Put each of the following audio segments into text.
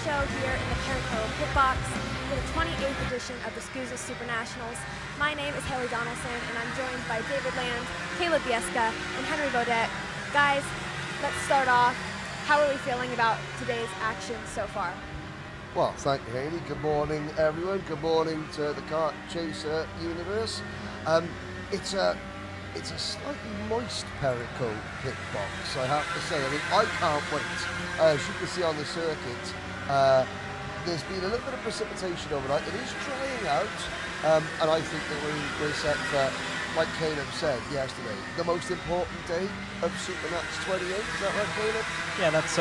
show here in the Parent Pit Box for the 28th edition of the SKUSA SuperNationals. My name is Haley Donaldson, and I'm joined by David Land, Caleb Bieska, and Henry Baudet. Guys, let's start off. How are we feeling about today's action so far? Well, thank you, Haley. Good morning, everyone. Good morning to the Kart Chaser universe. It's a slightly moist Perico pit box, I have to say. I mean, I can't wait. As you can see on the circuit, there's been a little bit of precipitation overnight. It is drying out, and I think that we're set for, like Caleb said yesterday, the most important day of SuperNats 28. Is that right, Caleb? Yeah, that's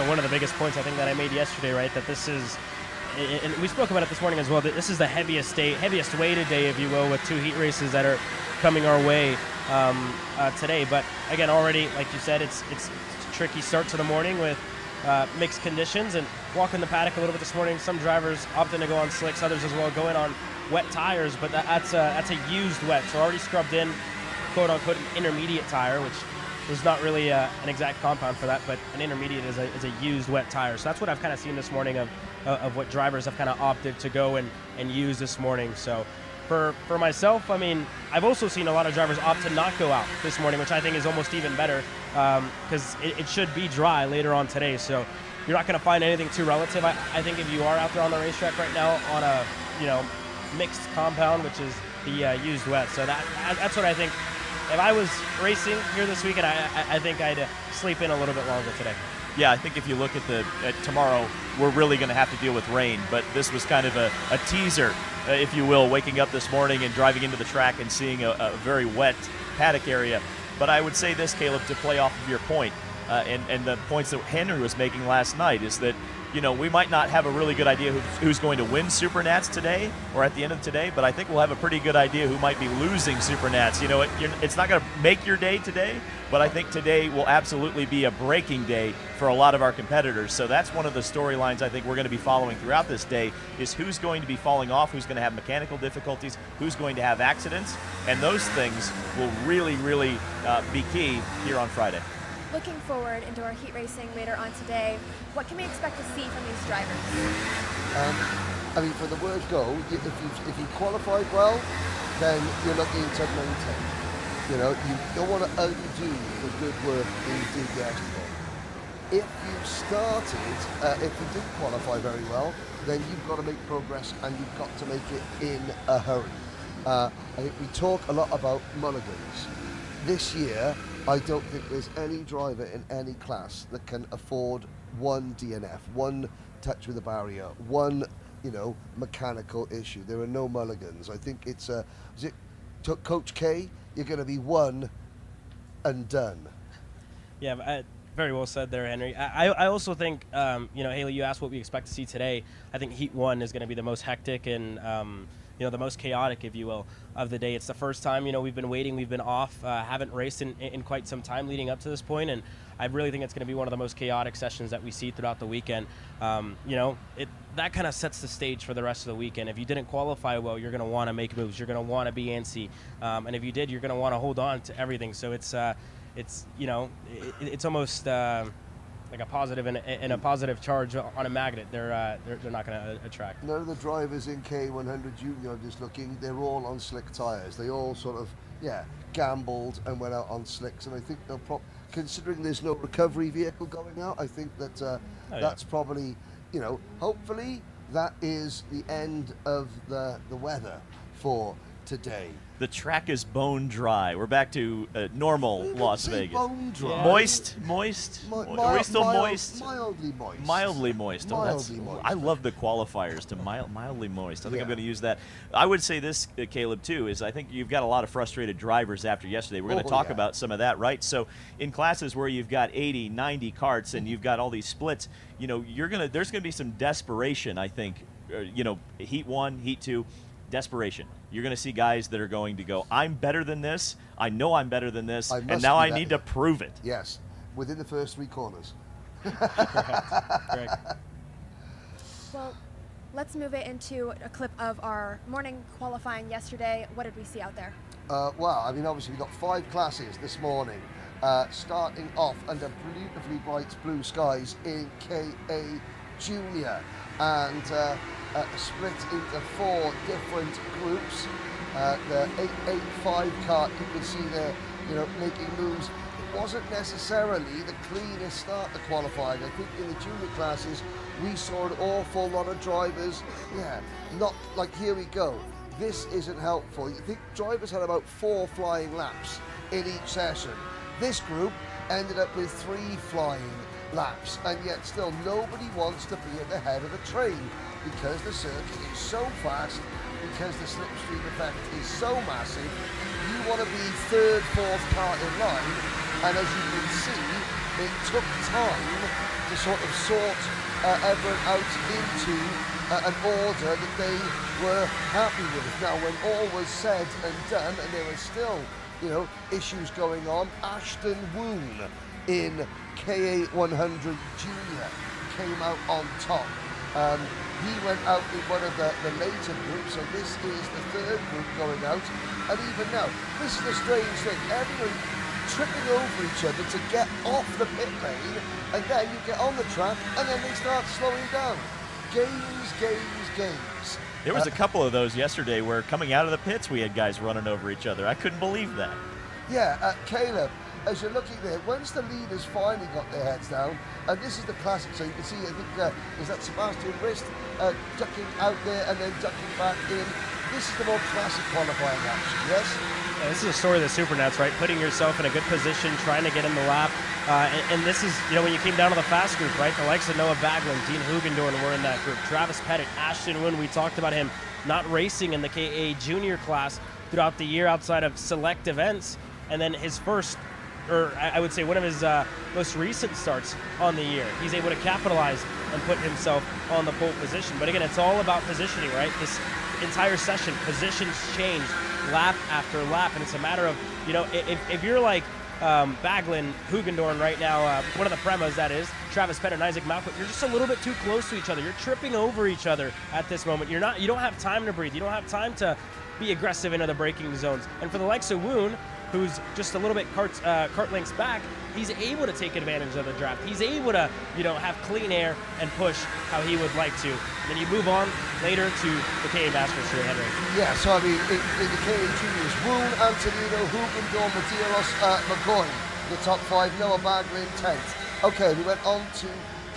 one of the biggest points I think that I made yesterday, right? That this is, and we spoke about it this morning as well, that this is the heaviest weighted day, if you will, with 2 heat races that are coming our way today. But again, already, like you said, it's a tricky start to the morning with mixed conditions, and walking the paddock a little bit this morning. Some drivers opting to go on slicks, others as well going on wet tires, but that's a used wet, so already scrubbed in, quote unquote, an intermediate tire, which was not really an exact compound for that, but an intermediate is a used wet tire. So that's what I've kind of seen this morning of what drivers have kind of opted to go and use this morning. So for myself, I mean, I've also seen a lot of drivers opt to not go out this morning, which I think is almost even better, because it should be dry later on today. So you're not going to find anything too relative. I think if you are out there on the racetrack right now on a mixed compound, which is the used wet. So that's what I think. If I was racing here this weekend, I think I'd sleep in a little bit longer today. Yeah, I think if you look at tomorrow, we're really going to have to deal with rain. But this was kind of a teaser, if you will, waking up this morning and driving into the track and seeing a very wet paddock area. But I would say this, Caleb, to play off of your point, and the points that Henry was making last night, is that we might not have a really good idea who's going to win SuperNats today or at the end of today, but I think we'll have a pretty good idea who might be losing SuperNats. It's not going to make your day today, but I think today will absolutely be a breaking day for a lot of our competitors. So that's one of the storylines I think we're going to be following throughout this day, is who's going to be falling off, who's going to have mechanical difficulties, who's going to have accidents, and those things will really, really be key here on Friday. Looking forward into our heat racing later on today, what can we expect to see from these drivers? I mean, for the word go, if you qualified well, then you're looking to maintain. You don't want to undo the good work that you did yesterday. If you started, if you did qualify very well, then you've got to make progress, and you've got to make it in a hurry. I think we talk a lot about mulligans. This year, I don't think there's any driver in any class that can afford one DNF, one touch with a barrier, one, mechanical issue. There are no mulligans. I think it's Coach K, you're going to be one and done. Yeah, very well said there, Henry. I also think, Haley, you asked what we expect to see today. I think Heat 1 is going to be the most hectic and the most chaotic, if you will, of the day. It's the first time, we've been waiting, we've been off, haven't raced in quite some time leading up to this point, and I really think it's going to be one of the most chaotic sessions that we see throughout the weekend. That kind of sets the stage for the rest of the weekend. If you didn't qualify well, you're going to want to make moves, you're going to want to be antsy, and if you did, you're going to want to hold on to everything. So it's almost like a positive and a positive charge on a magnet. They're not going to attract. None of the drivers in K100 Junior, I'm just looking, they're all on slick tires. They all sort of, gambled and went out on slicks. And I think they'll considering there's no recovery vehicle going out, I think that that's probably, hopefully that is the end of the weather for today. The track is bone dry. We're back to normal Las Vegas. Bone dry. Moist. Are we still moist? Mildly moist. Mildly moist. Mildly moist. I love the qualifiers to mildly moist. I think I'm going to use that. I would say this, Caleb, too, is I think you've got a lot of frustrated drivers after yesterday. We're going to talk about some of that, right? So in classes where you've got 80, 90 karts and you've got all these splits, there's going to be some desperation, I think. Heat 1, Heat 2. Desperation. You're going to see guys that are going to go, I'm better than this, I know I'm better than this, and now I need to prove it. Yes, within the first 3 corners. Correct. Well, let's move it into a clip of our morning qualifying yesterday. What did we see out there? Well, I mean, obviously we've got 5 classes this morning, starting off under beautifully bright blue skies in KA Junior, and split into 4 different groups. The 885 kart, you can see there, making moves. It wasn't necessarily the cleanest start to qualifying. I think in the junior classes, we saw an awful lot of drivers, not like, here we go. This isn't helpful. You think drivers had about 4 flying laps in each session. This group ended up with 3 flying laps, and yet still nobody wants to be at the head of the train because the circuit is so fast, because the slipstream effect is so massive. You want to be 3rd, 4th car in line, and as you can see, it took time to sort of sort everyone out into an order that they were happy with. Now, when all was said and done, and there were still, issues going on, Ashton Woon in KA100 Junior came out on top. He went out in one of the later groups, so this is the 3rd group going out. And even now, this is a strange thing. Everyone tripping over each other to get off the pit lane, and then you get on the track, and then they start slowing down. Games. There was a couple of those yesterday where coming out of the pits, we had guys running over each other. I couldn't believe that. Yeah, Caleb, as you're looking there, once the leaders finally got their heads down, and this is the classic, so you can see, I think, is that Sebastian Rist ducking out there and then ducking back in. This is the more classic qualifying action, yes? Yeah, this is a story of the Supernats, right? Putting yourself in a good position, trying to get in the lap. And this is, when you came down to the fast group, right? The likes of Noah Baglin, Dean Hugendorn were in that group. Travis Pettit, Ashton Woon, we talked about him not racing in the KA junior class throughout the year outside of select events. And then his first, or I would say one of his most recent starts on the year. He's able to capitalize and put himself on the pole position. But again, it's all about positioning, right? This entire session, positions change lap after lap, and it's a matter of, if you're like Baglin, Hugendorn right now, one of the premas that is, Travis Pettit and Isaac Malcolm, you're just a little bit too close to each other. You're tripping over each other at this moment. You don't have time to breathe. You don't have time to be aggressive into the braking zones. And for the likes of Woon, who's just a little bit kart lengths back, he's able to take advantage of the draft. He's able to, have clean air and push how he would like to. And then you move on later to the KA Masters here, Henry. Yeah, so I mean, in the KA Juniors, Woon, Antonino, Hugendorn, Medeiros, McCoy, the top 5, Noah Baglin, 10th. Okay, we went on to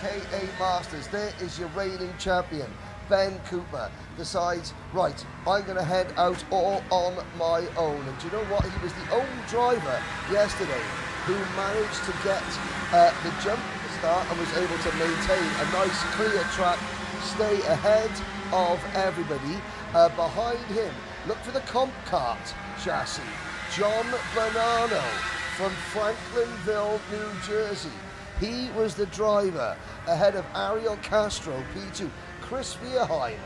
KA Masters. There is your reigning champion. Ben Cooper decides, right, I'm going to head out all on my own. And do you know what? He was the only driver yesterday who managed to get the jump at the start and was able to maintain a nice clear track, stay ahead of everybody. Behind him, look for the Comp Kart chassis, John Bonanno from Franklinville, New Jersey. He was the driver ahead of Ariel Castro, P2. Chris Vierheim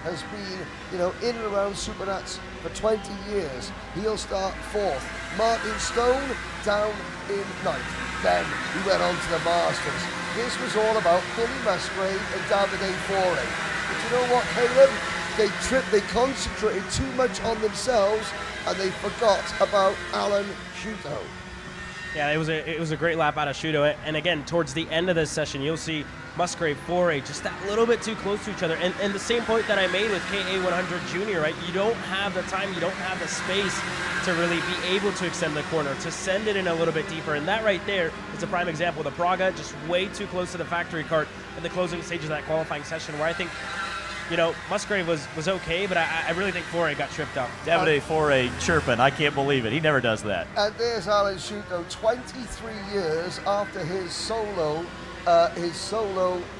has been, in and around Supernats for 20 years. He'll start 4th. Martin Stone down in 9th. Then he went on to the Masters. This was all about Billy Musgrave and Davide Fore. But you know what, Caleb? They concentrated too much on themselves and they forgot about Alan Shuto. Yeah, it was a great lap out of Shuto. And again, towards the end of this session, you'll see Musgrave, Fore, just that little bit too close to each other. And the same point that I made with KA100 Junior, right? You don't have the time, you don't have the space to really be able to extend the corner, to send it in a little bit deeper. And that right there is a prime example. The Praga just way too close to the factory kart in the closing stages of that qualifying session, where I think, Musgrave was okay, but I really think Fore got tripped up. Davide Fore chirping. I can't believe it. He never does that. And there's Alan Shuto, 23 years after his solo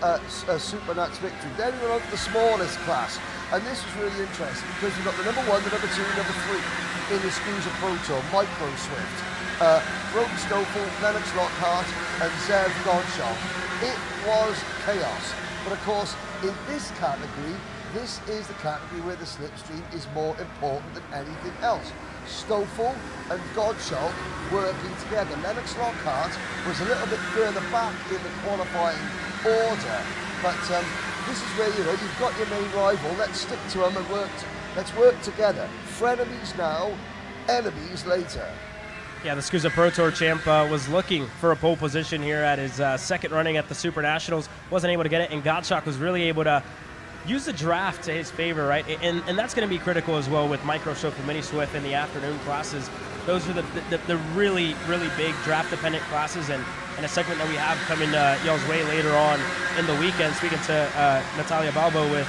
Supernats victory. Then we went on to the smallest class, and this was really interesting because we've got the number 1, the number 2, number 3 in the SKUSA Pro Tour, Micro Swift, Broden Stoffel, Lennox Lockhart, and Zev Gottschalk. It was chaos. But of course, in this category, this is the category where the slipstream is more important than anything else. Stoffel and Gottschalk working together. Lennox Lockhart was a little bit further back in the qualifying order, but this is where you've got your main rival. Let's stick to them and let's work together. Frenemies now, enemies later. Yeah, the SKUSA Pro Tour champ was looking for a pole position here at his second running at the SuperNationals. Wasn't able to get it, and Gottschalk was really able to use the draft to his favor, right? And that's going to be critical as well with Micro Swift and Mini Swift in the afternoon classes. Those are the really, really big draft-dependent classes, and a segment that we have coming y'all's way later on in the weekend, speaking to Natalia Balbo with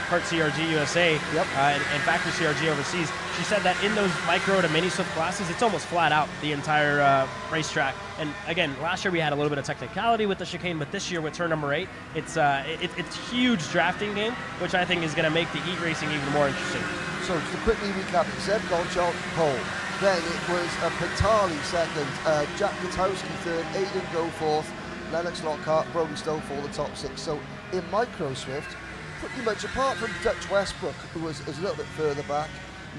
Kart CRG USA and Factory CRG overseas. She said that in those micro to mini swift classes, it's almost flat out the entire racetrack. And again, last year we had a little bit of technicality with the chicane, but this year with turn number 8, it's huge drafting game, which I think is going to make the heat racing even more interesting. So just to quickly recap, it Seb Gottschalk pole. Then it was Patali second, Jack Katowski third, Aidan Go fourth, Lennox Lockhart, Brody Stowe for the top 6. So in micro swift, pretty much apart from Dutch Westbrook, who was a little bit further back,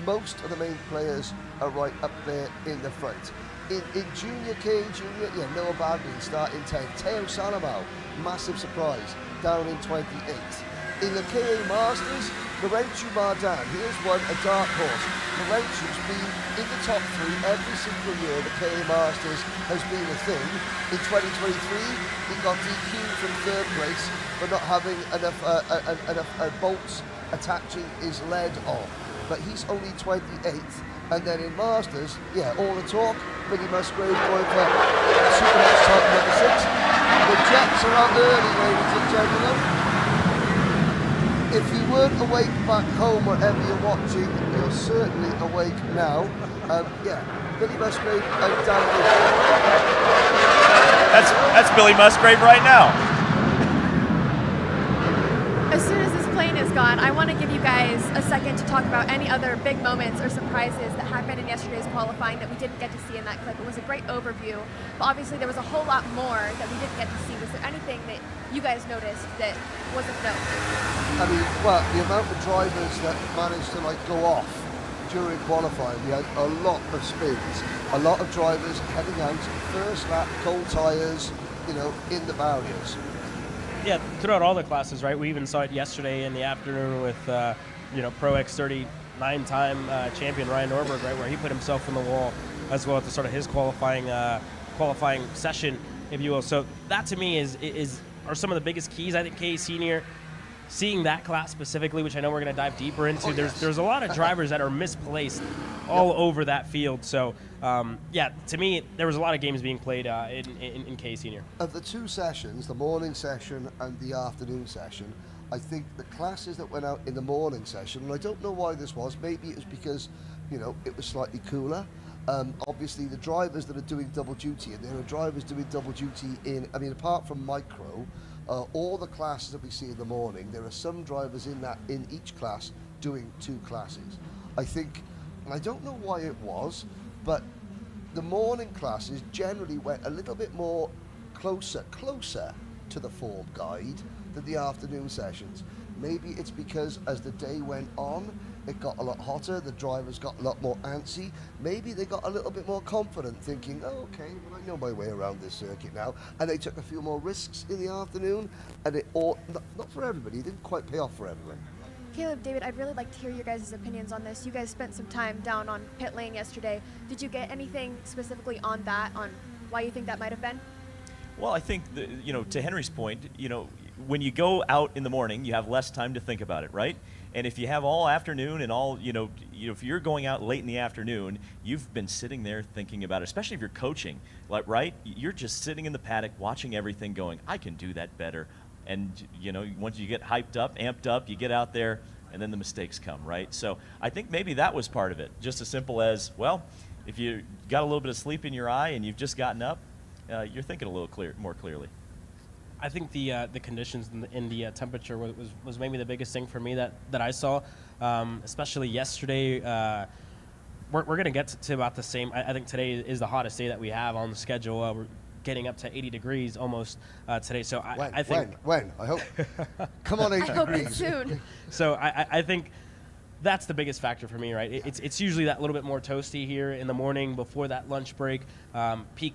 most of the main players are right up there in the front. In Junior K, Junior, yeah, Noah Bagley starting 10. Teo Salamao, massive surprise, down in 28th. In the KA Masters, Laurentiu Mardan, here's one, a dark horse. Laurentiu's been in the top 3 every single year. The KA Masters has been a thing. In 2023, he got DQ'd from 3rd place for not having enough bolts attaching his lead on. But he's only 28th. And then in Masters, yeah, all the talk, Billy Musgrave going for SuperNationals top number 6. The Jets are out early, ladies and gentlemen. If you weren't awake back home wherever you're watching, you're certainly awake now. Yeah, Billy Musgrave and Dan. That's Billy Musgrave right now. As soon as this plane is gone, I want to give you guys a second to talk about any other big moments or surprises that happened in yesterday's qualifying that we didn't get to see in that clip. It was a great overview, but obviously there was a whole lot more that we didn't get to see. Was there anything that you guys noticed that wasn't known? I mean, well, the amount of drivers that managed to go off during qualifying, we had a lot of spins, a lot of drivers heading out first lap, cold tyres, in the barriers. Yeah, throughout all the classes, right? We even saw it yesterday in the afternoon with, Pro X30 9-time champion Ryan Norberg, right, where he put himself in the wall as well at the start of his qualifying session, if you will. So that to me are some of the biggest keys. I think KA Senior, seeing that class specifically, which I know we're going to dive deeper into, there's a lot of drivers that are misplaced all over that field. So, to me, there was a lot of games being played in KA Senior. Of the 2 sessions, the morning session and the afternoon session, I think the classes that went out in the morning session, and I don't know why this was, maybe it was because, it was slightly cooler. Obviously, the drivers that are doing double duty, and there are drivers doing double duty apart from micro, all the classes that we see in the morning, there are some drivers in each class doing 2 classes. I think, and I don't know why it was, but the morning classes generally went a little bit more closer to the form guide than the afternoon sessions. Maybe it's because as the day went on, it got a lot hotter, the drivers got a lot more antsy. Maybe they got a little bit more confident, thinking, oh, okay, well, I know my way around this circuit now. And they took a few more risks in the afternoon, and it all, not for everybody, it didn't quite pay off for everyone. Caleb, David, I'd really like to hear your guys' opinions on this. You guys spent some time down on pit lane yesterday. Did you get anything specifically on that, on why you think that might have been? Well, I think, to Henry's point, when you go out in the morning, you have less time to think about it, right? And if you have all afternoon and all, if you're going out late in the afternoon, you've been sitting there thinking about it, especially if you're coaching, right? You're just sitting in the paddock watching everything going, I can do that better. And, once you get hyped up, amped up, you get out there, and then the mistakes come, right? So I think maybe that was part of it, just as simple as, well, if you got a little bit of sleep in your eye and you've just gotten up, you're thinking a little more clearly. I think the conditions in the temperature was maybe the biggest thing for me that I saw, especially yesterday. We're going to get to about the same. I think today is the hottest day that we have on the schedule. We're getting up to 80 degrees almost today. So I think when I hope. Come on, 80 I hope degrees. it's soon. So I think that's the biggest factor for me, right? It's usually that little bit more toasty here in the morning before that lunch break, peak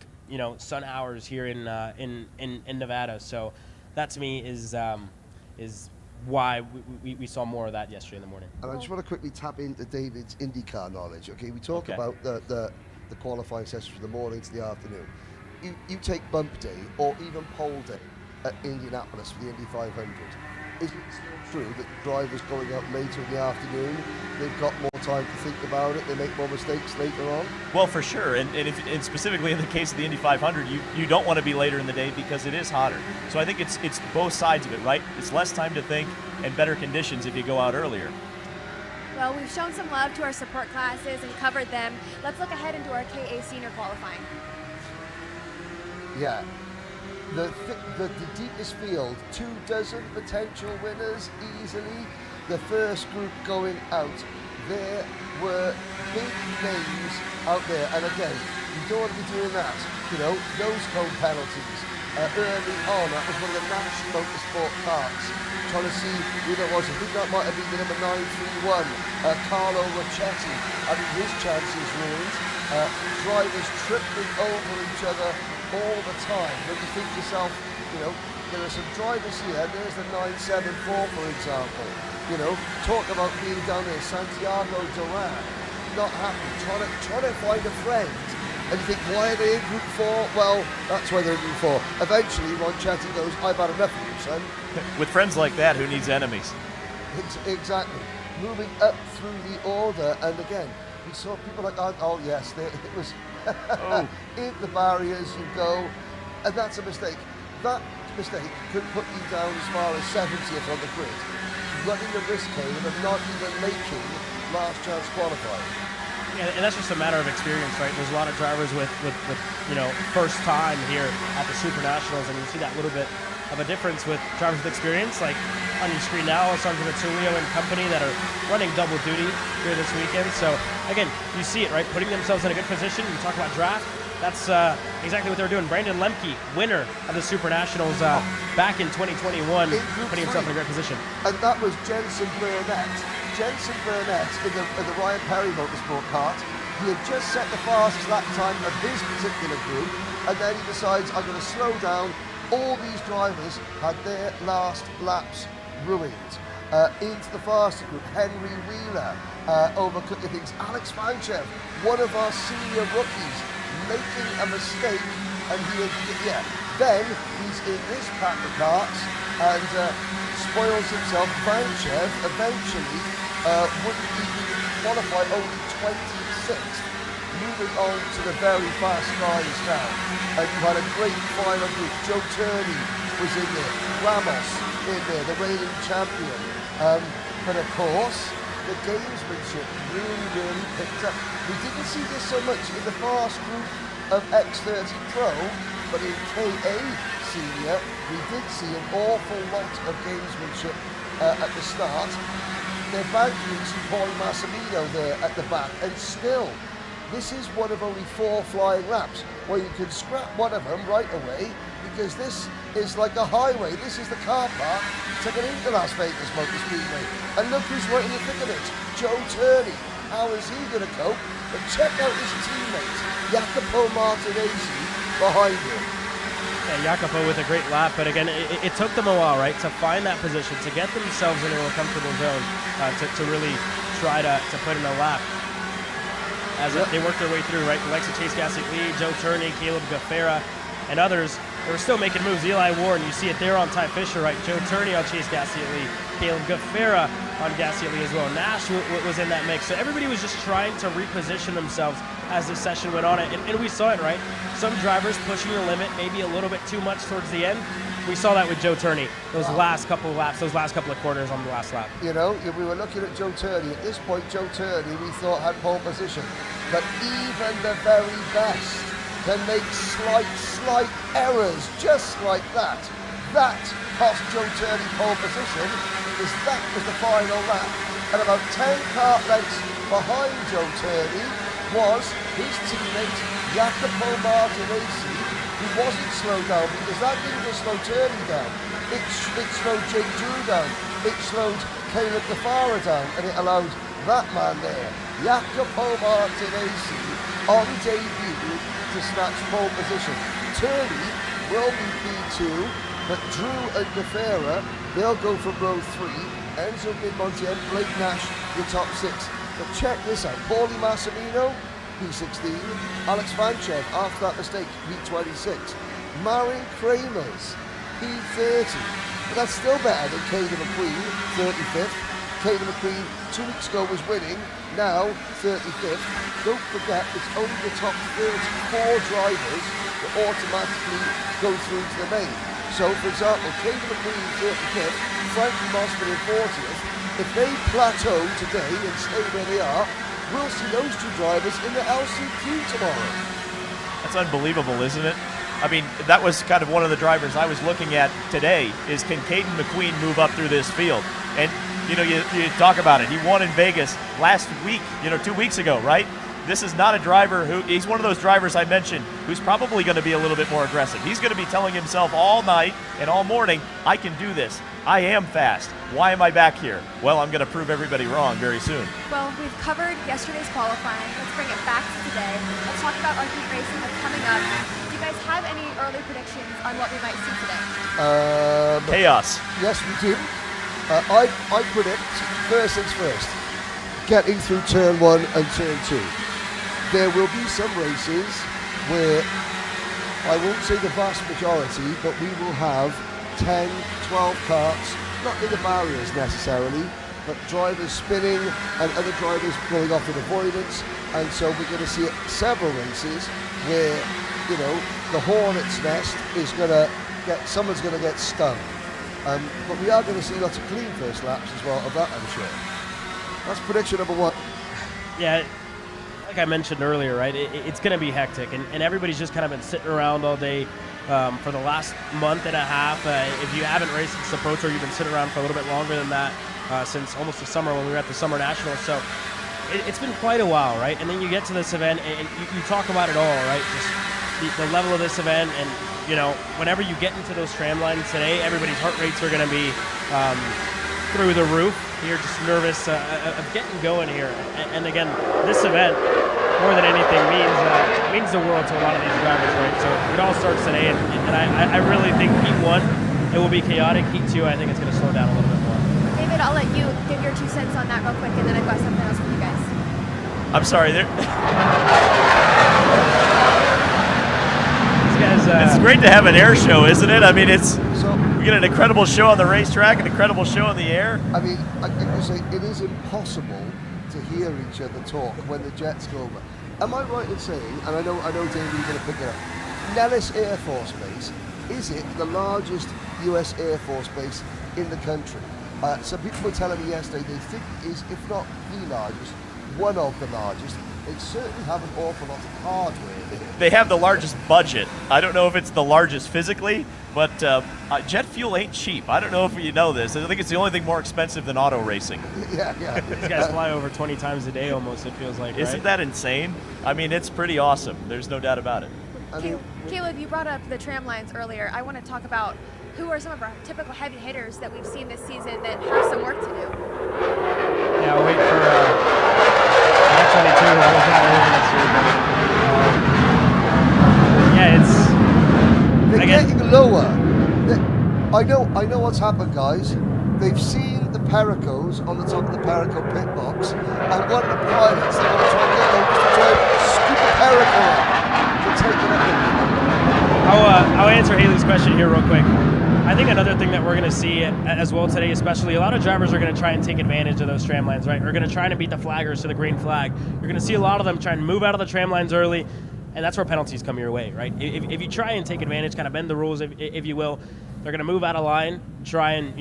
sun hours here in Nevada. So that to me is why we saw more of that yesterday in the morning. And I just want to quickly tap into David's IndyCar knowledge. Okay, we talk about the the qualifying sessions from the morning to the afternoon. You take bump day or even pole day at Indianapolis for the Indy 500. Is it still true that drivers going out later in the afternoon, they've got more time to think about it, they make more mistakes later on? Well, for sure, and specifically in the case of the Indy 500, you don't want to be later in the day because it is hotter. So I think it's both sides of it, right? It's less time to think and better conditions if you go out earlier. Well, we've shown some love to our support classes and covered them. Let's look ahead into our KA senior qualifying. Yeah. The deepest field, 24 potential winners easily. The first group going out, there were big names out there. And again, you don't want to be doing that. You know, nose cone penalties early on. That was one of the national motorsport carts. Trying to see who that was. I think that might have been the number 931, Carlo Ricchetti. I mean, his chances ruined. Drivers tripping over each other all the time. But you think to yourself, you know, there are some drivers here. There's the 974, for example. You know, talk about being down there. Santiago Duran, not happy, trying to find a friend. And you think, why are they in Group 4? Well, that's why they're in Group 4. Eventually, Ricchetti goes, I've had enough of you, son. With friends like that, who needs enemies? Exactly. Moving up through the order, and again, we saw people like, oh yes, it was in the barriers you go, and that's a mistake. That mistake could put you down as far as 70th on the grid, running the risk of not even making last chance qualifying. Yeah, and that's just a matter of experience, right? There's a lot of drivers with you know, first time here at the SuperNationals, and you see that little bit of a difference with drivers with experience, like on your screen now, Sergio Vitulio and company that are running double duty here this weekend. So again, you see it, right? Putting themselves in a good position. You talk about draft. That's exactly what they're doing. Brandon Lemke, winner of the SuperNationals back in 2021, putting himself in a great position. And that was Jensen Burnett. Jensen Burnett in the Ryan Perry Motorsport kart. He had just set the fastest lap time of his particular group, and then he decides, I'm going to slow down. All these drivers had their last laps ruined. Into the faster group, Henry Wheeler overcooking things. Alex Fanchev, one of our senior rookies, making a mistake, and then he's in this pack of karts and spoils himself. Fanchev eventually wouldn't even qualify, only 26th. Moving on to the very fast guys now. And you had a great final group. Joe Turney was in there. Ramos in there, the reigning champion. But of course, the gamesmanship really picked up. We didn't see this so much in the fast group of X30 Pro, but in KA Senior, we did see an awful lot of gamesmanship at the start. They're banking some Paul Massimino there at the back, and still, this is one of only 4 flying laps, where you can scrap one of them right away, because this is like a highway. This is the car park to get into Las Vegas Motor Speedway. And look who's right in the thick of it, Joe Turney. How is he going to cope? But check out his teammate, Jacopo Martinezzi, behind him. Yeah, Jacopo with a great lap, but again, it took them a while, right, to find that position, to get themselves into a comfortable zone, to really try to put in a lap. As they worked their way through, right, the likes of Chase Gasly, Joe Turney, Caleb Gaffera, and others, they were still making moves. Eli Warren, you see it there on Ty Fisher, right, Joe Turney on Chase Gasly, Caleb Gaffera on Gasly as well. Nash was in that mix. So everybody was just trying to reposition themselves as the session went on. And we saw it, right? Some drivers pushing the limit maybe a little bit too much towards the end. We saw that with Joe Turney, those last couple of laps, those last couple of corners on the last lap. You know, we were looking at Joe Turney. At this point, Joe Turney, we thought, had pole position. But even the very best can make slight errors, just like that. That cost Joe Turney pole position, because that was the final lap. And about 10 kart lengths behind Joe Turney was his teammate, Jacopo Martinezzi, who wasn't slowed down, because that didn't just slow Turney down. It slowed Jake Drew down. It slowed Caleb Gaffara down, and it allowed that man there, Jacopo Martinezzi, on debut to snatch pole position. Turney will be P2, but Drew and Gaffara, they'll go from row 3. Enzo Montiel, Blake Nash, the top 6. But check this out, Paulie Massimino, P16. Alex Vanchev, after that mistake, P26. Marion Kramer's P30. But that's still better than Caden McQueen, 35th. Caden McQueen 2 weeks ago was winning, now 35th. Don't forget, it's only the top 34 drivers that automatically go through to the main. So, for example, Caden McQueen 35th, Frankie Mossman in 40th. If they plateau today and stay where they are, we'll see those two drivers in the LCQ tomorrow. That's unbelievable, isn't it? I mean, that was kind of one of the drivers I was looking at today, is can Caden McQueen move up through this field? And, you know, you talk about it. He won in Vegas last week, 2 weeks ago, right? This is not a driver he's one of those drivers I mentioned who's probably going to be a little bit more aggressive. He's going to be telling himself all night and all morning, I can do this. I am fast. Why am I back here? Well, I'm going to prove everybody wrong very soon. Well, we've covered yesterday's qualifying. Let's bring it back to today. Let's talk about our heat racing that's coming up. Do you guys have any early predictions on what we might see today? Chaos. Yes, we do. I predict, first things first, getting through turn 1 and turn 2. There will be some races where, I won't say the vast majority, but we will have 10, 12 karts, not in the barriers necessarily, but drivers spinning and other drivers going off in avoidance. And so we're going to see several races where, the hornet's nest is going to someone's going to get stung. But we are going to see lots of clean first laps as well of that, I'm sure. That's prediction number 1. Yeah, like I mentioned earlier, right? It's going to be hectic, and everybody's just kind of been sitting around all day for the last month and a half. If you haven't raced since the Pro Tour, you've been sitting around for a little bit longer than that, since almost the summer when we were at the Summer Nationals. So it's been quite a while, right? And then you get to this event, and you talk about it all, right? Just the level of this event, and whenever you get into those tram lines today, everybody's heart rates are going to be through the roof. You're just nervous of getting going here. And again, this event, more than anything, means the world to a lot of these drivers, right? So it all starts today, and I really think Heat 1, it will be chaotic. Heat 2, I think it's going to slow down a little bit more. David, I'll let you give your 2 cents on that real quick, and then I've got something else for you guys. I'm sorry. It's great to have an air show, isn't it? I mean, we get an incredible show on the racetrack, an incredible show in the air. I mean, I can say it is impossible to hear each other talk when the jets go over. Am I right in saying, and I know David, you're going to pick it up, Nellis Air Force Base, is it the largest US Air Force base in the country? Some people were telling me yesterday they think it is, if not the largest, one of the largest. They certainly have an awful lot of hardware there. They have the largest budget. I don't know if it's the largest physically, but jet fuel ain't cheap. I don't know if you know this. I think it's the only thing more expensive than auto racing. Yeah. These guys fly over 20 times a day almost, it feels like, Isn't that insane? I mean, it's pretty awesome. There's no doubt about it. Caleb, you brought up the tram lines earlier. I want to talk about who are some of our typical heavy hitters that we've seen this season that have some work to do. Yeah, I'll wait for X32. They're getting lower. I know what's happened, guys. They've seen the Pericos on the top of the Perico pit box, and one of the pilots they want to try and get them to try and scoop a Perico to take it up. I'll answer Haley's question here real quick. I think another thing that we're going to see as well today, especially, a lot of drivers are going to try and take advantage of those tram lines, right? We're going to try to beat the flaggers to the green flag. You're going to see a lot of them try and move out of the tram lines early, and that's where penalties come your way, right? If you try and take advantage, kind of bend the rules, if you will, they're going to move out of line, try and,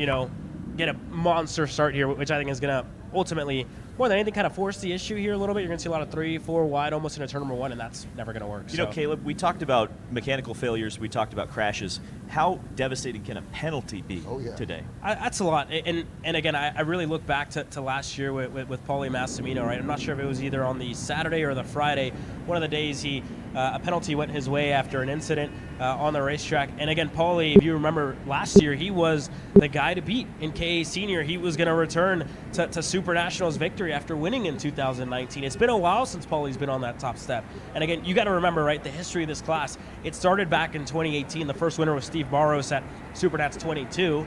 get a monster start here, which I think is going to ultimately, more than anything, kind of force the issue here a little bit. You're going to see a lot of 3, 4 wide almost in a turn number 1, and that's never going to work. You know, Caleb, we talked about mechanical failures. We talked about crashes. How devastating can a penalty be today? That's a lot. And again, I really look back to last year with Paulie Massimino, right? I'm not sure if it was either on the Saturday or the Friday. One of the days a penalty went his way after an incident on the racetrack. And again, Paulie, if you remember last year, he was the guy to beat in KA Senior. He was going to return to Super Nationals victory after winning in 2019. It's been a while since Paulie's been on that top step. And again, you got to remember, right, the history of this class. It started back in 2018. The first winner was Steve Barros at Super Nats 22.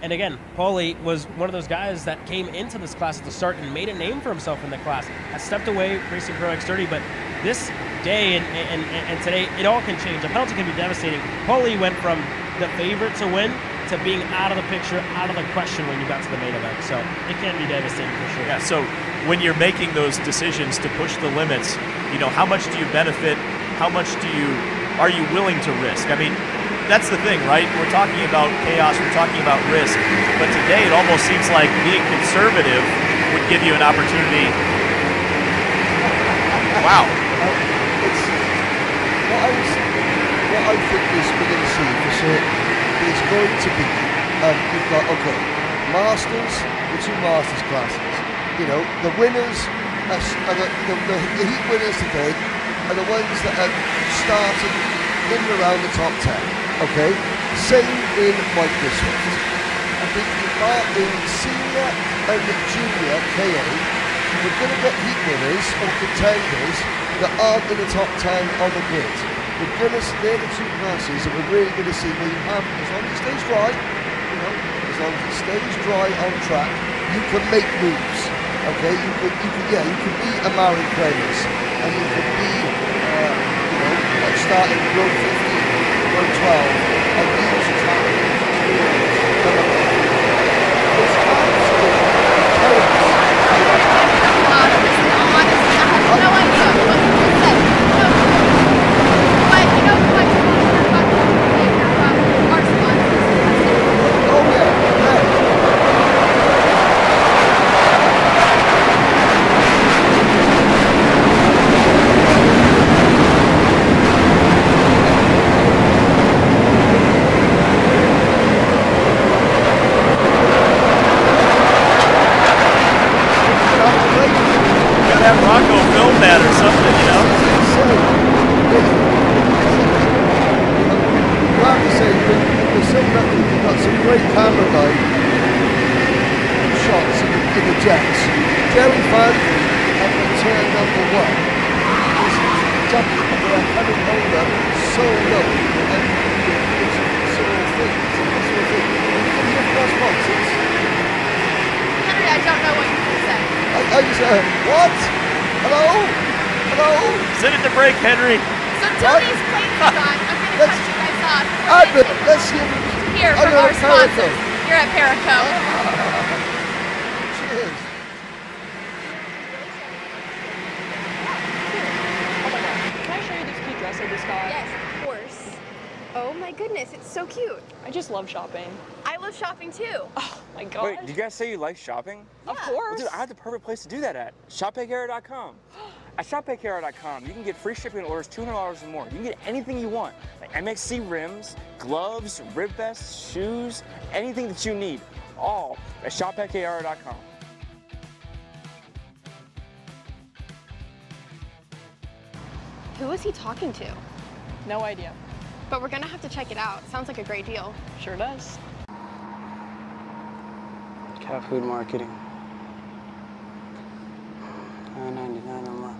And again, Paulie was one of those guys that came into this class at the start and made a name for himself in the class. Has stepped away racing Pro X30, but this day and today, it all can change. A penalty can be devastating. Paulie went from the favorite to win to being out of the picture, out of the question when you got to the main event. So it can be devastating for sure. Yeah, so when you're making those decisions to push the limits, you know, how much do you benefit? How much are you willing to risk? I mean, that's the thing, right? We're talking about chaos, we're talking about risk, but today it almost seems like being conservative would give you an opportunity. Wow. It's what I think is we're going to see for certain is going to be you've got masters, the two masters classes. You know, the winners are the heat winners today are the ones that are starting in and around the top 10. Okay, same in Microsoft. I think you've got in senior and junior KA, we're going to get heat winners or contenders that aren't in the top 10 on the grid. They're the two classes that we're really going to see where you have, as long as it stays dry, you know, as long as it stays dry on track, you can make moves. Okay, you could be a Marin Clemens, and you could be, like starting row 15, row 12, and use the track experience. It's absolutely chaos. No idea what you said. But you know what our sponsors. Oh yeah. Have Rocco film that or something, you know? I have to say, we're so lucky we've got some great camera guy shots in the jets. Jerry Fandry at the turn number 1 is jumping coming over so low and it's sort of things. Henry, I don't know what you just said. I just what? Hello? Sit at the break, Henry. So till these planes are gone, I'm going to cut you guys off. Advent, let's see if Here from our sponsors. You're at Paraco. Cheers. Oh my god. Can I show you this cute dress I just got? Yes, of course. Oh my goodness, it's so cute. I just love shopping. I love shopping too. Oh my god. Wait, did you guys say you like shopping? Of Yeah. course. Well, dude, I have the perfect place to do that at. ShopPayCara.com. At ShopPayCara.com, you can get free shipping on orders $200 or more. You can get anything you want, like MXC rims, gloves, rib vests, shoes, anything that you need, all at ShopPayCara.com. Who is he talking to? No idea. But we're gonna have to check it out. Sounds like a great deal. Sure does. Cat food marketing. $9.99 a month.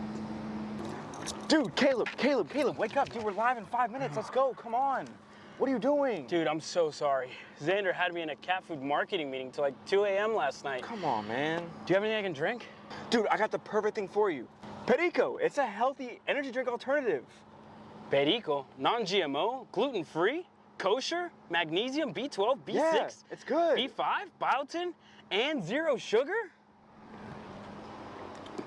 Dude, Caleb, wake up. Dude, we're live in 5 minutes. Let's go. Come on. What are you doing? Dude, I'm so sorry. Xander had me in a cat food marketing meeting till like 2 a.m. last night. Come on, man. Do you have anything I can drink? Dude, I got the perfect thing for you. Perico. It's a healthy energy drink alternative. Perico, non-GMO, gluten-free, kosher, magnesium, B12, B6, Yeah, it's good. B5, biotin, and 0 sugar?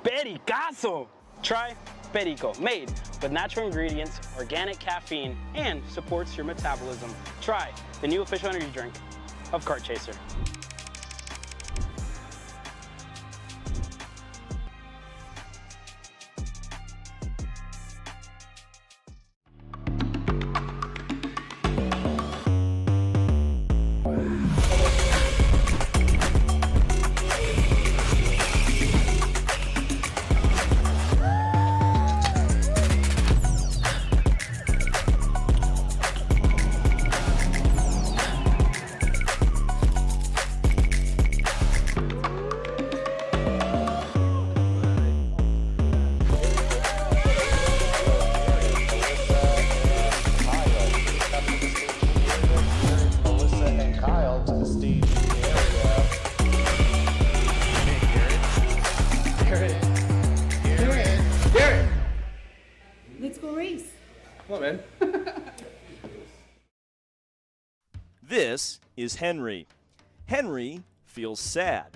Pericazo! Try Perico, made with natural ingredients, organic caffeine, and supports your metabolism. Try the new official energy drink of Kart Chaser. Come on, man. This is Henry. Henry feels sad.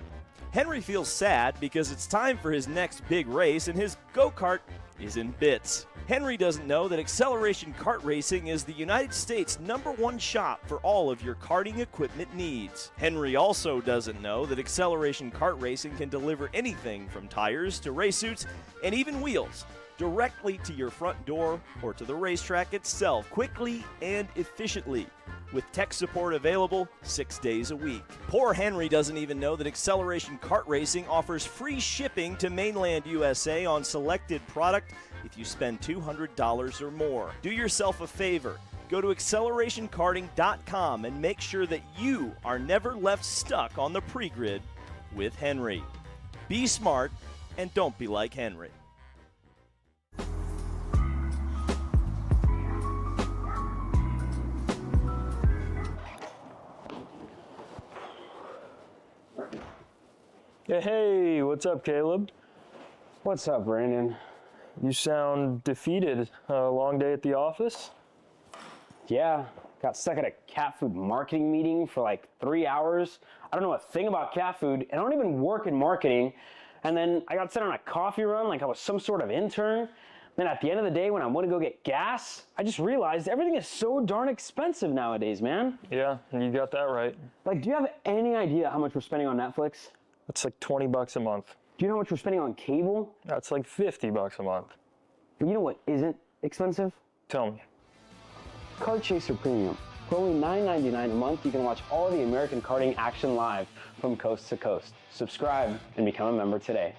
Henry feels sad because it's time for his next big race and his go-kart is in bits. Henry doesn't know that Acceleration Kart Racing is the United States' #1 shop for all of your karting equipment needs. Henry also doesn't know that Acceleration Kart Racing can deliver anything from tires to race suits and even wheels directly to your front door or to the racetrack itself, quickly and efficiently, with tech support available 6 days a week. Poor Henry doesn't even know that Acceleration Kart Racing offers free shipping to mainland USA on selected product if you spend $200 or more. Do yourself a favor. Go to accelerationkarting.com and make sure that you are never left stuck on the pre-grid with Henry. Be smart and don't be like Henry. Hey, what's up, Caleb? What's up, Brandon? You sound defeated. A long day at the office? Yeah, got stuck at a cat food marketing meeting for like 3 hours. I don't know a thing about cat food, and I don't even work in marketing. And then I got sent on a coffee run like I was some sort of intern. Then at the end of the day, when I want to go get gas, I just realized everything is so darn expensive nowadays, man. Yeah, you got that right. Like, do you have any idea how much we're spending on Netflix? That's like 20 bucks a month. Do you know how much we're spending on cable? That's like 50 bucks a month. But you know what isn't expensive? Tell me. Kart Chaser Premium. For only $9.99 a month, you can watch all the American karting action live from coast to coast. Subscribe and become a member today.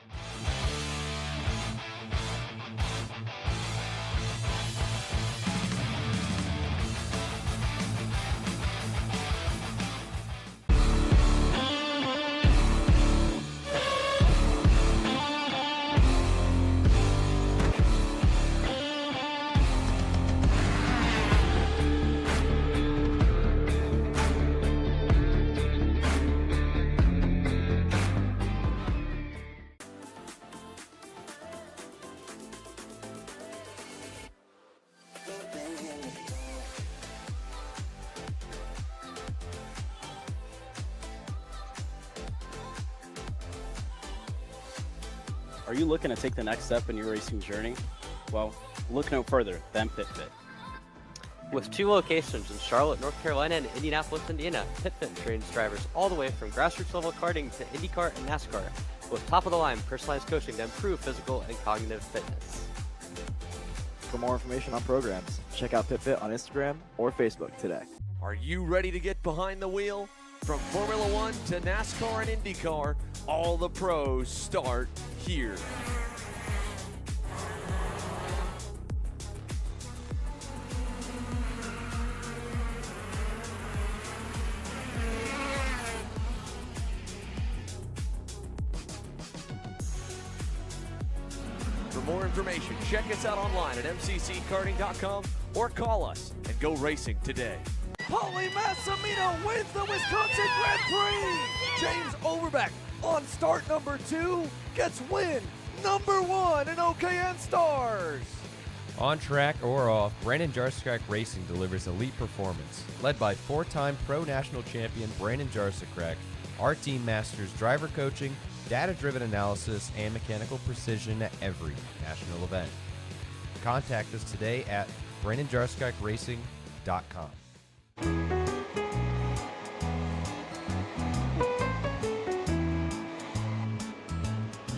Are you looking to take the next step in your racing journey? Well, look no further than PitFit. With 2 locations in Charlotte, North Carolina and Indianapolis, Indiana, PitFit trains drivers all the way from grassroots level karting to IndyCar and NASCAR with top-of-the-line personalized coaching to improve physical and cognitive fitness. For more information on programs, check out PitFit on Instagram or Facebook today. Are you ready to get behind the wheel? From Formula One to NASCAR and IndyCar, all the pros start here. For more information, check us out online at mcckarting.com or call us and go racing today. Paulie Massimino wins the Wisconsin Grand Prix! James Overbeck on start number 2 gets win number 1 in OKN Stars! On track or off, Brandon Jarsekrak Racing delivers elite performance. Led by 4-time Pro National Champion Brandon Jarsekrak, our team masters driver coaching, data-driven analysis, and mechanical precision at every national event. Contact us today at BrandonJarsekrakRacing.com.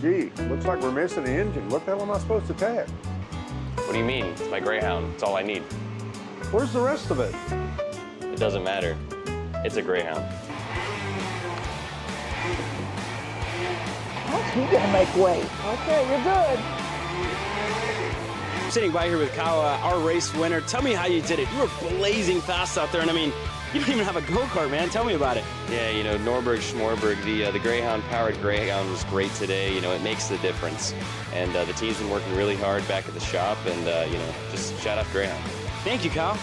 Gee, looks like we're missing the engine. What the hell am I supposed to tag? What do you mean? It's my Greyhound. It's all I need. Where's the rest of it? It doesn't matter. It's a Greyhound. You gotta make way. Okay, you're good. Sitting by here with Kyle, our race winner. Tell me how you did it. You were blazing fast out there, and I mean, you don't even have a go-kart, man. Tell me about it. Yeah, you know, Norberg, Schmorberg, the Greyhound-powered Greyhound was great today. You know, it makes the difference. And the team's been working really hard back at the shop, and, you know, just shout out Greyhound. Thank you, Kyle.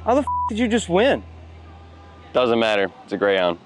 How the f did you just win? Doesn't matter. It's a Greyhound.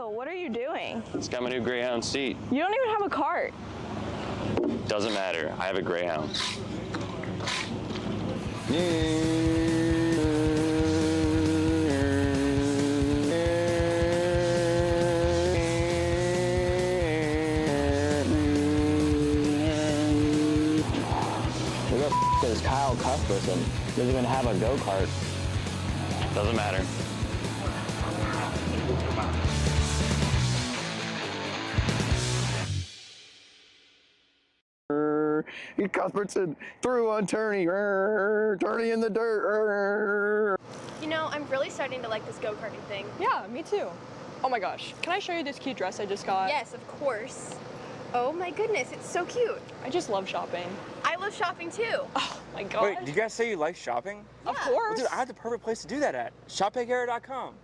Whoa, what are you doing? It's got my new Greyhound seat. You don't even have a cart. Doesn't matter. I have a Greyhound. Who the f is Kyle Cuthbertson? Doesn't even have a go-kart. Doesn't matter. Cuthbertson threw on Turney. Turney in the dirt. You know, I'm really starting to like this go-karting thing. Yeah, me too. Oh my gosh, can I show you this cute dress I just got? Yes, of course. Oh my goodness, it's so cute. I just love shopping. I love shopping too. Oh my god. Wait, did you guys say you like shopping? Of course. Well, dude, I have the perfect place to do that at. ShopPayCarrot.com.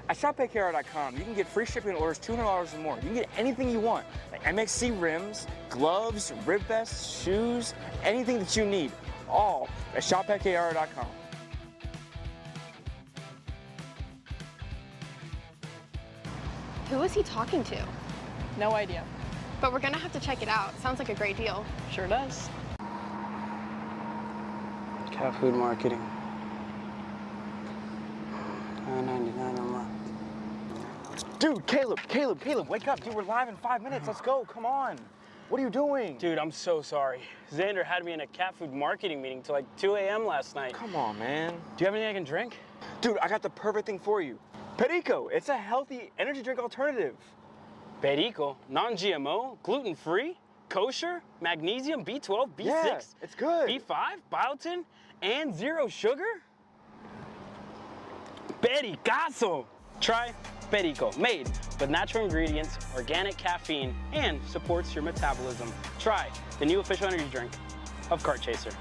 At ShopPayCarrot.com, you can get free shipping on orders $200 or more. You can get anything you want, like MXC rims, gloves, rib vests, shoes, anything that you need, all at ShopPayCarrot.com. Who is he talking to? No idea. But we're gonna have to check it out. Sounds like a great deal. Sure does. Cat food marketing. $9.99 a month. Dude, Caleb, wake up. Dude, we're live in 5 minutes. Let's go, come on. What are you doing? Dude, I'm so sorry. Xander had me in a cat food marketing meeting till like 2 a.m. last night. Come on, man. Do you have anything I can drink? Dude, I got the perfect thing for you. Perico, it's a healthy energy drink alternative. Perico, non-GMO, gluten-free, kosher, magnesium, B12, B6, Yeah, it's good. B5, biotin, and zero sugar? Pericazo! Try Perico, made with natural ingredients, organic caffeine, and supports your metabolism. Try the new official energy drink of Kart Chaser.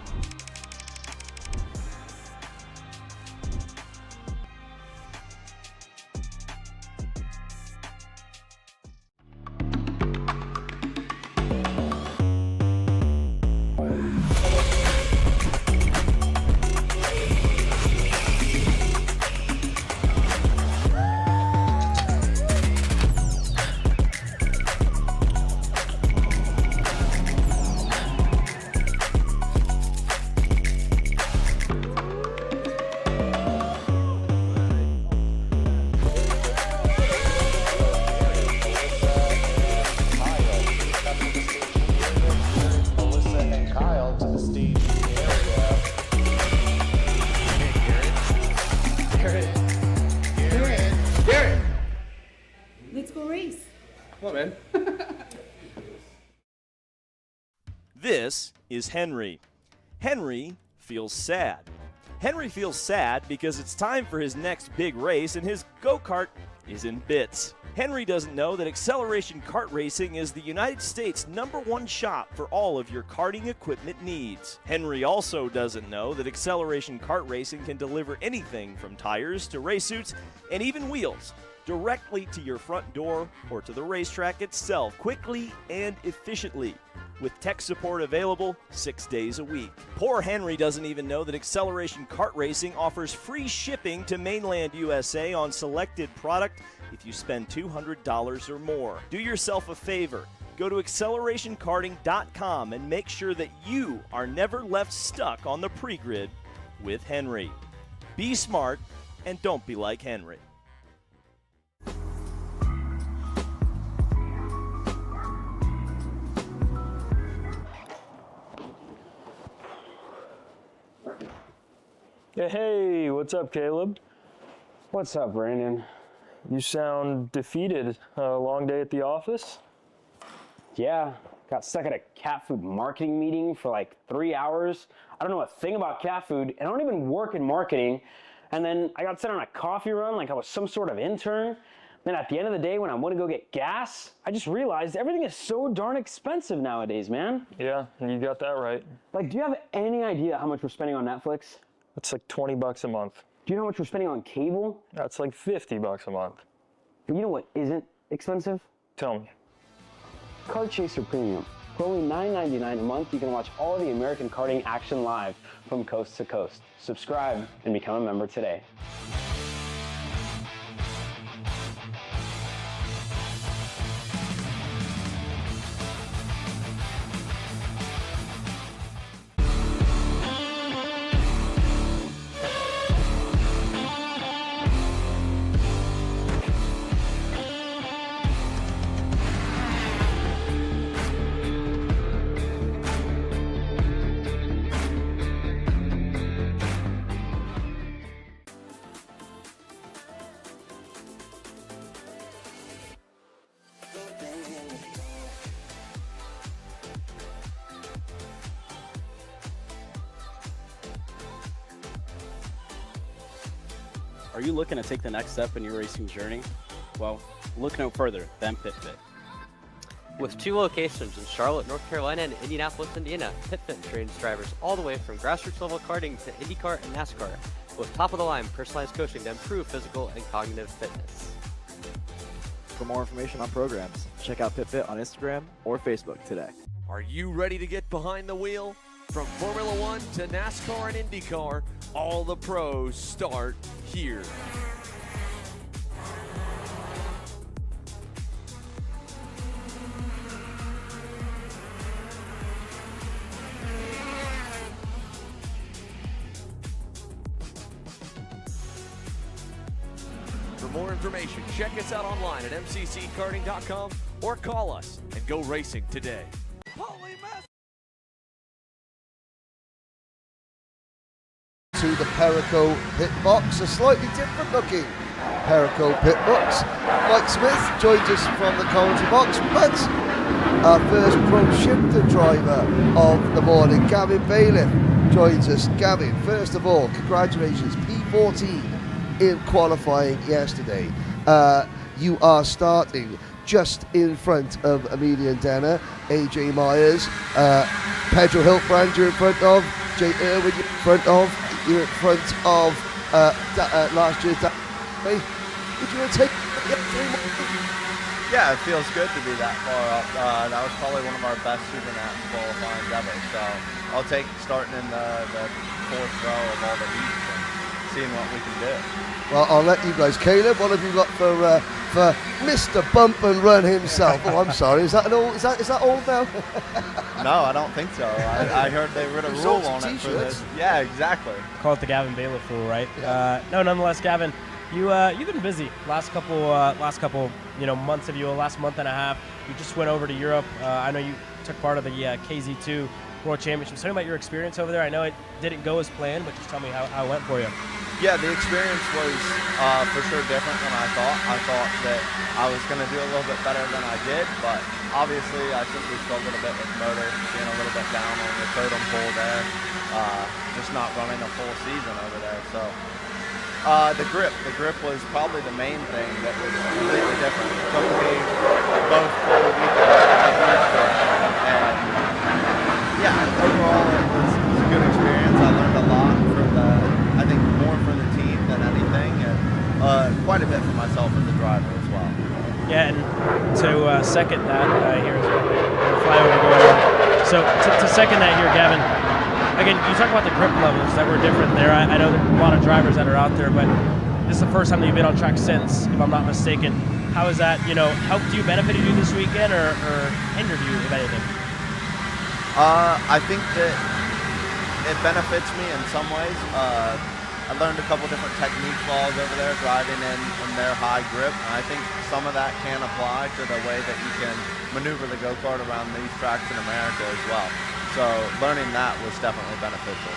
This is Henry. Henry feels sad. Henry feels sad because it's time for his next big race and his go-kart is in bits. Henry doesn't know that Acceleration Kart Racing is the United States' #1 shop for all of your karting equipment needs. Henry also doesn't know that Acceleration Kart Racing can deliver anything from tires to race suits and even wheels directly to your front door or to the racetrack itself, quickly and efficiently, with tech support available 6 days a week. Poor Henry doesn't even know that Acceleration Kart Racing offers free shipping to mainland USA on selected product if you spend $200 or more. Do yourself a favor. Go to accelerationkarting.com and make sure that you are never left stuck on the pre-grid with Henry. Be smart and don't be like Henry. Hey, what's up, Caleb? What's up, Brandon? You sound defeated. A long day at the office? Yeah, got stuck at a cat food marketing meeting for like 3 hours. I don't know a thing about cat food, and I don't even work in marketing. And then I got sent on a coffee run like I was some sort of intern. Then at the end of the day, when I want to go get gas, I just realized everything is so darn expensive nowadays, man. Yeah, you got that right. Like, do you have any idea how much we're spending on Netflix? That's like $20 a month. Do you know how much we're spending on cable? That's like $50 a month. But you know what isn't expensive? Tell me. Kart Chaser Premium. For only $9.99 a month, you can watch all the American karting action live from coast to coast. Subscribe and become a member today. Are you looking to take the next step in your racing journey? Well, look no further than PitFit. With 2 locations in Charlotte, North Carolina, and Indianapolis, Indiana, PitFit trains drivers all the way from grassroots level karting to IndyCar and NASCAR, with top-of-the-line personalized coaching to improve physical and cognitive fitness. For more information on programs, check out PitFit on Instagram or Facebook today. Are you ready to get behind the wheel? From Formula One to NASCAR and IndyCar, all the pros start here. For more information, check us out online at mcckarting.com or call us and go racing today. To the Perico pit box, a slightly different looking Perico pit box. Mike Smith joins us from the commentary box, but our first pro shifter driver of the morning, Gavin Bailiff, joins us. Gavin, first of all, congratulations, P14 in qualifying yesterday. You are starting just in front of Amelia Denner, AJ Myers, Pedro Hiltbrand you're in front of, Jay Irwin you're in front of, you're in front of last year's Would you want to take 3 more? Yeah, it feels good to be that far up. That was probably one of our best SuperNationals qualifying ever. So I'll take starting in the 4th row of all the heats and seeing what we can do. Well, I'll let you guys. Caleb, what have you got for Mr. Bump and Run himself? Oh, I'm sorry. Is that old? Is that old now? No, I don't think so. I heard they wrote a rule on it for this. Yeah, exactly. Call it the Gavin Bailiff rule, right? Yeah. No, nonetheless, Gavin, you've been busy last couple months of you. Last month and a half, you just went over to Europe. I know you took part of the KZ2 World Championship. Tell me about your experience over there. I know it didn't go as planned, but just tell me how it went for you. Yeah, the experience was for sure different than I thought. I thought that I was going to do a little bit better than I did, but obviously I think we struggled a bit with motor, being a little bit down on the totem pole there, just not running a full season over there. So the grip was probably the main thing that was completely different. It took me both full weekends to and yeah, overall it was a good experience. I learned a lot I think more for the team than anything, and quite a bit for myself as a driver as well. Yeah, and to second that, here's a flyover going on. So to second that here, Gavin, again, you talk about the grip levels that were different there. I know there are a lot of drivers that are out there, but this is the first time that you've been on track since, if I'm not mistaken. How has that, helped you, benefited you this weekend, or hindered you, if anything? I think that it benefits me in some ways. I learned a couple different technique laws over there, driving in their high grip. And I think some of that can apply to the way that you can maneuver the go-kart around these tracks in America as well. So learning that was definitely beneficial.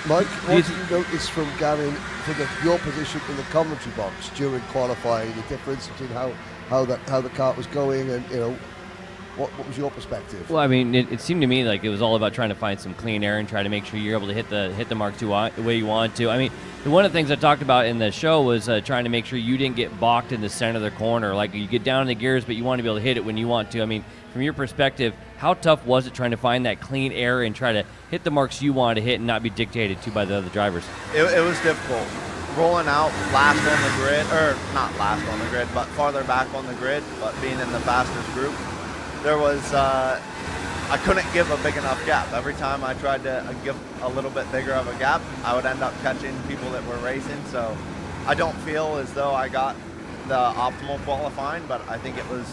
Mike, what did you notice from Gavin, from your position in the commentary box during qualifying, the difference between how the kart was going and, What was your perspective? Well, I mean, it seemed to me like it was all about trying to find some clean air and try to make sure you're able to hit the mark the way you want to. I mean, one of the things I talked about in the show was trying to make sure you didn't get balked in the center of the corner. Like, you get down in the gears, but you want to be able to hit it when you want to. I mean, from your perspective, how tough was it trying to find that clean air and try to hit the marks you wanted to hit and not be dictated to by the other drivers? It was difficult. Rolling out last on the grid, or not last on the grid, but farther back on the grid, but being in the fastest group, there was, I couldn't give a big enough gap. Every time I tried to give a little bit bigger of a gap, I would end up catching people that were racing. So I don't feel as though I got the optimal qualifying, but I think it was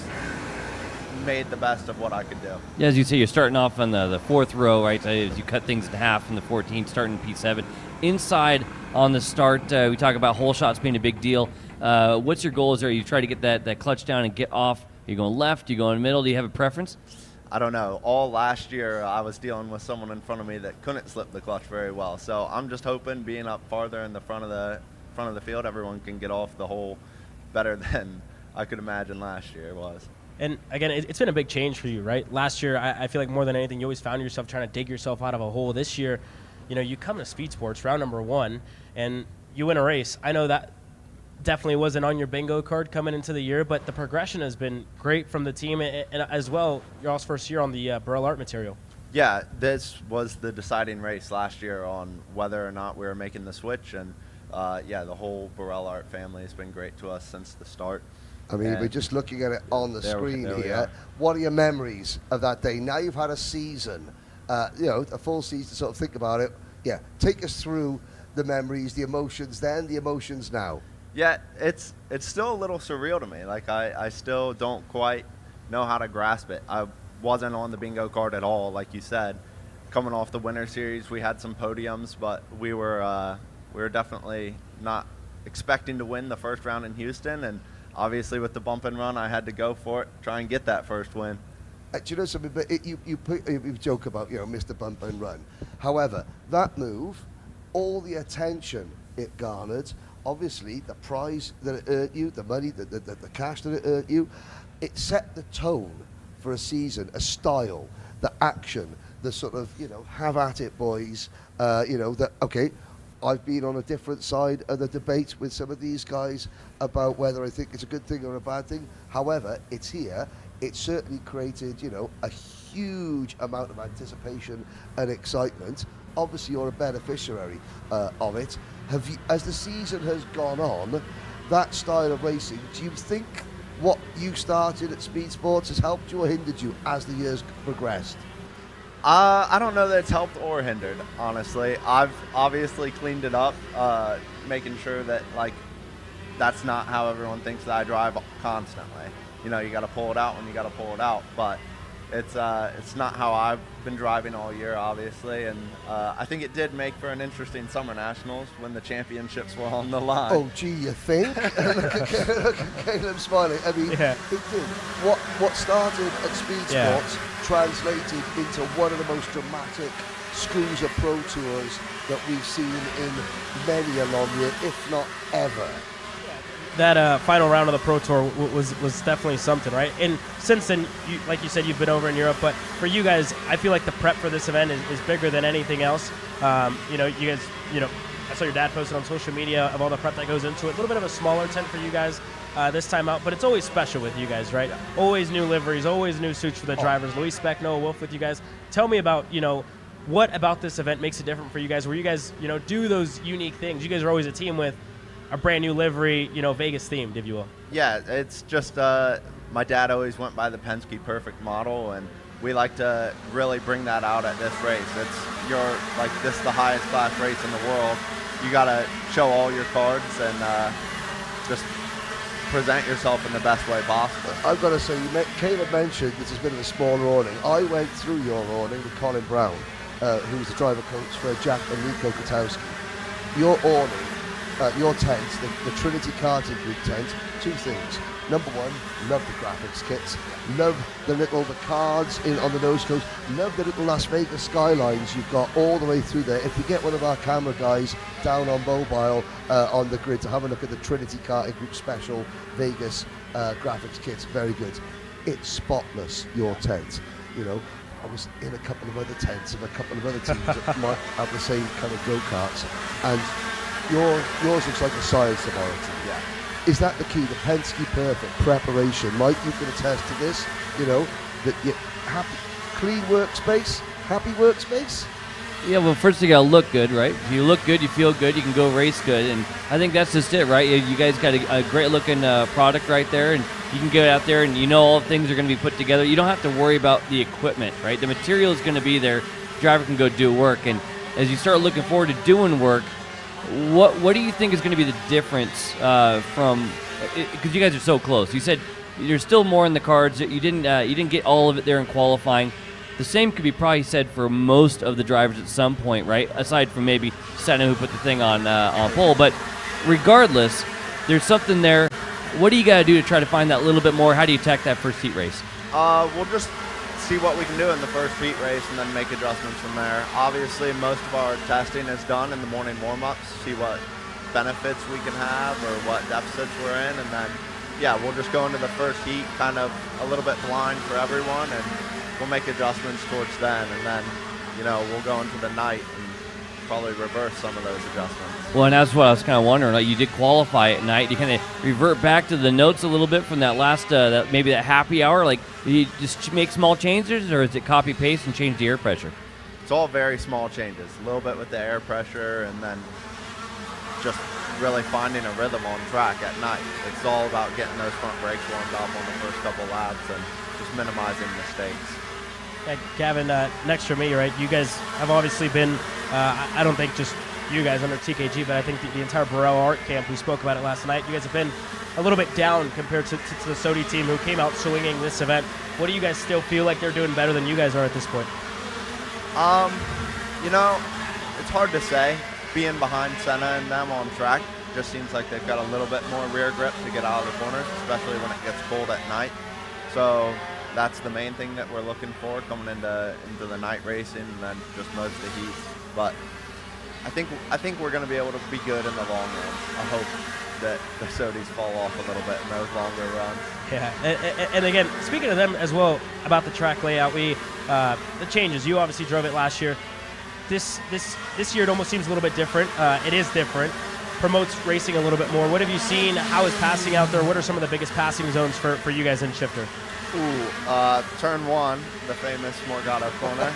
made the best of what I could do. Yeah, as you say, you're starting off on the 4th row, right? As you cut things in half from the 14th, starting P7. Inside on the start, we talk about hole shots being a big deal. What's your goals there? You try to get that clutch down and get off. Are you going left? Are you going middle? Do you have a preference? I don't know. All last year, I was dealing with someone in front of me that couldn't slip the clutch very well. So I'm just hoping, being up farther in the front of the field, everyone can get off the hole better than I could imagine last year was. And again, it's been a big change for you, right? Last year, I feel like more than anything, you always found yourself trying to dig yourself out of a hole. This year, you come to Speed Sports, round number 1, and you win a race. I know that definitely wasn't on your bingo card coming into the year, but the progression has been great from the team, and as well, your all's first year on the Burrell Art material. Yeah, this was the deciding race last year on whether or not we were making the switch, and yeah, the whole Burrell Art family has been great to us since the start. I mean, And we're just looking at it on the there we screen are. here. What are your memories of that day? Now you've had a season, you know, a full season to sort of think about it. Yeah, take us through the memories, the emotions then, the emotions now. Yeah, it's still a little surreal to me. Like, I still don't quite know how to grasp it. I wasn't on the bingo card at all, like you said. Coming off the Winter Series, we had some podiums, but we were definitely not expecting to win the first round in Houston, and obviously with the bump and run, I had to go for it, try and get that first win. Do you know something? But you joke about, you know, Mr. Bump and Run. However, that move, all the attention it garnered, obviously the prize that it earned you, the money, the cash that it earned you, it set the tone for a season, a style, the action, the sort of, you know, have at it, boys. You know, that, okay, I've been on a different side of the debate with some of these guys about whether I think it's a good thing or a bad thing. However, it's here. It certainly created, you know, a huge amount of anticipation and excitement. Obviously, you're a beneficiary of it. Have you, as the season has gone on, that style of racing, do you think what you started at Speed Sports has helped you or hindered you as the years progressed? I don't know that it's helped or hindered, honestly. I've obviously cleaned it up, making sure that, like, that's not how everyone thinks that I drive constantly. You know, you got to pull it out when you got to pull it out, but it's not how I've been driving all year, obviously, and I think it did make for an interesting Summer Nationals when the championships were on the line. Oh, gee, you think? Look at Caleb smiling. I mean, Yeah. it did. What started at Speed Yeah. Sports translated into one of the most dramatic SKUSA Pro Tours that we've seen in many a long year, if not ever. That final round of the Pro Tour was definitely something, right? And since then, like you said, you've been over in Europe, but for you guys, I feel like the prep for this event is bigger than anything else. You know, you guys, you know, I saw your dad posted on social media of all the prep that goes into it. A little bit of a smaller tent for you guys this time out, but it's always special with you guys, right? Always new liveries, always new suits for the drivers. Luis Speck, Noah Wolf with you guys. Tell me about, you know, what about this event makes it different for you guys, where you guys, you know, do those unique things. You guys are always a team with a brand new livery, you know, Vegas themed, if you will. Yeah, it's just my dad always went by the Penske Perfect model, and we like to really bring that out at this race. This is the highest class race in the world. You got to show all your cards and just present yourself in the best way possible. I've got to say, Caleb mentioned this is a bit of a smaller awning. I went through your awning with Colin Brown, who's the driver coach for Jack and Nico Katowski. Your awning, your tent, the Trinity Karting Group tent, two things. Number one, love the graphics kits, love the cards on the nose cones, love the little Las Vegas skylines you've got all the way through there. If we get one of our camera guys down on mobile on the grid to have a look at the Trinity Karting Group special Vegas graphics kits, very good. It's spotless, your tent. You know, I was in a couple of other tents of a couple of other teams that might have the same kind of go-karts, and yours looks like a science laboratory. Yeah. Is that the key? The Penske Perfect preparation. Mike, you can attest to this. You know that you happy, clean workspace, happy workspace. Yeah, well, first you gotta look good, right? If you look good, you feel good, you can go race good, and I think that's just it, right? You guys got a great looking product right there, and you can get out there and you know all things are gonna be put together. You don't have to worry about the equipment, right? The material is gonna be there. Driver can go do work, and as you start looking forward to doing work, what do you think is going to be the difference from, because you guys are so close. You said there's still more in the cards. You didn't get all of it there in qualifying. The same could be probably said for most of the drivers at some point, right? Aside from maybe Senna, who put the thing on pole. But regardless, there's something there. What do you got to do to try to find that little bit more? How do you attack that first heat race? We'll just see what we can do in the first heat race and then make adjustments from there. Obviously, most of our testing is done in the morning warm-ups, see what benefits we can have or what deficits we're in, and then, yeah, we'll just go into the first heat kind of a little bit blind for everyone, and we'll make adjustments towards then, and then, you know, we'll go into the night and probably reverse some of those adjustments. Well, and that's what I was kind of wondering. Like, you did qualify at night. You kind of revert back to the notes a little bit from that last, maybe that happy hour. Like, you just make small changes, or is it copy paste and change the air pressure? It's all very small changes. A little bit with the air pressure, and then just really finding a rhythm on track at night. It's all about getting those front brakes warmed up on the first couple laps and just minimizing mistakes. Yeah, Gavin, next for me, right? You guys have obviously been, I don't think just you guys under TKG, but I think the entire Burrell Art Camp, we spoke about it last night. You guys have been a little bit down compared to the SOTI team who came out swinging this event. What do you guys still feel like they're doing better than you guys are at this point? You know, it's hard to say. Being behind Senna and them on track just seems like they've got a little bit more rear grip to get out of the corners, especially when it gets cold at night. So that's the main thing that we're looking for coming into the night racing and then just most of the heats. But I think we're going to be able to be good in the long run. I hope that the SOTIs fall off a little bit in those longer runs. Yeah, and again, speaking of them as well about the track layout, the changes. You obviously drove it last year. This year it almost seems a little bit different. It is different. Promotes racing a little bit more. What have you seen? How is passing out there? What are some of the biggest passing zones for you guys in Shifter? Turn 1, the famous Morgado corner.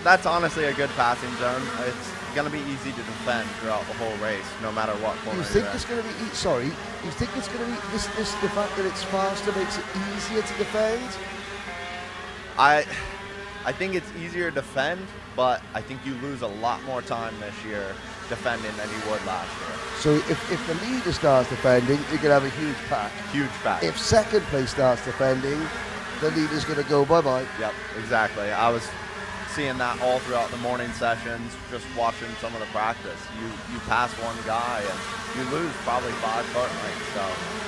That's honestly a good passing zone. It's going to be easy to defend throughout the whole race, no matter what corner. You think it's going to be? Sorry, you think it's going to be this? The fact that it's faster makes it easier to defend? I think it's easier to defend, but I think you lose a lot more time this year defending than you would last year. So if the leader starts defending, you're going to have a huge pack. Huge pack. If second place starts defending, the leader's going to go bye-bye. Yep, exactly. I was seeing that all throughout the morning sessions, just watching some of the practice. You pass one guy and you lose probably 5 kart lengths. So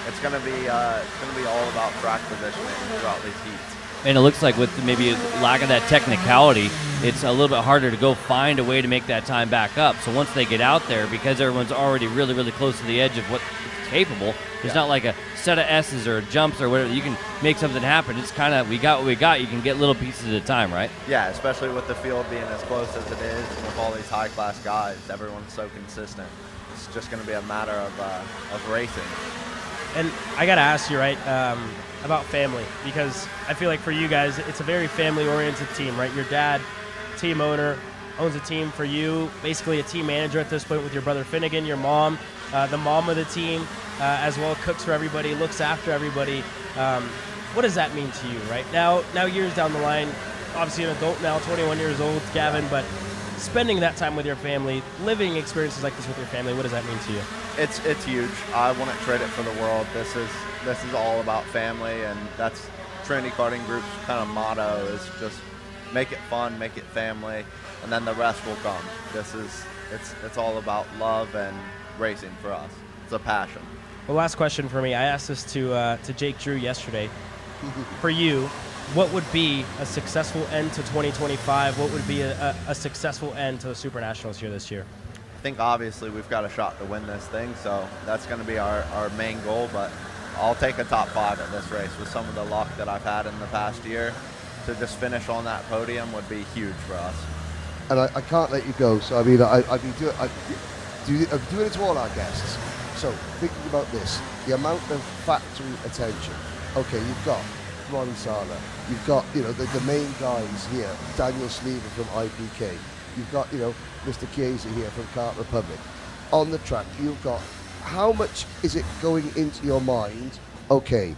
it's going to be all about track positioning throughout these heats. And it looks like with maybe lack of that technicality, it's a little bit harder to go find a way to make that time back up. So once they get out there, because everyone's already really, really close to the edge of what's capable, there's not like a set of S's or jumps or whatever. You can make something happen. It's kind of, we got what we got. You can get little pieces at a time, right? Yeah, especially with the field being as close as it is and with all these high-class guys, everyone's so consistent. It's just going to be a matter of racing. And I got to ask you, right, about family, because I feel like for you guys, it's a very family-oriented team, right? Your dad, team owner, owns a team for you, basically a team manager at this point with your brother Finnegan, your mom, the mom of the team, as well, cooks for everybody, looks after everybody. What does that mean to you, right? Now years down the line, obviously an adult now, 21 years old, Gavin, but spending that time with your family, living experiences like this with your family, what does that mean to you? It's huge. I wouldn't trade it for the world. This is all about family, and that's Trinity Karting Group's kind of motto is just make it fun, make it family, and then the rest will come. It's all about love and racing for us. It's a passion. Well, last question for me. I asked this to Jake Drew yesterday. For you, what would be a successful end to 2025? What would be a successful end to the Super Nationals here this year? I think obviously we've got a shot to win this thing, so that's going to be our main goal, but I'll take a top 5 at this race with some of the luck that I've had in the past year. To just finish on that podium would be huge for us. And I can't let you go, so I mean, I've been doing it to all our guests. So thinking about this, the amount of factory attention. Okay, you've got Ron Sala, you've got the main guys here, Daniel Sleever from IPK, you've got Mr. Chiesa here from Kart Republic. On the track, you've got, how much is it going into your mind? Okay,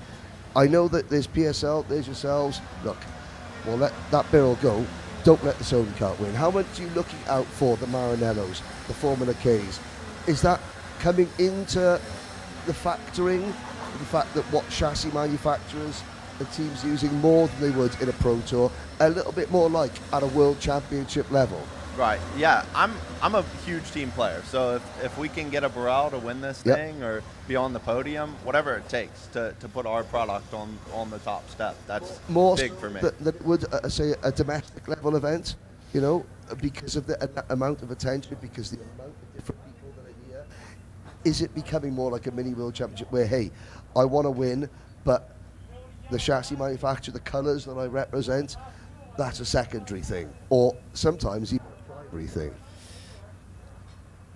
I know that there's PSL, there's yourselves. Look, we'll let that barrel go. Don't let the Sony kart win. How much are you looking out for the Maranellos, the Formula Ks? Is that coming into the factoring, the fact that what chassis manufacturers the teams using more than they would in a Pro Tour, a little bit more like at a World Championship level? Right, yeah, I'm a huge team player, so if we can get a Burrell to win this thing or be on the podium, whatever it takes to put our product on the top step, that's more big for me. Than it would, say, a domestic level event, because of the amount of attention, because the amount of different people that are here. Is it becoming more like a mini World Championship where, hey, I want to win, but the chassis manufacturer, the colours that I represent, that's a secondary thing, or sometimes even a primary thing?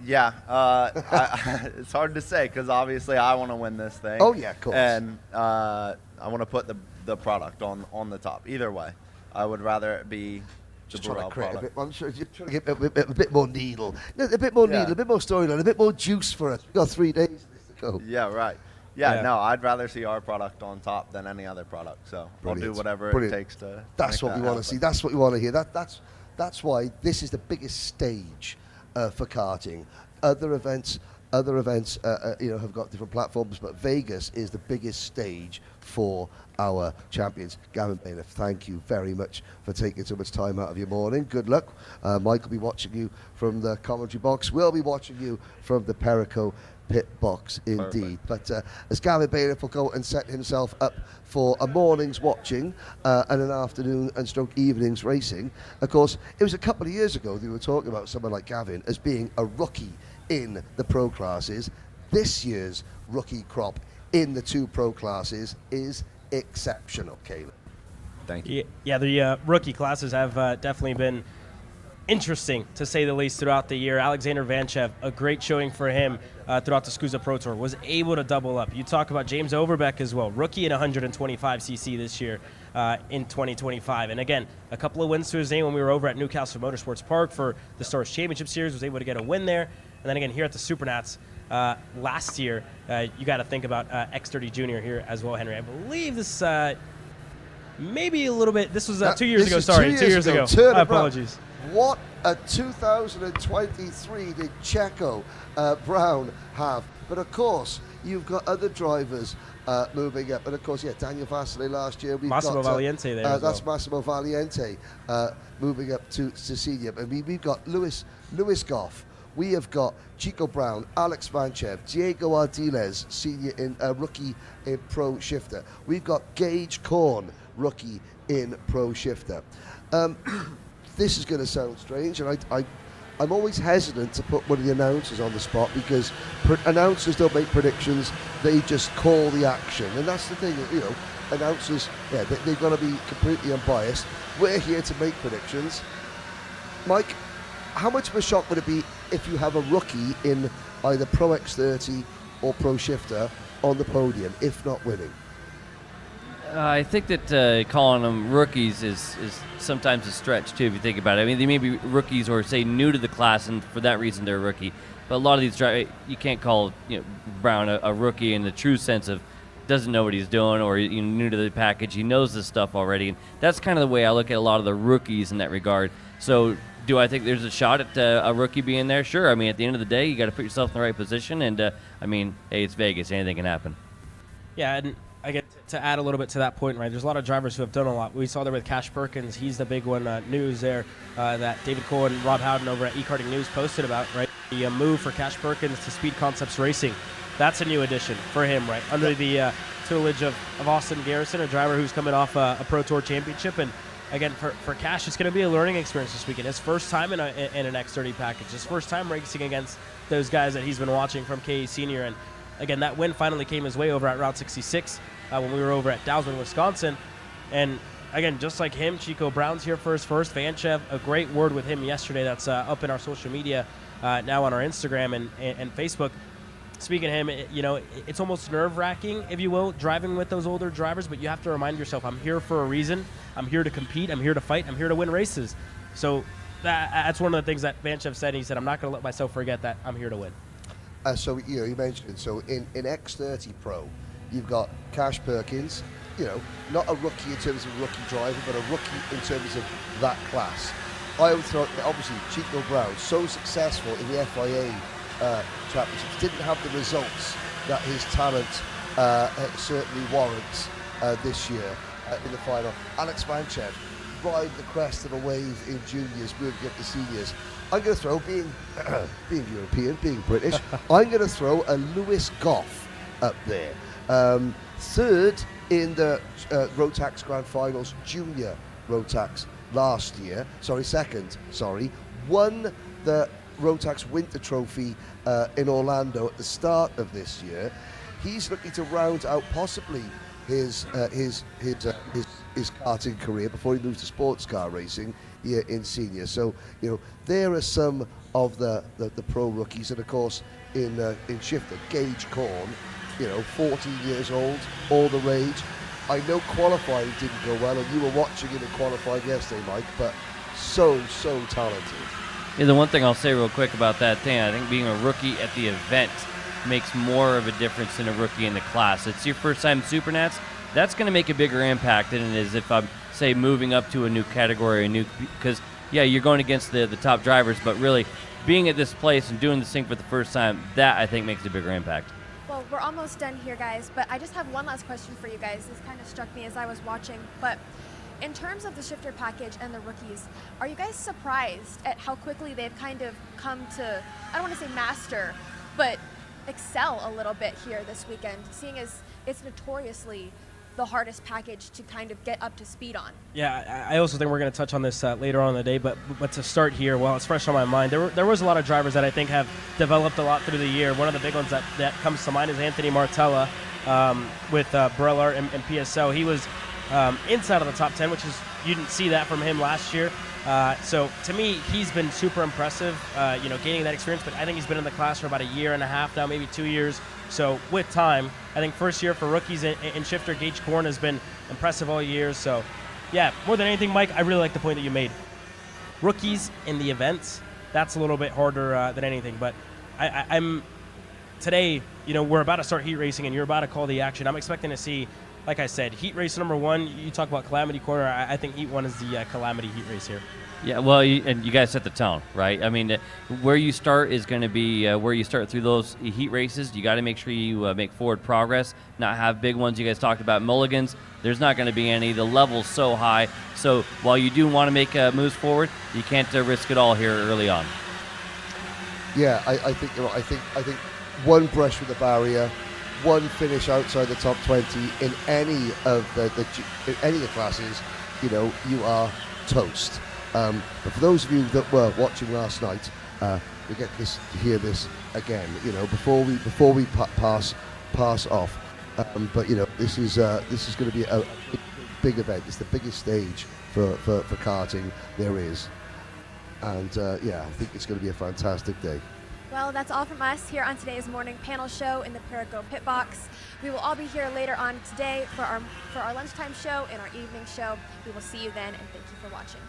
Yeah, it's hard to say because obviously I want to win this thing. Oh, yeah, of course. And I want to put the product on the top. Either way, I would rather it be Just the trying to Burrell create a product. bit. I'm sure you're trying to get a bit more needle, a bit more needle, a bit more storyline, a bit more juice for us. We've got 3 days to go. Yeah, right. Yeah, no, I'd rather see our product on top than any other product. So I'll do whatever it takes to. That's what we want to see. That's what we want to hear. That's why this is the biggest stage for karting. Other events, have got different platforms, but Vegas is the biggest stage for our champions. Gavin Bailiff, thank you very much for taking so much time out of your morning. Good luck. Mike will be watching you from the commentary box. We'll be watching you from the Perico pit box indeed. Perfect. But as Gavin Bailiff will go and set himself up for a morning's watching and an afternoon and stroke evening's racing. Of course, it was a couple of years ago that we were talking about someone like Gavin as being a rookie in the pro classes. This year's rookie crop in the 2 pro classes is exceptional, Caleb. Thank you. Yeah, the rookie classes have definitely been interesting, to say the least, throughout the year. Alexander Vanchev, a great showing for him throughout the SKUSA Pro Tour, was able to double up. You talk about James Overbeck as well, rookie in 125cc this year in 2025. And again, a couple of wins to his name when we were over at Newcastle Motorsports Park for the Stars Championship Series, was able to get a win there. And then again, here at the SuperNats last year, you got to think about X30 Junior here as well, Henry. I believe this maybe a little bit, this was 2 years ago, sorry, 2 years ago. Turn Apologies. What a 2023 did Checo Brown have? But of course, you've got other drivers moving up. And of course, Daniel Vasile last year. Massimo Valiente there as That's well. Massimo Valiente moving up to senior. I mean, we've got Lewis Goff. We have got Chico Brown, Alex Vanchev, Diego Ardiles, senior in rookie in Pro Shifter. We've got Gage Korn, rookie in Pro Shifter. This is going to sound strange, and I'm always hesitant to put one of the announcers on the spot because announcers don't make predictions; they just call the action, and that's the thing. Announcers, they've got to be completely unbiased. We're here to make predictions. Mike, how much of a shock would it be if you have a rookie in either Pro X30 or Pro Shifter on the podium, if not winning? I think that calling them rookies is sometimes a stretch, too, if you think about it. I mean, they may be rookies or, say, new to the class, and for that reason they're a rookie. But a lot of these drivers, you can't call Brown a rookie in the true sense of doesn't know what he's doing or new to the package. He knows this stuff already. And that's kind of the way I look at a lot of the rookies in that regard. So do I think there's a shot at a rookie being there? Sure. I mean, at the end of the day, you got to put yourself in the right position. And, hey, it's Vegas. Anything can happen. Yeah, and I get to add a little bit to that point, right? There's a lot of drivers who have done a lot. We saw there with Cash Perkins. He's the big one. News there that David Cole and Rob Howden over at eKarting News posted about, right? The move for Cash Perkins to Speed Concepts Racing. That's a new addition for him, right? Under the tutelage of Austin Garrison, a driver who's coming off a Pro Tour championship. And again, for Cash, it's going to be a learning experience this weekend. His first time in an X30 package. His first time racing against those guys that he's been watching from KE Senior. And again, that win finally came his way over at Route 66 when we were over at Dowsman, Wisconsin. And again, just like him, Chico Brown's here for his first. Vanchev, a great word with him yesterday that's up in our social media now on our Instagram and Facebook. Speaking of him, it's almost nerve-wracking, if you will, driving with those older drivers, but you have to remind yourself, I'm here for a reason. I'm here to compete. I'm here to fight. I'm here to win races. So that's one of the things that Vanchev said. He said, I'm not going to let myself forget that I'm here to win. So you mentioned, so in X30 Pro, you've got Cash Perkins, not a rookie in terms of rookie driver, but a rookie in terms of that class. I would throw, obviously, Chico Brown, so successful in the FIA championships, didn't have the results that his talent certainly warrants this year in the final. Alex Vanchev, ride the crest of a wave in juniors, moving up to seniors. I'm going to throw, being European, being British, I'm going to throw a Lewis Goff up there. Third in the Rotax Grand Finals, Junior Rotax last year. Second. Won the Rotax Winter Trophy in Orlando at the start of this year. He's looking to round out possibly his karting career before he moves to sports car racing here in senior. So there are some of the pro rookies, and of course in shifter, Gage Corn, 14 years old, all the rage. I know qualifying didn't go well, and you were watching it in qualifying yesterday, Mike, but so talented. Yeah, the one thing I'll say real quick about that thing, I think being a rookie at the event makes more of a difference than a rookie in the class. It's your first time Supernats. That's going to make a bigger impact than it is if I'm, say, moving up to a new category, because, yeah, you're going against the top drivers, but really being at this place and doing this thing for the first time, that I think makes a bigger impact. Well, we're almost done here, guys, but I just have one last question for you guys. This kind of struck me as I was watching, but in terms of the shifter package and the rookies, are you guys surprised at how quickly they've kind of come to, I don't want to say master, but excel a little bit here this weekend, seeing as it's notoriously the hardest package to kind of get up to speed on? Yeah, I also think we're going to touch on this later on in the day, but to start here, while it's fresh on my mind, there was a lot of drivers that I think have developed a lot through the year. One of the big ones that comes to mind is Anthony Martella with Brellart and PSO. He was inside of the top 10, which is, you didn't see that from him last year. So to me, he's been super impressive, gaining that experience, but I think he's been in the class for about a year and a half now, maybe 2 years. So with time, I think first year for rookies in shifter, Gage Corn has been impressive all year. So yeah, more than anything, Mike, I really like the point that you made. Rookies in the events, that's a little bit harder than anything, but I'm today, we're about to start heat racing and you're about to call the action. I'm expecting to see, like I said, heat race number 1. You talk about Calamity Corner. I think heat 1 is the Calamity heat race here. Yeah, well, and you guys set the tone, right? I mean, where you start is going to be where you start through those heat races. You got to make sure you make forward progress, not have big ones. You guys talked about mulligans. There's not going to be any. The level's so high. So while you do want to make moves forward, you can't risk it all here early on. Yeah, I think you're right. I think one brush with the barrier, one finish outside the top 20 in any of the classes, you are toast. But for those of you that were watching last night, we get to hear this again. Before we pass off. But this is going to be a big event. It's the biggest stage for karting there is, and I think it's going to be a fantastic day. Well, that's all from us here on today's morning panel show in the Perigo Pit Box. We will all be here later on today for our lunchtime show and our evening show. We will see you then, and thank you for watching.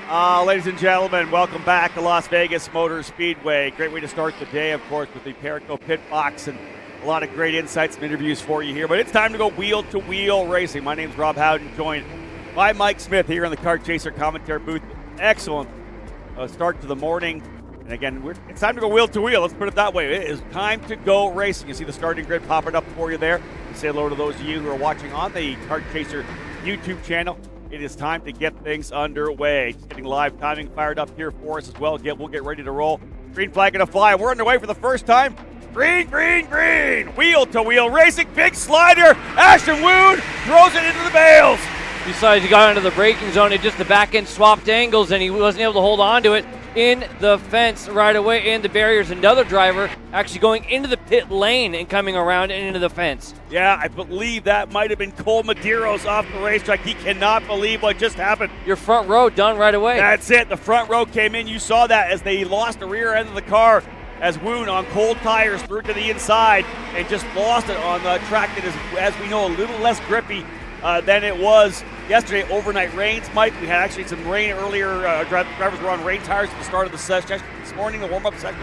Ladies and gentlemen, welcome back to Las Vegas Motor Speedway. Great way to start the day, of course, with the Perico Pit Box and a lot of great insights and interviews for you here. But it's time to go wheel-to-wheel racing. My name's Rob Howden, joined by Mike Smith here in the Kart Chaser commentary booth. Excellent start to the morning. And again, it's time to go wheel-to-wheel. Let's put it that way. It is time to go racing. You see the starting grid popping up for you there. Say hello to those of you who are watching on the Kart Chaser YouTube channel. It is time to get things underway. Just getting live timing fired up here for us as well. We'll get ready to roll. Green flag gonna fly. We're underway for the first time. Green, green, green. Wheel-to-wheel racing. Big slider. Ashton Wood throws it into the bales. Besides, he got into the braking zone and just the back end swapped angles, and he wasn't able to hold on to it in the fence right away and the barriers. Another driver actually going into the pit lane and coming around and into the fence. Yeah, I believe that might have been Cole Medeiros off the racetrack. He cannot believe what just happened. Your front row done right away. That's it. The front row came in. You saw that as they lost the rear end of the car as Woon on cold tires threw to the inside and just lost it on the track that is, as we know, a little less grippy than it was yesterday. Overnight rains, Mike. We had actually some rain earlier. Drivers were on rain tires at the start of the session this morning, the warm-up section.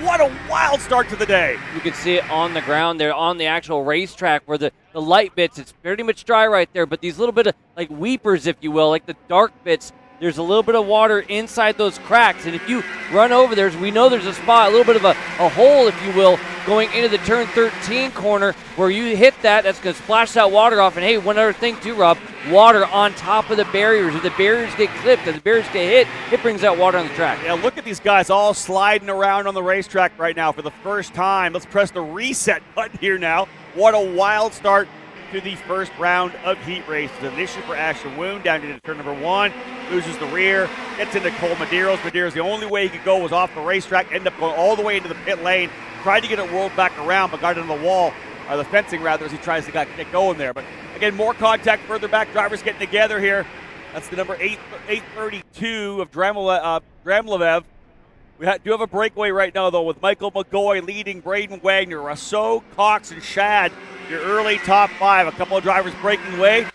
What a wild start to the day. You can see it on the ground there on the actual racetrack where the light bits, it's pretty much dry right there, but these little bit of like weepers, if you will, like the dark bits, there's a little bit of water inside those cracks, and if you run over there, we know there's a spot, a little bit of a hole, if you will, going into the turn 13 corner where you hit that's going to splash that water off. And hey, one other thing too, Rob, water on top of the barriers. If the barriers get clipped, if the barriers get hit, it brings that water on the track. Yeah, look at these guys all sliding around on the racetrack right now for the first time. Let's press the reset button here now. What a wild start to the first round of heat races. An issue for Ashton Woon down into turn number 1, loses the rear, gets into Cole Medeiros. Medeiros, the only way he could go was off the racetrack, ended up going all the way into the pit lane, tried to get it rolled back around, but got into the wall, or the fencing rather, as he tries to get going there. But again, more contact further back, drivers getting together here. That's the number 832 of Dramlev. We do have a breakaway right now, though, with Michael McGoy leading Braden Wagner, Rousseau, Cox, and Shad, your early top 5. A couple of drivers breaking away.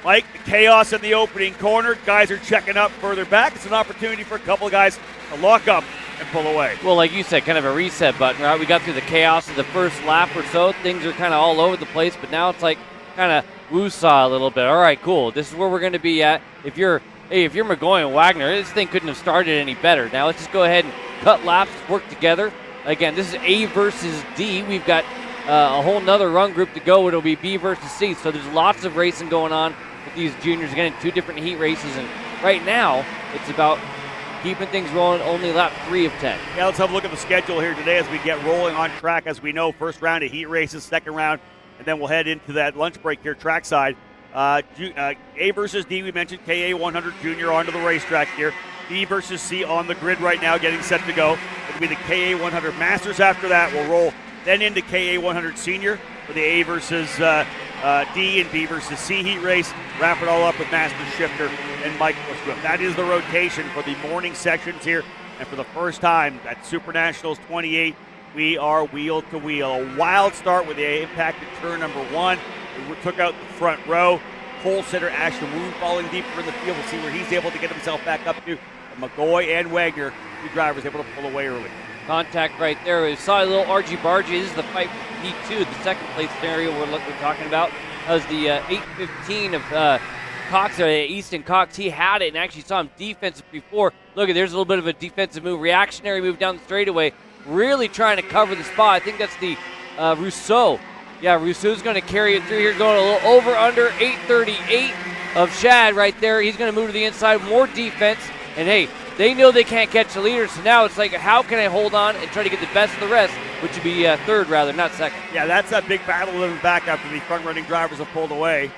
Mike, the chaos in the opening corner. Guys are checking up further back. It's an opportunity for a couple of guys to lock up and pull away. Well, like you said, kind of a reset button, right? We got through the chaos of the first lap or so. Things are kind of all over the place, but now it's like kind of woo-saw a little bit. All right, cool. This is where we're going to be at. If you're McGoy and Wagner, this thing couldn't have started any better. Now let's just go ahead and cut laps, work together. Again, this is A versus D. We've got a whole nother run group to go. It'll be B versus C. So there's lots of racing going on with these juniors. Again, 2 different heat races. And right now, it's about keeping things rolling, only lap 3 of 10. Yeah, let's have a look at the schedule here today as we get rolling on track. As we know, first round of heat races, second round, and then we'll head into that lunch break here trackside. A versus D, we mentioned KA 100 Junior onto the racetrack here. B versus C on the grid right now, getting set to go. It'll be the KA 100 Masters after that. We'll roll then into KA 100 Senior for the A versus D and B versus C heat race. Wrap it all up with Master Shifter and Mike Swift. That is the rotation for the morning sections here. And for the first time at SuperNationals 28, we are wheel to wheel. A wild start with the impact at turn number 1. We took out the front row. Pole sitter Ashton Woon falling deeper in the field. We'll see where he's able to get himself back up to. And McGoy and Wagner, 2 drivers able to pull away early. Contact right there. We saw a little argy-bargy. This is the fight for P2, the second place scenario we're talking about. That was the 815 of Cox, Easton Cox. He had it and actually saw him defensive before. Look, there's a little bit of a defensive move, reactionary move down the straightaway. Really trying to cover the spot. I think that's the Rousseau. Yeah, Rousseau's going to carry it through here, going a little over under 838 of Shad right there. He's going to move to the inside, more defense. And hey, they know they can't catch the leader, so now it's like, how can I hold on and try to get the best of the rest, which would be third rather, not second. Yeah, that's that big battle in the back after the front-running drivers have pulled away.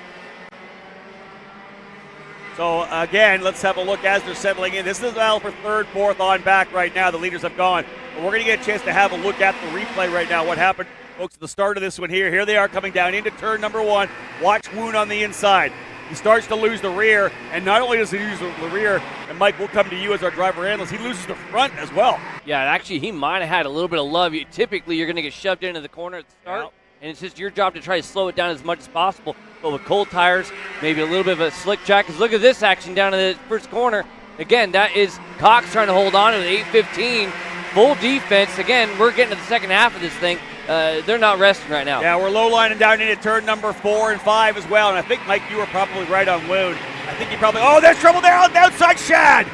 So again, let's have a look as they're settling in. This is the battle for third, fourth on back right now. The leaders have gone. But we're going to get a chance to have a look at the replay right now. What happened, folks, at the start of this one here. Here they are coming down into turn number 1. Watch Woon on the inside. He starts to lose the rear, and not only does he lose the rear, and Mike, we'll come to you as our driver analyst, he loses the front as well. Yeah, actually, he might have had a little bit of love. Typically, you're going to get shoved into the corner at the start, and it's just your job to try to slow it down as much as possible. But with cold tires, maybe a little bit of a slick track, because look at this action down in the first corner. Again, that is Cox trying to hold on to the 8:15. Full defense. Again, we're getting to the second half of this thing. They're not resting right now. Yeah, we're low lining down into turn number 4 and 5 as well. And I think, Mike, you were probably right on Wound. I think you probably, there's trouble there on the outside. Shad.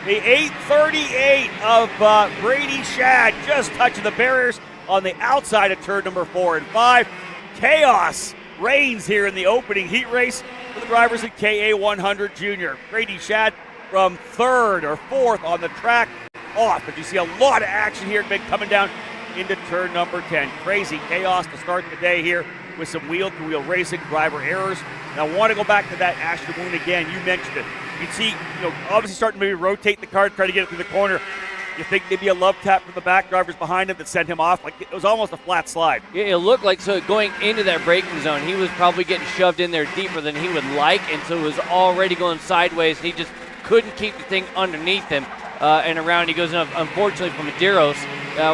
The 838 of Brady Shad just touching the barriers on the outside of turn number 4 and 5. Chaos reigns here in the opening heat race for the drivers in KA100 Junior. Brady Shad from 3rd or 4th on the track off. But you see a lot of action here coming down into turn number 10. Crazy chaos to start the day here with some wheel-to-wheel racing, driver errors. And I want to go back to that Ashton Woon again. You mentioned it. You can see, obviously starting to maybe rotate the car, try to get it through the corner. You think maybe a love tap from the back drivers behind him that sent him off? Like, it was almost a flat slide. Yeah, it looked like, so going into that braking zone, he was probably getting shoved in there deeper than he would like, and so it was already going sideways, and he just couldn't keep the thing underneath him. And around he goes, unfortunately, for Medeiros,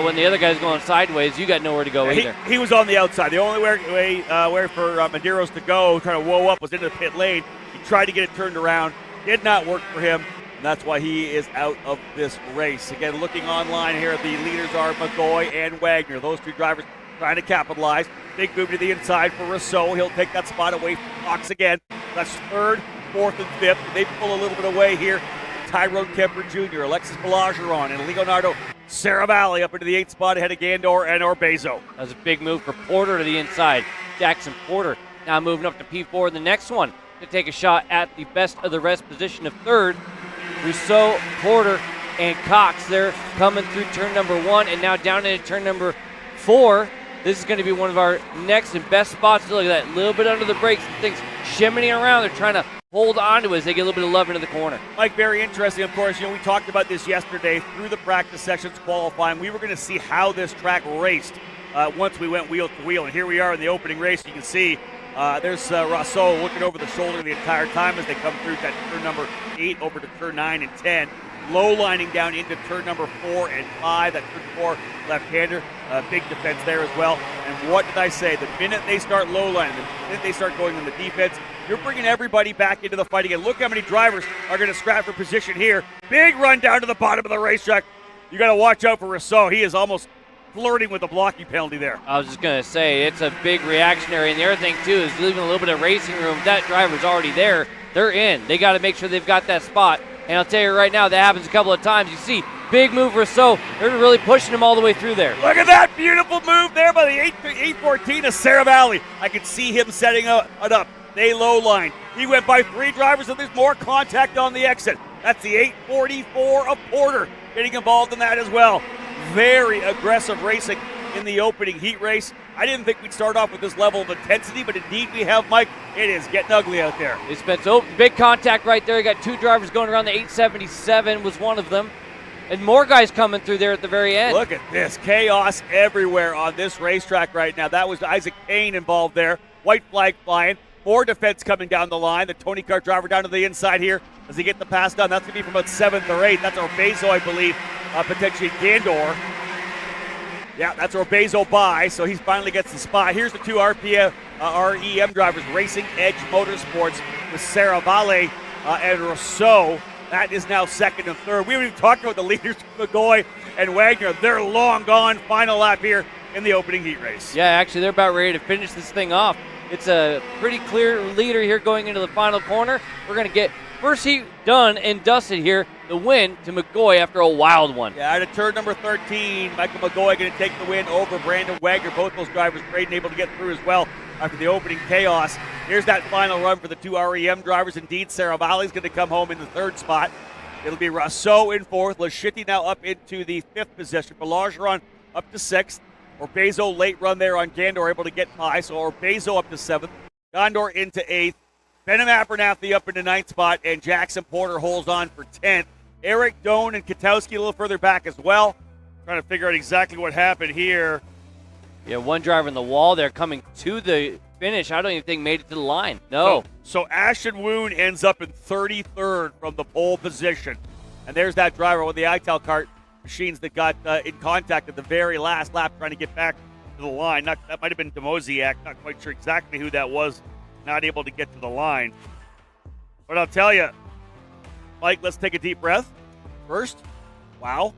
when the other guy's going sideways, you got nowhere to go either. He was on the outside. The only way for Medeiros to go, trying to whoa up, was into the pit lane. He tried to get it turned around. Did not work for him. And that's why he is out of this race. Again, looking online here, the leaders are McGoy and Wagner. Those two drivers trying to capitalize. Big move to the inside for Rousseau. He'll take that spot away from Cox again. That's 3rd, 4th, and 5th. They pull a little bit away here. Tyrone Kemper Jr., Alexis Belageron, and Leonardo Saravalli up into the 8th spot ahead of Gandor and Orbezo. That was a big move for Porter to the inside. Jackson Porter now moving up to P4 in the next one to take a shot at the best of the rest position of 3rd. Rousseau, Porter, and Cox there coming through turn number 1 and now down into turn number 4. This is going to be one of our next and best spots. Look at that, a little bit under the brakes. Things shimmying around. They're trying to hold on to it as they get a little bit of love into the corner. Mike, very interesting, of course. We talked about this yesterday through the practice sessions qualifying. We were going to see how this track raced once we went wheel to wheel. And here we are in the opening race. You can see there's Rousseau looking over the shoulder the entire time as they come through that turn number 8 over to turn 9 and 10. Low lining down into turn number 4 and 5. That turn 4 left-hander. Big defense there as well. And what did I say? The minute they start low lining, the minute they start going in the defense, you're bringing everybody back into the fight again. Look how many drivers are going to scrap for position here. Big run down to the bottom of the racetrack. You got to watch out for Rousseau. He is almost flirting with a blocking penalty there. I was just going to say, it's a big reactionary. And the other thing, too, is leaving a little bit of racing room. If that driver's already there, they're in. They got to make sure they've got that spot. And I'll tell you right now, that happens a couple of times. You see, big move Rousseau. They're really pushing him all the way through there. Look at that beautiful move there by the 814 of Saravalli. I could see him setting it up. They low line. He went by 3 drivers, and there's more contact on the exit. That's the 844 of Porter getting involved in that as well. Very aggressive racing in the opening heat race. I didn't think we'd start off with this level of intensity, but indeed we have, Mike. It is getting ugly out there. It's been big contact right there. You got 2 drivers going around. The 877 was one of them. And more guys coming through there at the very end. Look at this. Chaos everywhere on this racetrack right now. That was Isaac Kane involved there. White flag flying. More defense coming down the line. The Tony Kart driver down to the inside here as they get the pass done. That's going to be from about 7th or 8th. That's Orbezo, I believe, potentially Gandor. Yeah, that's Orbezo by, so he finally gets the spot. Here's the 2 REM drivers, Racing Edge Motorsports with Saravalli and Rousseau. That is now 2nd and 3rd. We haven't even talked about the leaders, McGoy and Wagner. They're long gone. Final lap here in the opening heat race. Yeah, actually, they're about ready to finish this thing off. It's a pretty clear leader here going into the final corner. We're going to get first heat done and dusted here. The win to McGoy after a wild one. Yeah, at turn number 13, Michael McGoy going to take the win over Brandon Wagner. Both those drivers great and able to get through as well after the opening chaos. Here's that final run for the 2 REM drivers. Indeed, Saravalli's going to come home in the 3rd spot. It'll be Rousseau in 4th. Lashiti now up into the 5th position. Belageron up to 6th. Orbezo late run there on Gandor, able to get by. So Orbezo up to 7th. Gondor into 8th. Benham Abernathy up into 9th spot. And Jackson Porter holds on for 10th. Eric Doan and Katowski a little further back as well. Trying to figure out exactly what happened here. Yeah, one driver in the wall there coming to the finish. I don't even think made it to the line. No. So Ashton Woon ends up in 33rd from the pole position. And there's that driver with the ITAL Kart machines that got in contact at the very last lap trying to get back to the line. That might have been Demosiak. Not quite sure exactly who that was. Not able to get to the line. But I'll tell you, Mike, let's take a deep breath. First, wow,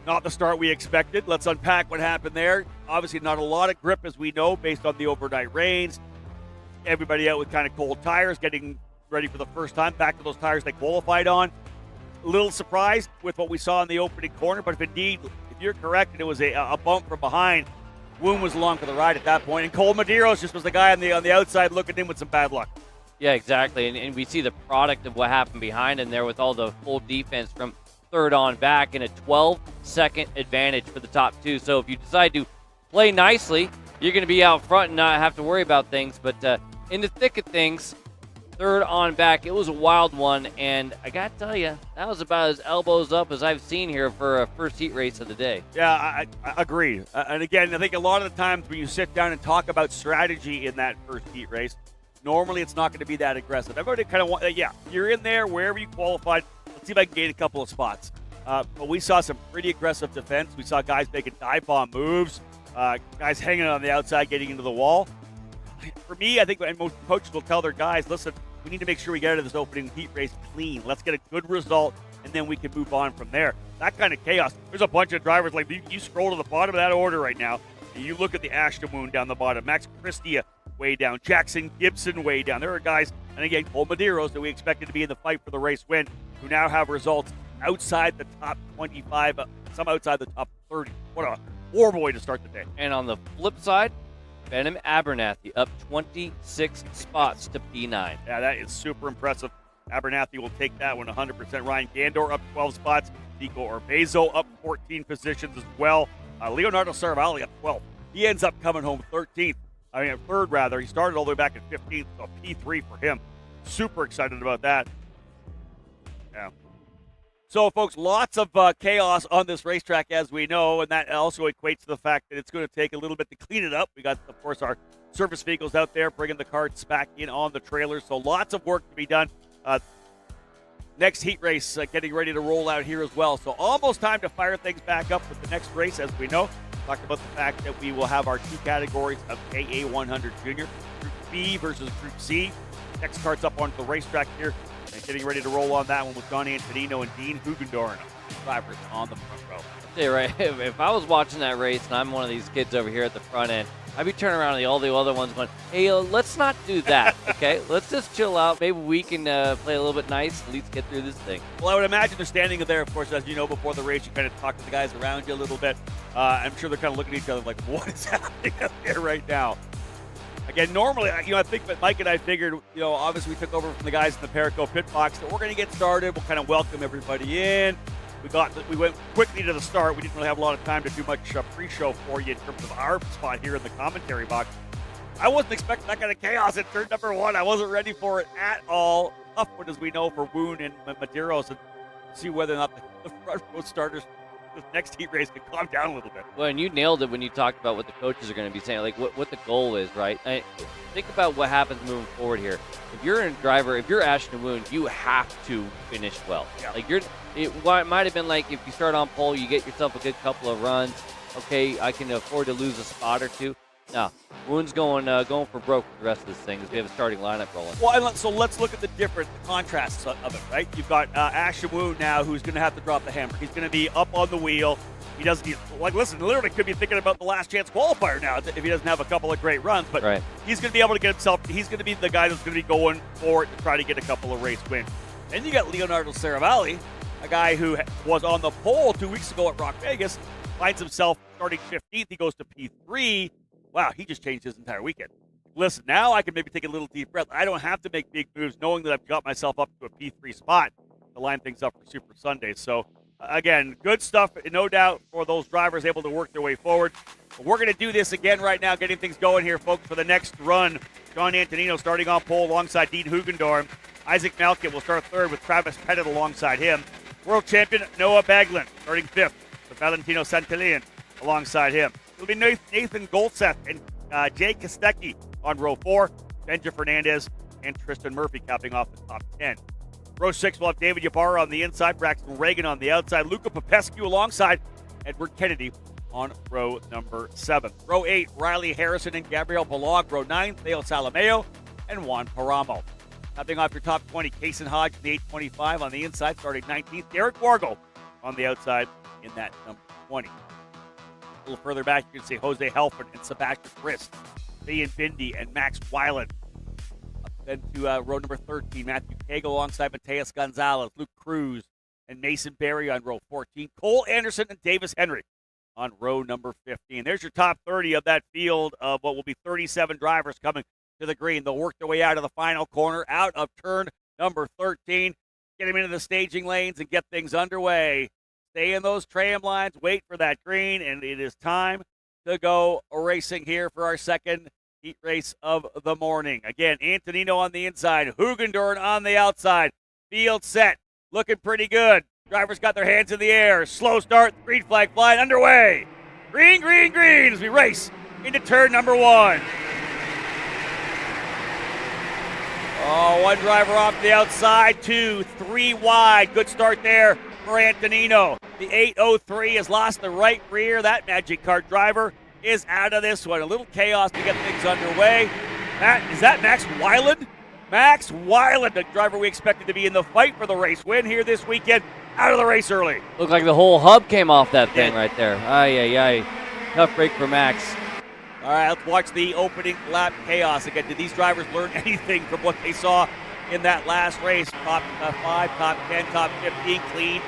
not the start we expected. Let's unpack what happened there. Obviously not a lot of grip, as we know, based on the overnight rains. Everybody out with kind of cold tires, getting ready for the first time, back to those tires they qualified on. A little surprised with what we saw in the opening corner, but if you're correct, and it was a bump from behind, Woon was along for the ride at that point, and Cole Medeiros just was the guy on the outside looking in with some bad luck. Yeah, exactly. And we see the product of what happened behind him there with all the full defense from third on back and a 12-second advantage for the top two. So if you decide to play nicely, you're going to be out front and not have to worry about things. But in the thick of things, third on back, it was a wild one. And I got to tell you, that was about as elbows up as I've seen here for a first heat race of the day. Yeah, I agree. And again, I think a lot of the times when you sit down and talk about strategy in that first heat race, normally it's not going to be that aggressive. Everybody kind of want, you're in there wherever you qualified. Let's see if I can gain a couple of spots. But we saw some pretty aggressive defense. We saw guys making dive bomb moves, guys hanging on the outside, getting into the wall. For me, I think and most coaches will tell their guys, listen, we need to make sure we get out of this opening heat race clean. Let's get a good result, and then we can move on from there. That kind of chaos. There's a bunch of drivers, like you scroll to the bottom of that order right now, and you look at the Ashton Woon down the bottom, Max Christia way down, Jackson Gibson way down. There are guys, and again, Cole Medeiros that we expected to be in the fight for the race win, who now have results outside the top 25, some outside the top 30. What a horrible way to start the day. And on the flip side, Benham Abernathy up 26 spots to P9. Yeah, that is super impressive. Abernathy will take that one 100%. Ryan Gandor up 12 spots. Nico Orbezo up 14 positions as well. Leonardo Saravalli up 12. He ends up coming home 13th. Third rather. He started all the way back at 15th, so P3 for him. Super excited about that. Yeah. So, folks, lots of chaos on this racetrack, as we know, and that also equates to the fact that it's going to take a little bit to clean it up. We got, of course, our service vehicles out there bringing the carts back in on the trailers, so lots of work to be done. Next heat race getting ready to roll out here as well, so almost time to fire things back up with the next race, as we know. Talked about the fact that we will have our two categories of KA100 Junior, Group B versus Group C. Next Karts up onto the racetrack here. And getting ready to roll on that one with Don Antonino and Dean Hugendorn, drivers on the front row. Yeah, right. If I was watching that race and I'm one of these kids over here at the front end, I'd be turning around to all the other ones going, hey, let's not do that, okay? Let's just chill out. Maybe we can play a little bit nice, at least get through this thing. Well, I would imagine they're standing there, of course, as you know, before the race. You kind of talk to the guys around you a little bit. I'm sure they're kind of looking at each other like, what is happening up here right now? Again, normally, I think that Mike and I figured, obviously we took over from the guys in the Perico pit box, that we're going to get started. We'll kind of welcome everybody in. We went quickly to the start. We didn't really have a lot of time to do much pre-show for you in terms of our spot here in the commentary box. I wasn't expecting that kind of chaos in turn number one. I wasn't ready for it at all. Tough one, as we know, for Woon and Medeiros, and see whether or not the front row starters this next heat race can calm down a little bit. Well, and you nailed it when you talked about what the coaches are going to be saying, like what the goal is, right? Think about what happens moving forward here. If you're a driver, if you're Ashton Woon, you have to finish well. Yeah. Like it might have been like if you start on pole, you get yourself a good couple of runs. Okay, I can afford to lose a spot or two. No, Woon's going for broke for the rest of this thing as we have a starting lineup rolling. Well, so let's look at the contrasts of it, right? You've got Ashton Woon now, who's going to have to drop the hammer. He's going to be up on the wheel. He doesn't literally could be thinking about the last chance qualifier now if he doesn't have a couple of great runs. But right. He's going to be able to get himself. He's going to be the guy that's going to be going for it to try to get a couple of race wins. Then you got Leonardo Saravalli, a guy who was on the pole 2 weeks ago at Rock Vegas, finds himself starting 15th. He goes to P3. Wow, he just changed his entire weekend. Listen, now I can maybe take a little deep breath. I don't have to make big moves knowing that I've got myself up to a P3 spot to line things up for Super Sunday. So, again, good stuff, no doubt, for those drivers able to work their way forward. But we're going to do this again right now, getting things going here, folks, for the next run. John Antonino starting on pole alongside Dean Hugendorn. Isaac Malkin will start third with Travis Pettit alongside him. World champion Noah Baglin starting fifth with Valentino Santillan alongside him. It'll be Nathan Goldseth and Jay Kostecki on row 4. Benja Fernandez and Tristan Murphy capping off the top 10. Row 6 will have David Ybarra on the inside, Braxton Reagan on the outside, Luca Popescu alongside Edward Kennedy on row number 7. Row 8, Riley Harrison and Gabriel Balog. Row 9, Theo Salameo and Juan Paramo. Nothing off your top 20. Kason Hodge in the 825 on the inside, starting 19th. Derek Wargo on the outside in that number 20. A little further back, you can see Jose Helfand and Sebastian Frist, Ian Bindi and Max Weiland. Then to row number 13, Matthew Cagle alongside Mateus Gonzalez, Luke Cruz, and Mason Berry on row 14. Cole Anderson and Davis Henry on row number 15. There's your top 30 of that field of what will be 37 drivers coming to the green. They'll work their way out of the final corner, out of turn number 13, get them into the staging lanes and get things underway. Stay in those tram lines, wait for that green, and it is time to go racing here for our second heat race of the morning. Again, Antonino on the inside, Hugendorn on the outside. Field set, looking pretty good. Drivers got their hands in the air. Slow start, green flag flying, underway. Green, green, green as we race into turn number 1. Oh, one driver off the outside, 2, 3 wide. Good start there for Antonino. The 803 has lost the right rear. That Magic Kart driver is out of this one. A little chaos to get things underway. Is that Max Weiland? Max Weiland, the driver we expected to be in the fight for the race win here this weekend, out of the race early. Looked like the whole hub came off that thing right there. Ay. Tough break for Max. All right, let's watch the opening lap chaos again. Did these drivers learn anything from what they saw in that last race? Top 5, top 10, top 15, clean.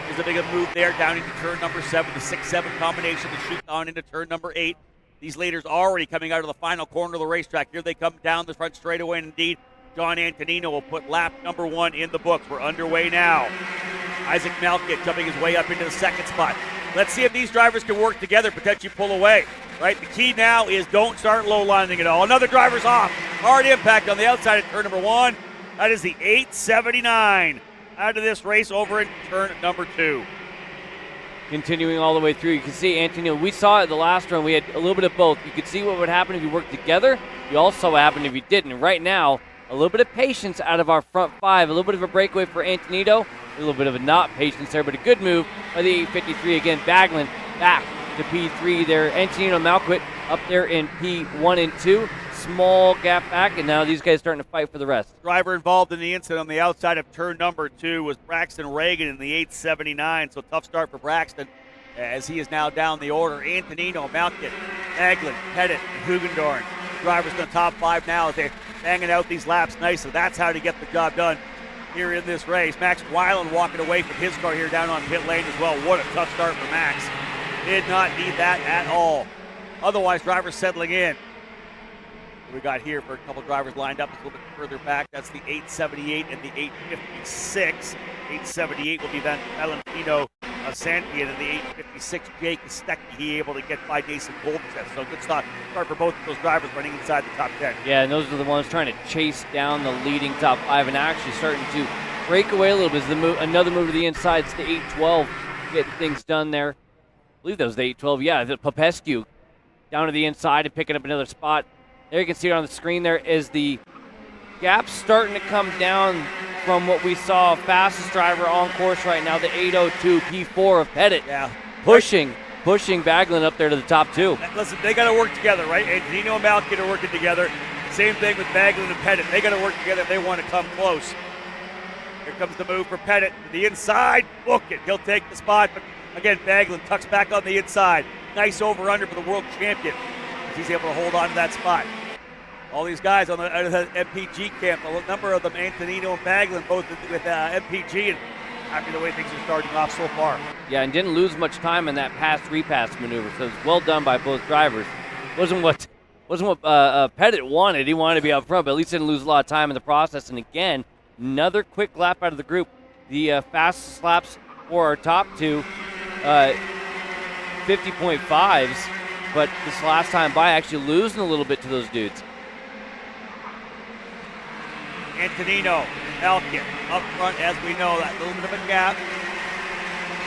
There's a big move there down into turn number 7, the 6-7 combination to shoot on into turn number 8. These leaders already coming out of the final corner of the racetrack. Here they come down the front straightaway, and indeed, John Antonino will put lap number 1 in the books. We're underway now. Isaac Malkit jumping his way up into the second spot. Let's see if these drivers can work together, potentially pull away. Right, the key now is don't start low lining at all. Another driver's off. Hard impact on the outside of turn number 1. That is the 879 out of this race over in turn number 2. Continuing all the way through, you can see Antonino. We saw it the last run. We had a little bit of both. You could see what would happen if you worked together. You also saw what happened if you didn't. And right now, a little bit of patience out of our front 5. A little bit of a breakaway for Antonino. A little bit of a not patience there, but a good move by the 853 again. Baglin back to P3 there. Antonino Malquit up there in P1 and 2. Small gap back, and now these guys starting to fight for the rest. Driver involved in the incident on the outside of turn number 2 was Braxton Reagan in the 879, so tough start for Braxton as he is now down the order. Antonino, Malkit, Baglin, Pettit, and Hugendorn. Drivers in the top 5 now as they're banging out these laps nicely. That's how to get the job done here in this race. Max Weiland walking away from his car here down on pit lane as well. What a tough start for Max. Did not need that at all. Otherwise, drivers settling in. We got here for a couple drivers lined up a little bit further back. That's the 878 and the 856. 878 will be then Valentino Santian, and the 856 Jake Stecki. He able to get by Jason Goldstedt. So good start for both of those drivers running inside the top 10. Yeah, and those are the ones trying to chase down the leading top 5 and actually starting to break away a little bit. Another move to the inside. It's the 812 getting things done there. I believe that was the 812. Yeah, the Popescu down to the inside and picking up another spot. There you can see it on the screen there is the gap starting to come down from what we saw. Fastest driver on course right now, the 802 P4 of Pettit. Yeah. Pushing Baglin up there to the top 2. Listen, they got to work together, right? Antonino and Malkit are working together. Same thing with Baglin and Pettit. They got to work together if they want to come close. Here comes the move for Pettit to the inside. Book it. He'll take the spot, but again, Baglin tucks back on the inside. Nice over-under for the world champion. He's able to hold on to that spot. All these guys on the MPG camp, a number of them, Antonino and Baglin, both with MPG, and happy the way things are starting off so far. Yeah, and didn't lose much time in that pass-repass maneuver, so it was well done by both drivers. Wasn't what Pettit wanted. He wanted to be out front, but at least didn't lose a lot of time in the process. And again, another quick lap out of the group. The fastest laps for our top 2, 50.5s. But this last time by, actually losing a little bit to those dudes. Antonino, Malkit up front, as we know, that little bit of a gap.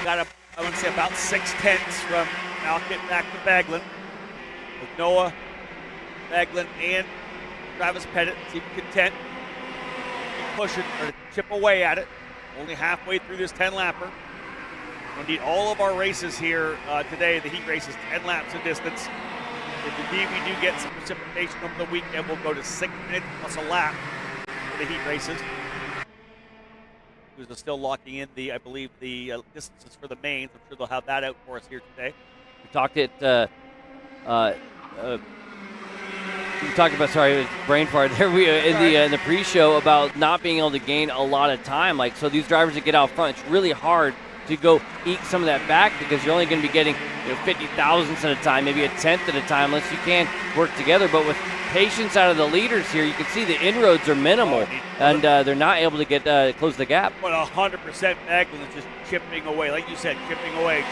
Got I want to say about 6/10 from Malkit back to Baglin. With Noah, Baglin, and Travis Pettit seem content to push it or to chip away at it. Only halfway through this 10-lapper. Indeed, all of our races here today, the heat races, 10 laps of distance. If indeed we do get some precipitation over the weekend, we'll go to 6 minutes plus a lap for the heat races. SKUSA still locking in I believe, the distances for the mains. I'm sure they'll have that out for us here today. We talked about, sorry, it was brain fart there. In the pre-show about not being able to gain a lot of time. Like, so these drivers that get out front, it's really hard to go eke some of that back because you're only going to be getting 50 thousandths at a time, maybe a tenth at a time, unless you can work together. But with patience out of the leaders here, you can see the inroads are minimal, and they're not able to get close the gap. But 100% Baglin is just chipping away. Like you said, chipping away.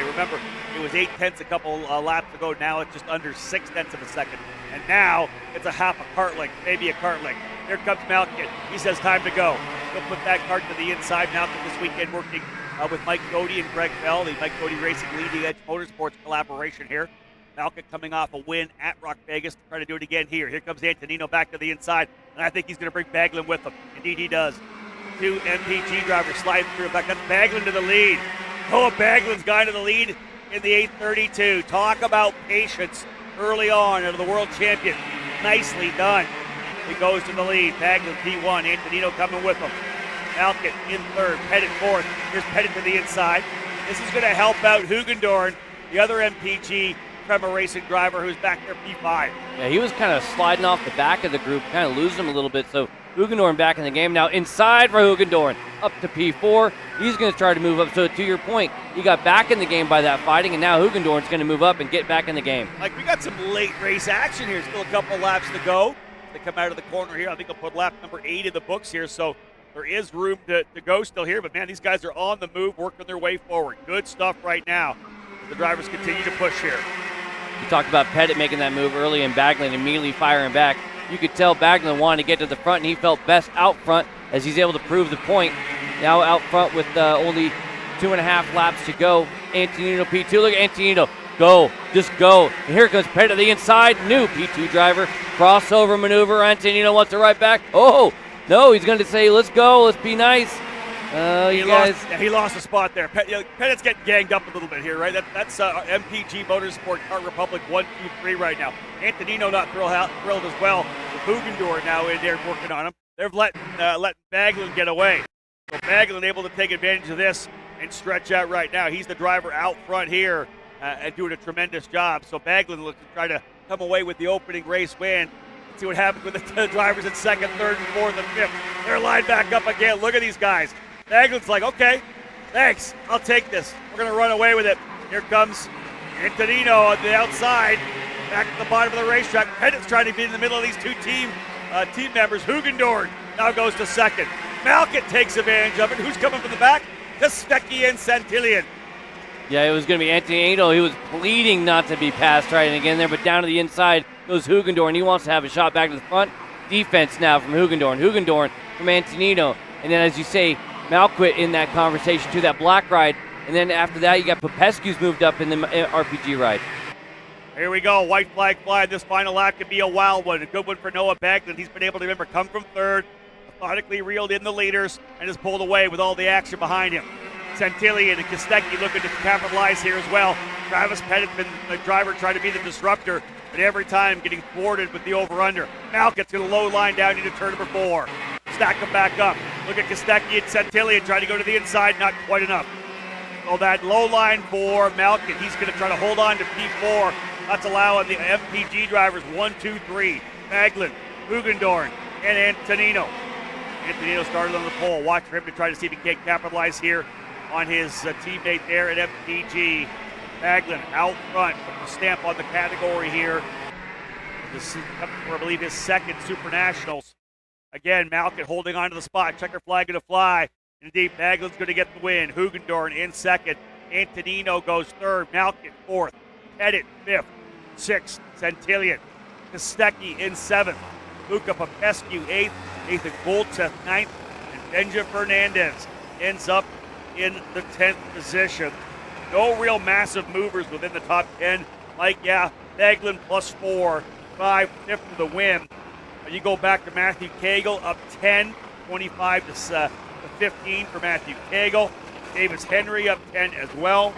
Remember, it was 8/10 a couple laps ago. Now it's just under 6/10 of a second. And now it's a half a kart length, maybe a kart length. Here comes Malkin. He says time to go. He'll put that kart to the inside. Malkin this weekend working with Mike Doty and Greg Bell, the Mike Doty Racing Leading Edge Motorsports collaboration here. Malkin coming off a win at Rock Vegas to try to do it again here. Here comes Antonino back to the inside, and I think he's going to bring Baglin with him. Indeed he does. Two MPG drivers sliding through. In fact, that's Baglin to the lead. Oh, Baglin's guy to the lead in the 832. Talk about patience early on out of the world champion. Nicely done. He goes to the lead. Baglin P1. Antonino coming with him. Malkin in third. Pettit fourth. Here's Pettit to the inside. This is going to help out Hugendorn, the other MPG Tremor Racing driver who's back there P5. Yeah, he was kind of sliding off the back of the group, kind of losing him a little bit. So Hugendorn back in the game. Now inside for Hugendorn. Up to P4. He's going to try to move up. So to your point, he got back in the game by that fighting, and now Hugendorn's going to move up and get back in the game. Like, we got some late race action here. Still a couple laps to go. They come out of the corner here. I think they'll put lap number 8 in the books here. So there is room to go still here. But, man, these guys are on the move, working their way forward. Good stuff right now. The drivers continue to push here. You talked about Pettit making that move early and Baglin immediately firing back. You could tell Baglin wanted to get to the front, and he felt best out front as he's able to prove the point. Now out front with only 2.5 laps to go. Antonino P2. Look at Antonino. Go. Just go. And here comes Pettit to the inside. New P2 driver. Crossover maneuver. Antonino wants it right back. Oh, no. He's going to say, let's go. Let's be nice. He lost a spot there. Pettit's getting ganged up a little bit here, right? That's MPG Motorsport Kart Republic 1, 2, 3 right now. Antonino not thrilled as well. Hugendorn now in there working on him. They've let Baglin get away. So Baglin able to take advantage of this and stretch out right now. He's the driver out front here and doing a tremendous job. So Baglin looks to try to come away with the opening race win. Let's see what happens with the drivers in second, third, and fourth, and fifth. They're lined back up again. Look at these guys. Baglin's like, okay, thanks, I'll take this. We're going to run away with it. Here comes Antonino on the outside, back at the bottom of the racetrack. Pettit's trying to be in the middle of these two team members. Hugendorn now goes to second. Malkin takes advantage of it. Who's coming from the back? Kostecki and Santillan. Yeah, it was going to be Antonino. He was pleading not to be passed right again there, but down to the inside goes Hugendorn. He wants to have a shot back to the front. Defense now from Hugendorn. Hugendorn from Antonino. And then, as you say, Malquit in that conversation to that black ride. And then after that, you got Popescu's moved up in the RPG ride. Here we go. White flag fly. This final lap could be a wild one. A good one for Noah Baglin. He's been able to, remember, come from third, methodically reeled in the leaders, and has pulled away with all the action behind him. Santillan and Kostecki looking to capitalize here as well. Travis Pettit, been the driver, trying to be the disruptor, but every time getting thwarted with the over-under. Malkin's going to low line down into turn number 4. Stack them back up. Look at Kostecki and Santillan trying to go to the inside, not quite enough. So that low line for Malkin, he's going to try to hold on to P4. That's allowing the MPG drivers 1, 2, 3. Baglin, Hugendorn, and Antonino. Antonino started on the pole. Watch for him to try to see if he can't capitalize here on his teammate there at MPG. Baglin out front with the stamp on the category here. This is, I believe, his second SuperNationals. Again, Malkin holding on to the spot. Checker flag going to fly. Indeed, Baglin's going to get the win. Hugendorn in second. Antonino goes third. Malkin fourth. Pettit fifth. Sixth. Santillan. Kostecki in seventh. Luca Popescu eighth. Nathan Goldseth ninth. And Benja Fernandez ends up in the 10th position. No real massive movers within the top 10. Like, yeah, Baglin plus 4. 5, fifth for the win. You go back to Matthew Cagle up 10, 25 to 15 for Matthew Cagle. Davis Henry up 10 as well.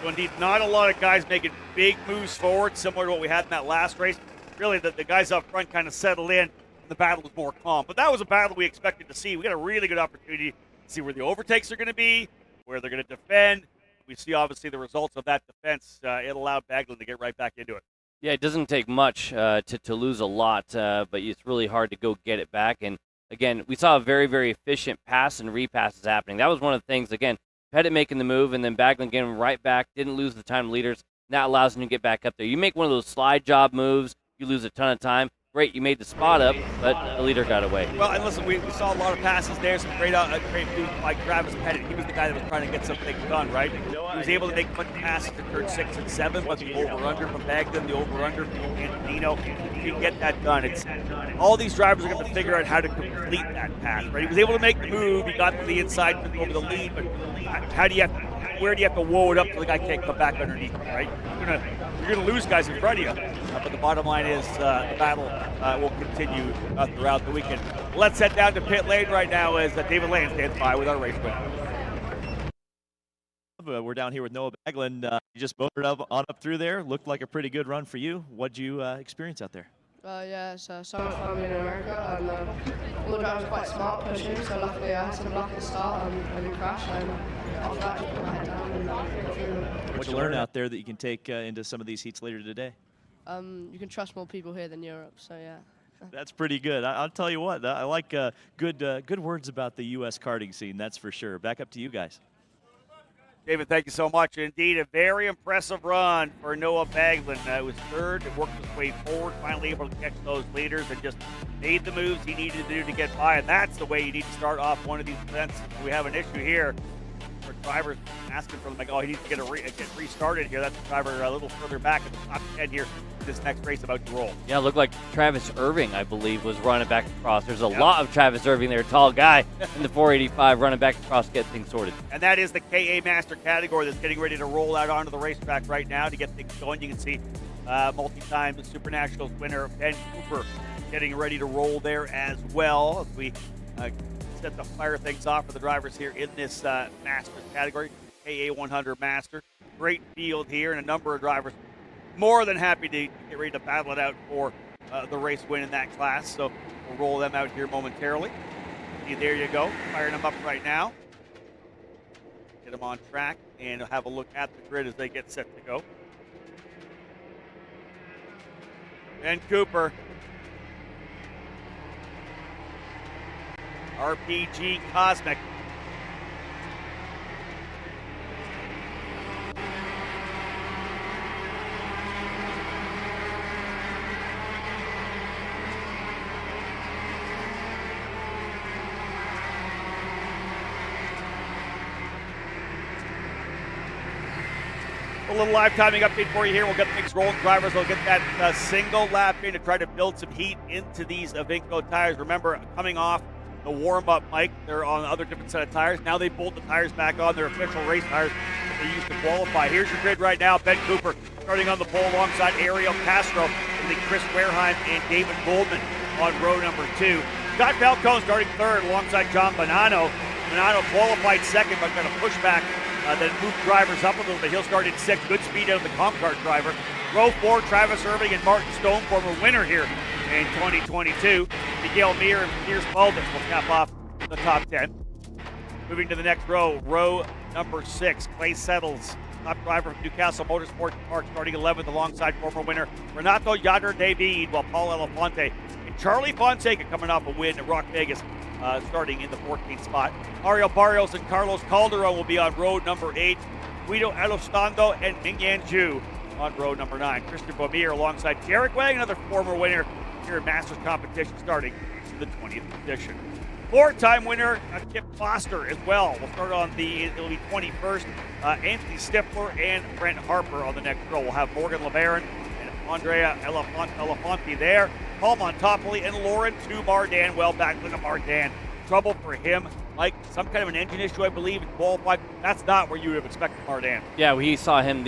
So indeed, not a lot of guys making big moves forward, similar to what we had in that last race. Really, the guys up front kind of settled in the battle was more calm. But that was a battle we expected to see. We got a really good opportunity to see where the overtakes are going to be, where they're going to defend. We see, obviously, the results of that defense. It allowed Baglin to get right back into it. Yeah, it doesn't take much to lose a lot, but it's really hard to go get it back. And, again, we saw a very, very efficient pass and repasses happening. That was one of the things, again, Pettit making the move, and then Baglin getting right back, didn't lose the time leaders, and that allows him to get back up there. You make one of those slide job moves, you lose a ton of time. Great, you made the spot up, but the leader got away. Well, and listen, we saw a lot of passes there, some great moves by Travis Pettit. He was the guy that was trying to get something done, right? He was able to make a bunch of passes to turn 6 and 7, but the over-under from Baglin, the over-under from Antonino, he can get that done. It's all these drivers are going to figure out how to complete that pass, right? He was able to make the move, he got to the inside, took over the lead, but where do you have to whoa it up so the guy can't come back underneath, right? You're gonna lose guys in front of you. But the bottom line is the battle will continue throughout the weekend. Let's head down to pit lane right now as David Lane stands by with our race winner. We're down here with Noah Baglin. You just motored on up through there. Looked like a pretty good run for you. What'd you experience out there? Yeah, it's so much fun being in America, and all the drivers were quite smart pushing, so luckily I had some luck at the start and I didn't crash, and after that I just put my head down and got through them. What'd you learn out there that you can take into some of these heats later today? You can trust more people here than Europe, so yeah. That's pretty good. I'll tell you what, I like good words about the U.S. karting scene, that's for sure. Back up to you guys. David, thank you so much. Indeed, a very impressive run for Noah Baglin. It was third, it worked his way forward, finally able to catch those leaders and just made the moves he needed to do to get by. And that's the way you need to start off one of these events. We have an issue here for drivers asking for them, like, oh, he needs to get restarted here. That's the driver a little further back in the top 10 here. This next race about to roll. Yeah, it looked like Travis Irving, I believe, was running back across. There's a lot of Travis Irving there, tall guy in the 485 running back across to get things sorted. And that is the KA Master category that's getting ready to roll out onto the racetrack right now to get things going. You can see multi-time SuperNationals winner Ben Cooper getting ready to roll there as well. As we set to fire things off for the drivers here in this Masters category, KA 100 Master. Great field here and a number of drivers more than happy to get ready to battle it out for the race win in that class. So we'll roll them out here momentarily. See, there you go, firing them up right now. Get them on track and have a look at the grid as they get set to go. Ben Cooper, RPG Cosmic. A little live timing update for you here. We'll get things rolling. Drivers will get that single lap in to try to build some heat into these Vinco tires. Remember, coming off the warm-up, Mike, they're on other different set of tires. Now they bolt the tires back on, their official race tires that they used to qualify. Here's your grid right now. Ben Cooper starting on the pole alongside Ariel Castro, and then Chris Wareheim and David Goldman on row number 2. Scott Falcone starting third alongside John Bonanno. Bonanno qualified second, but got a pushback that moved drivers up a little bit. He'll start in 6th. Good speed out of the Kart driver. Row 4, Travis Irving and Martin Stone, former winner here in 2022. Miguel Mir and Piers Baldwin will cap off the top 10. Moving to the next row, row number 6, Clay Settles, top driver from Newcastle Motorsport Park, starting 11th alongside former winner Renato Yader David, while Paul Elefante and Charlie Fonseca coming off a win at Rock Vegas, starting in the 14th spot. Mario Barrios and Carlos Calderon will be on row number 8. Guido Elostando and Mingyan Zhu on row number 9. Christian Bomir alongside Derek Wang, another former winner here in Masters competition, starting in the 20th edition. 4-time winner Kip Foster as well. We'll start on it'll be 21st. Anthony Stifler and Brent Harper on the next row. We'll have Morgan LeBaron and Andrea Elefante there. Paul Montopoli and Lauren Mardan well back. Look at Mardan. Trouble for him. Like some kind of an engine issue, I believe, in qualified. That's not where you would have expected Mardan. Yeah, we saw him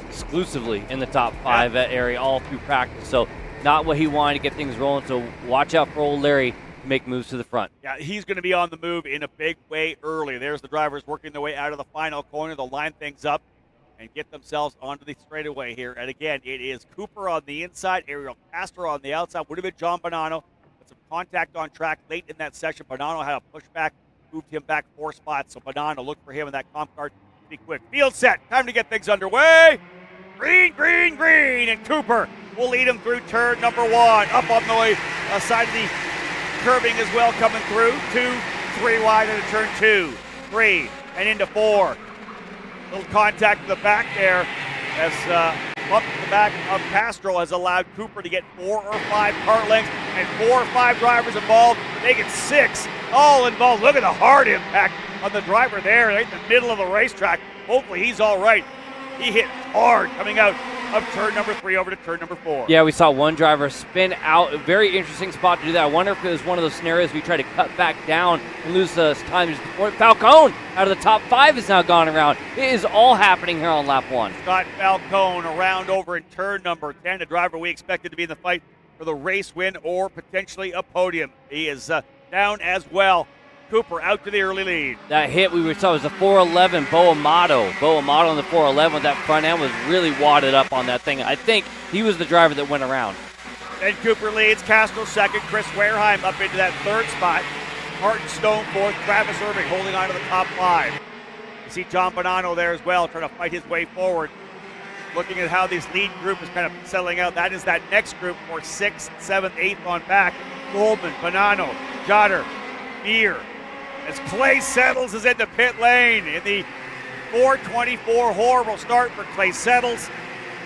exclusively in the top 5 area all through practice. So not what he wanted to get things rolling. So watch out for old Larry to make moves to the front. Yeah, he's going to be on the move in a big way early. There's the drivers working their way out of the final corner. They'll line things up and get themselves onto the straightaway here. And again, it is Cooper on the inside, Ariel Castro on the outside. Would have been John Bonanno. some contact on track late in that session. Bonanno had a pushback, moved him back 4 spots. So Bonanno, look for him in that comp car to be quick. Field set, time to get things underway. Green, green, green, and Cooper will lead him through turn number 1. Up on the side of the curbing as well, coming through. 2, 3 wide into turn 2, 3, and into 4. Little contact to the back there as bump to the back of Castro has allowed Cooper to get 4 or 5 kart lengths and 4 or 5 drivers involved. They get 6 all involved. Look at the hard impact on the driver there right in the middle of the racetrack. Hopefully he's all right. He hit hard coming out of turn number 3 over to turn number 4. Yeah, we saw one driver spin out. A very interesting spot to do that. I wonder if it was one of those scenarios we try to cut back down and lose time. Falcone out of the top 5 has now gone around. It is all happening here on lap 1. Scott Falcone around over in turn number 10, a driver we expected to be in the fight for the race win or potentially a podium. He is down as well. Cooper out to the early lead. That hit we saw was the 411 Bo Amato. Bo Amato on the 411 with that front end was really wadded up on that thing. I think he was the driver that went around. Then Cooper leads, Castro second, Chris Wareheim up into that 3rd spot. Martin Stone 4th, Travis Irving holding on to the top 5. You see John Bonanno there as well, trying to fight his way forward. Looking at how this lead group is kind of settling out. That is that next group for 6th, 7th, 8th on back. Goldman, Bonanno, Jotter, Beer. As Clay Settles is into pit lane in the 4:24 horrible start for Clay Settles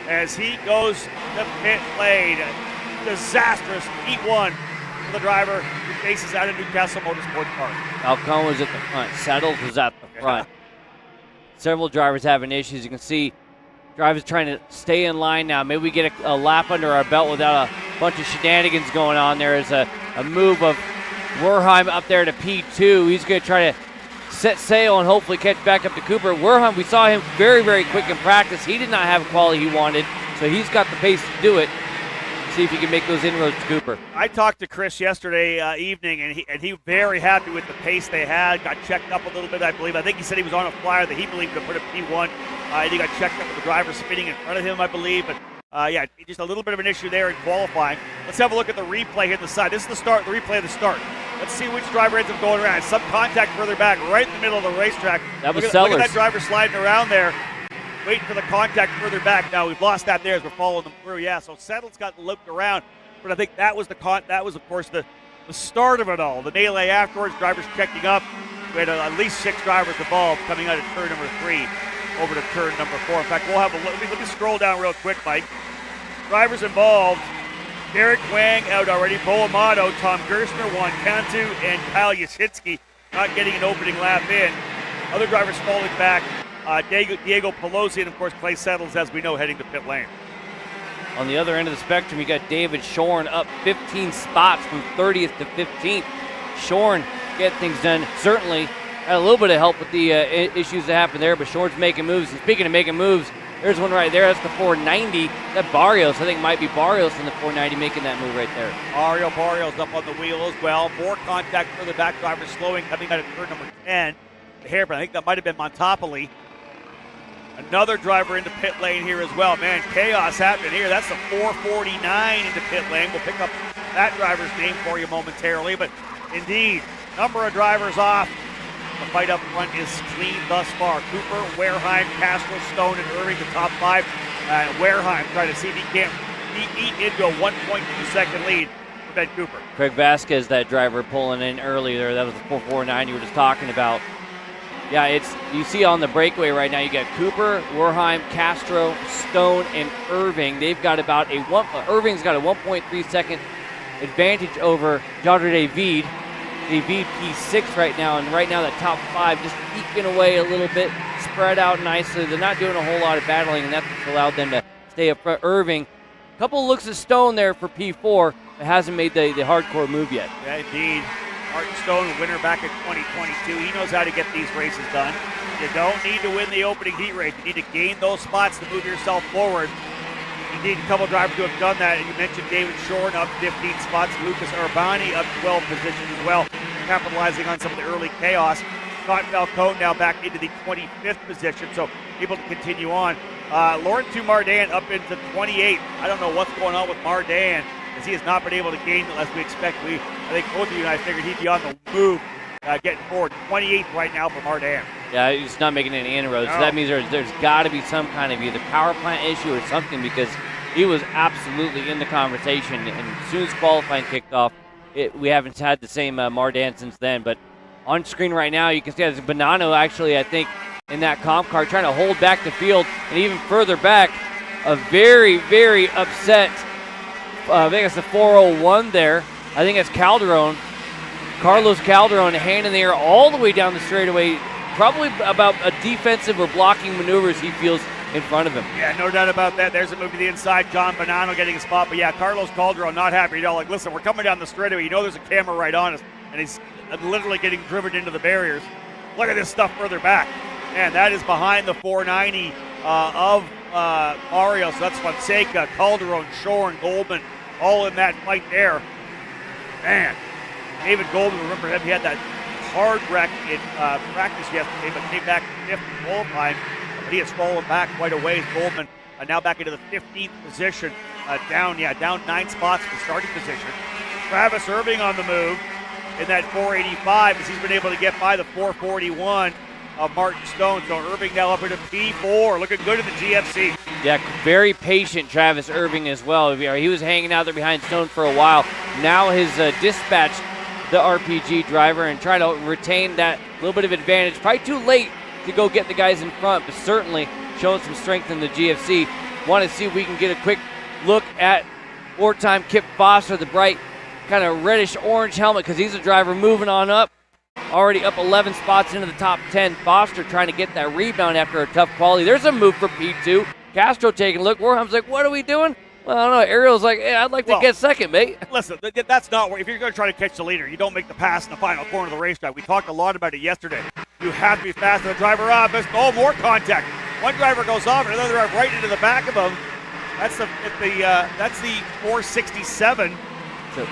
as he goes to pit lane. A disastrous heat 1 for the driver who faces out of Newcastle Motorsports Park. Falcone was at the front. Settles was at the front. Several drivers having issues. You can see drivers trying to stay in line now. Maybe we get a lap under our belt without a bunch of shenanigans going on. There is a move of Werheim up there to P2. He's going to try to set sail and hopefully catch back up to Cooper. Werheim, we saw him very, very quick in practice. He did not have the quality he wanted, so he's got the pace to do it. See if he can make those inroads to Cooper. I talked to Chris yesterday evening, and he very happy with the pace they had. Got checked up a little bit, I believe. I think he said he was on a flyer that he believed could put a P1. And he got checked up with the driver spinning in front of him, I believe. But yeah, just a little bit of an issue there in qualifying. Let's have a look at the replay here to the side. This is the start, the replay of the start. Let's see which driver ends up going around. Some contact further back, right in the middle of the racetrack. That was Look at that driver sliding around there, waiting for the contact further back. Now we've lost that there as we're following them through. Yeah, so Settles got looped around, but I think that was of course the start of it all. The melee afterwards, drivers checking up. We had at least 6 drivers involved coming out of turn number 3 over to turn number 4. In fact, we'll have let me scroll down real quick, Mike. Drivers involved. Derek Wang out already, Bo Amato, Tom Gerstner, Juan Cantu, and Kyle Yasitsky not getting an opening lap in. Other drivers falling back, Diego Pelosi, and of course Clay Settles, as we know, heading to pit lane. On the other end of the spectrum, you got David Shorn up 15 spots from 30th to 15th. Shorn getting things done. Certainly had a little bit of help with the issues that happened there, but Shorn's making moves. And speaking of making moves, there's one right there. That's the 490. That Barrios, I think, might be Barrios in the 490 making that move right there. Mario Barrios up on the wheel as well. More contact for the back driver, slowing, coming out of turn number 10. The hairpin, I think that might have been Montopoli. Another driver into pit lane here as well. Man, chaos happening here. That's the 449 into pit lane. We'll pick up that driver's name for you momentarily. But indeed, number of drivers off. The fight up front is clean thus far. Cooper, Wareheim, Castro, Stone, and Irving, the top 5. Wareheim trying to see if he can't eat into a 1.2-second lead for Ben Cooper. Craig Vasquez, that driver pulling in early there. That was the 449 you were just talking about. Yeah, you see on the breakaway right now, you got Cooper, Werheim, Castro, Stone, and Irving. They've got about Irving's got a 1.3-second advantage over Jodre David. David P6 right now, and right now the top 5 just eking away a little bit, spread out nicely. They're not doing a whole lot of battling, and that's what's allowed them to stay up front. Irving, a couple of looks of Stone there for P4, but hasn't made the hardcore move yet. Yeah, indeed. Martin Stone, winner back in 2022. He knows how to get these races done. You don't need to win the opening heat race. You need to gain those spots to move yourself forward. You need a couple drivers to have done that. And you mentioned David Shorn up 15 spots. Lucas Urbani up 12 positions as well, capitalizing on some of the early chaos. Scott Falcone now back into the 25th position, so able to continue on. Laurent Mardan up into 28th. I don't know what's going on with Mardan. as he has not been able to gain unless we expect. I think both of you and I figured he'd be on the move, getting forward. 28th right now for Mardan. Yeah, he's not making any inroads. No. So that means there's got to be some kind of either power plant issue or something, because he was absolutely in the conversation. And as soon as qualifying kicked off, we haven't had the same Mardan since then. But on screen right now, you can see there's Bonanno actually, I think, in that comp car trying to hold back the field, and even further back, a very, very upset, I think it's the 401 there. I think it's Calderon. Carlos Calderon, hand in the air all the way down the straightaway, probably about a defensive or blocking maneuvers he feels in front of him. Yeah, no doubt about that. There's a move to the inside. John Bonanno getting a spot. But yeah, Carlos Calderon not happy at all. Like, listen, we're coming down the straightaway. You know there's a camera right on us. And he's literally getting driven into the barriers. Look at this stuff further back. Man, that is behind the 490 of Mario. So that's Fonseca, Calderon, Shorn, Goldman, all in that fight there. Man, David Goldman, remember him, he had that hard wreck in practice yesterday, but came back to 5th in qualifying. But he has fallen back quite a ways. Goldman now back into the 15th position, down 9 spots for starting position. Travis Irving on the move in that 485 as he's been able to get by the 441 of Martin Stone. So Irving now up into P4, looking good in the GFC. Yeah, very patient Travis Irving as well. He was hanging out there behind Stone for a while. Now his dispatched the RPG driver and try to retain that little bit of advantage. Probably too late to go get the guys in front, but certainly showing some strength in the GFC. Want to see if we can get a quick look at four-time Kip Foster, the bright kind of reddish-orange helmet, because he's a driver moving on up. Already up 11 spots into the top 10. Foster trying to get that rebound after a tough quality. There's a move for P2. Castro taking a look. Warham's like, what are we doing? Well, I don't know. Ariel's like, hey, I'd like to get second, mate. Listen, that's not where, if you're going to try to catch the leader, you don't make the pass in the final corner of the racetrack. We talked a lot about it yesterday. You have to be fast. The driver up. Oh, more contact. One driver goes off, and another driver right into the back of him. That's the 467. So,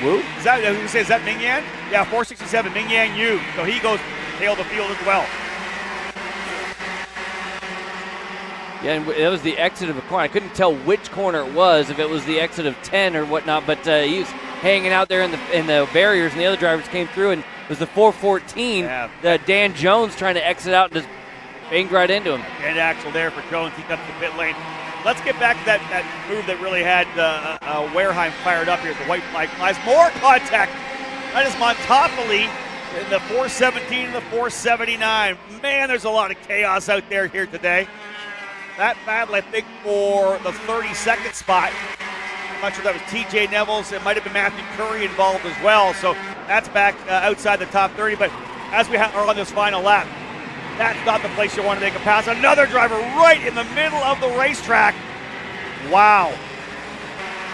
Wu? Is that Ming Yan? Yeah, 467, Ming Yan Yu. So he goes tail the field as well. Yeah, and that was the exit of a corner. I couldn't tell which corner it was, if it was the exit of 10 or whatnot, but he was hanging out there in the barriers, and the other drivers came through, and it was the 414. Yeah. Dan Jones trying to exit out and just banged right into him. And Axel there for Jones. He comes to the pit lane. Let's get back to that move that really had Wareheim fired up here. The white flag flies. More contact. That is Montopoli in the 417 and the 479. Man, there's a lot of chaos out there here today. That battle, I think, for the 32nd spot. I'm not sure if that was TJ Nevels. It might have been Matthew Curry involved as well. So that's back outside the top 30. But as we are on this final lap, that's not the place you want to make a pass. Another driver right in the middle of the racetrack. Wow.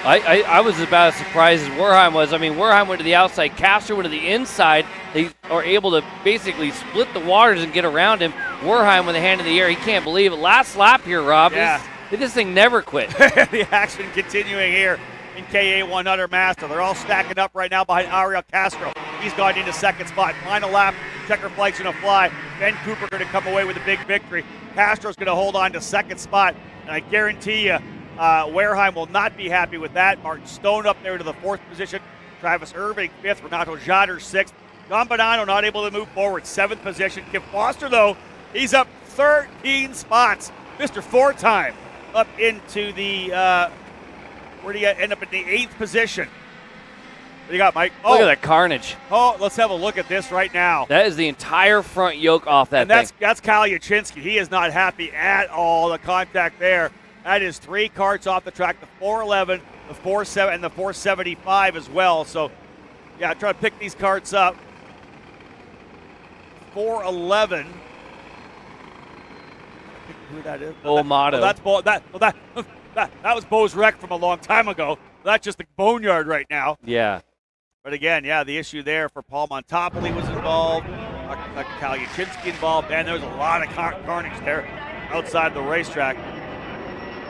I was about as surprised as Werheim was. I mean, Werheim went to the outside, Castro went to the inside. They are able to basically split the waters and get around him. Werheim with a hand in the air. He can't believe it. Last lap here, Rob. Yeah. This thing never quit. The action continuing here in KA100 Master. They're all stacking up right now behind Ariel Castro. He's gone into second spot. Final lap, checker flag's going to fly. Ben Cooper going to come away with a big victory. Castro's going to hold on to second spot, and I guarantee you Wareheim will not be happy with that. Martin Stone up there to the 4th position. Travis Irving 5th. Renato Jader 6th. Don Bonanno not able to move forward. 7th position. Kip Foster, though, he's up 13 spots. Mr. Four-time up into the, where do you end up in the 8th position? What do you got, Mike? Look at that carnage. Oh, let's have a look at this right now. That is the entire front yoke off that thing. That's Kyle Yachinski. He is not happy at all. The contact there. That is 3 karts off the track, the 411, the 47, and the 475 as well. So, yeah, try to pick these karts up. 411. Who that is? Bo Motto. That was Bo's wreck from a long time ago. That's just the boneyard right now. Yeah. But again, yeah, the issue there for Paul Montopoli was involved. Kyle Yachinski involved, and there's a lot of carnage there outside the racetrack.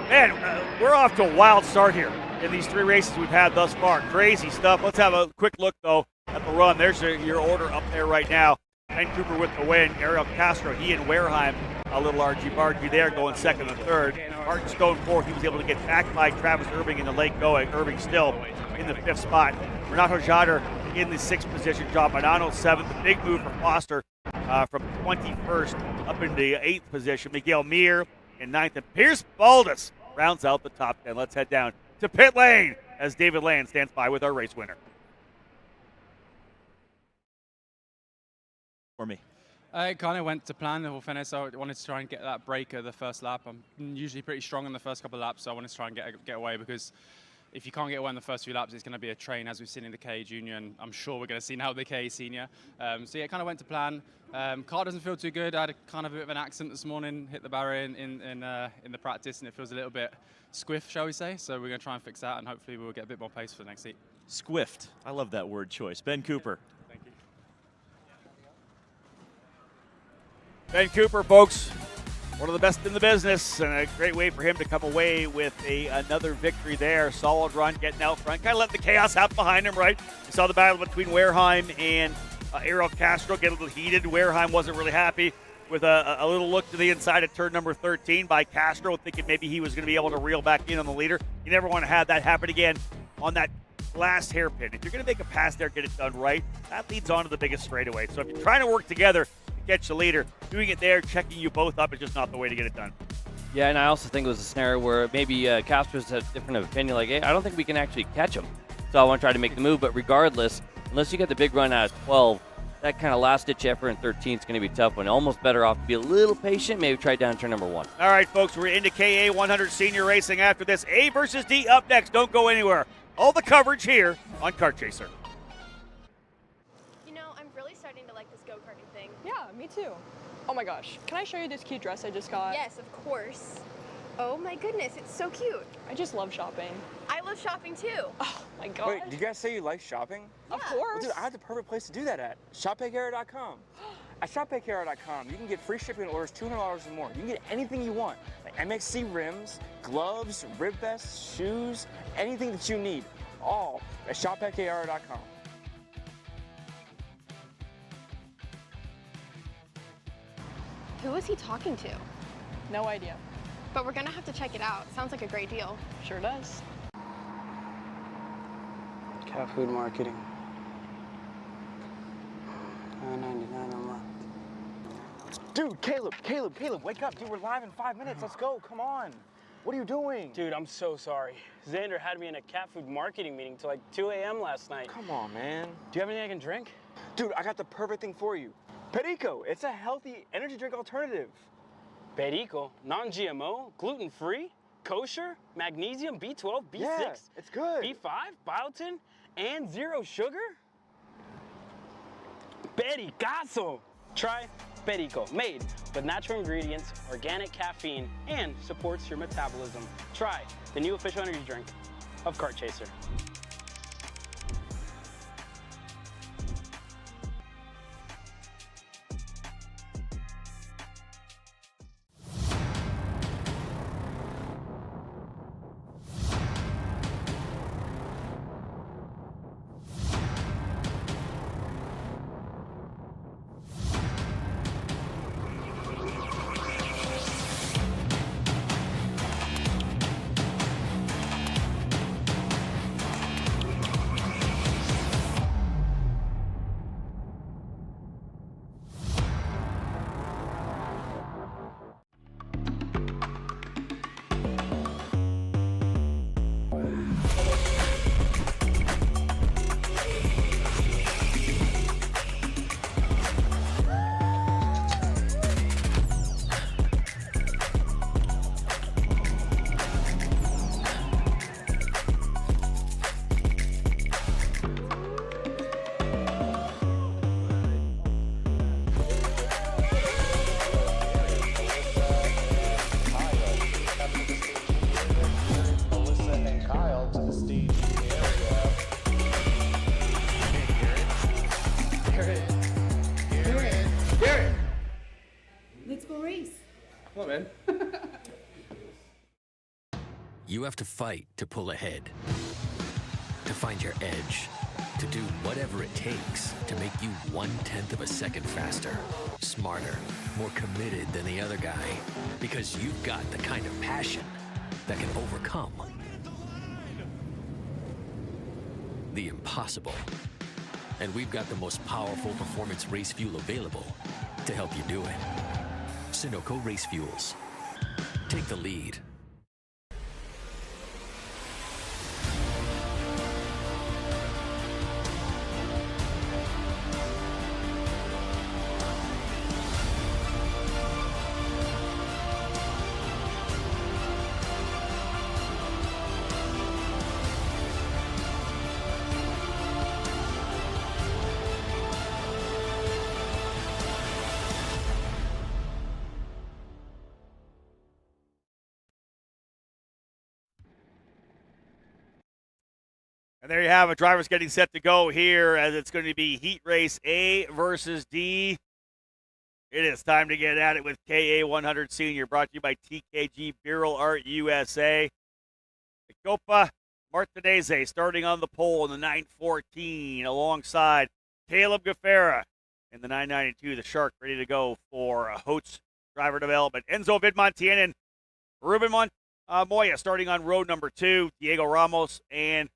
Man, we're off to a wild start here in these 3 races we've had thus far. Crazy stuff. Let's have a quick look, though, at the run. There's your order up there right now. Ben Cooper with the win. Ariel Castro, he and Wareheim, a little argy-bargy there, going second and third. Martin Stone fourth. He was able to get back by Travis Irving in the late going. Irving still in the fifth spot. Renato Jader in the sixth position. John Bonanno seventh. The big move for Foster from 21st up into the eighth position. Miguel Mir in ninth. And Pierce Baldus rounds out the top 10. Let's head down to pit lane as David Land stands by with our race winner. For me. It kind of went to plan, the whole finish. So I wanted to try and get that breaker the first lap. I'm usually pretty strong in the first couple of laps, so I wanted to try and get away, because if you can't get away in the first few laps, it's going to be a train, as we've seen in the K Junior, and I'm sure we're going to see now the K Senior. So yeah, it kind of went to plan. Car doesn't feel too good. I had a bit of an accident this morning, hit the barrier in the practice, and it feels a little bit squiff, shall we say. So we're going to try and fix that, and hopefully we'll get a bit more pace for the next heat. Squiffed. I love that word choice. Ben Cooper. Thank you. Ben Cooper, folks, one of the best in the business, and a great way for him to come away with another victory there. Solid run, getting out front, kind of let the chaos happen behind him, right? You saw the battle between Wareheim and Ariel Castro get a little heated. Wareheim wasn't really happy with a little look to the inside of turn number 13 by Castro, thinking maybe he was going to be able to reel back in on the leader. You never want to have that happen again on that last hairpin. If you're going to make a pass there, get it done right, that leads on to the biggest straightaway. So if you're trying to work together to catch the leader, doing it there, checking you both up is just not the way to get it done. Yeah, and I also think it was a scenario where maybe Castro's had a different opinion, like, hey, I don't think we can actually catch him. So I want to try to make the move, but regardless, unless you get the big run out of 12, that kind of last-ditch effort in 13 is going to be a tough one. Almost better off to be a little patient, maybe try down turn number 1. All right, folks, we're into KA 100 Senior Racing after this. A versus D up next. Don't go anywhere. All the coverage here on Kart Chaser. You know, I'm really starting to like this go-karting thing. Yeah, me too. Oh my gosh, can I show you this cute dress I just got? Yes, of course. Oh my goodness, it's so cute. I just love shopping. I love shopping too. Oh my god. Wait, did you guys say you like shopping? Of course. Well, dude, I have the perfect place to do that at. ShopPayCarrot.com. At ShopPayCarrot.com, you can get free shipping on orders $200 or more. You can get anything you want, like MXC rims, gloves, rib vests, shoes, anything that you need, all at ShopPayCarot.com. Who is he talking to? No idea. But we're gonna have to check it out. Sounds like a great deal. Sure does. Cat food marketing. $9.99 a month. Dude, Caleb, wake up. Dude, we're live in 5 minutes. Let's go, come on. What are you doing? Dude, I'm so sorry. Xander had me in a cat food marketing meeting till like 2 a.m. last night. Come on, man. Do you have anything I can drink? Dude, I got the perfect thing for you. Perico, it's a healthy energy drink alternative. Perico, non-GMO, gluten-free, kosher, magnesium, B12, B6, Yeah, it's good. B5, biotin, and zero sugar? Pericazo! Try Perico, made with natural ingredients, organic caffeine, and supports your metabolism. Try the new official energy drink of Kart Chaser. You have to fight to pull ahead, to find your edge, to do whatever it takes to make you 1/10 of a second faster, smarter, more committed than the other guy, because you've got the kind of passion that can overcome the impossible. And we've got the most powerful performance race fuel available to help you do it. Sunoco Race Fuels. Take the lead. And there you have it. Drivers getting set to go here as it's going to be Heat Race A versus D. It is time to get at it with KA100 Senior, brought to you by TKG Viral Art USA. The Copa Martinez starting on the pole in the 914 alongside Caleb Gaffera in the 992. The Shark ready to go for Hotes driver development. Enzo Vidmontien and Ruben Moya starting on road number 2. Diego Ramos and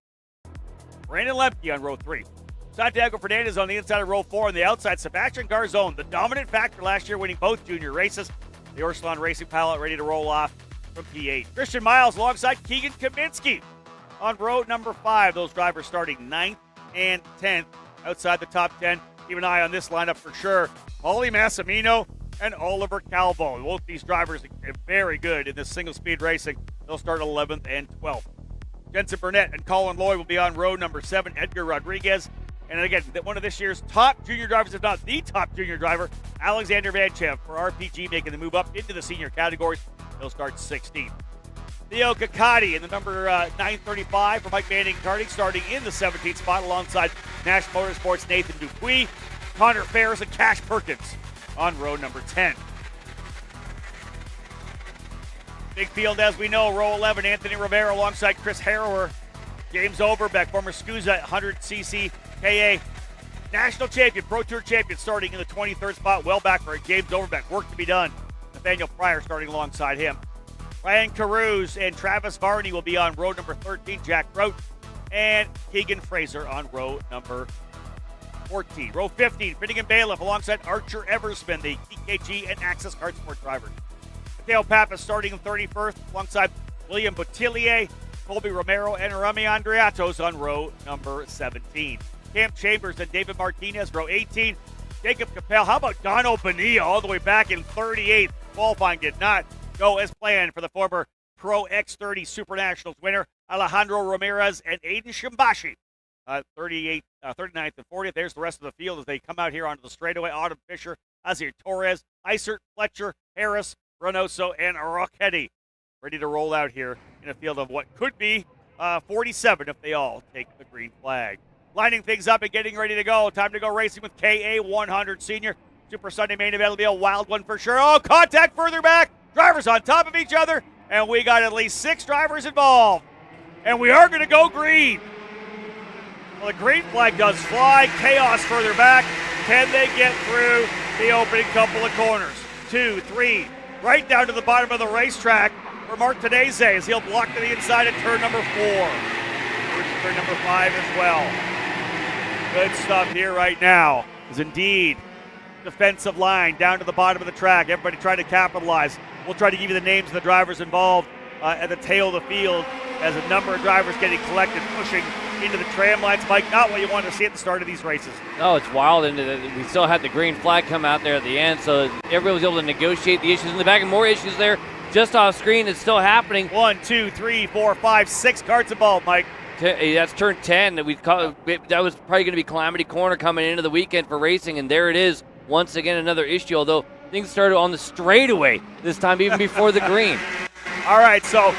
Brandon Lemke on row 3. Santiago Fernandez on the inside of row 4. On the outside, Sebastian Garzón, the dominant factor last year, winning both junior races. The Orsilon Racing pilot ready to roll off from P8. Christian Miles alongside Keegan Kaminsky on row number 5. Those drivers starting 9th and 10th outside the top 10. Keep an eye on this lineup for sure. Paulie Massimino and Oliver Calvo. Both these drivers are very good in this single speed racing. They'll start 11th and 12th. Jensen Burnett and Colin Lloyd will be on row number 7. Edgar Rodriguez. And again, one of this year's top junior drivers, if not the top junior driver, Alexander Vanchev for RPG, making the move up into the senior categories. He'll start 16th. Theo Kakati in the number 935 for Mike Manning Karting, starting in the 17th spot alongside Nash Motorsports' Nathan Dupuis, Connor Ferris, and Cash Perkins on row number 10. Big field, as we know, row 11, Anthony Rivera alongside Chris Harrower, James Overbeck, former SKUSA 100cc KA national champion, Pro Tour champion, starting in the 23rd spot. Well back for James Overbeck. Work to be done. Nathaniel Pryor starting alongside him. Ryan Caruso and Travis Varney will be on row number 13. Jack Rout and Keegan Fraser on row number 14. Row 15, Finnegan Bailiff alongside Archer Eversman, the TKG and Access Kart Sport drivers. Mateo Pappas starting in 31st alongside William Bottiglier, Colby Romero, and Rami Andreatos on row number 17. Cam Chambers and David Martinez, row 18. Jacob Capel. How about Dono Bonilla all the way back in 38th? Qualifying did not go as planned for the former Pro X30 SuperNationals winner, Alejandro Ramirez and Aiden Shimbashi. 39th and 40th. There's the rest of the field as they come out here onto the straightaway. Autumn Fisher, Azir Torres, Isert, Fletcher, Harris, Reynoso, and Rocchetti ready to roll out here in a field of what could be 47 if they all take the green flag. Lining things up and getting ready to go. Time to go racing with KA100 Senior. Super Sunday main event will be a wild one for sure. Oh, contact further back. Drivers on top of each other. And we got at least 6 drivers involved. And we are going to go green. Well, the green flag does fly. Chaos further back. Can they get through the opening couple of corners? 2, 3, right down to the bottom of the racetrack for Martinez as he'll block to the inside at turn number 4. Turn number 5 as well. Good stuff here right now. Is indeed defensive line down to the bottom of the track. Everybody trying to capitalize. We'll try to give you the names of the drivers involved at the tail of the field as a number of drivers getting collected, pushing into the tram lines. Mike, not what you want to see at the start of these races. No, it's wild, and we still had the green flag come out there at the end, so everybody was able to negotiate the issues in the back, and more issues there just off screen. It's still happening. 1, 2, 3, 4, 5, 6 carts involved, Mike. That's turn 10. That was probably going to be Calamity Corner coming into the weekend for racing, and there it is. Once again, another issue, although things started on the straightaway this time, even before the green. All right, so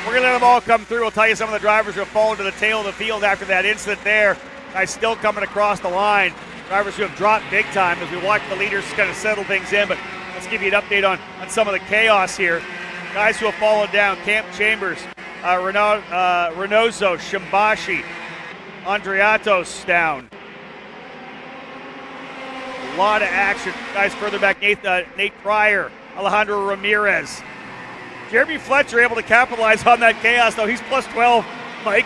we're going to let them all come through. We'll tell you some of the drivers who have fallen to the tail of the field after that incident there. Guys still coming across the line. Drivers who have dropped big time as we watch the leaders kind of settle things in, but let's give you an update on some of the chaos here. Guys who have fallen down, Camp Chambers, Reynoso, Shimbashi, Andriatos down. A lot of action. Guys further back, Nate Pryor, Alejandro Ramirez. Jeremy Fletcher able to capitalize on that chaos, though. He's plus 12, Mike.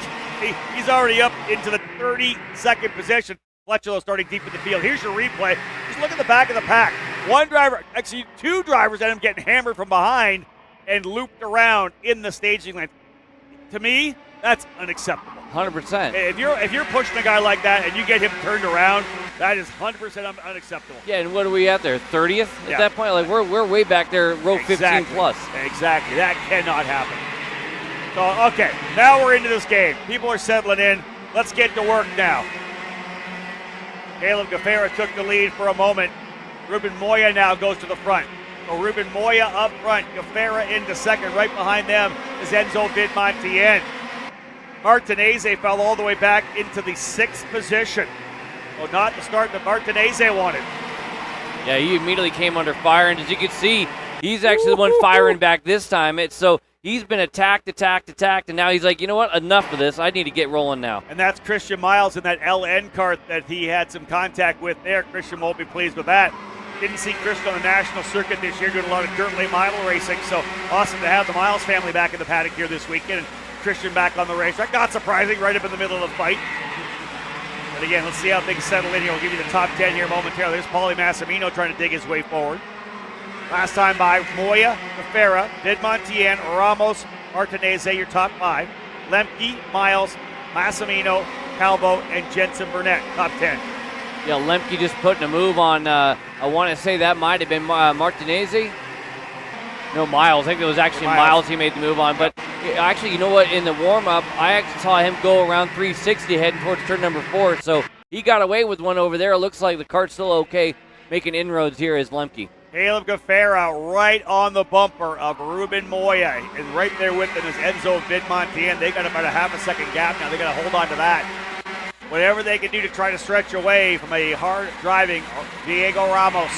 He's already up into the 32nd position. Fletcher, though, starting deep in the field. Here's your replay. Just look at the back of the pack. One driver, actually two drivers, end up getting hammered from behind and looped around in the staging lane. To me, that's unacceptable. 100%. If you're pushing a guy like that and you get him turned around, that is 100% unacceptable. Yeah, and what are we at there? 30th at that point? Like we're way back there, row 15 plus. Exactly. That cannot happen. So, okay, now we're into this game. People are settling in. Let's get to work now. Caleb Gaffera took the lead for a moment. Ruben Moya now goes to the front. So Ruben Moya up front, Gaffera into second. Right behind them is Enzo Vidmontien. Martinez fell all the way back into the 6th position. Well, not the start that Martinez wanted. Yeah, he immediately came under fire, and as you can see, he's actually the one firing back this time. So he's been attacked, and now he's like, you know what, enough of this. I need to get rolling now. And that's Christian Miles in that LN kart that he had some contact with there. Christian won't be pleased with that. Didn't see Christian on the national circuit this year, doing a lot of dirt late mile racing, so awesome to have the Miles family back in the paddock here this weekend. And Christian back on the racetrack. Not surprising, right up in the middle of the fight. But again, let's see how things settle in here. We'll give you the top 10 here momentarily. There's Paulie Massimino trying to dig his way forward. Last time by, Moya, Gaffera, Vidmontien, Ramos, Martinez, your top 5. Lemke, Miles, Massimino, Calvo, and Jensen Burnett, top 10. Yeah, Lemke just putting a move on, I want to say that might have been Martinez. No, Miles. I think it was actually Miles he made the move on. But actually, you know what? In the warm-up, I actually saw him go around 360 heading towards turn number 4. So he got away with one over there. It looks like the kart's still okay. Making inroads here is Lemke. Caleb Gaffera right on the bumper of Ruben Moya. And right there with him is Enzo Vidmontien. They got about a half a second gap now. They got to hold on to that. Whatever they can do to try to stretch away from a hard-driving Diego Ramos.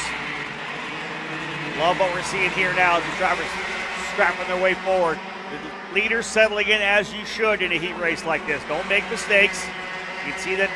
Love what we're seeing here now as the drivers scrapping their way forward. The leaders settling in as you should in a heat race like this. Don't make mistakes. You can see that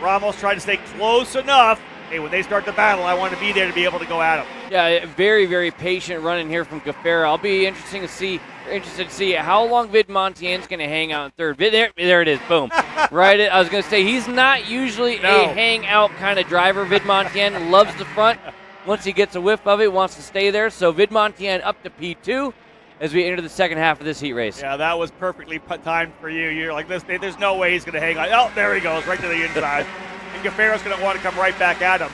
Ramos trying to stay close enough. Hey, when they start the battle, I want to be there to be able to go at them. Yeah, very, very patient running here from Gaffera. I'll be interested to see how long Vidmontien's going to hang out in third. There it is, boom. Right, I was going to say, he's not usually a hang-out kind of driver. Vidmontien loves the front. Once he gets a whiff of it, wants to stay there. So Vidmontien up to P2 as we enter the second half of this heat race. Yeah, that was perfectly timed for you. You're like, there's no way he's going to hang on. Oh, there he goes, right to the inside. And Gaffera's going to want to come right back at him.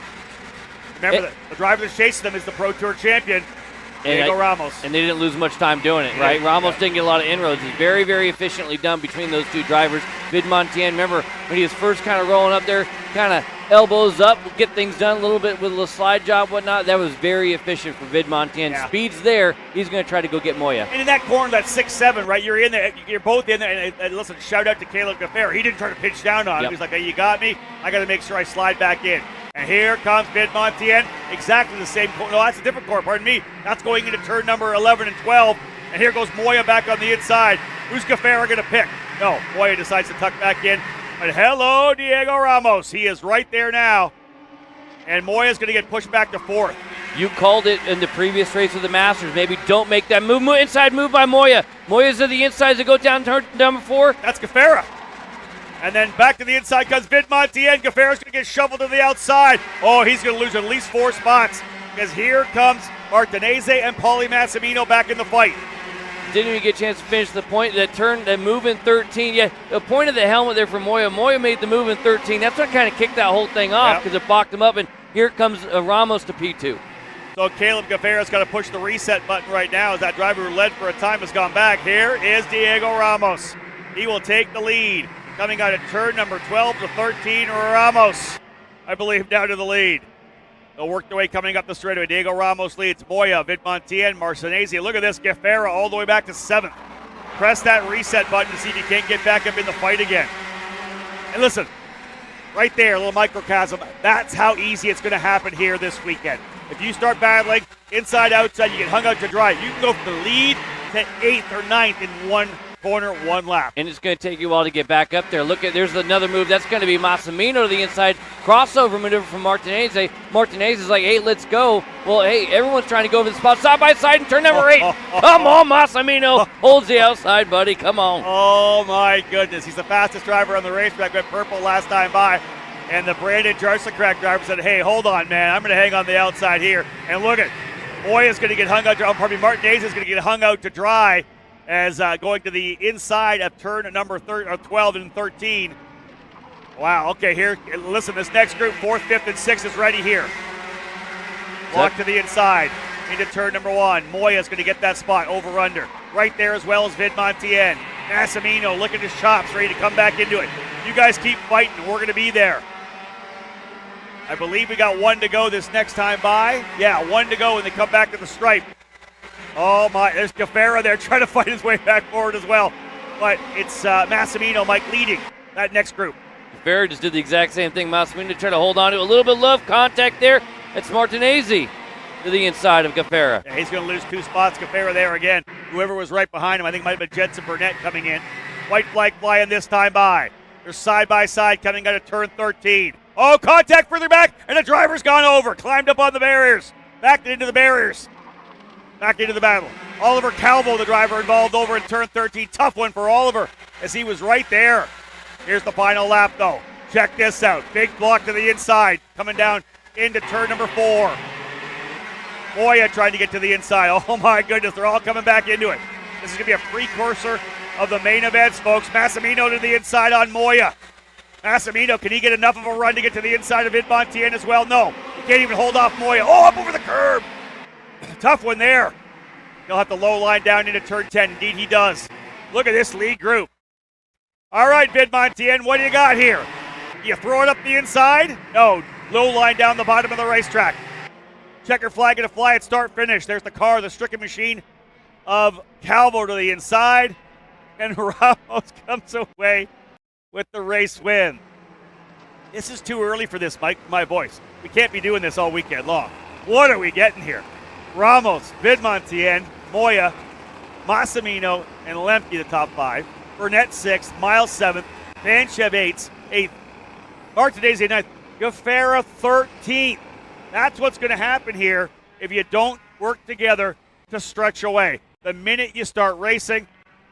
Remember, the driver that's chasing them is the Pro Tour champion, Diego Ramos. And they didn't lose much time doing it, right? Ramos didn't get a lot of inroads. It's very, very efficiently done between those two drivers. Vidmontien, remember when he was first kind of rolling up there, kind of elbows up, get things done a little bit with a little slide job, whatnot. That was very efficient for Vidmontien. Yeah. Speed's there. He's going to try to go get Moya. And in that corner, that 6-7, right? You're in there. You're both in there. And listen, shout out to Caleb Gaffera. He didn't try to pitch down on him. He's like, hey, you got me. I got to make sure I slide back in. And here comes Vidmontien. Exactly the same corner. No, that's a different corner. Pardon me. That's going into turn number 11 and 12. And here goes Moya back on the inside. Who's Gaffera going to pick? No, Moya decides to tuck back in. But hello, Diego Ramos. He is right there now. And Moya's going to get pushed back to 4th. You called it in the previous race with the Masters. Maybe don't make that move. Inside move by Moya. Moya's to the inside to go down turn number 4. That's Gaffera. And then back to the inside comes Vidmontien. Gaffera's going to get shoveled to the outside. Oh, he's going to lose at least 4 spots because here comes Martinez and Paulie Massimino back in the fight. Didn't even get a chance to finish the point. That turn, that move in 13. Yeah, the point of the helmet there for Moya. Moya made the move in 13. That's what kind of kicked that whole thing off because it blocked him up. And here comes Ramos to P2. So Caleb Gaffera's got to push the reset button right now as that driver who led for a time has gone back. Here is Diego Ramos. He will take the lead. Coming out of turn number 12 to 13, Ramos, I believe, down to the lead. They'll work their way coming up the straightaway. Diego Ramos leads Moya, Vidmontien, Martinez. Look at this, Gaffera all the way back to 7th. Press that reset button to see if you can't get back up in the fight again. And listen, right there, a little microcosm. That's how easy it's going to happen here this weekend. If you start battling inside, outside, you get hung out to dry. You can go from the lead to 8th or 9th in one corner, 1 lap. And it's going to take you a while to get back up there. Look at, there's another move. That's going to be Massimino to the inside. Crossover maneuver from Martinez. Martinez is like, hey, let's go. Well, hey, everyone's trying to go over the spot. Side by side in turn number 8. Come on, Massimino. Holds the outside, buddy. Come on. Oh, my goodness. He's the fastest driver on the racetrack. Went purple last time by. And the Brandon Jarsakrack driver said, hey, hold on, man. I'm going to hang on the outside here. And look at Moya's going to get hung out. Martinez is going to get hung out to dry as going to the inside of turn number 12 and 13. Wow, okay, here, listen, this next group, 4th, 5th, and 6th is ready here. Walk to the inside into turn number 1. Moya's going to get that spot, over under. Right there as well as Vidmontien. Massimino looking at his chops, ready to come back into it. You guys keep fighting, we're going to be there. I believe we got 1 to go this next time by. Yeah, 1 to go, and they come back to the stripe. Oh my, there's Gaffera there trying to fight his way back forward as well. But it's Massimino, Mike, leading that next group. Gaffera just did the exact same thing. Massimino tried to hold on to a little bit of love contact there. It's Martinez to the inside of Gaffera. Yeah, he's going to lose 2 spots. Gaffera there again. Whoever was right behind him, I think it might have been Jensen Burnett coming in. White flag flying this time by. They're side by side coming out of turn 13. Oh, contact further back, and the driver's gone over. Climbed up on the barriers. Backed into the barriers. Back into the battle. Oliver Calvo, the driver, involved over in turn 13. Tough one for Oliver as he was right there. Here's the final lap, though. Check this out. Big block to the inside. Coming down into turn number 4. Moya trying to get to the inside. Oh, my goodness. They're all coming back into it. This is going to be a precursor of the main events, folks. Massimino to the inside on Moya. Massimino, can he get enough of a run to get to the inside of Vidmontien as well? No. He can't even hold off Moya. Oh, up over the curb. Tough one there. He'll have to low line down into turn 10. Indeed, he does. Look at this lead group. All right, Vidmontien, what do you got here? You throw it up the inside? No. Low line down the bottom of the racetrack. Checker flag and a fly at start finish. There's the car, the stricken machine of Calvo to the inside. And Ramos comes away with the race win. This is too early for this, Mike, my voice. We can't be doing this all weekend long. What are we getting here? Ramos, Vidmontien, Moya, Massimino, and Lemke, the top 5. Burnett 6th, Miles 7th, Vanchev 8th, Martinez 9th, Gaffera 13th. That's what's going to happen here if you don't work together to stretch away. The minute you start racing,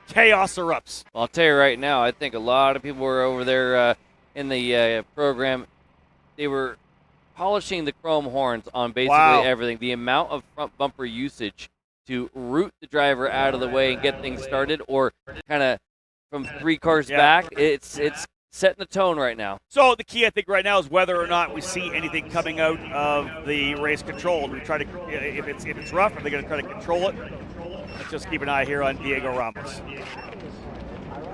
chaos erupts. Well, I'll tell you right now, I think a lot of people were over there in the program. They were polishing the chrome horns on basically everything. The amount of front bumper usage to root the driver out of the way and get things started, or kind of from 3 cars back, it's setting the tone right now. So the key, I think, right now is whether or not we see anything coming out of the race control. We try to, if it's rough, are they going to try to control it? Let's just keep an eye here on Diego Ramos.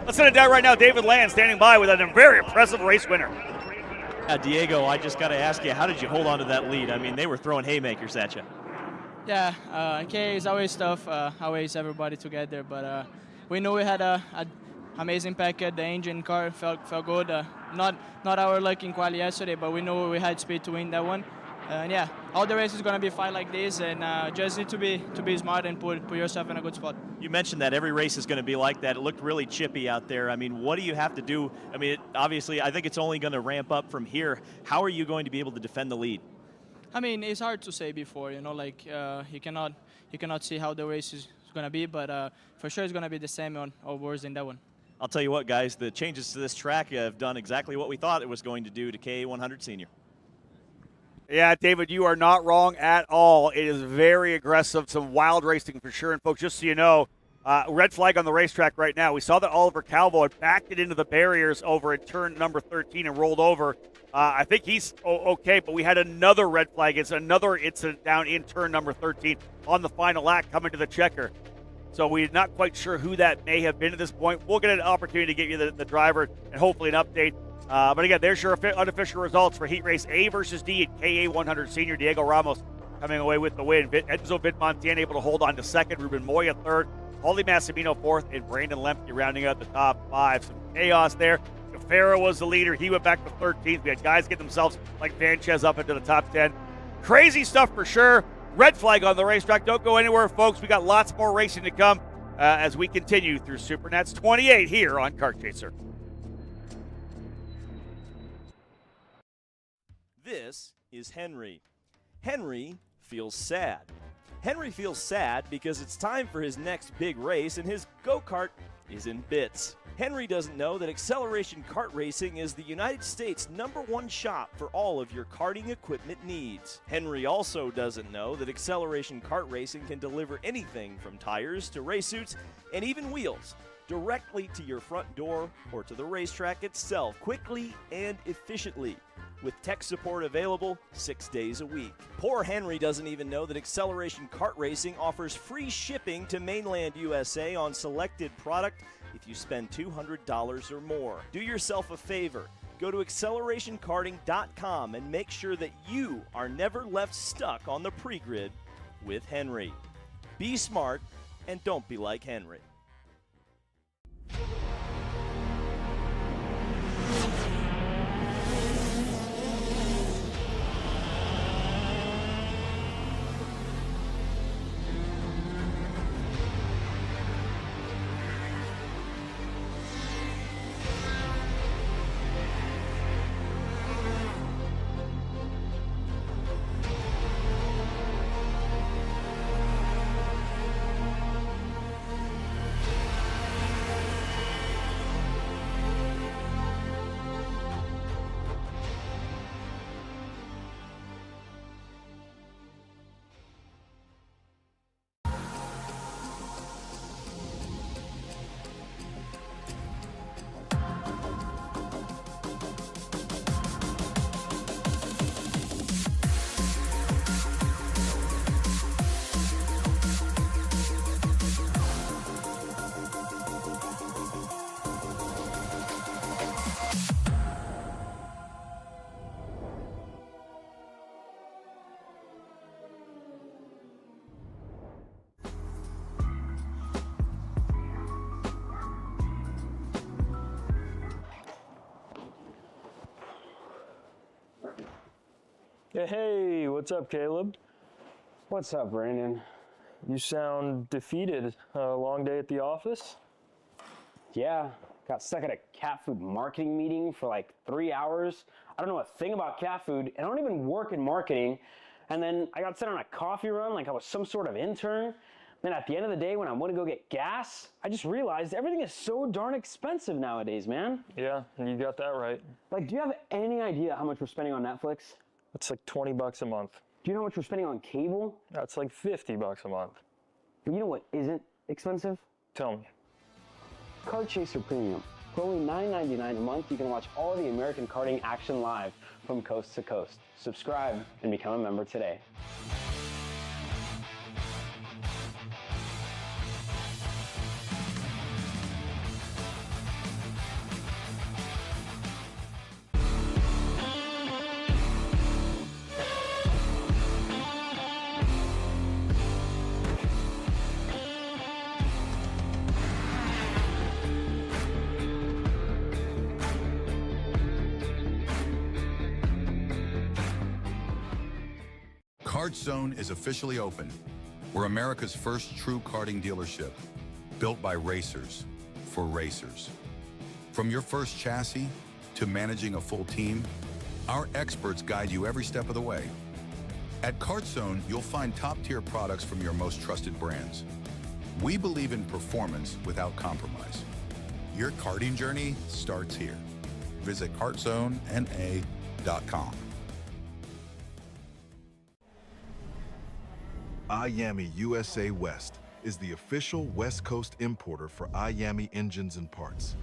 Let's send it down right now. David Land standing by with a very impressive race winner. Diego, I just got to ask you, how did you hold on to that lead? I mean, they were throwing haymakers at you. Yeah, okay, it's always tough, always everybody together, but we knew we had a amazing package. The engine car felt good. Not our luck in quali yesterday, but we knew we had speed to win that one. And yeah, all the races going to be fight like this, and just need to be smart and put yourself in a good spot. You mentioned that every race is going to be like that. It looked really chippy out there. I mean, what do you have to do? I mean, obviously, I think it's only going to ramp up from here. How are you going to be able to defend the lead? I mean, it's hard to say before, like you cannot see how the race is going to be, but for sure it's going to be the same or worse than that one. I'll tell you what, guys, the changes to this track have done exactly what we thought it was going to do to KA100 Senior. Yeah, David, you are not wrong at all. It is very aggressive, some wild racing for sure. And, folks, just so you know, red flag on the racetrack right now. We saw that Oliver Calvo had backed it into the barriers over at turn number 13 and rolled over. I think he's okay, but we had another red flag. It's another incident down in turn number 13 on the final lap coming to the checker. So we're not quite sure who that may have been at this point. We'll get an opportunity to get you the driver and hopefully an update. But again, there's your unofficial results for Heat Race A versus D at KA100 Senior. Diego Ramos coming away with the win. Enzo Vidmontien able to hold on to second. Ruben Moya third. Paulie Massimino fourth. And Brandon Lemke rounding out the top 5. Some chaos there. Gaffera was the leader. He went back to 13th. We had guys get themselves like Vanches up into the top 10. Crazy stuff for sure. Red flag on the racetrack. Don't go anywhere, folks. We got lots more racing to come. as we continue through SuperNats 28 here on Kart Chaser. This is Henry. Henry feels sad. Henry feels sad because it's time for his next big race and his go-kart is in bits. Henry doesn't know that Acceleration Kart Racing is the United States' #1 shop for all of your karting equipment needs. Henry also doesn't know that Acceleration Kart Racing can deliver anything from tires to race suits and even wheels directly to your front door or to the racetrack itself, quickly and efficiently, with tech support available 6 days a week. Poor Henry doesn't even know that Acceleration Kart Racing offers free shipping to mainland USA on selected product if you spend $200 or more. Do yourself a favor. Go to accelerationkarting.com and make sure that you are never left stuck on the pre-grid with Henry. Be smart and don't be like Henry. Hey, what's up, Caleb? What's up, Brandon? You sound defeated. A long day at the office? Yeah, got stuck at a cat food marketing meeting for like 3 hours. I don't know a thing about cat food, and I don't even work in marketing. And then I got sent on a coffee run like I was some sort of intern. Then at the end of the day, when I want to go get gas, I just realized everything is so darn expensive nowadays, man. Yeah, you got that right. Like, do you have any idea how much we're spending on Netflix? It's like $20 a month. Do you know how much we're spending on cable? That's like $50 a month. And you know what isn't expensive? Tell me. Kart Chaser Premium. For only $9.99 a month, you can watch all of the American karting action live from coast to coast. Subscribe and become a member today. Kart Zone is officially open. We're America's first true karting dealership, built by racers, for racers. From your first chassis to managing a full team, our experts guide you every step of the way. At Kart Zone, you'll find top-tier products from your most trusted brands. We believe in performance without compromise. Your karting journey starts here. Visit kartzonena.com. IAMI USA West is the official West Coast importer for IAMI engines and parts.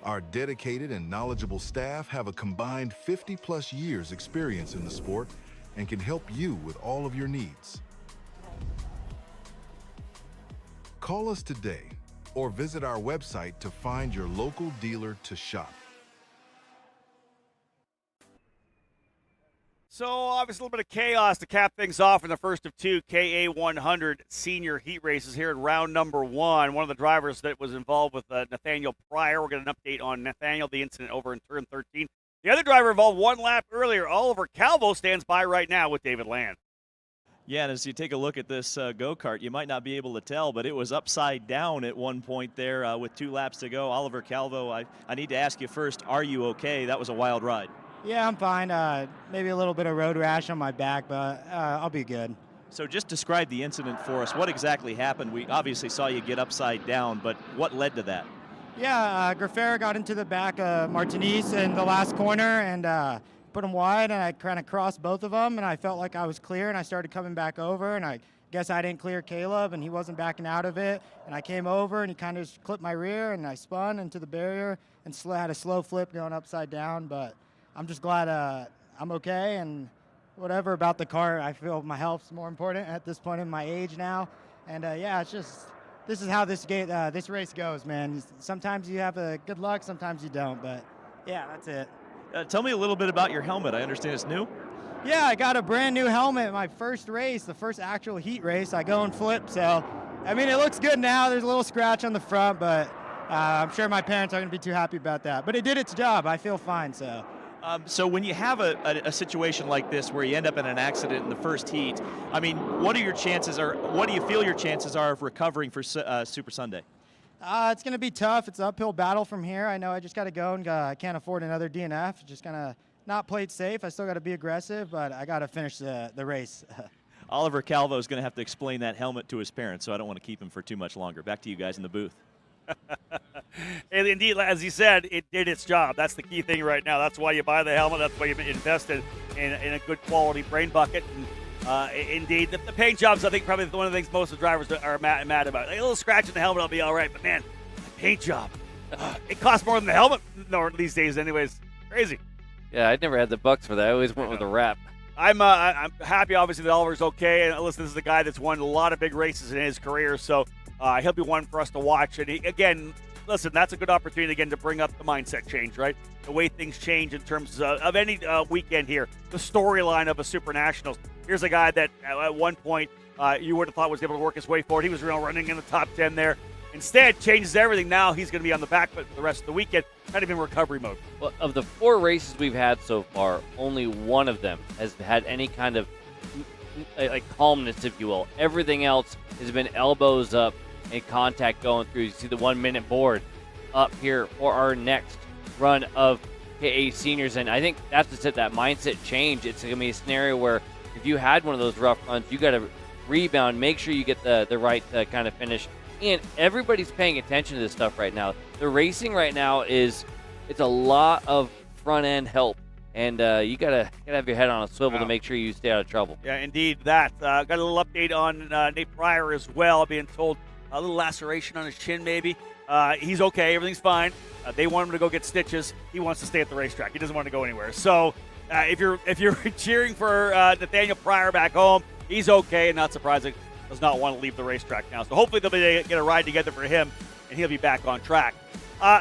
Our dedicated and knowledgeable staff have a combined 50+ years experience in the sport and can help you with all of your needs. Call us today or visit our website to find your local dealer to shop. So obviously a little bit of chaos to cap things off in the first of two KA100 senior heat races here in round number one. One of the drivers that was involved with Nathaniel Pryor. We'll get an update on Nathaniel, the incident over in turn 13. The other driver involved one lap earlier, Oliver Calvo, stands by right now with David Land. Yeah, and as you take a look at this go-kart, you might not be able to tell, but it was upside down at one point there with 2 laps to go. Oliver Calvo, I need to ask you first, are you okay? That was a wild ride. Yeah, I'm fine. Maybe a little bit of road rash on my back, but I'll be good. So just describe the incident for us. What exactly happened? We obviously saw you get upside down, but what led to that? Yeah, Grafera got into the back of Martinez in the last corner and put him wide, and I kind of crossed both of them, and I felt like I was clear, and I started coming back over, and I guess I didn't clear Caleb, and he wasn't backing out of it, and I came over, and he kind of just clipped my rear, and I spun into the barrier and had a slow flip going upside down, but I'm just glad I'm okay, and whatever about the car, I feel my health's more important at this point in my age now, and yeah, it's just, this is how this race goes, man. Sometimes you have good luck, sometimes you don't, but yeah, that's it. Tell me a little bit about your helmet. I understand it's new. Yeah, I got a brand new helmet. My first race, the first actual heat race, I go and flip. So, I mean, it looks good now. There's a little scratch on the front, but I'm sure my parents aren't going to be too happy about that. But it did its job. I feel fine. So. So when you have a situation like this where you end up in an accident in the first heat, I mean, what are your chances, or what do you feel your chances are of recovering for Super Sunday? It's going to be tough. It's an uphill battle from here. I know I just got to go, and I can't afford another DNF. Just going to not play it safe. I still got to be aggressive, but I got to finish the race. Oliver Calvo is going to have to explain that helmet to his parents, so I don't want to keep him for too much longer. Back to you guys in the booth. And indeed, as he said, it did its job. That's the key thing right now. That's why you buy the helmet. That's why you invest in a good quality brain bucket. And, indeed, the paint job's, I think, probably one of the things most of the drivers are mad about. Like, a little scratch in the helmet, I'll be all right. But, man, the paint job, it costs more than the helmet these days anyways. Crazy. Yeah, I never had the bucks for that. I always went with the wrap. I'm happy, obviously, that Oliver's okay. And listen, this is a guy that's won a lot of big races in his career, so he'll be one for us to watch. And again, listen, that's a good opportunity, again, to bring up the mindset change, right? The way things change in terms of any weekend here. The storyline of a SuperNationals. Here's a guy that at one point you would have thought was able to work his way forward. He was running in the top 10 there. Instead, changes everything. Now he's going to be on the back foot for the rest of the weekend, kind of in recovery mode. Well, of the 4 races we've had so far, only one of them has had any kind of like calmness, if you will. Everything else has been elbows up and contact going through. You see the 1-minute board up here for our next run of KA seniors, and I think that's just it, that mindset change. It's going to be a scenario where if you had one of those rough runs, you got to rebound, make sure you get the right kind of finish. And everybody's paying attention to this stuff right now. The racing right now it's a lot of front end help, and you gotta have your head on a swivel to make sure you stay out of trouble. Yeah, indeed. That got a little update on Nate Pryor as well. Being told a little laceration on his chin, maybe. He's okay. Everything's fine. They want him to go get stitches. He wants to stay at the racetrack. He doesn't want to go anywhere. So if you're cheering for Nathaniel Pryor back home, he's okay, and not surprising, does not want to leave the racetrack now. So hopefully they'll be able to get a ride together for him, and he'll be back on track.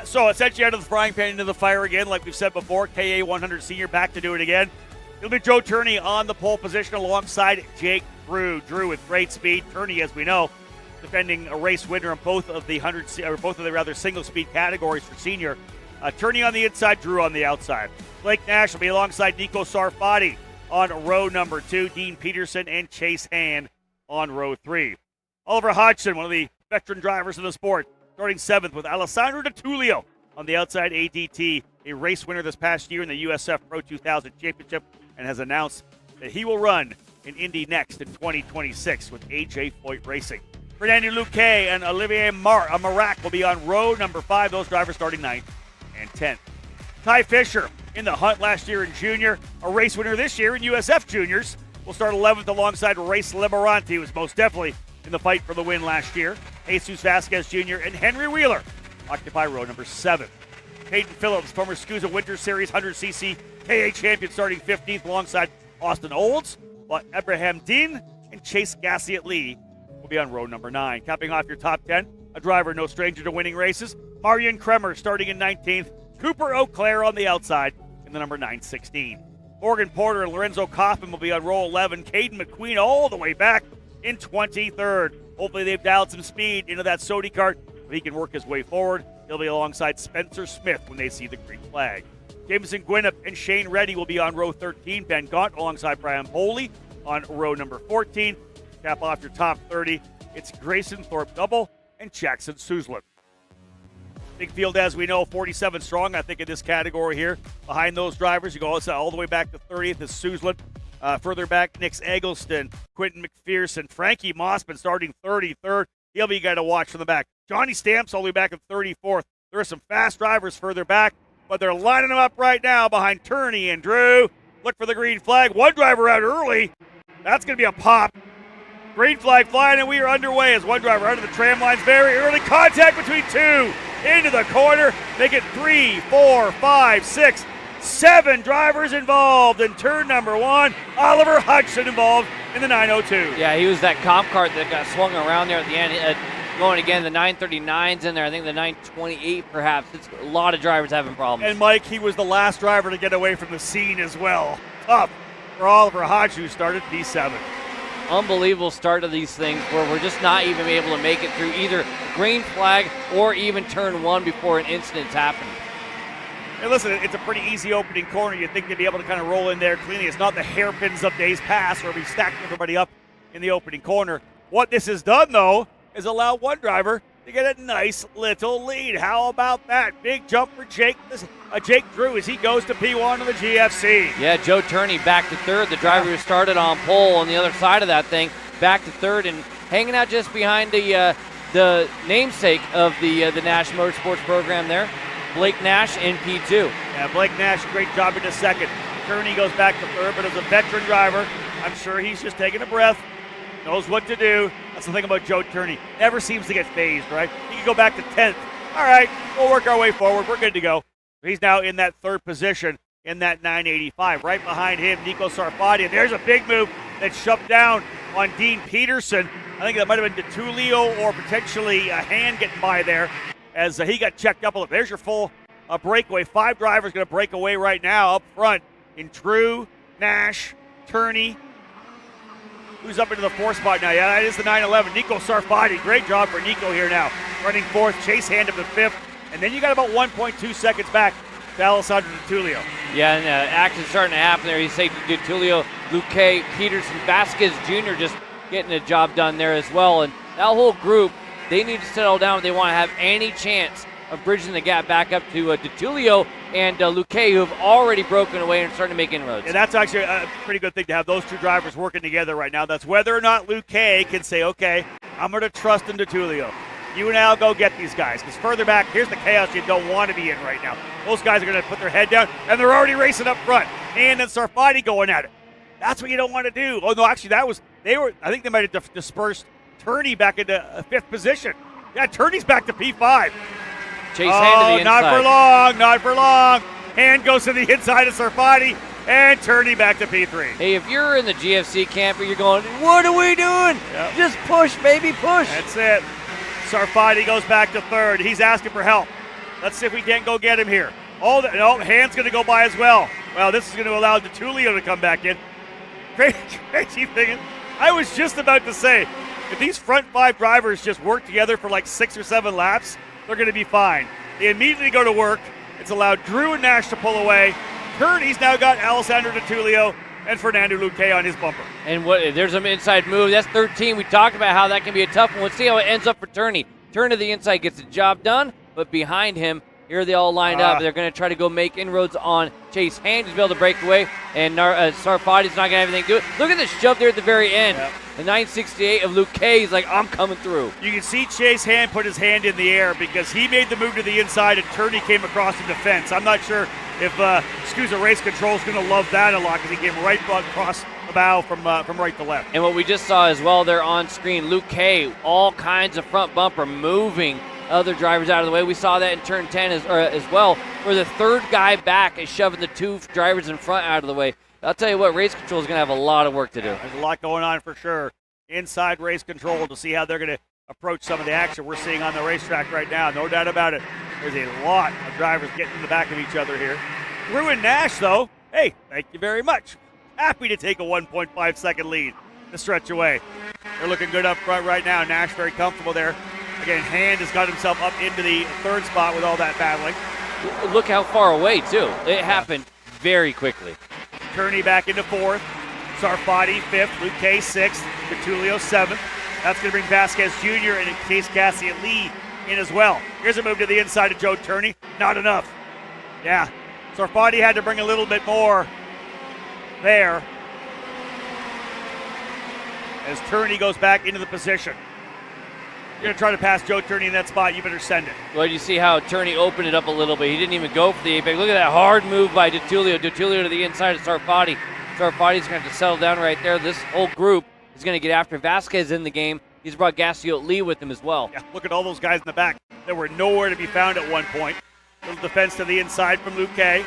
So essentially out of the frying pan into the fire again, like we've said before. KA 100 Senior back to do it again. It'll be Joe Turney on the pole position alongside Jake Drew. Drew with great speed. Turney, as we know, defending a race winner in both of the single speed categories for senior. Turney on the inside, Drew on the outside. Blake Nash will be alongside Nico Sarfati on row number 2. Dean Peterson and Chase Hand on row 3. Oliver Hodgson, one of the veteran drivers in the sport, starting 7th with Alessandro DiTullio on the outside. ADT, a race winner this past year in the USF Pro 2000 Championship, and has announced that he will run in Indy next in 2026 with AJ Foyt Racing. Fernando Luque and Olivier Marac will be on row number 5. Those drivers starting 9th and 10th. Ty Fisher in the hunt last year in junior, a race winner this year in USF Juniors, will start 11th alongside Race Liberanti, who was most definitely in the fight for the win last year. Jesus Vasquez Jr. and Henry Wheeler occupy row number 7. Peyton Phillips, former SKUSA Winter Series 100cc KA champion, starting 15th alongside Austin Olds, while Abraham Dean and Chase Gassiet-Lee will be on row number 9. Capping off your top 10, a driver no stranger to winning races, Marion Kremer starting in 19th, Cooper O'Clair on the outside in the number 916. Morgan Porter and Lorenzo Kaufman will be on row 11. Caden McQueen all the way back in 23rd. Hopefully they've dialed some speed into that Sodi kart, but he can work his way forward. He'll be alongside Spencer Smith when they see the green flag. Jameson Gwinnett and Shane Reddy will be on row 13. Ben Gaunt alongside Brian Boley on row number 14. Cap off your top 30. It's Grayson Thorpe Double and Jackson Suslin. Big field, as we know, 47 strong, I think, in this category here. Behind those drivers, you go all the way back to 30th is Suslin. Further back, Nick Eggleston, Quentin McPherson, Frankie Mossman starting 33rd. He'll be a guy to watch from the back. Johnny Stamps all the way back in 34th. There are some fast drivers further back, but they're lining them up right now behind Turney and Drew. Look for the green flag. One driver out early. That's going to be a pop. Green flag flying, and we are underway as one driver under the tram lines. Very early contact between two. Into the corner. Make it 3, 4, 5, 6, 7 drivers involved in turn number 1. Oliver Hudson involved in the 902. Yeah, he was that comp cart that got swung around there at the end. Going again, the 939's in there. I think the 928 perhaps. It's a lot of drivers having problems. And Mike, he was the last driver to get away from the scene as well. Tough for Oliver Hodge, who started P7. Unbelievable start of these things where we're just not even able to make it through either green flag or even turn 1 before an incident's happened. Hey, listen, it's a pretty easy opening corner. You'd think they'd be able to kind of roll in there cleanly. It's not the hairpins of days past where we stacked everybody up in the opening corner. What this has done, though, is allow one driver to get a nice little lead. How about that? Big jump for Jake Drew as he goes to P1 of the GFC. Yeah, Joe Turney back to third. The driver who started on pole on the other side of that thing, back to third and hanging out just behind the namesake of the Nash Motorsports program there, Blake Nash in P2. Yeah, Blake Nash, great job into second. Turney goes back to third, but as a veteran driver, I'm sure he's just taking a breath, knows what to do. That's the thing about Joe Turney. Never seems to get phased, right? He can go back to 10th. All right, we'll work our way forward. We're good to go. He's now in that third position in that 985. Right behind him, Nico Sarfati. And there's a big move that shoved down on Dean Peterson. I think that might have been DeTulio or potentially a hand getting by there as he got checked up a little. There's your full breakaway. 5 drivers going to break away right now up front in Drew, Nash, Turney. Who's up into the 4th spot now? Yeah, that is the 911. Nico Sarfati. Great job for Nico here now. Running 4th, Chase Hand up to 5th. And then you got about 1.2 seconds back to Alessandro DeTulio. Yeah, and action's starting to happen there. You say DeTulio, Luque, Peterson, Vasquez Jr. just getting the job done there as well. And that whole group, they need to settle down if they want to have any chance of bridging the gap back up to DeTulio and Luque, who have already broken away and starting to make inroads. And that's actually a pretty good thing to have those two drivers working together right now. That's whether or not Luque can say, okay, I'm going to trust in DeTulio. You and Al go get these guys, because further back, here's the chaos you don't want to be in right now. Those guys are going to put their head down, and they're already racing up front. And then Sarfati going at it. That's what you don't want to do. Oh, no, actually, I think they might have dispersed Turney back into 5th position. Yeah, Turney's back to P5. Chase Hand to the inside. Not for long. Hand goes to the inside of Sarfati, and Turney back to P3. Hey, if you're in the GFC camper, you're going, what are we doing? Yep. Just push, baby, push. That's it. Sarfati goes back to 3rd. He's asking for help. Let's see if we can't go get him here. Hand's going to go by as well. Well, this is going to allow DeTulio to come back in. Crazy thing. I was just about to say, if these front 5 drivers just work together for like 6 or 7 laps, they're going to be fine. They immediately go to work. It's allowed Drew and Nash to pull away. Turney's now got Alessandro DeTulio and Fernando Luque on his bumper. And there's an inside move. That's 13. We talked about how that can be a tough one. Let's see how it ends up for Turney. Turn to the inside gets the job done, but behind him, here they all lined up. They're going to try to go make inroads on Chase Hand. He's able to break away, and Sarfati's not going to have anything to do it. Look at this shove there at the very end. Yep. The 968 of Luque is like, I'm coming through. You can see Chase Hand put his hand in the air because he made the move to the inside and Turney came across in defense. I'm not sure if SKUSA Race Control is going to love that a lot because he came right across the bow from right to left. And what we just saw as well there on screen, Luque, all kinds of front bumper moving other drivers out of the way. We saw that in turn 10 as well, where the 3rd guy back is shoving the 2 drivers in front out of the way. I'll tell you what, Race Control is going to have a lot of work to do. There's a lot going on for sure inside Race Control to see how they're going to approach some of the action we're seeing on the racetrack right now. No doubt about it. There's a lot of drivers getting in the back of each other here. Drew and Nash, though, hey, thank you very much. Happy to take a 1.5 second lead to stretch away. They're looking good up front right now. Nash very comfortable there. Again, Hand has got himself up into the 3rd spot with all that battling. Look how far away, too. It happened very quickly. Turney back into 4th. Sarfati 5th, Luke K 6th, Vitulio 7th. That's going to bring Vasquez Jr. and Case Cassian Lee in as well. Here's a move to the inside of Joe Turney. Not enough. Yeah, Sarfati had to bring a little bit more there as Turney goes back into the position. You're going to try to pass Joe Turney in that spot, you better send it. Well, you see how Turney opened it up a little bit. He didn't even go for the apex. Look at that hard move by DeTulio. DeTulio to the inside of Sarfati. Sarfati's going to have to settle down right there. This whole group is going to get after Vasquez in the game. He's brought Gassiot Lee with him as well. Yeah, look at all those guys in the back that were nowhere to be found at one point. Little defense to the inside from Luke K.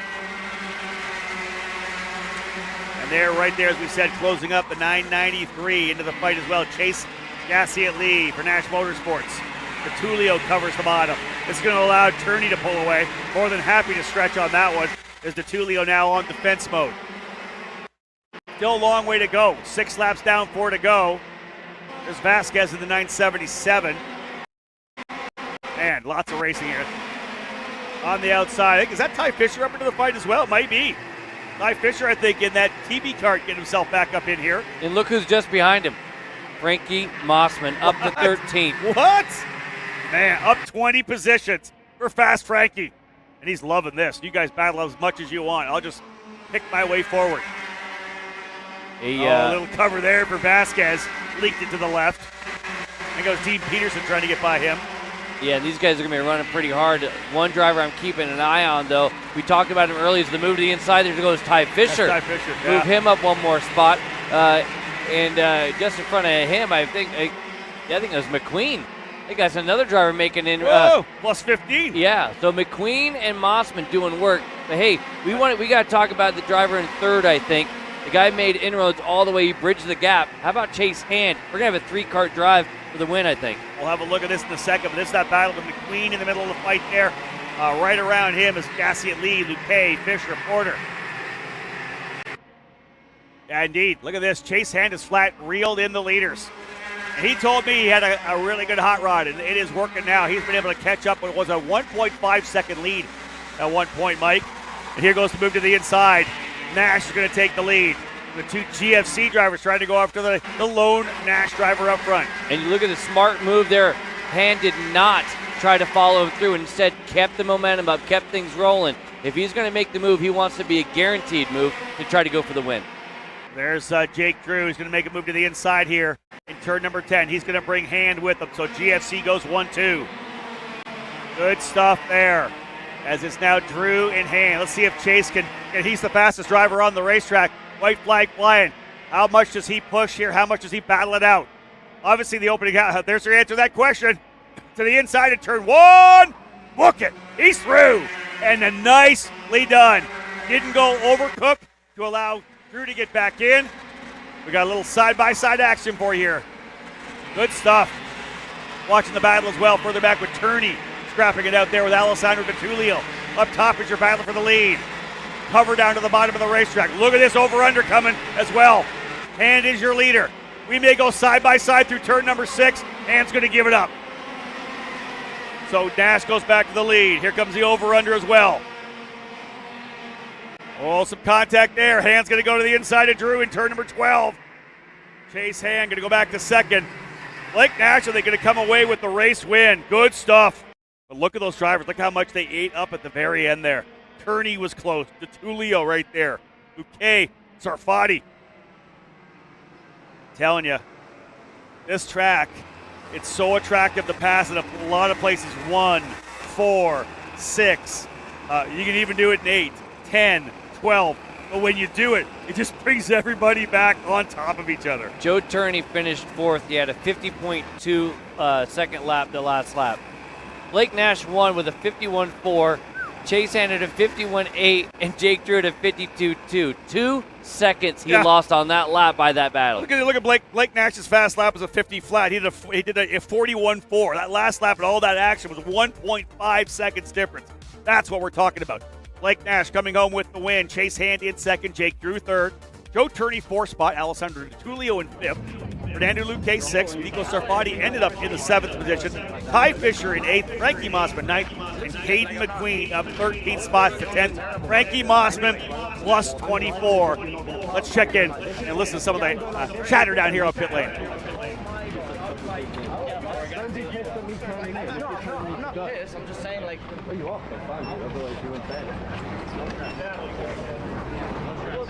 And there, right there, as we said, closing up the 993 into the fight as well. Chase Gassiot Lee for Nash Motorsports. DeTulio covers the bottom. This is going to allow Turney to pull away. More than happy to stretch on that one. There's DeTulio now on defense mode. Still a long way to go. 6 laps down, 4 to go. There's Vasquez in the 977. Man, lots of racing here. On the outside, I think, is that Ty Fisher up into the fight as well? It might be. Ty Fisher, I think, in that TB Kart getting himself back up in here. And look who's just behind him. Frankie Mossman up to 13th. What? Man, up 20 positions for Fast Frankie. And he's loving this. You guys battle as much as you want. I'll just pick my way forward. A little cover there for Vasquez. Leaked it to the left. There goes Dean Peterson trying to get by him. Yeah, these guys are going to be running pretty hard. One driver I'm keeping an eye on, though, we talked about him earlier, is the move to the inside. There goes Ty Fisher. That's Ty Fisher, yeah. Move him up one more spot. And just in front of him, I think it was McQueen. I think that's another driver making in. Whoa, plus 15. Yeah, so McQueen and Mossman doing work. But hey, we got to talk about the driver in third, I think. The guy made inroads all the way. He bridged the gap. How about Chase Hand? We're going to have a 3-kart drive for the win, I think. We'll have a look at this in a second, but this is that battle with McQueen in the middle of the fight there. Right around him is Gassiot Lee, Luke K, Fisher, Porter. Yeah, indeed. Look at this. Chase Hand is flat, reeled in the leaders. And he told me he had a really good hot rod, and it is working now. He's been able to catch up what was a 1.5-second lead at one point, Mike. And here goes the move to the inside. Nash is going to take the lead. The 2 GFC drivers trying to go after the lone Nash driver up front. And you look at the smart move there. Hand did not try to follow through, and instead kept the momentum up, kept things rolling. If he's going to make the move, he wants to be a guaranteed move to try to go for the win. There's Jake Drew. He's going to make a move to the inside here in turn number 10. He's going to bring Hand with him, so GFC goes 1-2. Good stuff there, as it's now Drew and Hand. Let's see if Chase can, and he's the fastest driver on the racetrack. White flag flying. How much does he push here? How much does he battle it out? Obviously, the opening out. There's your answer to that question. To the inside of turn 1. Book it. He's through. And nicely done. Didn't go overcooked to allow Drew to get back in. We got a little side-by-side action for you here. Good stuff. Watching the battle as well. Further back with Turney. Scrapping it out there with Alessandro DeTulio. Up top is your battle for the lead. Cover down to the bottom of the racetrack. Look at this over-under coming as well. Hand is your leader. We may go side-by-side through turn number 6. Hand's going to give it up. So Nash goes back to the lead. Here comes the over-under as well. Oh, some contact there. Hand's going to go to the inside of Drew in turn number 12. Chase Hand going to go back to second. Blake Nash, are they going to come away with the race win? Good stuff. But look at those drivers. Look how much they ate up at the very end there. Turney was close. DeTulio right there. Bouquet, Sarfati. Telling you, this track, it's so attractive to pass in a lot of places. 1, 4, 6. You can even do it in 8, 10, 12. But when you do it, it just brings everybody back on top of each other. Joe Turney finished 4th. He had a 50.2 second lap the last lap. Blake Nash won with a 51.4. Chase Hand at a 51.8, and Jake Drew at a 52.2. 2 seconds he lost on that lap by that battle. Look at Blake Nash's fast lap was a 50 flat. He did a 41.4. That last lap and all that action was 1.5 seconds difference. That's what we're talking about. Blake Nash coming home with the win. Chase Hand in second. Jake Drew third. Joe Turney 4th spot. Alessandro DeTulio in 5th. Fernando Luque 6th. Nico Sarfati ended up in the 7th position. Ty Fisher in 8th. Frankie Mossman 9th. And Caden McQueen up 13 spots to 10th. Frankie Mossman plus 24. Let's check in and listen to some of the chatter down here on pit lane. I'm not pissed. I'm just saying, like. Oh, you are. Otherwise, you wouldn't say.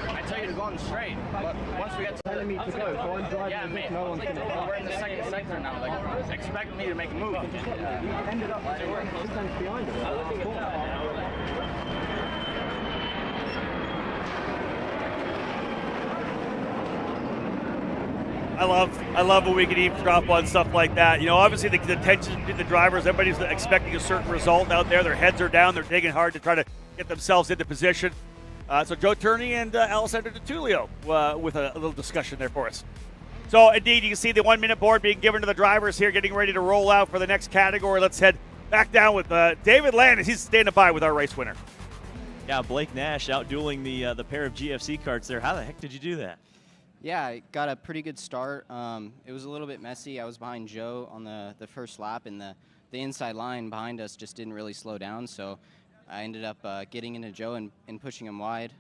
I tell you to go on straight, but once we get to telling me to go on drive, yeah, mate. No one's gonna. We're in the second sector now. Like, expect me to make a move. You ended up sometimes behind us. I love when we can eavesdrop on stuff like that. You know, obviously the tension between the drivers, everybody's expecting a certain result out there. Their heads are down. They're digging hard to try to get themselves into position. So Joe Turney and Alessandro DiTullio with a little discussion there for us. So indeed, you can see the 1 minute board being given to the drivers here, getting ready to roll out for the next category. Let's head back down with David Land as he's standing by with our race winner. Yeah, Blake Nash out-dueling the pair of GFC karts there. How the heck did you do that? Yeah, I got a pretty good start. It was a little bit messy. I was behind Joe on the first lap, and the inside line behind us just didn't really slow down, so I ended up getting into Joe and pushing him wide.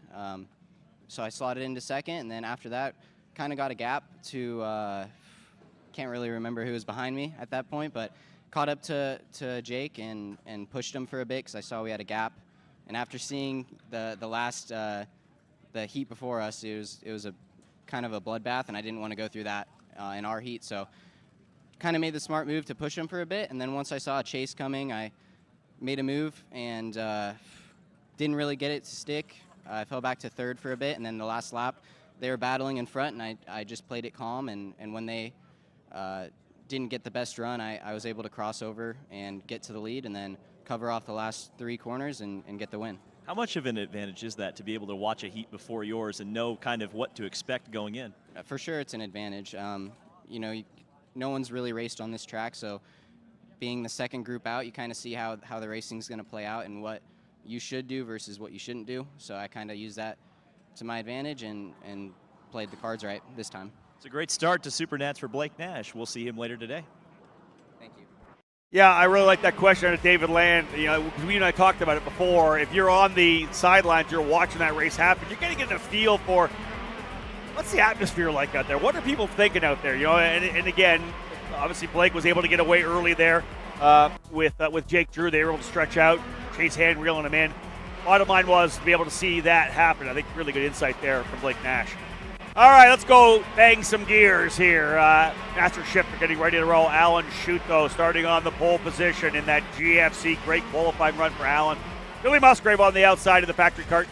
So I slotted into second, and then after that, kind of got a gap to, can't really remember who was behind me at that point, but caught up to Jake and pushed him for a bit because I saw we had a gap. And after seeing the last, the heat before us, it was a kind of a bloodbath, and I didn't want to go through that in our heat, so kind of made the smart move to push him for a bit, and then once I saw a chase coming, I made a move and didn't really get it to stick. I fell back to third for a bit, and then the last lap, they were battling in front, and I just played it calm, and when they didn't get the best run, I was able to cross over and get to the lead, and then cover off the last 3 corners and get the win. How much of an advantage is that to be able to watch a heat before yours and know kind of what to expect going in? For sure, it's an advantage. You know, no one's really raced on this track, so being the second group out, you kind of see how the racing's going to play out and what you should do versus what you shouldn't do. So I kind of used that to my advantage and played the cards right this time. It's a great start to SuperNats for Blake Nash. We'll see him later today. Thank you. Yeah, I really like that question out of David Land. You know, we and I talked about it before. If you're on the sidelines, you're watching that race happen, you're going to get a feel for what's the atmosphere like out there. What are people thinking out there? You know, and again, obviously Blake was able to get away early there with Jake Drew. They were able to stretch out, Chase hand reeling him in. Bottom line was to be able to see that happen. I think really good insight there from Blake Nash. All right, let's go bang some gears here. Master Shifter getting ready to roll. Alan Schuto starting on the pole position in that GFC. Great qualifying run for Alan. Billy Musgrave on the outside of the factory cart.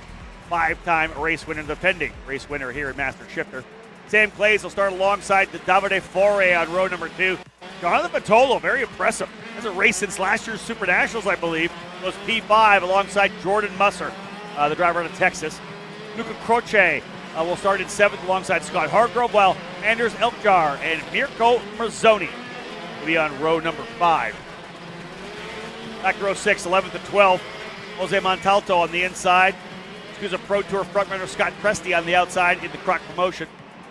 5-time race winner, defending race winner here at Master Shifter. Sam Clays will start alongside the Davide Fore on row number 2. Jonathan Patolo, very impressive. Hasn't raced since last year's SuperNationals, I believe. Goes P5 alongside Jordan Musser, the driver out of Texas. Luca Croce will start in 7th alongside Scott Hargrove, while Anders Elkjar and Mirko Marzoni will be on row number 5. Back to row 6, 11th and 12th. Jose Montalto on the inside. SKUSA Pro Tour frontrunner Scott Presti on the outside in the Croc promotion.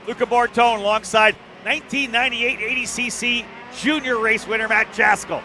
Luca Bortone alongside 1998 80cc junior race winner Matt Jaskell.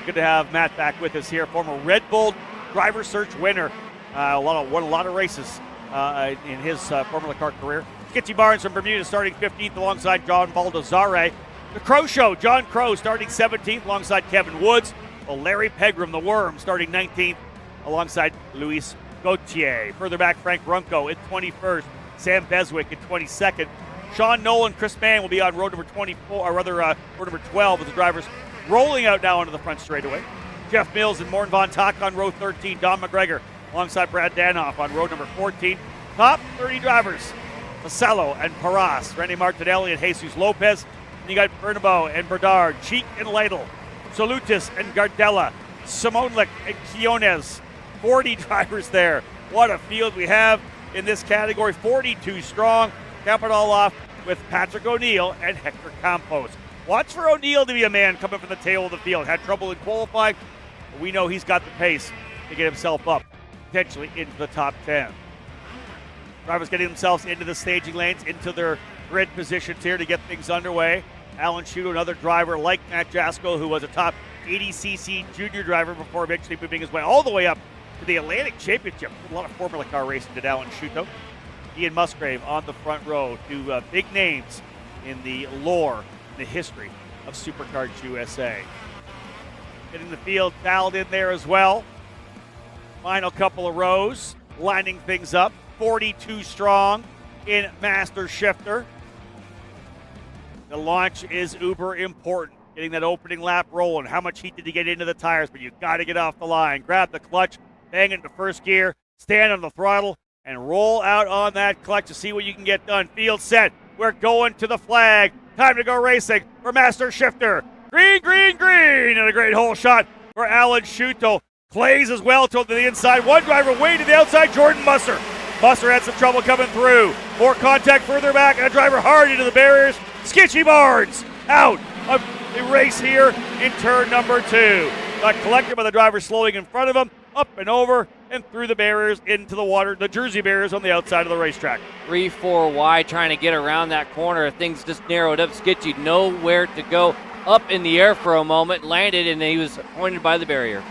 Good to have Matt back with us here, former Red Bull driver search winner. Won a lot of races in his Formula Kart career. Skitzy Barnes from Bermuda starting 15th alongside John Baldessare. The Crow Show, John Crow starting 17th alongside Kevin Woods. Well, Larry Pegram, the Worm, starting 19th alongside Luis Gauthier. Further back, Frank Runco in 21st. Sam Beswick in 22nd. Sean Nolan, Chris Mann will be on road number 24, or rather road number 12, with the drivers rolling out now onto the front straightaway. Jeff Mills and Morn Von Tak on row 13. Don McGregor alongside Brad Danoff on road number 14. Top 30 drivers, Masello and Paras, Randy Martinelli and Jesus Lopez. And you got Bernabeu and Berdard, Cheek and Lytle, Solutis and Gardella, Simonlik and Quiones. 40 drivers there. What a field we have in this category. 42 strong. Cap it all off with Patrick O'Neill and Hector Campos. Watch for O'Neill to be a man coming from the tail of the field. Had trouble in qualifying, but we know he's got the pace to get himself up, potentially into the top 10. Drivers getting themselves into the staging lanes, into their grid positions here to get things underway. Alan Schuto, another driver like Matt Jaskell, who was a top 80cc junior driver before eventually moving his way all the way up to the Atlantic Championship. A lot of Formula Car racing to Alan Shuto. Ian Musgrave on the front row to big names in the lore, the history of SuperKarts USA. Getting the field dialed in there as well. Final couple of rows, lining things up. 42 strong in Master Shifter. The launch is uber important. Getting that opening lap rolling. How much heat did you get into the tires? But you've got to get off the line. Grab the clutch, bang it into first gear, stand on the throttle, and roll out on that clutch to see what you can get done. Field set. We're going to the flag. Time to go racing for Master Shifter. Green, green, green. And a great hole shot for Alan Shuto. Plays as well to the inside. One driver way to the outside, Jordan Musser. Musser had some trouble coming through. More contact further back, and a driver hard into the barriers. Skitchy Barnes out of the race here in turn number 2. Got collected by the driver slowing in front of him, up and over, and through the barriers into the water, the Jersey barriers on the outside of the racetrack. 3-4 wide trying to get around that corner. Things just narrowed up. Skitchy nowhere to go. Up in the air for a moment, landed, and he was pointed by the barrier.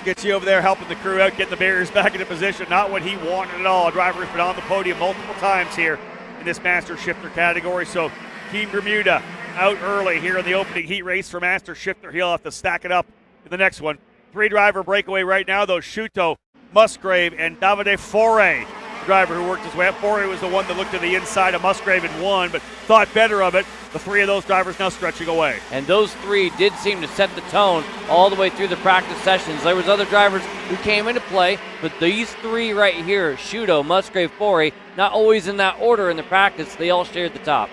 Skitchy over there helping the crew out, getting the barriers back into position. Not what he wanted at all. A driver has been on the podium multiple times here in this Master Shifter category. So Team Bermuda out early here in the opening heat race for Master Shifter. He'll have to stack it up in the next one. 3-driver breakaway right now, though. Shuto, Musgrave, and Davide Foray. The driver who worked his way up. Foray was the one that looked to the inside of Musgrave and won, but thought better of it. The 3 of those drivers now stretching away. And those 3 did seem to set the tone all the way through the practice sessions. There was other drivers who came into play, but these 3 right here, Shuto, Musgrave, Foray, not always in that order in the practice. They all shared the top.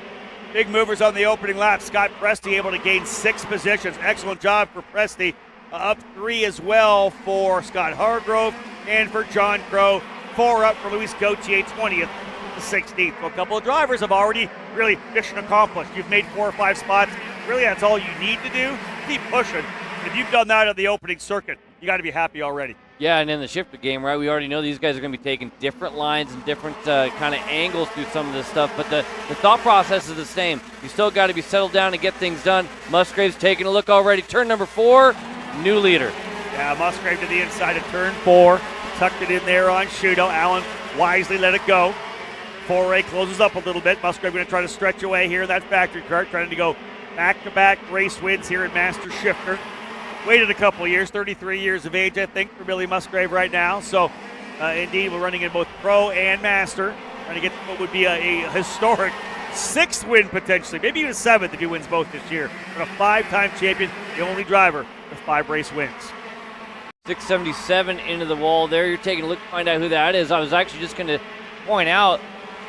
Big movers on the opening lap. Scott Presti able to gain 6 positions. Excellent job for Presti. Up 3 as well for Scott Hargrove and for John Crow. 4 up for Luis Gauthier, 20th to 16th. So a couple of drivers have already really mission accomplished. You've made 4 or 5 spots. Really, that's all you need to do. Keep pushing. And if you've done that at the opening circuit, you got to be happy already. Yeah, and in the shifter game, right, we already know these guys are going to be taking different lines and different kind of angles through some of this stuff, but the thought process is the same. You still got to be settled down and get things done. Musgrave's taking a look already. Turn number 4, new leader. Yeah, Musgrave to the inside of turn 4. Tucked it in there on Shuto. Allen wisely let it go. Foray closes up a little bit. Musgrave going to try to stretch away here in that factory kart, trying to go back-to-back race wins here in Master Shifter. Waited a couple of years, 33 years of age, I think, for Billy Musgrave right now. So, indeed, we're running in both Pro and Master, trying to get what would be a historic 6th win potentially, maybe even 7th if he wins both this year. But a 5-time champion, the only driver with 5 race wins. 677 into the wall there. You're taking a look to find out who that is. I was actually just going to point out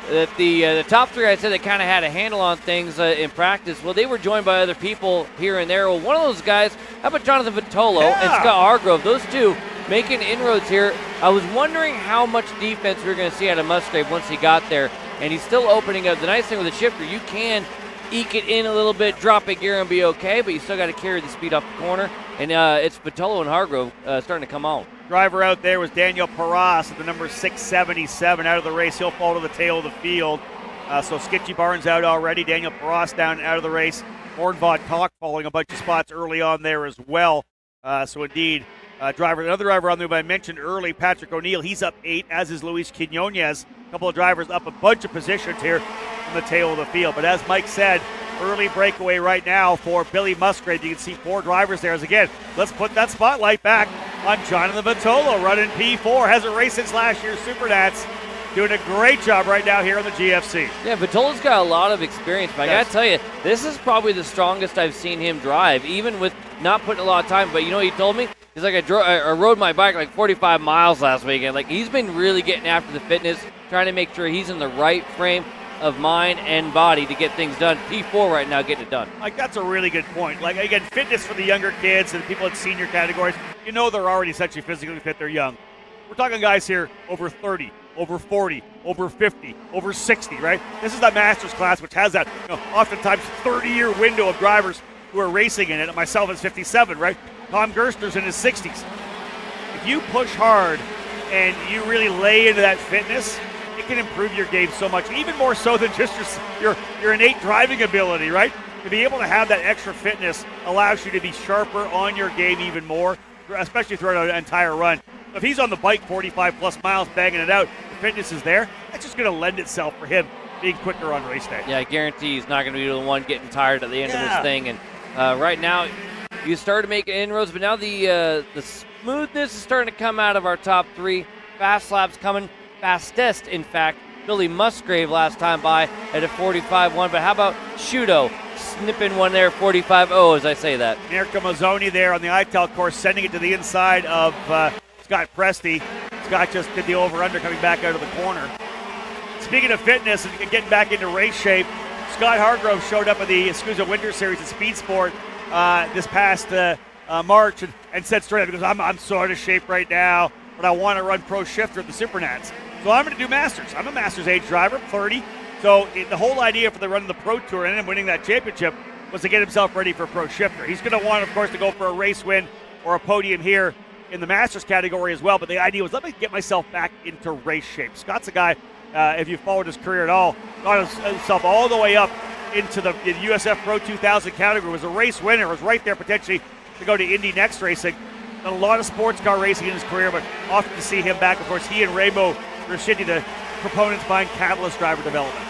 that the top 3 I said that kind of had a handle on things in practice, well, they were joined by other people here and there. Well, one of those guys, how about Jonathan Vitolo and Scott Hargrove? Those 2 making inroads here. I was wondering how much defense we were going to see out of Musgrave once he got there, and he's still opening up. The nice thing with the shifter, you can eke it in a little bit, drop a gear and be okay, but you still got to carry the speed off the corner, and it's Vitolo and Hargrove starting to come on. Driver out there was Daniel Paras at the number 677 out of the race. He'll fall to the tail of the field. So Skitchy Barnes out already. Daniel Paras down out of the race. Ornvod Koch falling a bunch of spots early on there as well. So indeed, another driver on there I mentioned early, Patrick O'Neill. He's up 8, as is Luis Quinones. A couple of drivers up a bunch of positions here from the tail of the field. But as Mike said, early breakaway right now for Billy Musgrave. You can see 4 drivers there. As again, let's put that spotlight back on Jonathan Vitolo, running P4. Hasn't raced since last year's SuperNats. Doing a great job right now here on the GFC. Yeah, Vitolo's got a lot of experience, but I got to tell you, this is probably the strongest I've seen him drive, even with not putting a lot of time. But you know what he told me? He's like, I rode my bike like 45 miles last weekend. Like, he's been really getting after the fitness, trying to make sure he's in the right frame of mind and body to get things done. P4 right now getting it done. Like, that's a really good point. Like, again, fitness for the younger kids and people in senior categories, you know they're already essentially physically fit, they're young. We're talking guys here over 30, over 40, over 50, over 60, right? This is that Masters class, which has that, oftentimes 30-year window of drivers who are racing in it. Myself is 57, right? Tom Gerstner's in his 60s. If you push hard and you really lay into that fitness, it can improve your game so much, even more so than just your innate driving ability, right? To be able to have that extra fitness allows you to be sharper on your game even more, especially throughout an entire run. If he's on the bike 45-plus miles banging it out, the fitness is there, that's just going to lend itself for him being quicker on race day. Yeah, I guarantee he's not going to be the one getting tired at the end of this thing. And right now, you started making inroads, but now the smoothness is starting to come out of our top three. Fast laps coming, fastest, in fact. Billy Musgrave last time by at a 45.1, but how about Shudo snipping one there, 45.0 as I say that. Mirko Mazzoni there on the ITEL course, sending it to the inside of Scott Presti. Scott just did the over-under coming back out of the corner. Speaking of fitness and getting back into race shape, Scott Hargrove showed up at the SKUSA Winter Series at Speed Sport this past March and said straight up, because I'm so out of shape right now, but I want to run pro shifter at the SuperNats. So I'm going to do Masters. I'm a Masters age driver, 30. So the whole idea for the run of the Pro Tour and him winning that championship was to get himself ready for pro shifter. He's going to want, of course, to go for a race win or a podium here in the Masters category as well. But the idea was, let me get myself back into race shape. Scott's a guy, if you've followed his career at all, got himself all the way up into the USF Pro 2000 category, was a race winner, was right there potentially to go to Indy Next Racing. Done a lot of sports car racing in his career, but often to see him back. Of course, he and Rainbow Rashidi, the proponents behind Catalyst driver development.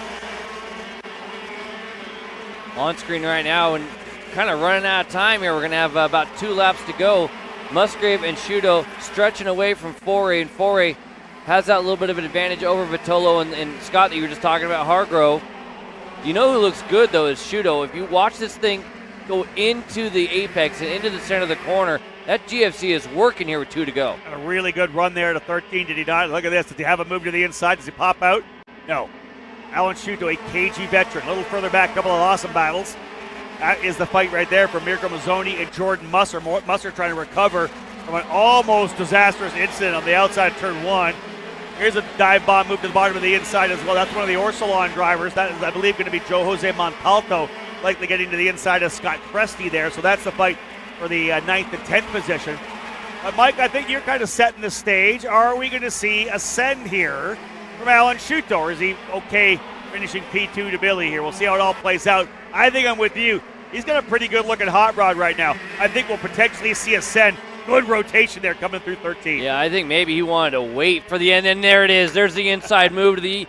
On screen right now, and kind of running out of time here. We're going to have about 2 laps to go. Musgrave and Shudo stretching away from Foray, and Foray has that little bit of an advantage over Vitolo and Scott that you were just talking about, Hargrove. You know who looks good, though, is Shudo. If you watch this thing go into the apex and into the center of the corner, that GFC is working here with 2 to go. A really good run there to 13, did he not? Look at this. Does he have a move to the inside? Does he pop out? No. Alan Shuto, a KG veteran. A little further back, a couple of awesome battles. That is the fight right there for Mirko Mazzoni and Jordan Musser. Musser trying to recover from an almost disastrous incident on the outside of turn 1. Here's a dive bomb move to the bottom of the inside as well. That's one of the Orsolon drivers. That is, I believe, going to be Joe Jose Montalto, likely getting to the inside of Scott Presti there. So that's the fight for the 9th and 10th position. But Mike, I think you're kind of setting the stage. Are we going to see a send here from Alan Shuto, or is he okay finishing P2 to Billy here? We'll see how it all plays out. I think I'm with you. He's got a pretty good looking hot rod right now. I think we'll potentially see a send. Good rotation there coming through 13. Yeah, I think maybe he wanted to wait for the end, and there it is. There's the inside move to the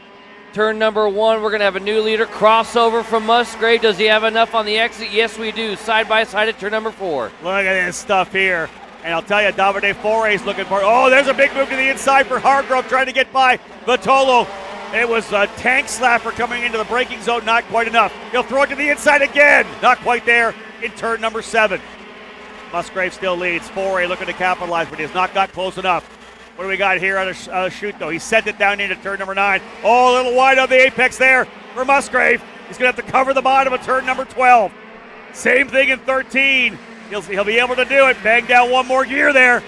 turn number 1. We're going to have a new leader. Crossover from Musgrave. Does he have enough on the exit? Yes, we do. Side by side at turn number 4. Look at this stuff here. And I'll tell you, Davide Foray is looking for, oh, there's a big move to the inside for Hargrove trying to get by Vitolo. It was a tank slapper coming into the braking zone, not quite enough. He'll throw it to the inside again. Not quite there in turn number 7. Musgrave still leads. Foray looking to capitalize, but he has not got close enough. What do we got here on a shoot, though? He sent it down into turn number 9. Oh, a little wide on the apex there for Musgrave. He's going to have to cover the bottom of turn number 12. Same thing in 13. He'll be able to do it. Bang down one more gear there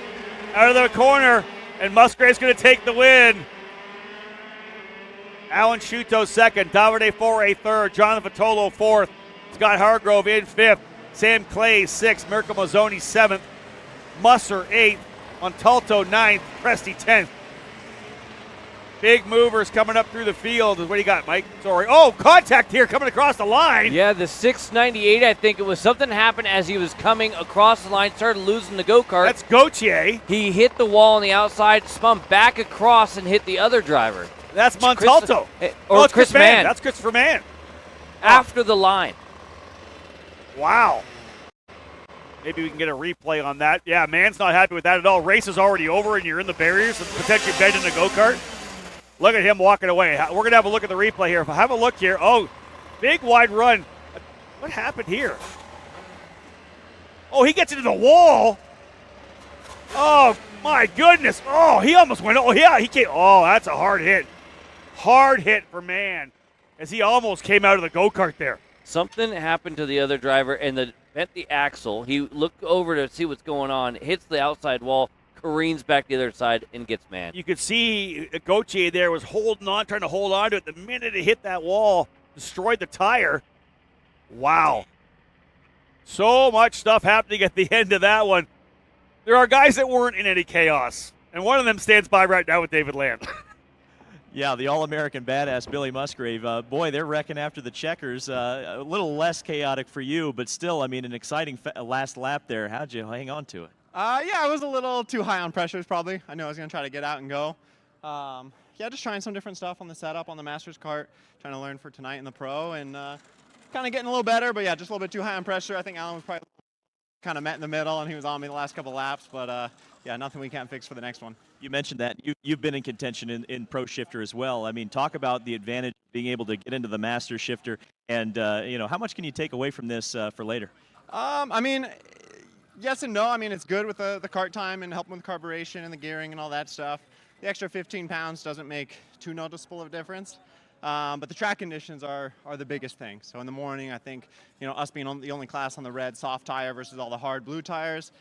out of the corner, and Musgrave's going to take the win. Alan Shuto second, Davide Foray third, Jonathan Vitolo fourth, Scott Hargrove in fifth, Sam Clay 6th, Mirko Mazzoni 7th, Musser 8th, Montalto 9th, Presti 10th. Big movers coming up through the field. What do you got, Mike? Sorry. Oh, contact here coming across the line. Yeah, the 698, I think it was something happened as he was coming across the line, started losing the go-kart. That's Gauthier. He hit the wall on the outside, spun back across and hit the other driver. That's Montalto. Or Chris Mann. That's Christopher Mann. After the line. Wow. Maybe we can get a replay on that. Yeah, Mann's not happy with that at all. Race is already over and you're in the barriers and potentially bending the go-kart. Look at him walking away. We're going to have a look at the replay here. Have a look here. Oh, big wide run. What happened here? Oh, he gets into the wall. Oh, my goodness. Oh, he almost went. Oh, yeah, he came. Oh, that's a hard hit. Hard hit for Mann as he almost came out of the go-kart there. Something happened to the other driver and bent the axle. He looked over to see what's going on, hits the outside wall, careens back the other side, and gets Mann. You could see Gauthier there was holding on, trying to hold on to it. The minute it hit that wall, destroyed the tire. Wow. So much stuff happening at the end of that one. There are guys that weren't in any chaos, and one of them stands by right now with David Land. Yeah, the All-American badass Billy Musgrave. Boy, they're wrecking after the checkers. A little less chaotic for you, but still, I mean, an exciting last lap there. How'd you hang on to it? Yeah, I was a little too high on pressures probably. I knew I was going to try to get out and go. Yeah, just trying some different stuff on the setup on the Masters kart, trying to learn for tonight in the Pro, and kind of getting a little better, but yeah, just a little bit too high on pressure. I think Alan was probably kind of met in the middle, and he was on me the last couple laps, but yeah, nothing we can't fix for the next one. You mentioned that you've been in contention in Pro Shifter as well. I mean, talk about the advantage of being able to get into the Master Shifter, and how much can you take away from this for later? I mean, yes and no. I mean, it's good with the kart time and helping with carburation and the gearing and all that stuff. The extra 15 pounds doesn't make too noticeable of a difference. But the track conditions are the biggest thing. So in the morning, I think, us being the only class on the red soft tire versus all the hard blue tires,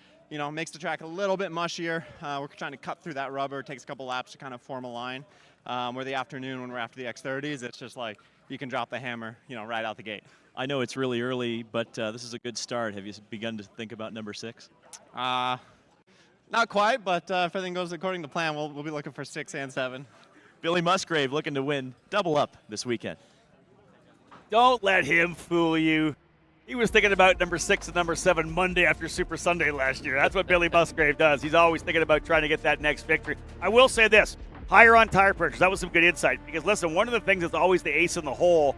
makes the track a little bit mushier. We're trying to cut through that rubber. It takes a couple laps to kind of form a line. Where the afternoon, when we're after the X30s, it's just like you can drop the hammer, right out the gate. I know it's really early, but this is a good start. Have you begun to think about number 6? Not quite, but if everything goes according to plan, we'll be looking for 6 and 7. Billy Musgrave looking to win double up this weekend. Don't let him fool you. He was thinking about number 6 and number 7 Monday after Super Sunday last year. That's what Billy Musgrave does. He's always thinking about trying to get that next victory. I will say this, higher on tire pressures. That was some good insight. Because, listen, one of the things that's always the ace in the hole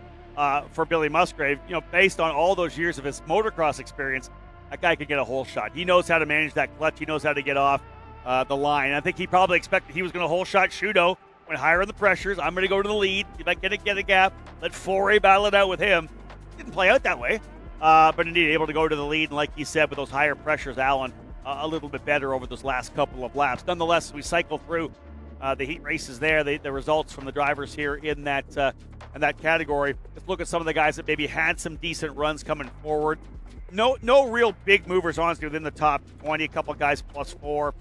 for Billy Musgrave, based on all those years of his motocross experience, that guy could get a hole shot. He knows how to manage that clutch. He knows how to get off the line. I think he probably expected he was going to hole shot Shudo. Went higher on the pressures. I'm going to go to the lead. See if I can get a gap. Let Foray battle it out with him. Didn't play out that way. But indeed, able to go to the lead. And like you said, with those higher pressures, Alan, a little bit better over those last couple of laps. Nonetheless, we cycle through the heat races there, the results from the drivers here in that category. Let's look at some of the guys that maybe had some decent runs coming forward. No real big movers, honestly, within the top 20. A couple of guys +4,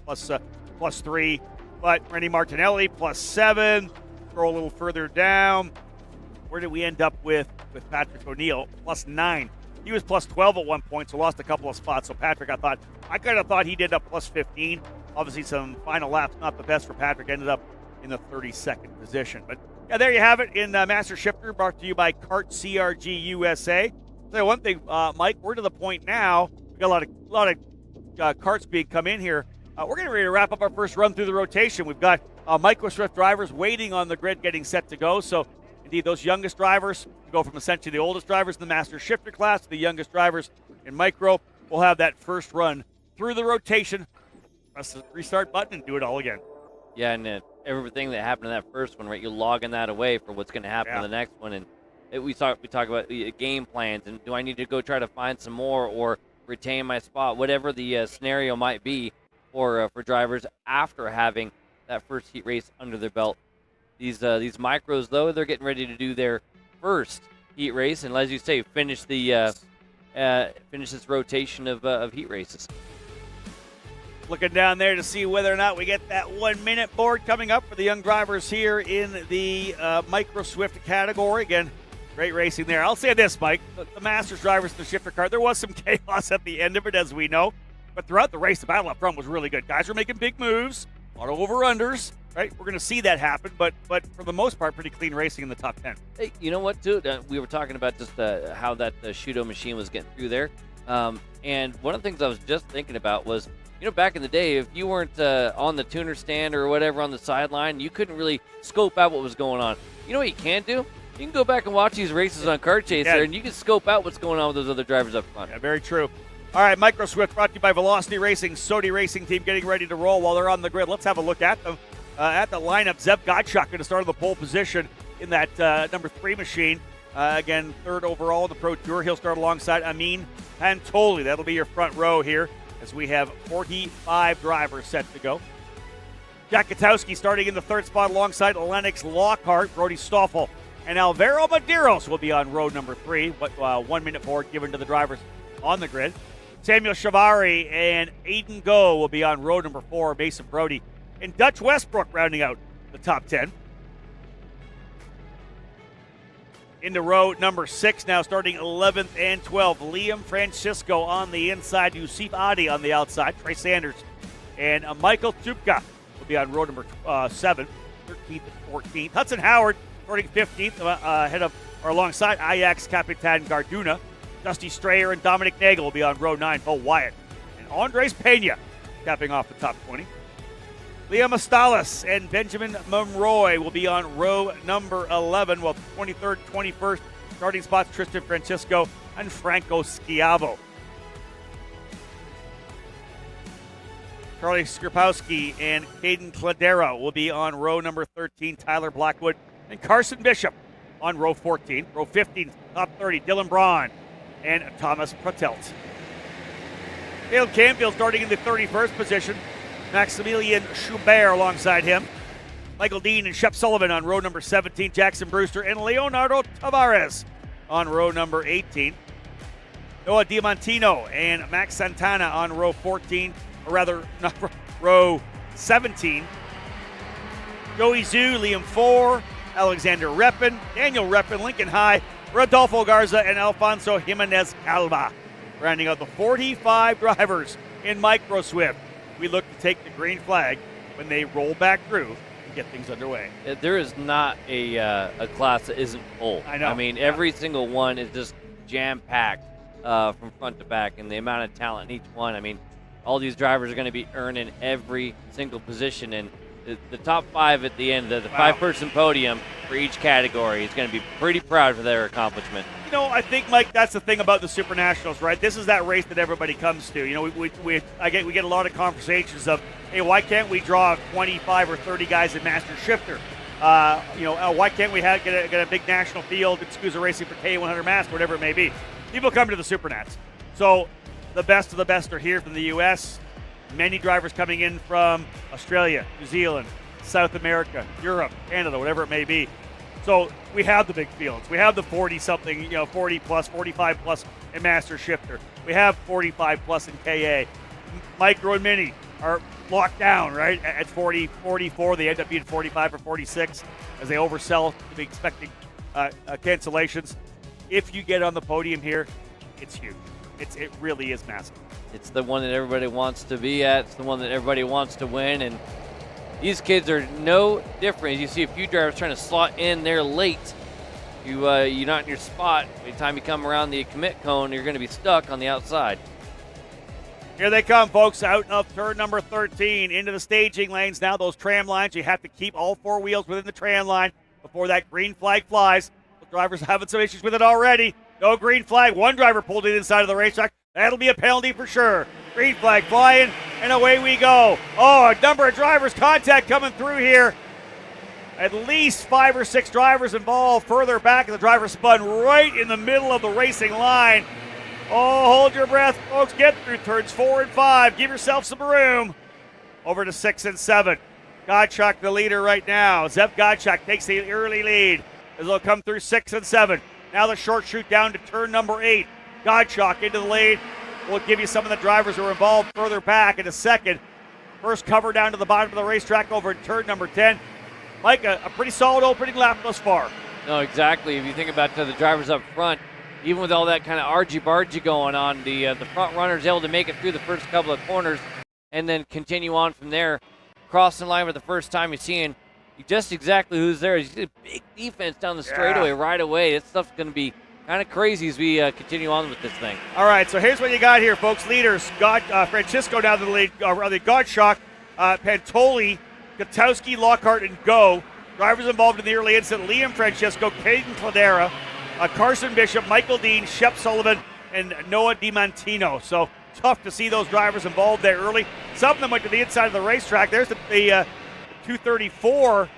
+3. But Randy Martinelli +7. Scroll a little further down. Where did we end up with Patrick O'Neill? +9. He was +12 at one point, so lost a couple of spots. So Patrick, I kind of thought he'd end up +15. Obviously, some final laps, not the best for Patrick. Ended up in the 32nd position. But yeah, there you have it in Master Shifter, brought to you by Kart CRG USA. So one thing, Mike, we're to the point now. We got a lot of karts being come in here. We're getting ready to wrap up our first run through the rotation. We've got Micro Swift drivers waiting on the grid, getting set to go. So, indeed, those youngest drivers go from essentially the oldest drivers in the Master Shifter class to the youngest drivers in Micro. We'll have that first run through the rotation. Press the restart button and do it all again. Yeah, and everything that happened in that first one, right? You're logging that away for what's going to happen in the next one. And we talk about game plans and do I need to go try to find some more or retain my spot, whatever the scenario might be. For drivers after having that first heat race under their belt. These micros, though, they're getting ready to do their first heat race, and as you say, finish this rotation of heat races. Looking down there to see whether or not we get that 1 minute board coming up for the young drivers here in the Micro Swift category. Again, great racing there. I'll say this, Mike, the Masters drivers in the shifter car, there was some chaos at the end of it, as we know. But throughout the race, the battle up front was really good. Guys were making big moves, a lot of over-unders, right? We're going to see that happen, but for the most part, pretty clean racing in the top 10. Hey, you know what, too? We were talking about just how that Shudo machine was getting through there. And one of the things I was just thinking about was, back in the day, if you weren't on the tuner stand or whatever on the sideline, you couldn't really scope out what was going on. You know what you can do? You can go back and watch these races on Kart Chaser, and you can scope out what's going on with those other drivers up front. Yeah, very true. All right, Micro Swift brought to you by Velocity Racing, Sodi Racing Team getting ready to roll while they're on the grid. Let's have a look at them. At the lineup, Zeb Gottschalk going to start on the pole position in that number 3 machine. Again, 3rd overall in the Pro Tour. He'll start alongside Amin Pantoli. That'll be your front row here as we have 45 drivers set to go. Jack Katowski starting in the 3rd spot alongside Lennox Lockhart, Brody Stoffel, and Alvaro Medeiros will be on row number 3. But 1 minute board given to the drivers on the grid. Samuel Chavari and Aiden Go will be on row number 4. Mason Brody and Dutch Westbrook rounding out the top 10. Into row number 6 now, starting 11th and 12th. Liam Francisco on the inside. Yusuf Adi on the outside. Trey Sanders and Michael Tupka will be on row number 7, 13th and 14th. Hudson Howard starting 15th ahead of or alongside Ajax Capitan Garduna. Dusty Strayer and Dominic Nagel will be on row 9. Bo Wyatt and Andres Pena capping off the top 20. Liam Astalis and Benjamin Monroy will be on row number 11, while 23rd, 21st starting spots Tristan Francisco and Franco Schiavo. Charlie Skripowski and Caden Cladera will be on row number 13, Tyler Blackwood and Carson Bishop on row 14. Row 15, top 30, Dylan Braun and Thomas Pratelt. Caleb Canfield starting in the 31st position. Maximilian Schubert alongside him. Michael Dean and Shep Sullivan on row number 17. Jackson Brewster and Leonardo Tavares on row number 18. Noah Diamantino and Max Santana on row 14, or rather, not row 17. Joey Zhu, Liam Four, Alexander Reppin, Daniel Reppin, Lincoln High, Rodolfo Garza, and Alfonso Jimenez Calva. Rounding out the 45 drivers in Micro Swift. We look to take the green flag when they roll back through and get things underway. There is not a class that isn't full. I know. I mean, every single one is just jam-packed from front to back, and the amount of talent in each one. I mean, all these drivers are going to be earning every single position, and the top five at the end, the five-person podium for each category is going to be pretty proud for their accomplishment. You know, I think, Mike, that's the thing about the SuperNationals, right? This is that race that everybody comes to. You know, we get a lot of conversations of, hey, why can't we draw 25 or 30 guys in Master Shifter? Why can't we get a big national field at SKUSA Racing for K100 Master, whatever it may be? People come to the SuperNats. So the best of the best are here from the U.S., many drivers coming in from Australia, New Zealand, South America, Europe, Canada, whatever it may be. So we have the big fields. We have the 40-something, 40 plus, 45 plus in Master Shifter. We have 45 plus in KA. Micro and Mini are locked down, right, at 40, 44. They end up being 45 or 46 as they oversell to be expecting cancellations. If you get on the podium here, it's huge. It really is massive. It's the one that everybody wants to be at. It's the one that everybody wants to win. And these kids are no different. You see a few drivers trying to slot in there late. You're not in your spot. By the time you come around the commit cone, you're going to be stuck on the outside. Here they come, folks, out of turn number 13 into the staging lanes. Now those tram lines, you have to keep all four wheels within the tram line before that green flag flies. The drivers are having some issues with it already. No green flag. One driver pulled it inside of the racetrack. That'll be a penalty for sure. Green flag flying, and away we go. Oh, a number of drivers contact coming through here. At least 5 or 6 drivers involved further back, and the driver spun right in the middle of the racing line. Oh, hold your breath, folks. Get through turns 4 and 5. Give yourself some room. Over to 6 and 7. Godchuk the leader right now. Zev Godchuk takes the early lead as they'll come through 6 and 7. Now the short shoot down to turn number 8. Godchuk into the lead. We'll give you some of the drivers who are involved further back in a second. First cover down to the bottom of the racetrack over in turn number 10. Mike, a pretty solid opening lap thus far. No, exactly. If you think about the drivers up front, even with all that kind of argy-bargy going on, the front runner's able to make it through the first couple of corners and then continue on from there. Crossing the line for the first time, you're seeing just exactly who's there. You see a big defense down the straightaway right away. This stuff's going to be kind of crazy as we continue on with this thing. All right, so here's what you got here, folks. Leaders, Francisco down to the lead, Godchuk, Pantoli, Gutowski, Lockhart, and Go. Drivers involved in the early incident, Liam Francisco, Caden Cladera, Carson Bishop, Michael Dean, Shep Sullivan, and Noah DiMantino. So tough to see those drivers involved there early. Some of them went to the inside of the racetrack. There's the 234.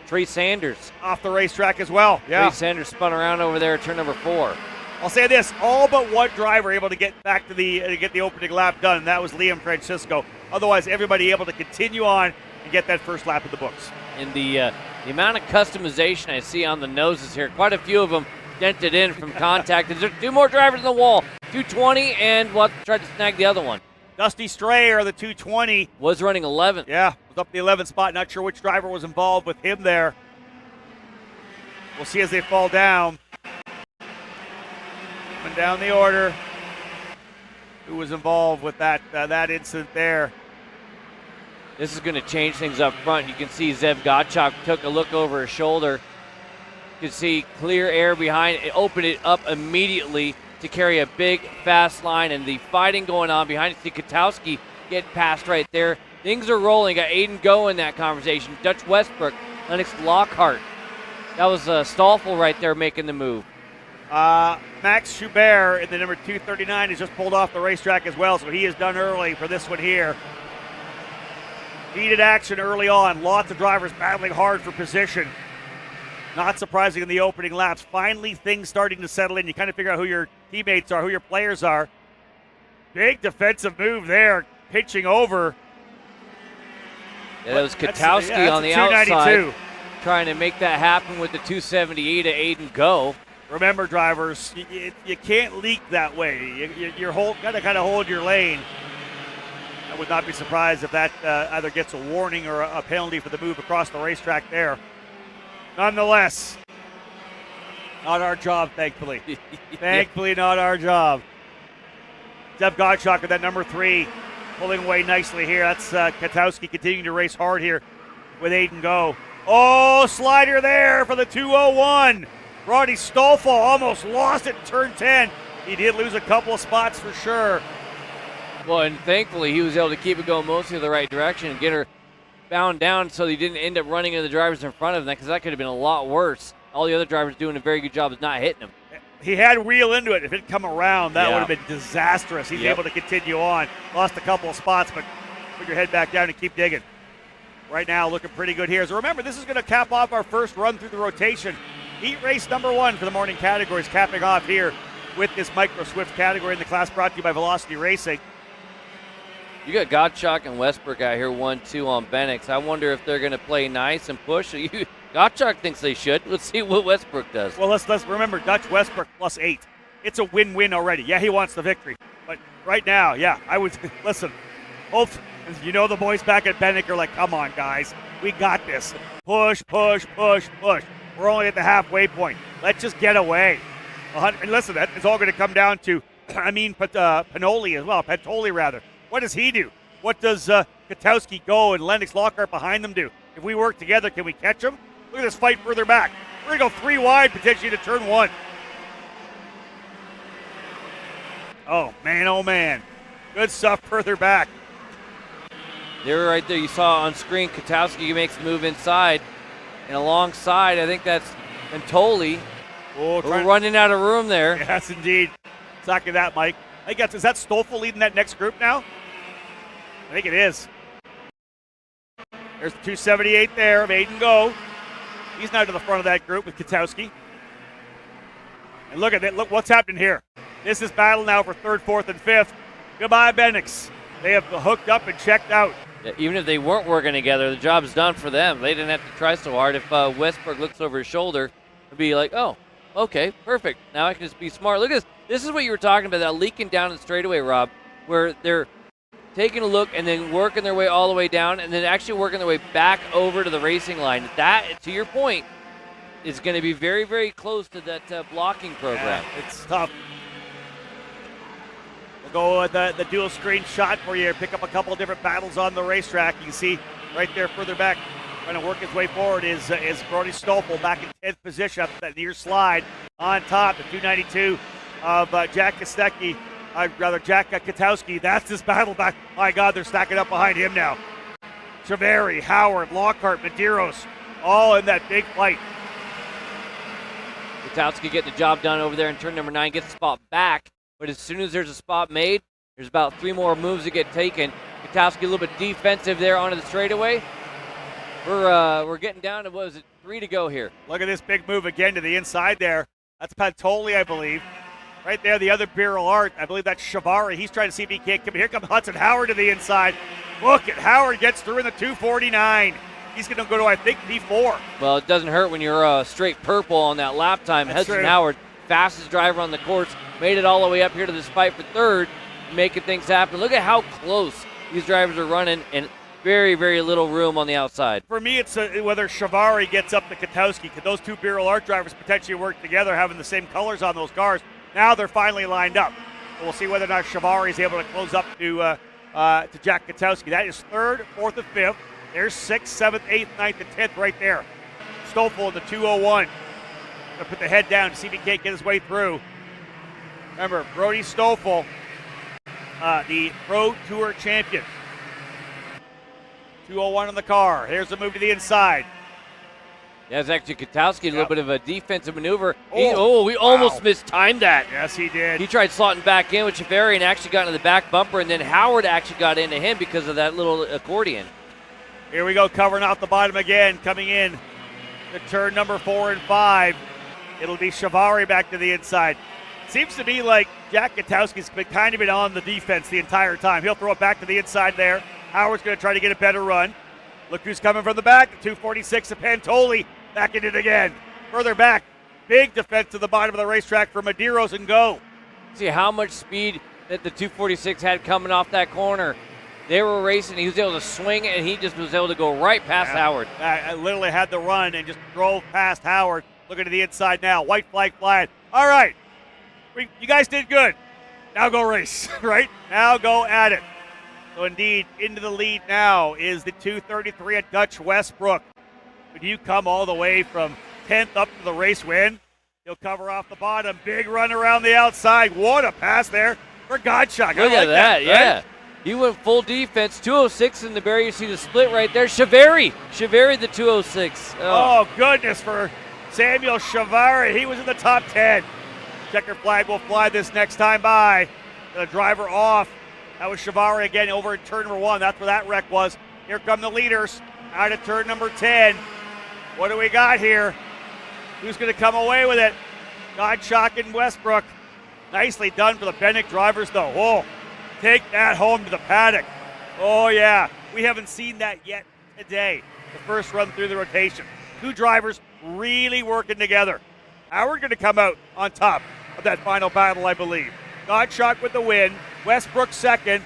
Trey Sanders. Off the racetrack as well. Yeah. Trey Sanders spun around over there at turn number 4. I'll say this, all but one driver able to get back to get the opening lap done, and that was Liam Francisco. Otherwise, everybody able to continue on and get that first lap of the books. And the amount of customization I see on the noses here, quite a few of them dented in from contact. There's 2 more drivers in the wall, 220, and we'll have to try to snag the other one. Dusty Strayer, the 220. Was running 11th. Yeah, was up the 11th spot. Not sure which driver was involved with him there. We'll see as they fall down. Coming down the order. Who was involved with that incident there? This is going to change things up front. You can see Zev Godchuk took a look over his shoulder. You can see clear air behind it. Opened it up immediately to carry a big, fast line, and the fighting going on behind it. See Kotowski get past right there. Things are rolling. Got Aiden Go in that conversation. Dutch Westbrook, Lennox Lockhart. That was Stoffel right there making the move. Max Schubert in the number 239 has just pulled off the racetrack as well, so he is done early for this one here. Heated action early on. Lots of drivers battling hard for position. Not surprising in the opening laps. Finally, things starting to settle in. You kind of figure out who your teammates are, who your players are. Big defensive move there, pitching over. Yeah, that was Katowski on the outside, trying to make that happen with the 278 of Aiden Go. Remember, drivers, you can't leak that way. You're got to kind of hold your lane. I would not be surprised if that either gets a warning or a penalty for the move across the racetrack there. Nonetheless, not our job, thankfully. Thankfully, not our job. Zev Gottschalk with that number 3, pulling away nicely here. That's Katowski continuing to race hard here with Aiden Go. Oh, slider there for the 201. Roddy Stoffel almost lost it in turn 10. He did lose a couple of spots for sure. Well, and thankfully he was able to keep it going mostly the right direction and get her bound down so he didn't end up running into the drivers in front of him, because that could have been a lot worse. All the other drivers doing a very good job of not hitting him. He had to reel into it. If it had come around, that would have been disastrous. He's able to continue on. Lost a couple of spots, but put your head back down and keep digging. Right now, looking pretty good here. So remember, this is going to cap off our first run through the rotation. Heat race number 1 for the morning categories, capping off here with this Micro Swift category in the class, brought to you by Velocity Racing. You got Gottschalk and Westbrook out here 1-2 on Benix. I wonder if they're going to play nice and push. Gottschalk thinks they should. Let's see what Westbrook does. Well, let's remember, Dutch Westbrook +8. It's a win-win already. Yeah, he wants the victory. But right now, yeah, I would listen. Both, you know, the boys back at Bennick are like, come on, guys. We got this. Push, push, push, push. We're only at the halfway point. Let's just get away. And listen, that is all going to come down to, Panoli as well. Pantoli, rather. What does he do? What does Katowski Go and Lennox Lockhart behind them do? If we work together, can we catch them? Look at this fight further back. We're going to go 3 wide, potentially to turn 1. Oh, man. Good stuff further back. They were right there. You saw on screen, Katowski makes the move inside. And alongside, I think that's Pantoli. Oh, we're running out of room there. Yes, indeed. Exactly that, Mike. Is that Stoffel leading that next group now? I think it is. There's the 278 there of Aiden Go. He's now to the front of that group with Katowski. And look at it. Look what's happening here. This is battle now for 3rd, 4th, and 5th. Goodbye, Benix. They have hooked up and checked out. Yeah, even if they weren't working together, the job's done for them. They didn't have to try so hard. If Westbrook looks over his shoulder, it'd be like, oh, okay, perfect. Now I can just be smart. Look at this. This is what you were talking about, that leaking down the straightaway, Rob, where they're taking a look and then working their way all the way down and then actually working their way back over to the racing line. That, to your point, is going to be very, very close to that blocking program. Yeah, it's tough. We'll go with the dual screen shot for you. Pick up a couple different battles on the racetrack. You can see right there further back, trying to work his way forward is Brody Stoffel back in 10th position up that near slide on top. The 292 of Jack Katowski. That's his battle back. My God, they're stacking up behind him now. Chaveri, Howard, Lockhart, Medeiros, all in that big fight. Katowski getting the job done over there in turn number 9, gets the spot back. But as soon as there's a spot made, there's about 3 more moves that get taken. Katowski a little bit defensive there onto the straightaway. We're getting down to, 3 to go here. Look at this big move again to the inside there. That's Pantoli, I believe. Right there, the other barrel art. I believe that's Shavari. He's trying to see if he can't come. Here comes Hudson Howard to the inside. Look at Howard gets through in the 249. He's going to go to, I think, P4. Well, it doesn't hurt when you're straight purple on that lap time. Hudson Howard, fastest driver on the course, made it all the way up here to this fight for 3rd, making things happen. Look at how close these drivers are running, and very, very little room on the outside. For me, it's whether Shavari gets up to Katowski. Could those 2 barrel art drivers potentially work together, having the same colors on those cars? Now they're finally lined up. We'll see whether or not Shavari is able to close up to Jack Katowski. That is 3rd, 4th, and 5th. There's 6th, 7th, 8th, 9th, and 10th right there. Stoffel in the 201. Gonna put the head down to see if he can't get his way through. Remember, Brody Stoffel, the Pro Tour champion, 201 on the car. Here's the move to the inside. That's actually Katowski, a little bit of a defensive maneuver. Oh, We almost mistimed that. Yes, he did. He tried slotting back in with Cheveri and actually got into the back bumper, and then Howard actually got into him because of that little accordion. Here we go, covering off the bottom again, coming in to turn number 4 and 5. It'll be Cheveri back to the inside. Seems to be like Jack Katowski's kind of been on the defense the entire time. He'll throw it back to the inside there. Howard's going to try to get a better run. Look who's coming from the back. The 246 of Pantoli back in it again. Further back. Big defense to the bottom of the racetrack for Medeiros and go. See how much speed that the 246 had coming off that corner. They were racing. He was able to swing it, and he just was able to go right past Howard. I literally had the run and just drove past Howard. Looking to the inside now. White flag flying. All right. You guys did good. Now go race, right? Now go at it. So indeed, into the lead now is the 233 at Dutch Westbrook. But you come all the way from 10th up to the race win. He'll cover off the bottom. Big run around the outside. What a pass there for Godshot. Look at that, yeah. Right? He went full defense. 206 in the barrier. You see the split right there. Cheveri, the 206. Oh, goodness for Samuel Cheveri. He was in the top 10. Checker flag will fly this next time by. The driver off. That was Cheveri again over at turn number 1. That's where that wreck was. Here come the leaders out of turn number 10. What do we got here? Who's going to come away with it? Godshot and Westbrook. Nicely done for the Bennick drivers, though. Whoa. Take that home to the paddock. Oh, yeah. We haven't seen that yet today. The first run through the rotation. Two drivers really working together. Howard going to come out on top of that final battle, I believe. Godshot with the win. Westbrook second.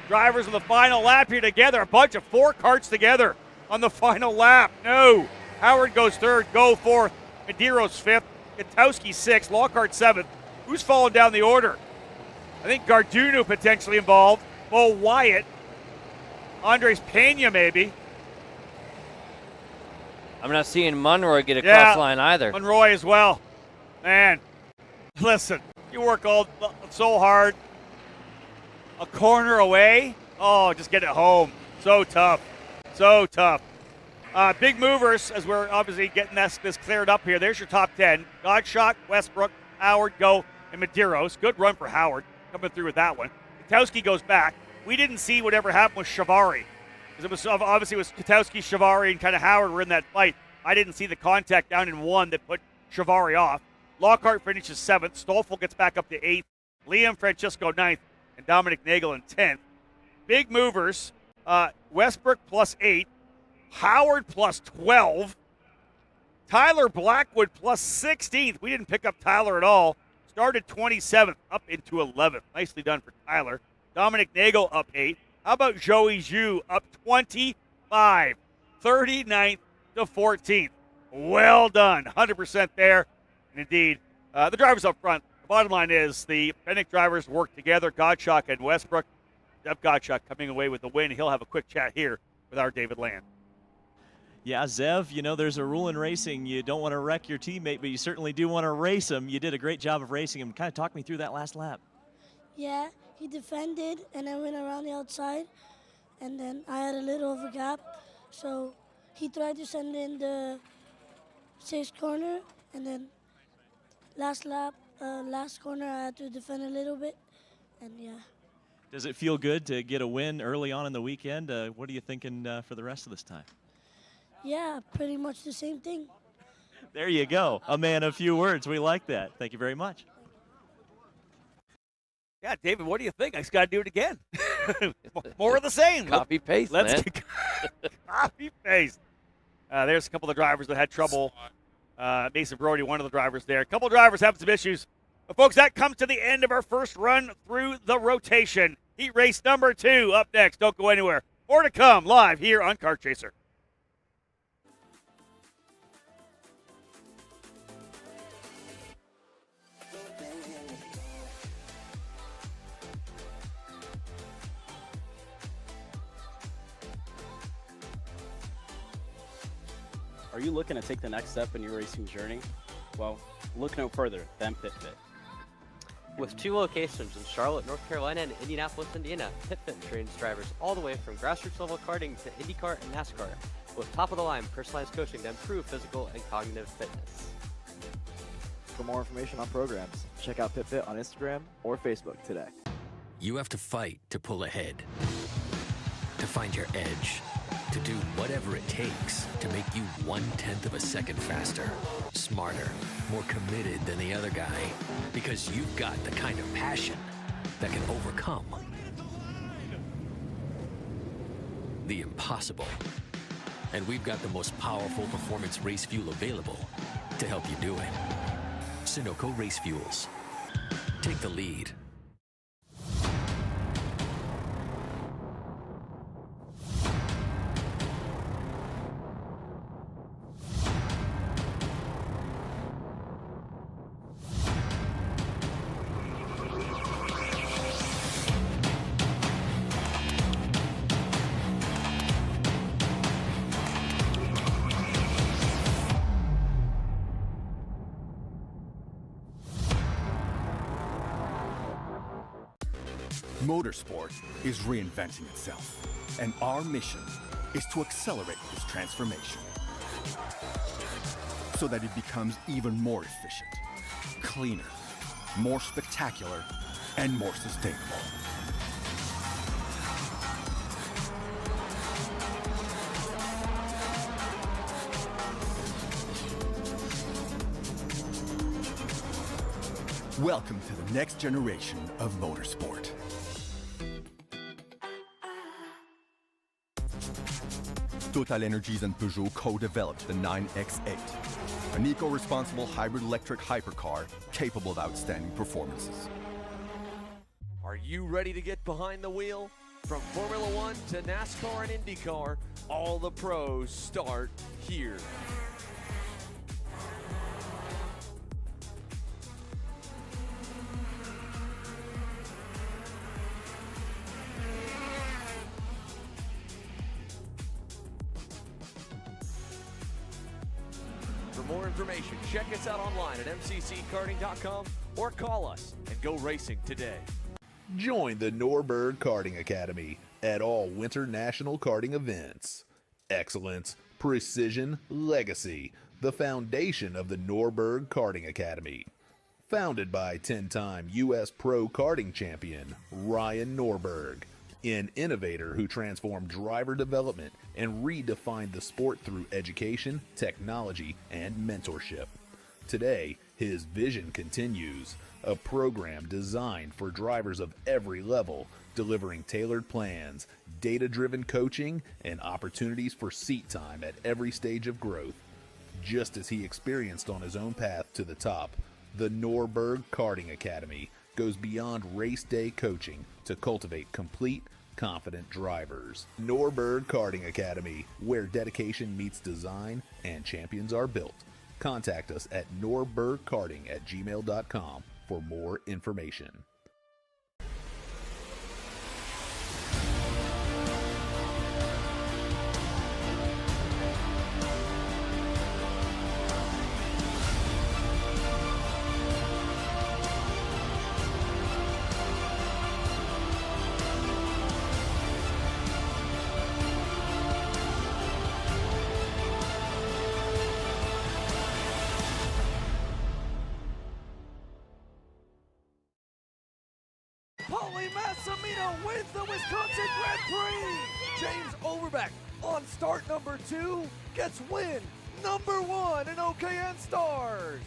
Drivers on the final lap here together. A bunch of 4 karts together on the final lap. No. Howard goes third. Go fourth. Medeiros fifth. Katowski sixth. Lockhart seventh. Who's falling down the order? I think Garduno potentially involved. Bo Wyatt. Andres Pena maybe. I'm not seeing Monroy get across line either. Monroy as well. Man, listen, you work all so hard. A corner away. Oh, just get it home. So tough. So tough. Big movers as we're obviously getting this cleared up here. There's your top 10. Godshot, Westbrook, Howard, Go, and Medeiros. Good run for Howard coming through with that one. Katowski goes back. We didn't see whatever happened with Cheveri. Because it was obviously it was Katowski, Cheveri, and kind of Howard were in that fight. I didn't see the contact down in 1 that put Cheveri off. Lockhart finishes 7th. Stoffel gets back up to 8th. Liam Francisco 9th. And Dominic Nagel in 10th. Big movers. Westbrook plus 8. Howard plus 12. Tyler Blackwood plus 16th. We didn't pick up Tyler at all. Started 27th, up into 11th. Nicely done for Tyler. Dominic Nagel up 8. How about Joey Zhu up 25, 39th to 14th. Well done, 100% there. And indeed, the drivers up front. The bottom line is the Bennick drivers work together. Godshot and Westbrook. Zev Godshot coming away with the win. He'll have a quick chat here with our David Land. Yeah, Zev, you know, there's a rule in racing. You don't want to wreck your teammate, but you certainly do want to race him. You did a great job of racing him. Kind of talk me through that last lap. Yeah, he defended, and I went around the outside, and then I had a little of a gap. So he tried to send in the 6th corner, and then last lap, last corner, I had to defend a little bit, and yeah. Does it feel good to get a win early on in the weekend? What are you thinking for the rest of this time? Yeah, pretty much the same thing. There you go. A man of few words. We like that. Thank you very much. Yeah, David, what do you think? I just got to do it again. More of the same. Copy paste, Let's man. Copy paste. There's a couple of the drivers that had trouble. Mason Brody, one of the drivers there. A couple of drivers having some issues. But folks, that comes to the end of our first run through the rotation. Heat race number 2 up next. Don't go anywhere. More to come live here on Kart Chaser. Are you looking to take the next step in your racing journey? Well, look no further than FitFit. With 2 locations in Charlotte, North Carolina and Indianapolis, Indiana, PitFit trains drivers all the way from grassroots level karting to IndyCar and NASCAR with top-of-the-line personalized coaching to improve physical and cognitive fitness. For more information on programs, check out PitFit on Instagram or Facebook today. You have to fight to pull ahead, to find your edge, to do whatever it takes to make you 1/10 of a second faster, smarter, more committed than the other guy, because you've got the kind of passion that can overcome the impossible. And we've got the most powerful performance race fuel available to help you do it. Sunoco Race Fuels. Take the lead. Motorsport is reinventing itself, and our mission is to accelerate this transformation so that it becomes even more efficient, cleaner, more spectacular, and more sustainable. Welcome to the next generation of motorsport. TotalEnergies and Peugeot co-developed the 9X8, an eco-responsible hybrid electric hypercar capable of outstanding performances. Are you ready to get behind the wheel? From Formula One to NASCAR and IndyCar, all the pros start here. For more information, check us out online at mcckarting.com or call us and go racing today. Join the Norberg Karting Academy at all Winter National Karting events. Excellence, precision, legacy, the foundation of the Norberg Karting Academy. Founded by 10-time U.S. Pro Karting Champion Ryan Norberg, an innovator who transformed driver development and redefined the sport through education, technology, and mentorship. Today, his vision continues, a program designed for drivers of every level, delivering tailored plans, data-driven coaching, and opportunities for seat time at every stage of growth. Just as he experienced on his own path to the top, the Norberg Karting Academy goes beyond race day coaching to cultivate complete, confident drivers. Norberg Karting Academy, where dedication meets design and champions are built. Contact us at norbergkarting@gmail.com for more information. Paulie Massimino wins the Wisconsin Grand Prix. James Overbeck on start number 2 gets win number 1 in OKN Stars.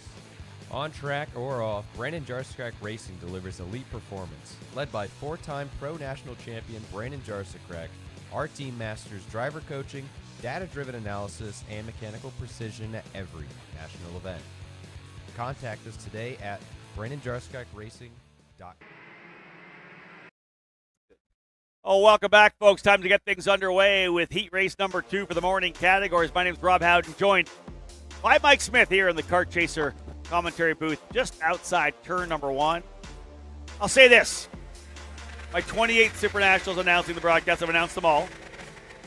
On track or off, Brandon Jarsekrak Racing delivers elite performance. Led by 4-time Pro National Champion Brandon Jarsekrak, our team masters driver coaching, data-driven analysis, and mechanical precision at every national event. Contact us today at BrandonJarsekrakRacing.com. Oh, welcome back, folks. Time to get things underway with heat race number 2 for the morning categories. My name is Rob Howden, joined by Mike Smith here in the Kart Chaser commentary booth just outside turn number 1. I'll say this. My 28th SuperNationals announcing the broadcast. I've announced them all.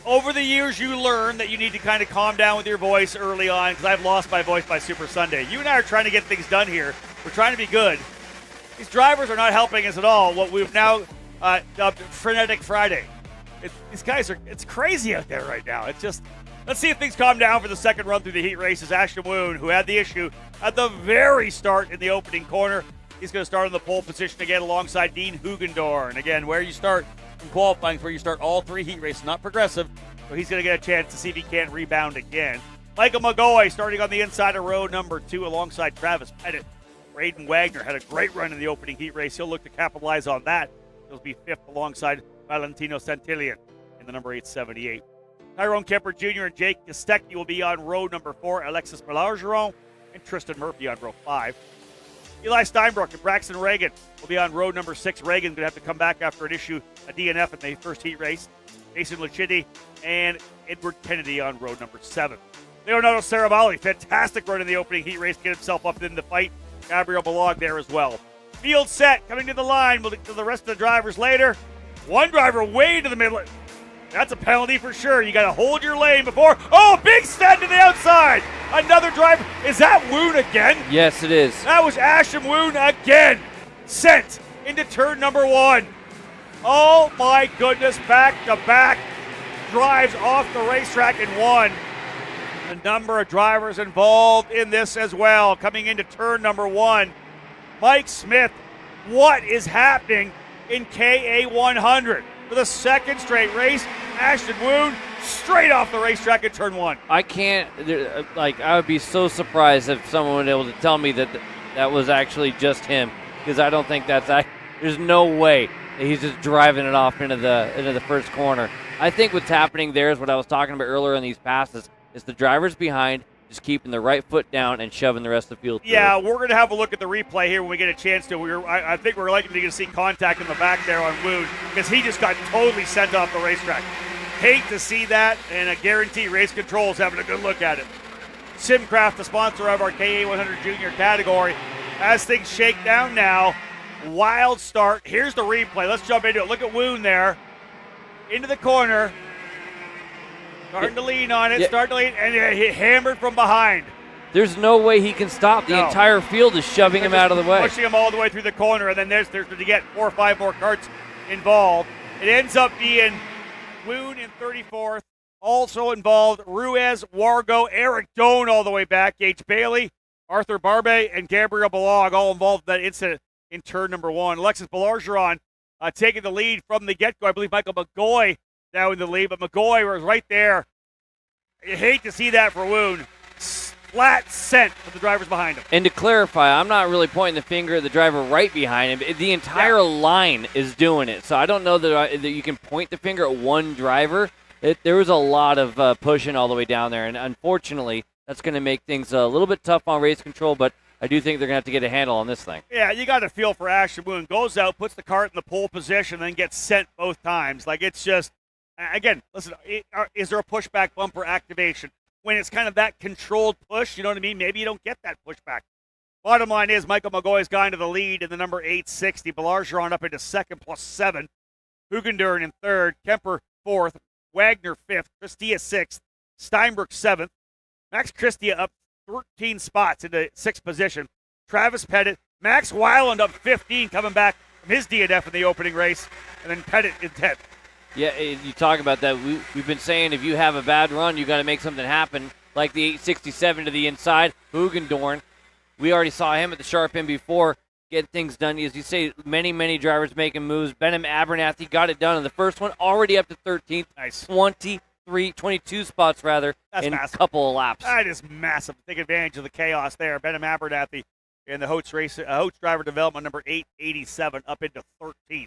Over the years, you learn that you need to kind of calm down with your voice early on, because I've lost my voice by Super Sunday. You and I are trying to get things done here. We're trying to be good. These drivers are not helping us at all. What we've now dubbed Frenetic Friday. These guys it's crazy out there right now. It's just, let's see if things calm down for the second run through the heat races. Ashton Woon, who had the issue at the very start in the opening corner, he's going to start in the pole position again alongside Dean Hugendorn. Again, where you start in qualifying is where you start all three heat races, not progressive. So he's going to get a chance to see if he can't rebound again. Michael McGoy starting on the inside of row number 2 alongside Travis Pettit. Braden Wagner had a great run in the opening heat race. He'll look to capitalize on that. He'll be 5th alongside Valentino Santillan in the number 878. Tyrone Kemper Jr. and Jake Kostecki will be on row number 4. Alexis Belargeron and Tristan Murphy on row 5. Eli Steinbrook and Braxton Reagan will be on row number 6. Reagan going to have to come back after an issue, a DNF in the first heat race. Mason Luchidi and Edward Kennedy on row number 7. Leonardo Saravalli, fantastic run in the opening heat race to get himself up in the fight. Gabriel Balog there as well. Field set, coming to the line. We'll get to the rest of the drivers later. One driver way to the middle. That's a penalty for sure. You got to hold your lane before. Oh, big stand to the outside. Another driver. Is that Woon again? Yes, it is. That was Ashton Woon again. Sent into turn number 1. Oh my goodness, back-to-back drives off the racetrack in one. The number of drivers involved in this as well. Coming into turn number 1. Mike Smith, what is happening in KA100? For the second straight race, Ashton Woon straight off the racetrack in turn 1. I can't, I would be so surprised if someone was able to tell me that that was actually just him, because I don't think there's no way that he's just driving it off into the first corner. I think what's happening there is what I was talking about earlier in these passes, is the drivers behind just keeping the right foot down and shoving the rest of the field through. Yeah, we're going to have a look at the replay here when we get a chance to. I think we're likely to see contact in the back there on Woon, because he just got totally sent off the racetrack. Hate to see that, and I guarantee Race Control's having a good look at it. Simcraft, the sponsor of our KA100 Junior category. As things shake down now, wild start. Here's the replay. Let's jump into it. Look at Woon there. Into the corner. Starting to lean on it, and he hammered from behind. There's no way he can stop. The entire field is shoving him out of the way. Pushing him all the way through the corner, and then there's to get 4 or 5 more karts involved. It ends up being Woon in 34th. Also involved Ruiz, Wargo, Eric Doan all the way back, Gage Bailey, Arthur Barbe, and Gabriel Balog all involved in that incident in turn number 1. Alexis Belargeron taking the lead from the get-go. I believe Michael McGoy now in the lead, but McGoy was right there. You hate to see that for Woon. Flat sent for the drivers behind him. And to clarify, I'm not really pointing the finger at the driver right behind him. The entire line is doing it. So I don't know that you can point the finger at one driver. There was a lot of pushing all the way down there, and unfortunately, that's going to make things a little bit tough on Race Control, but I do think they're going to have to get a handle on this thing. Yeah, you got to feel for Ashton Woon. Goes out, puts the kart in the pole position, then gets sent both times. Like, it's just, again, listen, is there a pushback bumper activation? When it's kind of that controlled push, you know what I mean? Maybe you don't get that pushback. Bottom line is Michael McGoy's gone to the lead in the number 860. Belargeron up into second plus 7. Hugendurn in third. Kemper fourth. Wagner fifth. Christia sixth. Steinbrook seventh. Max Christia up 13 spots into sixth position. Travis Pettit. Max Weiland up 15, coming back from his DNF in the opening race. And then Pettit in 10th. Yeah, you talk about that. We've been saying if you have a bad run, you got to make something happen, like the 867 to the inside. Hugendorn, we already saw him at the sharp end before, get things done. As you say, many drivers making moves. Benham Abernathy got it done in the first one, already up to 13th. Nice. 22 spots rather. That's in massive. A couple of laps. That is massive. Take advantage of the chaos there. Benham Abernathy in the Hotes driver development number 887 up into 13th.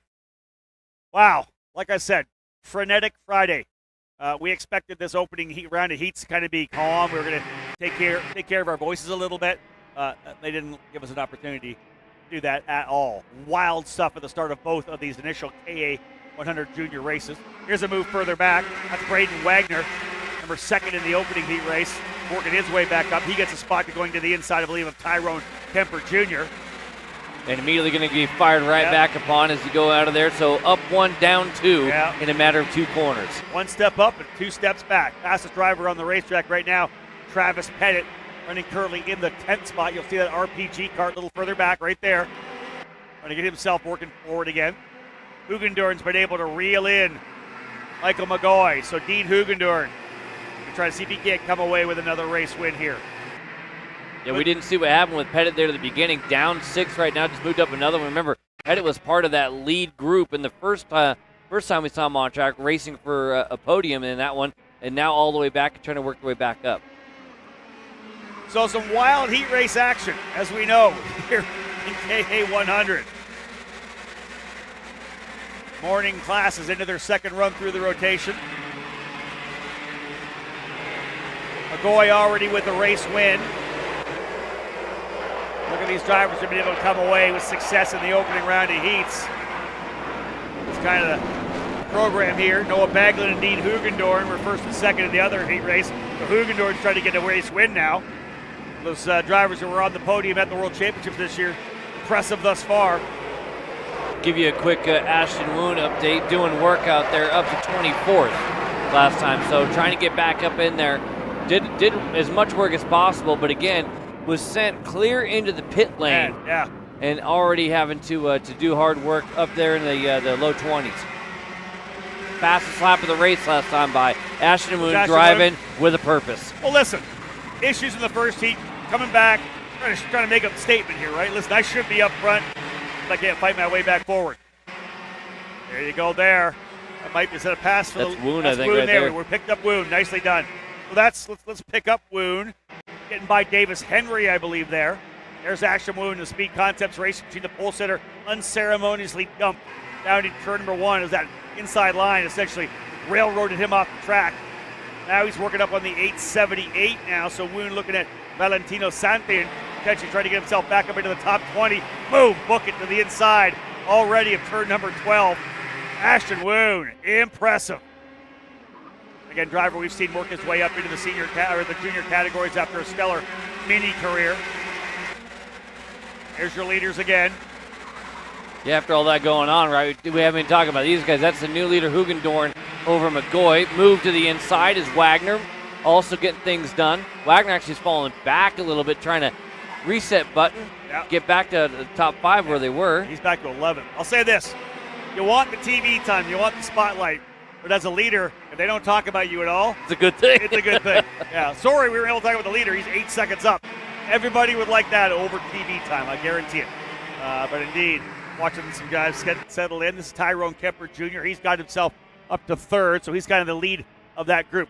Wow. Like I said, frenetic Friday. We expected this opening round of heats to kind of be calm. We were going to take care of our voices a little bit. They didn't give us an opportunity to do that at all. Wild stuff at the start of both of these initial KA100 Junior races. Here's a move further back. That's Braden Wagner, number 2nd in the opening heat race, working his way back up. He gets a spot going to the inside, I believe, of Tyrone Kemper Jr. And immediately going to be fired right back upon as you go out of there. So up 1, down 2 in a matter of 2 corners. 1 step up and 2 steps back. Fastest driver on the racetrack right now, Travis Pettit, running currently in the 10th spot. You'll see that RPG kart a little further back right there. trying to get himself working forward again. Hugendorn's been able to reel in Michael McGoy. So Dean Hugendorn can try to see if he can't come away with another race win here. Yeah, we didn't see what happened with Pettit there at the beginning. Down 6 right now, just moved up another one. Remember, Pettit was part of that lead group in the first time we saw him on track racing for a podium in that one, and now all the way back, trying to work their way back up. So some wild heat race action, as we know, here in KA 100. Morning classes into their second run through the rotation. McGoy already with the race win. Look at these drivers who have been able to come away with success in the opening round of heats. It's kind of the program here. Noah Baglin and Dean Hugendorn were first and second in the other heat race. So Hugendorn's trying to get a race win now. Those drivers who were on the podium at the World Championships this year, impressive thus far. Give you a quick Ashton Woon update. Doing work out there up to 24th last time, so trying to get back up in there. Did as much work as possible, but again, was sent clear into the pit lane. Yeah. And already having to do hard work up there in the low 20s. Fastest lap of the race last time by Ashton Woon, driving with a purpose. Well, listen, issues in the first heat, coming back, trying to make a statement here, right? Listen, I should be up front. I can't fight my way back forward. There you go there. That might be a pass for that's the Woon, that's I think, Woon right there. We picked up Woon. Nicely done. So let's pick up Woon. Getting by Davis Henry, I believe there. There's Ashton Woon, the Speed Concepts race between the pole sitter, unceremoniously dumped down in turn number 1 as that inside line essentially railroaded him off the track. Now he's working up on the 878 now, so Woon looking at Valentino Santin, potentially trying to get himself back up into the top 20. Boom, book it to the inside already of turn number 12. Ashton Woon, impressive. Again, driver we've seen work his way up into the junior categories after a stellar mini career. Here's your leaders again. Yeah, after all that going on, right? We haven't been talking about these guys. That's the new leader, Hugendorn, over McGoy. Move to the inside is Wagner, also getting things done. Wagner actually is falling back a little bit, trying to reset button, get back to the top 5 where they were. He's back to 11. I'll say this. You want the TV time, you want the spotlight, but as a leader, if they don't talk about you at all, it's a good thing. It's a good thing. Yeah, sorry we were able to talk about the leader. He's 8 seconds up. Everybody would like that over TV time, I guarantee it. But indeed, watching some guys get settled in. This is Tyrone Kemper Jr. He's got himself up to 3rd, so he's kind of the lead of that group.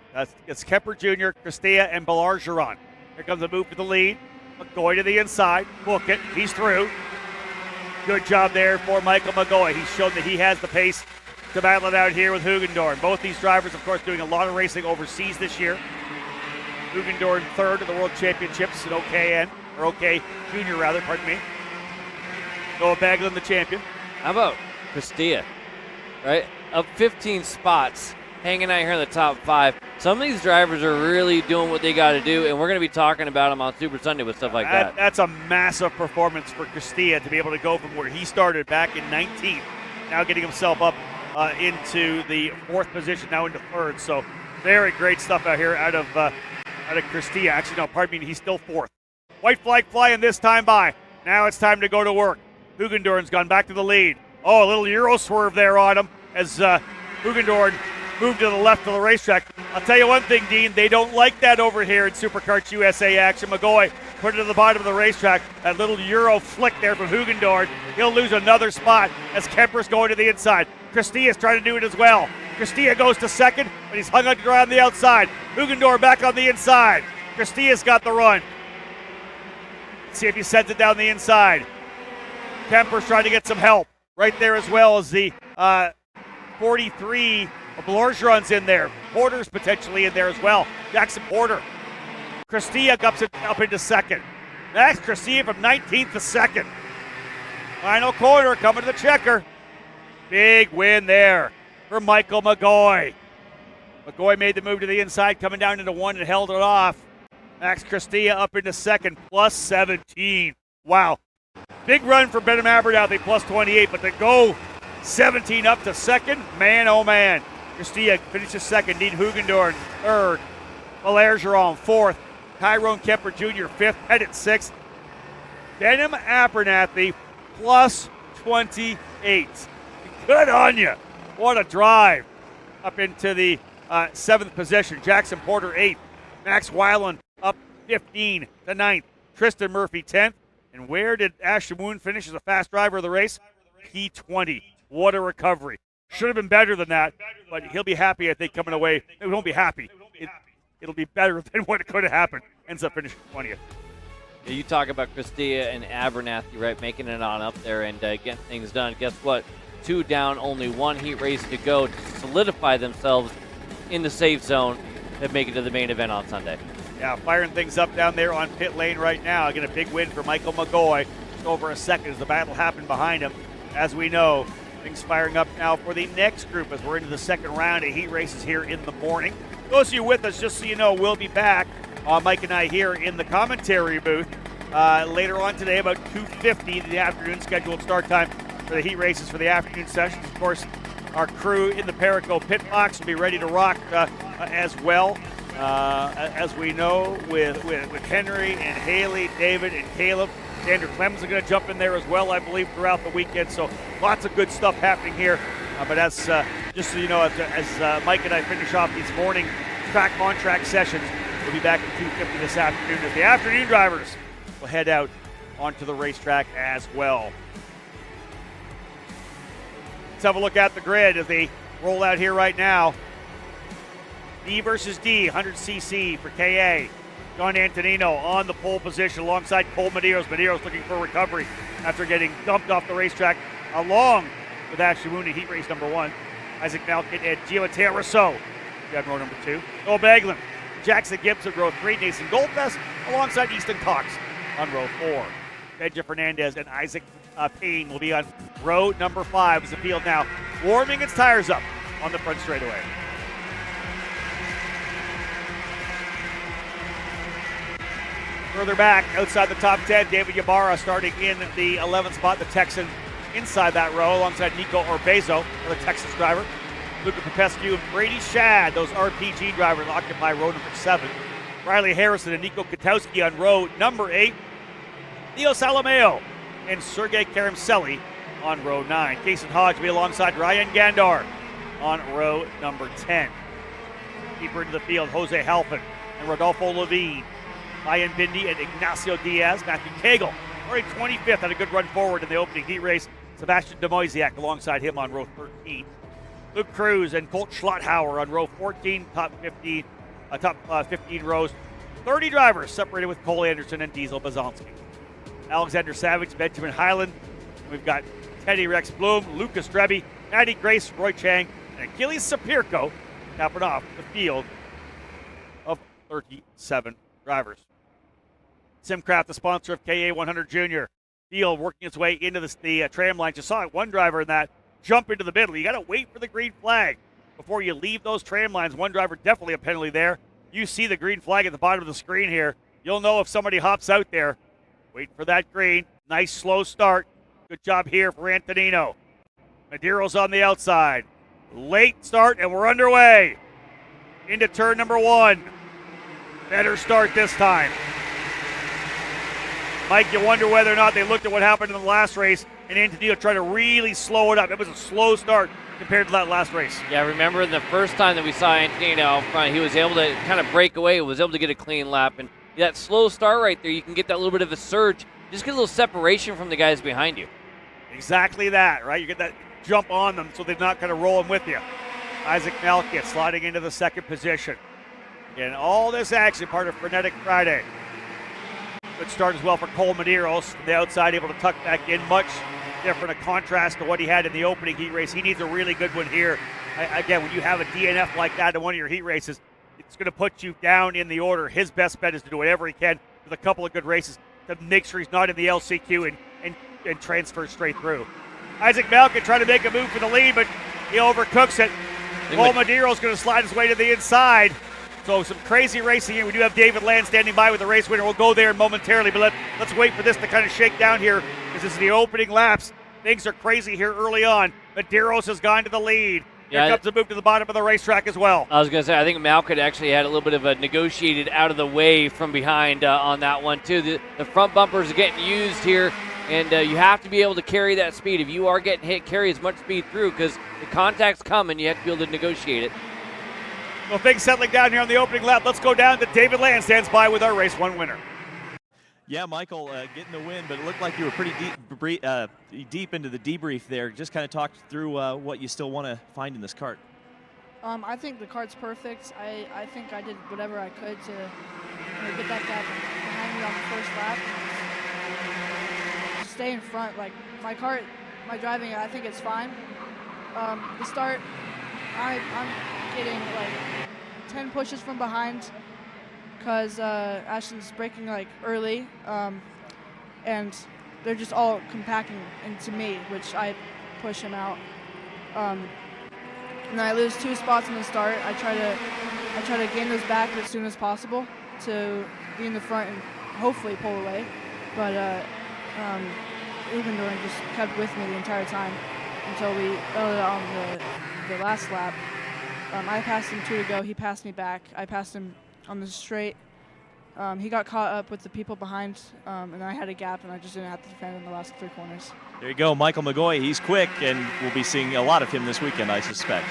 It's Kemper Jr., Cristea, and Belargeron. Here comes a move to the lead. McGoy to the inside. Book it. He's through. Good job there for Michael McGoy. He's shown that he has the pace to battle it out here with Hugendorn. Both these drivers, of course, doing a lot of racing overseas this year. Hugendorn 3rd at the World Championships at OKN, or OK Junior rather, pardon me. Noah Baglin, the champion. How about Cristea, right? Up 15 spots, hanging out here in the top 5. Some of these drivers are really doing what they got to do, and we're going to be talking about them on Super Sunday with stuff like that. That's a massive performance for Cristea to be able to go from where he started back in 19th, now getting himself up into the 4th position, now into 3rd. So very great stuff out here out of Cristea. Actually, no, pardon me, he's still 4th. White flag flying this time by. Now it's time to go to work. Hugendorn's gone back to the lead. Oh, a little Euro swerve there on him as Hugendorn moved to the left of the racetrack. I'll tell you one thing, Dean, they don't like that over here in SuperKarts USA action. McGoy put it to the bottom of the racetrack. That little Euro flick there from Hugendorn. He'll lose another spot as Kemper's going to the inside. Cristea's trying to do it as well. Cristea goes to 2nd, but he's hung on to dry on the outside. Hugendorn back on the inside. Cristea's got the run. Let's see if he sends it down the inside. Kemper's trying to get some help right there as well as the 43 Belargeron's in there. Porter's potentially in there as well. Jackson Porter. Cristea ups it up into 2nd. Next, Cristea from 19th to 2nd. Final corner coming to the checker. Big win there for Michael McGoy. McGoy made the move to the inside, coming down into 1 and held it off. Max Cristea up into 2nd, plus 17. Wow. Big run for Benham Abernathy, plus 28, but to go 17 up to 2nd, man, oh man. Cristea finishes 2nd, Dean Hugendorn 3rd, Belargeron 4th, Tyrone Kemper Jr. 5th, Pettit 6th. Benham Abernathy plus 28. Good on you. What a drive. Up into the 7th position. Jackson Porter 8th. Max Weiland up 15 to 9th. Tristan Murphy 10th. And where did Ashton Woon finish as a fast driver of the race? P20. What a recovery. Should have been better than that, but he'll be happy, I think, coming away. He won't be happy. It'll be better than what could have happened. Ends up finishing 20th. Yeah, you talk about Christia and Abernathy, right, making it on up there and getting things done. Guess what? 2 down, only 1 heat race to go to solidify themselves in the safe zone to make it to the main event on Sunday. Yeah, firing things up down there on pit lane right now. Again, a big win for Michael McGoy. Just over a second as the battle happened behind him. As we know, things firing up now for the next group as we're into the second round of heat races here in the morning. Those of you with us, just so you know, we'll be back, Mike and I, here in the commentary booth later on today, about 2:50 in the afternoon, scheduled start time for the heat races for the afternoon sessions. Of course, our crew in the Perico pit box will be ready to rock as well. As we know, with Henry and Haley, David and Caleb, Xander Clemens are going to jump in there as well, I believe, throughout the weekend. So lots of good stuff happening here. But as just so you know, as Mike and I finish off these morning track-on-track sessions, we'll be back at 2:50 this afternoon as the afternoon drivers will head out onto the racetrack as well. Let's have a look at the grid as they roll out here right now. D versus D, 100cc for KA. John Antonino on the pole position alongside Cole Medeiros. Medeiros looking for recovery after getting dumped off the racetrack along with Ashton Woon in heat race number 1. Isaac Malkin and Giovanni Rousseau on row number 2. Noah Baglan, Jackson Gibson, row 3. Nathan Goldfest alongside Easton Cox on row 4. Benja Fernandez and Isaac Payne will be on row number 5 as the field now warming its tires up on the front straightaway. Further back, outside the top 10, David Ybarra starting in the 11th spot, the Texan inside that row alongside Nico Orbezo, the Texas driver. Luca Popescu and Brady Shad, those RPG drivers, occupy row number 7. Riley Harrison and Nico Katowski on row number 8. Leo Salameo and Sergei Karamseli on row 9. Kason Hodge will be alongside Ryan Gandar on row number 10. Deeper into the field, Jose Halpin and Rodolfo Levine. Ryan Bindi and Ignacio Diaz. Matthew Cagle, already 25th, had a good run forward in the opening heat race. Sebastian Demoisiak alongside him on row 13. Luke Cruz and Colt Schlotthauer on row 14, top 15 rows. 30 drivers separated with Cole Anderson and Diesel Bazalski. Alexander Savage, Benjamin Highland. We've got Teddy Rex Bloom, Lucas Dreby, Maddie Grace, Roy Chang, and Achilles Sapirko capping off the field of 37 drivers. Simcraft, the sponsor of KA100 Junior. Field working its way into the tram line. Just saw it, one driver in that jump into the middle. You got to wait for the green flag before you leave those tram lines. One driver, definitely a penalty there. You see the green flag at the bottom of the screen here. You'll know if somebody hops out there. Wait for that green. Nice slow start. Good job here for Antonino. Medeiros on the outside. Late start, and we're underway into turn number 1. Better start this time. Mike, you wonder whether or not they looked at what happened in the last race and Antonino tried to really slow it up. It was a slow start compared to that last race. Yeah, remember the first time that we saw Antonino out front, he was able to kind of break away, was able to get a clean lap. And that slow start right there, you can get that little bit of a surge. Just get a little separation from the guys behind you. Exactly that, right? You get that jump on them so they're not going to roll them with you. Isaac Malkit sliding into the second position. Again, all this action part of Frenetic Friday. Good start as well for Cole Medeiros from the outside, able to tuck back in. Much different a contrast to what he had in the opening heat race. He needs a really good one here. Again, when you have a DNF like that in one of your heat races, it's going to put you down in the order. His best bet is to do whatever he can with a couple of good races to make sure he's not in the LCQ and transfer straight through. Isaac Malkin trying to make a move for the lead, but he overcooks it. Cole Medeiros going to slide his way to the inside. So some crazy racing here. We do have David Land standing by with the race winner. We'll go there momentarily, but let's wait for this to kind of shake down here because this is the opening laps. Things are crazy here early on. Medeiros has gone to the lead. Here comes a move to the bottom of the racetrack as well. I was going to say, I think Malkin actually had a little bit of a negotiated out of the way from behind on that one too. The front bumpers are getting used here and you have to be able to carry that speed. If you are getting hit, carry as much speed through because the contact's coming. You have to be able to negotiate it. Well, things settling down here on the opening lap. Let's go down to David Land stands by with our race 1 winner. Yeah, Michael, getting the win, but it looked like you were pretty deep into the debrief there. Just kind of talk through what you still want to find in this kart. I think the kart's perfect. I think I did whatever I could to get that gap behind me on the first lap. Just stay in front. Like my kart, my driving, I think it's fine. The start, I'm getting like 10 pushes from behind because Ashton's braking like early, and they're just all compacting into me, which I push him out. And I lose 2 spots in the start. I try to gain those back as soon as possible to be in the front and hopefully pull away. But Ubendoren just kept with me the entire time until we on the last lap. I passed him 2 to go. He passed me back. I passed him on the straight. He got caught up with the people behind, and I had a gap, and I just didn't have to defend in the last 3 corners. There you go, Michael McGoy. He's quick, and we'll be seeing a lot of him this weekend, I suspect.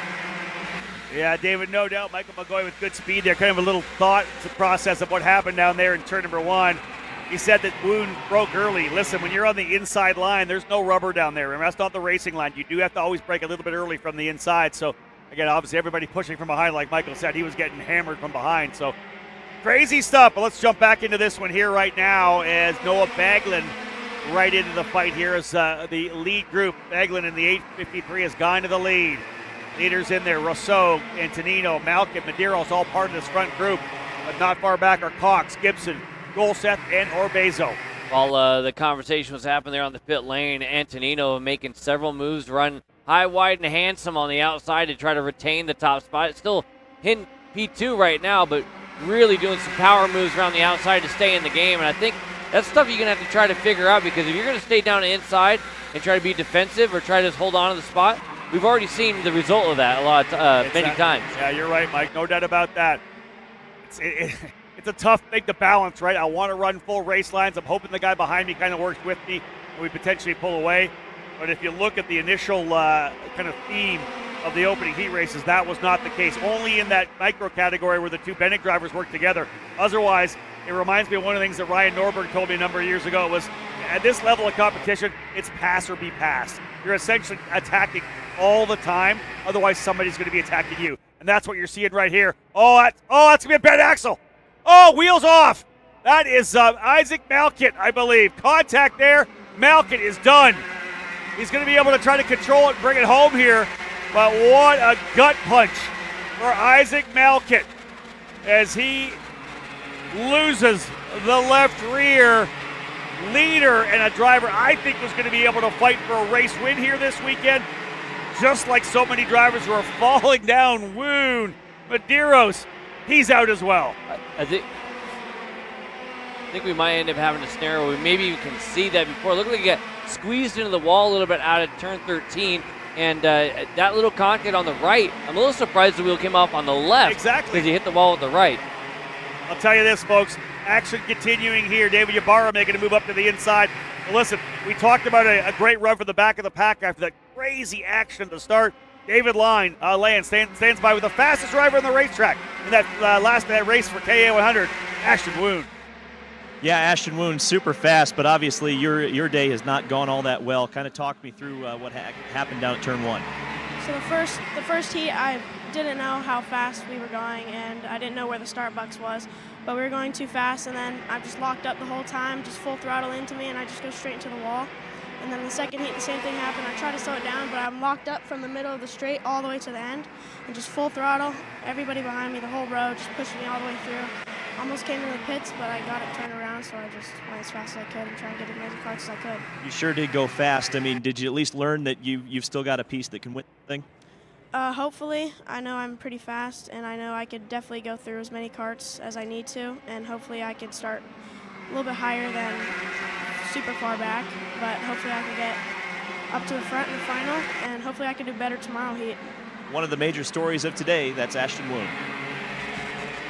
Yeah, David, no doubt. Michael McGoy with good speed there. Kind of a little thought process of what happened down there in turn number 1. He said that Woon broke early. Listen, when you're on the inside line, there's no rubber down there. Remember, that's not the racing line. You do have to always break a little bit early from the inside. So, again, obviously everybody pushing from behind, like Michael said. He was getting hammered from behind. So, crazy stuff. But let's jump back into this one here right now as Noah Baglin right into the fight here as the lead group. Baglin in the 853 has gone to the lead. Leaders in there, Rousseau, Antonino, Malcolm, Medeiros, all part of this front group. But not far back are Cox, Gibson, Golseth, and Orbezo. While the conversation was happening there on the pit lane, Antonino making several moves, run high, wide, and handsome on the outside to try to retain the top spot. It's still hitting P2 right now, but really doing some power moves around the outside to stay in the game. And I think that's stuff you're going to have to try to figure out, because if you're going to stay down inside and try to be defensive or try to just hold on to the spot, we've already seen the result of that many times. Yeah, you're right, Mike. No doubt about that. It's a tough thing to balance, right? I want to run full race lines. I'm hoping the guy behind me kind of works with me and we potentially pull away. But if you look at the initial kind of theme of the opening heat races, that was not the case. Only in that micro category where the 2 Bennett drivers worked together. Otherwise, it reminds me of one of the things that Ryan Norberg told me a number of years ago. It was, at this level of competition, it's pass or be passed. You're essentially attacking all the time. Otherwise, somebody's going to be attacking you. And that's what you're seeing right here. Oh, that's going to be a bent axle. Oh, wheels off. That is Isaac Malkit, I believe. Contact there. Malkit is done. He's going to be able to try to control it and bring it home here. But what a gut punch for Isaac Malkit as he loses the left rear leader and a driver I think was going to be able to fight for a race win here this weekend. Just like so many drivers who are falling down. Woon, Medeiros, he's out as well. I think we might end up having a scenario where maybe you can see that before. Look like he got squeezed into the wall a little bit out of turn 13. And that little contact on the right, I'm a little surprised the wheel came off on the left. Exactly. Because he hit the wall with the right. I'll tell you this, folks. Action continuing here. David Ybarra making a move up to the inside. But listen, we talked about a great run for the back of the pack after that crazy action at the start. David Land stands by with the fastest driver on the racetrack in that last race for KA100, Ashton Woon. Yeah, Ashton Woon, super fast, but obviously your day has not gone all that well. Kind of talk me through what happened down at turn 1. So the first heat, I didn't know how fast we were going, and I didn't know where the start box was, but we were going too fast, and then I just locked up the whole time, just full throttle into me, and I just go straight into the wall. And then the second heat, the same thing happened. I tried to slow it down, but I'm locked up from the middle of the straight all the way to the end, and just full throttle. Everybody behind me, the whole row, just pushing me all the way through. Almost came into the pits, but I got it turned around, so I just went as fast as I could and tried to get as many carts as I could. You sure did go fast. I mean, did you at least learn that you've still got a piece that can win the thing? Hopefully. I know I'm pretty fast, and I know I could definitely go through as many carts as I need to, and hopefully I could start a little bit higher than super far back, but hopefully I can get up to the front in the final, and hopefully I can do better tomorrow heat. One of the major stories of today, that's Ashton Woon.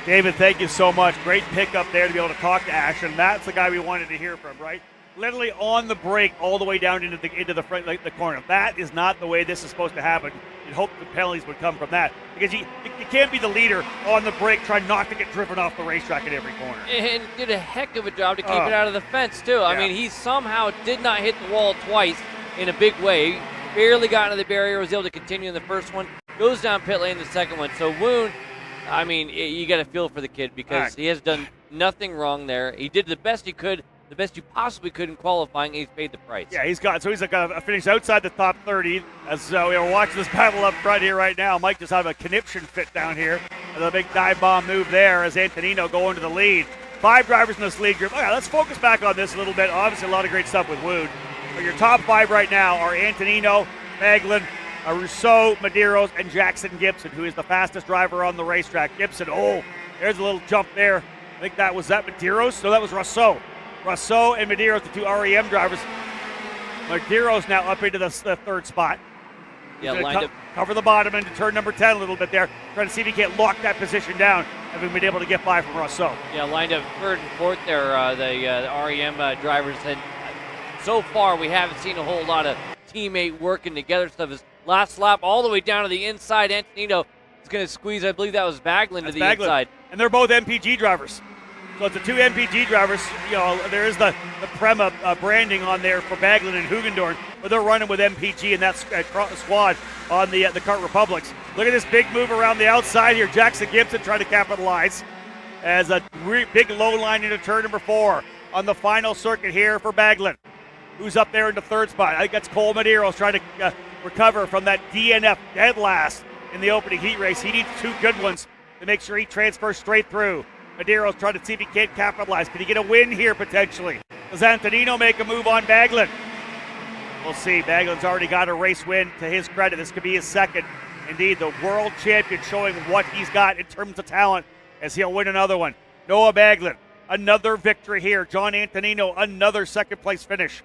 David, thank you so much. Great pickup there to be able to talk to Ashton. That's the guy we wanted to hear from, right? literally on the brake all the way down into the front, like the corner. That is not the way this is supposed to happen. You'd hope the penalties would come from that, because you can't be the leader on the brake trying not to get driven off the racetrack at every corner. And did a heck of a job to keep it out of the fence, too. I mean, he somehow did not hit the wall twice in a big way. He barely got into the barrier, was able to continue in the first one, goes down pit lane in the second one. So Woon, I mean, you got to feel for the kid, because he has done nothing wrong there. He did the best he could, the best you possibly could in qualifying, and he's paid the price. Yeah, he's like a finish outside the top 30. As we are watching this battle up front here right now, Mike just had a conniption fit down here. The big dive bomb move there as Antonino going to the lead. 5 drivers in this lead group. Okay, let's focus back on this a little bit. Obviously, a lot of great stuff with Wood. But your top 5 right now are Antonino, Baglin, Rousseau, Medeiros, and Jackson Gibson, who is the fastest driver on the racetrack. Gibson, there's a little jump there. I think that was Medeiros? No, that was Rousseau. Rousseau and Medeiros, the 2 REM drivers. Medeiros now up into the 3rd spot. Yeah, lined up. Cover the bottom into turn number 10 a little bit there. Trying to see if he can't lock that position down, having been able to get by from Rousseau. Yeah, lined up 3rd and 4th there, the REM drivers. And so far, we haven't seen a whole lot of teammate working together stuff. His last lap all the way down to the inside. Antonino is going to squeeze, I believe that was Baglin to the inside. And they're both MPG drivers. So it's the 2 MPG drivers. You know, there is the Prema branding on there for Baglin and Hugendorn, but they're running with MPG and that squad on the Kart Republics. Look at this big move around the outside here. Jackson Gibson trying to capitalize as a big low line into turn number 4 on the final circuit here for Baglin, who's up there in the 3rd spot. I think that's Cole Medeiros trying to recover from that DNF dead last in the opening heat race. He needs 2 good ones to make sure he transfers straight through. Medeiros trying to see if he can't capitalize. Can he get a win here potentially? Does Antonino make a move on Baglin? We'll see. Baglin's already got a race win to his credit. This could be his 2nd. Indeed, the world champion showing what he's got in terms of talent as he'll win another one. Noah Baglin, another victory here. John Antonino, another 2nd place finish.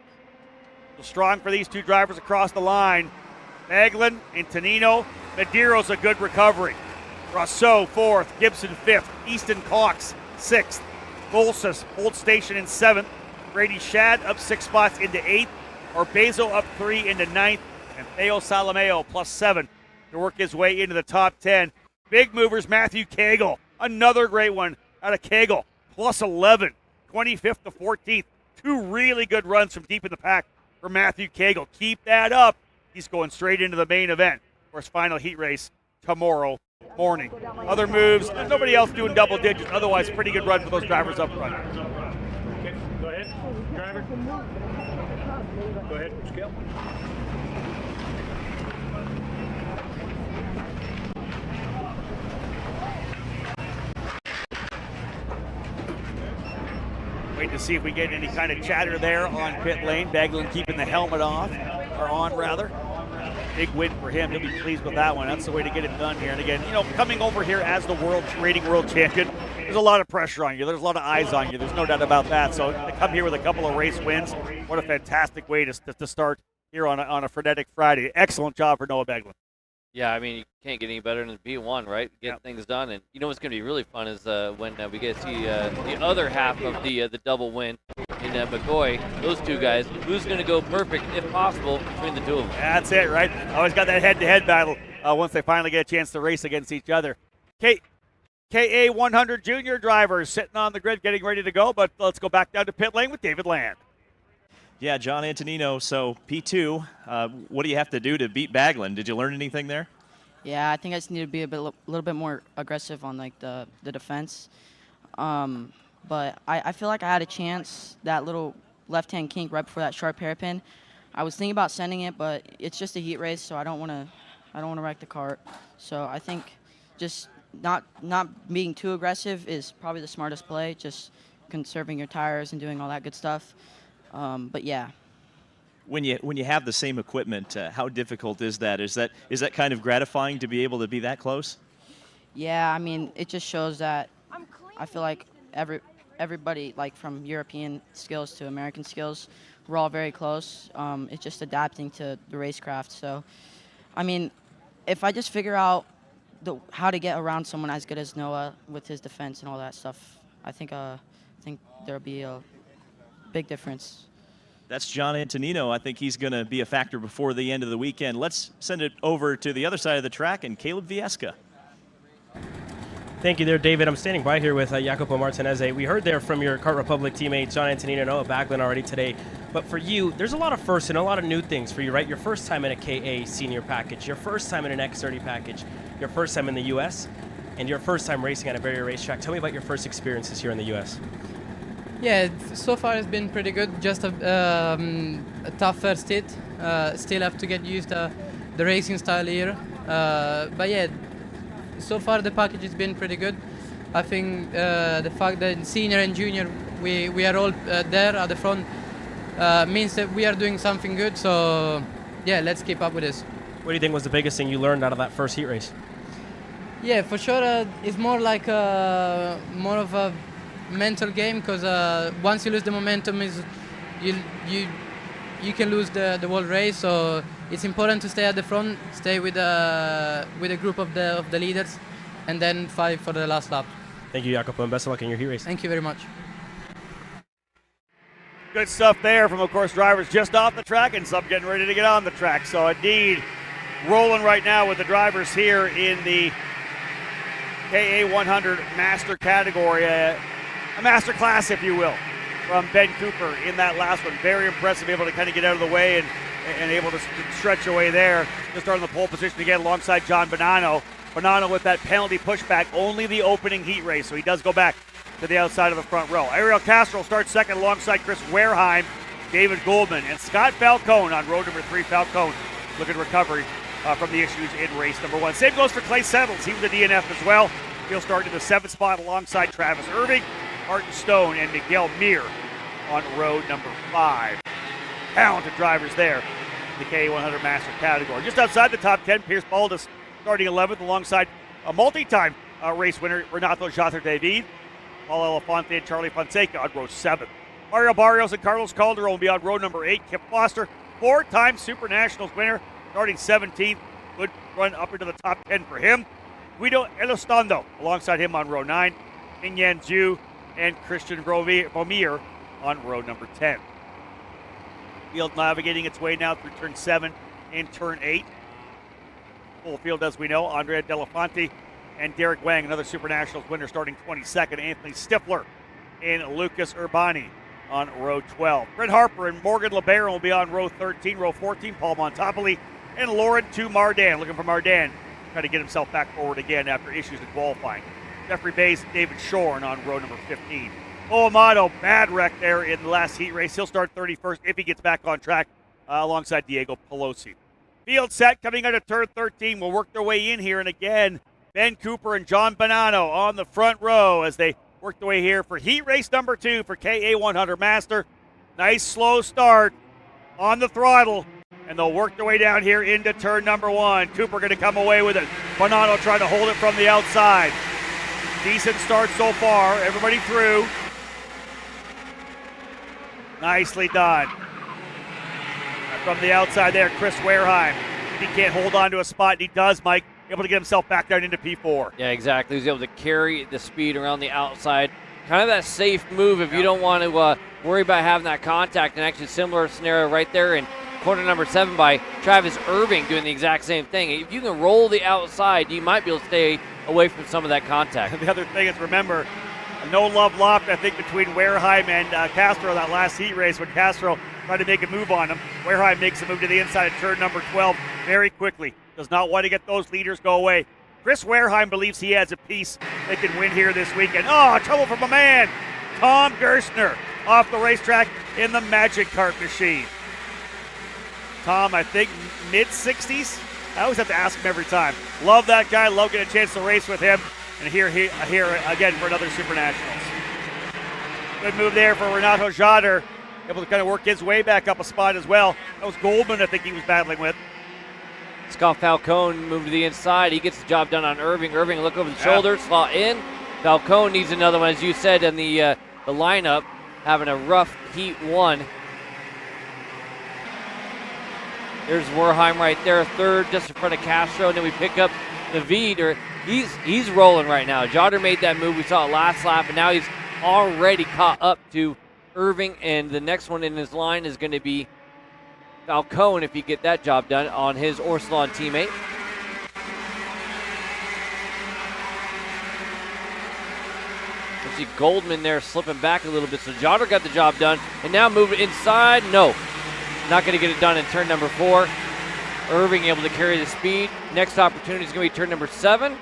So strong for these 2 drivers across the line. Baglin, Antonino, Medeiros a good recovery. Rousseau 4th, Gibson 5th, Easton Cox 6th, Golsas hold station in 7th, Brady Shad up 6 spots into 8th, Orbezo up 3 into 9th, and Theo Salameo plus 7 to work his way into the top 10. Big movers, Matthew Cagle, another great one out of Cagle, plus 11, 25th to 14th. 2 really good runs from deep in the pack for Matthew Cagle. Keep that up. He's going straight into the main event for his final heat race tomorrow morning. Other moves, there's nobody else doing double digits. Otherwise, pretty good run for those drivers up front. Okay, go ahead, driver. Go ahead, scale. Waiting to see if we get any kind of chatter there on pit lane. Baglin keeping the helmet off, or on rather. Big win for him. He'll be pleased with that one. That's the way to get it done here. And again, you know, coming over here as the reigning world champion, there's a lot of pressure on you. There's a lot of eyes on you. There's no doubt about that. So to come here with a couple of race wins, what a fantastic way to start here on a frenetic Friday. Excellent job for Noah Baglin. Yeah, I mean, you can't get any better than P1, right? Get things done. And you know what's going to be really fun is when we get to see the other half of the double win in McCoy. Those 2 guys, who's going to go perfect, if possible, between the 2 of them? That's it, right? Always got that head-to-head battle once they finally get a chance to race against each other. KA 100 junior drivers sitting on the grid getting ready to go, but let's go back down to pit lane with David Land. Yeah, John Antonino, so P2, what do you have to do to beat Baglin? Did you learn anything there? Yeah, I think I just need to be a little bit more aggressive on like the defense. But I feel like I had a chance, that little left-hand kink right before that sharp hairpin. I was thinking about sending it, but it's just a heat race, so I don't want to wreck the kart. So I think just not being too aggressive is probably the smartest play, just conserving your tires and doing all that good stuff. But yeah. When you have the same equipment, how difficult is that? Is that kind of gratifying to be able to be that close? Yeah, I mean, it just shows that I feel like everybody, like from European skills to American skills, we're all very close. It's just adapting to the racecraft. So, I mean, if I just figure out how to get around someone as good as Noah with his defense and all that stuff, I think there'll be a big difference. That's John Antonino. I think he's going to be a factor before the end of the weekend. Let's send it over to the other side of the track and Caleb Viesca. Thank you there, David. I'm standing by here with Jacopo Martinez. We heard there from your Kart Republic teammates, John Antonino and Noah Backlund already today. But for you, there's a lot of firsts and a lot of new things for you, right? Your first time in a KA senior package, your first time in an X30 package, your first time in the U.S., and your first time racing at a barrier racetrack. Tell me about your first experiences here in the U.S. Yeah, so far it's been pretty good. Just a tough first hit. Still have to get used to the racing style here. But yeah, so far the package has been pretty good. I think the fact that senior and junior we are all there at the front means that we are doing something good. So yeah, let's keep up with this. What do you think was the biggest thing you learned out of that first heat race? Yeah, for sure it's more like more of a mental game, because once you lose the momentum, you can lose the whole race. So it's important to stay at the front, stay with a group of the leaders, and then fight for the last lap. Thank you, Jacopo, and best of luck in your heat race. Thank you very much. Good stuff there from, of course, drivers just off the track and some getting ready to get on the track. So indeed, rolling right now with the drivers here in the KA 100 Master category. A master class, if you will, from Ben Cooper in that last one. Very impressive, able to kind of get out of the way and able to stretch away there. Just on the pole position again alongside John Bonanno. Bonanno with that penalty pushback, only the opening heat race, so he does go back to the outside of the front row. Ariel Castro starts second alongside Chris Wareheim, David Goldman, and Scott Falcone on road number 3. Falcone looking recovery from the issues in race number 1. Same goes for Clay Settles. He was a DNF as well. He'll start in the 7th spot alongside Travis Irving, Martin Stone, and Miguel Mir on road number 5. Talented drivers there in the KA100 Master category. Just outside the top 10, Pierce Baldus starting 11th alongside a multi-time race winner, Renato Jater David, Paul Elefante, and Charlie Fonseca on row 7. Mario Barrios and Carlos Calderon will be on row number 8. Kip Foster, 4-time SuperNationals winner, starting 17th. Good run up into the top 10 for him. Guido Elizondo alongside him on row 9. Ingyan Zhu and Christian Vomier on row number 10. Field navigating its way now through turn 7 and turn 8. Full field, as we know, Andrea Delafonte and Derek Wang, another SuperNationals winner, starting 22nd. Anthony Stifler and Lucas Urbani on row 12. Brett Harper and Morgan LeBaron will be on row 13. Row 14, Paul Montopoli and Lauren Tu Mardan. Looking for Mardan, trying to get himself back forward again after issues in qualifying. Jeffrey Bays, David Shorn on row number 15. Amato, bad wreck there in the last heat race. He'll start 31st if he gets back on track alongside Diego Pelosi. Field set coming out of turn 13 will work their way in here. And again, Ben Cooper and John Bonanno on the front row as they work their way here for heat race number 2 for KA 100 Master. Nice slow start on the throttle, and they'll work their way down here into turn number 1. Cooper going to come away with it. Bonanno trying to hold it from the outside. Decent start so far. Everybody through. Nicely done. From the outside there, Chris Wareheim. He can't hold on to a spot, and he does, Mike. Able to get himself back down into P4. Yeah, exactly. He's able to carry the speed around the outside. Kind of that safe move if you don't want to worry about having that contact. And actually, similar scenario right there in corner number 7 by Travis Irving doing the exact same thing. If you can roll the outside, you might be able to stay away from some of that contact. The other thing is, remember, a no love lost, I think, between Wareheim and Castro that last heat race when Castro tried to make a move on him. Wareheim makes a move to the inside of turn number 12 very quickly. Does not want to get those leaders go away. Chris Wareheim believes he has a piece they can win here this weekend. Oh, trouble from a man. Tom Gerstner off the racetrack in the Magic Kart machine. Tom, I think, mid-60s? I always have to ask him every time. Love that guy. Love getting a chance to race with him. And here again for another SuperNationals. Good move there for Renato Jader. Able to kind of work his way back up a spot as well. That was Goldman, I think he was battling with. Scott Falcone moved to the inside. He gets the job done on Irving. Irving look over the shoulder, slot in. Falcone needs another one, as you said, in the lineup, having a rough heat 1. There's Wareheim right there, third, just in front of Castro. And then we pick up Navid. He's rolling right now. Jotter made that move. We saw it last lap, and now he's already caught up to Irving, and the next one in his line is going to be Falcone if he get that job done on his Orsilon teammate. You see Goldman there slipping back a little bit, so Jotter got the job done, and now moving inside. No, not going to get it done in turn number 4. Irving able to carry the speed. Next opportunity is going to be turn number 7.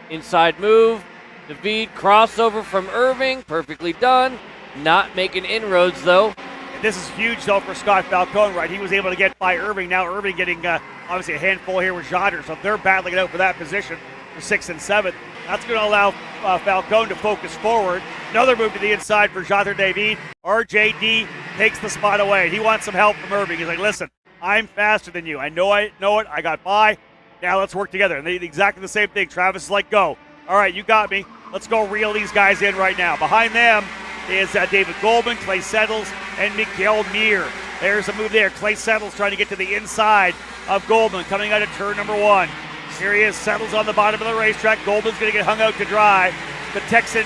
Inside move. David crossover from Irving. Perfectly done. Not making inroads, though. This is huge, though, for Scott Falcone, right? He was able to get by Irving. Now Irving getting, obviously, a handful here with Jotter, so they're battling it out for that position for 6th and 7th. That's going to allow Falcone to focus forward. Another move to the inside for Jotter David. RJD takes the spot away. He wants some help from Irving. He's like, listen, I'm faster than you. I know it. I got by. Now let's work together. And they did exactly the same thing. Travis is like, go. All right, you got me. Let's go reel these guys in right now. Behind them is David Goldman, Clay Settles, and Miguel Mir. There's a move there. Clay Settles trying to get to the inside of Goldman, coming out of turn number 1. Here he is, Settles on the bottom of the racetrack. Goldman's going to get hung out to dry. The Texan,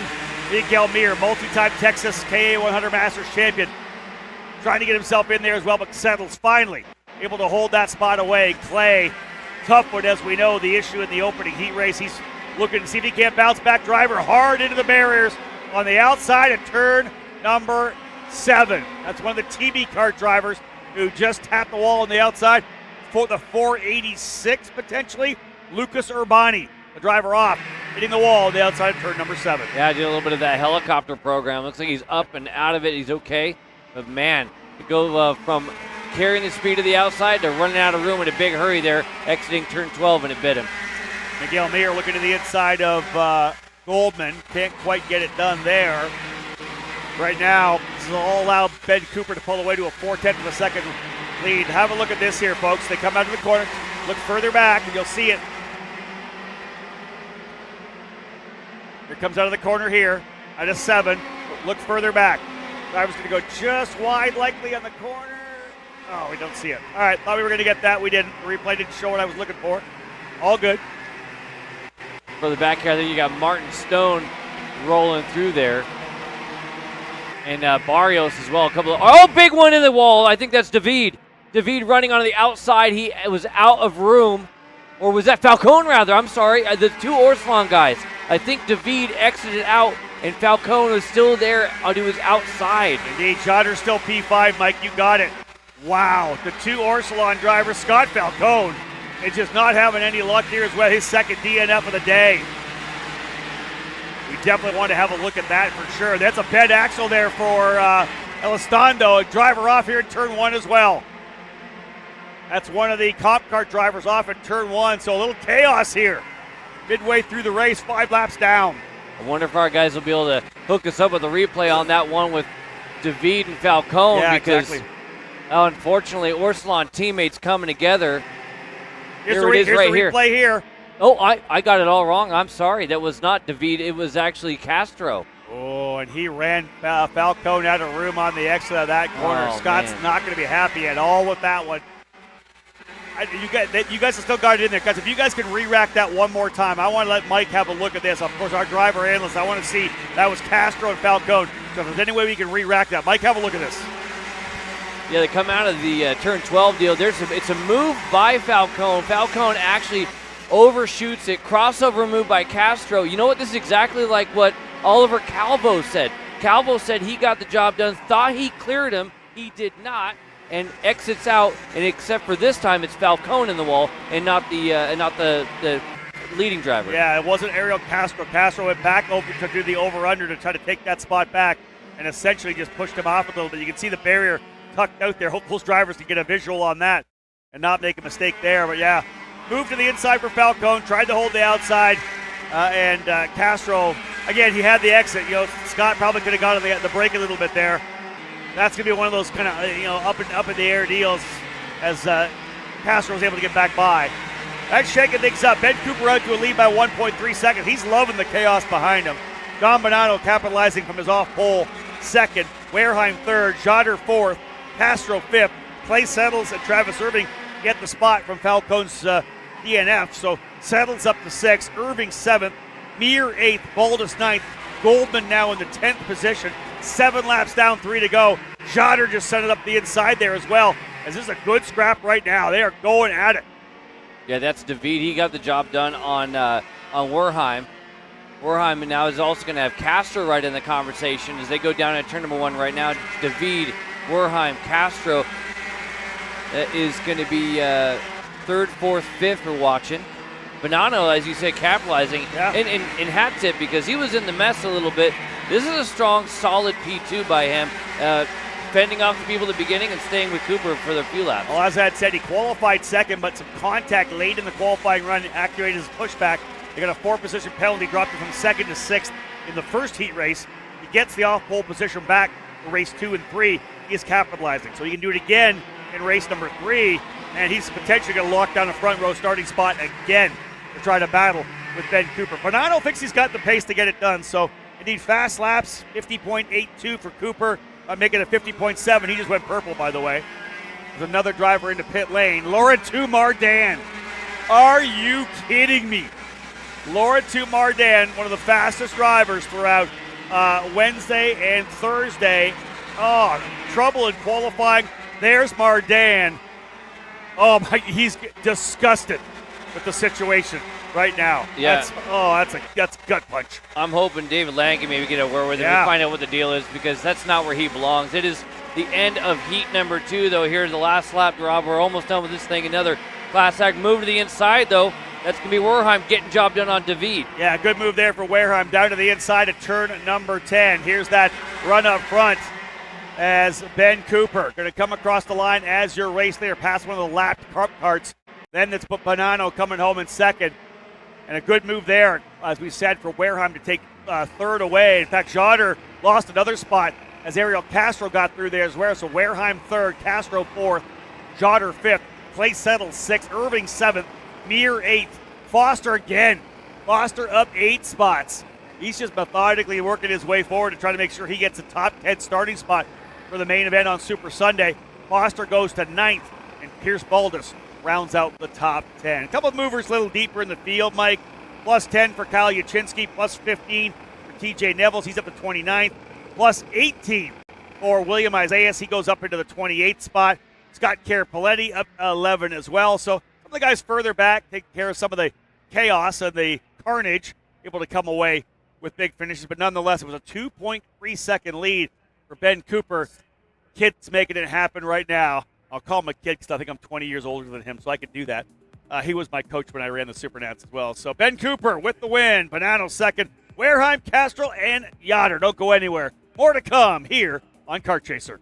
Miguel Mir, multi-time Texas KA100 Masters champion, trying to get himself in there as well, but Settles finally able to hold that spot away. Clay, tough one, as we know, the issue in the opening heat race. He's looking to see if he can't bounce back. Driver hard into the barriers on the outside at turn number 7. That's one of the TB Kart drivers who just tapped the wall on the outside for the 486 potentially. Lucas Urbani, the driver off, hitting the wall on the outside of turn number 7. Yeah, I did a little bit of that helicopter program. Looks like he's up and out of it. He's okay. But man, to go from carrying the speed to the outside to running out of room in a big hurry there, exiting turn 12, and it bit him. Miguel Mir looking to the inside of Goldman. Can't quite get it done there. Right now, this will all allow Ben Cooper to pull away to a 4/10 of a second lead. Have a look at this here, folks. They come out of the corner, look further back, and you'll see it. Here comes out of the corner here, out of 7. Look further back. Driver's going to go just wide, likely on the corner. Oh, we don't see it. All right, thought we were going to get that. We didn't. The replay didn't show what I was looking for. All good. For the back here, I think you got Martin Stone rolling through there. And Barrios as well. A couple of, big one in the wall. I think that's David. David running on the outside. He was out of room. Or was that Falcone, rather? I'm sorry. The 2 Orsilon guys. I think David exited out, and Falcone was still there to his outside. Indeed, Jotter's still P5, Mike. You got it. Wow, the 2 Orsilon drivers, Scott Falcone, is just not having any luck here as well. His second DNF of the day. We definitely want to have a look at that for sure. That's a bed axle there for Elizondo, a driver off here in turn 1 as well. That's one of the comp kart drivers off at turn 1, so a little chaos here. Midway through the race, 5 laps down. I wonder if our guys will be able to hook us up with a replay on that one with David and Falcone, because unfortunately, Orsilon teammates coming together. Here's the replay here. Oh, I got it all wrong. I'm sorry. That was not David. It was actually Castro. Oh, and he ran Falcone out of room on the exit of that corner. Scott's not going to be happy at all with that one. You guys have still got it in there, guys. If you guys can re-rack that one more time, I want to let Mike have a look at this. Of course, our driver analyst, I want to see that was Castro and Falcone. So if there's any way we can re-rack that, Mike, have a look at this. Yeah, they come out of the turn 12 deal. It's a move by Falcone. Falcone actually overshoots it. Crossover move by Castro. You know what? This is exactly like what Oliver Calvo said. Calvo said he got the job done, thought he cleared him. He did not, and exits out. And except for this time, it's Falcone in the wall and not the leading driver. Yeah, it wasn't Ariel Castro. Castro went back over to do the over-under to try to take that spot back and essentially just pushed him off a little bit. You can see the barrier tucked out there. Hope those drivers can get a visual on that and not make a mistake there. But yeah, move to the inside for Falcone, tried to hold the outside, and Castro, again, he had the exit. Scott probably could have got on the brake a little bit there. That's going to be one of those kind of up in the air deals as Castro was able to get back by. That's shaking things up. Ben Cooper out to a lead by 1.3 seconds. He's loving the chaos behind him. Don Bonanno capitalizing from his off-pole second. Wareheim third. Jotter fourth. Castro fifth. Clay Settles and Travis Irving get the spot from Falcone's DNF. So Settles up to sixth. Irving seventh. Mir eighth. Baldus ninth. Goldman now in the 10th position. 7 laps down, 3 to go. Jotter just sent it up the inside there as well, as this is a good scrap right now. They are going at it. Yeah, that's David. He got the job done on Werheim. Werheim now is also going to have Castro right in the conversation as they go down at turn number 1 right now. David, Werheim, Castro is going to be 3rd, 4th, 5th we're watching. Bonanno, as you said, capitalizing. Yeah. And hat tip because he was in the mess a little bit. This is a strong, solid P2 by him. Fending off the people at the beginning and staying with Cooper for the few laps. Well, as I had said, he qualified second, but some contact late in the qualifying run activated his pushback. They got a 4-position penalty, dropped him from 2nd to 6th in the first heat race. He gets the off-pole position back for race 2 and 3. He is capitalizing, so he can do it again in race number 3, and he's potentially going to lock down a front row starting spot again to try to battle with Ben Cooper. Bonanno thinks he's got the pace to get it done, so indeed fast laps, 50.82 for Cooper. I'm making it 50.7. He just went purple, by the way. There's another driver into pit lane. Laura Mardan. Are you kidding me? Laura Mardan, one of the fastest drivers throughout Wednesday and Thursday. Oh, trouble in qualifying. There's Mardan. Oh, my, he's disgusted with the situation right now. Yeah. That's a gut punch. I'm hoping David Lang can maybe get a word with him and find out what the deal is because that's not where he belongs. It is the end of heat number 2, though. Here's the last lap, Rob. We're almost done with this thing. Another class act move to the inside, though. That's going to be Werheim getting job done on David. Yeah, good move there for Werheim. Down to the inside of turn number 10. Here's that run up front as Ben Cooper going to come across the line as your race there past one of the lapped carts. Then it's Bonanno coming home in second. And a good move there, as we said, for Werheim to take 3rd away. In fact, Jotter lost another spot as Ariel Castro got through there as well. So Werheim 3rd, Castro 4th, Jotter 5th, Clay Settle 6th, Irving 7th, Mir 8th, Foster again. Foster up 8 spots. He's just methodically working his way forward to try to make sure he gets a top 10 starting spot for the main event on Super Sunday. Foster goes to 9th, and Pierce Baldus rounds out the top 10. A couple of movers a little deeper in the field, Mike. Plus 10 for Kyle Yachinski, plus 15 for TJ Nevels. He's up to 29th. Plus 18 for William Isaias. He goes up into the 28th spot. Scott Carapaletti up 11 as well. So some of the guys further back taking care of some of the chaos and the carnage, able to come away with big finishes. But nonetheless, it was a 2.3 second lead for Ben Cooper. Kid's making it happen right now. I'll call him a kid because I think I'm 20 years older than him, so I can do that. He was my coach when I ran the SuperNats as well. So Ben Cooper with the win. Bonanno second. Werheim, Castro, and Yoder. Don't go anywhere. More to come here on Kart Chaser.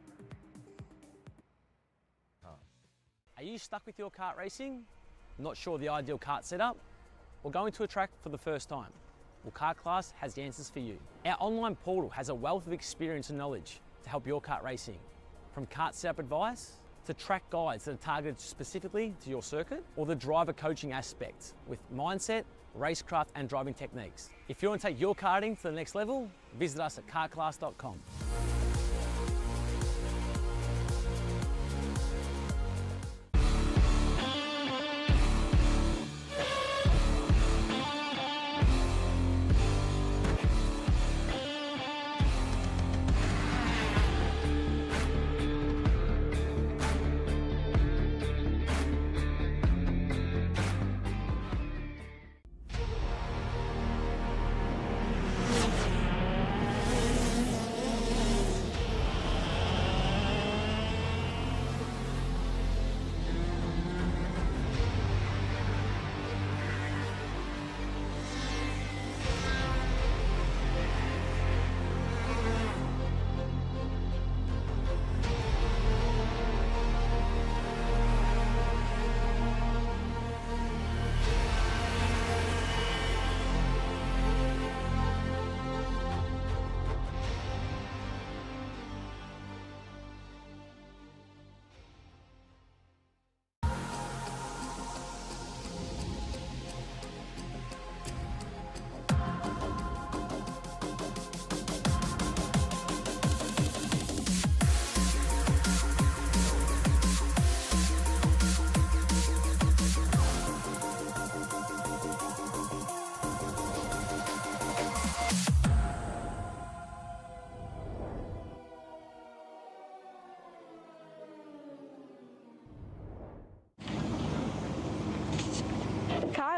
Are you stuck with your kart racing? Not sure the ideal kart setup? Or going to a track for the first time? Well, Kart Class has the answers for you. Our online portal has a wealth of experience and knowledge to help your kart racing. From kart setup advice to track guides that are targeted specifically to your circuit, or the driver coaching aspects with mindset, racecraft and driving techniques. If you want to take your karting to the next level, visit us at kartclass.com.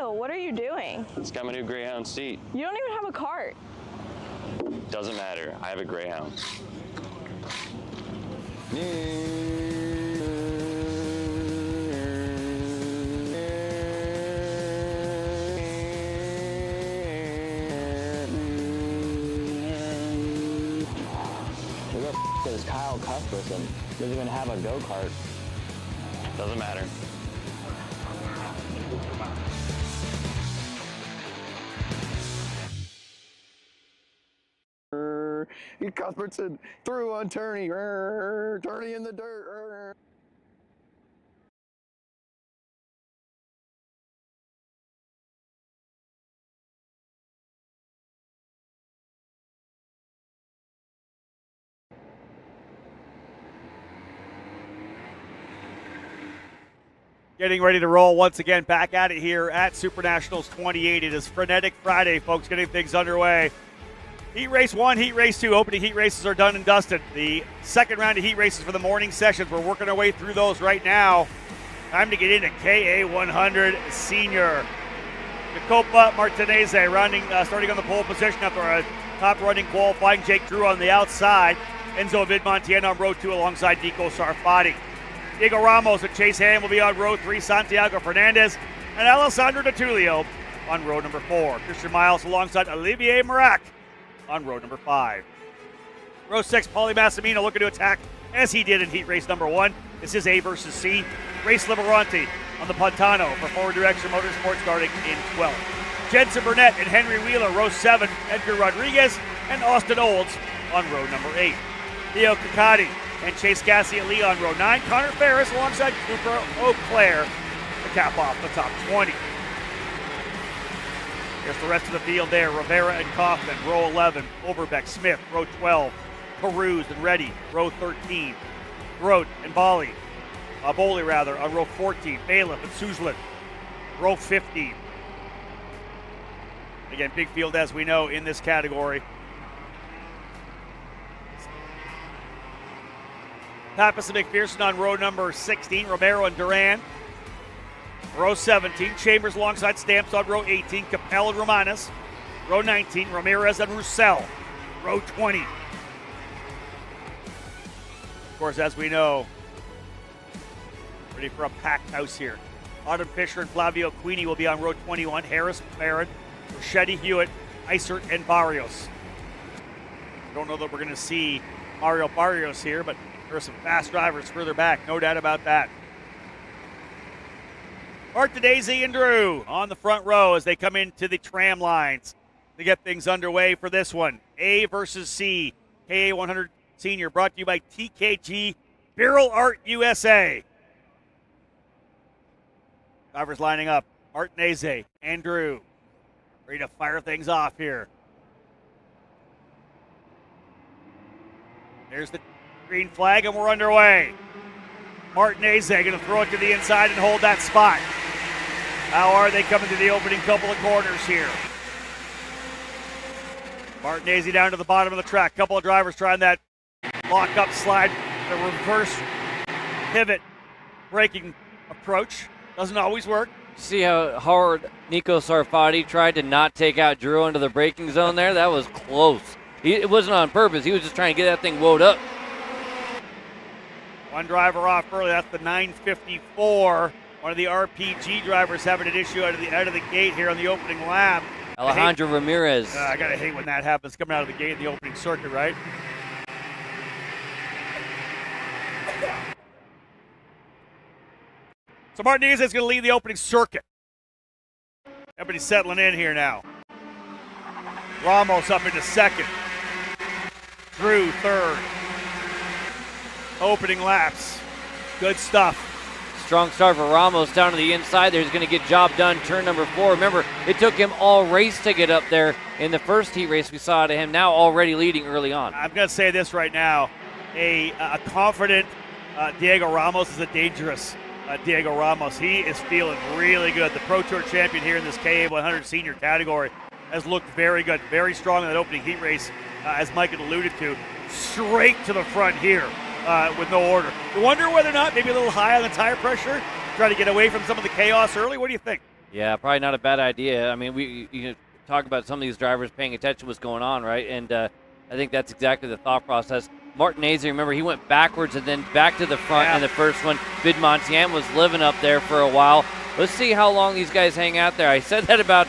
Whoa, what are you doing? It's got my new Greyhound seat. You don't even have a cart. Doesn't matter. I have a Greyhound. Look at this Kyle Cuthbertson. Doesn't even have a go-kart. Doesn't matter. Cuthbertson through on Turney. Turney in the dirt. Getting ready to roll once again, back at it here at SuperNationals 28. It is Frenetic Friday, folks, getting things underway. Heat Race 1, Heat Race 2, opening heat races are done and dusted. The second round of heat races for the morning sessions, we're working our way through those right now. Time to get into KA100 Senior. Jacopa Martinez starting on the pole position after a top running qualifying. Jake Drew on the outside. Enzo Vidmontiana on row 2 alongside Nico Sarfati. Diego Ramos and Chase Ham will be on row 3. Santiago Fernandez and Alessandro D'Atulio on row number 4. Christian Miles alongside Olivier Marac on row number 5. Row 6, Paulie Massimino looking to attack as he did in heat race number 1. This is A versus C. Race Liberanti on the Pantano for Forward Direction Motorsports starting in 12. Jensen Burnett and Henry Wheeler, row 7. Edgar Rodriguez and Austin Olds on row number 8. Theo Kakati and Chase Gassie-Lee on row 9. Connor Ferris alongside Cooper Auclair to cap off the top 20. Here's the rest of the field there. Rivera and Kaufman, row 11. Overbeck, Smith, row 12. Peruse and Reddy, row 13. Grote and Boley on row 14. Bailiff and Suzlin, row 15. Again, big field as we know in this category. Pappas and McPherson on row number 16. Romero and Duran. Row 17, Chambers alongside Stamps on row 18. Capel and Romanes. Row 19, Ramirez and Roussel. Row 20. Of course, as we know, ready for a packed house here. Autumn Fisher and Flavio Queenie will be on row 21. Harris, Barron, Rochetti, Hewitt, Isert, and Barrios. Don't know that we're going to see Mario Barrios here, but there are some fast drivers further back, no doubt about that. Martin Daisy and Drew on the front row as they come into the tram lines to get things underway for this one. A versus C, KA100 Senior, brought to you by TKG Barrel Art USA. Drivers lining up. Martinez and Drew ready to fire things off here. There's the green flag and we're underway. Martinez going to throw it to the inside and hold that spot. How are they coming to the opening couple of corners here? Martinez down to the bottom of the track. Couple of drivers trying that lock-up slide, the reverse pivot braking approach. Doesn't always work. See how hard Nico Sarfati tried to not take out Drew into the braking zone there? That was close. It wasn't on purpose. He was just trying to get that thing woed up. One driver off early. That's the 954. One of the RPG drivers having an issue out of the gate here on the opening lap. Alejandro Ramirez. I gotta hate when that happens, coming out of the gate in the opening circuit, right? So Martinez is going to lead the opening circuit. Everybody's settling in here now. Ramos up into second. Drew third. Opening laps. Good stuff. Strong start for Ramos down to the inside there. He's going to get job done. Turn number 4. Remember, it took him all race to get up there. In the first heat race we saw to him, now already leading early on. I'm going to say this right now. A confident Diego Ramos is a dangerous Diego Ramos. He is feeling really good. The Pro Tour champion here in this KA100 Senior category has looked very good, very strong in that opening heat race, as Mike had alluded to. Straight to the front here with no order. You wonder whether or not maybe a little high on the tire pressure, try to get away from some of the chaos early. What do you think? Yeah, probably not a bad idea. I mean, you talk about some of these drivers paying attention to what's going on, right? And I think that's exactly the thought process. Martinez, remember, he went backwards and then back to the front in the first one. Vidmontien was living up there for a while. Let's see how long these guys hang out there. I said that about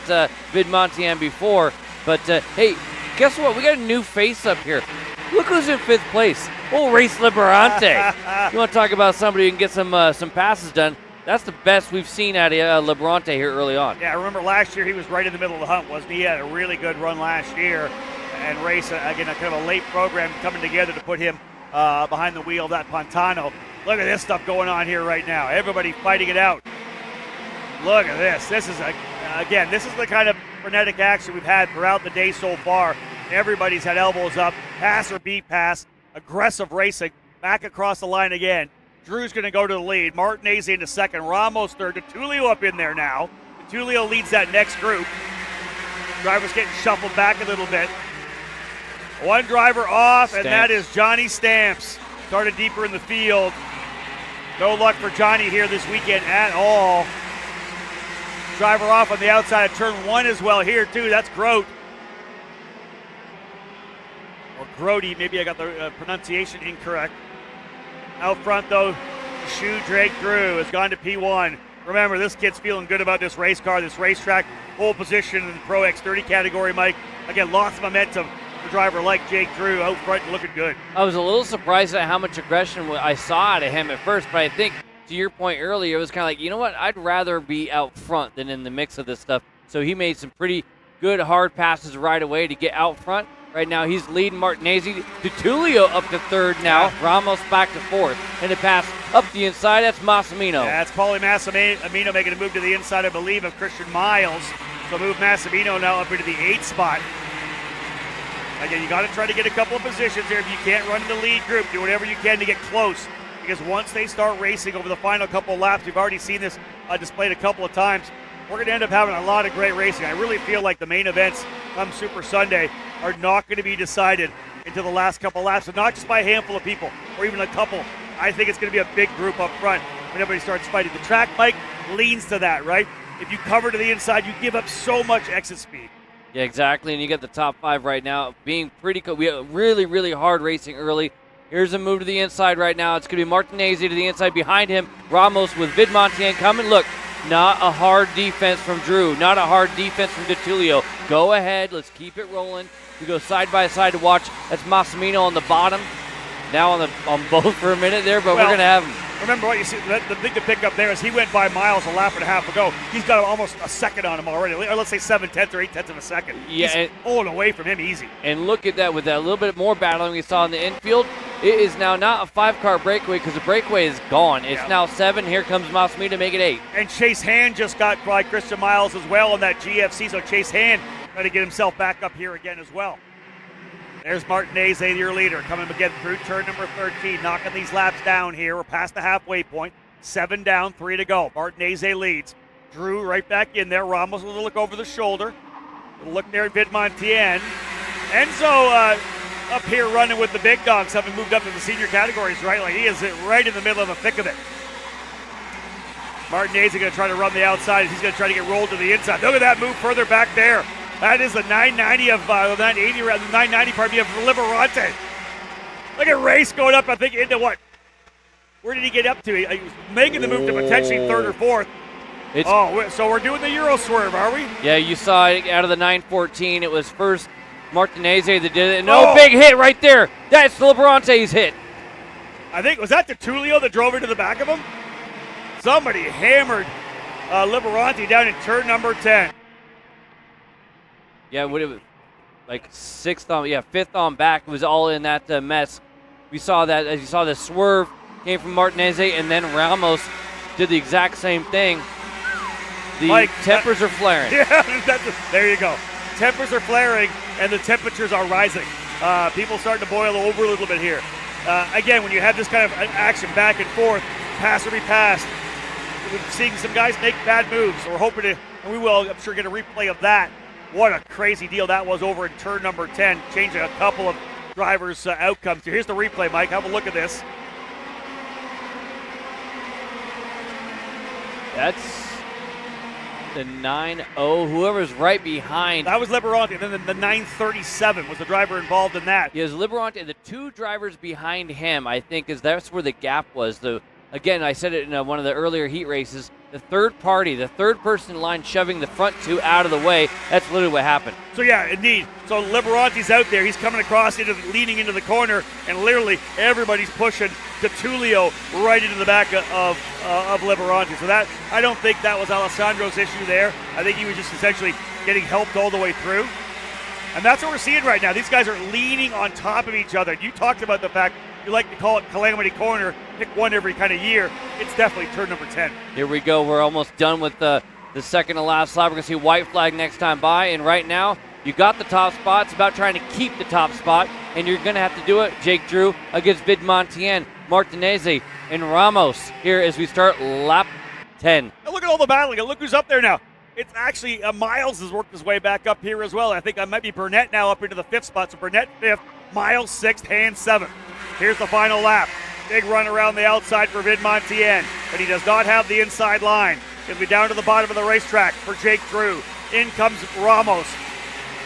Vidmontien before, but hey, guess what? We got a new face up here. Look who's in 5th place. Oh, Race Liberante. You want to talk about somebody who can get some passes done? That's the best we've seen out of Liberante here early on. Yeah, I remember last year he was right in the middle of the hunt, wasn't he? He had a really good run last year. And Race, again, a kind of a late program coming together to put him behind the wheel of that Pantano. Look at this stuff going on here right now. Everybody fighting it out. Look at this. This is, this is the kind of frenetic action we've had throughout the day so far. Everybody's had elbows up, pass or beat pass, aggressive racing, back across the line again. Drew's going to go to the lead. Martinez into second. Ramos third. DeTulio up in there now. DeTulio leads that next group. Drivers getting shuffled back a little bit. One driver off, and that is Johnny Stamps. Started deeper in the field. No luck for Johnny here this weekend at all. Driver off on the outside of turn 1 as well here, too. That's Grote. Or Grody, maybe I got the pronunciation incorrect. Out front, though, Shoe Drake Drew has gone to P1. Remember, this kid's feeling good about this race car, this racetrack. Pole position in the Pro X30 category, Mike. Again, lots of momentum for a driver like Jake Drew out front and looking good. I was a little surprised at how much aggression I saw out of him at first, but I think, to your point earlier, it was kind of like, you know what, I'd rather be out front than in the mix of this stuff. So he made some pretty good hard passes right away to get out front. Right now, he's leading Martinez. DeTulio up to third now. Ramos back to fourth. And the pass up the inside, that's Massimino. Yeah, that's Paulie Massimino making a move to the inside, I believe, of Christian Miles. So move Massimino now up into the 8th spot. Again, you got to try to get a couple of positions here. If you can't run in the lead group, do whatever you can to get close. Because once they start racing over the final couple of laps, we've already seen this displayed a couple of times, we're going to end up having a lot of great racing. I really feel like the main events come Super Sunday are not going to be decided until the last couple laps, and not just by a handful of people or even a couple. I think it's going to be a big group up front when everybody starts fighting. The track, Mike, leans to that, right? If you cover to the inside, you give up so much exit speed. Yeah, exactly, and you get the top 5 right now being pretty cool. We have really, really hard racing early. Here's a move to the inside right now. It's going to be Martinez to the inside behind him. Ramos with Vidmontien coming. Look, not a hard defense from Drew. Not a hard defense from DeTulio. Go ahead. Let's keep it rolling. We go side by side to watch. That's Massimino on the bottom. Now on both for a minute there, but we're going to have him. Remember what you see, the thing to pick up there is he went by Miles a lap and a half ago. He's got almost a second on him already, or let's say 7/10 or 8/10 of a second. Yeah, he's pulling away from him easy. And look at that, with that little bit more battling we saw in the infield. It is now not a 5-car breakaway because the breakaway is gone. It's now 7. Here comes Massimino to make it 8. And Chase Hand just got by Christian Miles as well on that GFC, so Chase Hand trying to get himself back up here again as well. There's Martinez, your leader, coming again through turn number 13, knocking these laps down here. We're past the halfway point. 7 down, 3 to go. Martinez leads. Drew right back in there. Ramos with a look over the shoulder. A look there at Vidmontien. Enzo up here running with the big dogs, having moved up to the senior categories, right? Like he is right in the middle of the thick of it. Martinez is going to try to run the outside. He's going to try to get rolled to the inside. Look at that move further back there. That is the 990 of 980, 990 pardon me, of Liberante. Look at Race going up, I think, into what? Where did he get up to? He was making the move to potentially 3rd or 4th. So we're doing the Euro swerve, are we? Yeah, you saw it out of the 914. It was first Martinez that did it. No, big hit right there. That's Liberante's hit. I think, was that DeTulio that drove into the back of him? Somebody hammered Liberante down in turn number 10. Yeah, what it was like 5th on back. It was all in that mess. We saw that, as you saw, the swerve came from Martinez, and then Ramos did the exact same thing. The tempers are flaring. Yeah, there you go. Tempers are flaring, and the temperatures are rising. People starting to boil over a little bit here. Again, when you have this kind of action back and forth, pass or be passed, we're seeing some guys make bad moves. So we're hoping to, and we will, I'm sure, get a replay of that. What a crazy deal that was over in turn number 10, changing a couple of drivers' outcomes. Here's the replay, Mike. Have a look at this. the 9.0. Whoever's right behind. That was Liberanti, and then the 937 was the driver involved in that. Yes, Liberanti, and the two drivers behind him, I think, that's where the gap was. Again, I said it in one of the earlier heat races. The third person in line shoving the front two out of the way. That's literally what happened. So yeah, indeed. So Liberanti's out there. He's coming across, leading into the corner, and literally everybody's pushing Tulio right into the back of Liberanti. So that, I don't think that was Alessandro's issue there. I think he was just essentially getting helped all the way through. And that's what we're seeing right now. These guys are leaning on top of each other. You talked about the fact you like to call it Calamity Corner, pick one every kind of year. It's definitely turn number 10. Here we go. We're almost done with the second to last lap. We're going to see white flag next time by. And right now, you got the top spot. It's about trying to keep the top spot. And you're going to have to do it, Jake Drew, against Vidmontien, Martinez, and Ramos here as we start lap 10. And look at all the battling. And look who's up there now. It's actually Miles has worked his way back up here as well. I think I might be Burnett now up into the 5th spot. So Burnett 5th, Miles 6th, Hand 7th. Here's the final lap. Big run around the outside for Vidmontien, but he does not have the inside line. He'll be down to the bottom of the racetrack for Jake Drew. In comes Ramos.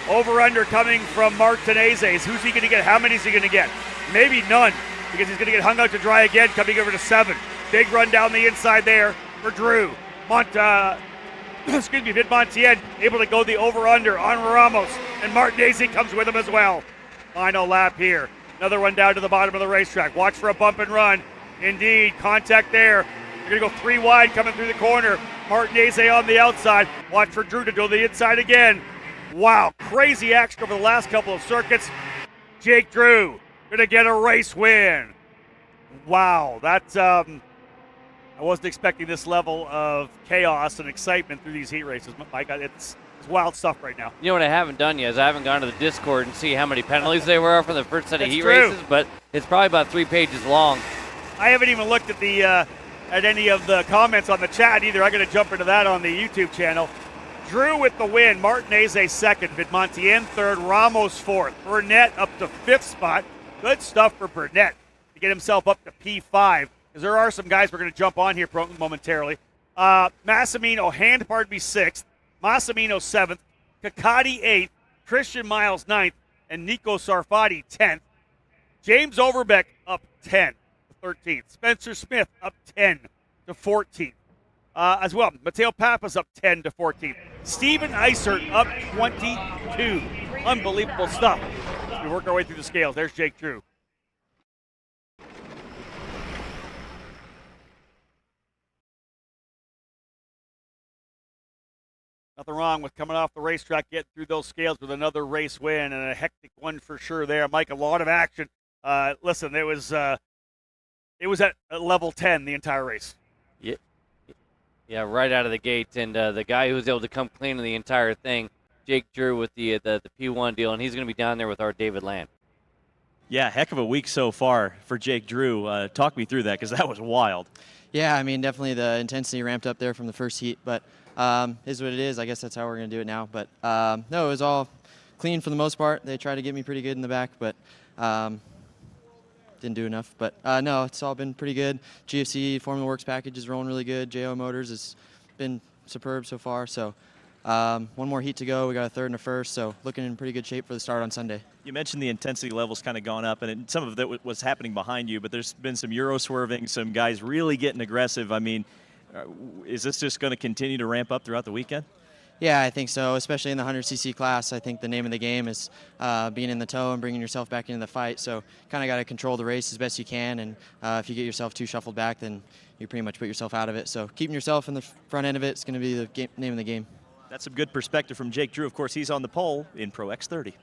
Over-under coming from Martinez. Who's he going to get? How many is he going to get? Maybe none, because he's going to get hung out to dry again, coming over to 7. Big run down the inside there for Drew. Vidmontien able to go the over-under on Ramos, and Martinez comes with him as well. Final lap here. Another one down to the bottom of the racetrack. Watch for a bump and run. Indeed, contact there. You're going to go 3 wide coming through the corner. Martinez on the outside. Watch for Drew to go the inside again. Wow, crazy action over the last couple of circuits. Jake Drew going to get a race win. Wow, that's I wasn't expecting this level of chaos and excitement through these heat races. My God, it's wild stuff right now. You know what I haven't done yet is I haven't gone to the Discord and see how many penalties they were for the first set of heat races, but it's probably about 3 pages long. I haven't even looked at the at any of the comments on the chat either. I'm going to jump into that on the YouTube channel. Drew with the win. Martinez 2nd. Vidmontien 3rd. Ramos 4th. Burnett up to 5th spot. Good stuff for Burnett to get himself up to P5, because there are some guys we're going to jump on here momentarily. Massimino, Hand 6th. Massimino 7th, Kakati 8th, Christian Miles 9th, and Nico Sarfati 10th. James Overbeck up 10 to 13th. Spencer Smith up 10 to 14th. As well, Mateo Pappas up 10 to 14th. Steven Eisert up 22. Unbelievable stuff. We work our way through the scales. There's Jake Drew. Nothing wrong with coming off the racetrack, getting through those scales with another race win, and a hectic one for sure there. Mike, a lot of action. Listen, it was at level 10 the entire race. Yeah, right out of the gate. And the guy who was able to come clean in the entire thing, Jake Drew with the P1 deal, and he's going to be down there with our David Land. Yeah, heck of a week so far for Jake Drew. Talk me through that, because that was wild. Yeah, I mean, definitely the intensity ramped up there from the first heat, but is what it is. I guess that's how we're going to do it now. But no, it was all clean for the most part. They tried to get me pretty good in the back, but didn't do enough. But no, it's all been pretty good. GFC Formula Works package is rolling really good. JO Motors has been superb so far. So one more heat to go. We got a 3rd and a 1st, so looking in pretty good shape for the start on Sunday. You mentioned the intensity levels kind of gone up, and some of that was happening behind you, but there's been some Euro swerving, some guys really getting aggressive. I mean, is this just going to continue to ramp up throughout the weekend? Yeah, I think so, especially in the 100cc class. I think the name of the game is being in the tow and bringing yourself back into the fight. So kind of got to control the race as best you can, and if you get yourself too shuffled back, then you pretty much put yourself out of it. So keeping yourself in the front end of it is going to be the name of the game. That's some good perspective from Jake Drew. Of course, he's on the pole in Pro X30.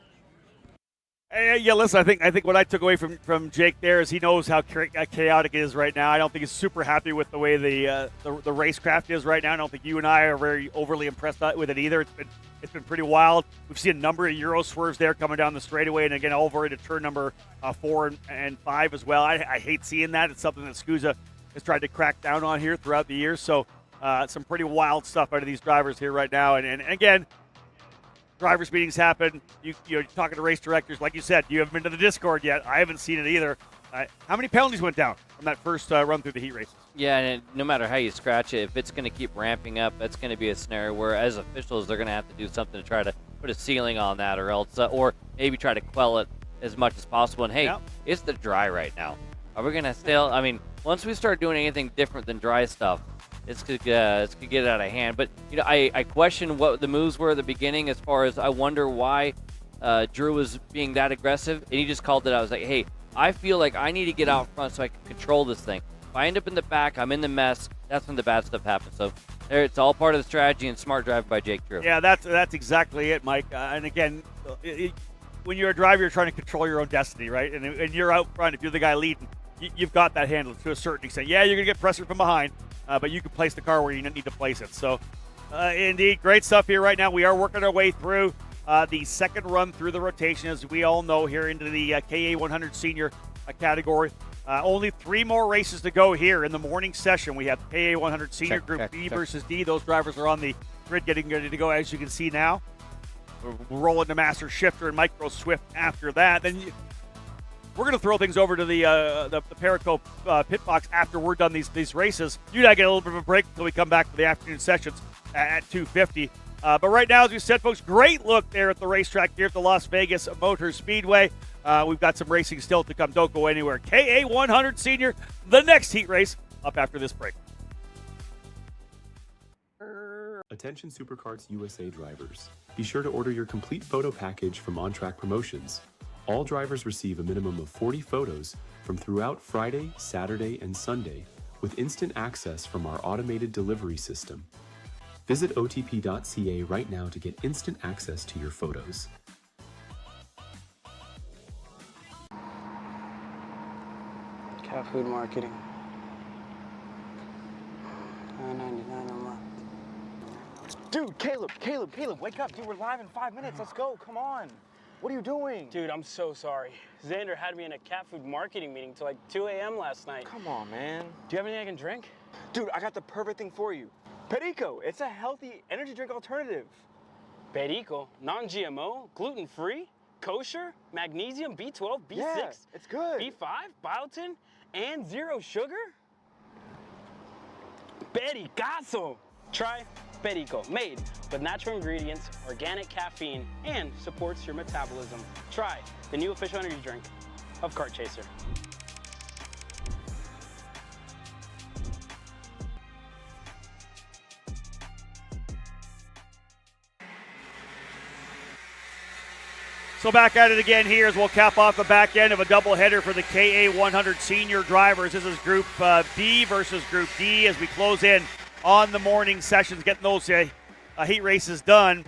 Yeah, listen, I think what I took away from Jake there is he knows how chaotic it is right now. I don't think he's super happy with the way the racecraft is right now. I don't think you and I are very overly impressed with it either. It's been pretty wild. We've seen a number of Euro swerves there coming down the straightaway, and again over into turn number 4 and 5 as well. I hate seeing that. It's something that SKUSA has tried to crack down on here throughout the year. So some pretty wild stuff out of these drivers here right now. And again, drivers' meetings happen. You're talking to race directors. Like you said, you haven't been to the Discord yet. I haven't seen it either. How many penalties went down? from that first run through the heat races. Yeah, and no matter how you scratch it, if it's going to keep ramping up, that's going to be a scenario where, as officials, they're going to have to do something to try to put a ceiling on that, or else, or maybe try to quell it as much as possible. And hey, it's the dry right now. Are we going to still? I mean, once we start doing anything different than dry stuff, this could get out of hand. But I question what the moves were at the beginning. As far as, I wonder why Drew was being that aggressive, and he just called it out. I was like, hey, I feel like I need to get out front so I can control this thing. If I end up in the back, I'm in the mess. That's when the bad stuff happens. So it's all part of the strategy and smart drive by Jake Drew. Yeah, that's exactly it, Mike. And again, when you're a driver, you're trying to control your own destiny, right? And you're out front. If you're the guy leading, you've got that handled to a certain extent. Yeah, you're going to get pressure from behind, but you can place the car where you need to place it. So, indeed, great stuff here right now. We are working our way through the second run through the rotation, as we all know, here into the KA 100 Senior category. Only 3 more races to go here in the morning session. We have KA 100 Senior Group B versus D. Those drivers are on the grid getting ready to go, as you can see now. We're rolling the Master Shifter and Micro Swift after that. Then we're going to throw things over to the Perico pit box after we're done these races. You and I get a little bit of a break until we come back for the afternoon sessions at 2:50. But right now, as we said, folks, great look there at the racetrack here at the Las Vegas Motor Speedway. We've got some racing still to come. Don't go anywhere. KA 100 Senior, the next heat race, up after this break. Attention SuperKarts USA drivers. Be sure to order your complete photo package from On Track Promotions. All drivers receive a minimum of 40 photos from throughout Friday, Saturday, and Sunday with instant access from our automated delivery system. Visit otp.ca right now to get instant access to your photos. Cat food marketing. $9.99 a month. Dude, Caleb, wake up. Dude, we're live in 5 minutes. Let's go. Come on. What are you doing? Dude, I'm so sorry. Xander had me in a cat food marketing meeting till like 2 a.m. last night. Come on, man. Do you have anything I can drink? Dude, I got the perfect thing for you. Perico. It's a healthy energy drink alternative. Perico? Non-GMO? Gluten-free? Kosher? Magnesium? B12? B6? Yeah, it's good. B5? Biotin? And 0 sugar? Pericazo! Try Perico, made with natural ingredients, organic caffeine, and supports your metabolism. Try the new official energy drink of Kart Chaser. So back at it again here as we'll cap off the back end of a doubleheader for the KA 100 Senior drivers. This is Group B versus Group D as we close in on the morning sessions, getting those heat races done.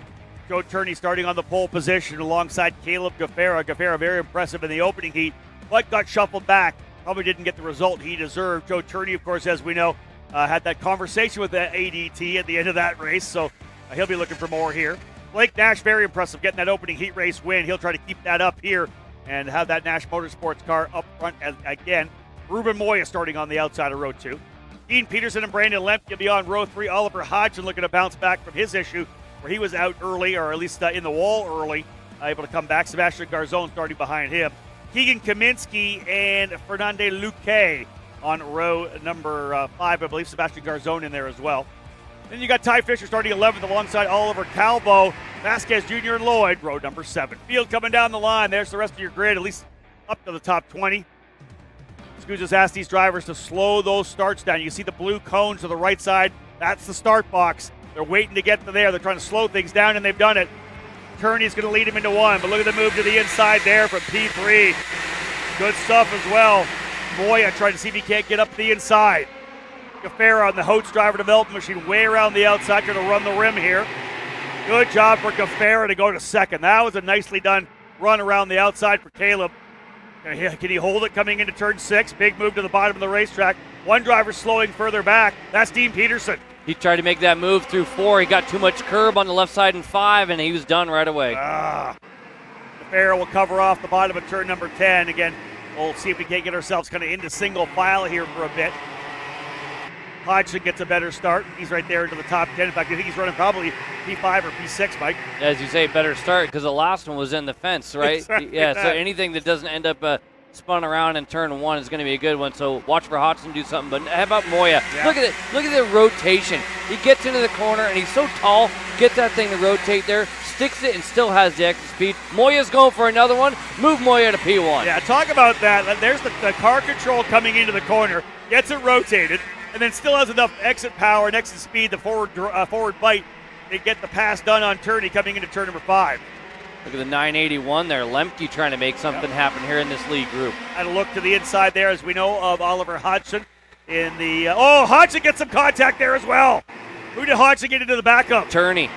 Joe Turney starting on the pole position alongside Caleb Gaffera. Gaffera very impressive in the opening heat, but got shuffled back. Probably didn't get the result he deserved. Joe Turney, of course, as we know, had that conversation with the ADT at the end of that race, so he'll be looking for more here. Blake Nash, very impressive, getting that opening heat race win. He'll try to keep that up here and have that Nash Motorsports car up front again. Ruben Moya starting on the outside of row 2. Dean Peterson and Brandon Lemke be on row 3. Oliver Hodgson looking to bounce back from his issue where he was out early, or at least in the wall early, able to come back. Sebastian Garzon starting behind him. Keegan Kaminsky and Fernande Luque on row number 5. I believe Sebastian Garzon in there as well. Then you got Ty Fisher starting 11th alongside Oliver Calvo, Vasquez Jr. and Lloyd, row number 7. Field coming down the line. There's the rest of your grid, at least up to the top 20. SKUSA's asked these drivers to slow those starts down. You see the blue cones to the right side. That's the start box. They're waiting to get to there. They're trying to slow things down, and they've done it. Turney's going to lead him into 1, but look at the move to the inside there from P3. Good stuff as well. Moya trying to see if he can't get up to the inside. Gaffera on the Holtz driver development machine way around the outside, going to run the rim here. Good job for Gaffera to go to second. That was a nicely done run around the outside for Caleb. Can he hold it coming into turn 6? Big move to the bottom of the racetrack. One driver slowing further back. That's Dean Peterson. He tried to make that move through 4. He got too much curb on the left side in 5, and he was done right away. Gaffera will cover off the bottom of turn number 10. Again, we'll see if we can't get ourselves kind of into single file here for a bit. Hodgson gets a better start. He's right there into the top 10. In fact, I think he's running probably P5 or P6, Mike. As you say, better start because the last one was in the fence, right? Exactly yeah, that. so anything that doesn't end up spun around in turn 1 is going to be a good one. So watch for Hodgson do something. But how about Moya? Yeah. Look at it. Look at the rotation. He gets into the corner, and he's so tall, gets that thing to rotate there, sticks it, and still has the extra speed. Moya's going for another one. Move Moya to P1. Yeah, talk about that. There's the car control coming into the corner, gets it rotated, and then still has enough exit power and exit speed, the forward bite, to get the pass done on Turney coming into turn number 5. Look at the 981 there. Lemke trying to make something happen here in this lead group. And a look to the inside there, as we know, of Oliver Hodgson in the. Hodgson gets some contact there as well. Who did Hodgson get into the back of? Turney.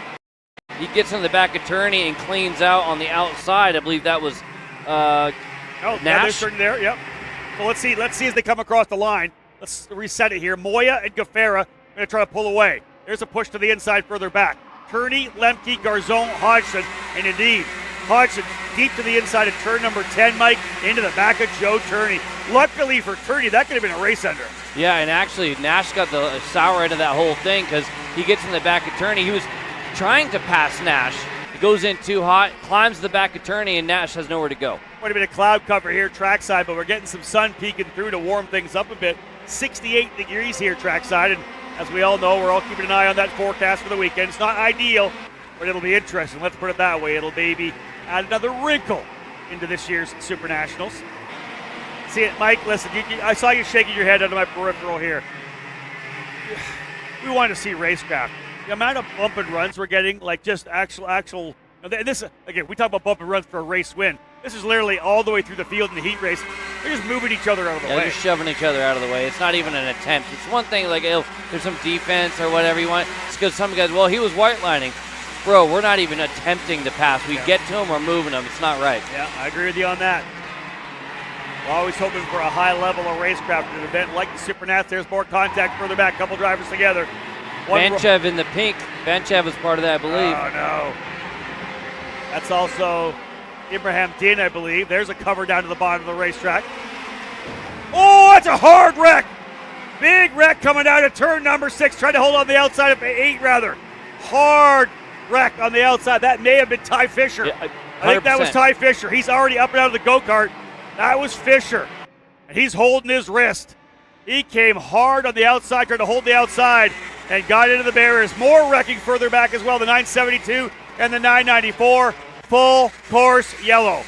He gets in the back of Turney and cleans out on the outside. I believe that was Nash. They're there. Yep. So let's see as they come across the line. Let's reset it here. Moya and Gaffera are going to try to pull away. There's a push to the inside further back. Turney, Lemke, Garzon, Hodgson, and indeed, Hodgson deep to the inside of turn number 10, Mike, into the back of Joe Turney. Luckily for Turney, that could have been a race ender. Yeah, and actually, Nash got the sour end of that whole thing because he gets in the back of Turney. He was trying to pass Nash. He goes in too hot, climbs the back of Turney, and Nash has nowhere to go. Quite a bit of cloud cover here trackside, but we're getting some sun peeking through to warm things up a bit. 68 degrees here trackside, and as we all know, we're all keeping an eye on that forecast for the weekend. It's not ideal, but it'll be interesting. Let's put it that way. It'll maybe add another wrinkle into this year's SuperNationals. See it, Mike? Listen, I saw you shaking your head under my peripheral here. We want to see racecraft. The amount of bump and runs we're getting, like just actual. This again, we talk about bump and runs for a race win. This is literally all the way through the field in the heat race. They're just moving each other out of the way. They're just shoving each other out of the way. It's not even an attempt. It's one thing, like, there's some defense or whatever you want. It's because some guys, he was white lining. Bro, we're not even attempting to pass. We get to them, we're moving them. It's not right. Yeah, I agree with you on that. We're always hoping for a high level of racecraft in an event like the SuperNats. There's more contact further back. Couple drivers together. Benchev in the pink. Benchev was part of that, I believe. Oh, no. That's also Ibrahim Din, I believe. There's a cover down to the bottom of the racetrack. Oh, that's a hard wreck. Big wreck coming down to turn number 6. Trying to hold on the outside of 8, rather. Hard wreck on the outside. That may have been Ty Fisher. Yeah, I think that was Ty Fisher. He's already up and out of the go-kart. That was Fisher. And he's holding his wrist. He came hard on the outside, trying to hold the outside, and got into the barriers. More wrecking further back as well. The 972 and the 994. Full course yellow.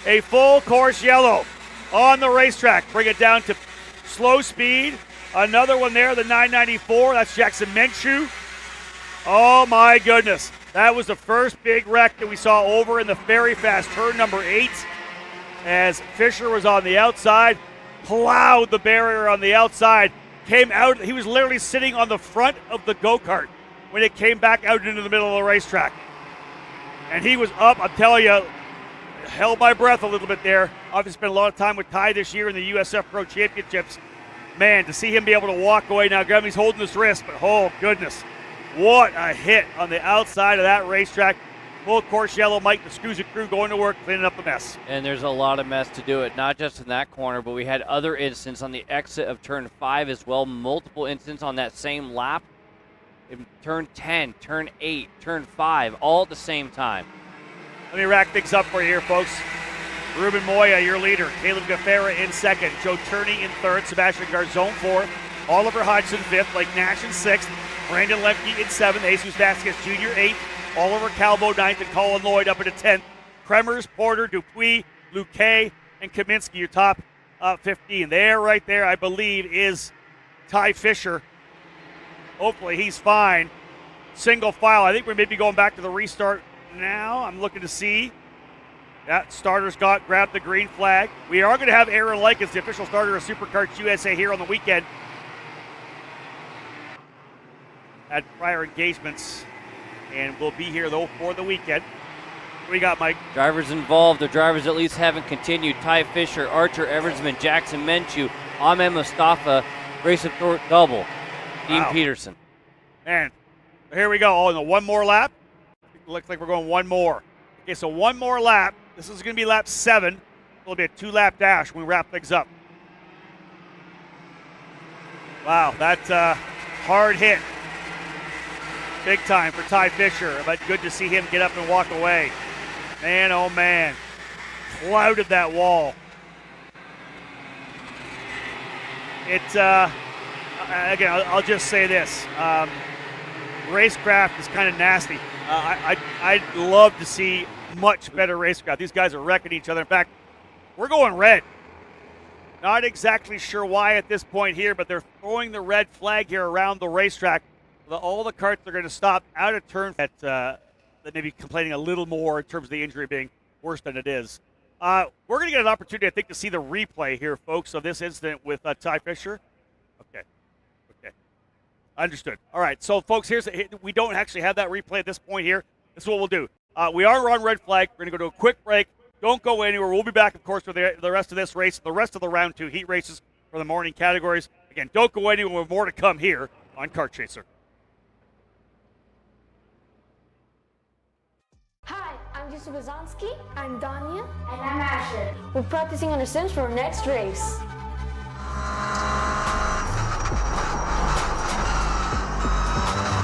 A full course yellow on the racetrack. Bring it down to slow speed. Another one there, the 994. That's Jackson Menchu. Oh my goodness. That was the first big wreck that we saw over in the very fast turn number 8. As Fisher was on the outside, plowed the barrier on the outside, came out. He was literally sitting on the front of the go-kart when it came back out into the middle of the racetrack. And he was up, I'm telling you, held my breath a little bit there. Obviously spent a lot of time with Ty this year in the USF Pro Championships. Man, to see him be able to walk away now, he's holding his wrist, but oh goodness, what a hit on the outside of that racetrack. Full course yellow, Mike, the SKUSA crew going to work, cleaning up the mess. And there's a lot of mess to do it, not just in that corner, but we had other incidents on the exit of turn 5 as well, multiple incidents on that same lap. In turn 10, turn 8, turn 5, all at the same time. Let me rack things up for you here, folks. Ruben Moya, your leader. Caleb Gaffera in second. Joe Turney in third. Sebastian Garzon fourth. Oliver Hodgson fifth. Blake Nash in sixth. Brandon Lemke in seventh. Jesus Vasquez Jr. eighth. Oliver Calvo ninth. And Colin Lloyd up into 10th. Kremers, Porter, Dupuis, Luque, and Kaminsky, your top 15. There, right there, I believe, is Ty Fisher. Hopefully he's fine. Single file. I think we may be going back to the restart now. I'm looking to see. That starter's grabbed the green flag. We are going to have Aaron Likens, the official starter of SuperKarts USA, here on the weekend. Had prior engagements, and will be here, though, for the weekend. What do we got, Mike? Drivers involved. The drivers at least haven't continued. Ty Fisher, Archer Eversman, Jackson Menchu, Ahmed Mustafa, Grayson Thorpe double. Dean Peterson. And here we go. Oh, and one more lap. Looks like we're going one more. Okay, so one more lap. This is going to be lap 7. It'll be a 2-lap dash when we wrap things up. Wow, that's a hard hit. Big time for Ty Fisher, but good to see him get up and walk away. Man, oh man. Clouded that wall. Again, I'll just say this. Racecraft is kind of nasty. I'd love to see much better racecraft. These guys are wrecking each other. In fact, we're going red. Not exactly sure why at this point here, but they're throwing the red flag here around the racetrack. All the karts are going to stop out of turn. That may be complaining a little more in terms of the injury being worse than it is. We're going to get an opportunity, I think, to see the replay here, folks, of this incident with Ty Fisher. Okay. Understood. All right, so, folks, we don't actually have that replay at this point here. This is what we'll do. We are on red flag. We're going to go to a quick break. Don't go anywhere. We'll be back, of course, for the rest of this race, the rest of the round 2 heat races for the morning categories. Again, don't go anywhere. With more to come here on Kart Chaser. Hi, I'm Yusuf Bazanski. I'm Danya. And I'm Asher. We're practicing on our sims for our next race.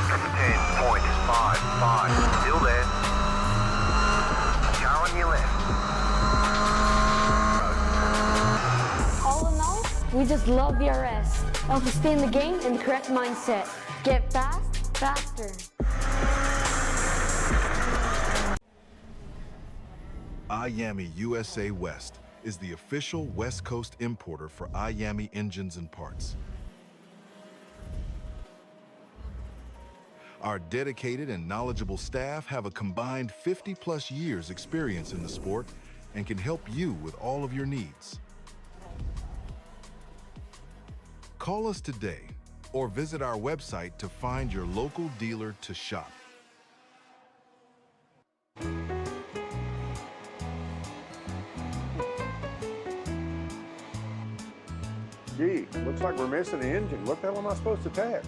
10.55. Still there. Car on your left. All in all, we just love the RS. Helps us stay in the game in the correct mindset. Get fast, faster. IAMI USA West is the official West Coast importer for IAMI engines and parts. Our dedicated and knowledgeable staff have a combined 50+ years experience in the sport and can help you with all of your needs. Call us today or visit our website to find your local dealer to shop. Gee, looks like we're missing the engine. What the hell am I supposed to tag?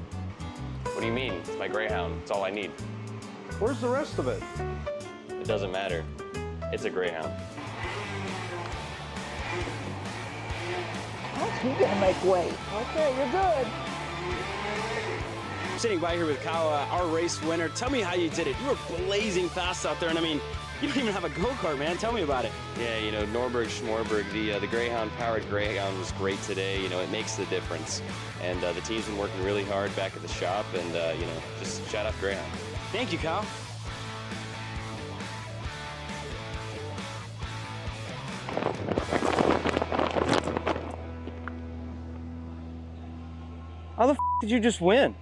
What do you mean? It's my Greyhound. It's all I need. Where's the rest of it? It doesn't matter. It's a Greyhound. You gotta make weight. Okay, you're good. Sitting by here with Kyle, our race winner. Tell me how you did it. You were blazing fast out there, and I mean, you don't even have a go-kart, man. Tell me about it. Yeah, you know, Norberg, Schmorberg, the Greyhound-powered Greyhound was great today. You know, it makes the difference. And the team's been working really hard back at the shop, and, you know, just shout out Greyhound. Thank you, Kyle. How the f did you just win?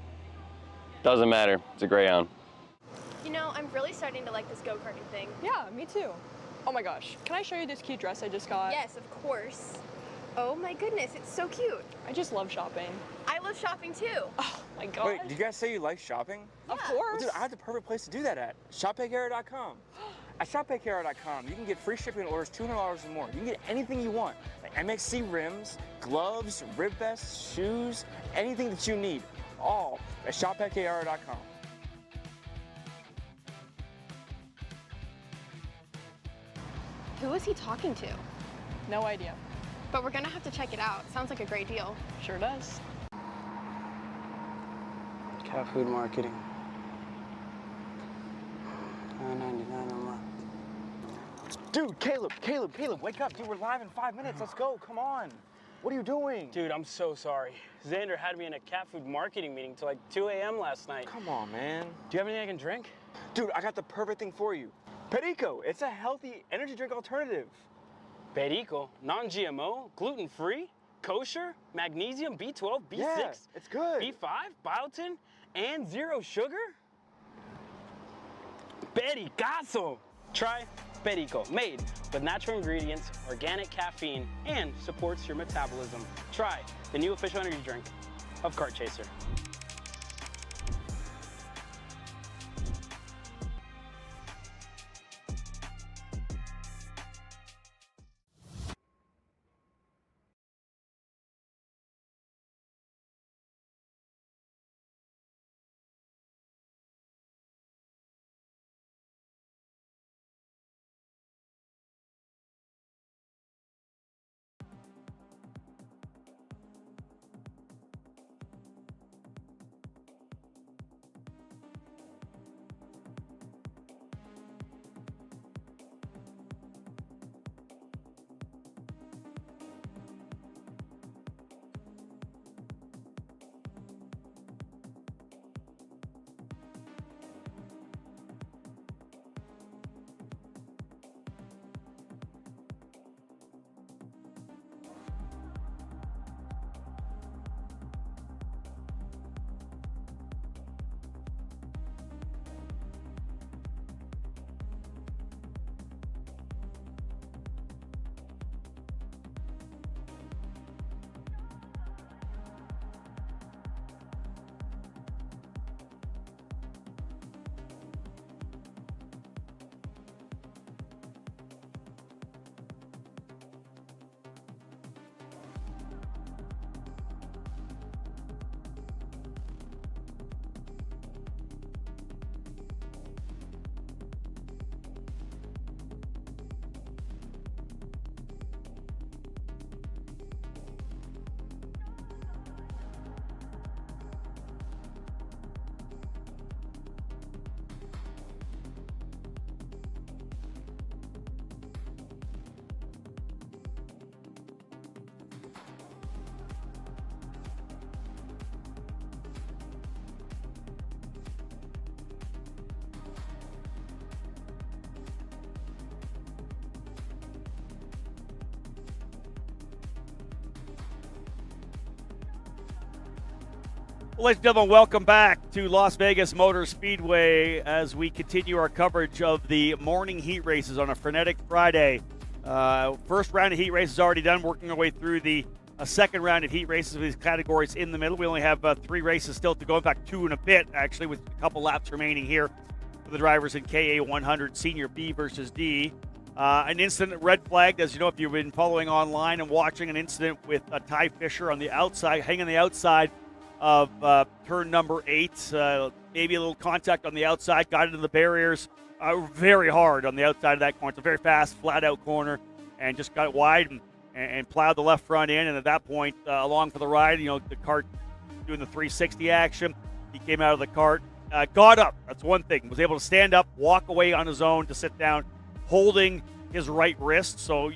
Doesn't matter. It's a Greyhound. You know, I'm really starting to like this go-karting thing. Yeah, me too. Oh my gosh, can I show you this cute dress I just got? Yes, of course. Oh my goodness, it's so cute. I just love shopping. I love shopping too. Oh my god. Wait, did you guys say you like shopping? Of course. Well, dude, I have the perfect place to do that at. ShopPayCara.com. At ShopPayCara.com, you can get free shipping on orders $200 or more. You can get anything you want, like MXC rims, gloves, rib vests, shoes, anything that you need, all at ShopPayCara.com. Who is he talking to? No idea. But we're gonna have to check it out. Sounds like a great deal. Sure does. Cat food marketing. $9.99 a month. Dude, Caleb, wake up. Dude, we're live in 5 minutes. Let's go. Come on. What are you doing? Dude, I'm so sorry. Xander had me in a cat food marketing meeting till like 2 a.m. last night. Come on, man. Do you have anything I can drink? Dude, I got the perfect thing for you. Perico, it's a healthy energy drink alternative. Perico, non-GMO, gluten-free, kosher, magnesium, B12, B6, Yeah, it's good. B5, biotin, and zero sugar? Pericazo! Try Perico, made with natural ingredients, organic caffeine, and supports your metabolism. Try the new official energy drink of Kart Chaser. Well, ladies and gentlemen, welcome back to Las Vegas Motor Speedway as we continue our coverage of the morning heat races on a frenetic Friday. First round of heat races already done, working our way through the second round of heat races with these categories in the middle. We only have 3 races still to go. In fact, 2 and a bit, actually, with a couple laps remaining here for the drivers in KA 100 Senior B versus D. An incident red flagged, as you know, if you've been following online and watching, an incident with Ty Fisher on the outside, hanging on the outside of turn number 8. Maybe a little contact on the outside, got into the barriers very hard on the outside of that corner. It's a very fast, flat-out corner, and just got it wide and plowed the left front in. And at that point, along for the ride, the kart doing the 360 action. He came out of the kart, got up. That's one thing. Was able to stand up, walk away on his own to sit down, holding his right wrist. So,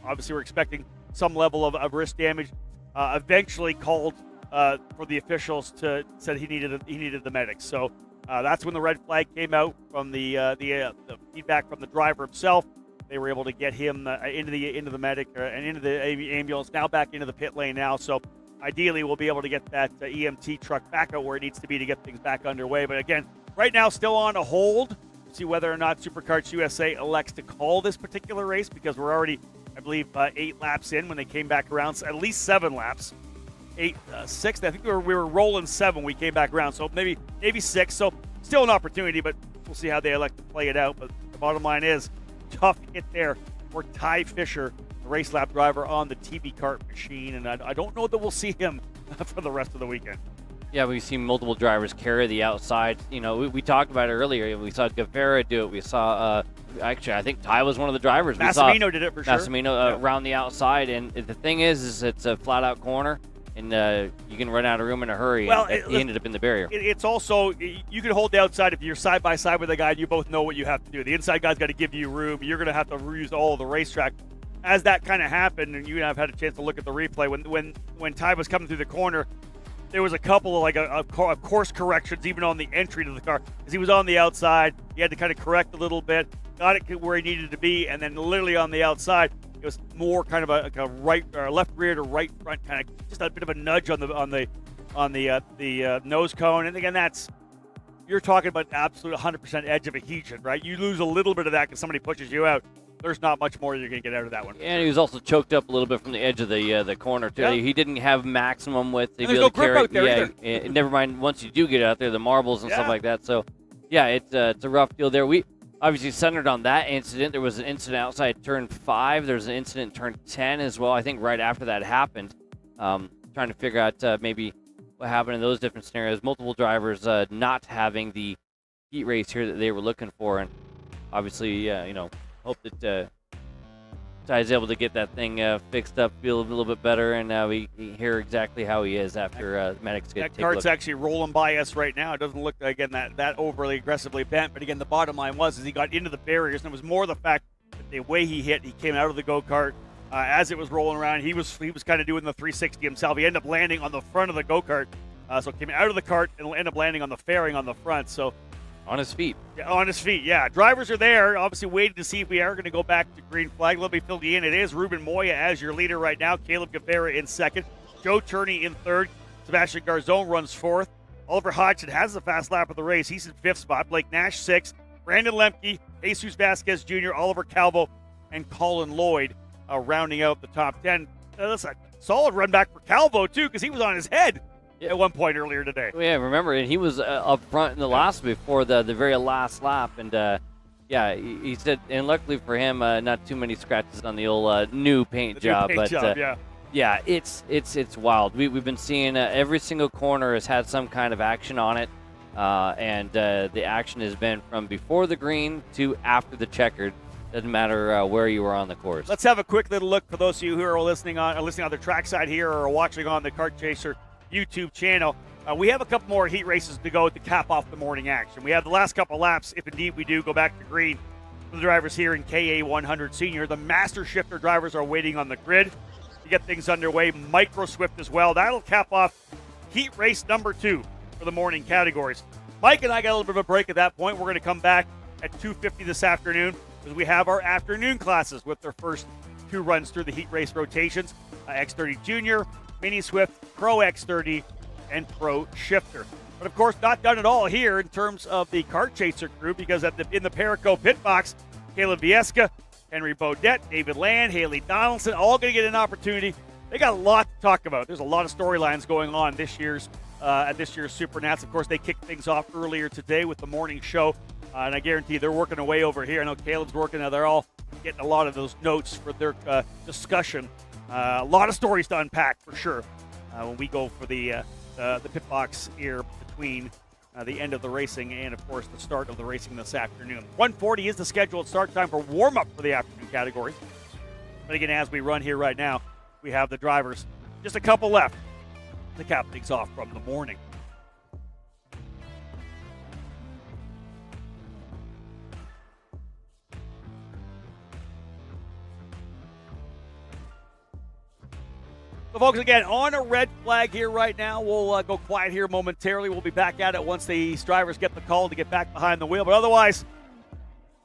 obviously we're expecting some level of wrist damage. Eventually called for the officials said he needed the medics. So that's when the red flag came out from the feedback from the driver himself. They were able to get him into the medic and into the ambulance. Now back into the pit lane now. So ideally we'll be able to get that EMT truck back out where it needs to be to get things back underway. But again, right now still on a hold. See whether or not SuperKarts USA elects to call this particular race, because we're already, I believe, 8 laps in when they came back around. So at least 7 laps. 6. I think we were rolling 7. We came back around, so maybe 6. So still an opportunity, but we'll see how they elect to play it out. But the bottom line is, tough hit there for Ty Fisher, the race lap driver on the TB Kart machine, and I don't know that we'll see him for the rest of the weekend. Yeah, we've seen multiple drivers carry the outside. We talked about it earlier. We saw Guevara do it. We saw, actually, I think Ty was one of the drivers. Massimino did it for sure. Massimino around the outside. And the thing is it's a flat-out corner, and you can run out of room in a hurry. Well, he ended up in the barrier. It's also, you can hold the outside if you're side by side with a guy and you both know what you have to do. The inside guy's got to give you room. You're going to have to use all of the racetrack. As that kind of happened, and you and I have had a chance to look at the replay, when Ty was coming through the corner, there was a couple of course corrections even on the entry to the car, because he was on the outside. He had to kind of correct a little bit, got it where he needed to be, and then literally on the outside, it was more kind of a right or left rear to right front, kind of just a bit of a nudge on the nose cone. And again, you're talking about absolute 100% edge of adhesion, right? You lose a little bit of that because somebody pushes you out. There's not much more you're going to get out of that one. And he was also choked up a little bit from the edge of the corner, too. Yeah. He didn't have maximum width to be able to carry. There's no grip out there either. Never mind, once you do get out there, the marbles and stuff like that. So, yeah, it's a rough deal there. We obviously centered on that incident. There was an incident outside turn 5. There was an incident in turn 10 as well. I think right after that happened. Trying to figure out maybe what happened in those different scenarios. Multiple drivers not having the heat race here that they were looking for. And obviously, hope that Ty's able to get that thing fixed up, feel a little bit better, and we hear exactly how he is after medics get that kart's actually rolling by us right now. It doesn't look, again, that overly aggressively bent, but again, the bottom line was he got into the barriers, and it was more the fact that the way he hit, he came out of the go-kart as it was rolling around. He was kind of doing the 360 himself. He ended up landing on the front of the go-kart, so came out of the kart and ended up landing on the fairing on the front. So. On his feet. Yeah, on his feet, yeah. Drivers are there, obviously waiting to see if we are going to go back to green flag. Let me fill you in. It is Ruben Moya as your leader right now. Caleb Guevara in second. Joe Turney in third. Sebastian Garzon runs fourth. Oliver Hodgson has the fast lap of the race. He's in fifth spot. Blake Nash, sixth. Brandon Lemke, Jesus Vasquez Jr., Oliver Calvo, and Colin Lloyd rounding out the top 10. That's a solid run back for Calvo, too, because he was on his head at one point earlier today. Yeah, remember, and he was up front in the last before the very last lap, and he said, and luckily for him, not too many scratches on the old new paint job. Yeah, it's wild. We've been seeing every single corner has had some kind of action on it, and the action has been from before the green to after the checkered. Doesn't matter where you were on the course. Let's have a quick little look for those of you who are listening on the trackside here or watching on the Kart Chaser YouTube channel. We have a couple more heat races to go to cap off the morning action. We have the last couple laps, if indeed we do go back to green, for the drivers here in KA 100 Senior. The Master Shifter drivers are waiting on the grid to get things underway. Micro Swift as well. That'll cap off heat race number 2 for the morning categories. Mike and I got a little bit of a break at that point. We're going to come back at 2:50 this afternoon because we have our afternoon classes with their first 2 runs through the heat race rotations. X30 Junior, Mini Swift, Pro X30, and Pro Shifter. But of course, not done at all here in terms of the kart chaser crew, because in the Perico pit box, Caleb Viesca, Henry Beaudet, David Land, Haley Donaldson, all going to get an opportunity. They got a lot to talk about. There's a lot of storylines going on at this year's SuperNats. Of course, they kicked things off earlier today with the morning show, and I guarantee they're working away over here. I know Caleb's working. They're all getting a lot of those notes for their discussion. A lot of stories to unpack for sure when we go for the pit box here between the end of the racing and, of course, the start of the racing this afternoon. 1:40 is the scheduled start time for warm-up for the afternoon category. But again, as we run here right now, we have the drivers. Just a couple left to cap things off from the morning. So, folks, again, on a red flag here right now. We'll go quiet here momentarily. We'll be back at it once these drivers get the call to get back behind the wheel. But otherwise,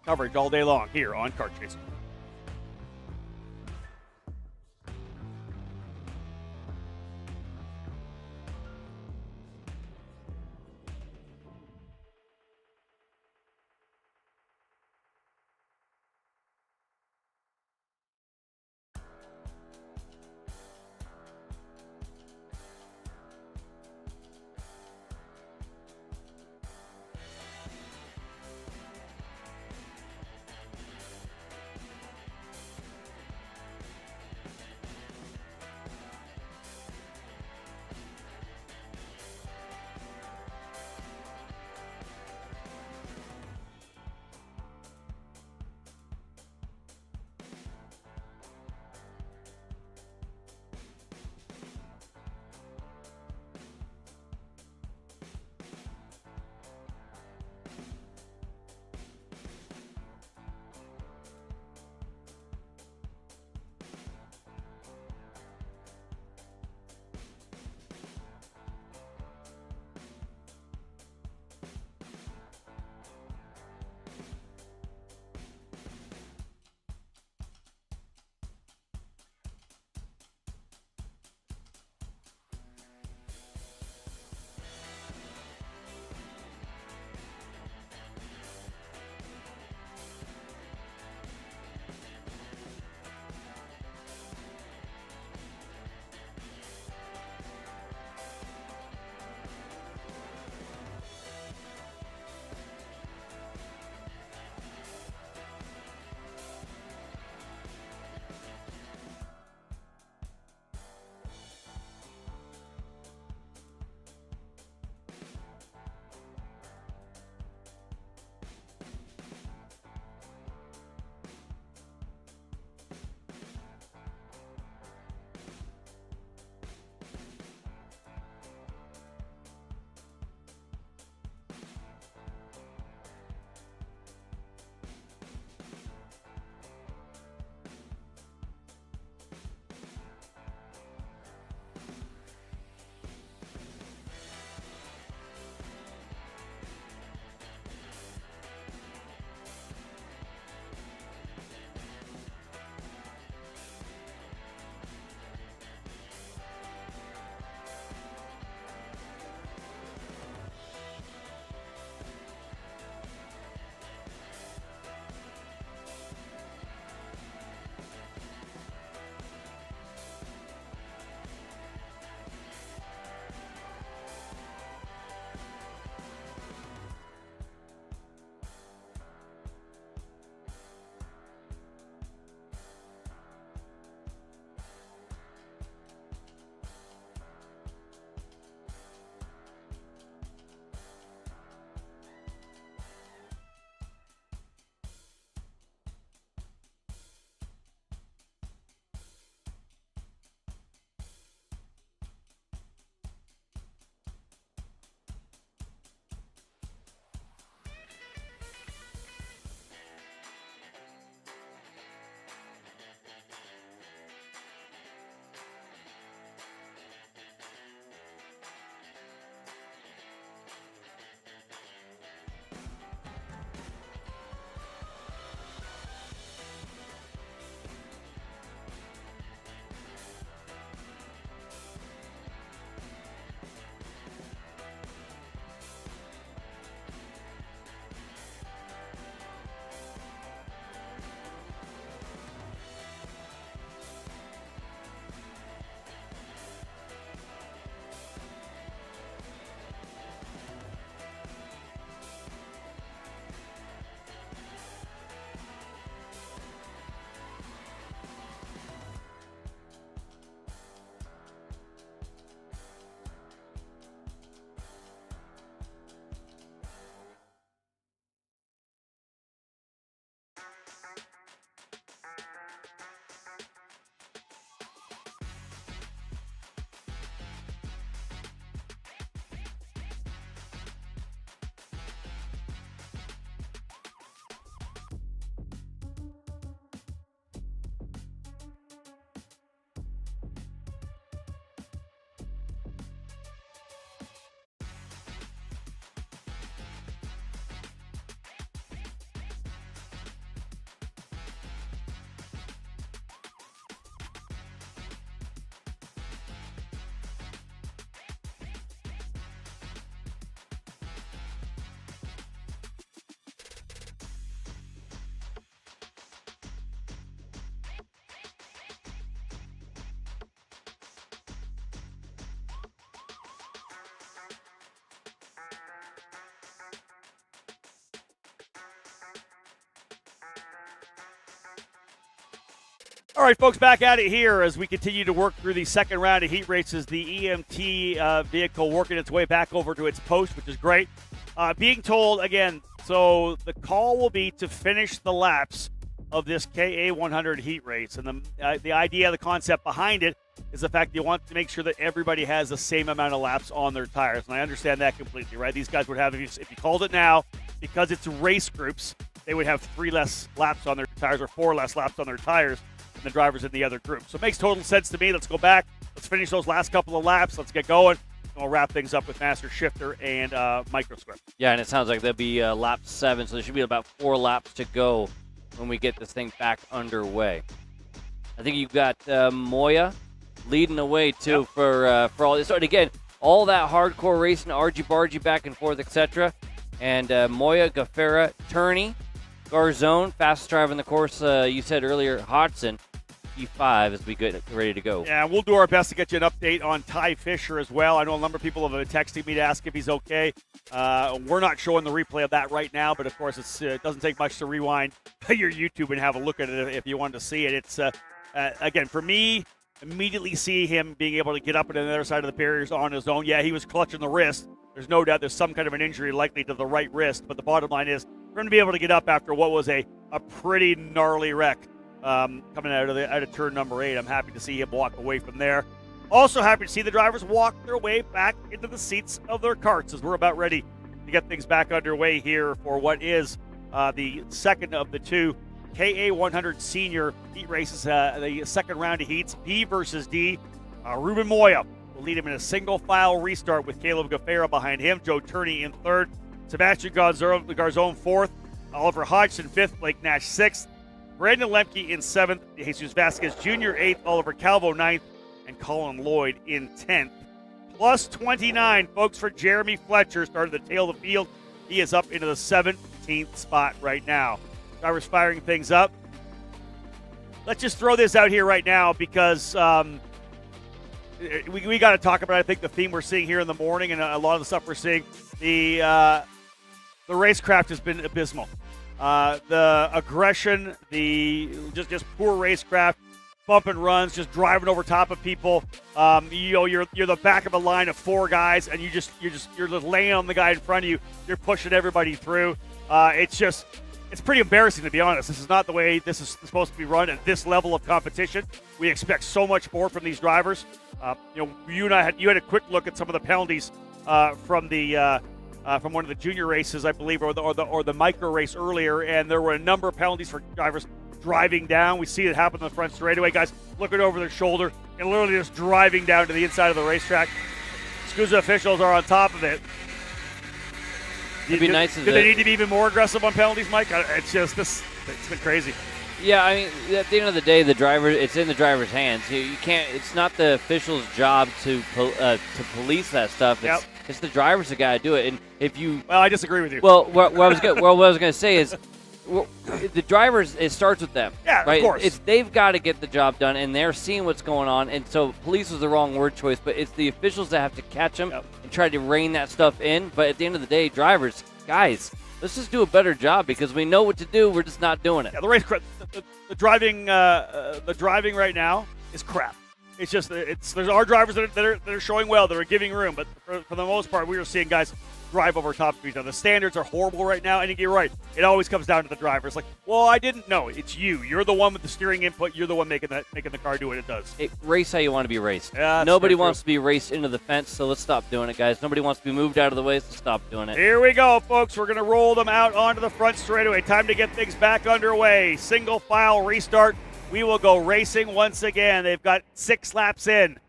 coverage all day long here on Kart Chaser. All right, folks, back at it here as we continue to work through the second round of heat races. The EMT vehicle working its way back over to its post, which is great. Being told, again, so the call will be to finish the laps of this KA 100 heat race. And the idea, the concept behind it is the fact that you want to make sure that everybody has the same amount of laps on their tires. And I understand that completely, right? These guys would have, if you called it now, because it's race groups, they would have 3 less laps on their tires or 4 less laps on their tires than the drivers in the other group. So it makes total sense to me. Let's go back. Let's finish those last couple of laps. Let's get going. And we'll wrap things up with Master Shifter and Microscript. Yeah, and it sounds like there'll be lap 7, so there should be about 4 laps to go when we get this thing back underway. I think you've got Moya leading the way, too, for all this. And again, all that hardcore racing, argy-bargy back and forth, etc. And Moya, Gaffera, Turney, Garzone, fastest driver in the course, you said earlier, Hodgson, P5 as we get ready to go. Yeah, we'll do our best to get you an update on Ty Fisher as well. I know a number of people have been texting me to ask if he's okay. We're not showing the replay of that right now, but of course it doesn't take much to rewind your YouTube and have a look at it if you wanted to see it. It's, again, for me, immediately see him being able to get up on the other side of the barriers on his own. Yeah, he was clutching the wrist. There's no doubt there's some kind of an injury likely to the right wrist, but the bottom line is we're going to be able to get up after what was a pretty gnarly wreck coming out of turn number 8. I'm happy to see him walk away from there. Also happy to see the drivers walk their way back into the seats of their karts as we're about ready to get things back underway here for what is the second of the 2 KA 100 Senior Heat races, the second round of heats, B versus D. Ruben Moya will lead him in a single-file restart with Caleb Gaffera behind him, Joe Turney in 3rd, Sebastian Garzone 4th, Oliver Hodgson 5th, Blake Nash 6th, Brandon Lemke in 7th, Jesus Vasquez Jr. 8th, Oliver Calvo 9th, and Colin Lloyd in 10th. Plus 29, folks, for Jeremy Fletcher, started the tail of the field. He is up into the 17th spot right now. Drivers firing things up. Let's just throw this out here right now because we got to talk about, I think, the theme we're seeing here in the morning and a lot of the stuff we're seeing. The racecraft has been abysmal. The aggression, the just poor racecraft, bump and runs, just driving over top of people. You're the back of a line of 4 guys, and you're just laying on the guy in front of you. You're pushing everybody through. It's pretty embarrassing, to be honest. This is not the way this is supposed to be run at this level of competition. We expect so much more from these drivers. You and I had a quick look at some of the penalties from one of the junior races, I believe, or the micro race earlier, and there were a number of penalties for drivers driving down. We see it happen in the front straightaway. Guys looking over their shoulder and literally just driving down to the inside of the racetrack. SKUSA officials are on top of it. It'd be nice. Do they need to be even more aggressive on penalties, Mike? It's been crazy. Yeah, I mean, at the end of the day, it's in the driver's hands. You can't. It's not the official's job to police that stuff. It's the driver's that got to do it. And if you, well, I disagree with you. Well, what I was going to say is, the drivers. It starts with them. Yeah, right? Of course. They've got to get the job done, and they're seeing what's going on. And so, police was the wrong word choice, but it's the officials that have to catch them and try to rein that stuff in. But at the end of the day, drivers, guys, let's just do a better job because we know what to do. We're just not doing it. Yeah, the driving right now is crap. It's just there's our drivers that are showing well, that are giving room, but for the most part, we are seeing guys drive over top of each other. The standards are horrible right now, and you're right. It always comes down to the drivers. Like, well, I didn't know. It's you. You're the one with the steering input. You're the one making the car do what it does. Race how you want to be raced. Yeah, nobody wants to be raced into the fence, so let's stop doing it, guys. Nobody wants to be moved out of the way, so stop doing it. Here we go, folks. We're going to roll them out onto the front straightaway. Time to get things back underway. Single file restart. We will go racing once again. They've got 6 laps in.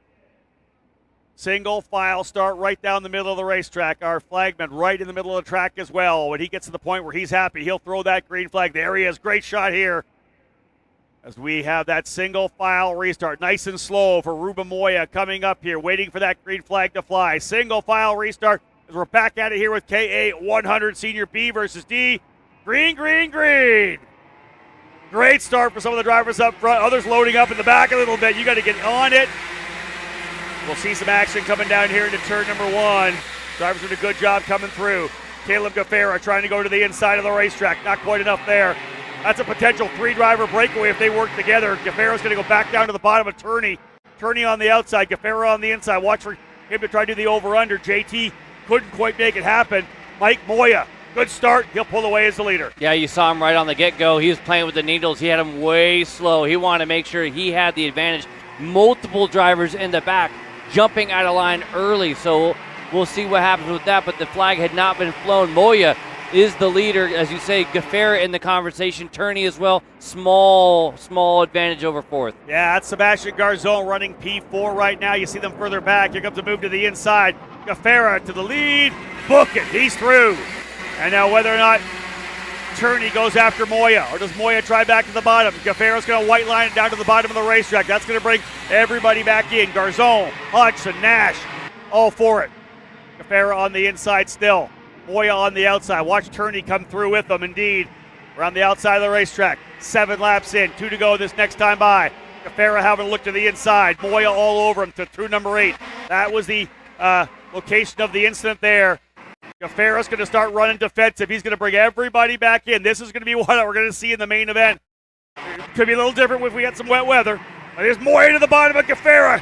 Single file start right down the middle of the racetrack. Our flagman right in the middle of the track as well. When he gets to the point where he's happy, he'll throw that green flag. There he is. Great shot here. As we have that single file restart. Nice and slow for Ruben Moya coming up here, waiting for that green flag to fly. Single file restart as we're back at it here with KA 100 Senior B versus D. Green, green, green. Great start for some of the drivers up front. Others loading up in the back a little bit. You got to get on it. We'll see some action coming down here into turn number 1. Drivers doing a good job coming through. Caleb Gaffera trying to go to the inside of the racetrack. Not quite enough there. That's a potential 3-driver breakaway if they work together. Gaffera's going to go back down to the bottom of Turney. Turney on the outside, Gaffera on the inside. Watch for him to try to do the over-under. JT couldn't quite make it happen. Mike Moya, good start. He'll pull away as the leader. Yeah, you saw him right on the get-go. He was playing with the needles. He had him way slow. He wanted to make sure he had the advantage. Multiple drivers in the back jumping out of line early, so we'll see what happens with that, but the flag had not been flown. Moya is the leader, as you say. Gaffera in the conversation. Turney as well. Small advantage over fourth. Yeah, that's Sebastian Garzon running P4 right now. You see them further back. Here comes a move to the inside. Gaffera to the lead. Book it. He's through. And now whether or not Turney goes after Moya, or does Moya try back to the bottom? Gaffera's going to white line it down to the bottom of the racetrack. That's going to bring everybody back in. Garzon, Hodgson, Nash, all for it. Gaffera on the inside still. Moya on the outside. Watch Turney come through with them, indeed. We're on the outside of the racetrack. 7 laps in, 2 to go this next time by. Gaffera having a look to the inside. Moya all over him through number 8. That was the location of the incident there. Gaffera's going to start running defensive. He's going to bring everybody back in. This is going to be what we're going to see in the main event. It could be a little different if we get some wet weather. But there's Moya to the bottom of Gaffera,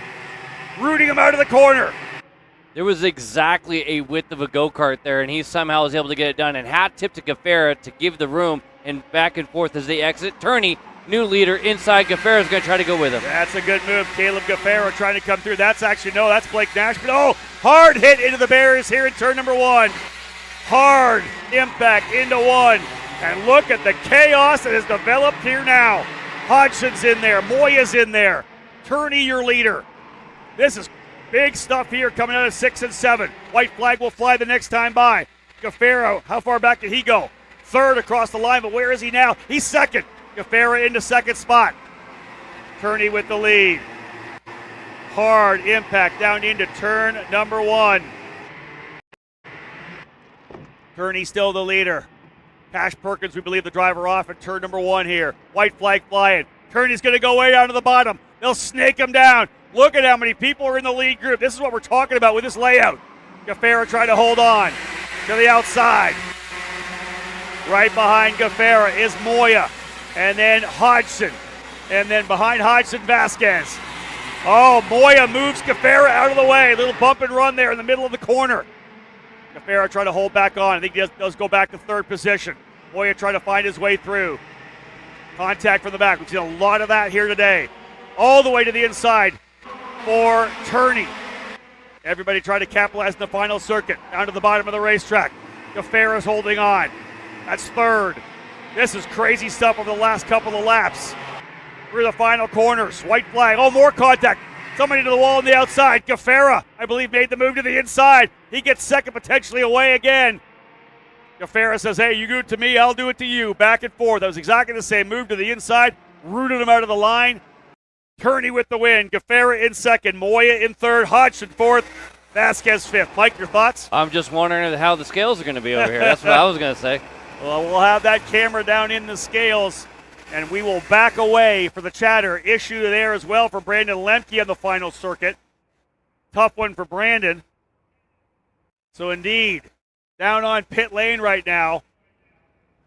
rooting him out of the corner. There was exactly a width of a go-kart there, and he somehow was able to get it done. And hat tip to Gaffera to give the room, and back and forth as they exit. Turney, new leader inside. Gaffera's going to try to go with him. That's a good move. Caleb Gaffera trying to come through. That's Blake Nash. But hard hit into the barriers here in turn number 1. Hard impact into 1. And look at the chaos that has developed here now. Hodgson's in there. Moya's in there. Turney, your leader. This is big stuff here coming out of 6 and 7. White flag will fly the next time by. Gaffera, how far back did he go? Third across the line, but where is he now? He's second. Gaffera into second spot. Turney with the lead. Hard impact down into turn number 1. Turney still the leader. Cash Perkins, we believe, the driver off at turn number 1 here. White flag flying. Turney's going to go way down to the bottom. They'll snake him down. Look at how many people are in the lead group. This is what we're talking about with this layout. Gaffera trying to hold on to the outside. Right behind Gaffera is Moya. And then Hodgson. And then behind Hodgson, Vasquez. Oh, Moya moves Gaffera out of the way. Little bump and run there in the middle of the corner. Gaffera trying to hold back on. I think he does go back to third position. Moya trying to find his way through. Contact from the back. We've seen a lot of that here today. All the way to the inside for Turney. Everybody trying to capitalize in the final circuit. Down to the bottom of the racetrack. Gaffera's holding on. That's third. This is crazy stuff over the last couple of laps. Through the final corners. White flag. Oh, more contact. Somebody to the wall on the outside. Gaffera, I believe, made the move to the inside. He gets second, potentially away again. Gaffera says, hey, you do it to me, I'll do it to you. Back and forth. That was exactly the same move to the inside. Rooted him out of the line. Turney with the win. Gaffera in second. Moya in third. Hodgson fourth. Vasquez fifth. Mike, your thoughts? I'm just wondering how the scales are going to be over here. That's what I was going to say. Well, we'll have that camera down in the scales, and we will back away for the chatter. Issue there as well for Brandon Lemke on the final circuit. Tough one for Brandon. So indeed, down on pit lane right now.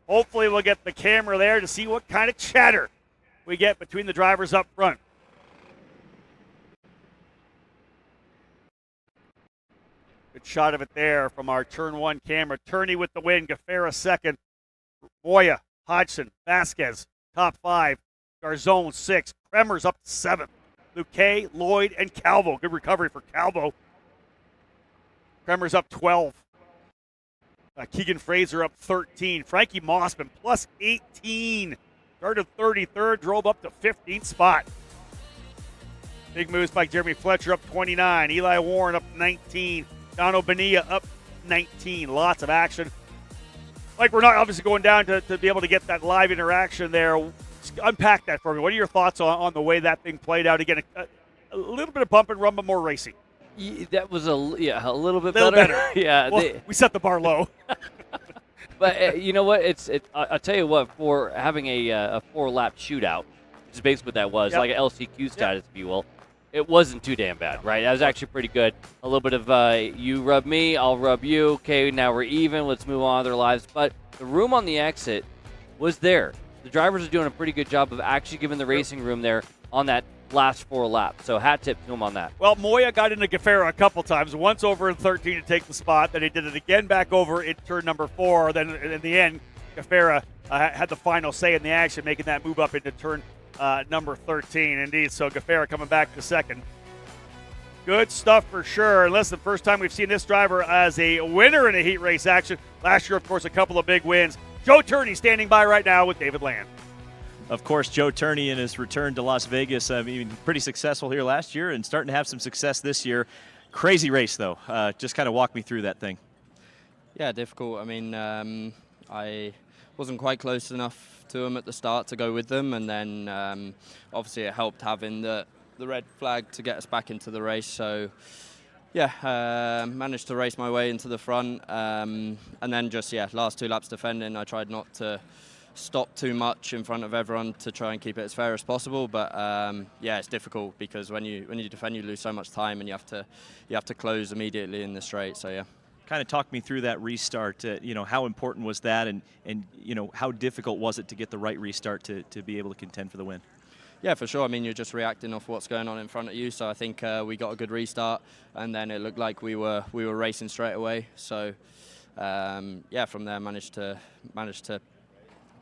Hopefully we'll get the camera there to see what kind of chatter we get between the drivers up front. Good shot of it there from our turn 1 camera. Turney with the win. Gaffera second. Moya, Hodgson, Vasquez, top 5. Garzon 6. Kremers up to 7th. Luque, Lloyd, and Calvo. Good recovery for Calvo. Kremers up 12. Keegan Fraser up 13. Frankie Mossman plus 18. Started 33rd, drove up to 15th spot. Big moves by Jeremy Fletcher up 29. Eli Warren up 19. Dono Bonilla up 19. Lots of action. Like, we're not obviously going down to be able to get that live interaction there. Unpack that for me. What are your thoughts on the way that thing played out? Again, a little bit of bump and run, but more racing. That was a little bit better. Yeah, well, we set the bar low. But you know what? I'll tell you what. For having a 4-lap shootout, which is basically what that was, like an LCQ status, if you will. It wasn't too damn bad, right? That was actually pretty good. A little bit of you rub me, I'll rub you. Okay, now we're even. Let's move on with our lives. But the room on the exit was there. the drivers are doing a pretty good job of actually giving the racing room there on that last 4 laps. So hat tip to him on that. Well, Moya got into Gafera a couple times, once over in 13 to take the spot, then he did it again back over in turn number 4. Then in the end, Gafera had the final say in the action, making that move up into turn number 13. Indeed, so Gafera coming back to second. Good stuff for sure. Unless the first time we've seen this driver as a winner in a heat race action. Last year, of course, a couple of big wins. Joe Turney standing by right now with David Land. Of course, Joe Turney in his return to Las Vegas, pretty successful here last year and starting to have some success this year. Crazy race, though. Just kind of walk me through that thing. Yeah, difficult. I mean, I wasn't quite close enough to them at the start to go with them, and then obviously it helped having the red flag to get us back into the race. So, yeah, managed to race my way into the front, and then just, last 2 laps defending. I tried not to stop too much in front of everyone to try and keep it as fair as possible, but it's difficult because when you defend, you lose so much time, and you have to close immediately in the straight. So yeah. Kind of talk me through that restart. How important was that, and how difficult was it to get the right restart to be able to contend for the win? Yeah, for sure. I mean, you're just reacting off what's going on in front of you. So I think we got a good restart, and then it looked like we were racing straight away. So from there managed to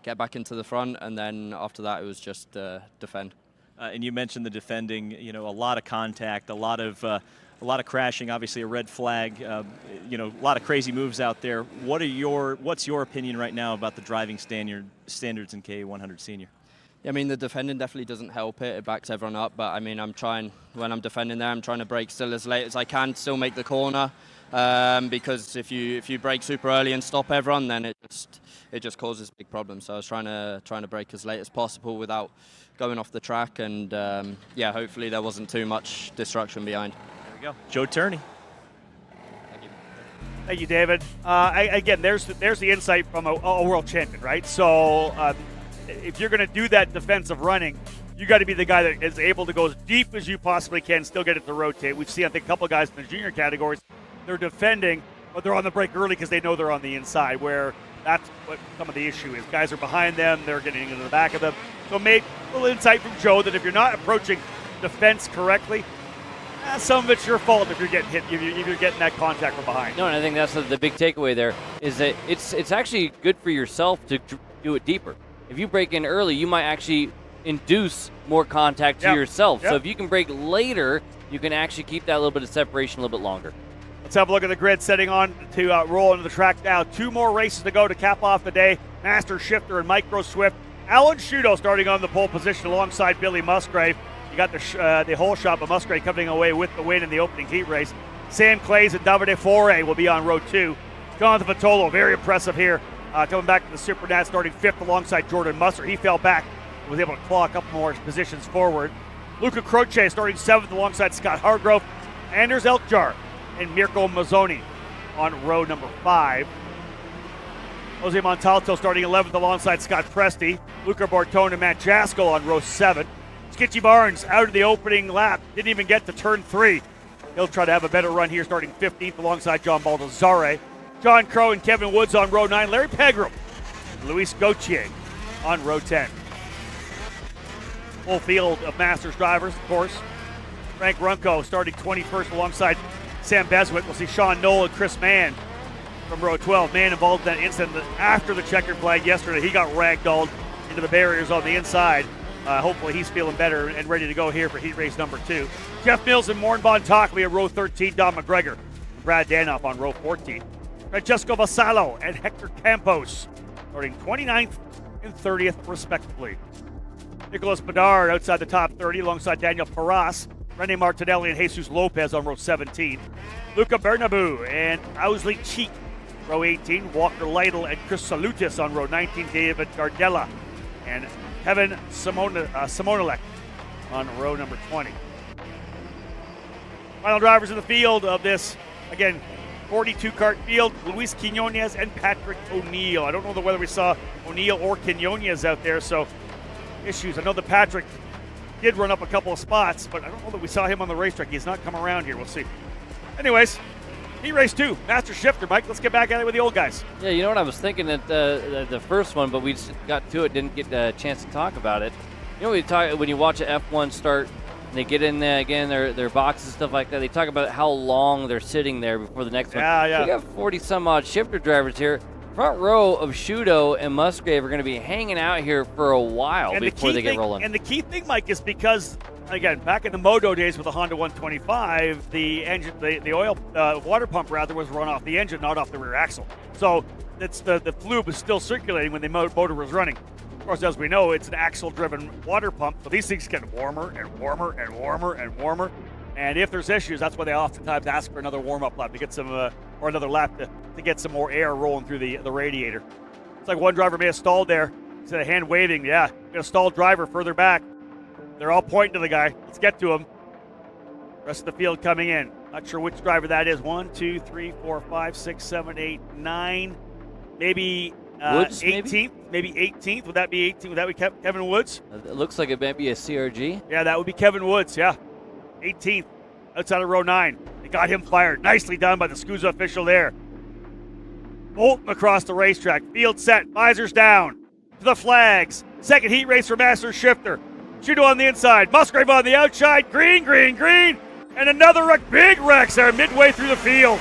get back into the front, and then after that it was just defend. And you mentioned the defending. A lot of contact, a lot of crashing. Obviously, a red flag. A lot of crazy moves out there. What's your opinion right now about the driving standards in K100 Senior? Yeah, I mean, the defending definitely doesn't help it. It backs everyone up. But I mean, when I'm defending there, I'm trying to brake still as late as I can, still make the corner. Because if you brake super early and stop everyone, then it just causes big problems. So I was trying to brake as late as possible without going off the track, and hopefully there wasn't too much destruction behind. There we go, Joe Turney. Thank you, David. Again, there's the insight from a world champion, right? So if you're going to do that defensive running, you got to be the guy that is able to go as deep as you possibly can, still get it to rotate. We've seen, I think, a couple of guys in the junior categories, they're defending, but they're on the brake early because they know they're on the inside, where that's what some of the issue is. Guys are behind them, they're getting into the back of them. So maybe a little insight from Joe that if you're not approaching defense correctly, some of it's your fault if you're getting hit, if you're getting that contact from behind. No, and I think that's the big takeaway there, is that it's actually good for yourself to do it deeper. If you break in early, you might actually induce more contact to yourself. So if you can break later, you can actually keep that little bit of separation a little bit longer. Let's have a look at the grid setting on to roll into the track now. 2 more races to go to cap off the day. Master Shifter and Micro Swift. Alan Shudo starting on the pole position alongside Billy Musgrave. You got the whole shot, but Musgrave coming away with the win in the opening heat race. Sam Clays and Davide Fore will be on row 2. Jonathan Vitolo, very impressive here. Coming back to the Supernat, starting 5th alongside Jordan Musser. He fell back, was able to claw a couple more positions forward. Luca Croce starting 7th alongside Scott Hargrove. Anders Elkjar and Mirko Mazzoni on row number 5. Jose Montalto starting 11th alongside Scott Presti. Luca Bortone and Matt Jaskell on row 7. Skitchy Barnes out of the opening lap. Didn't even get to turn 3. He'll try to have a better run here, starting 15th alongside John Baldassare. John Crow and Kevin Woods on row 9. Larry Pegram and Luis Gauthier on row 10. Full field of Masters drivers, of course. Frank Runco starting 21st alongside Sam Beswick. We'll see Sean Knoll and Chris Mann from row 12. Mann involved in that incident after the checkered flag yesterday. He got ragdolled into the barriers on the inside. Hopefully he's feeling better and ready to go here for heat race number 2. Jeff Mills and Morn Von Tockley at row 13. Don McGregor, Brad Danoff on row 14. Francesco Vassallo and Hector Campos starting 29th and 30th respectively. Nicolas Bedard outside the top 30 alongside Daniel Ferraz. Rene Martinelli and Jesus Lopez on row 17. Luca Bernabu and Owsley Cheek, row 18. Walker Lytle and Chris Salutis on row 19. David Gardella and Kevin Simonilek on row number 20. Final drivers in the field of this, again, 42 kart field, Luis Quinones and Patrick O'Neill. I don't know whether we saw O'Neill or Quinones out there, so issues. I know that Patrick did run up a couple of spots, but I don't know that we saw him on the racetrack. He's not come around here. We'll see. Anyways, Heat race 2, Master Shifter. Mike, let's get back at it with the old guys. Yeah, you know what I was thinking at the first one, but we just got to it, didn't get a chance to talk about it. You know, when you watch an F1 start, and they get in there again, their boxes and stuff like that, they talk about how long they're sitting there before the next one. Yeah. We got 40-some-odd shifter drivers here. Front row of Shudo and Musgrave are going to be hanging out here for a while before they get rolling. And the key thing, Mike, is because, again, back in the Moto days with the Honda 125, the engine, the oil water pump rather was run off the engine, not off the rear axle. So it's the fluid was still circulating when the motor was running. Of course, as we know, it's an axle-driven water pump, so these things get warmer and warmer and warmer and warmer. And if there's issues, that's why they oftentimes ask for another warm-up lap to get some, or another lap to get some more air rolling through the radiator. It's like one driver may have stalled there. Instead of hand waving, yeah, got a stalled driver further back. They're all pointing to the guy. Let's get to him. Rest of the field coming in. Not sure which driver that is. 1, 2, 3, 4, 5, 6, 7, 8, 9. Maybe Woods, 18th. Maybe 18th. Would that be 18th? Would that be Kevin Woods? It looks like it might be a CRG. Yeah, that would be Kevin Woods, yeah. 18th, outside of row 9. They got him fired. Nicely done by the SKUSA official there. Bolton across the racetrack. Field set. Visors down. To the flags. Second heat race for Master Shifter. Shudo on the inside. Musgrave on the outside. Green, green, green. And another wreck. Big wrecks there midway through the field.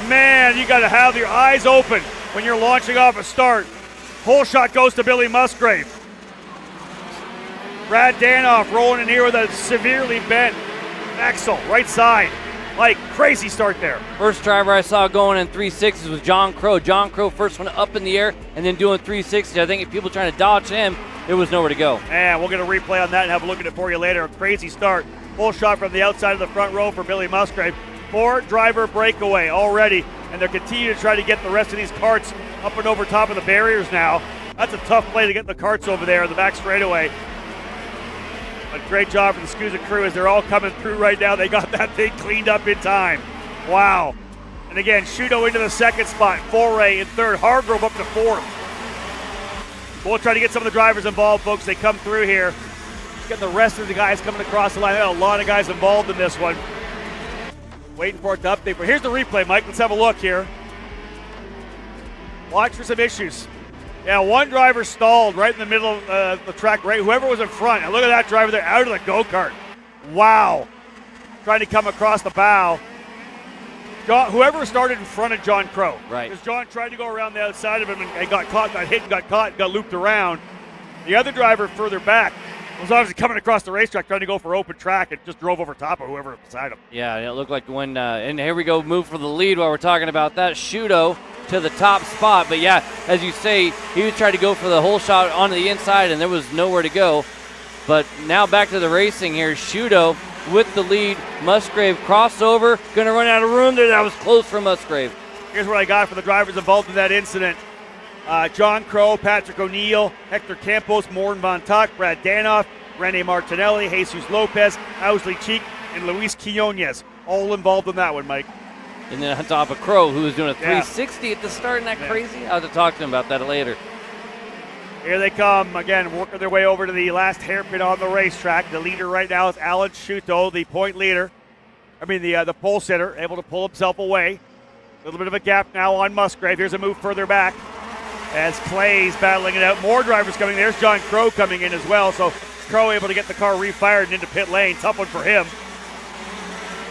Man, you got to have your eyes open when you're launching off a start. Whole shot goes to Billy Musgrave. Brad Danoff rolling in here with a severely bent axle, right side. Like, crazy start there. First driver I saw going in 360s was John Crow. John Crow first one up in the air and then doing 360s. I think if people trying to dodge him, there was nowhere to go. And we'll get a replay on that and have a look at it for you later. A crazy start. Full shot from the outside of the front row for Billy Musgrave. 4-driver breakaway already, and they're continuing to try to get the rest of these karts up and over top of the barriers now. That's a tough play to get the karts over there in the back straightaway. But great job for the SKUSA crew as they're all coming through right now. They got that thing cleaned up in time. Wow. And again, Shudo into the second spot. Foray in third. Hargrove up to fourth. We'll try to get some of the drivers involved, folks. They come through here. Get the rest of the guys coming across the line. There are a lot of guys involved in this one. Waiting for it to update. But here's the replay, Mike. Let's have a look here. Watch for some issues. Yeah, one driver stalled right in the middle of the track, right? Whoever was in front. And look at that driver there out of the go-kart. Wow. Trying to come across the bow. Whoever started in front of John Crow. Right. Because John tried to go around the outside of him and got caught, got hit, and got caught, and got looped around. The other driver further back was obviously coming across the racetrack trying to go for open track and just drove over top of whoever was beside him. Yeah, it looked like when, and here we go, move for the lead while we're talking about that. Shudo to the top spot. But yeah, as you say, he was trying to go for the whole shot onto the inside and there was nowhere to go. But now back to the racing here. Shudo with the lead. Musgrave crossover. Going to run out of room there. That was close for Musgrave. Here's what I got for the drivers involved in that incident. John Crow, Patrick O'Neill, Hector Campos, Morton Von Tuck, Brad Danoff, Rene Martinelli, Jesus Lopez, Owsley Cheek, and Luis Quinones. All involved in that one, Mike. And then on top of Crow, who was doing a 360 at the start. Isn't that crazy? I'll have to talk to him about that later. Here they come, again, working their way over to the last hairpin on the racetrack. The leader right now is Alan Shuto, the point leader. The pole sitter, able to pull himself away. A little bit of a gap now on Musgrave. Here's a move further back as Clay's battling it out. More drivers coming. There's John Crow coming in as well. So Crow able to get the car refired and into pit lane. Tough one for him.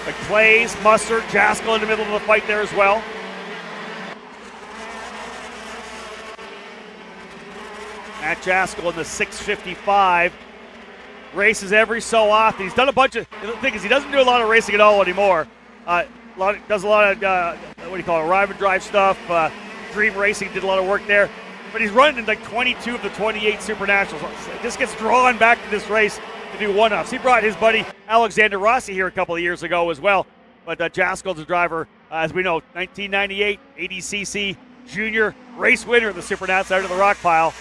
But Clays, Musser, Jaskell in the middle of the fight there as well. Matt Jaskell in the 655. Races every so often. He's done a bunch of, the thing is he doesn't do a lot of racing at all anymore. Does a lot of, arrive and drive stuff. Dream Racing did a lot of work there. But he's running in like 22 of the 28 SuperNationals. Just gets drawn back to this race to do one-offs. He brought his buddy Alexander Rossi here a couple of years ago as well. But Jaskell's a driver, as we know, 1998 80cc junior race winner of the SuperNats out of the rock pile.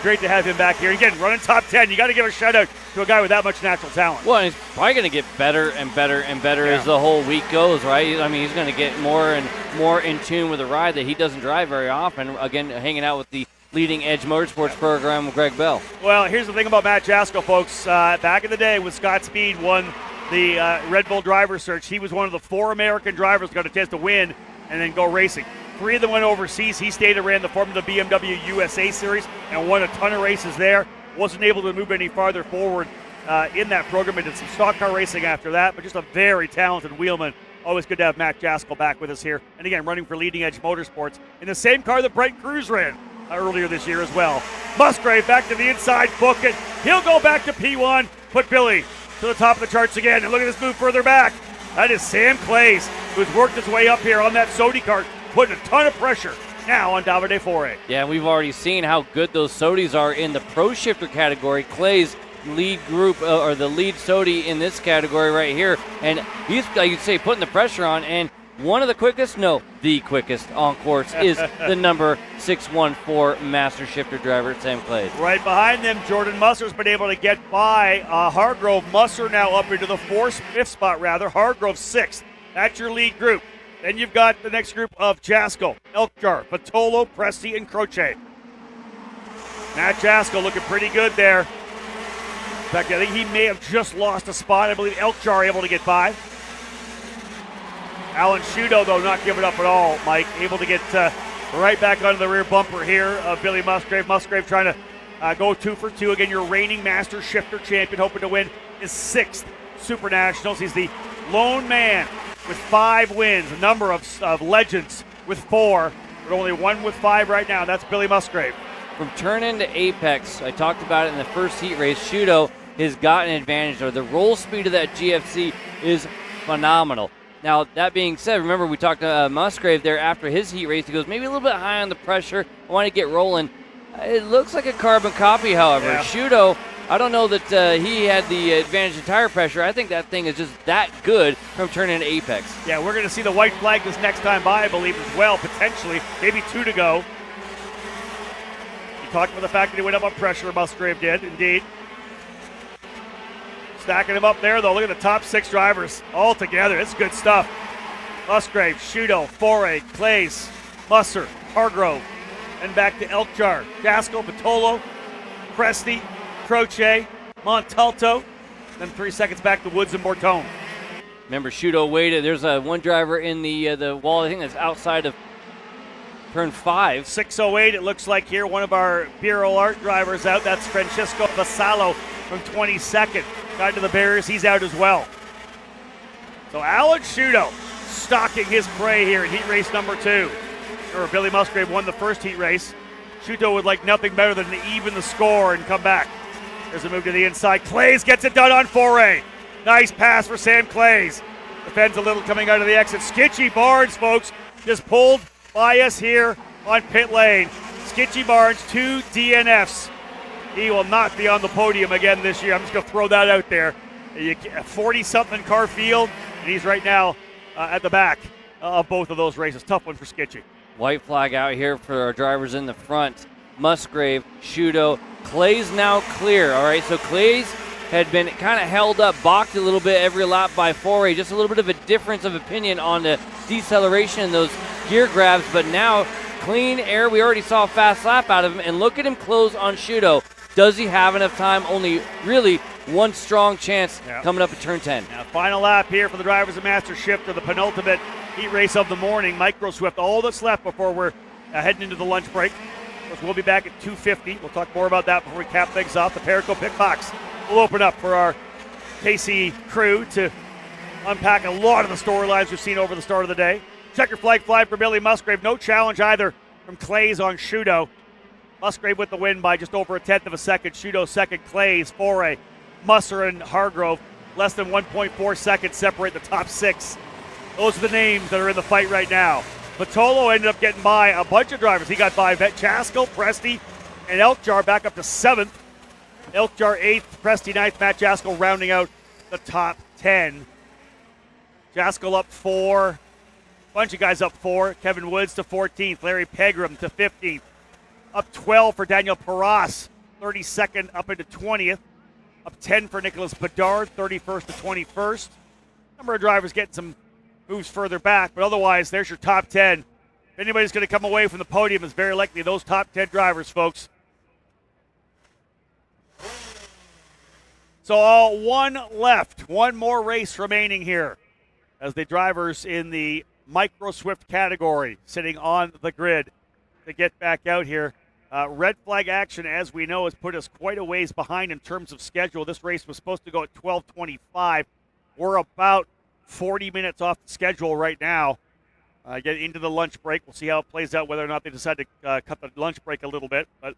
Great to have him back here. Again, running top 10. You got to give a shout out to a guy with that much natural talent. Well, he's probably going to get better and better and better as the whole week goes, right? I mean, he's going to get more and more in tune with a ride that he doesn't drive very often. Again, hanging out with the Leading Edge Motorsports program with Greg Bell. Well, here's the thing about Matt Jaskell, folks. Back in the day when Scott Speed won the Red Bull driver search. He was one of the 4 American drivers who got a chance to win and then go racing. 3 of them went overseas. He stayed and ran the Formula BMW USA Series and won a ton of races there. Wasn't able to move any farther forward in that program, and did some stock car racing after that, but just a very talented wheelman. Always good to have Matt Jaskell back with us here. And again, running for Leading Edge Motorsports in the same car that Brent Cruz ran earlier this year as well. Musgrave back to the inside, book it. He'll go back to P1, put Billy to the top of the charts again. And look at this move further back. That is Sam Clays, who's worked his way up here on that Sodi kart, putting a ton of pressure now on Davide Foray. Yeah, and we've already seen how good those Sodis are in the Pro Shifter category. Clay's lead group, or the lead Sodi in this category right here. And he's, like you say, putting the pressure on. And one of the quickest, no, the quickest on course is the number 614 Master Shifter driver, Sam Clays. Right behind them, Jordan Musser's been able to get by Hargrove. Musser now up into the 5th spot, rather. Hargrove 6th. That's your lead group. Then you've got the next group of Jaskell, Elkjar, Patolo, Presti, and Croce. Matt Jaskell looking pretty good there. In fact, I think he may have just lost a spot. I believe Elkjar able to get by. Alan Shudo, though, not giving up at all, Mike. Able to get right back onto the rear bumper here of Billy Musgrave. Musgrave trying to go 2 for 2. Again, your reigning Master Shifter champion, hoping to win his 6th Super Nationals. He's the lone man with 5 wins. A number of legends with 4, but only one with 5 right now, and that's Billy Musgrave. From turn-in to apex, I talked about it in the first heat race, Shudo has got an advantage, or the roll speed of that GFC is phenomenal. Now, that being said, remember we talked to Musgrave there after his heat race. He goes, maybe a little bit high on the pressure. I want to get rolling. It looks like a carbon copy, however. Yeah. Shudo, I don't know that he had the advantage of tire pressure. I think that thing is just that good from turn-in to apex. Yeah, we're going to see the white flag this next time by, I believe, as well, potentially. Maybe 2 to go. You talked about the fact that he went up on pressure, Musgrave did, indeed. Stacking him up there, though. Look at the top 6 drivers all together. It's good stuff. Musgrave, Shudo, Foray, Clays, Musser, Hargrove, and back to Elkjar, Jaskell, Patolo, Presti, Croce, Montalto, then 3 seconds back to Woods and Bortone. Remember, Shudo waited. There's one driver in the wall, I think that's outside of turn 5. 6:08, it looks like here. One of our Bureau Art drivers out. That's Francisco Vassallo from 22nd. Got to the barriers, he's out as well. So Alan Shudo stalking his prey here in heat race number 2. Sure, Billy Musgrave won the first heat race. Shudo would like nothing better than to even the score and come back. There's a move to the inside. Clays gets it done on Foray. Nice pass for Sam Clays. Defends a little coming out of the exit. Skitchy Barnes, folks, just pulled by us here on pit lane. Skitchy Barnes, 2 DNFs. He will not be on the podium again this year. I'm just going to throw that out there. A 40-something car field, and he's right now at the back of both of those races. Tough one for Skitchy. White flag out here for our drivers in the front. Musgrave, Shudo, Clay's now clear. All right, so Clay's had been kind of held up, balked a little bit every lap by Foray. Just a little bit of a difference of opinion on the deceleration and those gear grabs, but now clean air. We already saw a fast lap out of him, and look at him close on Shudo. Does he have enough time? Only really one strong chance coming up at turn 10. Now, final lap here for the drivers of Master Shifter, the penultimate heat race of the morning. Micro Swift, all that's left before we're heading into the lunch break. Of course, we'll be back at 2:50. We'll talk more about that before we cap things off. The Perico Pick Box will open up for our KC crew to unpack a lot of the storylines we've seen over the start of the day. Checker flag for Billy Musgrave. No challenge either from Clays on Shudo. Musgrave with the win by just over 1/10 of a second. Shudo second, Clays, Foray, Musser, and Hargrove. Less than 1.4 seconds separate the top 6. Those are the names that are in the fight right now. Patolo ended up getting by a bunch of drivers. He got by Jaskell, Presti, and Elkjar back up to 7th. Elkjar 8th, Presti 9th, Matt Jaskell rounding out the top 10. Jaskell up 4. Bunch of guys up 4. Kevin Woods to 14th. Larry Pegram to 15th. Up 12 for Daniel Paras, 32nd up into 20th. Up 10 for Nicholas Bedard, 31st to 21st. Number of drivers getting some moves further back, but otherwise, there's your top 10. If anybody's going to come away from the podium, it's very likely those top 10 drivers, folks. So one left, one more race remaining here as the drivers in the Micro Swift category sitting on the grid to get back out here. Red flag action, as we know, has put us quite a ways behind in terms of schedule. This race was supposed to go at 12:25. We're about 40 minutes off the schedule right now. Get into the lunch break. We'll see how it plays out, whether or not they decide to cut the lunch break a little bit. But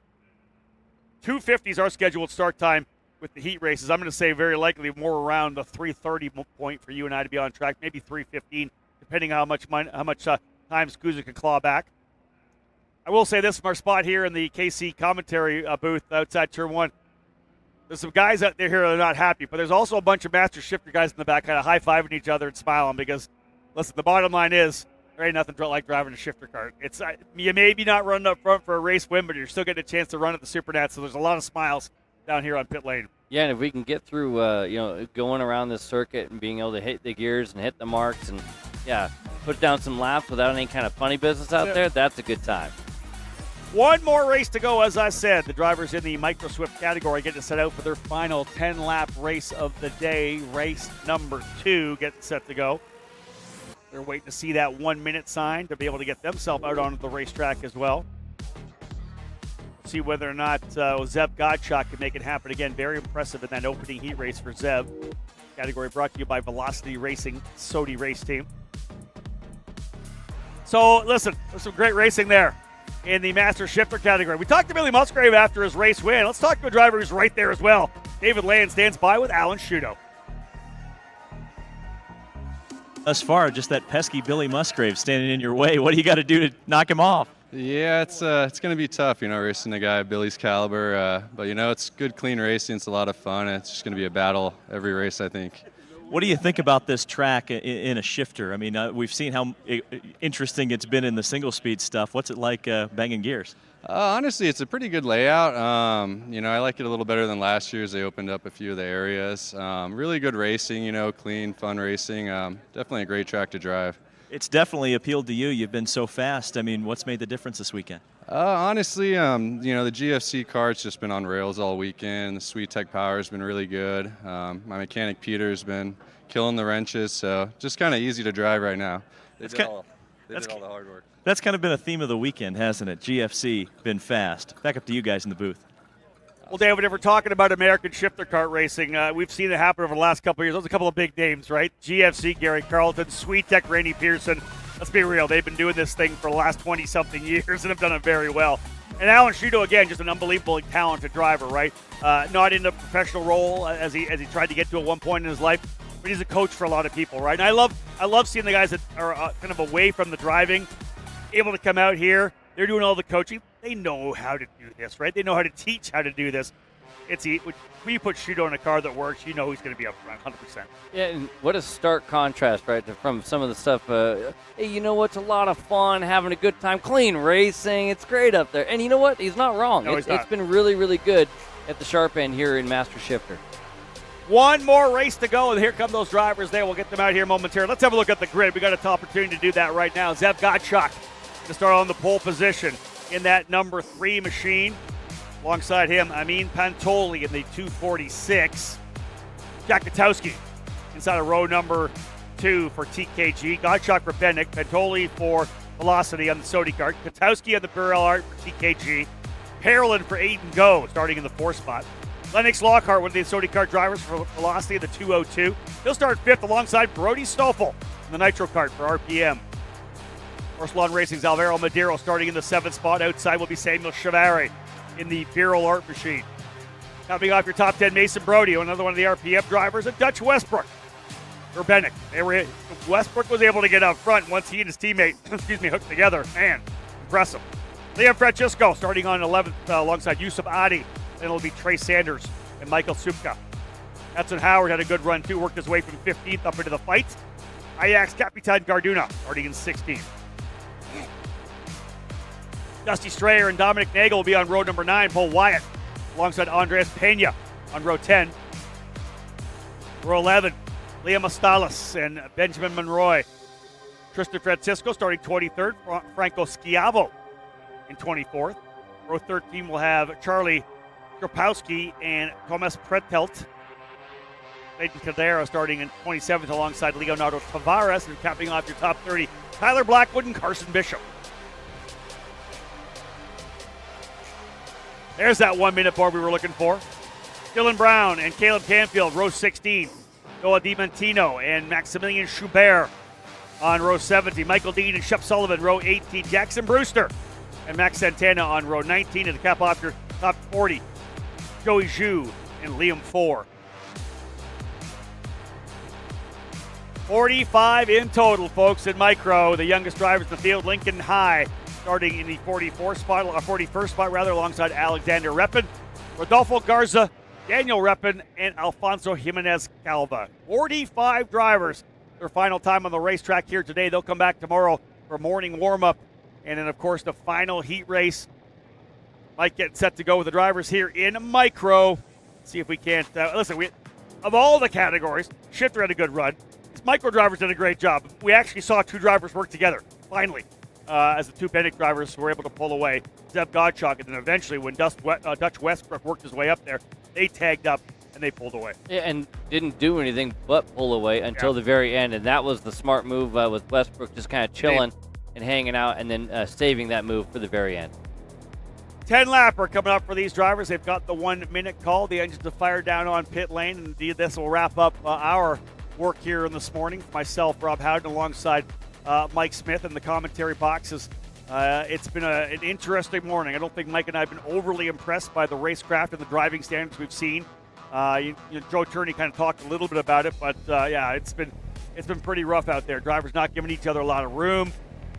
2:50 is our scheduled start time with the heat races. I'm going to say very likely more around the 3:30 point for you and I to be on track, maybe 3:15, depending on how much time SKUSA can claw back. I will say this from our spot here in the KC commentary booth outside Turn 1. There's some guys out there here that are not happy, but there's also a bunch of master shifter guys in the back kind of high-fiving each other and smiling because, listen, the bottom line is there ain't nothing like driving a shifter kart. It's you maybe not running up front for a race win, but you're still getting a chance to run at the SuperNat, so there's a lot of smiles down here on pit lane. Yeah, and if we can get through, going around this circuit and being able to hit the gears and hit the marks and, put down some laps without any kind of funny business out there, that's a good time. One more race to go, as I said. The drivers in the Micro Swift category get to set out for their final 10-lap race of the day. Race number 2 getting set to go. They're waiting to see that 1-minute sign to be able to get themselves out onto the racetrack as well. See whether or not Zev Godchuk can make it happen again. Very impressive in that opening heat race for Zev. Category brought to you by Velocity Racing, Sodi race team. So, listen, there's some great racing there in the Master Shifter category. We talked to Billy Musgrave after his race win. Let's talk to a driver who's right there as well. David Land stands by with Alan Shudo. Thus far, just that pesky Billy Musgrave standing in your way. What do you got to do to knock him off? Yeah, it's going to be tough, racing a guy of Billy's caliber. But, it's good, clean racing. It's a lot of fun. It's just going to be a battle every race, I think. What do you think about this track in a shifter? I mean, we've seen how interesting it's been in the single-speed stuff. What's it like banging gears? Honestly, it's a pretty good layout. I like it a little better than last year's. They opened up a few of the areas. Really good racing, clean, fun racing. Definitely a great track to drive. It's definitely appealed to you. You've been so fast. I mean, what's made the difference this weekend? Honestly, the GFC kart's just been on rails all weekend. The Sweet Tech Power's been really good. My mechanic Peter's been killing the wrenches, so just kind of easy to drive right now. They did all the hard work. That's kind of been a theme of the weekend, hasn't it? GFC, been fast. Back up to you guys in the booth. Well, David, if we're talking about American shifter kart racing, we've seen it happen over the last couple of years. Those are a couple of big names, right? GFC, Gary Carlton, Sweet Tech, Randy Pearson. Let's be real. They've been doing this thing for the last 20-something years and have done it very well. And Alan Shudo, again, just an unbelievably talented driver, right? Not in a professional role as he tried to get to at one point in his life, but he's a coach for a lot of people, right? And I love seeing the guys that are kind of away from the driving, able to come out here. They're doing all the coaching. They know how to do this, right? They know how to teach how to do this. When you put Shudo in a car that works, you know he's going to be up front 100%. Yeah, and what a stark contrast, right, from some of the stuff. Hey, you know what's a lot of fun, having a good time, clean racing. It's great up there. And you know what? He's not wrong. No, he's not. It's been really, really good at the sharp end here in Master Shifter. One more race to go, and here come those drivers there. We'll get them out here momentarily. Let's have a look at the grid. We got an opportunity to do that right now. Zev Godchuk to start on the pole position in that number 3 machine. Alongside him, Amin Pantoli in the 246. Jack Katowski inside of row number 2 for TKG. Godchuk for Bennick. Pantoli for Velocity on the Sodi kart. Katowski on the Burrell Art for TKG. Parolin for Aiden Go, starting in the 4th spot. Lennox Lockhart, one of the Sodi kart drivers for Velocity in the 202. He'll start 5th alongside Brody Stoffel in the Nitro kart for RPM. Orsalon Racing's Alvaro Madero starting in the 7th spot. Outside will be Samuel Chavari in the Viral Art machine. Coming off your top 10, Mason Brody, another one of the RPM drivers, and Dutch Westbrook for Bennick. Westbrook was able to get out front once he and his teammate, hooked together. Man, impressive. Liam Francisco starting on 11th alongside Yusuf Adi. And it'll be Trey Sanders and Michael Supka. Edson Howard had a good run too, worked his way from 15th up into the fight. Ajax Capitan Garduna starting in 16th. Dusty Strayer and Dominic Nagel will be on row number 9. Paul Wyatt alongside Andres Pena on row 10. Row 11, Liam Astalis and Benjamin Monroy. Tristan Francisco starting 23rd. Franco Schiavo in 24th. Row 13 will have Charlie Kropowski and Thomas Pretelt. Nathan Cadero starting in 27th alongside Leonardo Tavares, and capping off your top 30, Tyler Blackwood and Carson Bishop. There's that 1 minute board we were looking for. Dylan Brown and Caleb Canfield, row 16. Noah DiMantino and Maximilian Schubert on row 70. Michael Dean and Shep Sullivan, row 18. Jackson Brewster and Max Santana on row 19. And to cap off your top 40, Joey Zhu and Liam Four. 45 in total, folks, in micro. The youngest drivers in the field, Lincoln High, starting in the 41st spot, alongside Alexander Reppin, Rodolfo Garza, Daniel Reppin, and Alfonso Jimenez Calva. 45 drivers, their final time on the racetrack here today. They'll come back tomorrow for morning warm-up, and then, of course, the final heat race. Mike getting set to go with the drivers here in micro. See if we can't, of all the categories, Shifter had a good run. These micro drivers did a great job. We actually saw two drivers work together, finally, as the two Pennick drivers were able to pull away. Zeb Gottschalk, and then eventually when Dutch Westbrook worked his way up there, they tagged up and they pulled away. Yeah, and didn't do anything but pull away until the very end, and that was the smart move with Westbrook just kind of chilling and hanging out, and then saving that move for the very end. 10-lapper coming up for these drivers. They've got the 1 minute call. The engines are fired down on pit lane, and indeed this will wrap up our work here in this morning. Myself, Rob Howden, alongside Mike Smith in the commentary boxes. It's been an interesting morning. I don't think Mike and I have been overly impressed by the racecraft and the driving standards we've seen. Joe Turney kind of talked a little bit about it, but it's been pretty rough out there. Drivers not giving each other a lot of room.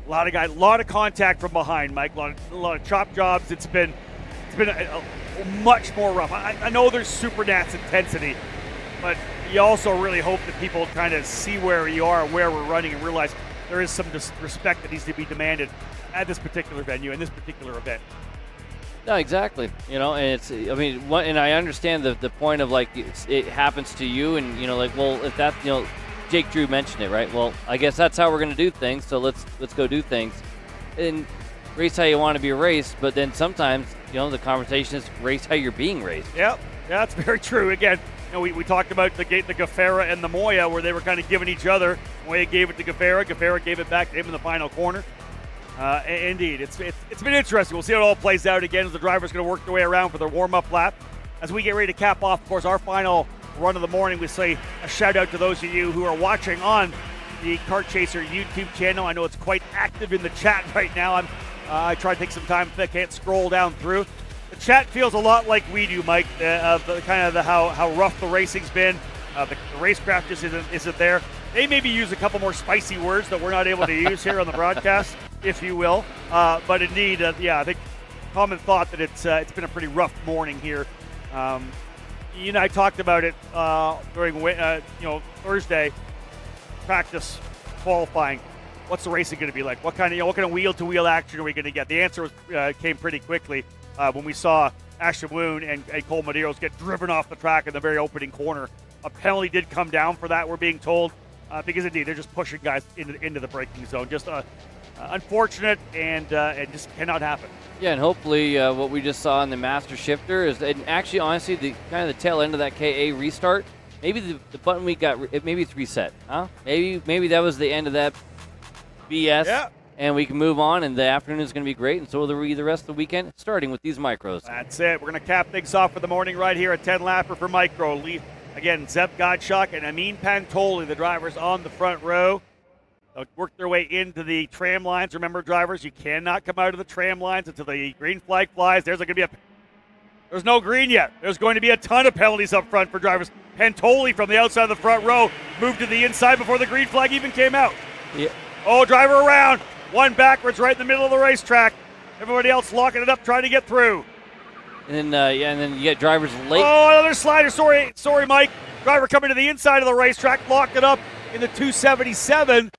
A lot of contact from behind, Mike. A lot of chop jobs. It's been a much more rough. I know there's super Nats intensity, but you also really hope that people kind of see where you are, where we're running, and realize there is some respect that needs to be demanded at this particular venue in this particular event. No, exactly. And I understand the point of it happens to you, and if that Jake Drew mentioned it, right? Well, I guess that's how we're going to do things. So let's go do things, and race how you want to be raced. But then sometimes the conversation is race how you're being raced. Yep, that's very true. Again, we talked about the Gaffera and the Moya, where they were kind of giving each other. Moya gave it to Gaffera. Gaffera gave it back to him in the final corner. Indeed, it's been interesting. We'll see how it all plays out again as the drivers going to work their way around for their warm-up lap. As we get ready to cap off, of course, our final run of the morning, we say a shout-out to those of you who are watching on the Kart Chaser YouTube channel. I know it's quite active in the chat right now. I try to take some time if I can't scroll down through. The chat feels a lot like we do, Mike, how rough the racing's been. The racecraft just isn't there. They maybe use a couple more spicy words that we're not able to use here on the broadcast, if you will. But indeed, I think common thought that it's been a pretty rough morning here. I talked about it during Thursday practice qualifying. What's the racing going to be like? What kind of wheel-to-wheel action are we going to get? The answer came pretty quickly when we saw Ashton Woon and Cole Medeiros get driven off the track in the very opening corner. A penalty did come down for that, we're being told, because indeed they're just pushing guys into the braking zone. Just unfortunate and cannot happen. Yeah, and hopefully what we just saw in the Master Shifter is, and actually, honestly, the kind of the tail end of that KA restart. Maybe the button we got, maybe it's reset, huh? Maybe that was the end of that BS. Yeah. And we can move on, and the afternoon is going to be great, and so will the rest of the weekend, starting with these micros. That's it. We're going to cap things off for the morning right here at 10-lapper for micro. Again, Zeb Gottschalk and Amin Pantoli, the drivers on the front row. They'll work their way into the tram lines. Remember, drivers, you cannot come out of the tram lines until the green flag flies. There's no green yet. There's going to be a ton of penalties up front for drivers. Pantoli from the outside of the front row moved to the inside before the green flag even came out. Yeah. Oh, driver around. One backwards right in the middle of the racetrack. Everybody else locking it up, trying to get through. And then you get drivers late. Oh, another slider. Sorry, Mike. Driver coming to the inside of the racetrack, locked it up in the 277,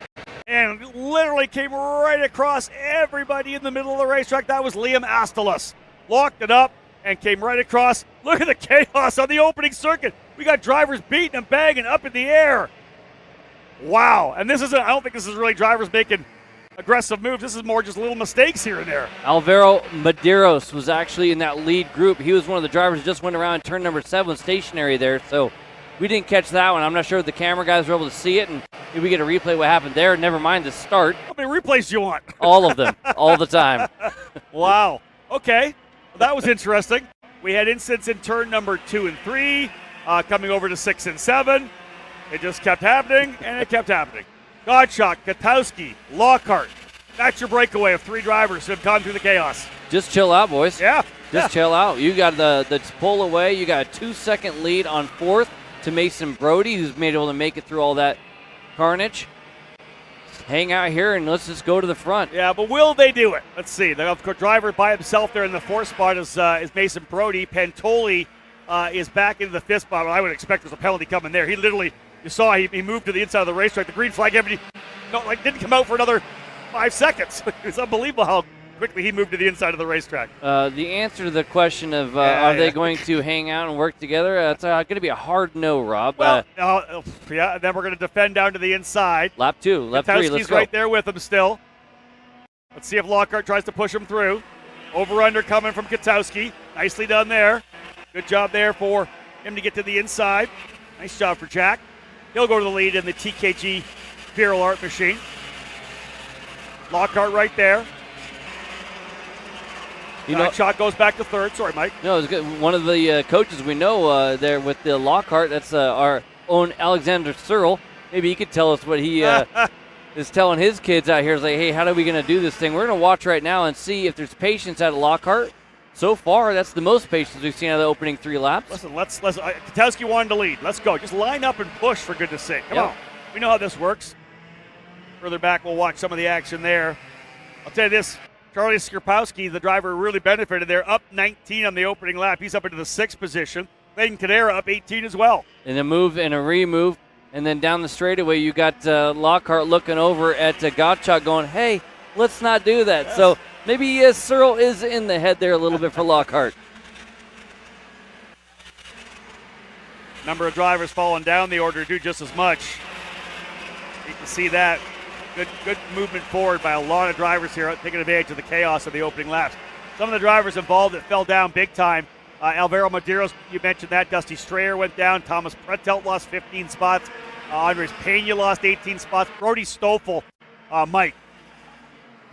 and literally came right across everybody in the middle of the racetrack. That was Liam Astalos. Locked it up and came right across. Look at the chaos on the opening circuit. We got drivers beating and banging up in the air. Wow. And I don't think this is really drivers making aggressive moves. This is more just little mistakes here and there. Alvaro Medeiros was actually in that lead group. He was one of the drivers who just went around turn number 7 stationary there. So We didn't catch that one. I'm not sure if the camera guys were able to see it, and maybe we get a replay what happened there. Never mind the start. How many replays do you want? All of them, all the time. Wow. Okay. Well, that was interesting. We had incidents in turn number 2 and 3, coming over to 6 and 7. It just kept happening, and it kept happening. Gottschalk, Katowski, Lockhart. That's your breakaway of 3 drivers who have gone through the chaos. Just chill out, boys. Yeah. Just chill out. You got the pull away. You got a 2-second lead on 4th to Mason Brody, who's been able to make it through all that carnage. Just hang out here and let's just go to the front. Yeah, but will they do it? Let's see. The driver by himself there in the 4th spot is Mason Brody. Pantoli is back into the 5th spot. Well, I would expect there's a penalty coming there. He literally, you saw he moved to the inside of the racetrack. The green flag didn't come out for another 5 seconds. It's unbelievable how quickly he moved to the inside of the racetrack. The answer to the question of are they going to hang out and work together, it's going to be a hard no, Rob. Well, yeah, and then we're going to defend down to the inside. Lap 2, lap 3, let's go. Right there with him still. Let's see if Lockhart tries to push him through. Over-under coming from Katowski. Nicely done there. Good job there for him to get to the inside. Nice job for Jack. He'll go to the lead in the TKG Viral Art Machine. Lockhart right there. Shot goes back to 3rd. Sorry, Mike. No, it's good. One of the coaches we know there with the Lockhart, that's our own Alexander Searle. Maybe he could tell us what he is telling his kids out here. Is like, hey, how are we going to do this thing? We're going to watch right now and see if there's patience out of Lockhart. So far, that's the most patience we've seen out of the opening 3 laps. Listen, let's Katowski wanted to lead. Let's go. Just line up and push, for goodness sake. Come on. We know how this works. Further back, we'll watch some of the action there. I'll tell you this. Charlie Skierpowski, the driver, really benefited there. Up 19 on the opening lap. He's up into the 6th position. Clayton Cadera up 18 as well. And a move and a remove. And then down the straightaway, you got Lockhart looking over at Gottschalk going, hey, let's not do that. Yes. So maybe Searle is in the head there a little bit for Lockhart. Number of drivers falling down the order do just as much. You can see that. Good movement forward by a lot of drivers here, taking advantage of the chaos of the opening laps. Some of the drivers involved that fell down big time. Alvaro Medeiros, you mentioned that. Dusty Strayer went down. Thomas Pretelt lost 15 spots. Andres Pena lost 18 spots. Brody Stoffel, Mike,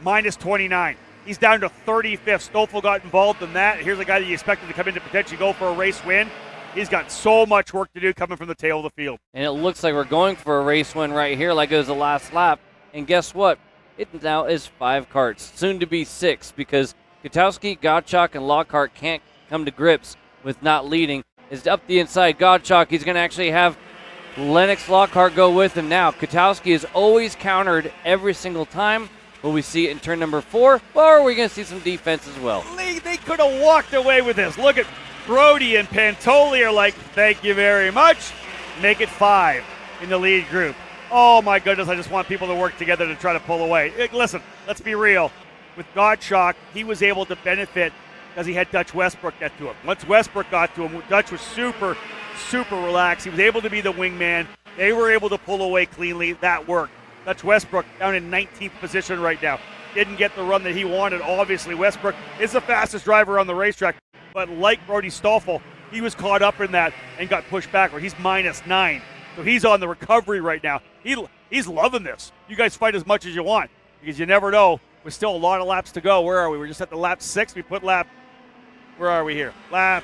minus 29. He's down to 35th. Stoffel got involved in that. Here's a guy that you expected to come in to potentially go for a race win. He's got so much work to do coming from the tail of the field. And it looks like we're going for a race win right here like it was the last lap. And guess what? It now is 5 karts, soon to be 6, because Katowski, Gottschalk, and Lockhart can't come to grips with not leading. It's up the inside. Gottschalk, he's going to actually have Lennox Lockhart go with him now. Katowski is always countered every single time. Will we see it in turn number 4? Or are we going to see some defense as well? They could have walked away with this. Look at Brody and Pantoli are like, thank you very much. Make it 5 in the lead group. Oh, my goodness, I just want people to work together to try to pull away. Listen, let's be real. With Gottschalk, he was able to benefit because he had Dutch Westbrook get to him. Once Westbrook got to him, Dutch was super, super relaxed. He was able to be the wingman. They were able to pull away cleanly. That worked. Dutch Westbrook down in 19th position right now. Didn't get the run that he wanted. Obviously, Westbrook is the fastest driver on the racetrack. But like Brody Stoffel, he was caught up in that and got pushed backward. He's minus 9. So he's on the recovery right now. He's loving this. You guys fight as much as you want because you never know. There's still a lot of laps to go. Where are we? We're just at the lap 6. We put lap. Where are we here? Lap.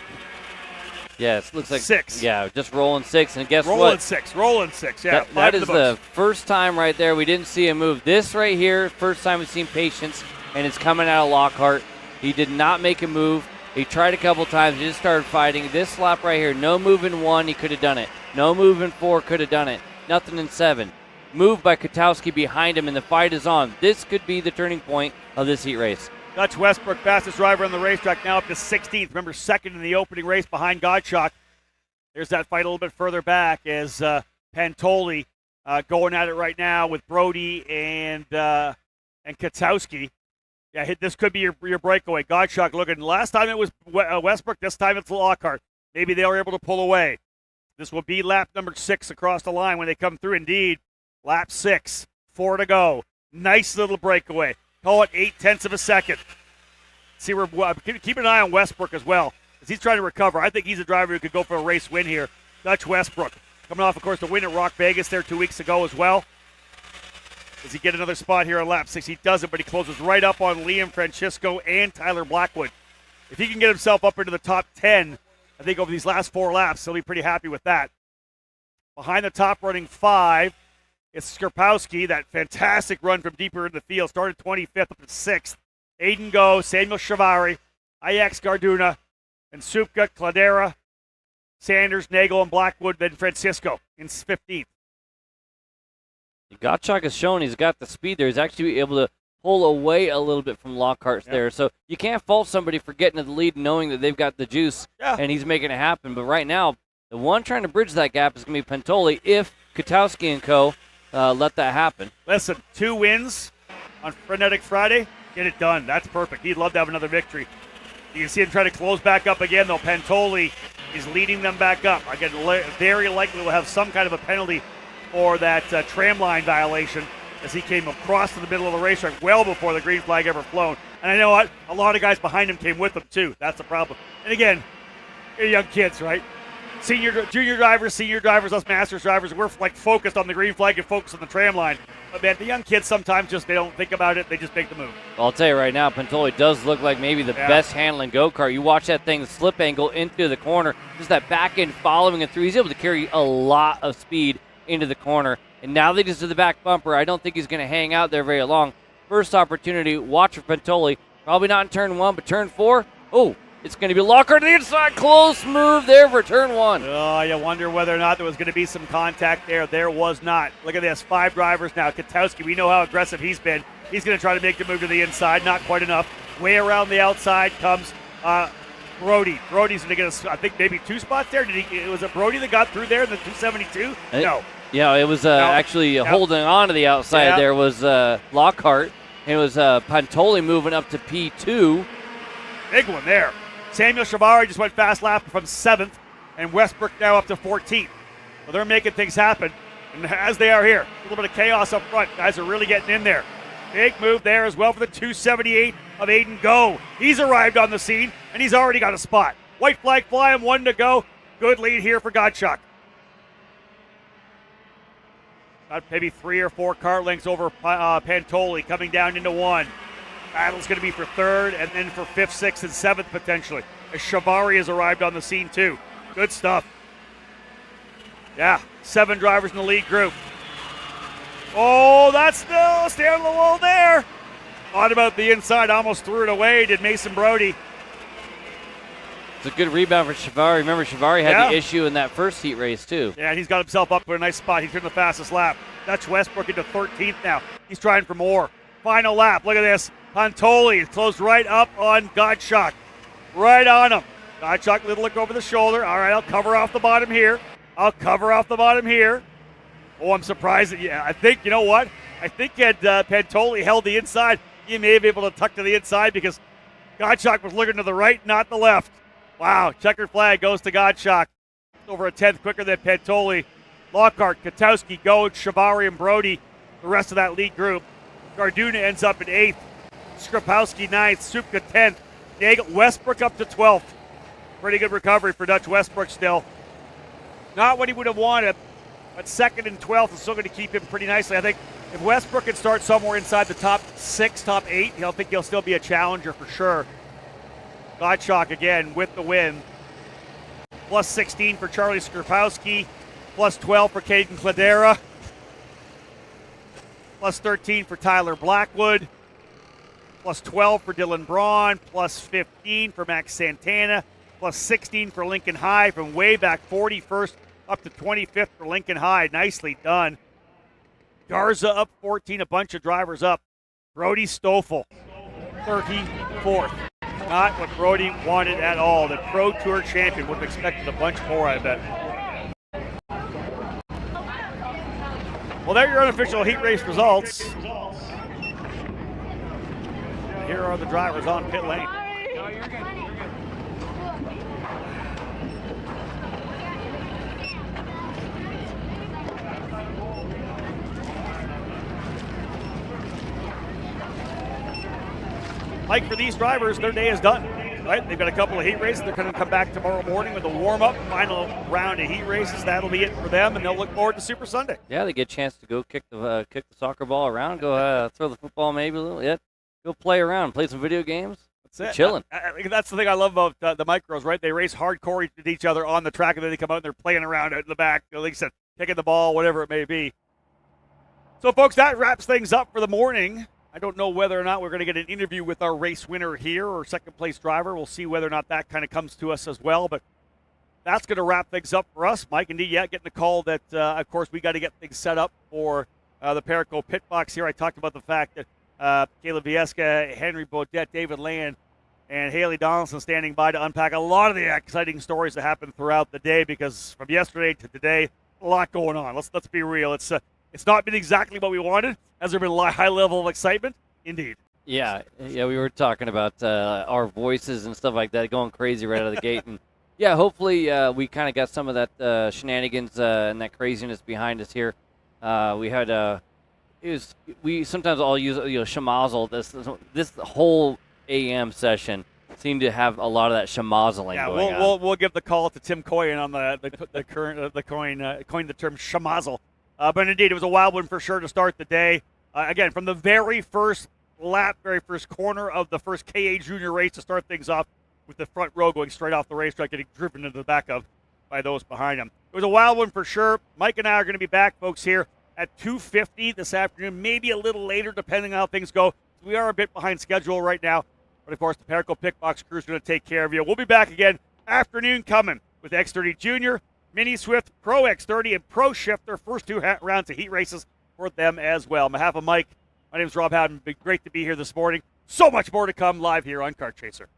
Yes, looks like 6. Yeah, just rolling 6. And guess rolling what? Rolling 6. Yeah, that is the first time right there we didn't see him move. This right here, first time we've seen patience, and it's coming out of Lockhart. He did not make a move. He tried a couple times. He just started fighting. This lap right here, no move in 1, he could have done it. No move in 4, could have done it. Nothing in 7. Move by Katowski behind him, and the fight is on. This could be the turning point of this heat race. Dutch Westbrook, fastest driver on the racetrack, now up to 16th. Remember, 2nd in the opening race behind Gottschalk. There's that fight a little bit further back as Pantoli going at it right now with Brody and Katowski. Yeah, this could be your breakaway. Gottschalk looking. Last time it was Westbrook. This time it's Lockhart. Maybe they were able to pull away. This will be lap number 6 across the line when they come through. Indeed, lap 6, 4 to go. Nice little breakaway. Call it 0.8 of a second. See, we're keep an eye on Westbrook as well as he's trying to recover. I think he's a driver who could go for a race win here. Dutch Westbrook Coming off, of course, the win at Rock Vegas there 2 weeks ago as well. Does he get another spot here on lap 6? He doesn't, but he closes right up on Liam Francisco and Tyler Blackwood. If he can get himself up into the top 10, I think over these last 4 laps, he'll be pretty happy with that. Behind the top running 5, it's Skrapowski, that fantastic run from deeper in the field. Started 25th up to 6th. Aiden Go, Samuel Chavari, Ajax Garduna, and Supka, Cladera, Sanders, Nagel, and Blackwood, then Francisco in 15th. Gottschalk has shown he's got the speed there. He's actually able to pull away a little bit from Lockhart there. So you can't fault somebody for getting to the lead knowing that they've got the juice and he's making it happen. But right now, the one trying to bridge that gap is going to be Pantoli if Kotowski and co. Let that happen. Listen, 2 wins on Frenetic Friday. Get it done. That's perfect. He'd love to have another victory. You can see him try to close back up again, though. Pantoli is leading them back up. Again, very likely will have some kind of a penalty for that tram line violation as he came across to the middle of the racetrack well before the green flag ever flown. And I know what? A lot of guys behind him came with him, too. That's the problem. And again, you're young kids, right? Junior drivers, us Masters drivers, we're like focused on the green flag and focused on the tram line. But man, the young kids sometimes they don't think about it. They just make the move. I'll tell you right now, Pantoli does look like maybe the best handling go-kart. You watch that thing slip angle into the corner, just that back end following it through. He's able to carry a lot of speed into the corner. And now they just do the back bumper. I don't think he's going to hang out there very long. First opportunity, watch for Pantoli. Probably not in turn 1, but turn 4. Oh, it's going to be Lockhart to the inside. Close move there for turn 1. Oh, you wonder whether or not there was going to be some contact there. There was not. Look at this. 5 drivers now. Kotowski, we know how aggressive he's been. He's going to try to make the move to the inside. Not quite enough. Way around the outside comes Brody. Brody's going to get, I think, maybe 2 spots there. Was it Brody that got through there in the 272? No. Yeah, it was actually holding on to the outside. There was Lockhart. It was Pantoli moving up to P2. Big one there. Samuel Chavari just went fast lap from 7th, and Westbrook now up to 14th. Well, they're making things happen, and as they are here, a little bit of chaos up front. Guys are really getting in there. Big move there as well for the 278 of Aiden Go. He's arrived on the scene, and he's already got a spot. White flag flying, 1 to go. Good lead here for Gottschalk. Got maybe 3 or 4 car lengths over Pantoli coming down into 1. Battle's going to be for 3rd and then for 5th, 6th, and 7th potentially. As Chavari has arrived on the scene too. Good stuff. Yeah, 7 drivers in the lead group. Oh, that's still stay on the wall there. Thought about the inside, almost threw it away, did Mason Brody. It's a good rebound for Chavari. Remember, Chavari had the issue in that first heat race too. Yeah, and he's got himself up for a nice spot. He turned the fastest lap. Dutch Westbrook into 13th now. He's trying for more. Final lap, look at this. Pantoli is closed right up on Gottschalk. Right on him. Gottschalk, little look over the shoulder. All right, I'll cover off the bottom here. Oh, I'm surprised that, I think, you know what? I think had Pantoli held the inside, he may have been able to tuck to the inside because Gottschalk was looking to the right, not the left. Wow, checkered flag goes to Gottschalk. Over a 10th quicker than Pantoli. Lockhart, Kotowski, Go, Chavari, and Brody, the rest of that lead group. Garduna ends up in 8th. Skrapowski 9th, Supka 10th, Nagel, Westbrook up to 12th. Pretty good recovery for Dutch Westbrook still. Not what he would have wanted, but 2nd and 12th is still going to keep him pretty nicely. I think if Westbrook can start somewhere inside the top 6, top 8, I think he'll still be a challenger for sure. Gottschalk again with the win. Plus 16 for Charlie Skrapowski, plus 12 for Caden Cladera, plus 13 for Tyler Blackwood, plus 12 for Dylan Braun, plus 15 for Max Santana, plus 16 for Lincoln High from way back 41st up to 25th for Lincoln High. Nicely done. Garza up 14, a bunch of drivers up. Brody Stoffel, 34th. Not what Brody wanted at all. The Pro Tour champion would have expected a bunch more, I bet. Well, there are your unofficial heat race results. Here are the drivers on pit lane. Like for these drivers, their day is done. right? They've got a couple of heat races. They're going to come back tomorrow morning with a warm-up, final round of heat races. That'll be it for them, and they'll look forward to Super Sunday. Yeah, they get a chance to go kick the soccer ball around, go throw the football maybe a little. Yeah, go play around, play some video games. That's it. Chilling. That's the thing I love about the micros, right? They race hardcore with each other on the track, and then they come out and they're playing around out in the back. Like I said, kicking the ball, whatever it may be. So, folks, that wraps things up for the morning. I don't know whether or not we're going to get an interview with our race winner here or second-place driver. We'll see whether or not that kind of comes to us as well. But that's going to wrap things up for us. Mike, indeed, getting the call that, of course, we got to get things set up for the Perico pit box here. I talked about the fact that Caleb Viesca, Henry Baudet, David Land, and Haley Donaldson standing by to unpack a lot of the exciting stories that happened throughout the day, because from yesterday to today, a lot going on. Let's be real. It's not been exactly what we wanted. Has there been a high level of excitement? Indeed. Yeah, we were talking about our voices and stuff like that going crazy right out of the gate. And yeah, hopefully we kind of got some of that shenanigans and that craziness behind us here. We had we sometimes all use schmozzle. This whole AM session seemed to have a lot of that schmozzling going on. We'll give the call to Tim Coyne on the current coined the term schmozzle. But indeed, it was a wild one for sure to start the day. Again, from the very first lap, very first corner of the first KA Junior race to start things off, with the front row going straight off the racetrack, getting driven into the back of by those behind him. It was a wild one for sure. Mike and I are going to be back, folks, here at 2:50 this afternoon, maybe a little later, depending on how things go. We are a bit behind schedule right now. But, of course, the Perico Pick Box crew is going to take care of you. We'll be back again afternoon coming with X30 Junior, Mini Swift, Pro X30, and Pro Shift, their first two rounds of heat races for them as well. On behalf of Mike, my name is Rob Howden. It's been great to be here this morning. So much more to come live here on Kart Chaser.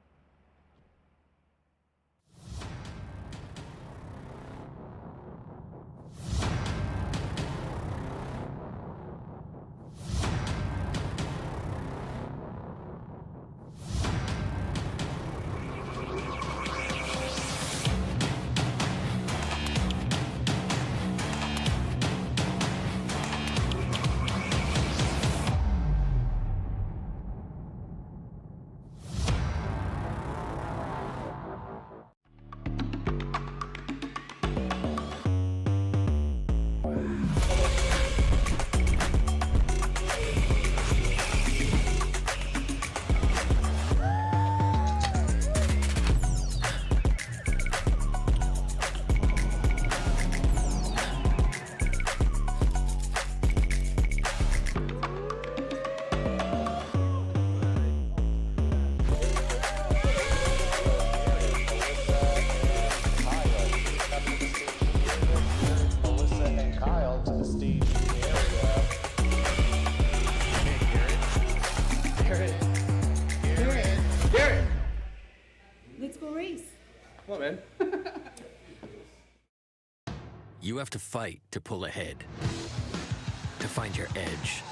Come on, man. You have to fight to pull ahead, to find your edge,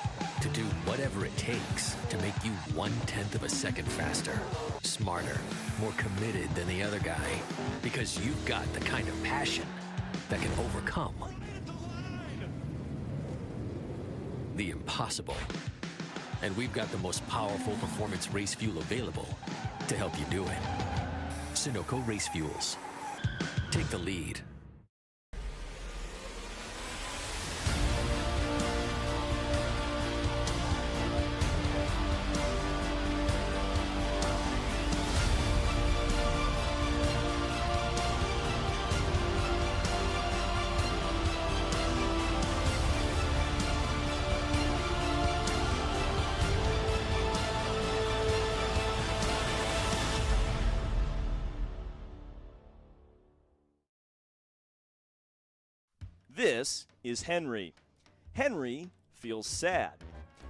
to do whatever it takes to make you 1/10 of a second faster, smarter, more committed than the other guy, because you've got the kind of passion that can overcome the impossible. And we've got the most powerful performance race fuel available to help you do it. Sunoco Race Fuels. Take the lead. This is Henry. Henry feels sad.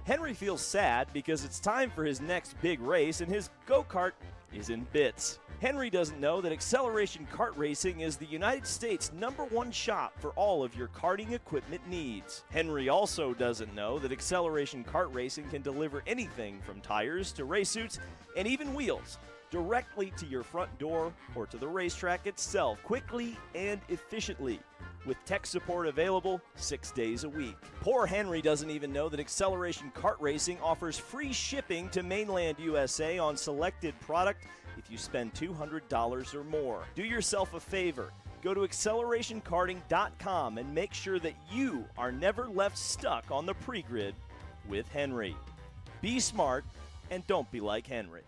Henry feels sad because it's time for his next big race and his go-kart is in bits. Henry doesn't know that Acceleration Kart Racing is the United States' #1 shop for all of your karting equipment needs. Henry also doesn't know that Acceleration Kart Racing can deliver anything from tires to race suits and even wheels directly to your front door or to the racetrack itself, quickly and efficiently, with tech support available 6 days a week. Poor Henry doesn't even know that Acceleration Kart Racing offers free shipping to mainland USA on selected product if you spend $200 or more. Do yourself a favor. Go to accelerationkarting.com and make sure that you are never left stuck on the pre-grid with Henry. Be smart and don't be like Henry.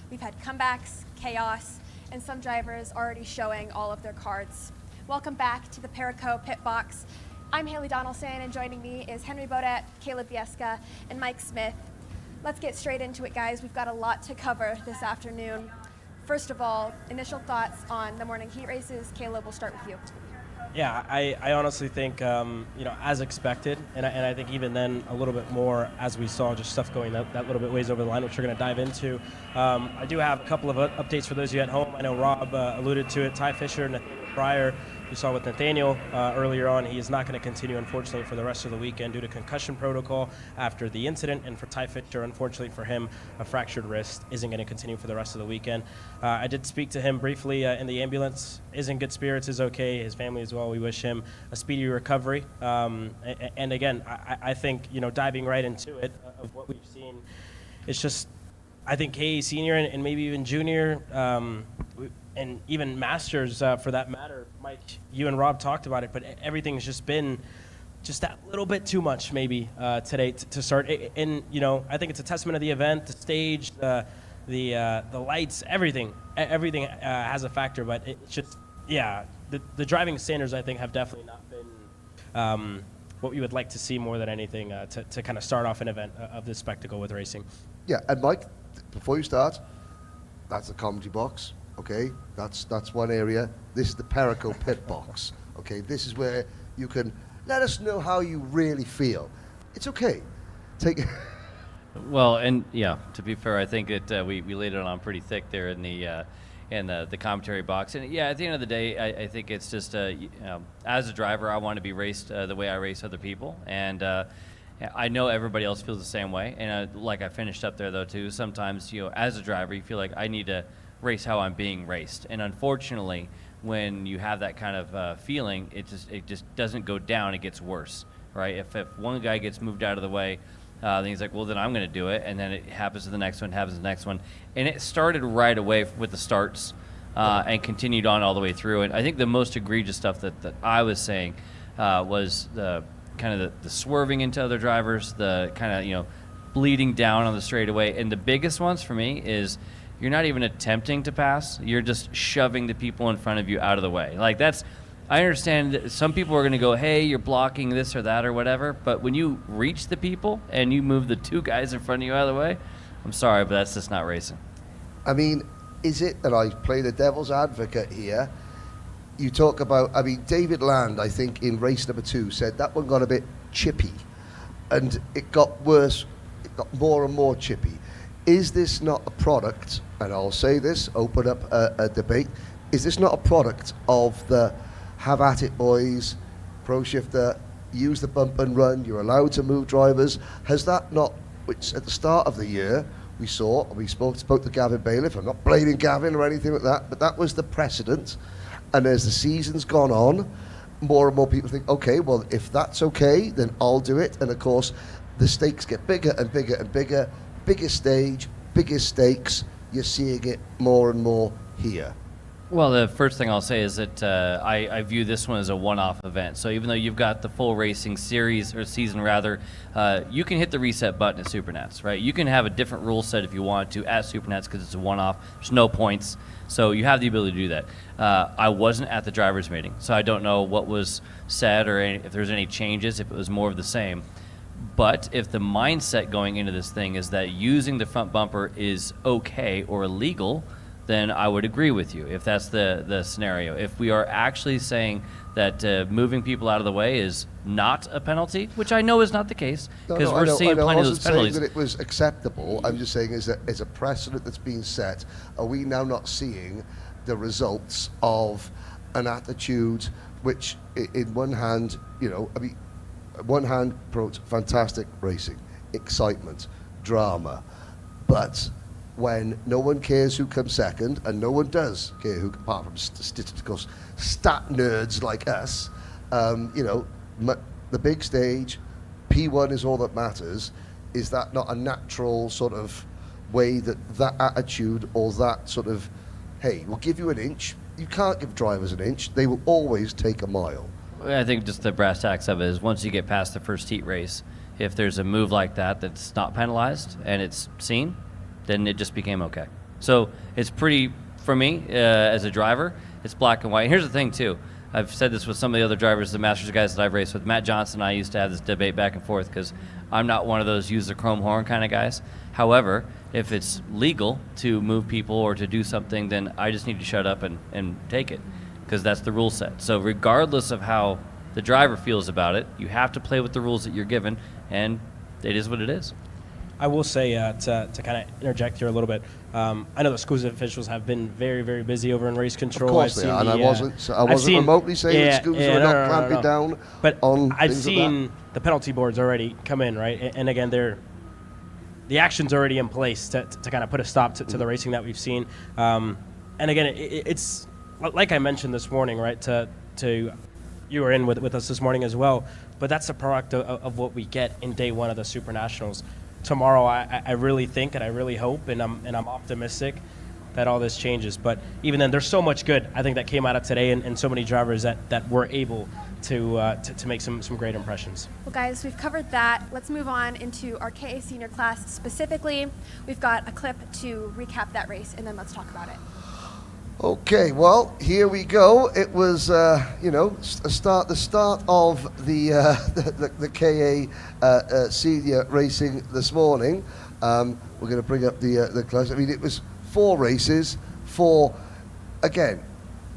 We've had comebacks, chaos, and some drivers already showing all of their cards. Welcome back to the Perico Pit Box. I'm Haley Donaldson, and joining me is Henry Beaudet, Caleb Bieska, and Mike Smith. Let's get straight into it, guys. We've got a lot to cover this afternoon. First of all, initial thoughts on the morning heat races. Caleb, we'll start with you. Yeah, I honestly think, as expected, and I think even then a little bit more as we saw just stuff going that little bit ways over the line, which we're going to dive into. I do have a couple of updates for those of you at home. I know Rob alluded to it. Ty Fisher and Nathaniel Pryor, you saw with Nathaniel earlier on, he is not going to continue, unfortunately, for the rest of the weekend due to concussion protocol after the incident. And for Ty Fisher, unfortunately for him, a fractured wrist isn't going to continue for the rest of the weekend. I did speak to him briefly in the ambulance. Is in good spirits, is okay. His family as well. We wish him a speedy recovery. And again, I think, diving right into it, of what we've seen, it's just, I think KE Senior and maybe even Junior, and even Masters for that matter, Mike, you and Rob talked about it, but everything's just been just that little bit too much maybe today to start. And, I think it's a testament of the event, the stage, the lights, everything has a factor, but it's just, the driving standards, I think, have definitely not been what we would like to see more than anything to kind of start off an event of this spectacle with racing. Yeah, and Mike, before you start, that's the commentary box, okay? That's one area. This is the Perico pit box, okay? This is where you can let us know how you really feel. It's okay. Take. Well, and yeah, to be fair, I think that we laid it on pretty thick there in the commentary box. And yeah, at the end of the day, I think it's just as a driver, I want to be raced the way I race other people, and I know everybody else feels the same way. And like I finished up there though too. Sometimes as a driver, you feel like I need to race how I'm being raced, and unfortunately, when you have that kind of feeling, it just doesn't go down. It gets worse, right? If one guy gets moved out of the way. Then he's like, well, then I'm going to do it. And then it happens to the next one, happens to the next one. And it started right away with the starts and continued on all the way through. And I think the most egregious stuff that I was saying was the kind of the swerving into other drivers, the kind of, bleeding down on the straightaway. And the biggest ones for me is you're not even attempting to pass. You're just shoving the people in front of you out of the way. Like I understand that some people are going to go, hey, you're blocking this or that or whatever, but when you reach the people and you move the two guys in front of you out of the way, I'm sorry, but that's just not racing. I mean, is it that I play the devil's advocate here? You talk about, David Land, I think, in race number 2 said that one got a bit chippy, and it got worse, it got more and more chippy. Is this not a product, and I'll say this, open up a debate, is this not a product of the have at it, boys, pro shifter, use the bump and run, you're allowed to move drivers? Has that not, which at the start of the year we spoke to Gavin Bailiff. I'm not blaming Gavin or anything like that, but that was the precedent. And as the season's gone on, more and more people think, okay, well, if that's okay, then I'll do it. And of course, the stakes get bigger and bigger and bigger. Bigger stage, bigger stakes. You're seeing it more and more here. Well, the first thing I'll say is that I view this one as a one-off event. So even though you've got the full racing series, or season rather, you can hit the reset button at SuperNats, right? You can have a different rule set if you want to at SuperNats because it's a one-off. There's no points. So you have the ability to do that. I wasn't at the driver's meeting, so I don't know what was said or if there's any changes, if it was more of the same. But if the mindset going into this thing is that using the front bumper is okay or illegal, then I would agree with you if that's the scenario. If we are actually saying that moving people out of the way is not a penalty, which I know is not the case, because we're seeing plenty of those penalties. I wasn't saying that it was acceptable. I'm just saying is that it's a precedent that's being set. Are we now not seeing the results of an attitude which, in one hand, one hand promotes fantastic racing, excitement, drama, but when no one cares who comes second, and no one does care who, apart from statistical stat nerds like us, the big stage, P1 is all that matters. Is that not a natural sort of way that attitude or that sort of, hey, we'll give you an inch. You can't give drivers an inch. They will always take a mile. I think just the brass tacks of it is once you get past the first heat race, if there's a move like that that's not penalized and it's seen, then it just became okay. So it's pretty, for me, as a driver, it's black and white. And here's the thing, too. I've said this with some of the other drivers, the Masters guys that I've raced with. Matt Johnson and I used to have this debate back and forth because I'm not one of those use the chrome horn kind of guys. However, if it's legal to move people or to do something, then I just need to shut up and take it because that's the rule set. So regardless of how the driver feels about it, you have to play with the rules that you're given, and it is what it is. I will say, to kind of interject here a little bit, I know the SKUSA officials have been very, very busy over in race control. Of course they are, and I wasn't remotely saying that SKUSA were not clamping down but on I've things seen like that. the penalty boards already come in, right? And again, the action's already in place to kind of put a stop to the racing that we've seen. And again, it's like I mentioned this morning, right? To you were in with us this morning as well, but that's a product of what we get in day one of the SuperNationals. Tomorrow, I really think and I really hope and I'm optimistic that all this changes. But even then, there's so much good I think that came out of today, and so many drivers that were able to make some great impressions. Well, guys, we've covered that. Let's move on into our KA senior class specifically. We've got a clip to recap that race, and then let's talk about it. Okay, well, here we go. It was, the start of the KA senior racing this morning. We're going to bring up the class. I mean, it was 4 races, 4, again,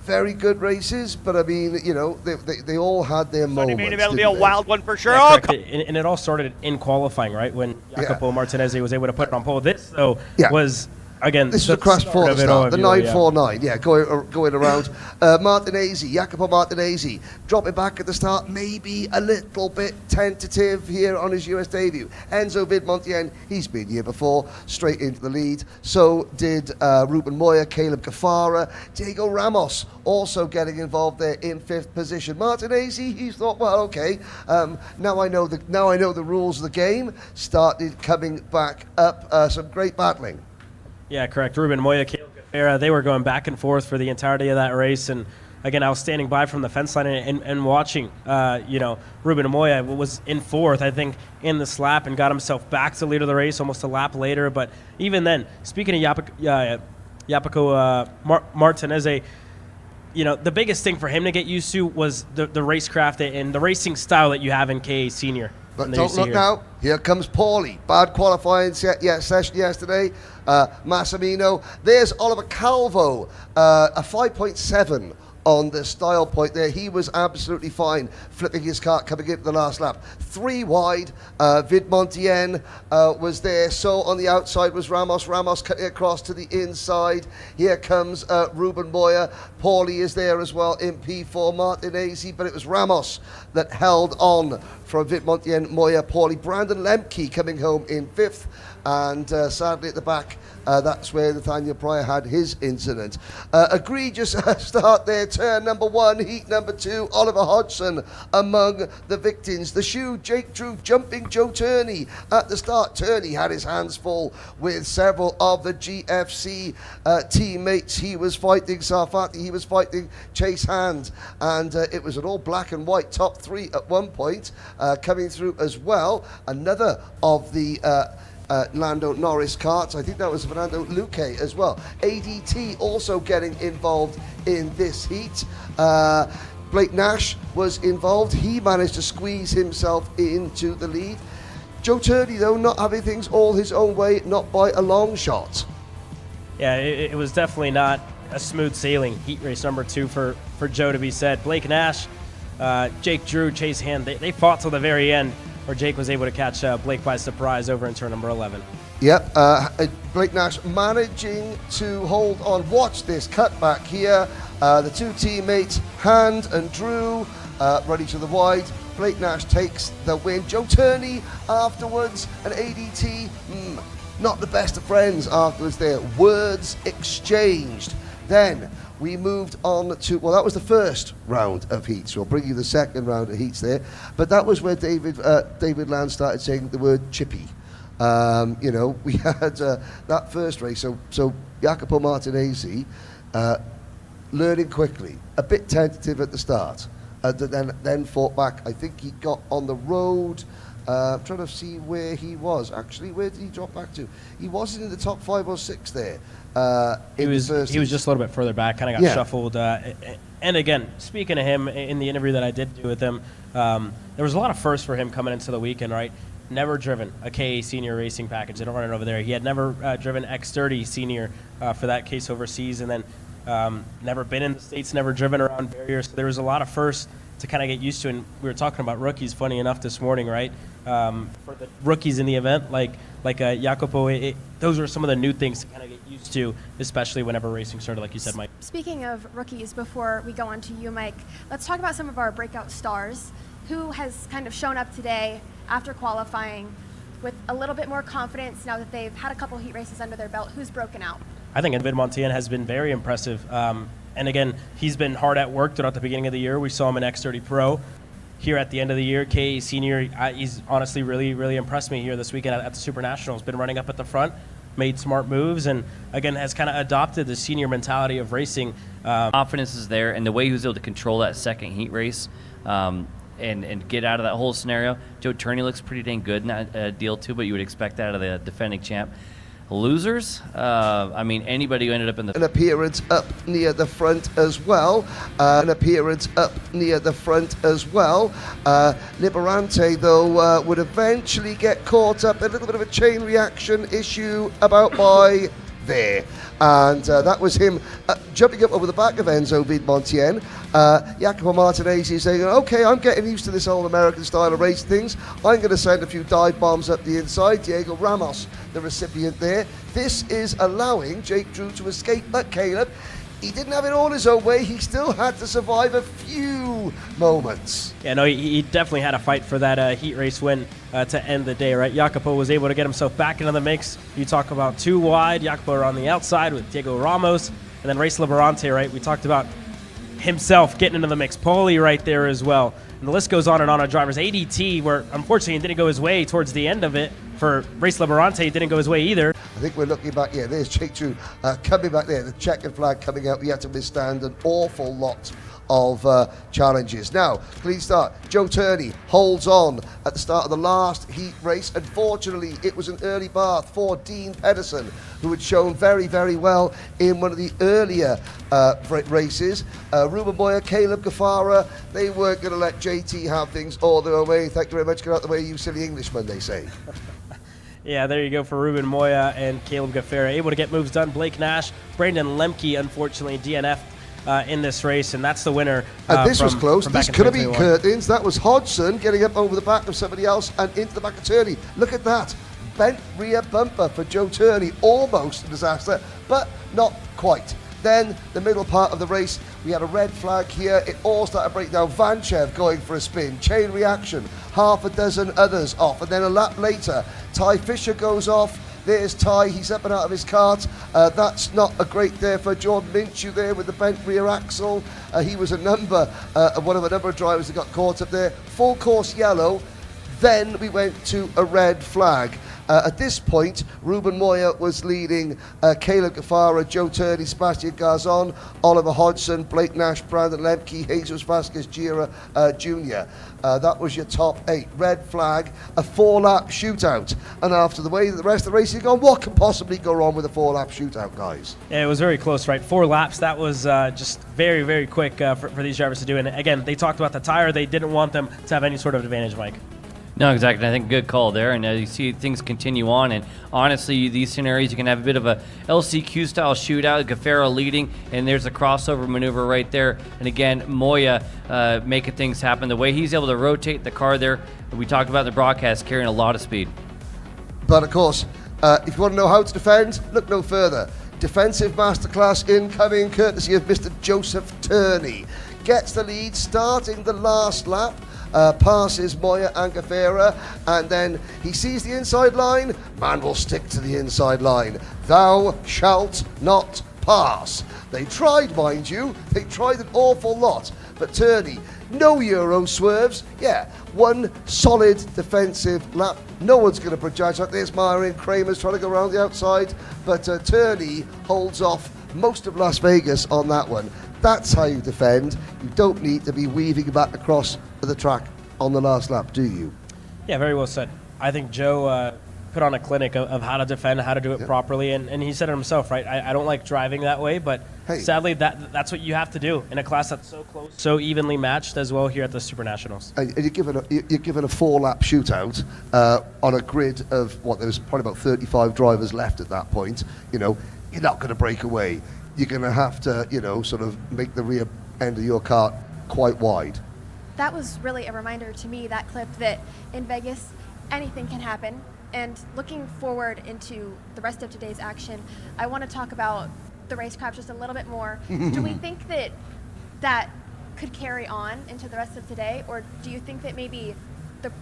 very good races, but I mean, they all had their moments. It'll be a wild one for sure. Yeah, and it all started in qualifying, right? When Jacopo Martinez was able to put it on pole. This, though, was... Again, this is a crash before the start, the 949, going around. Jacopo Martinez, dropping back at the start, maybe a little bit tentative here on his US debut. Enzo Vidmontien, he's been here before, straight into the lead. So did Ruben Moya, Caleb Cafara, Diego Ramos, also getting involved there in 5th position. Martinez, he thought, well, okay, now I know the rules of the game. Started coming back up, some great battling. Yeah, correct. Ruben Moya, Caleb Cafara, they were going back and forth for the entirety of that race. And again, I was standing by from the fence line and watching, Ruben Moya was in 4th, I think, in this lap and got himself back to lead of the race almost a lap later. But even then, speaking of Jacopo Martinez, the biggest thing for him to get used to was the racecraft and the racing style that you have in KA Senior. But don't look now. Here comes Paulie. Bad qualifying session yesterday. Massimino. There's Oliver Calvo. A 5.7 on the style point there. He was absolutely fine flipping his kart coming into the last lap. 3 wide. Vidmontien was there. So on the outside was Ramos. Ramos cutting across to the inside. Here comes Ruben Moya. Paulie is there as well in P4. Martinez, but it was Ramos that held on from Vidmontien, Moya, Paulie. Brandon Lemke coming home in 5th. and sadly at the back, that's where Nathaniel Pryor had his incident. Egregious start there, turn number 1, heat number 2, Oliver Hodgson among the victims. The shoe, Jake Drew jumping Joe Turney at the start. Turney had his hands full with several of the GFC teammates he was fighting. Sarfati, he was fighting Chase Hand, and it was an all black and white top 3 at one point coming through as well. Another of the Lando Norris karts, I think that was Fernando Luque as well. ADT also getting involved in this heat. Blake Nash was involved. He managed to squeeze himself into the lead. Joe Turney, though, not having things all his own way, not by a long shot. Yeah, it was definitely not a smooth sailing heat race number 2 for Joe, to be said. Blake Nash, Jake Drew, Chase Hand, they fought till the very end, where Jake was able to catch Blake by surprise over in turn number 11. Yep, Blake Nash managing to hold on. Watch this cutback here. The 2 teammates, Hand and Drew, running to the wide. Blake Nash takes the win. Joe Turney afterwards, and ADT, not the best of friends afterwards there. Words exchanged. Then we moved on to, well, that was the first round of heats. We'll bring you the second round of heats there. But that was where David Land started saying the word chippy. We had that first race. So Jacopo Martinezzi learning quickly, a bit tentative at the start, then fought back. I think he got on the road. I'm trying to see where he was actually. Where did he drop back to? He wasn't in the top 5 or 6 there. He was just a little bit further back, kind of got shuffled. And again, speaking of him, in the interview that I did do with him, there was a lot of firsts for him coming into the weekend, right? Never driven a KA Senior racing package. They don't run it over there. He had never driven X30 Senior for that case overseas, and then never been in the States, never driven around barriers. So there was a lot of firsts to kind of get used to. And we were talking about rookies, funny enough, this morning, right? For the rookies in the event, like Jacopo, those were some of the new things to kind of get used to, especially whenever racing started, like you said, Mike. Speaking of rookies, before we go on to you, Mike, let's talk about some of our breakout stars. Who has kind of shown up today after qualifying with a little bit more confidence now that they've had a couple heat races under their belt? Who's broken out? I think David Montien has been very impressive. And again, he's been hard at work throughout the beginning of the year. We saw him in X30 Pro. Here at the end of the year, KA Senior, he's honestly really, really impressed me here this weekend at the SuperNationals. Been running up at the front, made smart moves, and again has kind of adopted the senior mentality of racing. Confidence is there, and the way he was able to control that second heat race and get out of that whole scenario. Joe Turney looks pretty dang good in that deal too, but you would expect that out of the defending champ. Losers, I mean, anybody who ended up in the... An appearance up near the front as well. Liberante, though, would eventually get caught up. A little bit of a chain reaction issue about by there. And that was him jumping up over the back of Enzo Vidmontien. Jacopo Martinezzi saying, okay, I'm getting used to this old American style of racing things. I'm going to send a few dive bombs up the inside. Diego Ramos, the recipient there. This is allowing Jake Drew to escape, but Caleb, he didn't have it all his own way. He still had to survive a few moments. Yeah, no, he definitely had a fight for that heat race win to end the day, right? Jacopo was able to get himself back into the mix. You talk about 2 wide, Jacopo on the outside with Diego Ramos, and then Race Liberante, right? We talked about himself getting into the mix. Paulie right there as well. And the list goes on and on drivers. ADT, where unfortunately it didn't go his way towards the end of it. For Race Liberante, it didn't go his way either. I think we're looking back, there's Jake Drew coming back there. The checkered flag coming out. We had to withstand an awful lot of challenges. Now, clean start. Joe Turney holds on at the start of the last heat race. Unfortunately, it was an early bath for Dean Pedersen, who had shown very, very well in one of the earlier races. Ruben Boyer, Caleb Gaffara, they weren't going to let JT have things all their way. Thank you very much. Get out the way, you silly Englishmen, they say. Yeah, there you go for Ruben Moya and Caleb Gaffara. Able to get moves done. Blake Nash, Brandon Lemke, unfortunately, DNF'd in this race, and that's the winner. And this was close. This could have been curtains. That was Hodgson getting up over the back of somebody else and into the back of Turney. Look at that. Bent rear bumper for Joe Turney. Almost a disaster, but not quite. Then the middle part of the race, we had a red flag here. It all started to break down. Vanchev going for a spin. Chain reaction. Half a dozen others off. And then a lap later, Ty Fisher goes off. There's Ty, he's up and out of his kart. That's not a great day for Jordan Minshew there with the bent rear axle. He was one of a number of drivers that got caught up there. Full course yellow. Then we went to a red flag. At this point, Ruben Moya was leading Caleb Gafara, Joe Turney, Sebastian Garzon, Oliver Hodgson, Blake Nash, Brandon Lemke, Jesus Vasquez Gira Jr. That was your top 8. Red flag, a 4-lap shootout. And after the way the rest of the race has gone, what can possibly go wrong with a 4-lap shootout, guys? Yeah, it was very close, right? 4 laps. That was just very, very quick for these drivers to do. And again, they talked about the tire. They didn't want them to have any sort of advantage, Mike. No, exactly. I think good call there. And as you see things continue on, and honestly, these scenarios, you can have a bit of a LCQ style shootout, Gafara leading, and there's a crossover maneuver right there. And again, Moya making things happen. The way he's able to rotate the car there, we talked about in the broadcast, carrying a lot of speed. But of course, if you want to know how to defend, look no further. Defensive masterclass incoming, courtesy of Mr. Joseph Turney. Gets the lead, starting the last lap. Passes Moya and Gafara, and then he sees the inside line. Man will stick to the inside line. Thou shalt not pass. They tried, mind you. They tried an awful lot. But Turney, no Euro swerves. Yeah, one solid defensive lap. No one's going to prejudge that. There's Myron Kramer's trying to go around the outside. But Turney holds off most of Las Vegas on that one. That's how you defend. You don't need to be weaving back across the track on the last lap, do you? Yeah, very well said. I think Joe put on a clinic of how to defend, how to do it properly, and he said it himself, right? I don't like driving that way, but sadly that's what you have to do in a class that's so close, so evenly matched as well here at the SuperNationals. And you're given a 4-lap shootout on a grid of there was probably about 35 drivers left at that point. You know, you're not going to break away. You're going to have to, sort of make the rear end of your kart quite wide. That was really a reminder to me, that clip, that in Vegas, anything can happen. And looking forward into the rest of today's action, I want to talk about the racecraft just a little bit more. Do we think that could carry on into the rest of today? Or do you think that maybe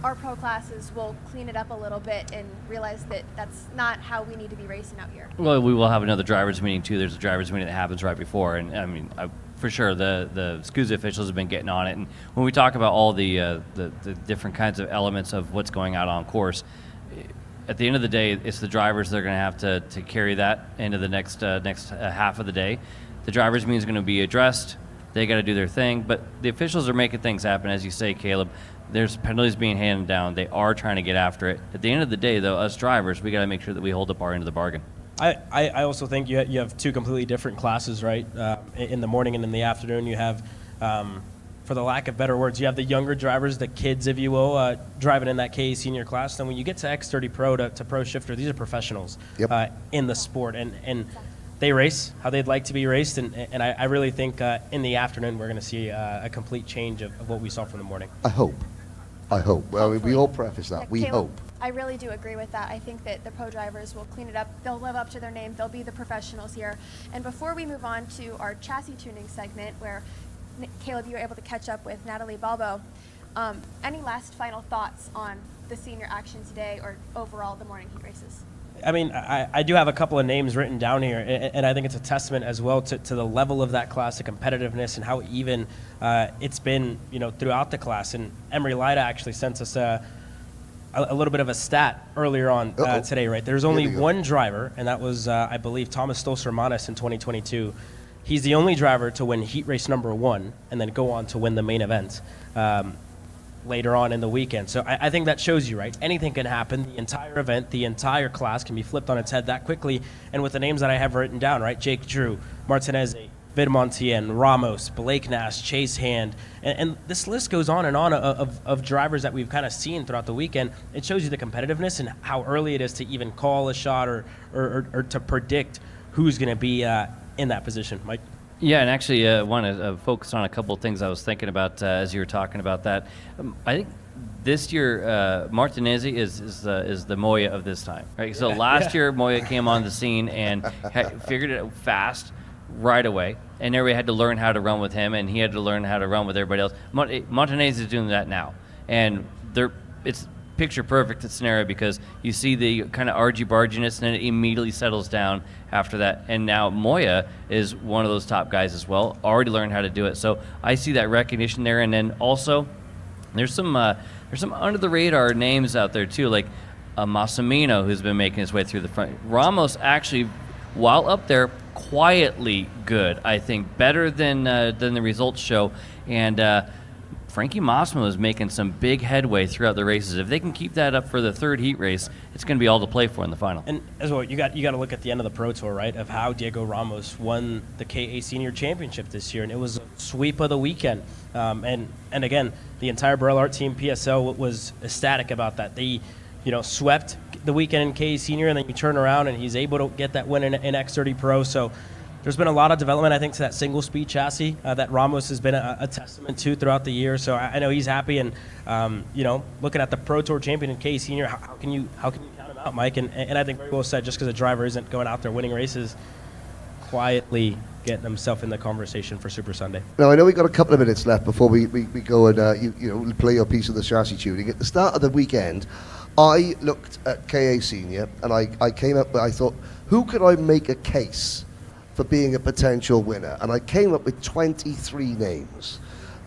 our pro classes will clean it up a little bit and realize that that's not how we need to be racing out here? Well, we will have another drivers meeting too. There's a drivers meeting that happens right before, and I mean, for sure, the SKUSA officials have been getting on it. And when we talk about all the different kinds of elements of what's going out on course, at the end of the day, it's the drivers that are going to have to carry that into the next half of the day. The drivers meeting is going to be addressed. They got to do their thing, but the officials are making things happen, as you say, Caleb. There's penalties being handed down. They are trying to get after it. At the end of the day, though, us drivers, we got to make sure that we hold up our end of the bargain. I also think you have 2 completely different classes, right? In the morning and in the afternoon, you have, for the lack of better words, you have the younger drivers, the kids, if you will, driving in that KA senior class. And when you get to X30 Pro to Pro Shifter, these are professionals in the sport. And they race how they'd like to be raced. And I really think in the afternoon, we're going to see a complete change of what we saw from the morning. I hope. Well, we all preface that. We hope. I really do agree with that. I think that the pro drivers will clean it up. They'll live up to their name. They'll be the professionals here. And before we move on to our chassis tuning segment, where Caleb, you were able to catch up with Natalie Balbo, any last final thoughts on the senior action today or overall the morning heat races? I mean, I do have a couple of names written down here, and I think it's a testament as well to the level of that class, the competitiveness, and how even it's been, throughout the class. And Emery Lida actually sent us a little bit of a stat earlier on today, right? There's only one driver, and that was, I believe, Thomas Stolzer-Manis in 2022. He's the only driver to win heat race number 1 and then go on to win the main event later on in the weekend. So I think that shows you, right? Anything can happen. The entire event, the entire class can be flipped on its head that quickly. And with the names that I have written down, right? Jake Drew, Martinez, Vidmontien, Ramos, Blake Nash, Chase Hand, and this list goes on and on of drivers that we've kind of seen throughout the weekend. It shows you the competitiveness and how early it is to even call a shot or to predict who's going to be in that position. Mike? Yeah, and actually I want to focus on a couple of things I was thinking about as you were talking about that. I think this year Martinez is the Moya of this time, right? So last year Moya came on the scene and figured it out fast right away, and everybody had to learn how to run with him, and he had to learn how to run with everybody else. Martinez is doing that now, and it's picture perfect scenario because you see the kind of argy-barginess and then it immediately settles down after that. And now Moya is one of those top guys as well, already learned how to do it. So I see that recognition there. And then also there's some under-the-radar names out there too, like Massimino, who's been making his way through the front. Ramos actually, while up there, quietly good, I think, better than the results show. And Frankie Massimo is making some big headway throughout the races. If they can keep that up for the third heat race, it's going to be all to play for in the final. And as well, you got to look at the end of the Pro Tour, right, of how Diego Ramos won the KA Senior Championship this year, and it was a sweep of the weekend. And again, the entire Burrell Art Team PSL was ecstatic about that. They, swept the weekend in KA Senior, and then you turn around and he's able to get that win in X30 Pro. So there's been a lot of development, I think, to that single-speed chassis that Ramos has been a testament to throughout the year. So I know he's happy, and looking at the Pro Tour champion in KA Senior, how can you count him out, Mike? And I think very well said. Just because a driver isn't going out there winning races, quietly getting himself in the conversation for Super Sunday. Now I know we've got a couple of minutes left before we go and play your piece of the chassis tuning. At the start of the weekend, I looked at KA Senior and I came up with, I thought, who could I make a case for being a potential winner? And I came up with 23 names,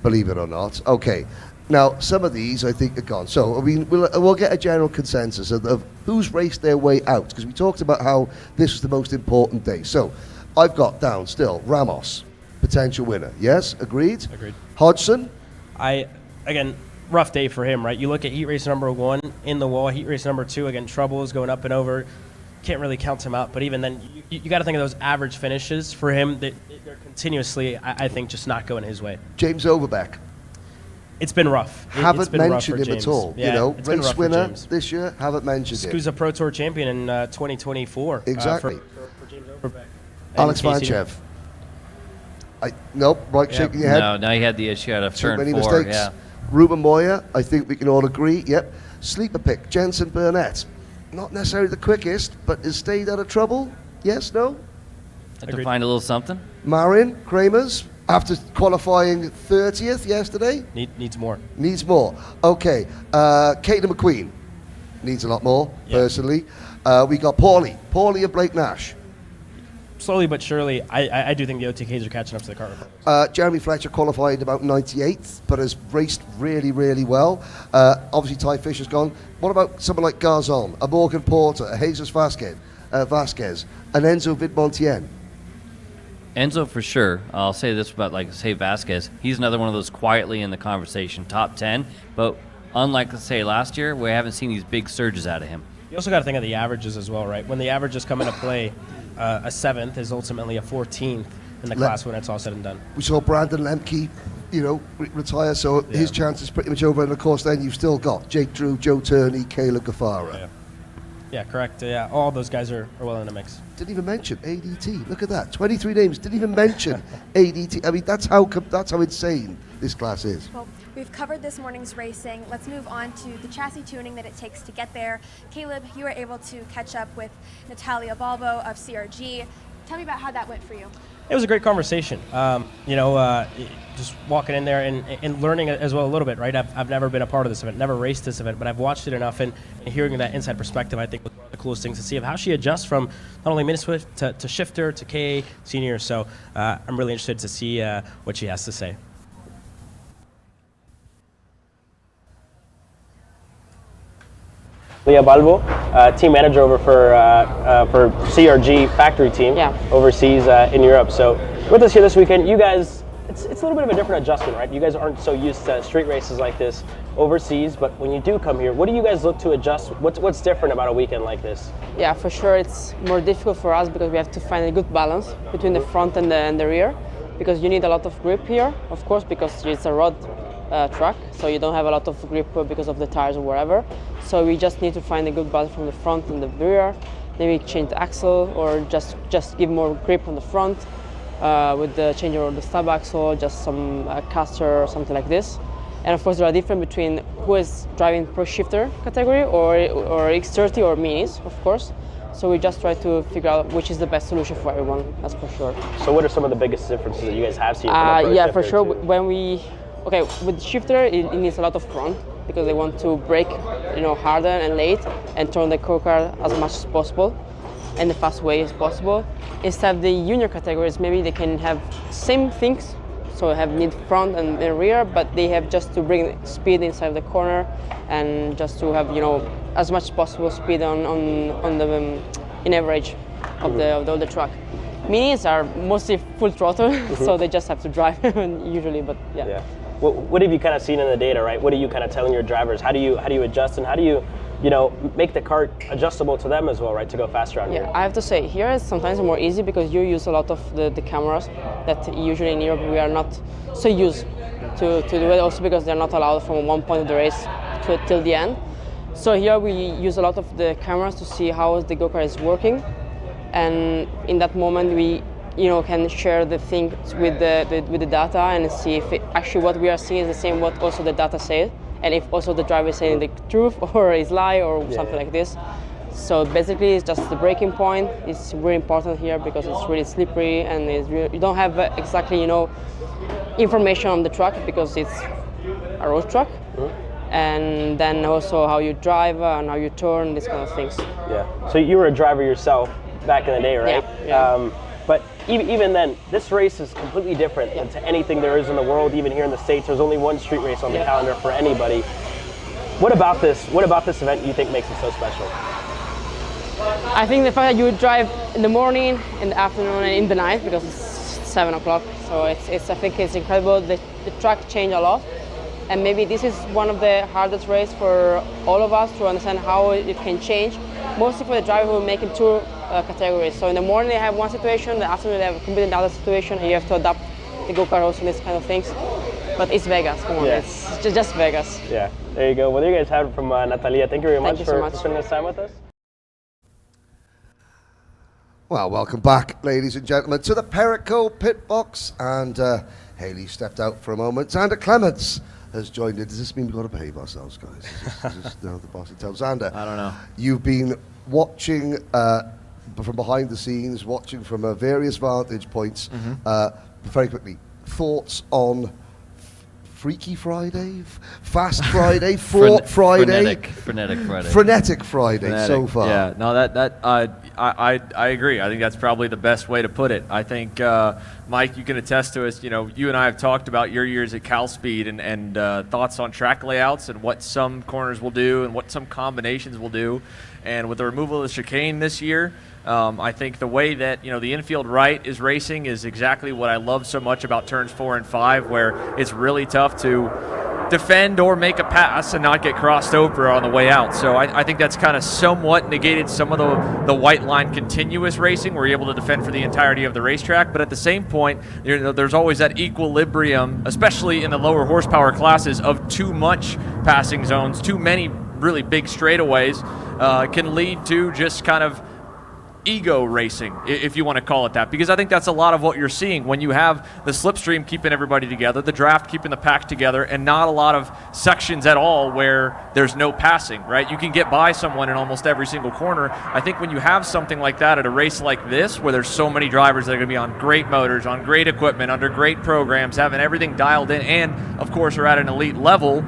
believe it or not. Okay, now some of these I think are gone. So we'll get a general consensus of who's raced their way out, because we talked about how this was the most important day. So I've got down still Ramos, potential winner. Yes, agreed? Agreed. Hodgson? Again, rough day for him, right? You look at heat race number 1 in the wall, heat race number 2, again, troubles going up and over. Can't really count him out, but even then, you got to think of those average finishes for him. They're continuously, I think, just not going his way. James Overbeck. It's been rough. Haven't mentioned him at all. Yeah, race winner this year, haven't mentioned him. SKUSA Pro Tour champion in 2024. Exactly. For James Overbeck. Alex Vanchev. Nope, right, shaking your head. No, he had the issue out of turn 4. Too many mistakes. Yeah. Ruben Moya, I think we can all agree. Yep. Sleeper pick, Jensen Burnett. Not necessarily the quickest, but has stayed out of trouble. Yes, no? Had to find a little something. Marin, Kramers, after qualifying 30th yesterday. Needs more. Needs more. Okay. Caitlin McQueen needs a lot more, personally. We got Paulie of Blake Nash. Slowly but surely, I do think the OTKs are catching up to the car. Jeremy Fletcher qualified about 98th, but has raced really, really well. Obviously, Ty Fisher's gone. What about someone like Garzon, a Morgan Porter, a Jesus Vasquez, and Enzo Vidmontien? Enzo for sure. I'll say this about, say, Vasquez. He's another one of those quietly in the conversation, top 10. But unlike, let's say, last year, we haven't seen these big surges out of him. You also got to think of the averages as well, right? When the averages come into play, a 7th is ultimately a 14th in the class when it's all said and done. We saw Brandon Lemke, retire, so his chance is pretty much over. And of course, then you've still got Jake Drew, Joe Turney, Kayla Gaffara. Yeah, correct. Yeah, all those guys are well in the mix. Didn't even mention ADT. Look at that, 23 names. Didn't even mention ADT. I mean, that's how insane this class is. Well, we've covered this morning's racing. Let's move on to the chassis tuning that it takes to get there. Caleb, you were able to catch up with Natalia Balbo of CRG. Tell me about how that went for you. It was a great conversation. Just walking in there and learning as well a little bit, right? I've never been a part of this event, never raced this event, but I've watched it enough, and hearing that inside perspective, I think, was one of the coolest things to see of how she adjusts from not only mini Swift to shifter to KA Senior. So I'm really interested to see what she has to say. Leah Balbo, team manager over for CRG factory team overseas in Europe. So with us here this weekend, you guys, it's a little bit of a different adjustment, right? You guys aren't so used to street races like this overseas, but when you do come here, what do you guys look to adjust? What's different about a weekend like this? Yeah, for sure it's more difficult for us because we have to find a good balance between the front and the rear, because you need a lot of grip here, of course, because it's a road track, so you don't have a lot of grip because of the tires or whatever. So we just need to find a good balance from the front and the rear, maybe change the axle or just give more grip on the front with the change of the stub axle, just some caster or something like this. And of course there are difference between who is driving pro shifter category or X30 or minis, of course. So we just try to figure out which is the best solution for everyone, that's for sure. So what are some of the biggest differences that you guys have seen? Yeah, for sure. okay, with shifter, it needs a lot of front because they want to brake, harder and late and turn the car as much as possible and the fast way as possible. Instead of the junior categories, maybe they can have same things, so have need front and rear, but they have just to bring speed inside the corner and just to have as much as possible speed on the in average of the truck. Minis are mostly full throttle, so they just have to drive usually. But yeah. What have you kind of seen in the data, right? What are you kind of telling your drivers? How do you adjust, and how do you make the kart adjustable to them as well, right? To go faster on here. I have to say here it's sometimes more easy because you use a lot of the cameras that usually in Europe we are not so used to do it. Also because they're not allowed from one point of the race till the end. So here we use a lot of the cameras to see how the go-kart is working, and in that moment we can share the things with the data and see if actually what we are seeing is the same what also the data says, and if also the driver is saying the truth or is lie or something like this. So basically it's just the braking point is very important here because it's really slippery and you don't have exactly information on the track because it's a road track. And then also how you drive and how you turn, these kind of things. Yeah. So you were a driver yourself back in the day, right? Yeah. But even then, this race is completely different than to anything there is in the world. Even here in the States, there's only one street race on the calendar for anybody. What about this event do you think makes it so special? I think the fact that you drive in the morning, in the afternoon, and in the night because it's 7 o'clock. So I think it's incredible. The track changed a lot. And maybe this is one of the hardest races for all of us to understand how it can change, mostly for the driver who make it two categories. So in the morning they have one situation, in the afternoon they have a completely another situation, and you have to adapt the go-kart also in this kind of things. But it's Vegas, come on, it's just Vegas. Yeah, there you go. Well, there you guys have it from Natalia. Thank you very much for spending this time with us. Well, welcome back, ladies and gentlemen, to the Perico pit box. And Haley stepped out for a moment. Xander Clements has joined in. Does this mean we've got to behave ourselves, guys? Is this now the boss and tell Xander? I don't know. You've been watching from behind the scenes, watching from various vantage points. Very quickly, thoughts on Freaky Friday, Fast Friday, Fraught Friday, Frenetic Friday, Frenetic Friday so far. Yeah, no, I agree. I think that's probably the best way to put it. I think Mike, you can attest to us. You and I have talked about your years at Cal Speed and thoughts on track layouts and what some corners will do and what some combinations will do. And with the removal of the chicane this year, I think the way that the infield right is racing is exactly what I love so much about turns 4 and 5, where it's really tough to defend or make a pass and not get crossed over on the way out. So I think that's kind of somewhat negated some of the white line continuous racing where you're able to defend for the entirety of the racetrack. But at the same point, there's always that equilibrium, especially in the lower horsepower classes, of too much passing zones, too many really big straightaways can lead to just kind of ego racing, if you want to call it that, because I think that's a lot of what you're seeing when you have the slipstream keeping everybody together, the draft keeping the pack together, and not a lot of sections at all where there's no passing, right? You can get by someone in almost every single corner. I think when you have something like that at a race like this, where there's so many drivers that are going to be on great motors, on great equipment, under great programs, having everything dialed in, and of course are at an elite level,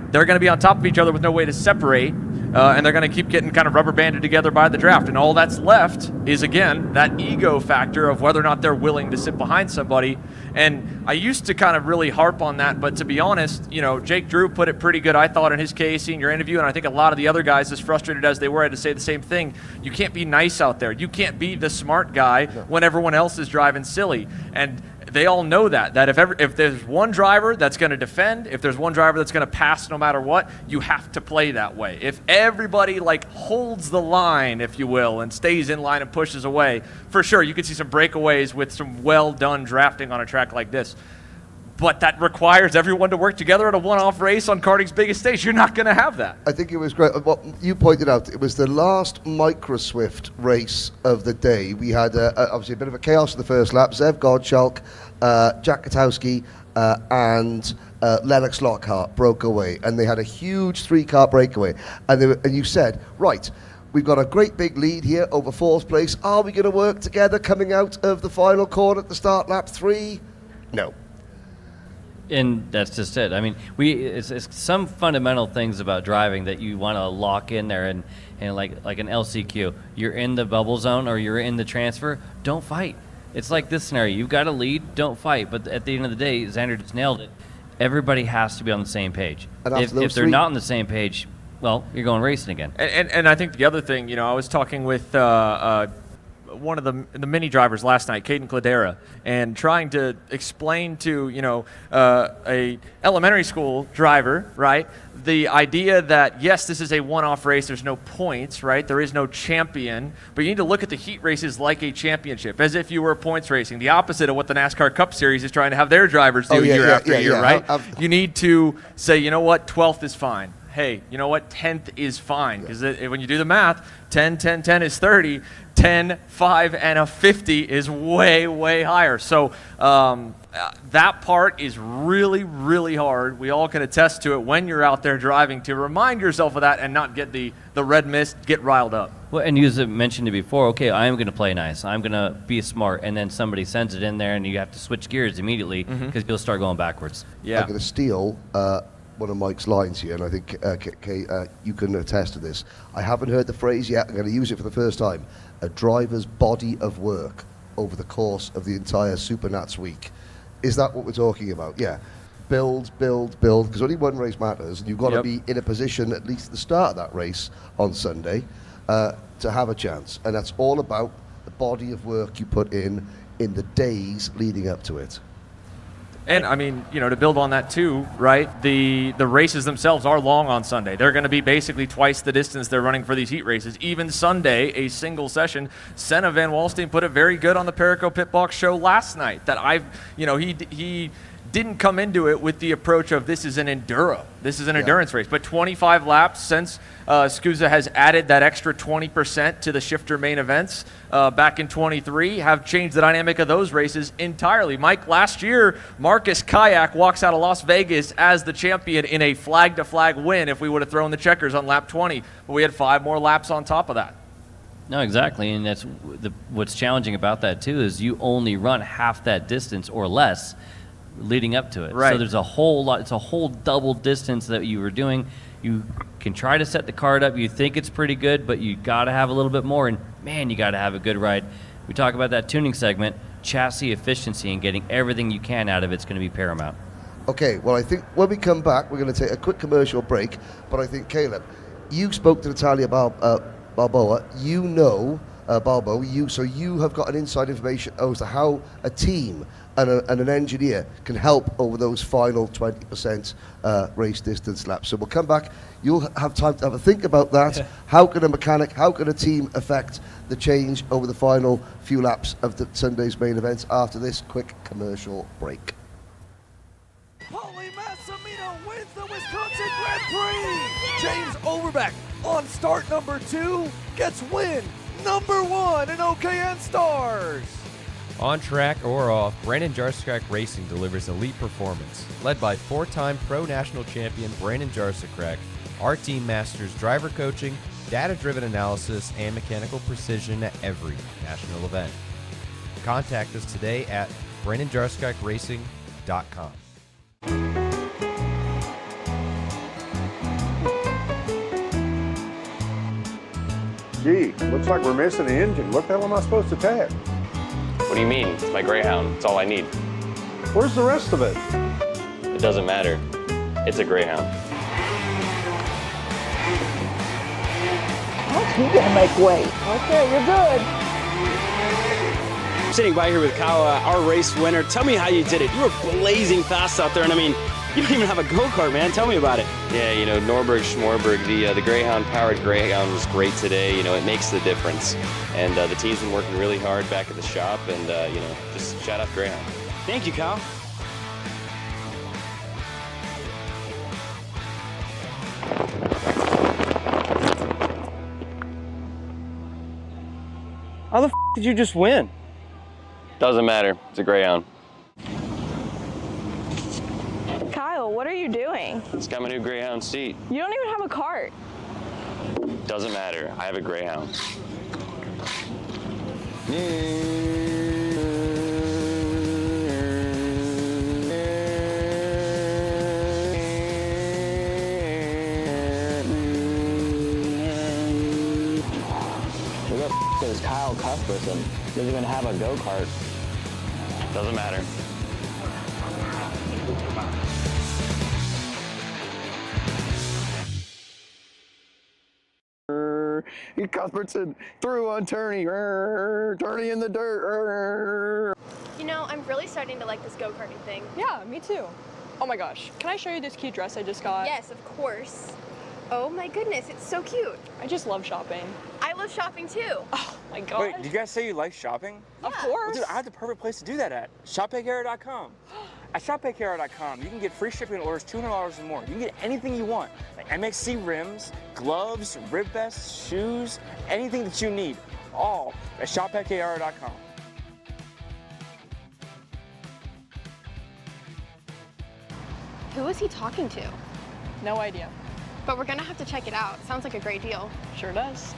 they're going to be on top of each other with no way to separate. And they're going to keep getting kind of rubber banded together by the draft. And all that's left is, again, that ego factor of whether or not they're willing to sit behind somebody. And I used to kind of really harp on that, but to be honest, Jake Drew put it pretty good, I thought, in his KC Senior interview, and I think a lot of the other guys, as frustrated as they were, had to say the same thing. You can't be nice out there. You can't be the smart guy when everyone else is driving silly. And they all know that if there's one driver that's going to defend, if there's one driver that's going to pass no matter what, you have to play that way. If everybody holds the line, if you will, and stays in line and pushes away, for sure you could see some breakaways with some well done drafting on a track like this. But that requires everyone to work together at a one-off race on karting's biggest stage. You're not going to have that. I think it was great. What you pointed out, it was the last Microswift race of the day. We had obviously a bit of a chaos in the first lap. Zev Godchalk, Jack Katowski, and Lennox Lockhart broke away, and they had a huge 3-car breakaway. And you said, right, we've got a great big lead here over fourth place. Are we going to work together coming out of the final corner at the start lap 3? No. And that's just it. I mean, it's some fundamental things about driving that you want to lock in there, and like an LCQ, you're in the bubble zone or you're in the transfer, don't fight. It's like this scenario: you've got to lead, don't fight. But at the end of the day, Xander just nailed it. Everybody has to be on the same page. If they're not on the same page, well, you're going racing again. And I think the other thing, I was talking with one of the mini drivers last night, Caden Cladera, and trying to explain to a elementary school driver, right, the idea that yes, this is a one-off race. There's no points, right? There is no champion, but you need to look at the heat races like a championship, as if you were points racing. The opposite of what the NASCAR Cup Series is trying to have their drivers do year after year, right? You need to say, you know what, 12th is fine. Hey, you know what, 10th is fine, because when you do the math, 10, 10, 10 is 30, 10, 5, and a 50 is way, way higher. So that part is really, really hard. We all can attest to it when you're out there driving, to remind yourself of that and not get the red mist, get riled up. Well, and you mentioned it before, okay, I'm going to play nice, I'm going to be smart, and then somebody sends it in there and you have to switch gears immediately because you'll start going backwards. I'm going to steal one of Mike's lines here, and I think Kay, you can attest to this. I haven't heard the phrase yet. I'm going to use it for the first time. A driver's body of work over the course of the entire SuperNats week. Is that what we're talking about? Yeah. Build, because only one race matters, and you've got to be in a position, at least at the start of that race on Sunday, to have a chance. And that's all about the body of work you put in the days leading up to it. And I mean, to build on that too, right? The races themselves are long on Sunday. They're going to be basically twice the distance they're running for these heat races. Even Sunday, a single session. Senna Van Walsteen put it very good on the Perico Pit Box show last night. That he didn't come into it with the approach of this is an enduro. This is an endurance race. But 25 laps since SKUSA has added that extra 20% to the shifter main events back in 23 have changed the dynamic of those races entirely. Mike, last year, Marcus Kayak walks out of Las Vegas as the champion in a flag-to-flag win if we would have thrown the checkers on lap 20. But we had 5 more laps on top of that. No, exactly, and that's what's challenging about that too is you only run half that distance or less leading up to it. Right. So there's a whole lot, it's a whole double distance that you were doing. You can try to set the card up, you think it's pretty good, but you got to have a little bit more, and man, you got to have a good ride. We talk about that tuning segment, chassis efficiency and getting everything you can out of it's going to be paramount. Okay, well, I think when we come back, we're going to take a quick commercial break, but I think, Caleb, you spoke to Natalia Balboa, so you have got an inside information as to how a team and an engineer can help over those final 20% race distance laps. So we'll come back. You'll have time to have a think about that. How can a mechanic, how can a team affect the change over the final few laps of the Sunday's main events after this quick commercial break? Paulie Massimino wins the Wisconsin Grand Prix. James Overbeck on start number 2 gets win number 1 in OKN Stars. On track or off, Brandon Jarsekrak Racing delivers elite performance. Led by 4-time Pro National Champion Brandon Jarsekrak, our team masters driver coaching, data-driven analysis, and mechanical precision at every national event. Contact us today at BrandonJarsekrakracing.com. Gee, looks like we're missing the engine. What the hell am I supposed to tag? What do you mean? It's my Greyhound. It's all I need. Where's the rest of it? It doesn't matter. It's a Greyhound. You gotta make weight. Okay, you're good. I'm sitting by here with Kyle, our race winner. Tell me how you did it. You were blazing fast out there, and I mean, you don't even have a go-kart, man. Tell me about it. Yeah, Norberg, Schmorberg, the Greyhound-powered Greyhound was great today. It makes the difference. And the team's been working really hard back at the shop, and, just shout out Greyhound. Thank you, Kyle. How the f*** did you just win? Doesn't matter. It's a Greyhound. Kyle, what are you doing? It's got my new Greyhound seat. You don't even have a cart. Doesn't matter. I have a Greyhound. Kyle Cuthbertson doesn't even have a go-kart. Doesn't matter. Cuthbertson through on Turney. Turney in the dirt. You know, I'm really starting to like this go-karting thing. Yeah, me too. Oh my gosh, can I show you this cute dress I just got? Yes, of course. Oh my goodness, it's so cute. I just love shopping. I love shopping too. Oh my god. Wait, did you guys say you like shopping? Of course. Well, dude, I have the perfect place to do that at. ShopPayCarrier.com. At ShopPayCarrier.com, you can get free shipping on orders $200 or more. You can get anything you want, like MXC rims, gloves, rib vests, shoes, anything that you need, all at ShopPayCarrier.com. Who is he talking to? No idea. But we're gonna have to check it out. Sounds like a great deal. Sure does.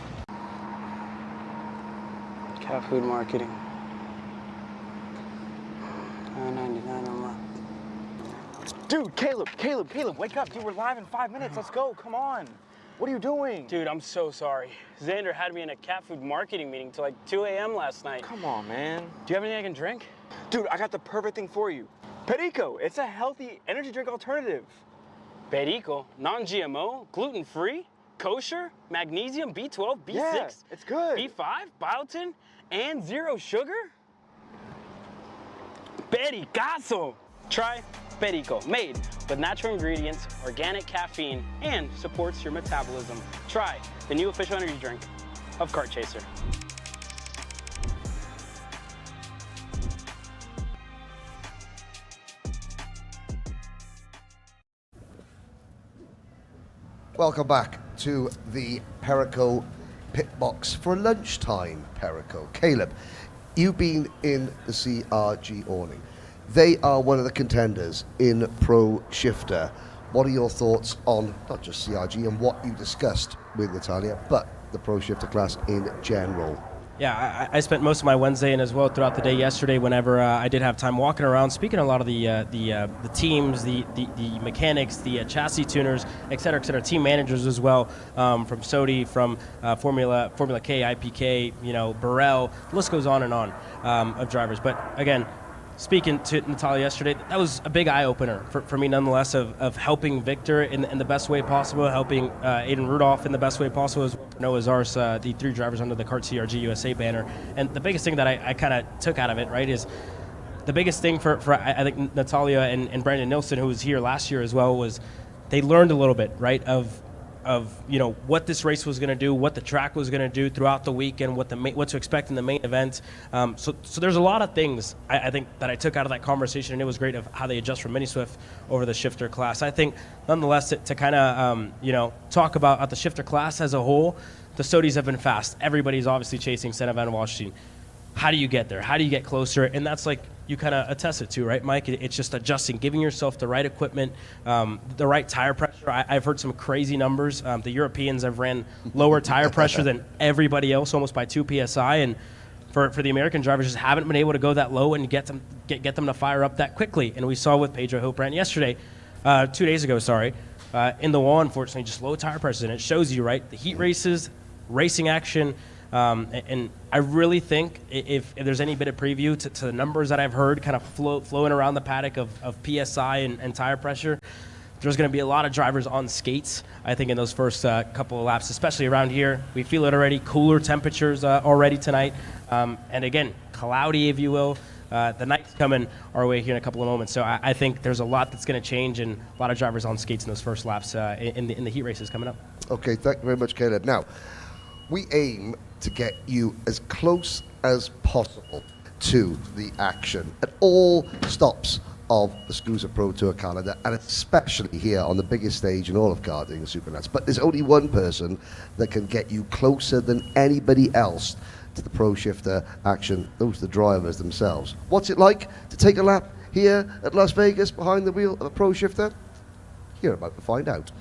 Cat food marketing. $9.99 a month. Dude, Caleb, wake up. Dude, we're live in 5 minutes. Let's go, come on. What are you doing? Dude, I'm so sorry. Xander had me in a cat food marketing meeting till like 2 a.m. last night. Come on, man. Do you have anything I can drink? Dude, I got the perfect thing for you. Perico, it's a healthy energy drink alternative. Perico, non-GMO, gluten-free, kosher, magnesium, B12, B6, Yeah, it's good. B5, biotin, and zero sugar? Pericazo! Try Perico, made with natural ingredients, organic caffeine, and supports your metabolism. Try the new official energy drink of Kart Chaser. Welcome back to the Perico pit box for lunchtime, Perico. Caleb, you've been in the CRG awning. They are one of the contenders in Pro Shifter. What are your thoughts on not just CRG and what you discussed with Natalia, but the Pro Shifter class in general? Yeah, I spent most of my Wednesday and as well throughout the day yesterday whenever I did have time walking around, speaking to a lot of the teams, the mechanics, the chassis tuners, et cetera, team managers as well, from Sodi, from Formula K, IPK, Burrell, the list goes on and on of drivers. But again, speaking to Natalia yesterday, that was a big eye-opener for me nonetheless of helping Victor in the best way possible, helping Aiden Rudolph in the best way possible, as well as Noah Zars, the 3 drivers under the Kart CRG USA banner. And the biggest thing that I kind of took out of it, right, is the biggest thing for I think Natalia and Brandon Nilsson, who was here last year as well, was they learned a little bit, right, of what this race was going to do, what the track was going to do throughout the weekend, what to expect in the main event. So there's a lot of things I think that I took out of that conversation, and it was great of how they adjust from Mini Swift over the shifter class. I think nonetheless to kind of talk about the shifter class as a whole, the Sodis have been fast. Everybody's obviously chasing Senna Van Washington. How do you get there? How do you get closer? And that's like you kind of attest it to, right, Mike? It's just adjusting, giving yourself the right equipment, the right tire pressure. I've heard some crazy numbers. The Europeans have ran lower tire pressure than everybody else, almost by 2 PSI. And for the American drivers, just haven't been able to go that low and get them to fire up that quickly. And we saw with Pedro Hopbrand yesterday, 2 days ago, in the wall, unfortunately, just low tire pressure. And it shows you, right, the heat races, racing action. And I really think if there's any bit of preview to the numbers that I've heard kind of flowing around the paddock of PSI and tire pressure, there's going to be a lot of drivers on skates, I think, in those first couple of laps, especially around here. We feel it already, cooler temperatures already tonight. And again, cloudy, if you will. The night's coming our way here in a couple of moments. So I think there's a lot that's going to change and a lot of drivers on skates in those first laps in the heat races coming up. Okay, thank you very much, Caleb. Now, we aim to get you as close as possible to the action at all stops of the SKUSA Pro Tour calendar, and especially here on the biggest stage in all of karting, the SuperNats. But there's only one person that can get you closer than anybody else to the Pro Shifter action. Those are the drivers themselves. What's it like to take a lap here at Las Vegas behind the wheel of a Pro Shifter? You're about to find out.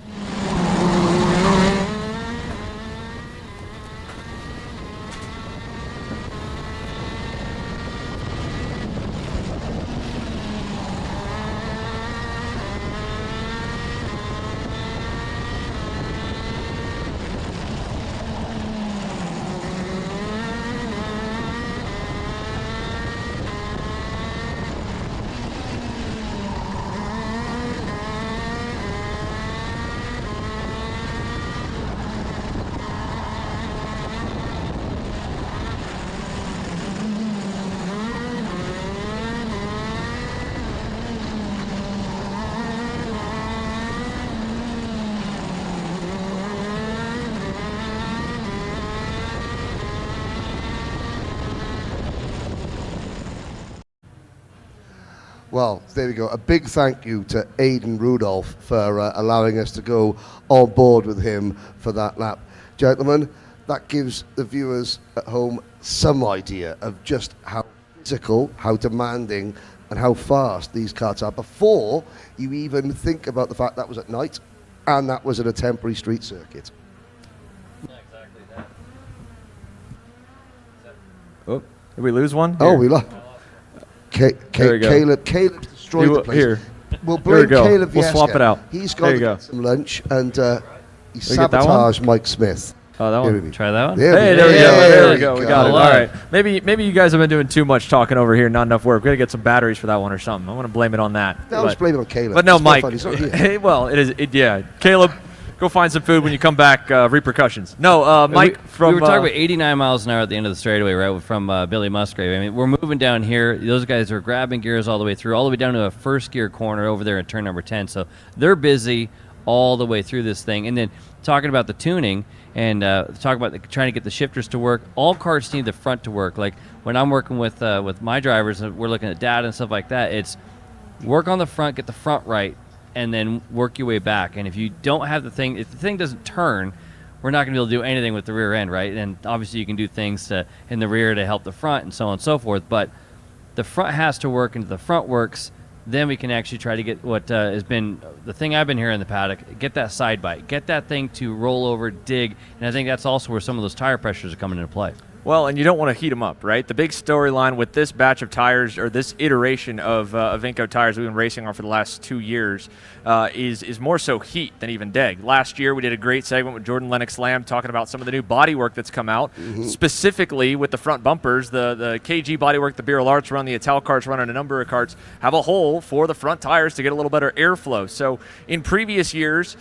Well, there we go. A big thank you to Aidan Rudolph for allowing us to go on board with him for that lap. Gentlemen, that gives the viewers at home some idea of just how physical, how demanding, and how fast these karts are before you even think about the fact that was at night and that was at a temporary street circuit. Yeah, exactly that. Oh, did we lose one? Oh, Here. we lost. There we go. Caleb destroyed the place. Here. We'll blame Caleb. We'll swap it out. He's got to go. get some lunch, and he We get that one? sabotaged Mike Smith. Oh, that Here one. we go. Try that one. Hey, there we go. There we go. We got it. I All love right. Maybe you guys have been doing too much talking over here, not enough work. We're gonna get some batteries for that one or something. I want to blame it on that. No, let's blame it on Caleb. But no, It's more Mike. fun. He's not here. Hey, well, it is. Yeah, Caleb, go find some food when you come back. Repercussions. No, Mike. We were talking about 89 miles an hour at the end of the straightaway, right? From Billy Musgrave. I mean, we're moving down here. Those guys are grabbing gears all the way through, all the way down to a first gear corner over there at turn number 10. So they're busy all the way through this thing. And then talking about the tuning and talk about trying to get the shifters to work. All karts need the front to work. Like when I'm working with my drivers, and we're looking at data and stuff like that. It's work on the front, get the front right, and then work your way back. And if you don't have the thing, if the thing doesn't turn, we're not going to be able to do anything with the rear end, right? And obviously you can do things in the rear to help the front and so on and so forth. But the front has to work, and if the front works, then we can actually try to get what has been the thing I've been hearing in the paddock, get that side bite, get that thing to roll over, dig. And I think that's also where some of those tire pressures are coming into play. Well, and you don't want to heat them up, right? The big storyline with this batch of tires, or this iteration of Avinco tires we've been racing on for the last 2 years, is more so heat than even deg. Last year, we did a great segment with Jordan Lennox Lamb talking about some of the new bodywork that's come out, specifically with the front bumpers. The KG bodywork, the Birol Arts run, the Ital karts run, and a number of karts have a hole for the front tires to get a little better airflow. So in previous years,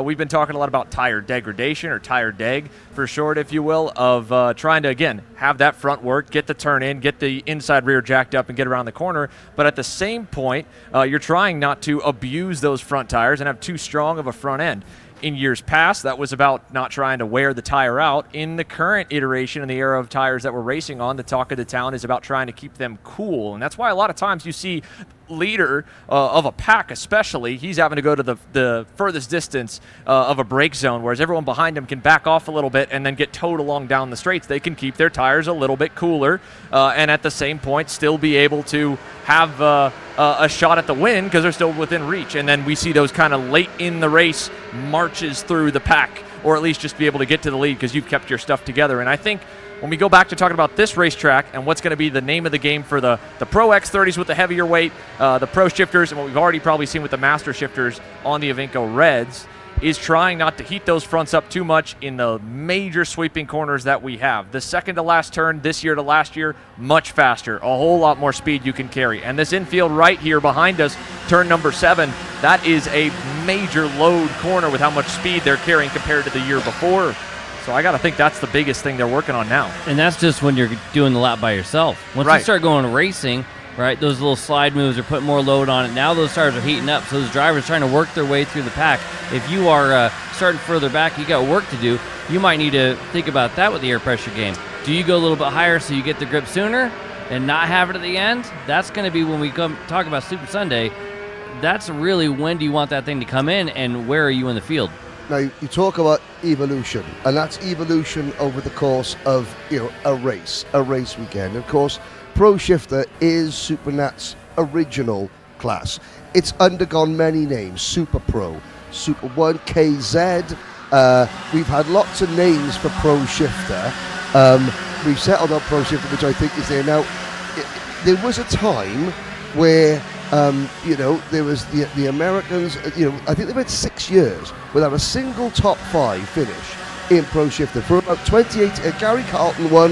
we've been talking a lot about tire degradation, or tire deg for short, if you will, of trying to, again, have that front work, get the turn in, get the inside rear jacked up, and get around the corner. But at the same point, you're trying not to abuse those front tires and have too strong of a front end. In years past, that was about not trying to wear the tire out. In the current iteration and the era of tires that we're racing on, the talk of the town is about trying to keep them cool. And that's why a lot of times you see leader of a pack especially, he's having to go to the furthest distance of a brake zone, whereas everyone behind him can back off a little bit and then get towed along down the straights. They can keep their tires a little bit cooler and at the same point still be able to have a shot at the win because they're still within reach. And then we see those kind of late in the race marches through the pack, or at least just be able to get to the lead because you've kept your stuff together. And I think when we go back to talking about this racetrack and what's going to be the name of the game for the Pro X30s with the heavier weight, the Pro shifters, and what we've already probably seen with the Master shifters on the Avinco Reds, is trying not to heat those fronts up too much in the major sweeping corners that we have. The second to last turn this year to last year, much faster, a whole lot more speed you can carry. And this infield right here behind us, turn number 7, that is a major load corner with how much speed they're carrying compared to the year before. So I got to think that's the biggest thing they're working on now. And that's just when you're doing the lap by yourself. Once you start going racing, right, those little slide moves are putting more load on it. Now those tires are heating up, so those drivers are trying to work their way through the pack. If you are starting further back, you got work to do, you might need to think about that with the air pressure game. Do you go a little bit higher so you get the grip sooner and not have it at the end? That's going to be when we come talk about Super Sunday. That's really when do you want that thing to come in, and where are you in the field? Now, you talk about evolution, and that's evolution over the course of, a race weekend. Of course, Pro Shifter is SuperNat's original class. It's undergone many names: Super Pro, Super 1, KZ. We've had lots of names for Pro Shifter. We've settled on Pro Shifter, which I think is there now. There was a time where there was the Americans, I think they went 6 years without a single top 5 finish in Pro Shifter. For about 28, Gary Carlton won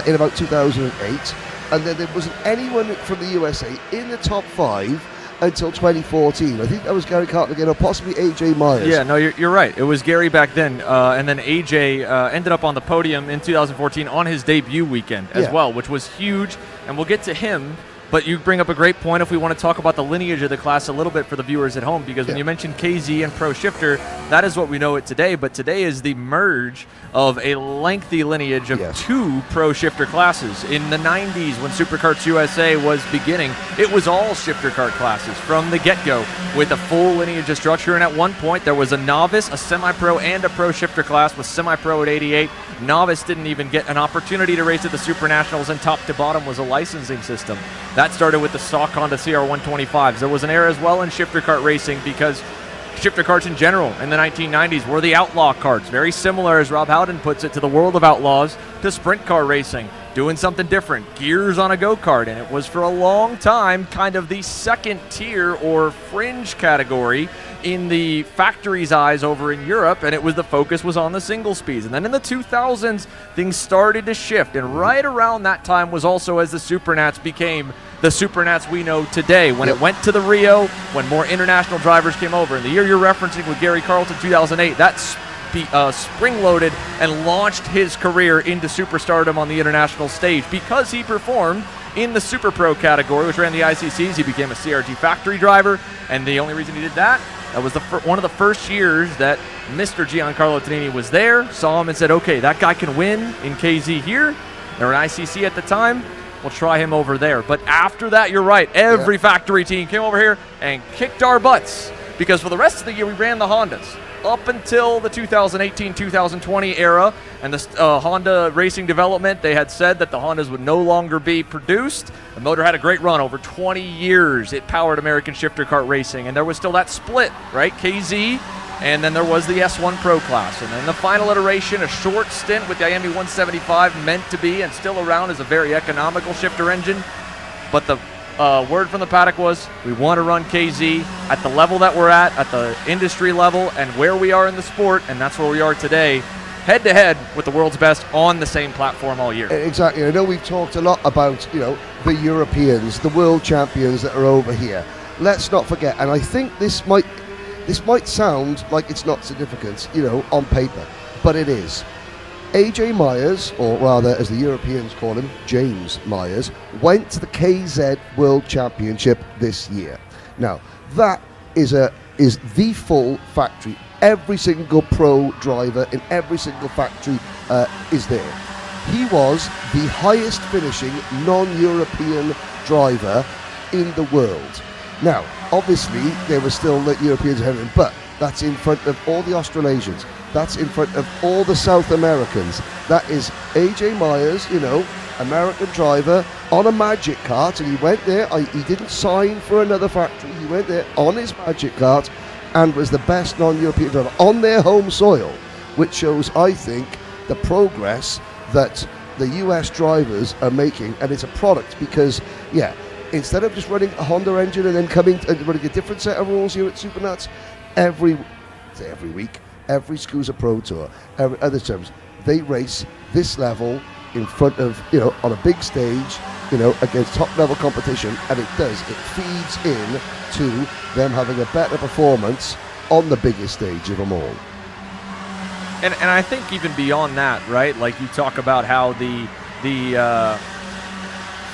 in about 2008, and then there wasn't anyone from the USA in the top 5 until 2014. I think that was Gary Carlton again, or possibly AJ Myers. Yeah, no, you're right. It was Gary back then, and then AJ ended up on the podium in 2014 on his debut weekend as well, which was huge, and we'll get to him But you bring up a great point if we want to talk about the lineage of the class a little bit for the viewers at home, because when you mentioned KZ and Pro Shifter, that is what we know it today, but today is the merge of a lengthy lineage of two Pro Shifter classes. In the 90s, when SuperKarts USA was beginning, it was all shifter kart classes from the get-go with a full lineage of structure, and at one point there was a novice, a semi-pro, and a Pro Shifter class with semi-pro at 88. Novice didn't even get an opportunity to race at the SuperNationals, and top to bottom was a licensing system. That started with the stock Honda CR125s. There was an era as well in shifter kart racing because shifter karts in general in the 1990s were the outlaw karts, very similar, as Rob Howden puts it, to the world of outlaws, to sprint car racing, doing something different, gears on a go-kart, and it was for a long time kind of the second tier or fringe category in the factory's eyes over in Europe, and the focus was on the single speeds. And then in the 2000s, things started to shift, and right around that time was also as the Supernats became the Supernats we know today. When it went to the Rio, when more international drivers came over, and the year you're referencing with Gary Carlton, 2008, that spring-loaded and launched his career into superstardom on the international stage because he performed in the Super Pro category, which ran the ICCs. He became a CRT factory driver, and the only reason he did that was one of the first years that Mr. Giancarlo Tonini was there, saw him and said, okay, that guy can win in KZ here. They're an ICC at the time. We'll try him over there. But after that, you're right. Every factory team came over here and kicked our butts because for the rest of the year, we ran the Hondas up until the 2018-2020 era, and the Honda Racing Development, they had said that the Hondas would no longer be produced. The motor had a great run over 20 years. It powered American shifter kart racing, and there was still that split, right? KZ, and then there was the S1 Pro class, and then the final iteration, a short stint with the IAME 175, meant to be and still around as a very economical shifter engine, but the word from the paddock was, we want to run KZ at the level that we're at the industry level and where we are in the sport, and that's where we are today, head-to-head with the world's best on the same platform all year. Exactly. I know we've talked a lot about, the Europeans, the world champions that are over here. Let's not forget, and I think this might sound like it's not significant, on paper, but it is. AJ Myers, or rather as the Europeans call him, James Myers, went to the KZ World Championship this year. Now, that is the full factory. Every single pro driver in every single factory is there. He was the highest finishing non-European driver in the world. Now, obviously, there were still Europeans ahead of him, but that's in front of all the Australasians. That's in front of all the South Americans. That is AJ Myers, American driver on a Magic Kart, and he went there. He didn't sign for another factory. He went there on his Magic Kart and was the best non-European driver on their home soil, which shows, I think, the progress that the US drivers are making, and it's a product because, instead of just running a Honda engine and then coming and running a different set of rules here at SuperNats every week, every SKUSA Pro Tour, every other terms, they race this level in front of, on a big stage, against top level competition, and it feeds in to them having a better performance on the biggest stage of them all. And I think even beyond that, right? Like you talk about how the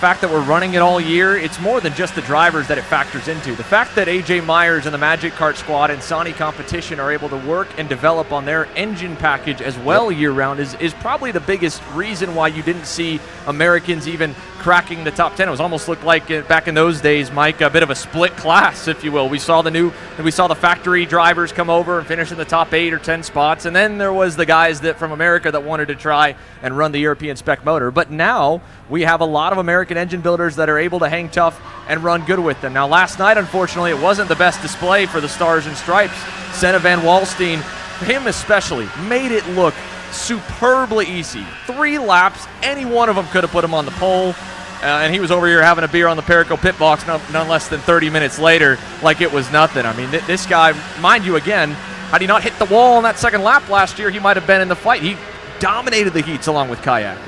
fact that we're running it all year, it's more than just the drivers that it factors into. The fact that AJ Myers and the Magic Kart squad and Sony Competition are able to work and develop on their engine package as well year-round is probably the biggest reason why you didn't see Americans even cracking the top 10. It was almost looked like back in those days, Mike, a bit of a split class, if you will. We saw the factory drivers come over and finish in the top 8 or 10 spots, and then there was the guys that from America that wanted to try and run the European spec motor. But now we have a lot of American engine builders that are able to hang tough and run good with them. Now, last night, unfortunately, it wasn't the best display for the Stars and Stripes. Senna Van Wallstein, him especially, made it look superbly easy. 3 laps, any one of them could have put him on the pole. And he was over here having a beer on the Perico pit box none less than 30 minutes later like it was nothing. I mean, this guy, mind you, again, had he not hit the wall on that second lap last year, he might have been in the fight. He dominated the heats along with Kayak.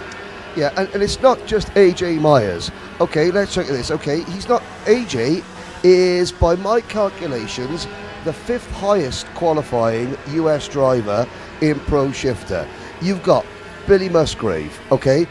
Yeah, and it's not just AJ Myers. Okay, let's check this. Okay, AJ is, by my calculations, the 5th highest qualifying US driver in Pro Shifter. You've got Billy Musgrave, okay?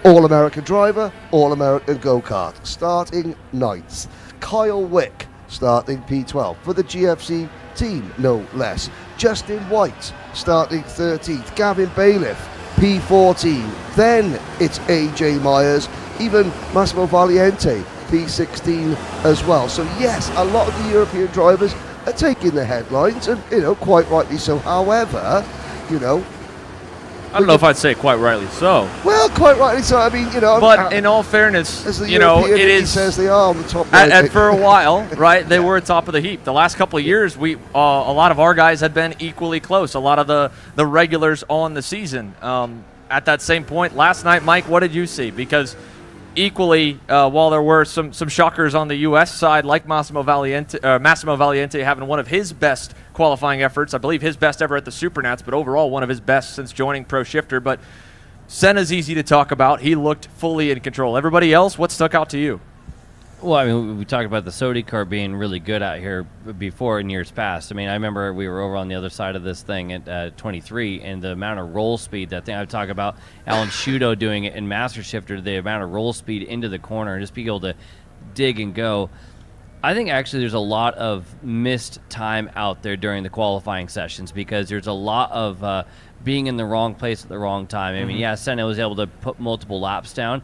All-American driver, All-American go-kart, starting 9th. Kyle Wick, starting P12 for the GFC team, no less. Justin White, starting 13th. Gavin Bailiff, P14. Then it's AJ Myers, even Massimo Valiente, P16 as well. So yes, a lot of the European drivers are taking the headlines, and quite rightly so. However, I don't know if I'd say quite rightly so. well, quite rightly so. I mean, But in all fairness, as the it European is. says they are on the top. And for a while, right, they were top of the heap. The last couple of years, a lot of our guys had been equally close. A lot of the regulars on the season. At that same point last night, Mike, what did you see? Because equally, while there were some shockers on the U.S. side, like Massimo Valiente having one of his best qualifying efforts, I believe his best ever at the SuperNats, but overall one of his best since joining Pro Shifter. But Senna's easy to talk about. He looked fully in control. Everybody else, what stuck out to you? Well, I mean, we talked about the Sodi car being really good out here before in years past. I mean, I remember we were over on the other side of this thing at 23, and the amount of roll speed, that thing I talk about, Alan Shudo doing it in Master Shifter, the amount of roll speed into the corner and just being able to dig and go. I think actually there's a lot of missed time out there during the qualifying sessions because there's a lot of being in the wrong place at the wrong time. I mean, yeah, Senna was able to put multiple laps down,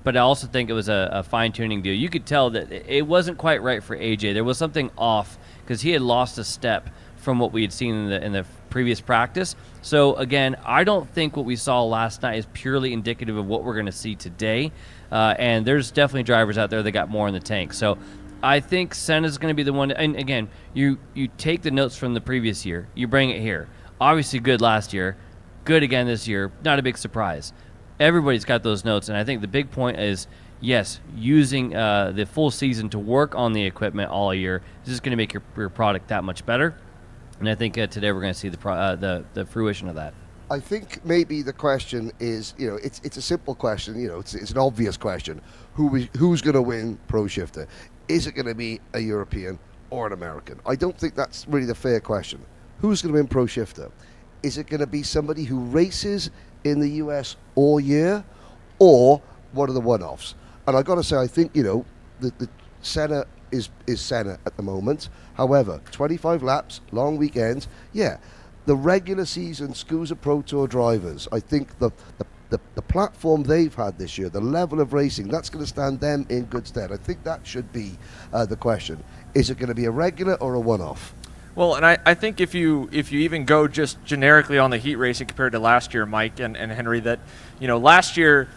but I also think it was a fine-tuning deal. You could tell that it wasn't quite right for AJ. There was something off because he had lost a step from what we had seen in the previous practice. So, again, I don't think what we saw last night is purely indicative of what we're going to see today. And there's definitely drivers out there that got more in the tank. So I think Senna's going to be the one. And, again, you take the notes from the previous year. You bring it here. Obviously good last year. Good again this year. Not a big surprise. Everybody's got those notes, and I think the big point is, yes, using the full season to work on the equipment all year is just going to make your product that much better. And I think today we're going to see the fruition of that. I think maybe the question is, it's a simple question. It's an obvious question. Who's going to win Pro Shifter? Is it going to be a European or an American? I don't think that's really the fair question. Who's going to win Pro Shifter? Is it going to be somebody who races in the US all year, or one of the one-offs? And I got to say, I think the Senna is Senna at the moment. However, 25 laps, long weekends, yeah. The regular season SKUSA Pro Tour drivers, I think the platform they've had this year, the level of racing, that's going to stand them in good stead. I think that should be the question. Is it going to be a regular or a one-off? Well, and I think if you even go just generically on the heat racing compared to last year, Mike and Henry, that last year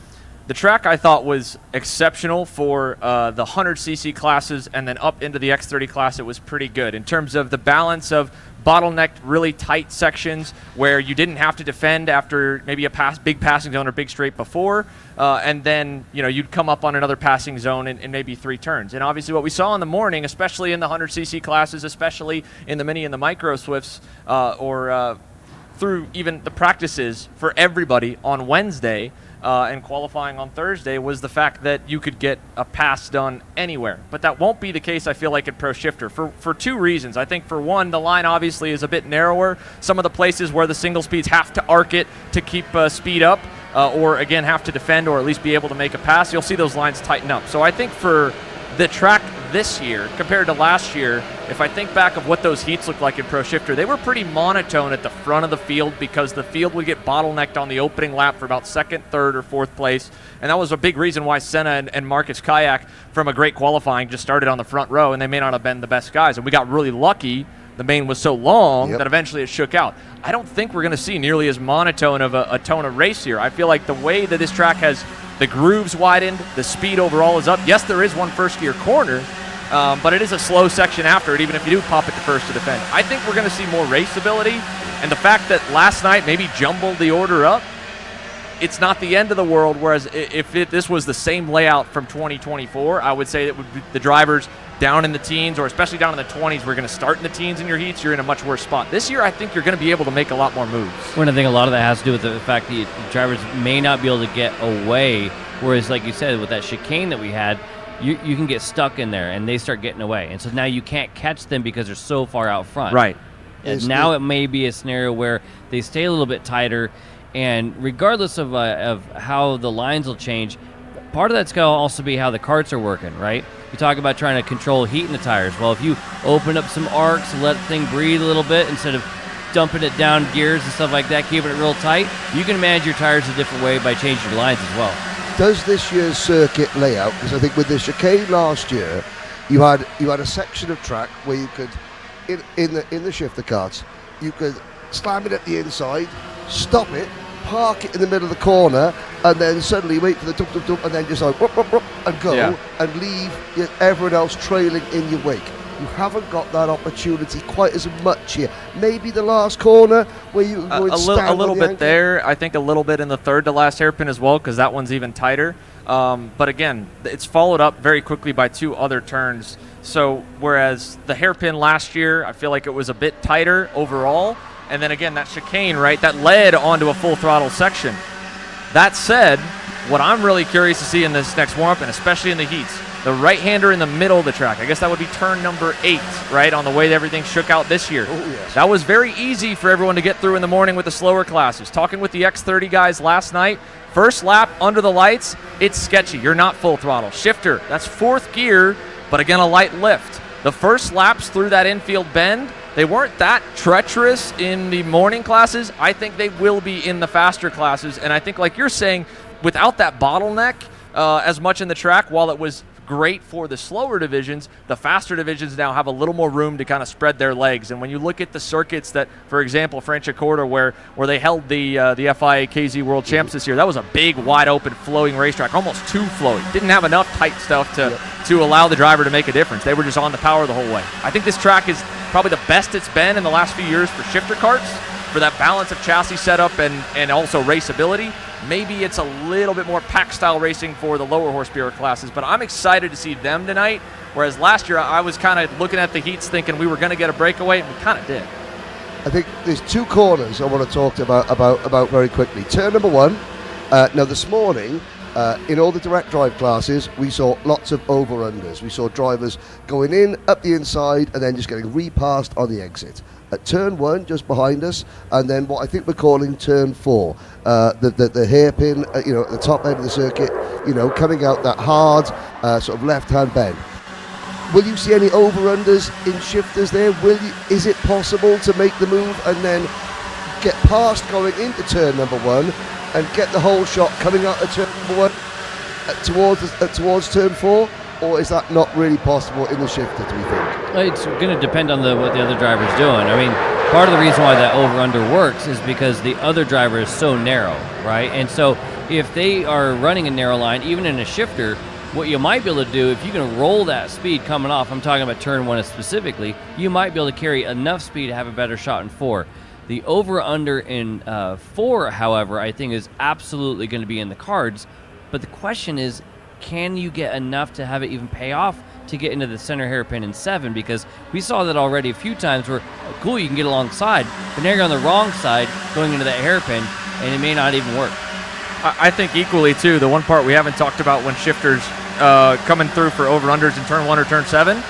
the track I thought was exceptional for the 100cc classes, and then up into the X30 class it was pretty good in terms of the balance of bottlenecked, really tight sections where you didn't have to defend after maybe a big passing zone or big straight before, and then you'd come up on another passing zone in maybe 3 turns. And obviously what we saw in the morning, especially in the 100cc classes, especially in the mini and the micro Swifts, or through even the practices for everybody on Wednesday, and qualifying on Thursday, was the fact that you could get a pass done anywhere. But that won't be the case, I feel like, at Pro Shifter for 2 reasons. I think, for one, the line obviously is a bit narrower. Some of the places where the single speeds have to arc it to keep speed up, or, again, have to defend or at least be able to make a pass, you'll see those lines tighten up. So I think for the track this year compared to last year, if I think back of what those heats looked like in Pro Shifter, they were pretty monotone at the front of the field because the field would get bottlenecked on the opening lap for about 2nd, 3rd, or 4th place. And that was a big reason why Senna and Marcus Kayak, from a great qualifying, just started on the front row, and they may not have been the best guys. And we got really lucky. The main was so long that eventually it shook out. I don't think we're going to see nearly as monotone of a tone of race here. I feel like the way that this track has the grooves widened, the speed overall is up. Yes, there is one first-gear corner, but it is a slow section after it, even if you do pop it to first to defend. I think we're going to see more race ability, and the fact that last night maybe jumbled the order up, it's not the end of the world, whereas if this was the same layout from 2024, I would say that would be the drivers down in the teens, or especially down in the 20s, we're going to start in the teens in your heats, you're in a much worse spot. This year, I think you're going to be able to make a lot more moves. Well, I think a lot of that has to do with the fact that the drivers may not be able to get away, whereas, like you said, with that chicane that we had, you can get stuck in there, and they start getting away. And so now you can't catch them because they're so far out front. Right. And now it may be a scenario where they stay a little bit tighter, And regardless of how the lines will change, part of that's going to also be how the karts are working, right? You talk about trying to control heat in the tires. Well, if you open up some arcs and let the thing breathe a little bit instead of dumping it down gears and stuff like that, keeping it real tight, you can manage your tires a different way by changing your lines as well. Does this year's circuit layout, because I think with the chicane last year, you had a section of track where you could, in the shifter karts, you could slam it at the inside, stop it, park it in the middle of the corner, and then suddenly wait for the dump, dump, dump, and then just like whoop, whoop, whoop, and go, and leave everyone else trailing in your wake. You haven't got that opportunity quite as much here. Maybe the last corner where you can go and stand a little on the bit angle. there. I think a little bit in the third to last hairpin as well, because that one's even tighter. But again, it's followed up very quickly by 2 other turns. So whereas the hairpin last year, I feel like it was a bit tighter overall. And then again, that chicane, right, that led onto a full throttle section. That said, what I'm really curious to see in this next warm-up, and especially in the heats, the right-hander in the middle of the track. I guess that would be turn number 8, right, on the way that everything shook out this year. Yes. That was very easy for everyone to get through in the morning with the slower classes. Talking with the X30 guys last night, first lap under the lights, it's sketchy. You're not full throttle. Shifter, that's 4th gear, but again, a light lift. The first laps through that infield bend, they weren't that treacherous in the morning classes. I think they will be in the faster classes. And I think, like you're saying, without that bottleneck as much in the track, while it was great for the slower divisions, the faster divisions now have a little more room to kind of spread their legs. And when you look at the circuits that, for example, Franciacorta, where they held the FIA KZ World Champs this year, that was a big, wide open, flowing racetrack, almost too flowy. Didn't have enough tight stuff to allow the driver to make a difference. They were just on the power the whole way. I think this track is probably the best it's been in the last few years for shifter karts, for that balance of chassis setup and also raceability. Maybe it's a little bit more pack-style racing for the lower horsepower classes, but I'm excited to see them tonight, whereas last year I was kind of looking at the heats thinking we were going to get a breakaway, and we kind of did. I think there's 2 corners I want to talk about very quickly. Turn number 1, now this morning, in all the direct drive classes, we saw lots of over-unders. We saw drivers going in, up the inside, and then just getting repassed on the exit. At turn 1, just behind us, and then what I think we're calling turn 4, the hairpin, at the top end of the circuit, coming out that hard sort of left-hand bend. Will you see any over-unders in shifters there? Is it possible to make the move and then get past going into turn number 1 and get the whole shot coming out of turn number 1 towards turn 4? Or is that not really possible in the shifter, do you think? It's going to depend on what the other driver's doing. I mean, part of the reason why that over-under works is because the other driver is so narrow, right? And so if they are running a narrow line, even in a shifter, what you might be able to do, if you can roll that speed coming off, I'm talking about turn 1 specifically, you might be able to carry enough speed to have a better shot in 4. The over-under in 4, however, I think is absolutely going to be in the cards. But the question is, can you get enough to have it even pay off to get into the center hairpin in 7? Because we saw that already a few times where, cool, you can get alongside, but now you're on the wrong side going into that hairpin, and it may not even work. I think equally, too, the one part we haven't talked about when shifters coming through for over-unders in turn 1 or turn 7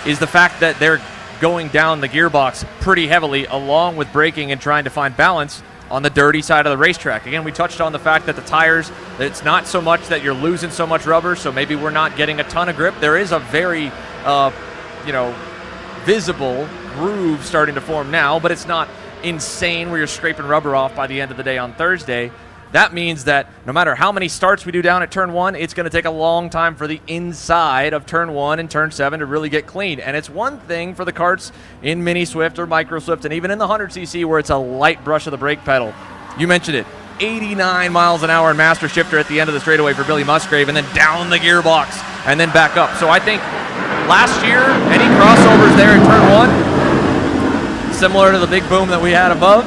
is the fact that they're going down the gearbox pretty heavily along with braking and trying to find balance on the dirty side of the racetrack. Again, we touched on the fact that the tires, it's not so much that you're losing so much rubber, so maybe we're not getting a ton of grip. There is a very, visible groove starting to form now, but it's not insane where you're scraping rubber off by the end of the day on Thursday. That means that no matter how many starts we do down at turn 1, it's going to take a long time for the inside of turn 1 and turn 7 to really get clean. And it's one thing for the karts in Mini Swift or Micro Swift and even in the 100cc where it's a light brush of the brake pedal. You mentioned it, 89 miles an hour in master shifter at the end of the straightaway for Billy Musgrave, and then down the gearbox and then back up. So I think last year, any crossovers there in turn 1, similar to the big boom that we had above,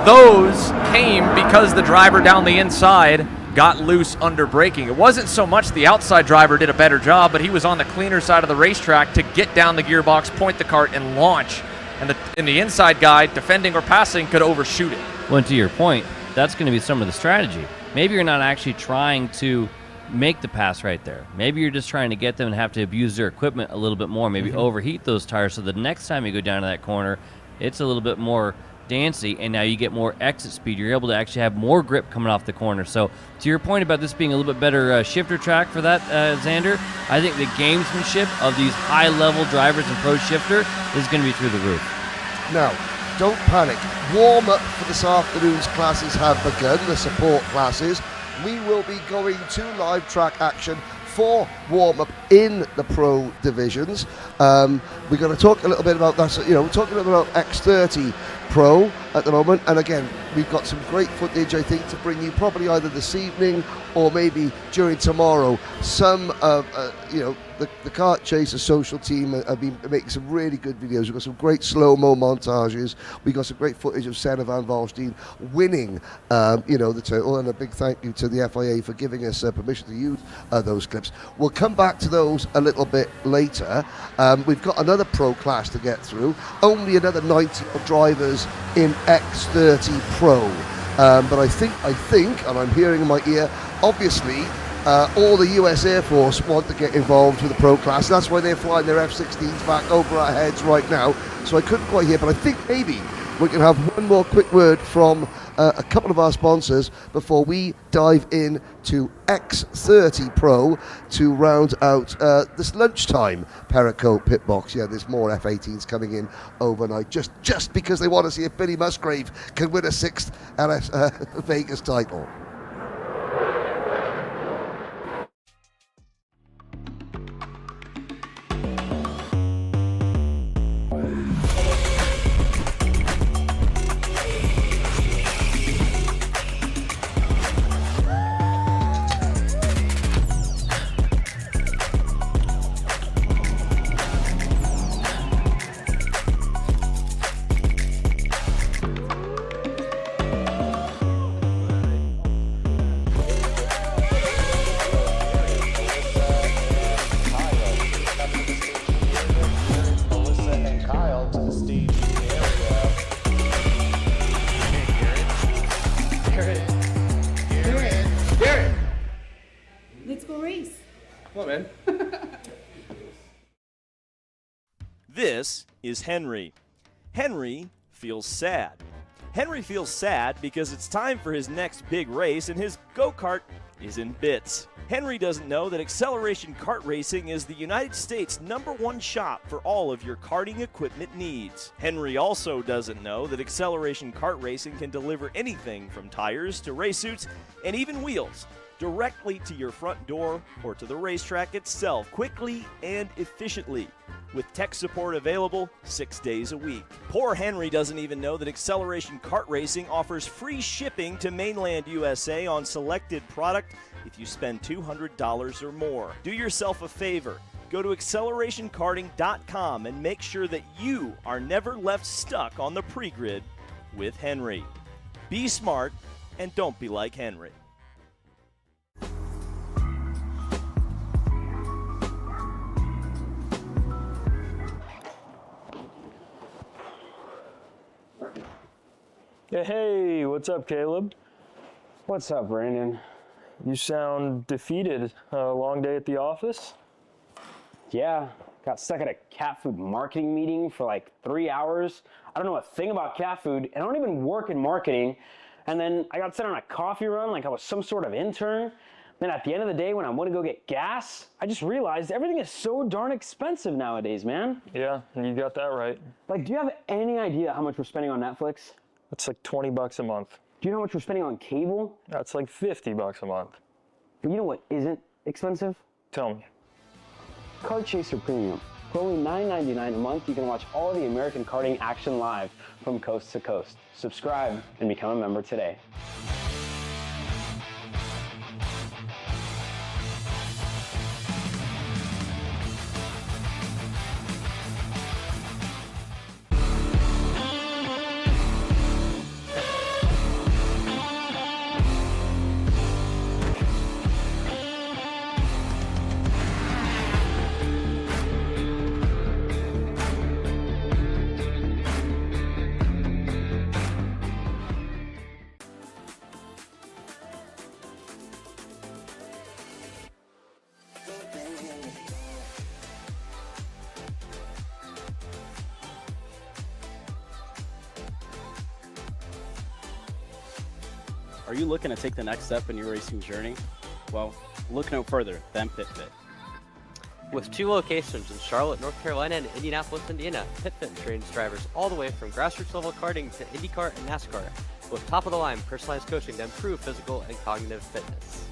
those came because the driver down the inside got loose under braking. It wasn't so much the outside driver did a better job, but he was on the cleaner side of the racetrack to get down the gearbox, point the kart, and launch. And the inside guy, defending or passing, could overshoot it. Well, to your point, that's going to be some of the strategy. Maybe you're not actually trying to make the pass right there. Maybe you're just trying to get them and have to abuse their equipment a little bit more, maybe overheat those tires so the next time you go down to that corner, it's a little bit more Dancy, and now you get more exit speed. You're able to actually have more grip coming off the corner. So to your point about this being a little bit better shifter track for that, Xander, I think the gamesmanship of these high-level drivers and pro shifter is going to be through the roof. Now, don't panic. Warm-up for this afternoon's classes have begun, the support classes. We will be going to live track action for warm-up in the pro divisions. We're going to talk a little bit about that. We're talking a little bit about X30 Pro at the moment, and again, we've got some great footage, I think, to bring you probably either this evening or maybe during tomorrow. Some of the Kart Chaser social team have been making some really good videos. We've got some great slow-mo montages. We've got some great footage of Senna van Valstein winning, the title, and a big thank you to the FIA for giving us permission to use those clips. We'll come back to those a little bit later. We've got another pro class to get through. Only another 90 drivers in X30 Pro. But I think, and I'm hearing in my ear, obviously, all the US Air Force want to get involved with the pro class. That's why they're flying their F-16s back over our heads right now. So I couldn't quite hear, but I think maybe we can have one more quick word from a couple of our sponsors before we dive in to X30 Pro to round out this lunchtime Perico pit box. Yeah, there's more F-18s coming in overnight just because they want to see if Billy Musgrave can win a 6th Vegas title. This is Henry. Henry feels sad. Henry feels sad because it's time for his next big race and his go-kart is in bits. Henry doesn't know that Acceleration Kart Racing is the United States' #1 shop for all of your karting equipment needs. Henry also doesn't know that Acceleration Kart Racing can deliver anything from tires to race suits and even wheels directly to your front door or to the racetrack itself, quickly and efficiently, with tech support available 6 days a week. Poor Henry doesn't even know that Acceleration Kart Racing offers free shipping to mainland USA on selected product if you spend $200 or more. Do yourself a favor. Go to accelerationkarting.com and make sure that you are never left stuck on the pre-grid with Henry. Be smart and don't be like Henry. Hey, what's up, Caleb? What's up, Brandon? You sound defeated. A long day at the office? Yeah, got stuck at a cat food marketing meeting for like 3 hours. I don't know a thing about cat food, and I don't even work in marketing. And then I got sent on a coffee run like I was some sort of intern. Then at the end of the day, when I want to go get gas, I just realized everything is so darn expensive nowadays, man. Yeah, you got that right. Like, do you have any idea how much we're spending on Netflix? That's like $20 a month. Do you know how much we're spending on cable? That's like $50 a month. But you know what isn't expensive? Tell me. Kart Chaser Premium. For only $9.99 a month, you can watch all the American karting action live from coast to coast. Subscribe and become a member today. Are you looking to take the next step in your racing journey? Well, look no further than PitFit. With 2 locations in Charlotte, North Carolina and Indianapolis, Indiana, PitFit trains drivers all the way from grassroots level karting to IndyCar and NASCAR with top-of-the-line personalized coaching to improve physical and cognitive fitness.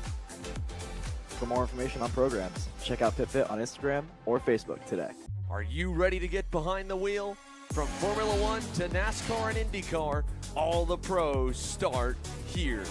For more information on programs, check out PitFit on Instagram or Facebook today. Are you ready to get behind the wheel? From Formula One to NASCAR and IndyCar, all the pros start here.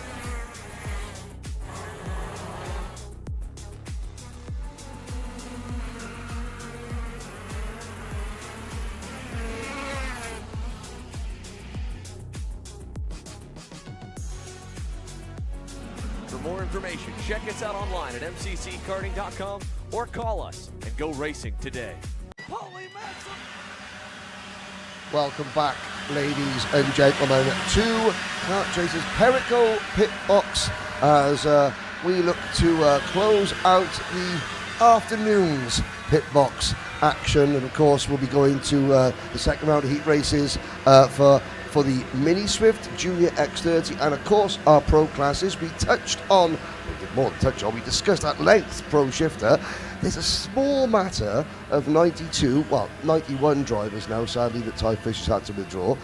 For more information, check us out online at mcckarting.com or call us and go racing today. Welcome back, ladies and gentlemen, to Kart Chasers Perico Pit Box as we look to close out the afternoon's pit box action. And of course, we'll be going to the second round of heat races for the Mini Swift Junior X30 and of course our pro classes. We touched on, we discussed at length Pro Shifter. There's a small matter of 91 drivers now, sadly, that Ty Fish has had to withdraw.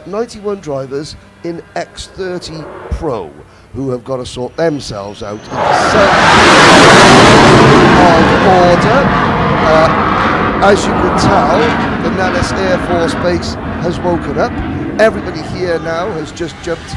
91 drivers in X30 Pro who have got to sort themselves out in some order. As you can tell, the Nellis Air Force Base has woken up. Everybody here now has just jumped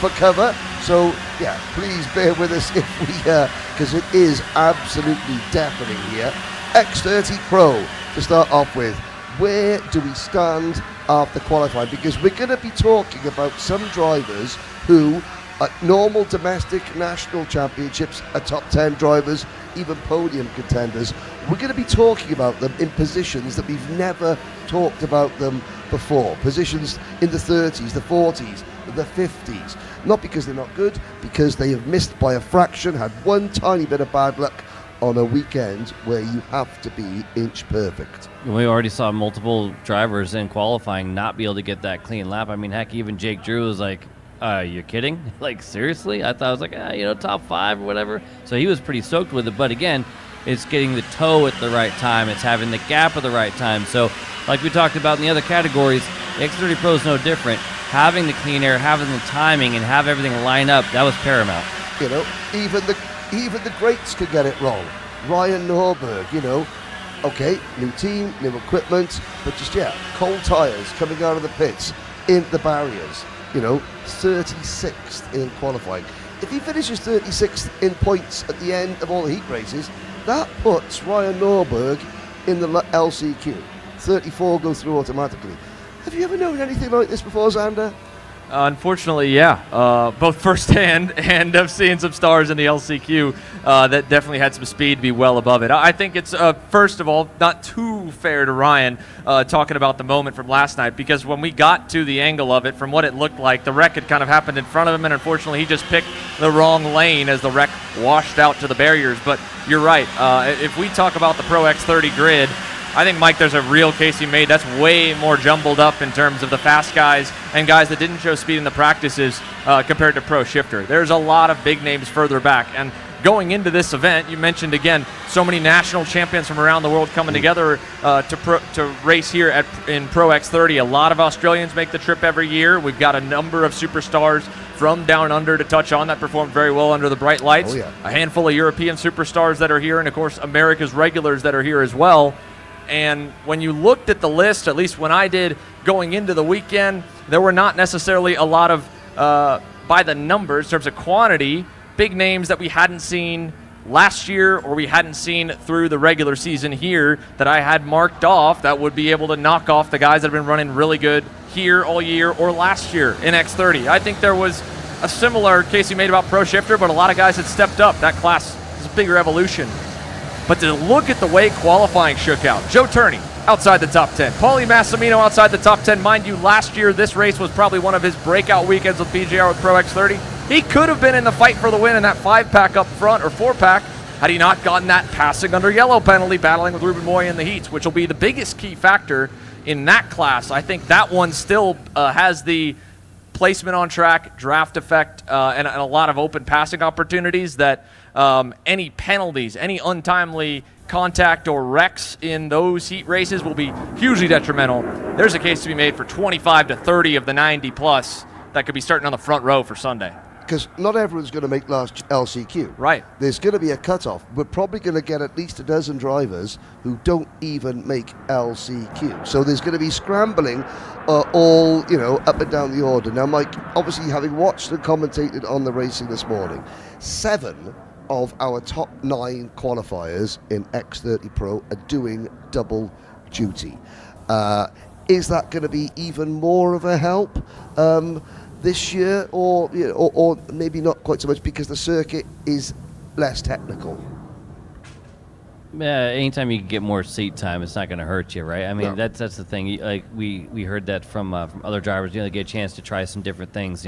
for cover. So, yeah, please bear with us if we, because it is absolutely deafening here. X30 Pro, to start off with, where do we stand after qualifying? Because we're going to be talking about some drivers who, at normal domestic national championships, are top 10 drivers, even podium contenders. We're going to be talking about them in positions that we've never talked about them before. Positions in the 30s, the 40s, the 50s. Not because they're not good, because they have missed by a fraction, had one tiny bit of bad luck on a weekend where you have to be inch perfect. We already saw multiple drivers in qualifying not be able to get that clean lap. I mean, heck, even Jake Drew was like, you're kidding? Like, seriously? I thought I was like, top 5 or whatever. So he was pretty stoked with it. But again, it's getting the toe at the right time. It's having the gap at the right time. So like we talked about in the other categories, the X30 Pro is no different. Having the clean air, having the timing, and have everything line up, that was paramount. Even the greats could get it wrong. Ryan Norberg, okay, new team, new equipment, but just, cold tyres coming out of the pits, in the barriers, 36th in qualifying. If he finishes 36th in points at the end of all the heat races, that puts Ryan Norberg in the LCQ. 34 go through automatically. Have you ever known anything like this before, Xander? Unfortunately, yeah. Both firsthand and I've seen some stars in the LCQ that definitely had some speed to be well above it. I think it's, first of all, not too fair to Ryan talking about the moment from last night, because when we got to the angle of it, from what it looked like, the wreck had kind of happened in front of him, and unfortunately he just picked the wrong lane as the wreck washed out to the barriers. But you're right. If we talk about the Pro X30 grid, I think, Mike, there's a real case you made. That's way more jumbled up in terms of the fast guys and guys that didn't show speed in the practices compared to Pro Shifter. There's a lot of big names further back. And going into this event, you mentioned, again, so many national champions from around the world coming together to race here in Pro X30. A lot of Australians make the trip every year. We've got a number of superstars from down under to touch on that performed very well under the bright lights. Oh, yeah. A handful of European superstars that are here, and, of course, America's regulars that are here as well. And when you looked at the list, at least when I did going into the weekend, there were not necessarily a lot of, by the numbers, in terms of quantity, big names that we hadn't seen last year or we hadn't seen through the regular season here that I had marked off that would be able to knock off the guys that have been running really good here all year or last year in X30. I think there was a similar case you made about Pro Shifter, but a lot of guys had stepped up. That class is a bigger evolution. But to look at the way qualifying shook out, Joe Turney outside the top 10. Paulie Massimino outside the top 10. Mind you, last year this race was probably one of his breakout weekends with PGR with Pro X30. He could have been in the fight for the win in that 5-pack up front, or 4-pack, had he not gotten that passing under yellow penalty battling with Ruben Moy in the heats, which will be the biggest key factor in that class. I think that one still has the placement on track, draft effect, and a lot of open passing opportunities that any penalties, any untimely contact or wrecks in those heat races will be hugely detrimental. There's a case to be made for 25 to 30 of the 90 plus that could be starting on the front row for Sunday. Because not everyone's going to make last LCQ. Right. There's going to be a cutoff. We're probably going to get at least a dozen drivers who don't even make LCQ. So there's going to be scrambling all, up and down the order. Now, Mike, obviously having watched and commentated on the racing this morning, 7 of our top 9 qualifiers in X30 Pro are doing double duty. Is that going to be even more of a help this year, or maybe not quite so much because the circuit is less technical? Yeah, anytime you can get more seat time, it's not going to hurt you, right? I mean, No. that's the thing. Like we heard that from other drivers. They get a chance to try some different things.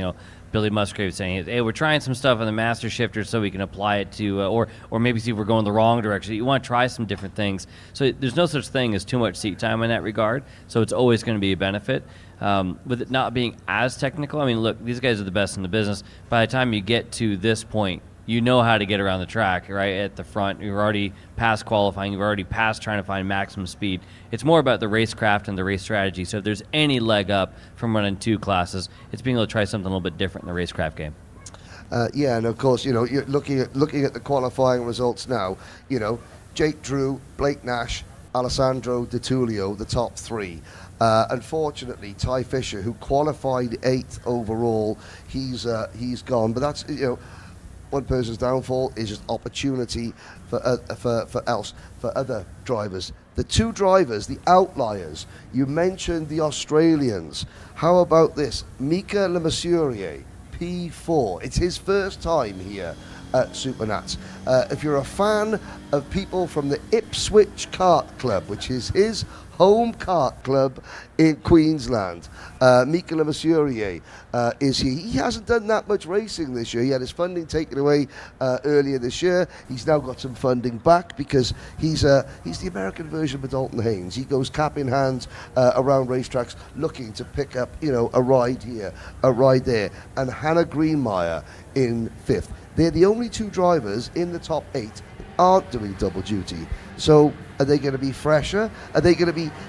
Billy Musgrave saying, "Hey, we're trying some stuff on the master shifter so we can apply it to, or maybe see if we're going the wrong direction." You want to try some different things. So there's no such thing as too much seat time in that regard. So it's always going to be a benefit. With it not being as technical, I mean, look, these guys are the best in the business. By the time you get to this point, you know how to get around the track, right? At the front, you're already past qualifying, you're already past trying to find maximum speed. It's more about the racecraft and the race strategy. So if there's any leg up from running 2 classes, it's being able to try something a little bit different in the racecraft game. Yeah, and of course, you're looking at the qualifying results now. Jake Drew, Blake Nash, Alessandro Di Tullio, the top 3. Unfortunately, Ty Fisher, who qualified 8th overall, he's gone. But that's one person's downfall is just opportunity for other drivers. The 2 drivers, the outliers. You mentioned the Australians. How about this? Mika Lemasurier, P4. It's his first time here at SuperNats. If you're a fan of people from the Ipswich Kart Club, which is his home kart club in Queensland, Mika Lemasurier is here. He hasn't done that much racing this year. He had his funding taken away earlier this year. He's now got some funding back because he's the American version of Dalton Haynes. He goes cap in hand around racetracks looking to pick up, a ride here, a ride there. And Hannah Greenmeyer in 5th. They're the only 2 drivers in the top 8 that aren't doing double duty. So are they going to be fresher? They're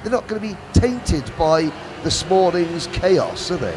not going to be tainted by this morning's chaos, are they?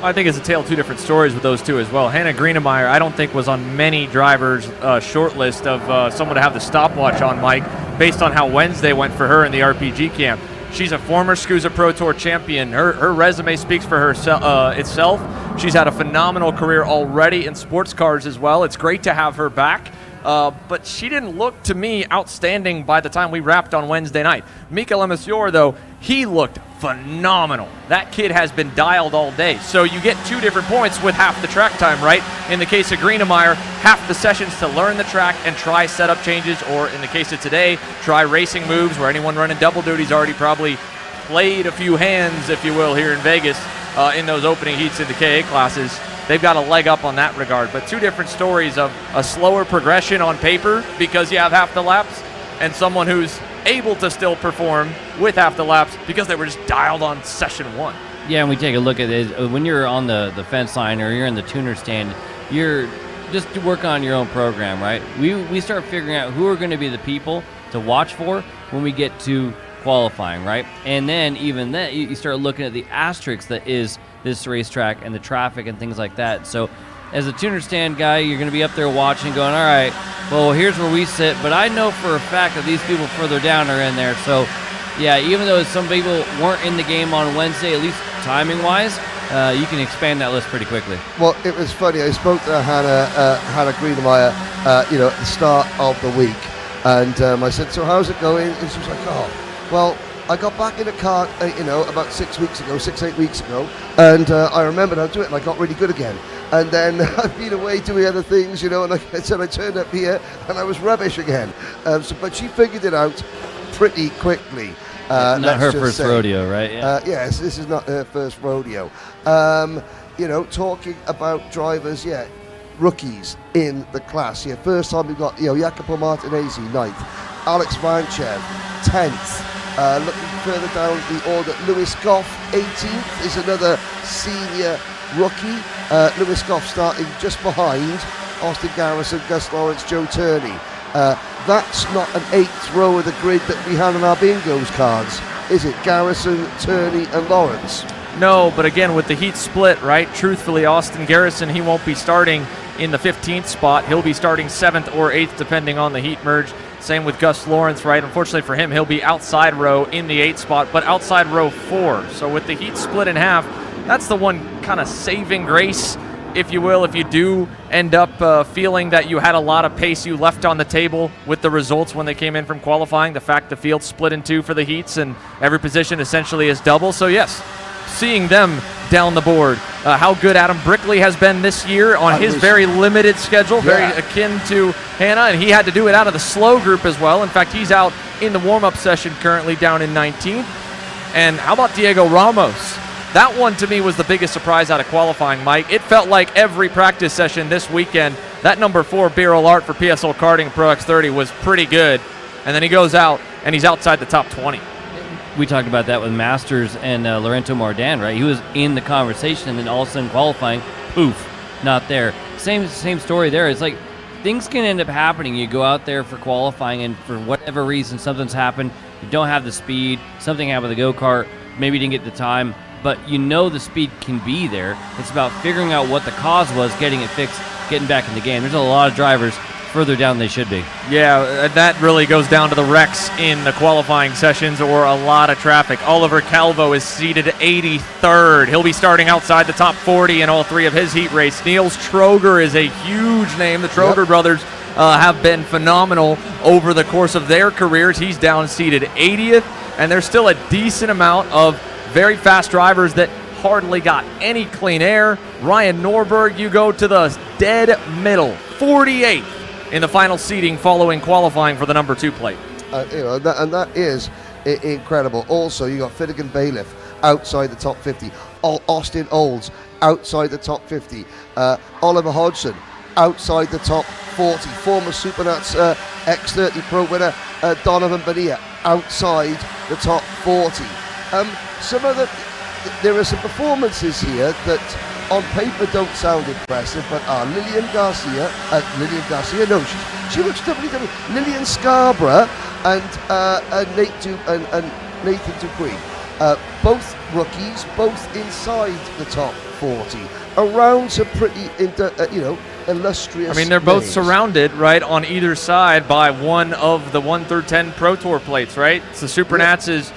I think it's a tale of 2 different stories with those 2 as well. Hannah Greenemeyer, I don't think was on many drivers' short list of someone to have the stopwatch on, Mike, based on how Wednesday went for her in the RPG camp. She's a former SKUSA Pro Tour champion. Her resume speaks for herself. Itself. She's had a phenomenal career already in sports cars as well. It's great to have her back. But she didn't look to me outstanding by the time we wrapped on Wednesday night. Mika Lemasurier, though, he looked phenomenal. That kid has been dialed all day. So you get 2 different points with half the track time, right? In the case of Greenemeyer, half the sessions to learn the track and try setup changes, or in the case of today, try racing moves where anyone running double duty's already probably played a few hands, if you will, here in Vegas in those opening heats in the KA classes. They've got a leg up on that regard. But 2 different stories of a slower progression on paper because you have half the laps, and someone who's able to still perform with half the laps because they were just dialed on session 1. Yeah, and we take a look at it. When you're on the fence line or you're in the tuner stand, you're just working on your own program, right? We start figuring out who are going to be the people to watch for when we get to qualifying, right? And then even then, you start looking at the asterisk that is this racetrack and the traffic and things like that. So as a tuner stand guy, you're going to be up there watching going, all right, well, here's where we sit, but I know for a fact that these people further down are in there. So yeah, even though some people weren't in the game on Wednesday, at least timing wise, you can expand that list pretty quickly. Well, it was funny. I spoke to Hannah Greenemeyer, at the start of the week, and I said, "So how's it going?" And she was like, "Oh, well, I got back in a car, about 6-8 weeks ago, and I remembered how to do it, and I got really good again. And then I've been away doing other things, and like I said, I turned up here, and I was rubbish again. But she figured it out pretty quickly. Not her first rodeo, right? Yeah. Yes, this is not her first rodeo. Talking about drivers, rookies in the class. First time we've got, Jacopo Martinez, 9th. Alex Vanchev, 10th. Looking further down the order, Lewis Goff, 18th, is another senior rookie Lewis Goff starting just behind Austin Garrison, Gus Lawrence, Joe Turney. That's not an 8th row of the grid that we had on our bingos cards, is it? Garrison, Turney, and Lawrence. No, but again, with the heat split, right? Truthfully, Austin Garrison, he won't be starting in the 15th spot. He'll be starting 7th or 8th, depending on the heat merge. Same with Gus Lawrence, right? Unfortunately for him, he'll be outside row in the 8th spot, but outside row 4. So with the heat split in half, that's the one kind of saving grace, if you will, if you do end up feeling that you had a lot of pace you left on the table with the results when they came in from qualifying. The fact the field split in 2 for the heats and every position essentially is double. So yes, seeing them down the board. How good Adam Brickley has been this year on his very limited schedule, very akin to Hannah, and he had to do it out of the slow group as well. In fact, he's out in the warm-up session currently down in 19th. And how about Diego Ramos? That one to me was the biggest surprise out of qualifying, Mike. It felt like every practice session this weekend, that number 4 Beryl Art for PSL Karting Pro X30 was pretty good. And then he goes out and he's outside the top 20. We talked about that with Masters and Lorenzo Mardan, right? He was in the conversation, and then all of a sudden qualifying, poof, not there. Same story there. It's like things can end up happening. You go out there for qualifying, and for whatever reason, something's happened. You don't have the speed. Something happened with the go-kart. Maybe you didn't get the time, but you know the speed can be there. It's about figuring out what the cause was, getting it fixed, getting back in the game. There's a lot of drivers further down than they should be. Yeah, that really goes down to the wrecks in the qualifying sessions or a lot of traffic. Oliver Calvo is seated 83rd. He'll be starting outside the top 40 in all 3 of his heat race. Niels Troger is a huge name. The Troger brothers have been phenomenal over the course of their careers. He's down seated 80th, and there's still a decent amount of very fast drivers that hardly got any clean air. Ryan Norberg, you go to the dead middle, 48th. In the final seating following qualifying for the number 2 plate. That is incredible. Also, you got Finnegan Bailiff outside the top 50. Austin Olds outside the top 50. Oliver Hodgson outside the top 40. Former Supernats X30 Pro winner Donovan Bonilla outside the top 40. There are some performances here that on paper don't sound impressive, but are Lillian Garcia, she looks WWE. Lillian Scarborough and Nathan Dupree, both rookies, both inside the top 40, around some pretty, illustrious. I mean, they're both names. Surrounded, right, on either side by one of the 1 through 10 Pro Tour plates, right? So Supernats is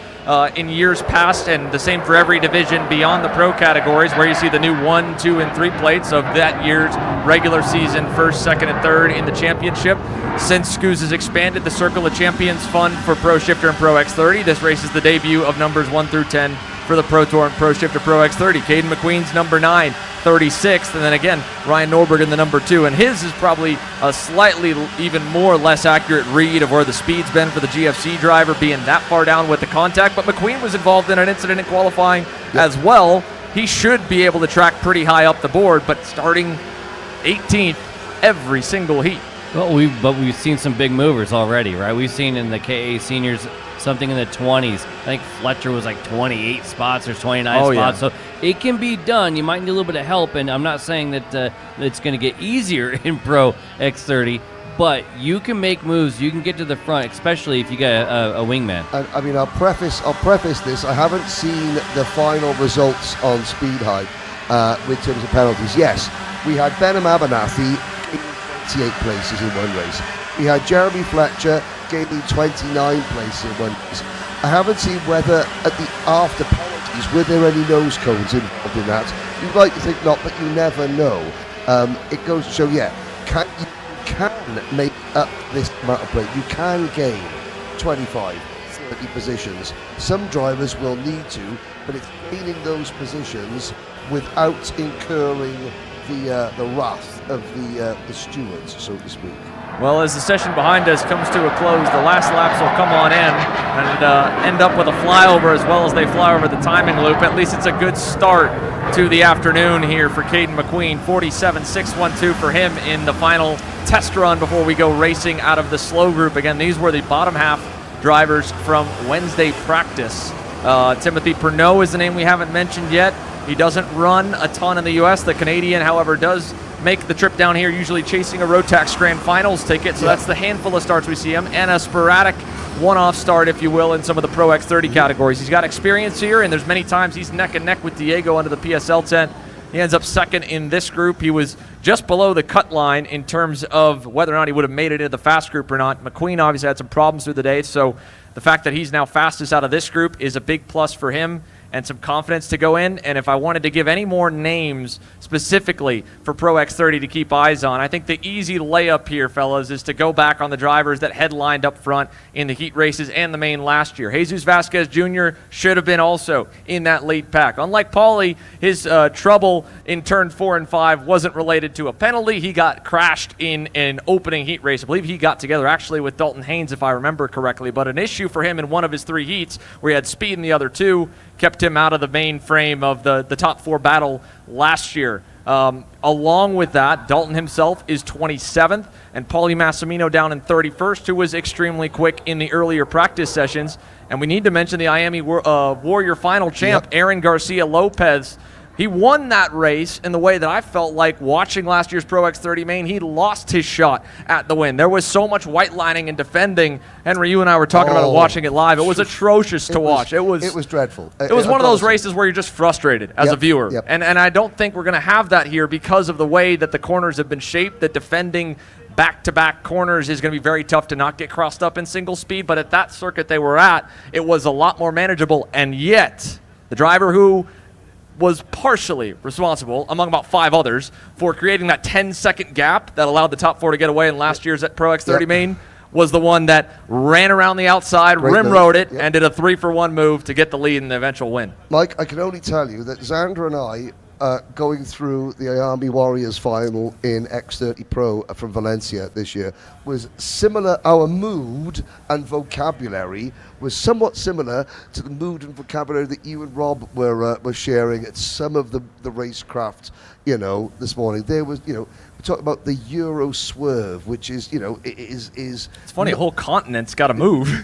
in years past, and the same for every division beyond the pro categories, where you see the new 1, 2, and 3 plates of that year's regular season, 1st, 2nd, and 3rd in the championship. Since SKUSA has expanded the Circle of Champions Fund for Pro Shifter and Pro X30, this race is the debut of numbers 1 through 10 for the Pro Tour and Pro Shifter Pro X30. Caden McQueen's number 9, 36th, and then again, Ryan Norberg in the number 2, and his is probably a slightly even more less accurate read of where the speed's been for the GFC driver, being that far down with the contact, but McQueen was involved in an incident in qualifying as well. He should be able to track pretty high up the board, but starting 18th every single heat. Well, we've seen some big movers already, right? We've seen in the KA seniors something in the 20s. I think Fletcher was like 28 spots or 29 spots. So it can be done. You might need a little bit of help, and I'm not saying that it's going to get easier in Pro X30, but you can make moves. You can get to the front, especially if you get a wingman. And I mean, I'll preface this. I haven't seen the final results on Speed High with terms of penalties. Yes, we had Benham Abernathy in 28 places in one race. We had Jeremy Fletcher gaining 29 places in one race. I haven't seen whether at the after penalties, were there any nose cones involved in that. You'd like to think not, but you never know. It goes to show, you can make up this amount of play. You can gain 25, 30 positions. Some drivers will need to, but it's gaining those positions without incurring the wrath of the stewards, so to speak. Well, as the session behind us comes to a close, the last laps will come on in and end up with a flyover as well as they fly over the timing loop. At least it's a good start to the afternoon here for Caden McQueen. 47.612 for him in the final test run before we go racing out of the slow group. Again, these were the bottom half drivers from Wednesday practice. Timothy Pernod is the name we haven't mentioned yet. He doesn't run a ton in the U.S. The Canadian, however, does make the trip down here, usually chasing a Rotax Grand Finals ticket. So that's the handful of starts we see him, and a sporadic one-off start, if you will, in some of the Pro X30 categories. He's got experience here, and there's many times he's neck and neck with Diego under the PSL tent. He ends up second in this group. He was just below the cut line in terms of whether or not he would have made it into the fast group or not. McQueen obviously had some problems through the day, so the fact that he's now fastest out of this group is a big plus for him and some confidence to go in. And if I wanted to give any more names specifically for Pro X30 to keep eyes on, I think the easy layup here, fellas, is to go back on the drivers that headlined up front in the heat races and the main last year. Jesus Vasquez Jr. should have been also in that lead pack. Unlike Paulie, his trouble in turn 4 and 5 wasn't related to a penalty. He got crashed in an opening heat race. I believe he got together actually with Dalton Haynes, if I remember correctly, but an issue for him in one of his 3 heats where he had speed in the other 2 kept him out of the main frame of the top 4 battle last year. Along with that, Dalton himself is 27th, and Paulie Massimino down in 31st, who was extremely quick in the earlier practice sessions. And we need to mention the Miami Warrior final champ, Aaron Garcia Lopez. He won that race in the way that I felt like watching last year's Pro X30 main. He lost his shot at the win. There was so much white lining and defending. Henry, you and I were talking about it watching it live. It was atrocious to watch. It was dreadful. It was one of those races where you're just frustrated as a viewer. And I don't think we're going to have that here because of the way that the corners have been shaped, that defending back-to-back corners is going to be very tough to not get crossed up in single speed. But at that circuit they were at, it was a lot more manageable. And yet, the driver who was partially responsible, among about 5 others, for creating that 10-second gap that allowed the top 4 to get away in last year's at Pro X30 main, was the one that ran around the outside, rim-rode it, and did a 3-for-1 move to get the lead in the eventual win. Mike, I can only tell you that Xander and I, going through the Miami Warriors final in X30 Pro from Valencia this year, was similar. Our mood and vocabulary was somewhat similar to the mood and vocabulary that you and Rob were sharing at some of the racecraft, this morning. There was, we talked about the Euro swerve, which is, is it's funny, a whole continent's got to move.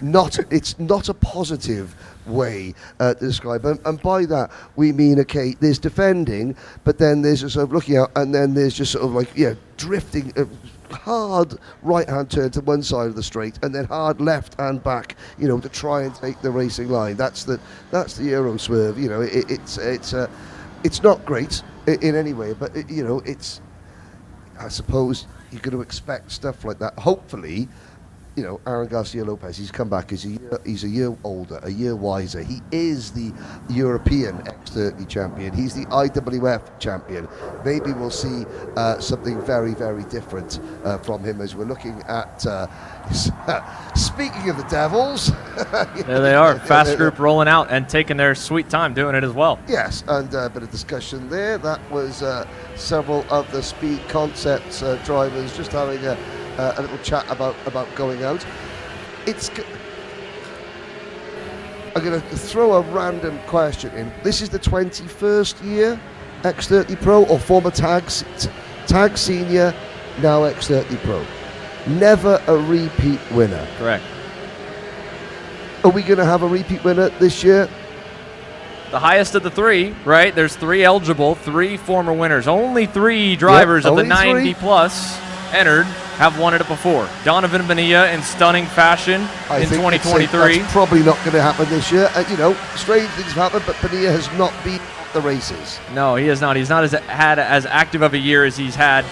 It's not a positive way to describe it. And by that, we mean, okay, there's defending, but then there's just sort of looking out, and then there's just sort of like, drifting, hard right-hand turn to one side of the straight, and then hard left-hand back, to try and take the racing line. That's the Euro swerve. It's not great in any way, but it's, I suppose you're going to expect stuff like that. Hopefully, Aaron Garcia Lopez, he's come back, he's a year older, a year wiser. He is the European X30 champion. He's the IWF champion. Maybe we'll see something very, very different from him as we're looking at, speaking of the Devils. There they are, fast group rolling out and taking their sweet time doing it as well. Yes, and a bit of discussion there. That was several of the Speed Concepts drivers just having a little chat about going out. I'm going to throw a random question in. This is the 21st year X30 Pro, or former Tag Senior, now X30 Pro. Never a repeat winner. Correct. Are we going to have a repeat winner this year? The highest of the 3, right? There's 3 eligible, 3 former winners. Only 3 drivers of the 90 plus entered have won it before. Donovan Bonilla in stunning fashion in 2023. That's probably not going to happen this year. Strange things have happened, but Bonilla has not been at the races. No, he has not. He's not had as active of a year as he's had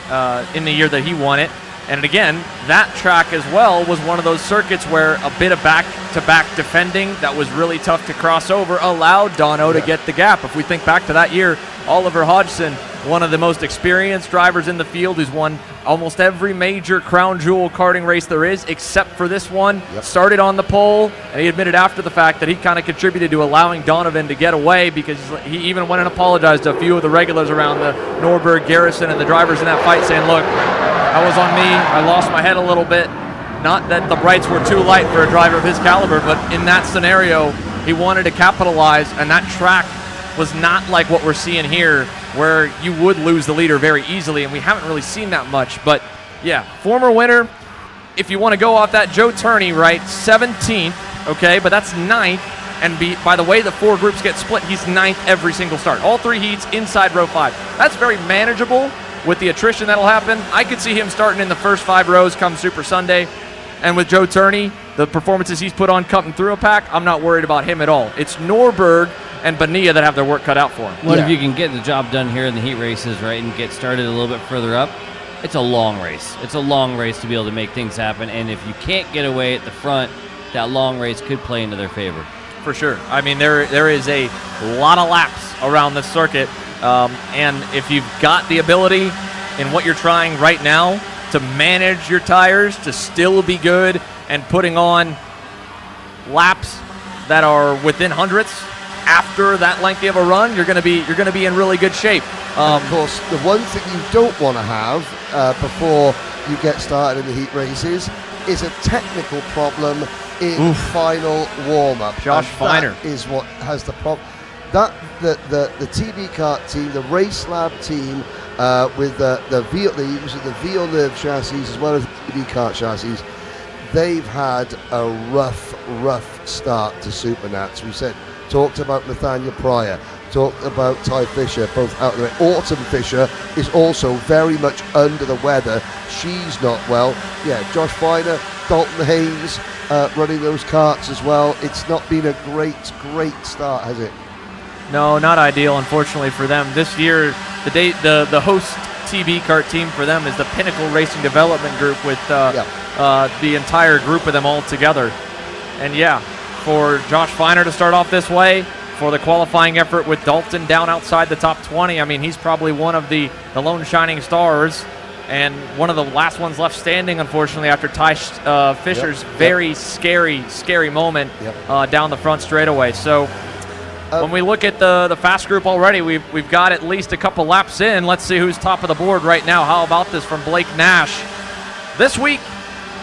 in the year that he won it. And again, that track as well was one of those circuits where a bit of back-to-back defending that was really tough to cross over allowed Dono to get the gap. If we think back to that year, Oliver Hodgson, one of the most experienced drivers in the field, who's won almost every major crown jewel karting race there is, except for this one, started on the pole, and he admitted after the fact that he kind of contributed to allowing Donovan to get away, because he even went and apologized to a few of the regulars around the Norberg, Garrison, and the drivers in that fight, saying, look, that was on me. I lost my head a little bit. Not that the brights were too light for a driver of his caliber, but in that scenario, he wanted to capitalize, and that track was not like what we're seeing here, where you would lose the leader very easily, and we haven't really seen that much. But yeah, former winner, if you want to go off that, Joe Turney, right, 17th, okay, but that's 9th And by the way the 4 groups get split, he's 9th every single start. All 3 heats inside row 5. That's very manageable with the attrition that'll happen. I could see him starting in the first 5 rows come Super Sunday. And with Joe Turney, the performances he's put on cutting through a pack, I'm not worried about him at all. It's Norberg and Bonilla that have their work cut out for him. What if you can get the job done here in the heat races, right, and get started a little bit further up? It's a long race. It's a long race to be able to make things happen. And if you can't get away at the front, that long race could play into their favor. For sure. I mean, there is a lot of laps around this circuit. And if you've got the ability in what you're trying right now to manage your tires to still be good and putting on laps that are within hundredths after that lengthy of a run, you're going to be in really good shape. Of course, the one thing you don't want to have before you get started in the heat races is a technical problem in final warm-up. Josh Feiner is what has the problem. That the TV Kart team, the Race Lab team, with the Villeneuve chassis as well as the TV Kart chassis, they've had a rough start to Supernats. We talked about Nathaniel Pryor, talked about Ty Fisher, both out there. Autumn Fisher is also very much under the weather. She's not well. Yeah, Josh Feiner, Dalton Haynes running those karts as well. It's not been a great start, has it? No, not ideal, unfortunately, for them. This year, the host TB Kart team for them is the Pinnacle Racing Development Group with the entire group of them all together. And yeah, for Josh Feiner to start off this way, for the qualifying effort with Dalton down outside the top 20, I mean, he's probably one of the lone shining stars and one of the last ones left standing, unfortunately, after Ty Fisher's very scary moment down the front straightaway. So when we look at the fast group already, we've got at least a couple laps in. Let's see who's top of the board right now. How about this from Blake Nash? This week,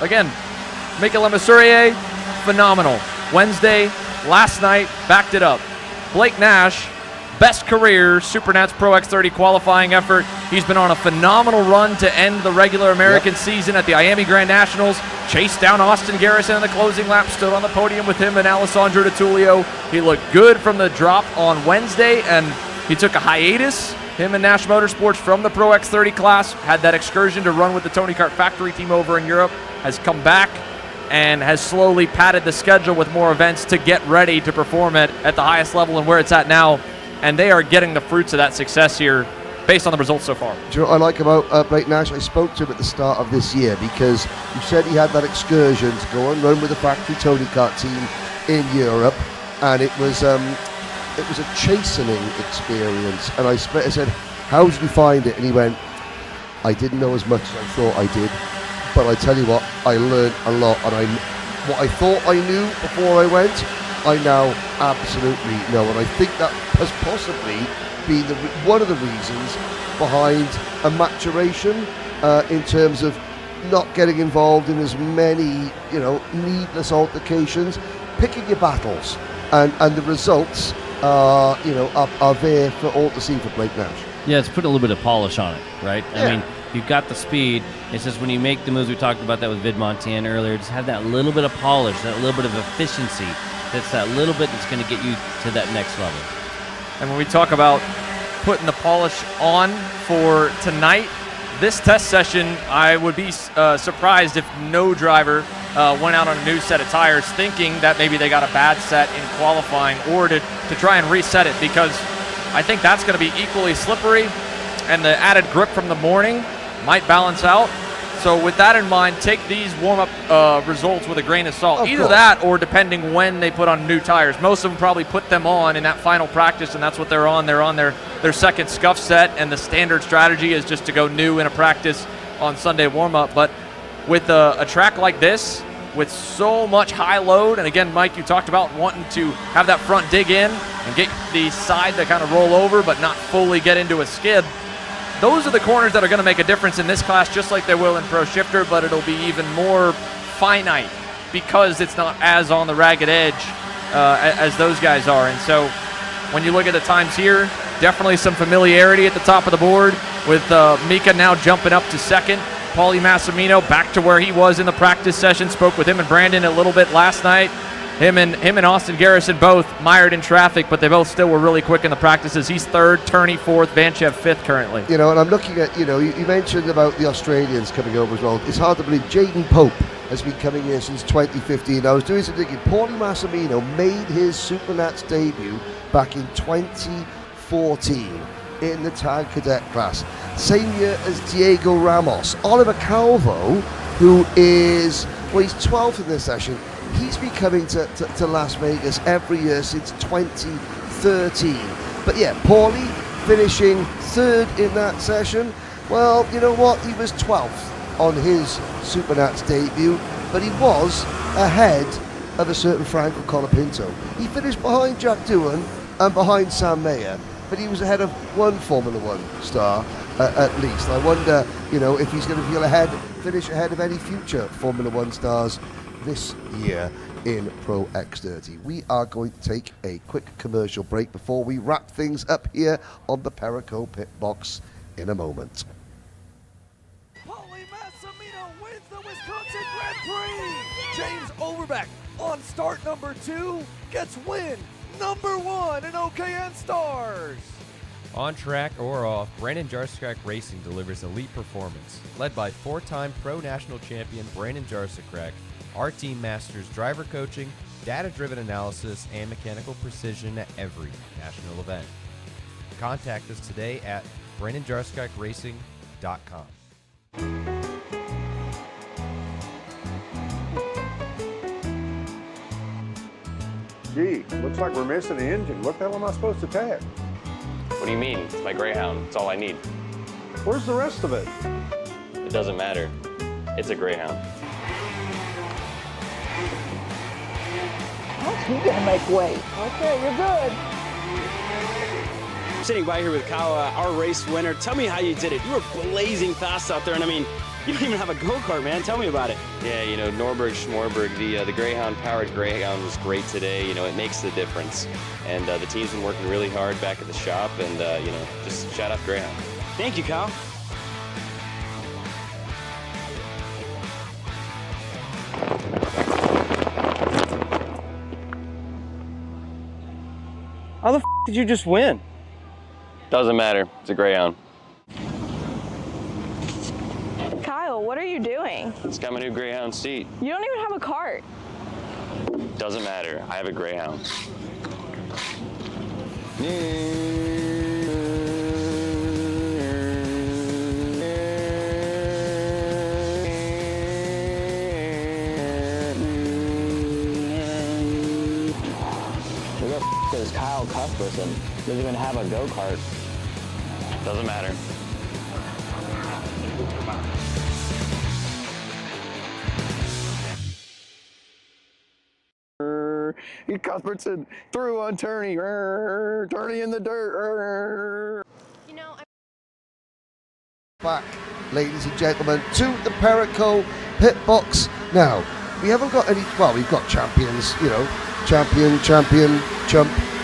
again, Mikel Lemasurier, phenomenal. Wednesday, last night, backed it up. Blake Nash, best career Supernats Pro X30 qualifying effort. He's been on a phenomenal run to end the regular American season at the Miami Grand Nationals. Chased down Austin Garrison in the closing lap, stood on the podium with him and Alessandro DiTullio. He looked good from the drop on Wednesday, and he took a hiatus, him and Nash Motorsports, from the Pro X30 class, had that excursion to run with the Tony Kart factory team over in Europe, has come back and has slowly padded the schedule with more events to get ready to perform at the highest level and where it's at now. And they are getting the fruits of that success here based on the results so far. Do you know what I like about Blake Nash? I spoke to him at the start of this year because you said he had that excursion to go and run with the factory Tony Kart team in Europe, and it was a chastening experience. And I said, how did you find it? And he went, I didn't know as much as I thought I did, but I tell you what, I learned a lot, and what I thought I knew before I went, I now absolutely know, and I think that has possibly been one of the reasons behind a maturation in terms of not getting involved in as many, needless altercations, picking your battles, and the results are there for all to see for Blake Nash. Yeah, it's put a little bit of polish on it, right? Yeah. I mean, you've got the speed. It's just when you make the moves, we talked about that with Vid Montana earlier, just have that little bit of polish, that little bit of efficiency. That's that little bit that's going to get you to that next level. And when we talk about putting the polish on for tonight, this test session, I would be surprised if no driver went out on a new set of tires thinking that maybe they got a bad set in qualifying or to try and reset it, because I think that's going to be equally slippery, and the added grip from the morning might balance out. So with that in mind, take these warm-up results with a grain of salt. Of Either course. that or depending when they put on new tires. Most of them probably put them on in that final practice, and that's what they're on. They're on their second scuff set, and the standard strategy is just to go new in a practice on Sunday warm-up. But with a track like this, with so much high load, and again, Mike, you talked about wanting to have that front dig in and get the side to kind of roll over but not fully get into a skid. Those are the corners that are going to make a difference in this class, just like they will in Pro Shifter, but it'll be even more finite because it's not as on the ragged edge as those guys are. And so when you look at the times here, definitely some familiarity at the top of the board with Mika now jumping up to second. Paulie Massimino back to where he was in the practice session. Spoke with him and Brandon a little bit last night. Him and Austin Garrison both mired in traffic, but they both still were really quick in the practices. He's third, Turney fourth, Vanchev fifth currently. You know, and I'm looking at, you mentioned about the Australians coming over as well. It's hard to believe Jaden Pope has been coming here since 2015. I was doing some thinking. Paulie Massimino made his SuperNats debut back in 2014 in the Tag Cadet class. Same year as Diego Ramos. Oliver Calvo, who is, he's 12th in this session. He's been coming to Las Vegas every year since 2013. But yeah, Paulie finishing third in that session. Well, you know what? He was 12th on his SuperNats debut, but he was ahead of a certain Franco Colapinto. He finished behind Jack Doohan and behind Sam Mayer, but he was ahead of one Formula One star at least. I wonder, if he's going to finish ahead of any future Formula One stars this year in Pro X30. We are going to take a quick commercial break before we wrap things up here on the Perico Pit Box in a moment. Paulie Massimino wins the Wisconsin Grand Prix. James Overbeck on start number 2 gets win number 1 in OKN Stars. On track or off, Brandon Jarsekrak Racing delivers elite performance. Led by 4-time Pro National Champion Brandon Jarsekrak, our team masters driver coaching, data-driven analysis, and mechanical precision at every national event. Contact us today at BrandonJarsekrakRacing.com. Gee, looks like we're missing the engine. What the hell am I supposed to tag? What do you mean? It's my Greyhound. It's all I need. Where's the rest of it? It doesn't matter. It's a Greyhound. He's gonna make weight. Okay, you're good. Sitting by here with Kyle, our race winner. Tell me how you did it. You were blazing fast out there, and I mean, you don't even have a go-kart, man. Tell me about it. Yeah, Norberg, Schmorberg, the Greyhound-powered Greyhound was great today. It makes the difference. And the team's been working really hard back at the shop, and, just shout out Greyhound. Thank you, Kyle. How the f did you just win? Doesn't matter. It's a Greyhound. Kyle, what are you doing? It's got my new Greyhound seat. You don't even have a cart. Doesn't matter. I have a Greyhound. Who the f is Kyle Cuthbertson? Doesn't even have a go-kart. Doesn't matter. Cuthbertson through on Turney. Turney in the dirt. Back, ladies and gentlemen, to the Perico Pit Box. Now, we haven't got any, well, we've got champions, champion, chump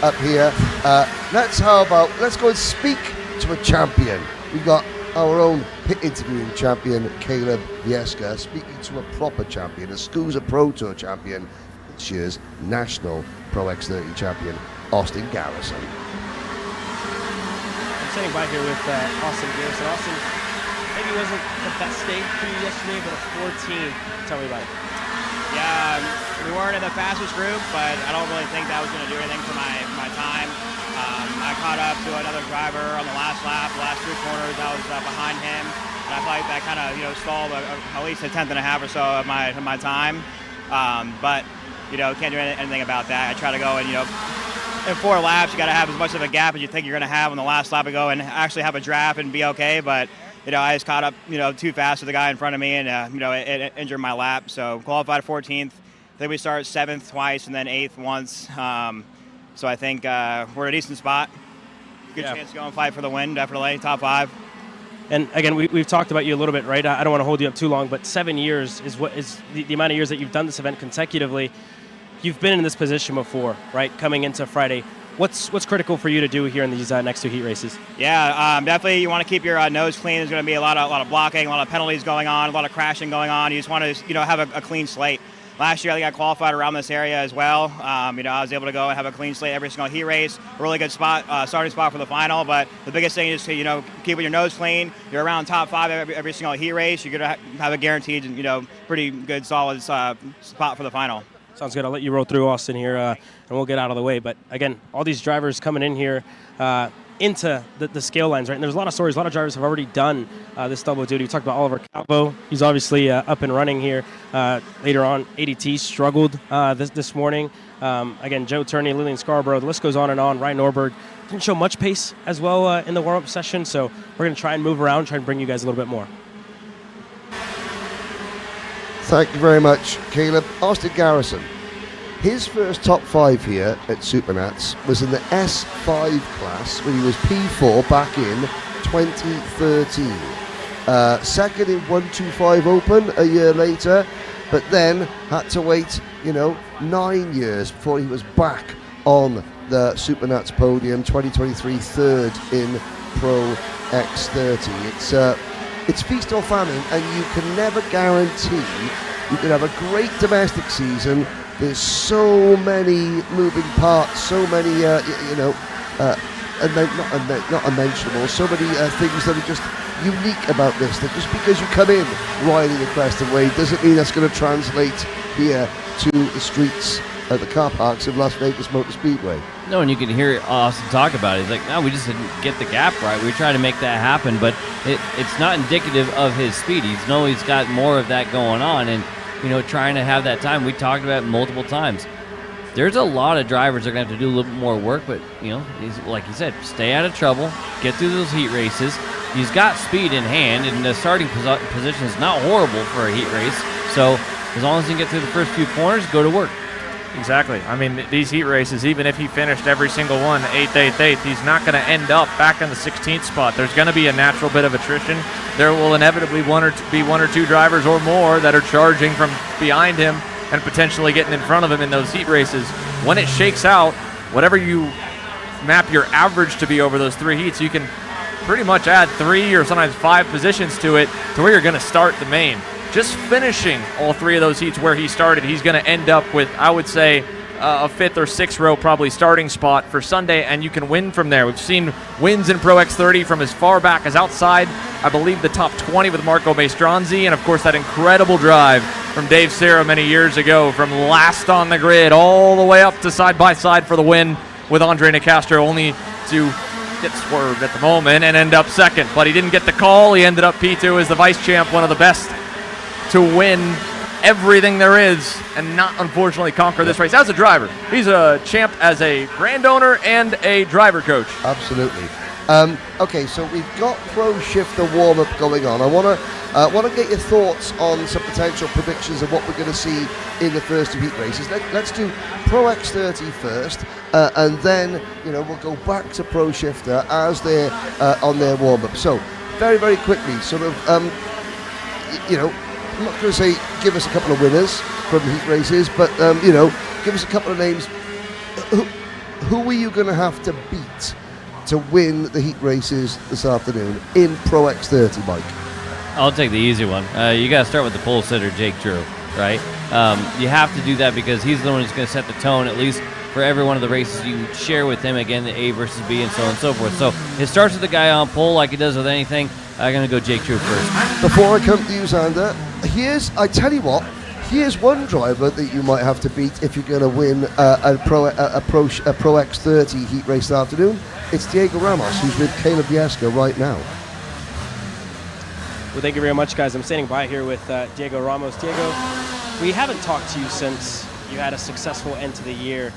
up here. Let's go and speak to a champion. We've got our own pit interviewing champion, Caleb Vieska, speaking to a proper champion, a SKUSA Pro Tour champion, this year's National Pro X30 champion, Austin Garrison. I'm sitting by here with Austin Garrison. Austin, maybe it wasn't the best day for you yesterday, but a 14. Tell me about it. Yeah, we weren't in the fastest group, but I don't really think that was going to do anything for my time. I caught up to another driver on the last lap, the last 3 corners. I was behind him, and I felt like that kind of stalled at least a tenth and a half or so of my time. But can't do anything about that. I try to go and in 4 laps, you got to have as much of a gap as you think you're going to have on the last lap to go and actually have a draft and be okay. But I just caught up too fast with the guy in front of me, and it injured my lap. So qualified 14th. I think we started 7th twice and then 8th once. So I think we're in a decent spot. Good chance to go and fight for the win, definitely top 5. And again, we've talked about you a little bit, right? I don't want to hold you up too long, but 7 years is what is the amount of years that you've done this event consecutively. You've been in this position before, right? Coming into Friday, what's critical for you to do here in these next 2 heat races? Yeah, definitely. You want to keep your nose clean. There's going to be a lot of blocking, a lot of penalties going on, a lot of crashing going on. You just want to have a clean slate. last year I think I qualified around this area as well. You know, I was able to go and have a clean slate every single heat race, a really good spot, starting spot for the final. But the biggest thing is to, you know, keeping your nose clean. You're around top 5 every single heat race. You're gonna have a guaranteed, you know, pretty good solid spot for the final. Sounds good. I'll let you roll through, Austin, here, and we'll get out of the way. But again, all these drivers coming in here into the scale lines, right? And there's a lot of stories. A lot of drivers have already done this double duty. We talked about Oliver Calvo. He's obviously up and running here. Later on, ADT struggled this morning. Again, Joe Turney, Lillian Scarborough. The list goes on and on. Ryan Norberg didn't show much pace as well in the warm-up session. So we're going to try and move around, try and bring you guys a little bit more. Thank you very much, Caleb. Austin Garrison. His first top 5 here at SuperNats was in the S5 class when he was P4 back in 2013. Second in 125 Open a year later, but then had to wait, 9 years before he was back on the SuperNats podium. 2023 third in Pro X30. It's feast or famine, and you can never guarantee you can have a great domestic season. There's so many moving parts, so many, not unmentionable, so many things that are just unique about this, that just because you come in riding the Creston Wave doesn't mean that's going to translate here to the streets at the car parks of Las Vegas Motor Speedway. No, and you can hear Austin talk about it. He's like, no, we just didn't get the gap right. We were trying to make that happen, but it's not indicative of his speed. He's got more of that going on, and trying to have that time. We talked about it multiple times. There's a lot of drivers that are going to have to do a little bit more work, but, he's, like you said, stay out of trouble, get through those heat races. He's got speed in hand, and the starting position is not horrible for a heat race. So as long as he can get through the first few corners, go to work. Exactly. I mean, these heat races, even if he finished every single one 8th, 8th, 8th, he's not going to end up back in the 16th spot. There's going to be a natural bit of attrition. There will inevitably be one or two drivers or more that are charging from behind him and potentially getting in front of him in those heat races. When it shakes out, whatever you map your average to be over those 3 heats, you can pretty much add 3 or sometimes 5 positions to it to where you're going to start the main. Just finishing all 3 of those heats where he started, he's going to end up with, I would say, a 5th or 6th row probably starting spot for Sunday, and you can win from there. We've seen wins in Pro X30 from as far back as outside, I believe, the top 20 with Marco Maestranzi, and of course that incredible drive from Dave Serra many years ago from last on the grid all the way up to side-by-side for the win with Andre Nicastro, only to get swerved at the moment and end up second. But he didn't get the call. He ended up P2 as the vice champ, one of the best to win everything there is and not unfortunately conquer this race as a driver. He's a champ as a brand owner and a driver coach. Absolutely. Okay, so we've got Pro Shifter warm-up going on. I want to get your thoughts on some potential predictions of what we're going to see in the first 2 heat races. Let's do Pro X30 first, and then we'll go back to Pro Shifter as they're on their warm-up. So very, very quickly, sort of, I'm not going to say give us a couple of winners from heat races, but give us a couple of names. Who are you going to have to beat to win the heat races this afternoon in Pro X30, Mike? I'll take the easy one. You got to start with the pole sitter, Jake Drew, right? You have to do that because he's the one who's going to set the tone, at least for every one of the races you share with him, again, the A versus B and so on and so forth. So it starts with the guy on pole like it does with anything. I'm going to go Jake Drew first. Before I come to you, Xander, I tell you what, here's one driver that you might have to beat if you're going to win a Pro X30 heat race this afternoon. It's Diego Ramos, who's with Caleb Jeska right now. Well, thank you very much, guys. I'm standing by here with Diego Ramos. Diego, we haven't talked to you since you had a successful end to the year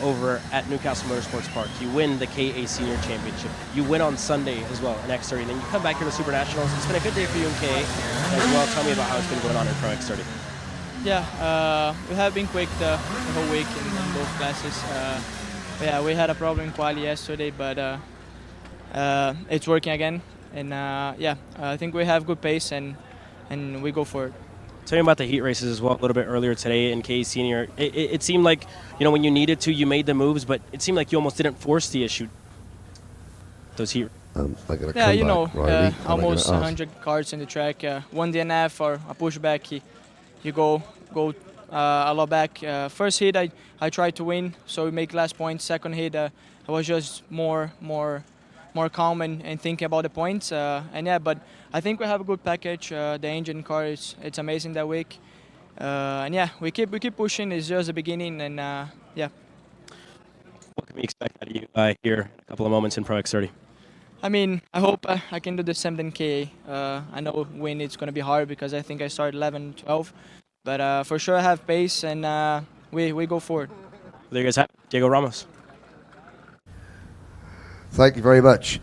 over at Newcastle Motorsports Park. You win the KA Senior Championship. You win on Sunday as well in X30. And then you come back here to SuperNationals. It's been a good day for you in KA as well. Tell me about how it's been going on in Pro X30. Yeah, we have been quick the whole week in both classes. Yeah, we had a problem in quali yesterday, but it's working again. And yeah, I think we have good pace and we go for it. Tell me about the heat races as well a little bit earlier today in KA Senior. It seemed like, when you needed to, you made the moves, but it seemed like you almost didn't force the issue. Those heat. Yeah, almost 100 cars in the track. One DNF or a pushback, you go a lot back. First heat, I tried to win, so we make last point. Second heat, I was just more calm and thinking about the points. And yeah, but I think we have a good package. The engine car it's amazing that week. And yeah, we keep pushing. It's just the beginning, and yeah. What can we expect out of you here in a couple of moments in Pro X30? I mean, I hope I can do the same than KA. I know win it's going to be hard because I think I started 11, 12. But for sure I have pace, and we go forward. There you guys have it. Diego Ramos. Thank you very much.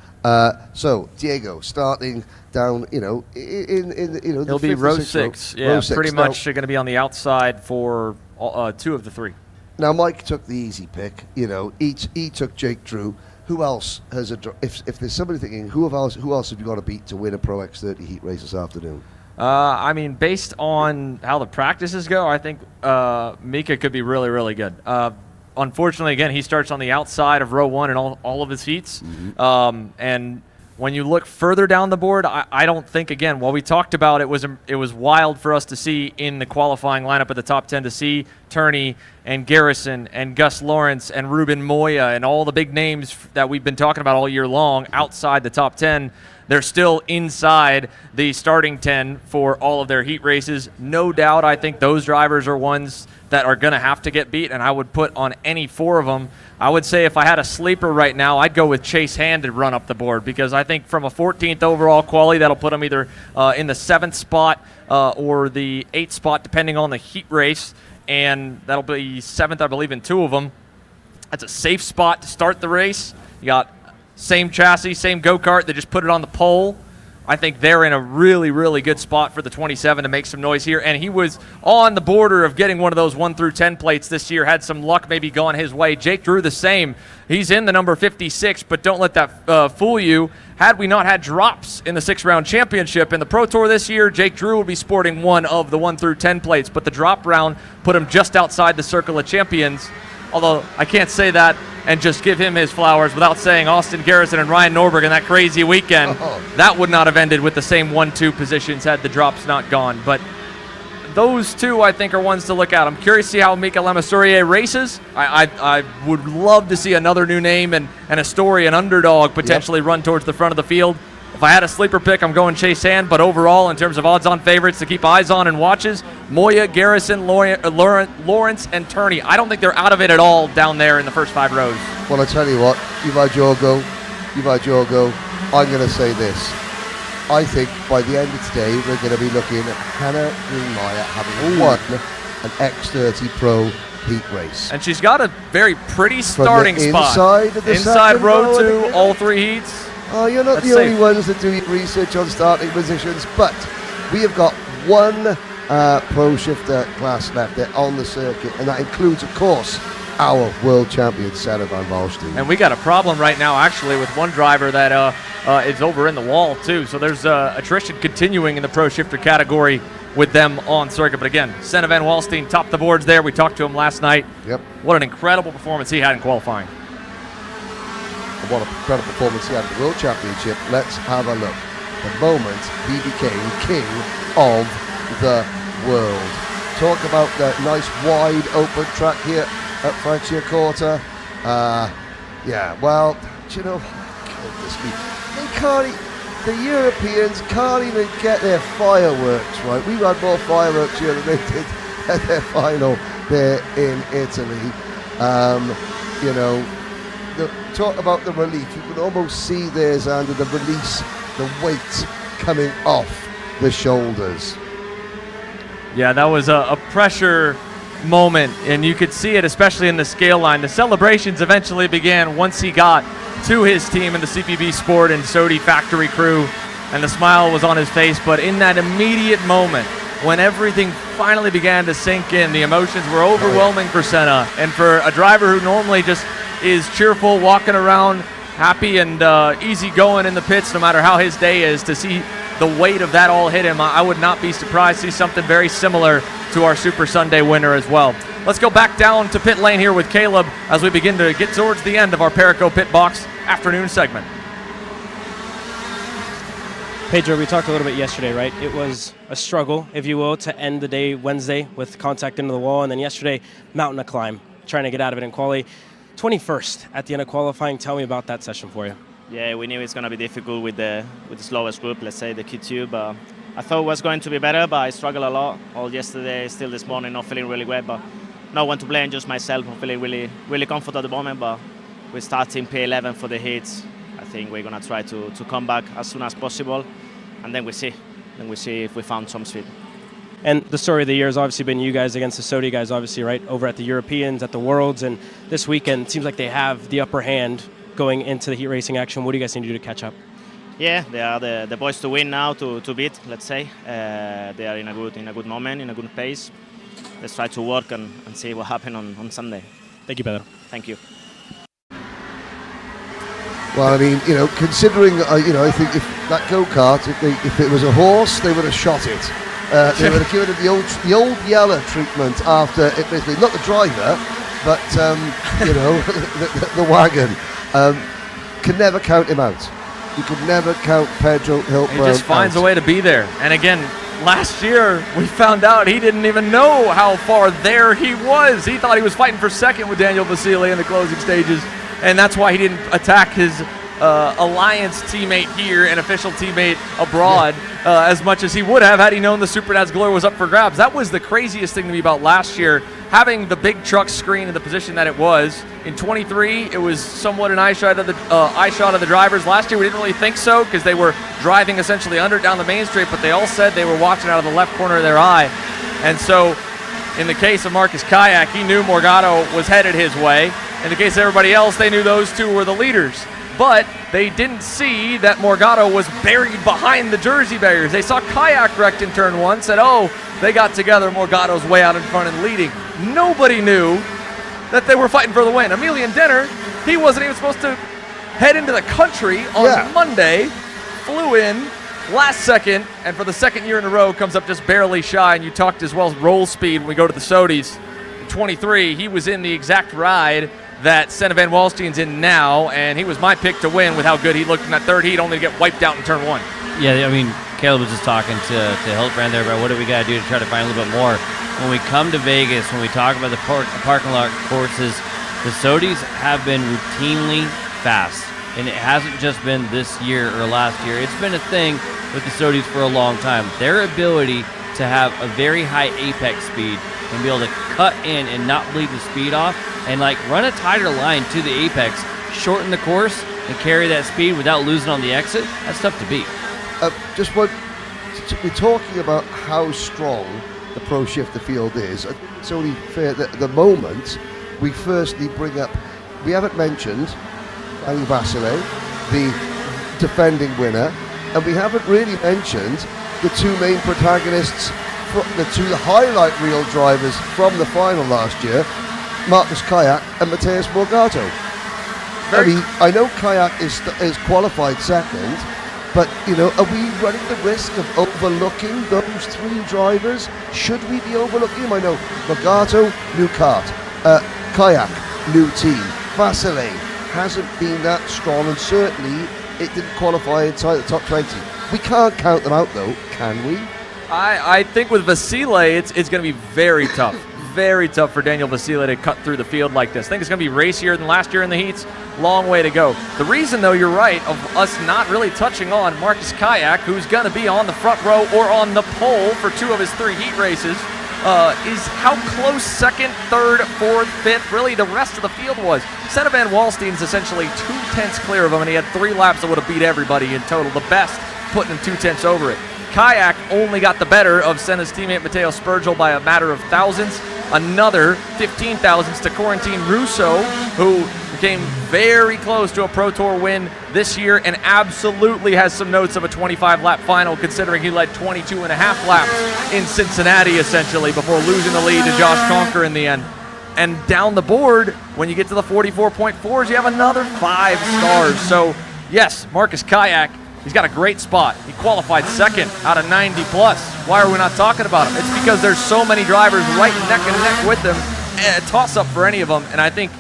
So Diego, starting down, in He'll be row 6. Yeah, row 6. Pretty much going to be on the outside for 2 of the 3. Now Mike took the easy pick. He took Jake Drew. Who else has if there's somebody thinking who else have you got to beat to win a Pro X30 Heat race this afternoon? I mean, based on how the practices go, I think Mika could be really, really good. Unfortunately, again, he starts on the outside of row 1 in all of his heats. Mm-hmm. And when you look further down the board, I don't think, again, while we talked about it was wild for us to see in the qualifying lineup at the top 10 to see Turney and Garrison and Gus Lawrence and Ruben Moya and all the big names that we've been talking about all year long outside the top 10. They're still inside the starting 10 for all of their heat races. No doubt, I think those drivers are ones that are going to have to get beat, and I would put on any 4 of them. I would say if I had a sleeper right now, I'd go with Chase Hand to run up the board, because I think from a 14th overall quality, that'll put him either in the 7th spot or the 8th spot, depending on the heat race, and that'll be 7th, I believe, in 2 of them. That's a safe spot to start the race. You got same chassis, same go-kart. They just put it on the pole. I think they're in a really, really good spot for the 27 to make some noise here. And he was on the border of getting one of those 1 through 10 plates this year. Had some luck maybe gone his way. Jake Drew the same. He's in the number 56, but don't let that fool you. Had we not had drops in the 6-round championship in the Pro Tour this year, Jake Drew would be sporting one of the 1 through 10 plates. But the drop round put him just outside the circle of champions. Although I can't say that and just give him his flowers without saying Austin Garrison and Ryan Norberg in that crazy weekend. That would not have ended with the same 1-2 positions had the drops not gone. But those 2, I think, are ones to look at. I'm curious to see how Mika Lamassurier races. I would love to see another new name and a story, an underdog, potentially run towards the front of the field. If I had a sleeper pick, I'm going Chase Hand. But overall, in terms of odds-on favorites to keep eyes on and watches, Moya, Garrison, Lawrence, and Turney. I don't think they're out of it at all down there in the first 5 rows. Well, I tell you what, you've had your go. I'm going to say this. I think by the end of today, we're going to be looking at Hannah Greenmeyer having won an X30 Pro Heat race. And she's got a very pretty starting spot. Inside row 2, all 3 heats. Oh, you're not the only ones that do research on starting positions, but we have got 1 Pro Shifter class left there on the circuit, and that includes, of course, our world champion, Sarah Van Valstein. And we got a problem right now, actually, with one driver that is over in the wall, too. So there's attrition continuing in the Pro Shifter category with them on circuit. But again, Senna Van Wallstein topped the boards there. We talked to him last night. Yep. What an incredible performance he had in qualifying. What a incredible performance he had at the World Championship. Let's have a look. The moment he became king of the world. Talk about the nice wide open track here at Franciacorta. Yeah, well, do you know, goodness me, they can't, the Europeans can't even get their fireworks right. We had more fireworks here than they did at their final there in Italy. You know, talk about the relief. You can almost see there's under the release, the weight coming off the shoulders. Yeah, that was a pressure moment, and you could see it especially in the scale line. The celebrations eventually began once he got to his team in the CPB Sport and Sodi factory crew, and the smile was on his face. But in that immediate moment, when everything finally began to sink in, the emotions were overwhelming for Senna. And for a driver who normally just is cheerful, walking around, happy and easygoing in the pits, no matter how his day is, to see the weight of that all hit him, I would not be surprised to see something very similar to our Super Sunday winner as well. Let's go back down to pit lane here with Caleb as we begin to get towards the end of our Perico Pit Box afternoon segment. Pedro, we talked a little bit yesterday, right? It was a struggle, if you will, to end the day Wednesday with contact into the wall, and then yesterday, mountain to climb, trying to get out of it in quali. 21st at the end of qualifying. Tell me about that session for you. Yeah, we knew it's going to be difficult with the slowest group, let's say the Q2, but I thought it was going to be better, but I struggled a lot all yesterday, still this morning, not feeling really great, but no one to blame, just myself. I'm feeling really, really comfortable at the moment, but we're starting P11 for the heats. I think we're going to try to come back as soon as possible, and then we see. Then we see if we found some speed. And the story of the year has obviously been you guys against the Saudi guys, obviously, right? Over at the Europeans, at the Worlds, and this weekend, it seems like they have the upper hand going into the heat racing action. What do you guys need to do to catch up? Yeah, they are the boys to win now, to beat, let's say. They are in a good moment, in a good pace. Let's try to work and see what happens on Sunday. Thank you, Pedro. Thank you. Well, I mean, considering, I think if that go-kart, if it was a horse, they would have shot it. They would have given it the old Yeller treatment after it, basically, not the driver, but, the wagon. Can never count him out. You could never count Pedro Hiltbrand. He just finds a way to be there. And again, last year we found out he didn't even know how far there he was. He thought he was fighting for second with Daniel Vasile in the closing stages. And that's why he didn't attack his alliance teammate here and official teammate abroad as much as he would have had he known the SuperNats glory was up for grabs. That was the craziest thing to me about last year, having the big truck screen in the position that it was. In 23, it was somewhat an eye shot of the drivers. Last year, we didn't really think so because they were driving essentially under down the main straight, but they all said they were watching out of the left corner of their eye. And so, in the case of Marcus Kayak, he knew Morgado was headed his way. In the case of everybody else, they knew those two were the leaders. But they didn't see that Morgado was buried behind the jersey barriers. They saw Kayak wrecked in turn one, said, oh, they got together, Morgado's way out in front and leading. Nobody knew that they were fighting for the win. Emilian Denner, he wasn't even supposed to head into the country on Monday, flew in last second, and for the second year in a row comes up just barely shy. And you talked as well as roll speed when we go to the Saudis. In 23, he was in the exact ride that Senna Van Wallstein's in now, and he was my pick to win with how good he looked in that third heat, only to get wiped out in turn one. Yeah, I mean, Caleb was just talking to Hiltbrand there about what do we got to do to try to find a little bit more. When we come to Vegas, when we talk about the parking lot courses, the Saudis have been routinely fast. And it hasn't just been this year or last year. It's been a thing with the Saudis for a long time. Their ability to have a very high apex speed and be able to cut in and not bleed the speed off and like run a tighter line to the apex, shorten the course, and carry that speed without losing on the exit, that's tough to beat. We're talking about how strong the pro shifter field is. It's only fair that at the moment we firstly bring up, we haven't mentioned Daniel Vasile, the defending winner, and we haven't really mentioned the two main protagonists, the two highlight reel drivers from the final last year, Marcus Kayak and Mateus Morgado. I mean, I know Kayak is qualified second, but are we running the risk of overlooking those three drivers? Should we be overlooking them? I know Morgado, new kart, Kayak, new team, Vasile hasn't been that strong, and certainly it didn't qualify inside the top 20. We can't count them out though, can we? I think with Vasile, it's going to be very tough. Very tough for Daniel Vasile to cut through the field like this. I think it's going to be racier than last year in the heats. Long way to go. The reason, though, you're right, of us not really touching on Marcus Kayak, who's going to be on the front row or on the pole for two of his three heat races, is how close second, third, fourth, fifth, really the rest of the field was. Senna Van Wallstein's essentially 2/10 clear of him, and he had 3 laps that would have beat everybody in total. The best putting him 2/10 over it. Kayak only got the better of Senna's teammate Matteo Spurgel by a matter of thousandths. Another 15 thousandths to Corentin Russo, who came very close to a Pro Tour win this year and absolutely has some notes of a 25-lap final, considering he led 22 and a half laps in Cincinnati, essentially, before losing the lead to Josh Conker in the end. And down the board, when you get to the 44.4s, you have another 5 stars. So, yes, Marcus Kayak, he's got a great spot. He qualified second out of 90 plus. Why are we not talking about him? It's because there's so many drivers right neck and neck with him. A toss-up for any of them, and I think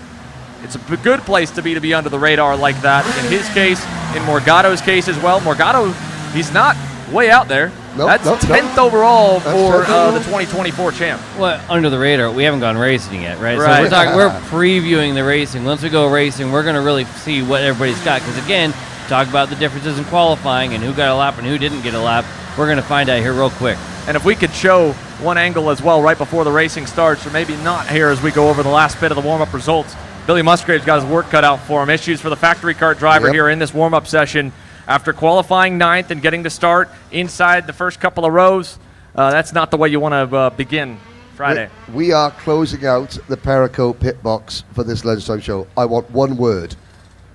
it's a good place to be under the radar like that. In his case, in Morgado's case as well. Morgado He's not way out there. Nope, That's nope, 10th nope. overall That's for 10th the 2024 champ. Well, under the radar, we haven't gone racing yet, right? Right. So we're previewing the racing. Once we go racing, we're going to really see what everybody's got. Because again, talk about the differences in qualifying and who got a lap and who didn't get a lap. We're going to find out here real quick. And if we could show one angle as well right before the racing starts, or maybe not here as we go over the last bit of the warm-up results. Billy Musgrave's got his work cut out for him. Issues for the factory kart driver here in this warm-up session. After qualifying 9th and getting to start inside the first couple of rows, that's not the way you want to begin Friday. We are closing out the Perico pit box for this lunchtime show. I want one word.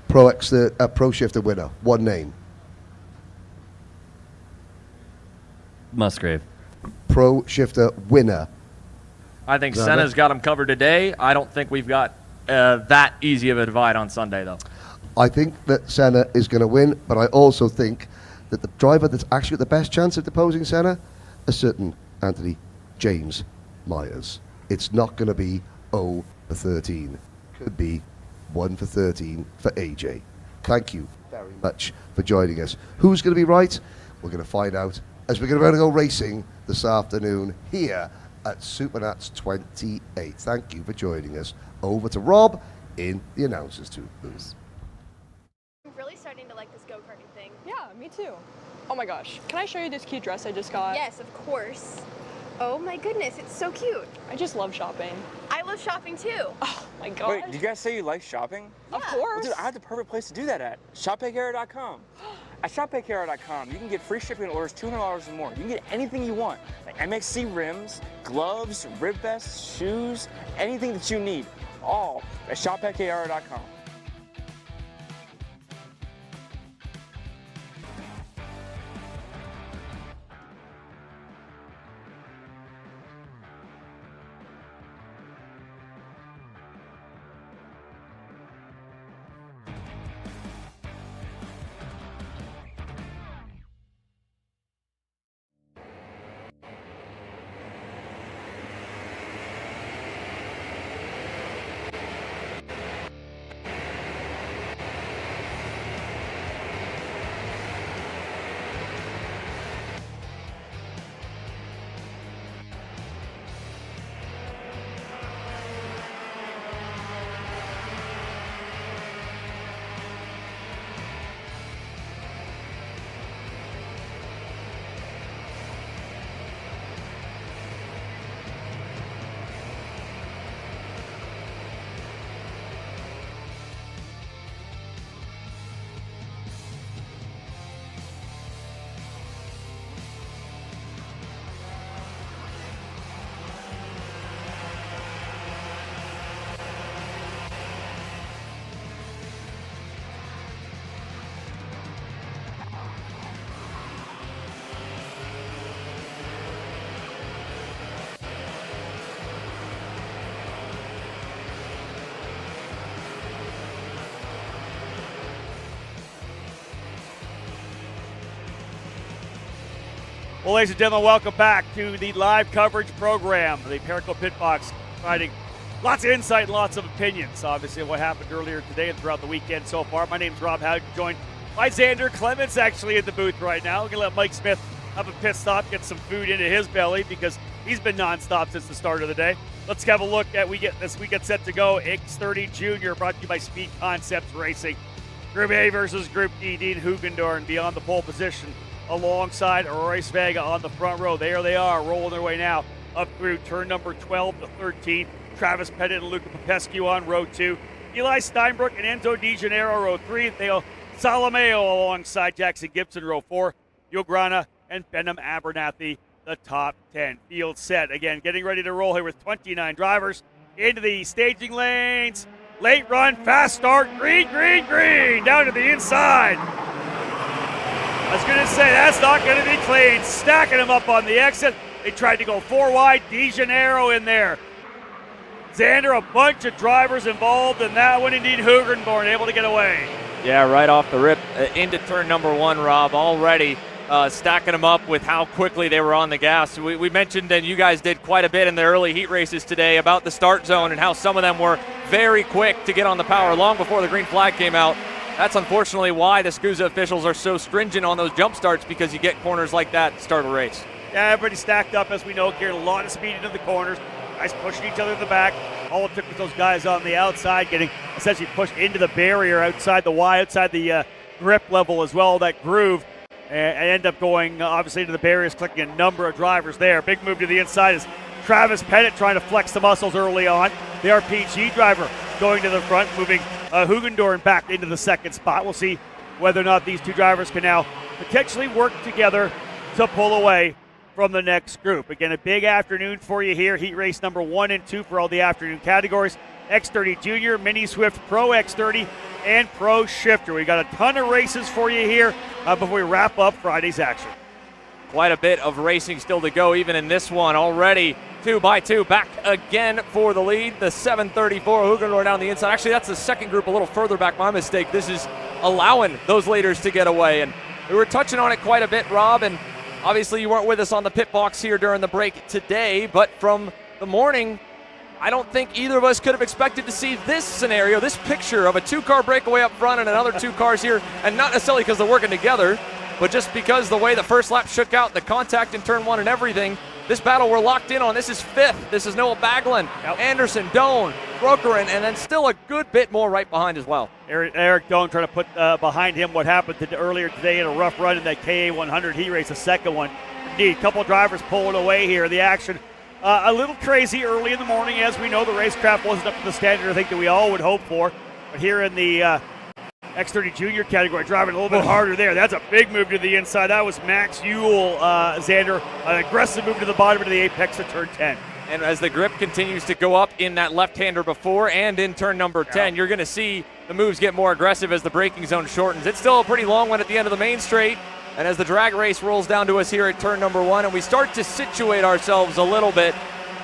Pro Shifter winner. One name. Musgrave. Pro Shifter winner. I think Senna's got him covered today. I don't think we've got that easy of a divide on Sunday, though. I think that Senna is going to win, but I also think that the driver that's actually got the best chance of deposing Senna, a certain Anthony James Myers. It's not going to be 0 for 13. Could be 1 for 13 for AJ. Thank you very much for joining us. Who's going to be right? We're going to find out as we're going to go racing this afternoon here at SuperNats 28. Thank you for joining us. Over to Rob in the announcers booth. I'm really starting to like this go-karting thing. Yeah, me too. Oh my gosh, can I show you this cute dress I just got? Yes, of course. Oh my goodness, it's so cute. I just love shopping. I love shopping too. Oh my gosh. Wait, did you guys say you like shopping? Of course. Well, dude, I have the perfect place to do that at. ShopPayCarrot.com. At ShopPayCarrot.com, you can get free shipping on orders $200 or more. You can get anything you want, like MXC rims, gloves, rib vests, shoes, anything that you need, all at ShopPayCarot.com. Well, ladies and gentlemen, welcome back to the live coverage program, the Perico Pit Box, providing lots of insight and lots of opinions, obviously, of what happened earlier today and throughout the weekend so far. My name's Rob Howard, joined by Xander Clements, actually in the booth right now. We're going to let Mike Smith have a pit stop, get some food into his belly because he's been nonstop since the start of the day. Let's have a look at we get set to go. X30 Junior, brought to you by Speed Concepts Racing. Group A versus Group D. Dean Hugendorn beyond the pole position, alongside Royce Vega on the front row. There they are, rolling their way now up through turn number 12 to 13. Travis Pettit and Luca Popescu on row 2. Eli Steinbrook and Enzo Di Gennaro, row 3. Theo Salomeo alongside Jackson Gibson, row 4. Yograna and Benham Abernathy, the top 10. Field set. Again, getting ready to roll here with 29 drivers into the staging lanes. Late run, fast start, green, green, green, down to the inside. I was going to say, that's not going to be clean. Stacking them up on the exit. They tried to go 4 wide. Di Gennaro in there. Xander, a bunch of drivers involved in that one. Indeed, Hugendorn able to get away. Yeah, right off the rip into turn number 1, Rob, already stacking them up with how quickly they were on the gas. We mentioned, and you guys did quite a bit in the early heat races today, about the start zone and how some of them were very quick to get on the power long before the green flag came out. that's unfortunately why the SKUSA officials are so stringent on those jump starts, because you get corners like that to start a race. Yeah, everybody stacked up, as we know, carrying a lot of speed into the corners. Guys pushing each other in the back. All it took was those guys on the outside getting essentially pushed into the barrier outside the Y, outside the grip level as well, that groove, and end up going obviously into the barriers, clicking a number of drivers there. Big move to the inside is Travis Pettit trying to flex the muscles early on. The RPG driver going to the front, moving Hugendorn back into the second spot. We'll see whether or not these two drivers can now potentially work together to pull away from the next group. Again, a big afternoon for you here. Heat race number 1 and 2 for all the afternoon categories. X30 Junior, Mini Swift, Pro X30, and Pro Shifter. We got a ton of races for you here before we wrap up Friday's action. Quite a bit of racing still to go, even in this one. Already 2 by 2 back again for the lead. The 734 Hugendorn down the inside. Actually, that's the second group a little further back. My mistake. This is allowing those leaders to get away. And we were touching on it quite a bit, Rob, and obviously you weren't with us on the pit box here during the break today, but from the morning, I don't think either of us could have expected to see this scenario, this picture of a 2-car breakaway up front and another 2 cars here, and not necessarily because they're working together, but just because the way the first lap shook out, the contact in turn 1 and everything. This battle we're locked in on. This is 5th. This is Noah Baglin, Anderson, Doan, Brokerin, and then still a good bit more right behind as well. Eric Doan trying to put behind him what happened earlier today in a rough run in that KA100 heat race, the second one. Indeed, a couple of drivers pulling away here. The action a little crazy early in the morning. As we know, the racecraft wasn't up to the standard I think that we all would hope for. But here in the X30 Junior category, driving a little bit harder there. That's a big move to the inside. That was Max Ewell, Xander. An aggressive move to the bottom of the apex of turn 10. And as the grip continues to go up in that left-hander before and in turn number 10, you're going to see the moves get more aggressive as the braking zone shortens. It's still a pretty long one at the end of the main straight. And as the drag race rolls down to us here at turn number 1, and we start to situate ourselves a little bit,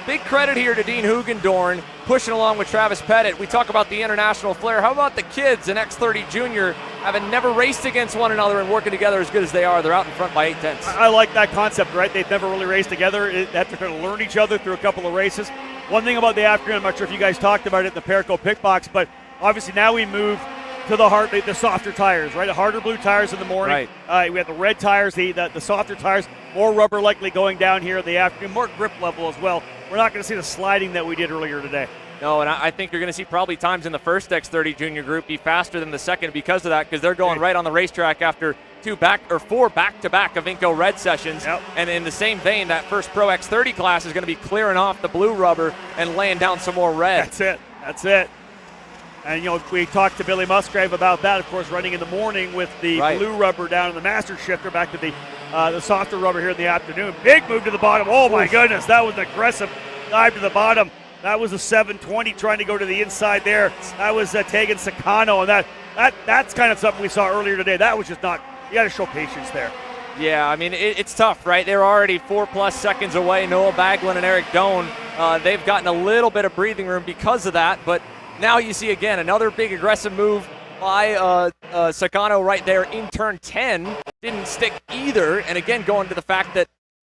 big credit here to Dean Hugendorn, pushing along with Travis Pettit. We talk about the international flair. How about the kids in X30 Junior having never raced against one another and working together as good as they are? They're out in front by 8/10. I like that concept, right? They've never really raced together. They have to kind of learn each other through a couple of races. One thing about the afternoon, I'm not sure if you guys talked about it in the Perico Pick Box, but obviously now we move to the softer tires, right? The harder blue tires in the morning. Right. We have the red tires, the softer tires, more rubber likely going down here in the afternoon, more grip level as well. We're not going to see the sliding that we did earlier today. No, and I think you're going to see probably times in the first X30 Junior group be faster than the second because of that, because they're going right on the racetrack after 4 back-to-back Avinco red sessions. And in the same vein, that first Pro X30 class is going to be clearing off the blue rubber and laying down some more red. That's it. And, we talked to Billy Musgrave about that, of course, running in the morning with the blue rubber down in the master shifter, back to the softer rubber here in the afternoon. Big move to the bottom. Oh, my goodness. That was an aggressive dive to the bottom. That was a 720 trying to go to the inside there. That was Tegan Sakano, and that's kind of something we saw earlier today. That was just not – you got to show patience there. Yeah, I mean, it's tough, right? They're already 4+ seconds away. Noah Baglin and Eric Doan, they've gotten a little bit of breathing room because of that, but now you see, again, another big aggressive move by Sakano right there in turn 10. Didn't stick either, and again, going to the fact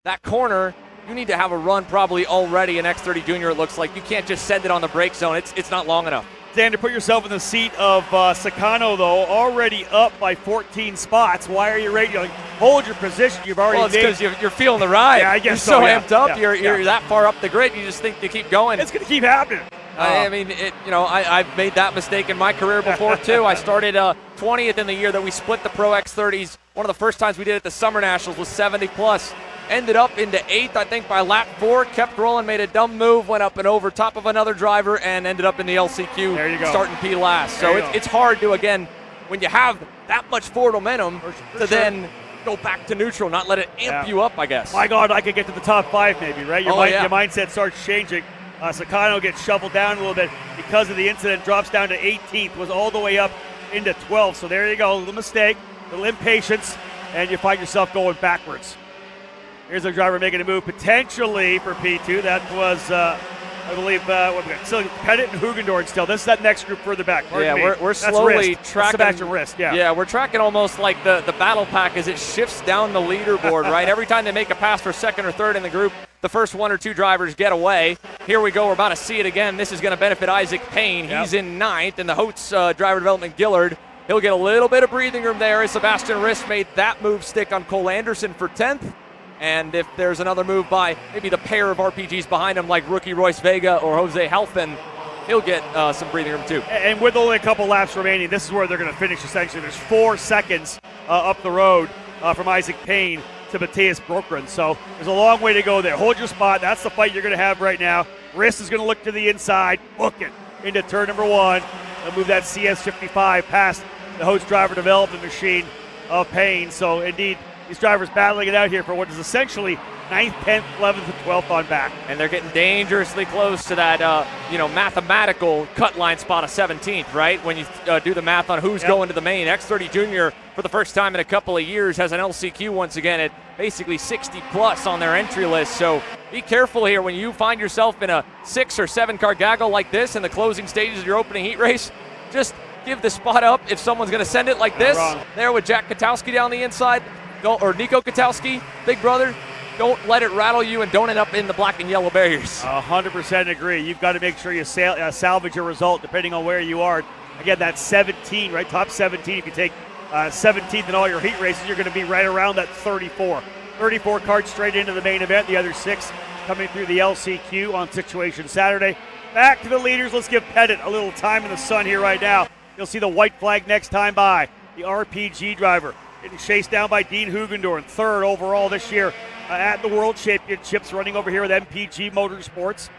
that corner – you need to have a run probably already in X30 Junior, it looks like. You can't just send it on the brake zone. It's not long enough. Xander, put yourself in the seat of Sakano, though, already up by 14 spots. Why are you ready? Hold your position. You've already it's because you're feeling the ride. Yeah, I guess you're so yeah. amped up. Yeah. You're that far up the grid. You just think to keep going. It's going to keep happening. I mean, I've made that mistake in my career before, too. I started 20th in the year that we split the Pro X30s. One of the first times we did it at the Summer Nationals was 70+. Ended up into 8th, I think, by lap 4. Kept rolling, made a dumb move, went up and over top of another driver, and ended up in the LCQ. There you go. Starting P last. So it's hard to, again, when you have that much forward momentum, then go back to neutral, not let it amp you up, I guess. My God, I could get to the top 5 maybe, right? Your mindset starts changing. Sakano gets shoveled down a little bit because of the incident, drops down to 18th, was all the way up into 12th. So there you go, a little mistake, a little impatience, and you find yourself going backwards. Here's a driver making a move potentially for P2. That was, I believe, what we got? Still Pettit and Hugendorn still. This is that next group further back. We're slowly tracking. That's wrist, Yeah, we're tracking almost like the battle pack as it shifts down the leaderboard, right? Every time they make a pass for second or third in the group, the first 1 or 2 drivers get away. Here we go. We're about to see it again. This is going to benefit Isaac Payne. He's in 9th, and the Holtz driver development Gillard he'll get a little bit of breathing room there as Sebastian Rist made that move stick on Cole Anderson for 10th. And if there's another move by maybe the pair of RPGs behind him, like rookie Royce Vega or Jose Halfin, he'll get some breathing room too. And with only a couple laps remaining, this is where they're going to finish essentially. There's 4 seconds up the road from Isaac Payne to Matthias Brokren. So there's a long way to go there. Hold your spot. That's the fight you're going to have right now. Rist is going to look to the inside, book it into turn number 1. They'll move that CS55 past the host driver development machine of Payne. So indeed, these drivers battling it out here for what is essentially 9th, 10th, 11th, and 12th on back. And they're getting dangerously close to that, mathematical cut line spot of 17th, right? When you do the math on who's going to the main. X30 Junior, for the first time in a couple of years, has an LCQ once again at basically 60-plus on their entry list. So be careful here when you find yourself in a 6 or 7 car gaggle like this in the closing stages of your opening heat race. Just give the spot up if someone's going to send it like this. There with Jack Katowski down the inside. Or Nico Katowski, big brother, don't let it rattle you and don't end up in the black and yellow barriers. 100% agree. You've got to make sure you salvage your result depending on where you are. Again, that's 17, right? Top 17. If you take 17th in all your heat races, you're going to be right around that 34. 34 carts straight into the main event. The other 6 coming through the LCQ on Situation Saturday. Back to the leaders. Let's give Pettit a little time in the sun here right now. You'll see the white flag next time by. The RPG driver. Getting chased down by Dean Hugendorn, 3rd overall this year at the World Championships, running over here with MPG Motorsports.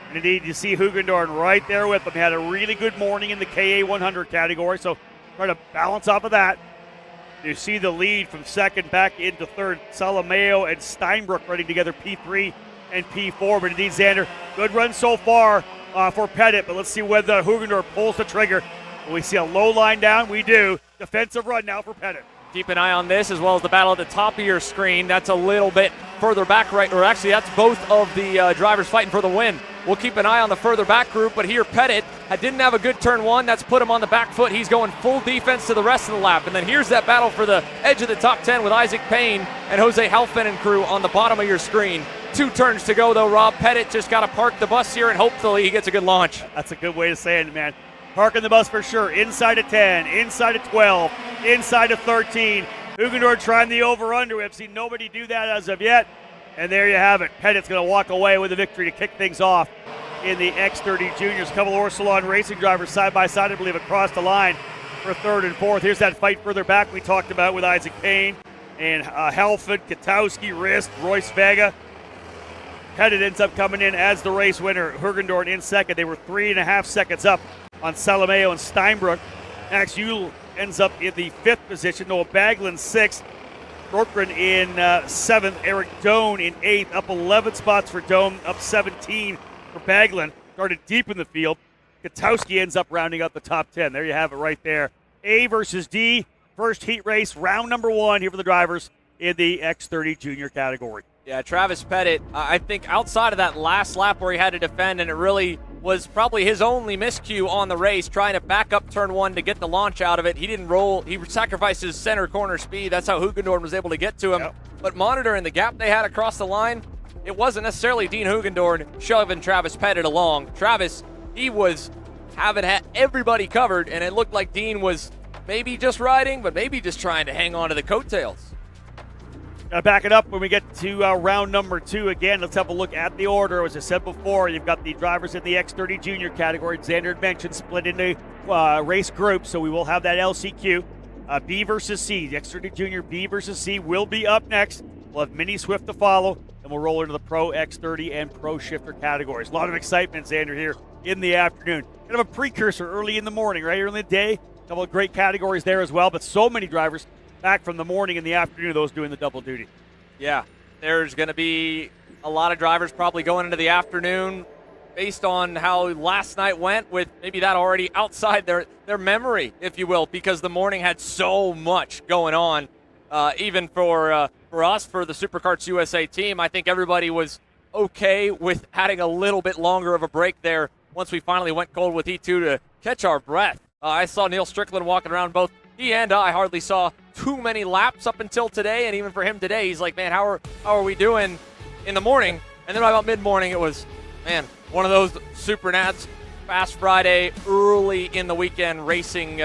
And indeed, you see Hugendorn right there with him. He had a really good morning in the KA 100 category, so try to balance off of that. You see the lead from 2nd back into 3rd. Salameo and Steinbrook running together, P3 and P4. But indeed, Xander, good run so far for Pettit, but let's see whether Hugendorn pulls the trigger. Will we see a low line down? We do. Defensive run now for Pettit. Keep an eye on this as well as the battle at the top of your screen. That's a little bit further back, right? Or actually, that's both of the drivers fighting for the win. We'll keep an eye on the further back group, but here Pettit didn't have a good turn 1. That's put him on the back foot. He's going full defense to the rest of the lap. And then here's that battle for the edge of the top 10 with Isaac Payne and Jose Halfin and crew on the bottom of your screen. 2 turns to go, though, Rob. Pettit just got to park the bus here, and hopefully he gets a good launch. That's a good way to say it, man. Parking the bus for sure. Inside of 10, inside of 12, inside of 13. Hugendorn trying the over-under. We have seen nobody do that as of yet. And there you have it. Pettit's going to walk away with a victory to kick things off in the X30 Juniors. A couple of Orsalon racing drivers side by side, I believe, across the line for 3rd and 4th. Here's that fight further back we talked about with Isaac Payne and Halfin, Katowski, Rist, Royce Vega. Pettit ends up coming in as the race winner. Hugendorn in 2nd. They were 3.5 seconds up on Salameo and Steinbrook. Max Uhl ends up in the 5th position. Noah Baglin 6th. Brokren in 7th. Eric Doan in 8th. Up 11 spots for Doan. Up 17 for Baglin. Started deep in the field. Katowski ends up rounding out the top 10. There you have it right there. A versus D. First heat race, round number 1 here for the drivers in the X30 Junior category. Yeah, Travis Pettit, I think outside of that last lap where he had to defend, and it really was probably his only miscue on the race, trying to back up turn 1 to get the launch out of it. He didn't roll. He sacrificed his center corner speed. That's how Hugendorn was able to get to him. Yep. But monitoring the gap they had across the line, it wasn't necessarily Dean Hugendorn shoving Travis Pettit along. Travis, he was having everybody covered, and it looked like Dean was maybe just riding, but maybe just trying to hang on to the coattails. Back it up when we get to round number 2. Again, let's have a look at the order. As I said before, you've got the drivers in the X30 Junior category. Xander had mentioned split into race groups, so we will have that LCQ. B versus C. The X30 Junior B versus C will be up next. We'll have Mini Swift to follow, and we'll roll into the Pro X30 and Pro Shifter categories. A lot of excitement, Xander, here in the afternoon. Kind of a precursor early in the morning, right? Early in the day. A couple of great categories there as well, but so many drivers back from the morning and the afternoon, those doing the double duty. Yeah, there's going to be a lot of drivers probably going into the afternoon based on how last night went, with maybe that already outside their memory, if you will, because the morning had so much going on. Even for us, for the SuperKarts USA team, I think everybody was okay with adding a little bit longer of a break there once we finally went cold with E2 to catch our breath. I saw Neil Strickland walking around. Both he and I hardly saw too many laps up until today, and even for him today, he's like, man, how are we doing in the morning? And then about mid-morning, it was, man, one of those SuperNats, Fast Friday, early in the weekend racing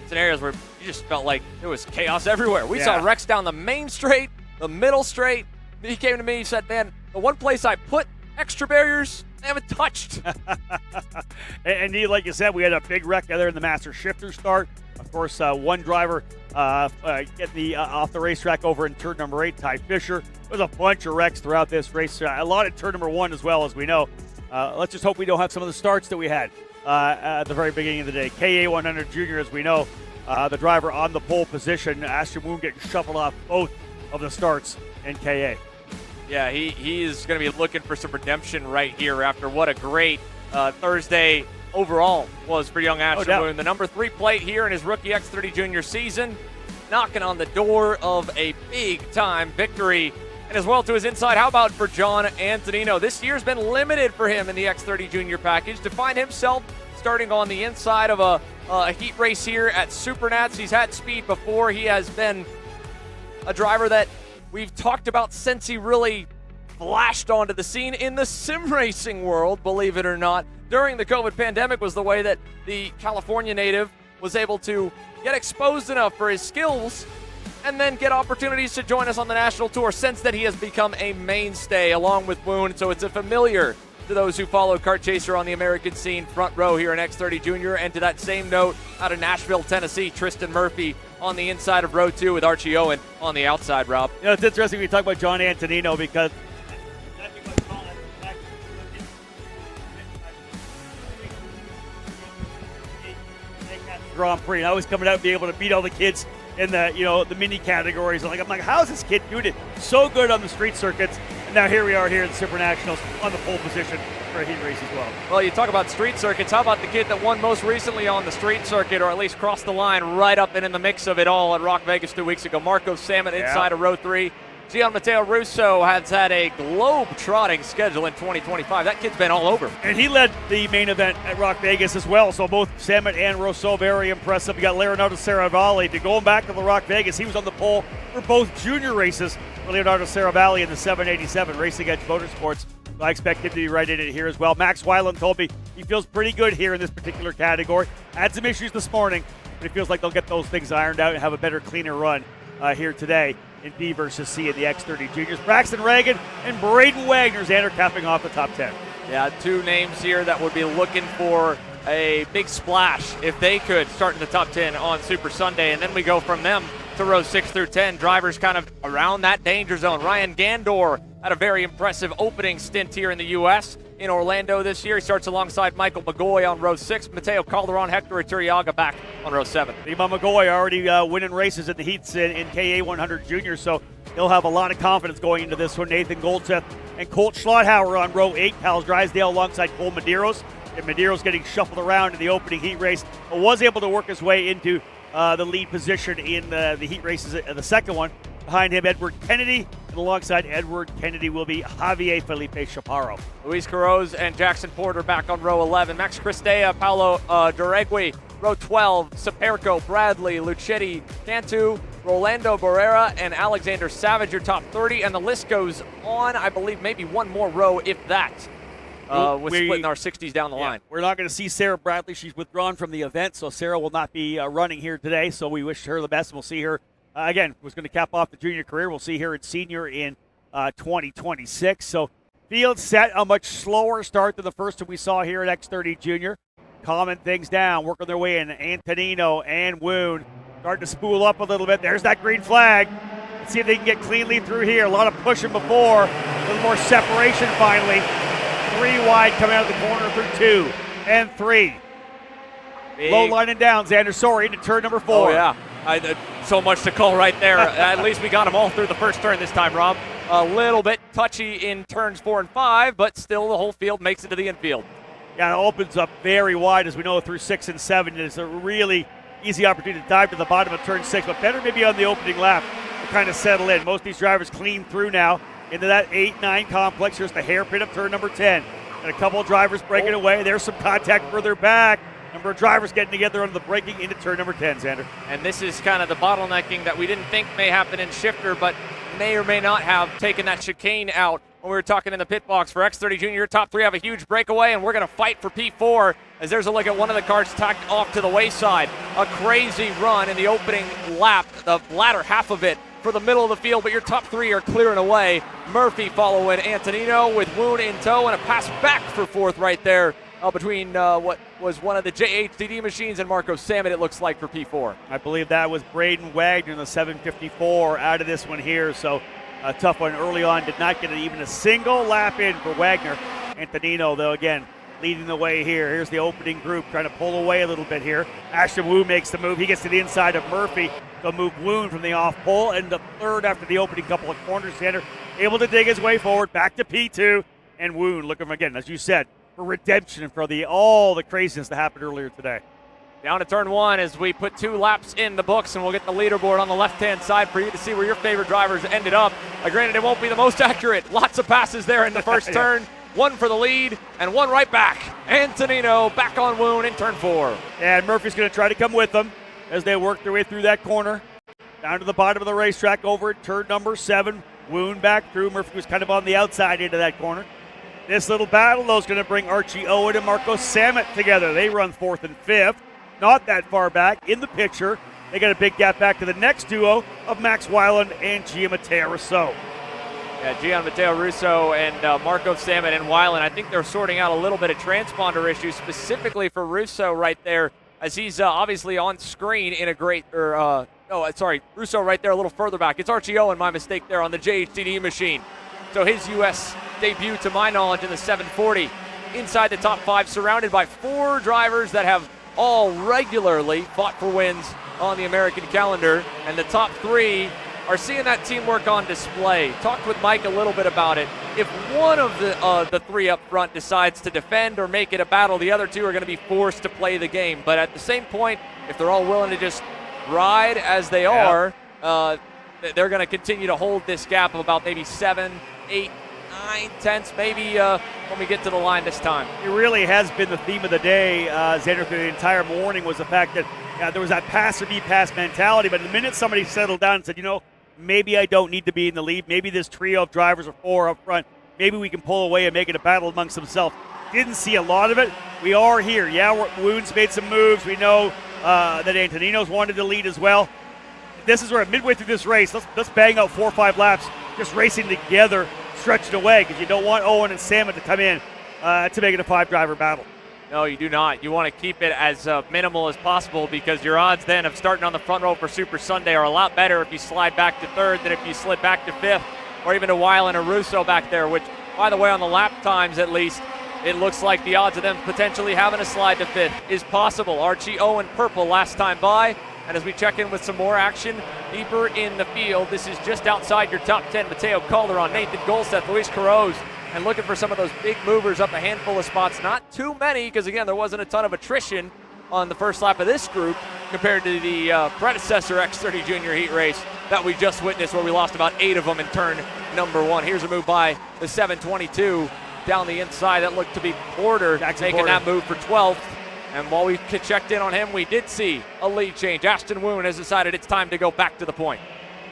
scenarios where you just felt like it was chaos everywhere. We Yeah. saw wrecks down the main straight, the middle straight. He came to me, he said, man, the one place I put extra barriers, they haven't touched. And like you said, we had a big wreck there in the Master Shifter start. Of course, one driver getting the off the racetrack over in turn number 8, Ty Fisher. There's a bunch of wrecks throughout this race. A lot in turn number 1 as well, as we know. Let's just hope we don't have some of the starts that we had at the very beginning of the day. KA 100 Junior, as we know, the driver on the pole position. Ashton Moon getting shuffled off both of the starts in KA. Yeah, he is going to be looking for some redemption right here after what a great Thursday overall was for young Ashton Moon. The number 3 plate here in his rookie X30 Junior season, knocking on the door of a big-time victory. And as well to his inside, how about for John Antonino? This year's been limited for him in the X30 Junior package to find himself starting on the inside of a heat race here at SuperNats. He's had speed before. He has been a driver that we've talked about since he really flashed onto the scene in the sim racing world, believe it or not. During the COVID pandemic was the way that the California native was able to get exposed enough for his skills and then get opportunities to join us on the national tour. Since then, he has become a mainstay along with Woon, so it's a familiar to those who follow Kart Chaser on the American scene, front row here in X30 Junior. And to that same note, out of Nashville, Tennessee, Tristan Murphy on the inside of row 2 with Archie Owen on the outside, Rob. You know, it's interesting we talk about John Antonino because Grand Prix, and I was coming out and be able to beat all the kids in the mini categories. I'm like, how is this kid doing it so good on the street circuits? And now here we are here in the SuperNationals on the pole position for a heat race as well. Well, you talk about street circuits. How about the kid that won most recently on the street circuit, or at least crossed the line right up and in the mix of it all at Rock Vegas 2 weeks ago? Marco Samet inside of row 3. Gian Matteo Russo has had a globe-trotting schedule in 2025. That kid's been all over. And he led the main event at Rock Vegas as well, so both Samet and Russo very impressive. You got Leonardo Saravalli. Going back to the Rock Vegas, he was on the pole for both junior races for Leonardo Saravalli in the 787 Racing Edge Motorsports. So I expect him to be right in it here as well. Max Weiland told me he feels pretty good here in this particular category. Had some issues this morning, but he feels like they'll get those things ironed out and have a better, cleaner run here today in B versus C in the X30 Juniors. Braxton Reagan and Braden Wagner, Xander capping off the top 10. Yeah, 2 names here that would be looking for a big splash if they could start in the top 10 on Super Sunday. And then we go from them to rows 6 through 10. Drivers kind of around that danger zone. Ryan Gandor had a very impressive opening stint here in the U.S. in Orlando this year. He starts alongside Michael McGoy on row 6. Mateo Calderon, Hector Iturriaga back on row 7. Lima McGoy already winning races in the heats in KA 100 Junior, so he'll have a lot of confidence going into this one. Nathan Goldseth and Colt Schlotthauer on row 8. Pals Drysdale alongside Cole Medeiros. And Medeiros getting shuffled around in the opening heat race, but was able to work his way into the lead position in the heat races, the second one. Behind him, Edward Kennedy, and alongside Edward Kennedy will be Javier Felipe Chaparro. Luis Carroz and Jackson Porter back on row 11. Max Cristea, Paolo Duregui, row 12. Saperco, Bradley, Luchetti, Cantu, Rolando Barrera, and Alexander Savage, your top 30. And the list goes on, I believe, maybe one more row, if that. With splitting our 60s down the line. We're not going to see Sarah Bradley. She's withdrawn from the event, so Sarah will not be running here today. So we wish her the best. We'll see her, again, was going to cap off the junior career. We'll see her at senior in 2026. So field set, a much slower start than the first one we saw here at X30 Junior. Calming things down, working their way in. Antonino and Woon starting to spool up a little bit. There's that green flag. Let's see if they can get cleanly through here. A lot of pushing before. A little more separation finally. 3 wide coming out of the corner through 2 and 3. Big. Low lining down, Xander Sorry into turn number 4. Oh, yeah. So much to call right there. At least we got them all through the first turn this time, Rob. A little bit touchy in turns 4 and 5, but still the whole field makes it to the infield. Yeah, it opens up very wide, as we know, through 6 and 7. It's a really easy opportunity to dive to the bottom of turn 6, but better maybe on the opening lap to kind of settle in. Most of these drivers clean through now into that 8-9 complex. Here's the hairpin of turn number 10. And a couple of drivers breaking away. There's some contact further back. Number of drivers getting together on the braking into turn number 10, Xander. And this is kind of the bottlenecking that we didn't think may happen in Shifter, but may or may not have taken that chicane out when we were talking in the pit box. For X30 Junior, your top three have a huge breakaway, and we're going to fight for P4 as there's a look at one of the karts tacked off to the wayside. A crazy run in the opening lap, the latter half of it for the middle of the field, but your top three are clearing away. Murphy following Antonino with Woon in tow, and a pass back for fourth right there between what was one of the JHDD machines and Marco Samet, it looks like, for P4. I believe that was Braden Wagner in the 754 out of this one here, so a tough one early on. Did not get even a single lap in for Wagner. Antonino, though, again, leading the way here. Here's the opening group trying to pull away a little bit here. Ashton Wu makes the move. He gets to the inside of Murphy. They'll move Woon from the off pole, and the third after the opening couple of corners. Center able to dig his way forward back to P2, and Woon looking for, again, as you said, for redemption for all the craziness that happened earlier today. Down to turn one as we put 2 laps in the books, and we'll get the leaderboard on the left-hand side for you to see where your favorite drivers ended up. Granted, it won't be the most accurate. Lots of passes there in the first yeah. turn. 1 for the lead and 1 right back. Antonino back on Woon in turn 4. And Murphy's going to try to come with them as they work their way through that corner. Down to the bottom of the racetrack over at turn number 7. Woon back through. Murphy was kind of on the outside into that corner. This little battle, though, is going to bring Archie Owen and Marco Samet together. They run 4th and 5th. Not that far back in the picture. They got a big gap back to the next duo of Max Weiland and Gianmatteo Rousseau. Yeah, Gianmatteo Russo and Marco Samet and Weiland, I think they're sorting out a little bit of transponder issues, specifically for Russo right there, as he's obviously on screen in a great, Russo right there a little further back. It's Archie Owen, my mistake there, on the JHDD machine. So his U.S. debut, to my knowledge, in the 740. Inside the top 5, surrounded by 4 drivers that have all regularly fought for wins on the American calendar, and the top 3 are seeing that teamwork on display. Talked with Mike a little bit about it. If one of the 3 up front decides to defend or make it a battle, the other 2 are going to be forced to play the game. But at the same point, if they're all willing to just ride as they are, they're going to continue to hold this gap of about maybe 7, 8, 9 tenths, maybe when we get to the line this time. It really has been the theme of the day, Xander, through the entire morning, was the fact that there was that pass or be pass mentality, but the minute somebody settled down and said, maybe I don't need to be in the lead, maybe this trio of drivers are 4 up front, maybe we can pull away and make it a battle amongst themselves. Didn't see a lot of it. We are here. Woon's made some moves. We know that Antonino's wanted to lead as well. This is where midway through this race, let's bang out 4 or 5 laps, just racing together, stretching away, because you don't want Owen and Samet to come in to make it a 5-driver battle. No, you do not. You want to keep it as minimal as possible, because your odds then of starting on the front row for Super Sunday are a lot better if you slide back to 3rd than if you slid back to 5th, or even to Weiland or Russo back there, which, by the way, on the lap times at least, it looks like the odds of them potentially having a slide to 5th is possible. Archie Owen purple last time by. And as we check in with some more action deeper in the field, this is just outside your top 10. Mateo Calderon, Nathan Golseth, Luis Carroz, and looking for some of those big movers up a handful of spots. Not too many, because again, there wasn't a ton of attrition on the first lap of this group compared to the predecessor X30 Junior Heat race that we just witnessed, where we lost about 8 of them in turn number 1. Here's a move by the 722 down the inside. That looked to be Porter making that move for 12th. And while we checked in on him, we did see a lead change. Ashton Woon has decided it's time to go back to the point.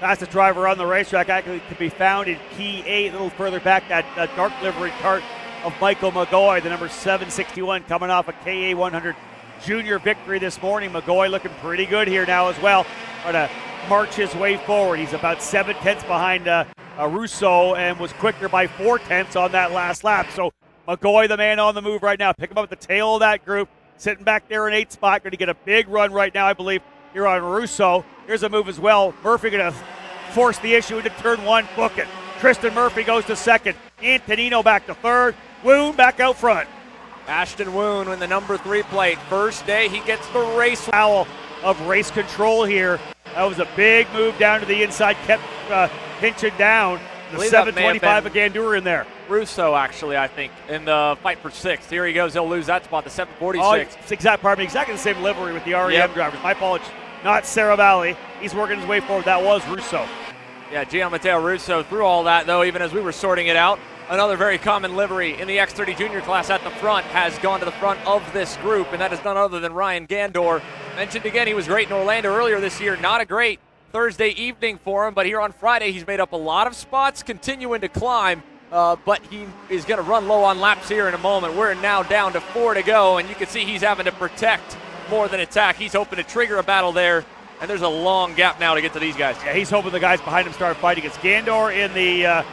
Fastest driver on the racetrack actually to be found in key 8, a little further back, that dark livery kart of Michael McGoy, the number 761, coming off a KA 100 junior victory this morning. McGoy looking pretty good here now as well, trying to march his way forward. He's about 7 tenths behind Russo, and was quicker by 4 tenths on that last lap. So McGoy, the man on the move right now. Pick him up at the tail of that group. Sitting back there in 8th spot, going to get a big run right now, I believe, here on Russo. Here's a move as well. Murphy going to force the issue into turn 1, book it. Tristan Murphy goes to 2nd. Antonino back to 3rd. Woon back out front. Ashton Woon in the number 3 plate. First day, he gets the race foul of race control here. That was a big move down to the inside, kept pinching down. The 725 of Gandour in there. Russo, actually, I think, in the fight for 6th. Here he goes. He'll lose that spot, the 746. Oh, it's exactly the same livery with the REM drivers. My apologies. Not Sarah Valley. He's working his way forward. That was Russo. Yeah, Gianmatteo Russo through all that, though, even as we were sorting it out. Another very common livery in the X30 Junior class at the front has gone to the front of this group, and that is none other than Ryan Gandor. Mentioned again, he was great in Orlando earlier this year. Not a great Thursday evening for him, but here on Friday he's made up a lot of spots, continuing to climb, but he is going to run low on laps here in a moment. We're now down to 4 to go, and you can see he's having to protect more than attack. He's hoping to trigger a battle there, and there's a long gap now to get to these guys. Yeah, he's hoping the guys behind him start fighting. It's Gandor in the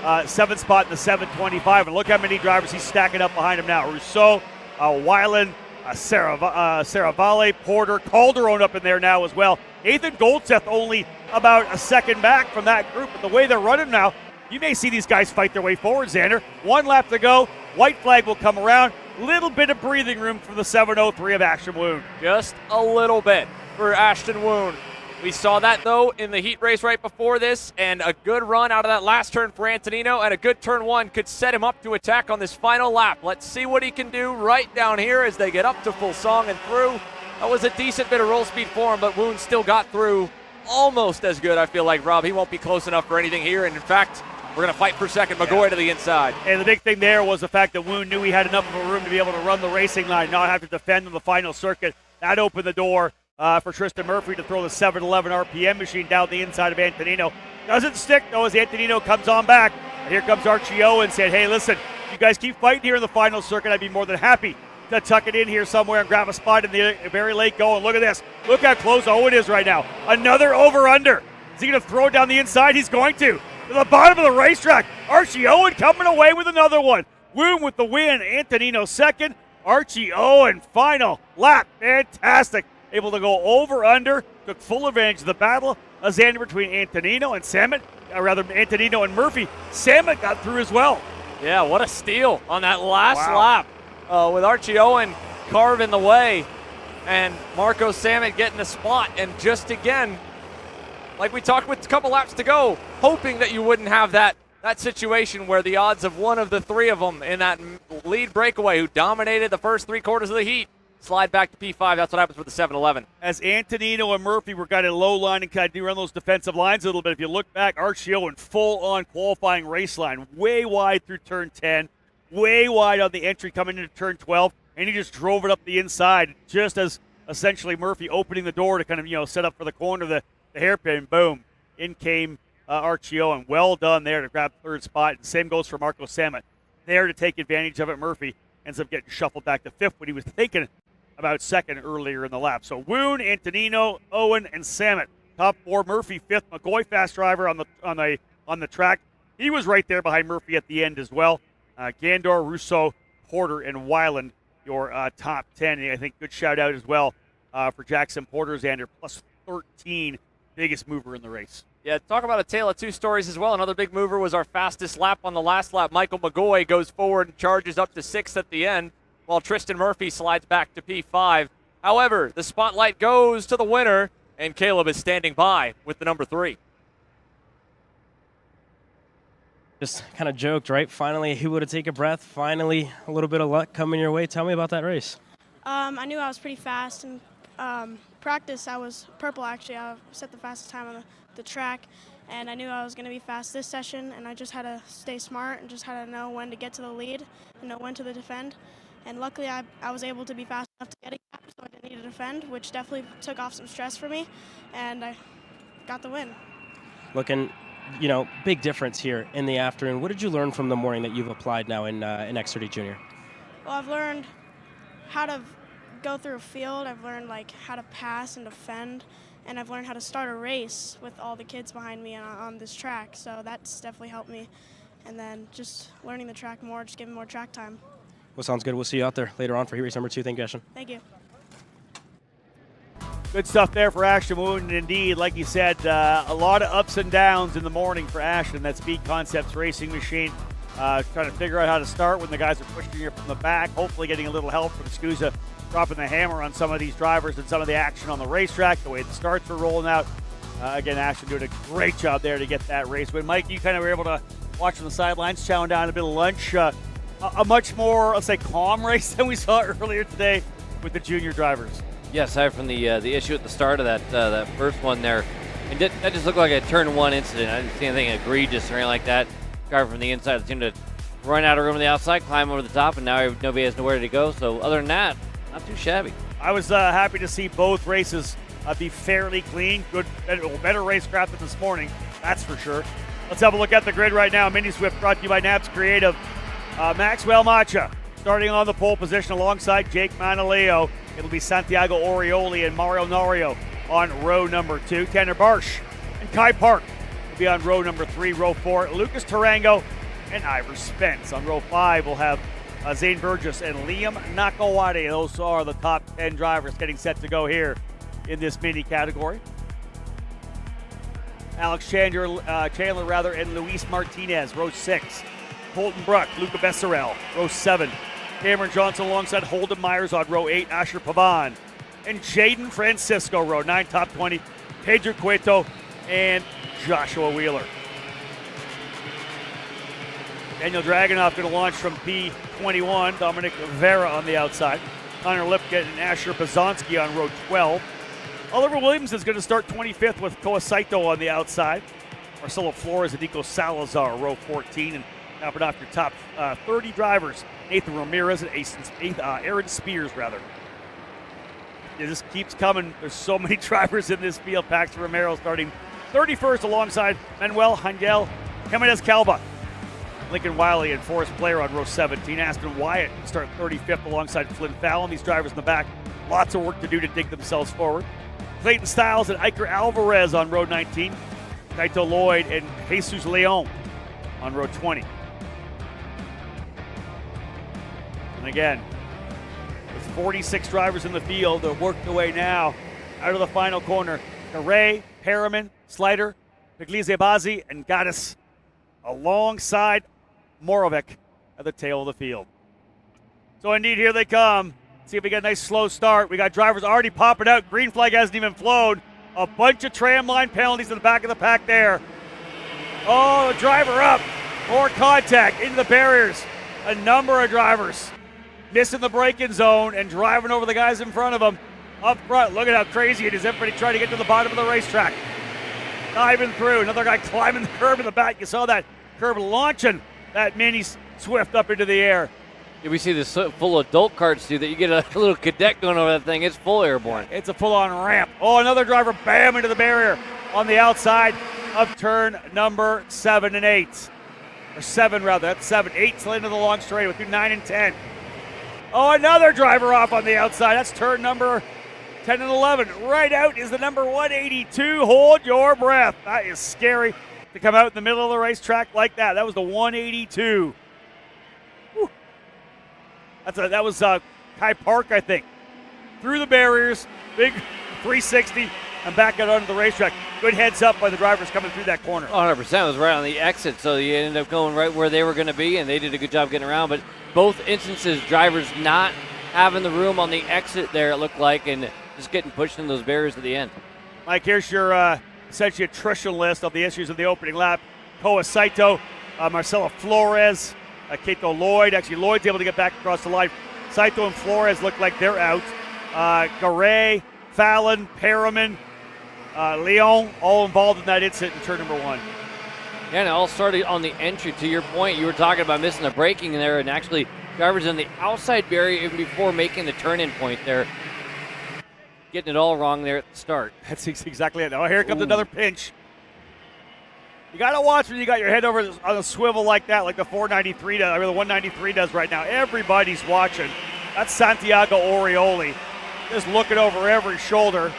7th spot in the 725, and look how many drivers he's stacking up behind him now. Rousseau, Weiland, Saravale, Porter, Calderon up in there now as well. Nathan Goldseth only about a second back from that group, but the way they're running now, you may see these guys fight their way forward, Xander. 1 lap to go. White flag will come around. Little bit of breathing room for the 703 of Ashton Woon. Just a little bit for Ashton Woon. We saw that, though, in the heat race right before this, and a good run out of that last turn for Antonino, and a good turn 1 could set him up to attack on this final lap. Let's see what he can do right down here as they get up to full song and through. That was a decent bit of roll speed for him, but Woon still got through almost as good, I feel like, Rob. He won't be close enough for anything here, and in fact, we're going to fight for second. McGoy to the inside. And the big thing there was the fact that Woon knew he had enough of a room to be able to run the racing line, not have to defend in the final circuit. That opened the door for Tristan Murphy to throw the 711 RPM machine down the inside of Antonino. Doesn't stick, though, as Antonino comes on back. And here comes Archie Owen saying, hey, listen, you guys keep fighting here in the final circuit. I'd be more than happy to tuck it in here somewhere and grab a spot in the very late going. Look at this. Look how close Owen is right now. Another over-under. Is he going to throw it down the inside? He's going to the bottom of the racetrack. Archie Owen coming away with another one. Woon with the win. Antonino second. Archie Owen final lap. Fantastic. Able to go over-under. Took full advantage of the battle. A Xander between Antonino and Samet. Antonino and Murphy. Samet got through as well. Yeah, what a steal on that last lap. With Archie Owen carving the way and Marco Samet getting the spot. And just again, like we talked with a couple laps to go, hoping that you wouldn't have that situation where the odds of one of the 3 of them in that lead breakaway who dominated the first 3 quarters of the heat slide back to P5. That's what happens with the 711. As Antonino and Murphy were kind of low line and kind of run those defensive lines a little bit. If you look back, Archie Owen full on qualifying race line, way wide through turn 10, way wide on the entry coming into turn 12, and he just drove it up the inside just as essentially Murphy opening the door to kind of, set up for the corner, the hairpin. Boom. In came Archie Owen. Well done there to grab 3rd spot. And same goes for Marco Samet. There to take advantage of it. Murphy ends up getting shuffled back to 5th when he was thinking about 2nd earlier in the lap. So Woon, Antonino, Owen, and Samet. Top 4. Murphy 5th. McGoy fast driver on the track. He was right there behind Murphy at the end as well. Gandor, Rousseau, Porter, and Weiland, your top 10. And I think good shout out as well for Jackson Porter, Xander, plus 13, biggest mover in the race. Yeah, talk about a tale of 2 stories as well. Another big mover was our fastest lap on the last lap. Michael McGoy goes forward and charges up to 6th at the end, while Tristan Murphy slides back to P5. However, the spotlight goes to the winner, and Caleb is standing by with the number 3. Just kind of joked, right? Finally, he would have taken a breath. Finally, a little bit of luck coming your way. Tell me about that race. I knew I was pretty fast. In practice, I was purple, actually. I set the fastest time on the track, and I knew I was going to be fast this session, and I just had to stay smart and just had to know when to get to the lead and know when to defend. And luckily, I was able to be fast enough to get a gap, so I didn't need to defend, which definitely took off some stress for me, and I got the win. Looking, big difference here in the afternoon. What did you learn from the morning that you've applied now in X30 Junior? Well, I've learned how to go through a field. I've learned how to pass and defend, and I've learned how to start a race with all the kids behind me on this track. So that's definitely helped me. And then just learning the track more, just giving more track time. Well, sounds good. We'll see you out there later on for heat race number 2. Thank you, Ashton. Thank you. Good stuff there for Ashton Woon. And indeed, like you said, a lot of ups and downs in the morning for Ashton. That Speed Concepts racing machine. Trying to figure out how to start when the guys are pushing you from the back. Hopefully getting a little help from SKUSA dropping the hammer on some of these drivers and some of the action on the racetrack, the way the starts are rolling out. Again, Ashton doing a great job there to get that race win. Mike, you kind of were able to watch from the sidelines, chowing down a bit of lunch. A much more, let's say, calm race than we saw earlier today with the junior drivers. Yeah, aside from the issue at the start of that first one there, and that just looked like a turn 1 incident. I didn't see anything egregious or anything like that. Driver from the inside seemed to run out of room on the outside, climb over the top, and now nobody has nowhere to go. So other than that, not too shabby. I was happy to see both races be fairly clean. Good, better racecraft than this morning, that's for sure. Let's have a look at the grid right now. Mini Swift brought to you by Naps Creative. Maxwell Macha starting on the pole position alongside Jake Manaleo. It'll be Santiago Orioli and Mario Nario on row number 2. Tanner Barsh and Kai Park will be on row number 3. Row 4, Lucas Tarango and Ivor Spence. On row 5, we'll have Zane Burgess and Liam Nakawade. Those are the top 10 drivers getting set to go here in this mini category. Alex Chandler, and Luis Martinez, row 6. Colton Bruck, Luca Besserell, row 7. Cameron Johnson alongside Holden Myers on row 8. Asher Pavan and Jaden Francisco, row 9. Top 20, Pedro Cueto and Joshua Wheeler. Daniel Dragunov going to launch from P21. Dominic Vera on the outside. Connor Lipkin and Asher Bazonsky on row 12. Oliver Williams is going to start 25th with Koa Saito on the outside. Marcelo Flores and Nico Salazar, row 14. And topping off your top 30 drivers, Nathan Ramirez and Aaron Spears, rather. It just keeps coming. There's so many drivers in this field. Pax Romero starting 31st alongside Manuel Hangel, Jimenez Calva, Lincoln Wiley and Forrest Blair on row 17. Aston Wyatt start 35th alongside Flynn Fallon. These drivers in the back, lots of work to do to dig themselves forward. Clayton Stiles and Iker Alvarez on row 19. Kaito Lloyd and Jesus Leon on row 20. And again, with 46 drivers in the field, they're worked away now out of the final corner. Garay, Perriman, Slider, Pugliese Bazzi, and Gaddis alongside Morovic at the tail of the field. So indeed, here they come. See if we get a nice slow start. We got drivers already popping out. Green flag hasn't even flown. A bunch of tram line penalties in the back of the pack there. Oh, the driver up. More contact into the barriers. A number of drivers missing the braking zone and driving over the guys in front of them. Up front, look at how crazy it is. Everybody trying to get to the bottom of the racetrack. Diving through. Another guy climbing the curb in the back. You saw that curb launching that mini Swift up into the air. Yeah, we see this full adult karts do that. You get a little cadet going over that thing. It's full airborne. It's a full-on ramp. Oh, another driver, bam, into the barrier on the outside of turn number 7 and 8. Or 7, rather. That's 7. 8 still into the long straight with 9 and 10. Oh, another driver off on the outside. That's turn number 10 and 11. Right out is the number 182. Hold your breath. That is scary to come out in the middle of the racetrack like that. That was the 182. Whew. That was Kai Park, I think. Through the barriers, big 360, and back out onto the racetrack. Good heads up by the drivers coming through that corner. 100%. It was right on the exit, so you ended up going right where they were going to be, and they did a good job getting around. But both instances, drivers not having the room on the exit there, it looked like, and just getting pushed in those barriers at the end. Mike, here's your essentially attrition list of the issues of the opening lap. Koa Saito, Marcelo Flores, Kaito Lloyd. Actually, Lloyd's able to get back across the line. Saito and Flores look like they're out. Garay, Fallon, Perriman, Leon, all involved in that incident in turn number 1. Yeah, and it all started on the entry. To your point, you were talking about missing the braking there, and actually drivers in the outside barrier even before making the turn-in point there. Getting it all wrong there at the start. That's exactly it. Oh, here comes another pinch. You got to watch when you got your head over on a swivel like that, like the 493 does, or the 193 does right now. Everybody's watching. That's Santiago Orioli. Just looking over every shoulder,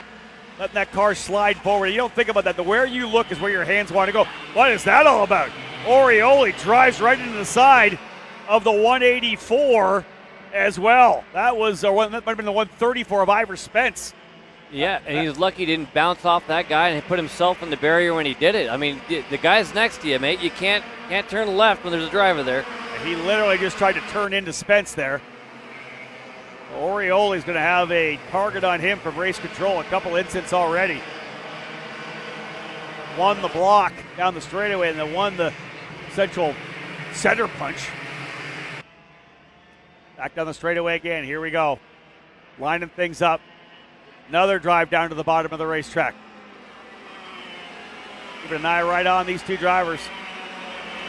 letting that car slide forward. You don't think about that. The where you look is where your hands want to go. What is that all about? Orioli drives right into the side of the 184 as well. That was that might have been the 134 of Ivor Spence. Yeah, and he's lucky he didn't bounce off that guy and put himself in the barrier when he did it. I mean, the guy's next to you, mate. You can't turn left when there's a driver there. He literally just tried to turn into Spence there. Orioli's going to have a target on him from race control. A couple incidents already. Won the block down the straightaway and then won the central center punch. Back down the straightaway again. Here we go. Lining things up. Another drive down to the bottom of the racetrack. Keeping an eye right on these two drivers.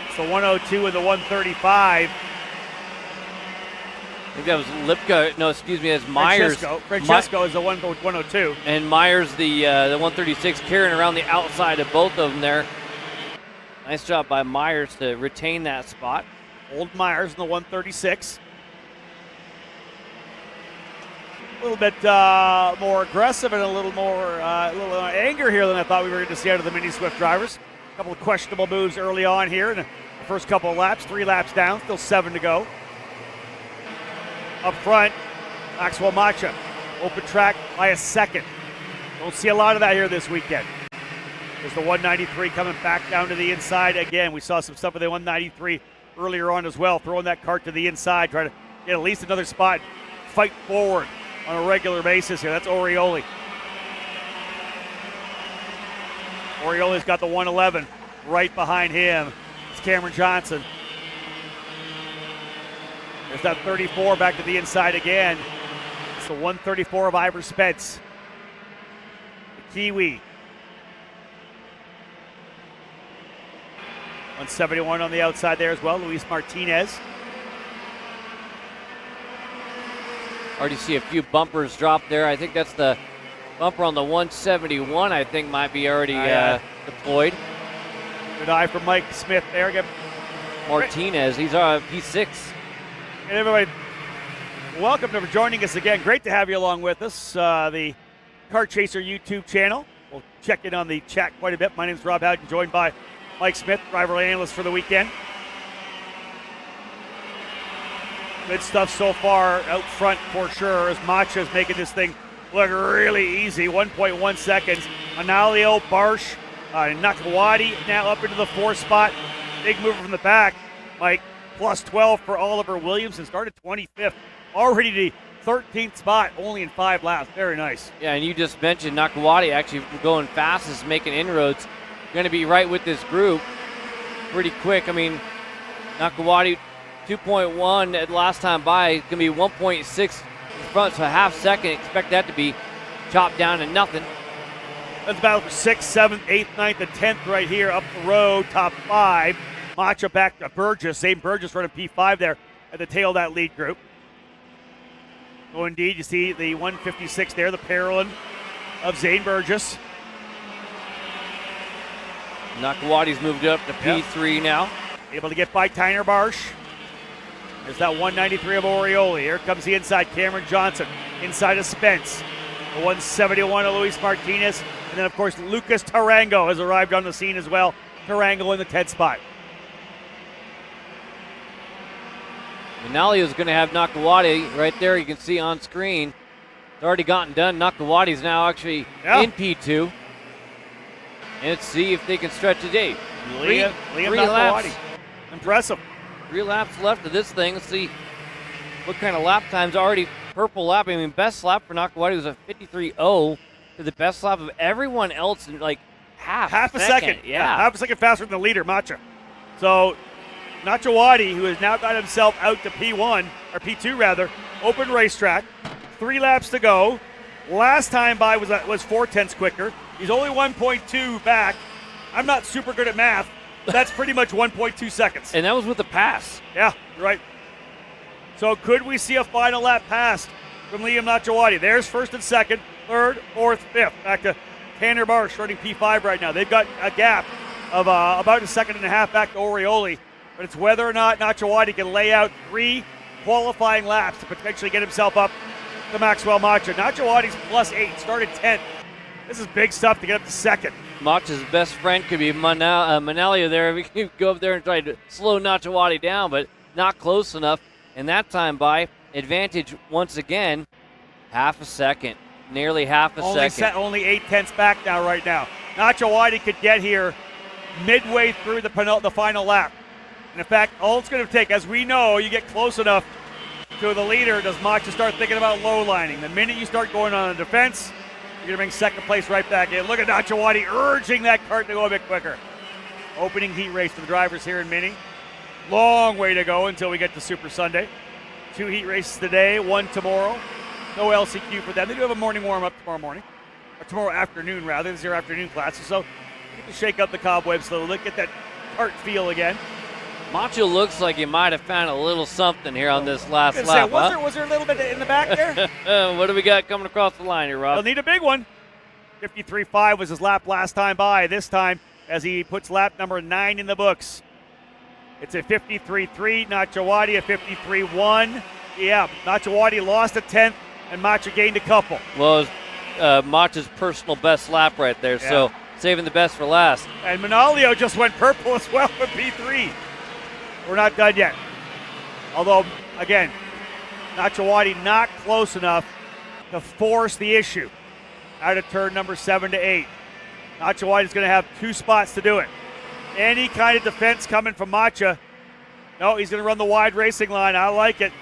It's the 102 and the 135. think that was Lipka. No, excuse me, that's Myers. Francesco is the one with 102. And Myers, the 136, carrying around the outside of both of them there. Nice job by Myers to retain that spot. Old Myers in the 136. A little bit more aggressive and a little more anger here than I thought we were going to see out of the Mini Swift drivers. A couple of questionable moves early on here in the first couple of laps. 3 laps down, still 7 to go. Up front, Maxwell Macha, open track by a second. Don't see a lot of that here this weekend. There's the 193 coming back down to the inside again. We saw some stuff with the 193 earlier on as well, throwing that cart to the inside, trying to get at least another spot, fight forward on a regular basis here. That's Orioli. Orioli's got the 111 right behind him. It's Cameron Johnson. There's that 34 back to the inside again. It's the 134 of Ivor Spence. The Kiwi. 171 on the outside there as well, Luis Martinez. Already see a few bumpers drop there. I think that's the bumper on the 171, I think might be already deployed. Good eye from Mike Smith there. Again. Martinez, he's P6. And everybody, welcome for joining us again. Great to have you along with us. The Kart Chaser YouTube channel. We'll check in on the chat quite a bit. My name is Rob Howden, joined by Mike Smith, driver analyst for the weekend. Good stuff so far out front for sure, as Macha's making this thing look really easy. 1.1 seconds. Manalio, Barsh, Nakawati now up into the 4th spot. Big mover from the back. Mike, plus 12 for Oliver Williams and started 25th. Already the 13th spot, only in 5 laps. Very nice. Yeah, and you just mentioned Nakawati actually going fastest, making inroads. Going to be right with this group pretty quick. I mean, Nakawati 2.1 at last time by, going to be 1.6 in front, so a half second. Expect that to be chopped down to nothing. That's battle for 6th, 7th, 8th, 9th, and 10th right here up the road, top 5. Macha back to Burgess. Zane Burgess running P5 there at the tail of that lead group. So indeed, you see the 156 there, the parallel of Zane Burgess. Nakawati's moved up to P3 now. Able to get by Tyner Barsh. There's that 193 of Orioli. Here comes the inside, Cameron Johnson. Inside of Spence. The 171 of Luis Martinez. And then, of course, Lucas Tarango has arrived on the scene as well. Tarango in the 10th spot. Manalio is going to have Nakawati right there. You can see on screen. It's already gotten done. Nakawati's now actually in P2. And let's see if they can stretch the day. Liam laps. Impressive. 3 laps left of this thing. Let's see what kind of lap times already. Purple lap. I mean, best lap for Nakawati was a 53.0 to the best lap of everyone else in like half a second. Yeah. Half a second faster than the leader, Macha. So Nachawati, who has now got himself out to P1, or P2 rather, open racetrack, 3 laps to go. Last time by was 4/10 quicker. He's only 1.2 back. I'm not super good at math, but that's pretty much 1.2 seconds. And that was with the pass. Yeah, right. So could we see a final lap pass from Liam Nachawati? There's 1st and 2nd, 3rd, 4th, 5th. Back to Tanner Barsh running P5 right now. They've got a gap of about a 1.5 seconds back to Orioli. But it's whether or not Nachawati can lay out 3 qualifying laps to potentially get himself up to Maxwell Macha. Nachawati's +8, started 10th. This is big stuff to get up to 2nd. Macha's best friend could be Manalio there. We can go up there and try to slow Nachawati down, but not close enough. And that time by, advantage once again, 1/2 second. Nearly 1/2 second. Only 8/10 back now right now. Nachawati could get here midway through the final lap. And in fact, all it's going to take, as we know, you get close enough to the leader, does Macha start thinking about low lining. The minute you start going on the defense, you're going to bring 2nd place right back in. Look at Nachawati urging that cart to go a bit quicker. Opening heat race for the drivers here in Mini. Long way to go until we get to Super Sunday. 2 heat races today, 1 tomorrow. No LCQ for them. They do have a morning warm-up tomorrow morning. Or tomorrow afternoon, rather. These are afternoon classes. So you get to shake up the cobwebs a little bit, get that kart feel again. Macho looks like he might have found a little something here on this last I was lap. gonna say, was there a little bit in the back there? What do we got coming across the line here, Rob? He'll need a big one. 53.5 was his lap last time by. This time, as he puts lap number 9 in the books. It's a 53.3, Nachawati a 53.1. Yeah, Nachawati lost a 10th, and Macha gained a couple. Well, it was Macha's personal best lap right there, so saving the best for last. And Manalio just went purple as well for P3. We're not done yet. Although, again, Nachawati not close enough to force the issue out of turn number 7 to 8. Nachawati's going to have 2 spots to do it. Any kind of defense coming from Macha. No, he's going to run the wide racing line. I like it.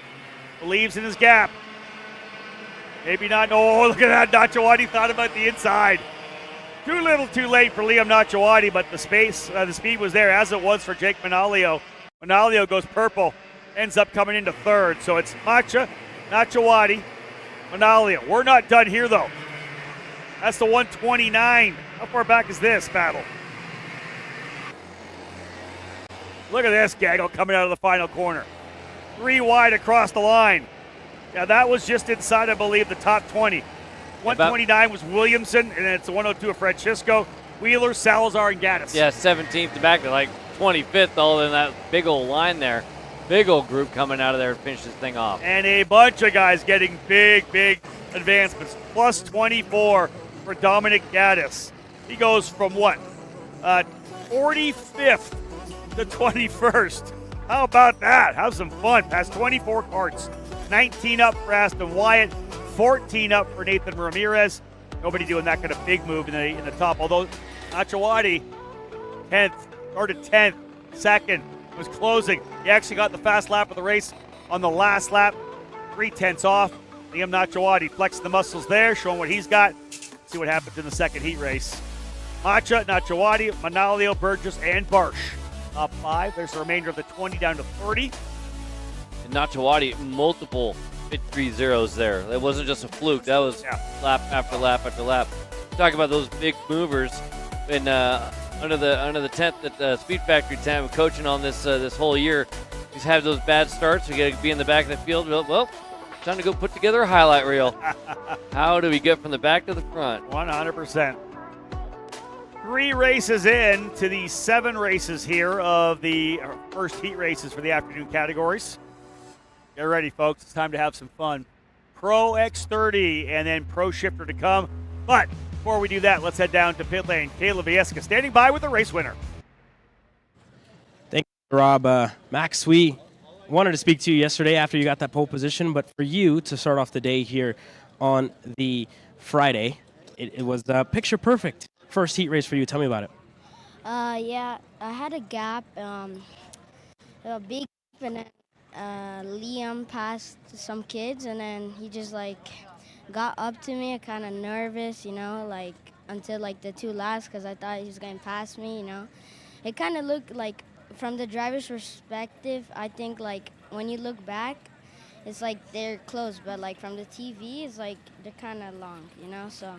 Believes in his gap. Maybe not. Oh, look at that. Nachawati thought about the inside. Too little, too late for Liam Nachawati, but the speed was there, as it was for Jake Manalio. Manalio goes purple, ends up coming into third. So it's Macha, Nachawati, Manalio. We're not done here, though. That's the 129. How far back is this battle? Look at this gaggle coming out of the final corner. 3 wide across the line. Yeah, that was just inside, I believe, the top 20. 129 was Williamson, and then it's the 102 of Francisco, Wheeler, Salazar, and Gaddis. Yeah, 17th to back to like 25th, all in that big old line there. Big old group coming out of there to finish this thing off. And a bunch of guys getting big advancements. Plus 24 for Dominic Gaddis. He goes from what? 45th to 21st. How about that? Have some fun. Past 24 karts. 19 up for Aston Wyatt. 14 up for Nathan Ramirez. Nobody doing that kind of big move in the top. Although Nachawati, 10th, started 10th, second, was closing. He actually got the fast lap of the race on the last lap. 3/10 off. Liam Nachawati flexing the muscles there, showing what he's got. See what happens in the second heat race. Macha, Nachawati, Manalio, Burgess, and Barsh. Top 5. There's the remainder of the 20 down to 30. And Nachawati, multiple victory zeros there. That wasn't just a fluke. That was lap after lap after lap. Talk about those big movers. And under the tent at Speed Factory tent, coaching on this whole year, he's had those bad starts. We got to be in the back of the field. Well, time to go put together a highlight reel. How do we get from the back to the front? 100%. 3 races in to the 7 races here of the first heat races for the afternoon categories. Get ready, folks. It's time to have some fun. Pro X30 and then Pro Shifter to come. But before we do that, let's head down to pit lane. Kayla Vieska standing by with the race winner. Thank you, Rob. Max, we wanted to speak to you yesterday after you got that pole position, but for you to start off the day here on the Friday, it was picture perfect. First heat race for you. Tell me about it. Yeah, I had a gap, a big gap, and then Liam passed some kids, and then he just got up to me, kind of nervous, until the 2 last, because I thought he was going to pass me, It kind of looked like, from the driver's perspective, I think when you look back, it's they're close, but from the TV, it's they're kind of long, So,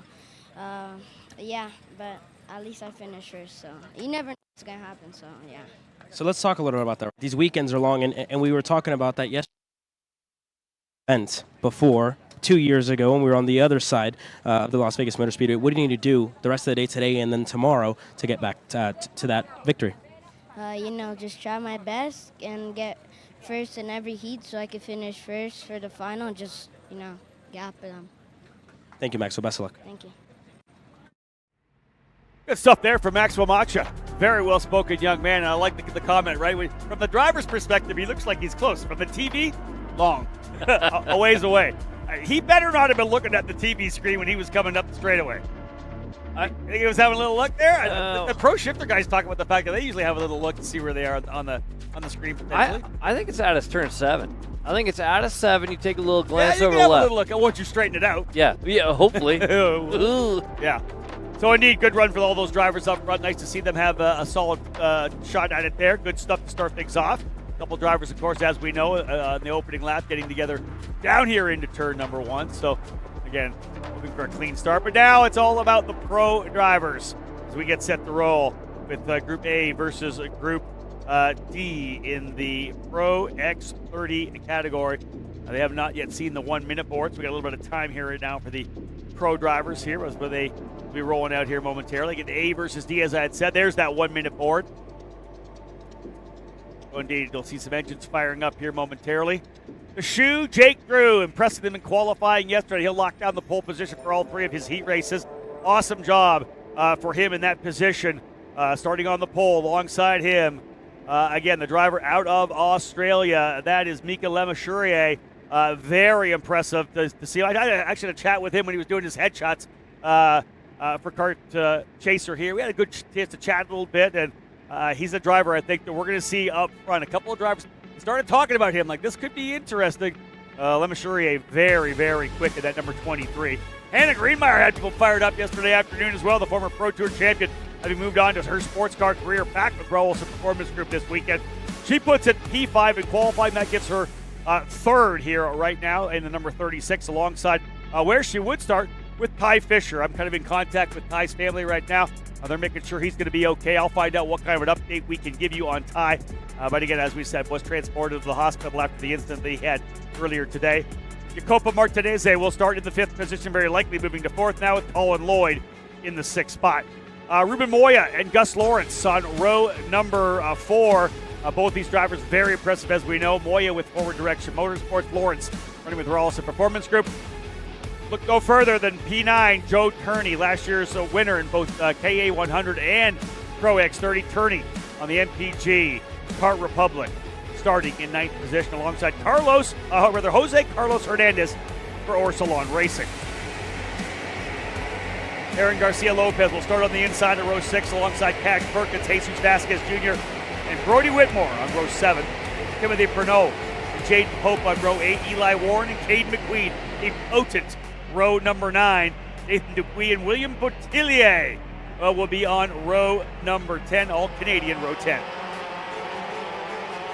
yeah, but at least I finished first, so you never know what's going to happen, so yeah. So let's talk a little bit about that. These weekends are long, and we were talking about that yesterday. And before, 2 years ago, when we were on the other side of the Las Vegas Motor Speedway, what do you need to do the rest of the day today and then tomorrow to get back to that victory? Just try my best and get first in every heat so I can finish first for the final and just, gap them. Thank you, Maxwell. Best of luck. Thank you. Good stuff there from Maxwell Macha. Very well-spoken young man, and I like the comment, right? From the driver's perspective, he looks like he's close. From the TV, long. A ways away. He better not have been looking at the TV screen when he was coming up the straightaway. I think he was having a little look there. The Pro Shifter guys talk about the fact that they usually have a little look to see where they are on the screen potentially. I think it's out of turn 7. I think it's out of 7. You take a little glance you over can have left. a little look. I want you straighten it out. Yeah, hopefully. Yeah. So, indeed, good run for all those drivers up front. Nice to see them have a solid shot at it there. Good stuff to start things off. A couple drivers, of course, as we know, in the opening lap, getting together down here into turn number 1. So, again, hoping for a clean start. But now it's all about the pro drivers as we get set to roll with Group A versus Group D in the Pro X30 category. They have not yet seen the 1 minute board, so we got a little bit of time here right now for the pro drivers here as they will be rolling out here momentarily. Get A versus D, as I had said. There's that 1 minute board. So indeed, you'll see some engines firing up here momentarily. The shoe, Jake Drew, impressing them in qualifying yesterday. He'll lock down the pole position for all 3 of his heat races. Awesome job for him in that position, starting on the pole alongside him. Again, the driver out of Australia, that is Mika Lemachurier. Very impressive to see. I actually had a chat with him when he was doing his headshots for Kart Chaser here. We had a good chance to chat a little bit, and he's a driver I think that we're going to see up front. A couple of drivers started talking about him, like this could be interesting. Lemachurier very, very quick at that number 23. Hannah Greenmeyer had people fired up yesterday afternoon as well, the former Pro Tour champion, having moved on to her sports car career back with Rolls Performance Group this weekend. She puts it P5 in qualifying. That gives her third here right now in the number 36 alongside where she would start with Ty Fisher. I'm kind of in contact with Ty's family right now. They're making sure he's going to be okay. I'll find out what kind of an update we can give you on Ty. But again, as we said, was transported to the hospital after the incident they had earlier today. Jacopo Martinez will start in the 5th position, very likely moving to 4th now with Colin Lloyd in the 6th spot. Ruben Moya and Gus Lawrence on row number 4. Both these drivers very impressive, as we know. Moya with Forward Direction Motorsports, Lawrence running with Rawlson Performance Group. Look no further than P9, Joe Turney, last year's winner in both KA 100 and Pro X30. Turney on the MPG Kart Republic, starting in 9th position alongside Jose Carlos Hernandez for Orsolon Racing. Aaron Garcia Lopez will start on the inside of row 6 alongside Cash Perkins, Jesus Vasquez Jr., and Brody Whitmore on row 7. Timothy Pernod and Jaden Pope on row 8. Eli Warren and Caden McQueen, a potent row number 9. Nathan Dupuis and William Boutillier will be on row number 10, all Canadian row 10.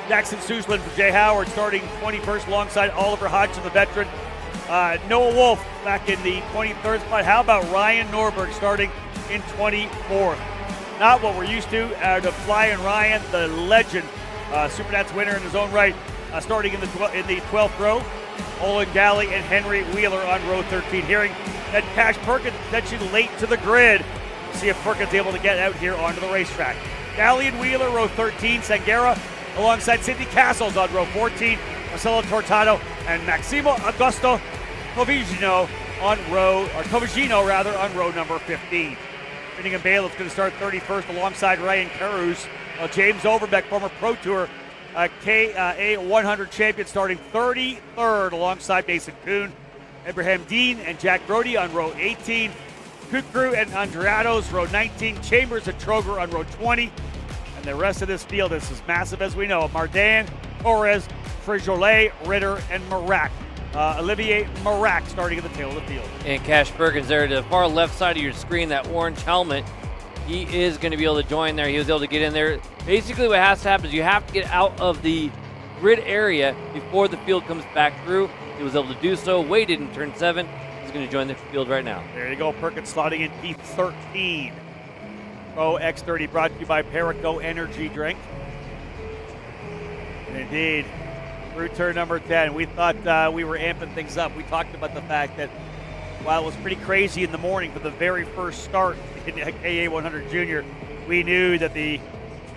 Jackson Susland for Jay Howard starting 21st alongside Oliver Hodgson, the veteran. Noah Wolf back in the 23rd spot. How about Ryan Norberg starting in 24th? Not what we're used to out of Flying Ryan, the legend, SuperNats winner in his own right, starting in the 12th row. Olin Galley and Henry Wheeler on row 13. Hearing that Cash Perkins potentially late to the grid. We'll see if Perkins able to get out here onto the racetrack. Galley and Wheeler, row 13. Sangera alongside Sidney Castles on row 14. Marcelo Tortado and Maximo Augusto Covigino on row number 15. Finningham Bailiff's going to start 31st alongside Ryan Caruso. James Overbeck, former Pro Tour KA 100 champion, starting 33rd alongside Mason Kuhn. Abraham Dean and Jack Brody on row 18. Kukru and Andreados, row 19. Chambers and Troger on row 20. And the rest of this field, this is massive as we know. Mardan, Torres, Frijolet, Ritter, and Marak. Olivier Marak starting at the tail of the field. And Cash Perkins there to the far left side of your screen, that orange helmet. He is going to be able to join there. He was able to get in there. Basically what has to happen is you have to get out of the grid area before the field comes back through. He was able to do so, waited in turn 7. He's going to join the field right now. There you go, Perkins slotting in P13. Pro X30 brought to you by Perico Energy Drink. And indeed, through turn number 10, we thought we were amping things up. We talked about the fact that while it was pretty crazy in the morning for the very first start in KA 100 Junior, we knew that the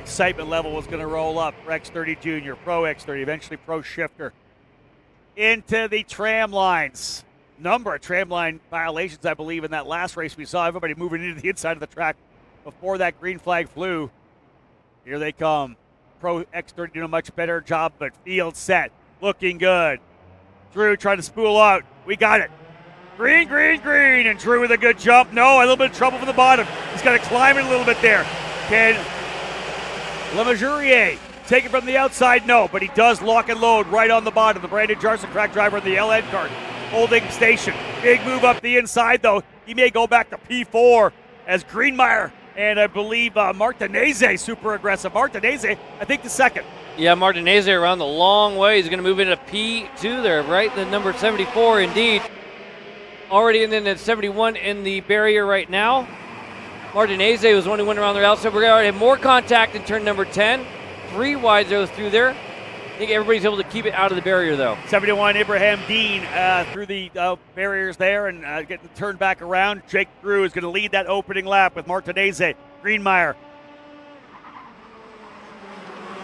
excitement level was going to roll up for X30 Junior, Pro X30, eventually Pro Shifter. Into the tram lines. Number of tram line violations, I believe, in that last race. We saw everybody moving into the inside of the track before that green flag flew. Here they come. Pro X30 doing a much better job, but field set, looking good. Drew trying to spool out. We got it. Green, green, green, and Drew with a good jump. No, a little bit of trouble from the bottom. He's got to climb it a little bit there. Can Lemajurier take it from the outside? No, but he does lock and load right on the bottom. The Brandon Jarson crack driver in the LN cart holding station. Big move up the inside, though. He may go back to P4 as Greenmeyer and I believe Martinez, super aggressive. Martinez, I think the second. Yeah, Martinez around the long way. He's going to move into P2 there, right? The number 74, indeed. Already in the 71 in the barrier right now. Martinez was one who went around the outside. We're going to have more contact in turn number 10. 3 wide goes through there. I think everybody's able to keep it out of the barrier, though. 71, Ibrahim Dean through the barriers there and getting turned back around. Jake Drew is going to lead that opening lap with Martinez, Greenmeyer.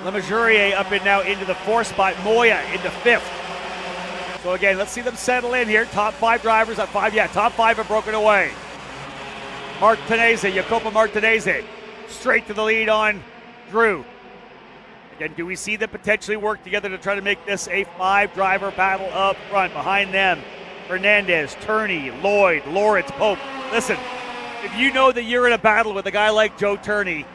Lemajurier up and now into the 4th spot. Moya into 5th. So again, let's see them settle in here. Top 5 drivers at 5. Yeah, top 5 have broken away. Martinez, Jacopo Martinez, straight to the lead on Drew. Again, do we see them potentially work together to try to make this a 5-driver battle up front? Behind them, Hernandez, Turney, Lloyd, Lawrence, Pope. Listen, if you know that you're in a battle with a guy like Joe Turney,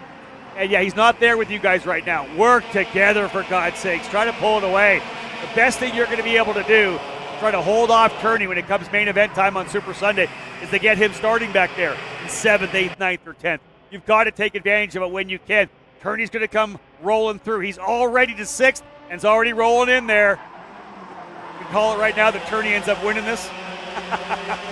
and yeah, he's not there with you guys right now, work together for God's sakes. Try to pull it away. The best thing you're going to be able to do, try to hold off Turney when it comes main event time on Super Sunday, is to get him starting back there in 7th, 8th, 9th, or 10th. You've got to take advantage of it when you can. Turney's going to come rolling through. He's already to 6th and is already rolling in there. You can call it right now that Turney ends up winning this.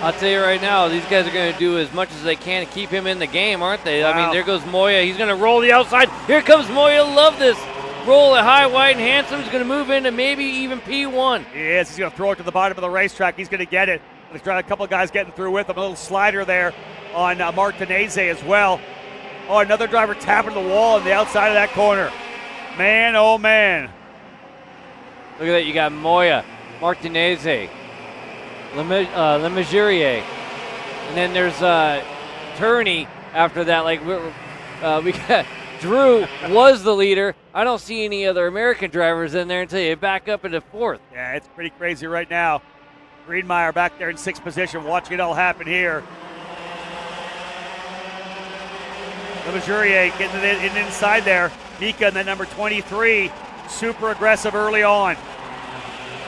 I'll tell you right now, these guys are going to do as much as they can to keep him in the game, aren't they? Wow. I mean, there goes Moya. He's going to roll the outside. Here comes Moya. Love this. Roll it high, wide, and handsome. He's going to move into maybe even P1. He is. He's going to throw it to the bottom of the racetrack. He's going to get it. There's got a couple of guys getting through with him. A little slider there on Martinez as well. Oh, another driver tapping the wall on the outside of that corner. Man, oh man. Look at that. You got Moya, Martinez, Lemajurier. And then there's Turney after that. Like we got Drew was the leader. I don't see any other American drivers in there until you back up into 4th. Yeah, it's pretty crazy right now. Greenmeyer back there in 6th position, watching it all happen here. Lemajurier getting it inside there. Mika in that number 23, super aggressive early on.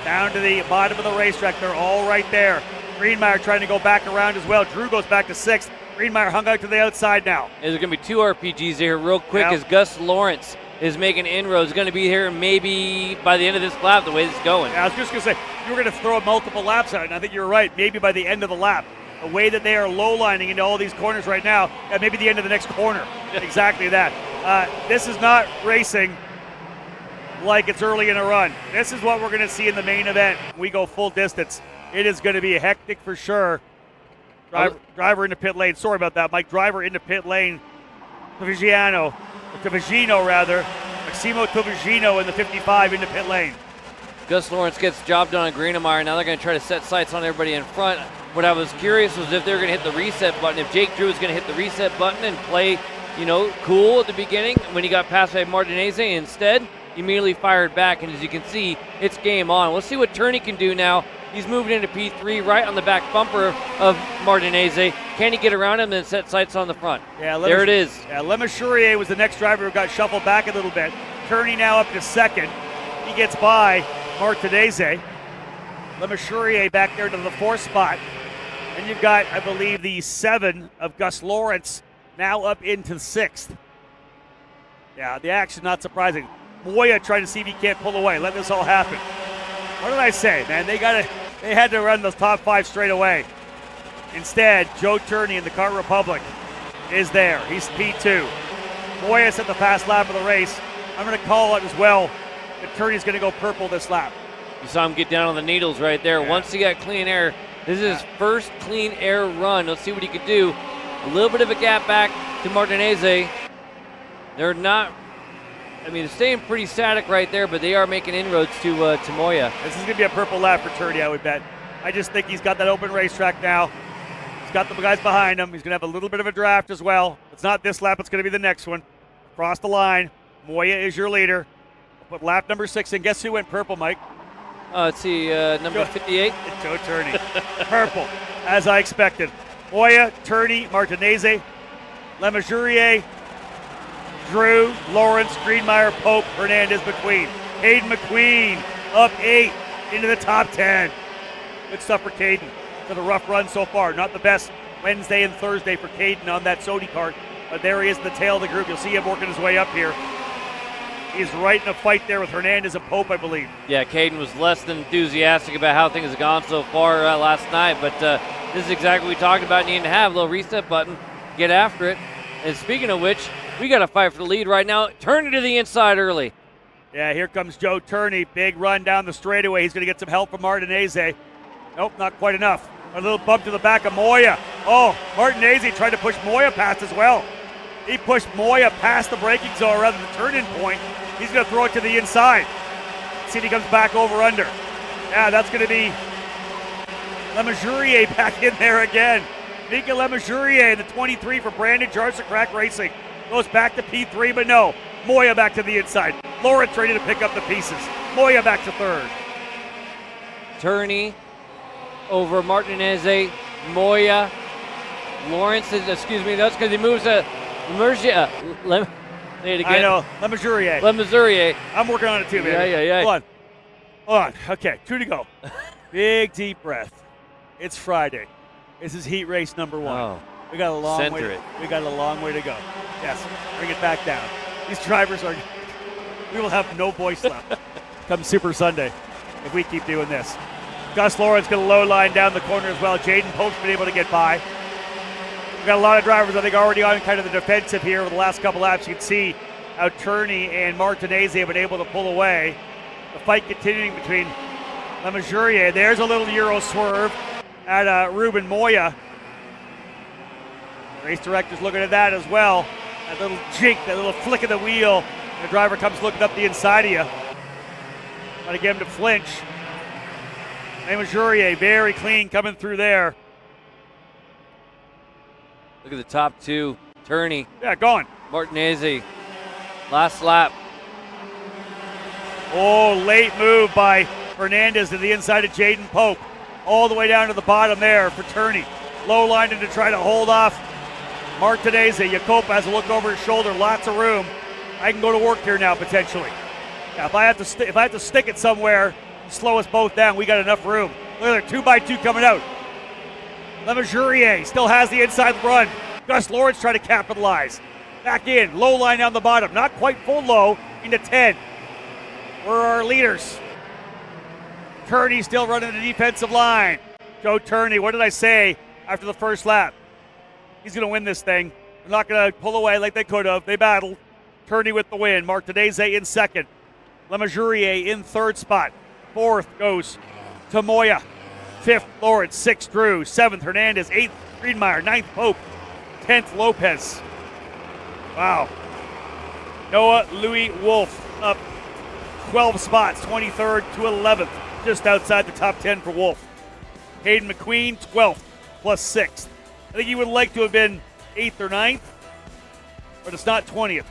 Down to the bottom of the racetrack, they're all right there. Greenmeyer trying to go back around as well. Drew goes back to 6th. Greenmeyer hung out to the outside now. There's going to be 2 RPGs here real quick Yep. as Gus Lawrence is making inroads. Going to be here maybe by the end of this lap, the way this is going. Yeah, I was just going to say, you were going to throw multiple laps out, and I think you're right. Maybe by the end of the lap. The way that they are low-lining into all these corners right now, maybe the end of the next corner. Exactly that. This is not racing like it's early in a run. This is what we're going to see in the main event. We go full distance. It is going to be hectic for sure. Driver into pit lane. Sorry about that, Mike. Driver into pit lane. Tavigino rather. Maximo Tavigino in the 55 into pit lane. Gus Lawrence gets the job done on Greenmeyer. Now they're going to try to set sights on everybody in front. What I was curious was if they were going to hit the reset button. If Jake Drew was going to hit the reset button and play, cool at the beginning when he got passed by Martinez. Instead, he immediately fired back. And as you can see, it's game on. Let's see what Turney can do now. He's moving into P3 right on the back bumper of Martinez. Can he get around him and set sights on the front? Yeah, there it is. Yeah, Lemajurier was the next driver who got shuffled back a little bit. Turney now up to 2nd. He gets by Martinez. Lemajurier back there to the 4th spot. And you've got, I believe, the 7 of Gus Lawrence now up into 6th. Yeah, the action not surprising. Moya trying to see if he can't pull away. Let this all happen. What did I say, man? They had to run those top 5 straight away. Instead, Joe Turney in the Kart Republic is there. He's P2. Moya's at the fast lap of the race. I'm going to call it as well that Turney's going to go purple this lap. You saw him get down on the needles right there. Yeah. Once he got clean air, this is his first clean air run. Let's see what he could do. A little bit of a gap back to Martinez. They're not, they're staying pretty static right there, but they are making inroads to Moya. This is going to be a purple lap for Turney, I would bet. I just think he's got that open racetrack now. He's got the guys behind him. He's going to have a little bit of a draft as well. It's not this lap, it's going to be the next one. Across the line, Moya is your leader. Put lap number 6 in. Guess who went purple, Mike? Let's see, number 58. Joe Turney. Purple, as I expected. Moya, Turney, Martinez, Lemajurier, Drew, Lawrence, Greenmeyer, Pope, Hernandez, McQueen. Caden McQueen up 8 into the top 10. Good stuff for Caden. For the rough run so far. Not the best Wednesday and Thursday for Caden on that Sodi kart. But there he is in the tail of the group. You'll see him working his way up here. He's right in a fight there with Hernandez and Pope, I believe. Yeah, Caden was less than enthusiastic about how things have gone so far last night, but this is exactly what we talked about needing to have. A little reset button, get after it. And speaking of which, we got to fight for the lead right now. Turn it to the inside early. Yeah, here comes Joe Turney. Big run down the straightaway. He's going to get some help from Martinez. Nope, not quite enough. A little bump to the back of Moya. Oh, Martinez tried to push Moya past as well. He pushed Moya past the braking zone rather than the turn-in point. He's going to throw it to the inside. See if he comes back over under. Yeah, that's going to be Lemajurier back in there again. Mika Lemajurier in the 23 for Brandon Jarsa Crack Racing. Goes back to P3, but no. Moya back to the inside. Lawrence ready to pick up the pieces. Moya back to third. Turney over Martinez, Moya. Lawrence is, excuse me, that's because he moves a Lemurgia. Say it again. I know, Lemajurier. Lemajurier. I'm working on it too, baby. Yeah. Hold on. Okay, 2 to go. Big deep breath. It's Friday. This is heat race number 1. Oh. We got a long Center way. it. We got a long way to go. Yes, bring it back down. These drivers are. We will have no voice left come Super Sunday if we keep doing this. Gus Lawrence going to low line down the corner as well. Jaden Pope's been able to get by. We've got a lot of drivers, I think, already on kind of the defensive here over the last couple laps. You can see how Turney and Martinez have been able to pull away. The fight continuing between Lemajurier. There's a little Euro swerve at Ruben Moya. Race director's looking at that as well. That little jink, that little flick of the wheel. The driver comes looking up the inside of you. Trying to get him to flinch. Lemajurier, very clean coming through there. Look at the top 2. Turney. Yeah, going. Martinez. Last lap. Oh, late move by Fernandez to the inside of Jaden Pope. All the way down to the bottom there for Turney. Low line to try to hold off Martinez. Jacob has a look over his shoulder. Lots of room. I can go to work here now potentially. Yeah, if I have to stick it somewhere to slow us both down, we got enough room. Look at there, 2x2 coming out. Lemajurier still has the inside run. Gus Lawrence trying to capitalize. Back in, low line down the bottom. Not quite full low into 10. Where are our leaders? Turney still running the defensive line. Joe Turney, what did I say after the first lap? He's going to win this thing. They're not going to pull away like they could have. They battled. Turney with the win. Martinez in second. Lemajurier in third spot. Fourth goes to Moya. Fifth, Lawrence. Sixth, Drew. Seventh, Hernandez. Eighth, Greenmeyer. Ninth, Pope. 10th, Lopez. Wow. Noah Louis Wolf up 12 spots, 23rd to 11th, just outside the top 10 for Wolf. Hayden McQueen, 12th, plus 6th. I think he would like to have been 8th or 9th, but it's not 20th.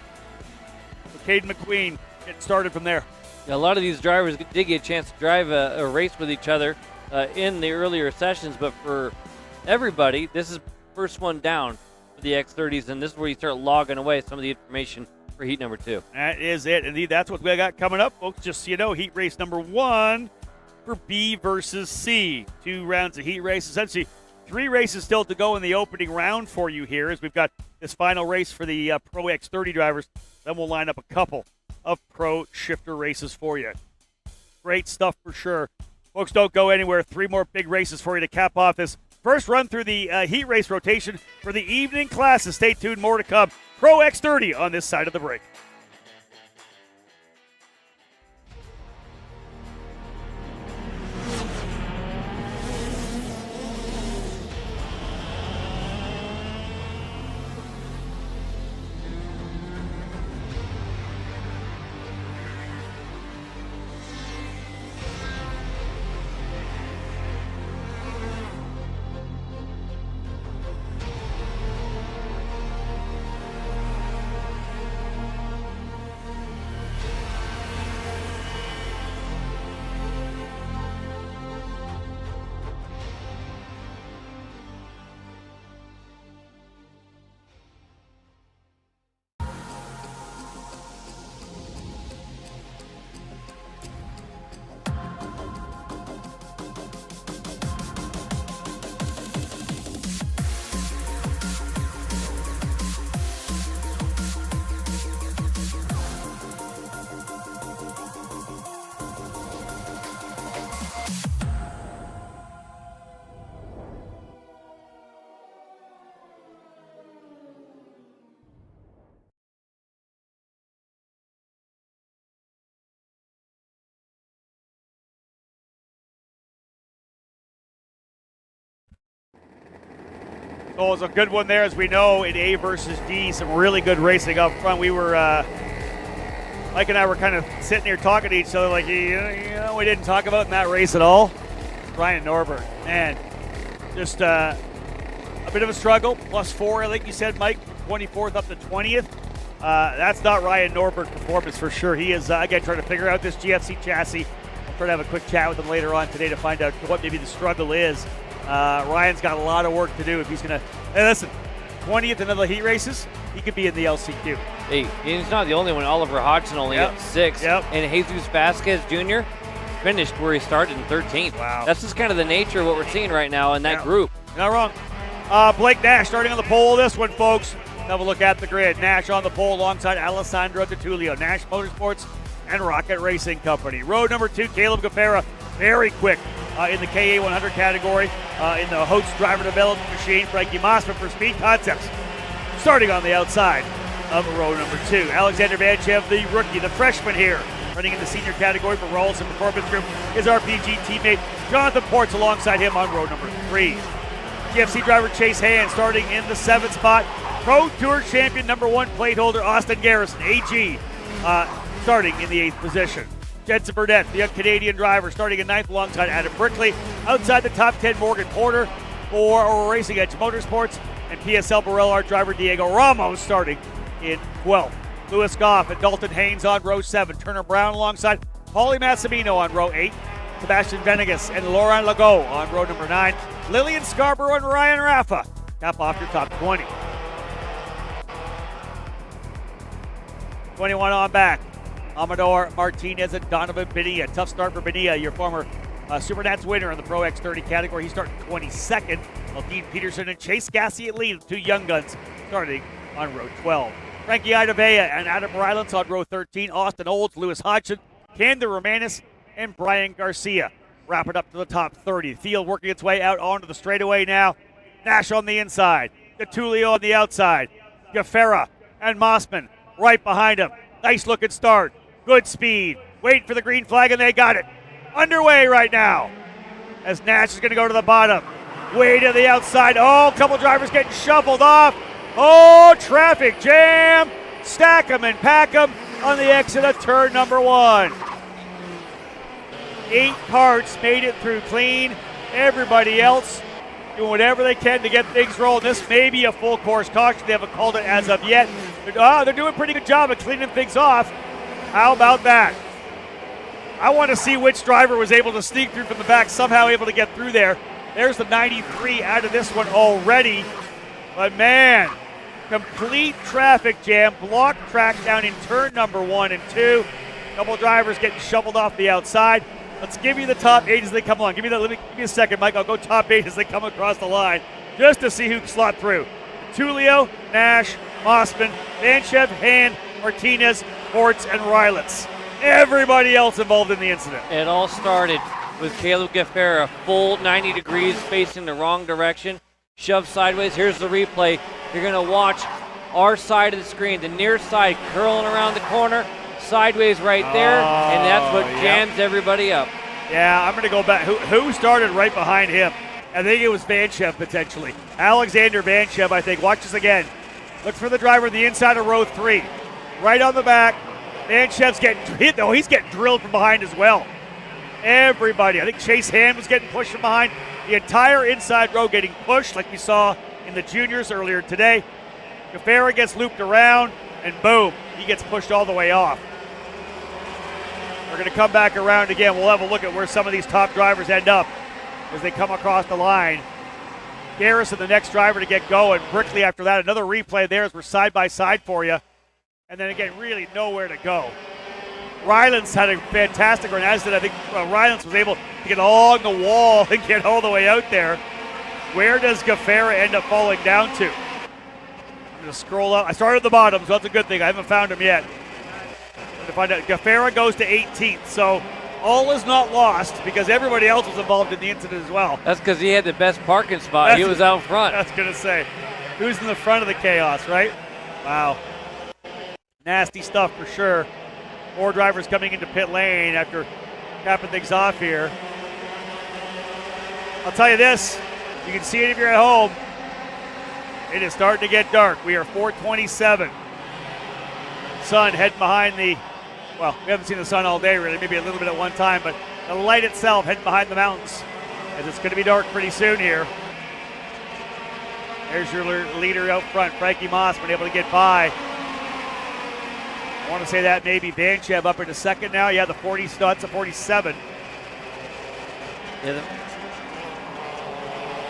So Hayden McQueen getting started from there. Yeah, a lot of these drivers did get a chance to drive a race with each other in the earlier sessions, but for everybody, this is first one down for the X30s, and this is where you start logging away some of the information for heat number 2. That is it. Indeed, that's what we got coming up, folks. Just so you know, heat race number 1 for B versus C. 2 rounds of heat race. Essentially, 3 races still to go in the opening round for you here as we've got this final race for the Pro X30 drivers. Then we'll line up a couple of Pro Shifter races for you. Great stuff for sure. Folks, don't go anywhere. 3 more big races for you to cap off this first run through the heat race rotation for the evening classes. Stay tuned. More to come. Pro X30 on this side of the break. Oh, it was a good one there, as we know, in A versus D. Some really good racing up front. We were, Mike and I were kind of sitting here talking to each other like, you know, we didn't talk about in that race at all. Ryan Norberg, man, just a bit of a struggle. +4, I think you said, Mike, 24th up to 20th. That's not Ryan Norberg performance for sure. He is, again, trying to figure out this GFC chassis. I'll try to have a quick chat with him later on today to find out what maybe the struggle is. Ryan's got a lot of work to do if he's going to, hey, listen, 20th in other heat races, he could be in the LCQ. Hey, he's not the only one. Oliver Hodgson only up 6. And Jesus Vasquez Jr. finished where he started in 13th. Wow. That's just kind of the nature of what we're seeing right now in that group. You're not wrong. Blake Nash starting on the pole this one, folks. Have a look at the grid. Nash on the pole alongside Alessandro DiTullio, Nash Motorsports and Rocket Racing Company. Road number 2, Caleb Gaffera, very quick in the KA 100 category in the Host Driver Development Machine. Frankie Mossman for Speed Concepts. Starting on the outside of row number 2. Alexander Vanchev, the rookie, the freshman here, running in the senior category for Rawls and Performance Group. His RPG teammate Jonathan Ports alongside him on row number 3. GFC driver Chase Hand starting in the 7th spot. Pro Tour champion number 1 plate holder Austin Garrison, AG, starting in the 8th position. Jensen Burdett, the young Canadian driver, starting in 9th alongside Adam Brickley. Outside the top 10, Morgan Porter for Racing Edge Motorsports. And PSL Barrel Art driver Diego Ramos starting in 12th. Lewis Goff and Dalton Haynes on row 7. Turner Brown alongside Paulie Massimino on row 8. Sebastian Venegas and Laurent Legault on row number 9. Lillian Scarborough and Ryan Raffa cap off your top 20. 21 on back. Amador Martinez and Donovan Bonilla. Tough start for Bonilla, your former SuperNats winner in the Pro X30 category. He's starting 22nd. While Dean Peterson and Chase Gassie at lead, 2 young guns starting on row 12. Frankie Idavea and Adam Rylance on row 13. Austin Olds, Lewis Hodgson, Camden Romanis, and Brian Garcia. Wrap it up to the top 30. Field working its way out onto the straightaway now. Nash on the inside. DiTullio on the outside. Gaffera and Mossman right behind him. Nice looking start. Good speed. Waiting for the green flag, and they got it. Underway right now. As Nash is going to go to the bottom. Way to the outside. Oh, a couple drivers getting shuffled off. Oh, traffic jam. Stack them and pack them on the exit of turn number 1. 8 karts made it through clean. Everybody else doing whatever they can to get things rolling. This may be a full course caution. They haven't called it as of yet. They're doing a pretty good job of cleaning things off. How about that? I want to see which driver was able to sneak through from the back, somehow able to get through there. There's the 93 out of this one already. But man, complete traffic jam, blocked track down in turn number 1 and 2. Couple drivers getting shoveled off the outside. Let's give you the top 8 as they come along. Give me a second, Mike. I'll go top 8 as they come across the line just to see who can slot through. Tulio, Nash, Mossman, Vanchev, Hand, Martinez, Ports, and Rylance. Everybody else involved in the incident. It all started with Caleb Gaffera, full 90 degrees, facing the wrong direction, shoved sideways. Here's the replay. You're going to watch our side of the screen, the near side curling around the corner, sideways right there, and that's what jams everybody up. Yeah, I'm going to go back. Who started right behind him? I think it was Vanchev potentially. Alexander Vanchev, I think. Watch this again. Look for the driver on the inside of row 3. Right on the back. Vanchev's getting hit, though. He's getting drilled from behind as well. Everybody. I think Chase Hand was getting pushed from behind. The entire inside row getting pushed like we saw in the juniors earlier today. Gaffera gets looped around, and boom, he gets pushed all the way off. We're going to come back around again. We'll have a look at where some of these top drivers end up as they come across the line. Garrison, the next driver to get going. Brickley after that. Another replay there as we're side by side for you. And then again, really nowhere to go. Rylance had a fantastic run, as did I think Rylance was able to get along the wall and get all the way out there. Where does Gaffera end up falling down to? I'm going to scroll up. I started at the bottom, so that's a good thing. I haven't found him yet. To find out, Gaffera goes to 18th, so all is not lost because everybody else was involved in the incident as well. That's because he had the best parking spot. He was out front. I was going to say, who's in the front of the chaos, right? Wow. Nasty stuff for sure. 4 drivers coming into pit lane after capping things off here. I'll tell you this, you can see it if you're at home. It is starting to get dark. We are 4:27. Sun heading behind we haven't seen the sun all day really, maybe a little bit at one time, but the light itself heading behind the mountains as it's going to be dark pretty soon here. There's your leader out front, Frankie Moss, been able to get by. I want to say that maybe Vanchev up into second now. Yeah, the 40 studs, a 47.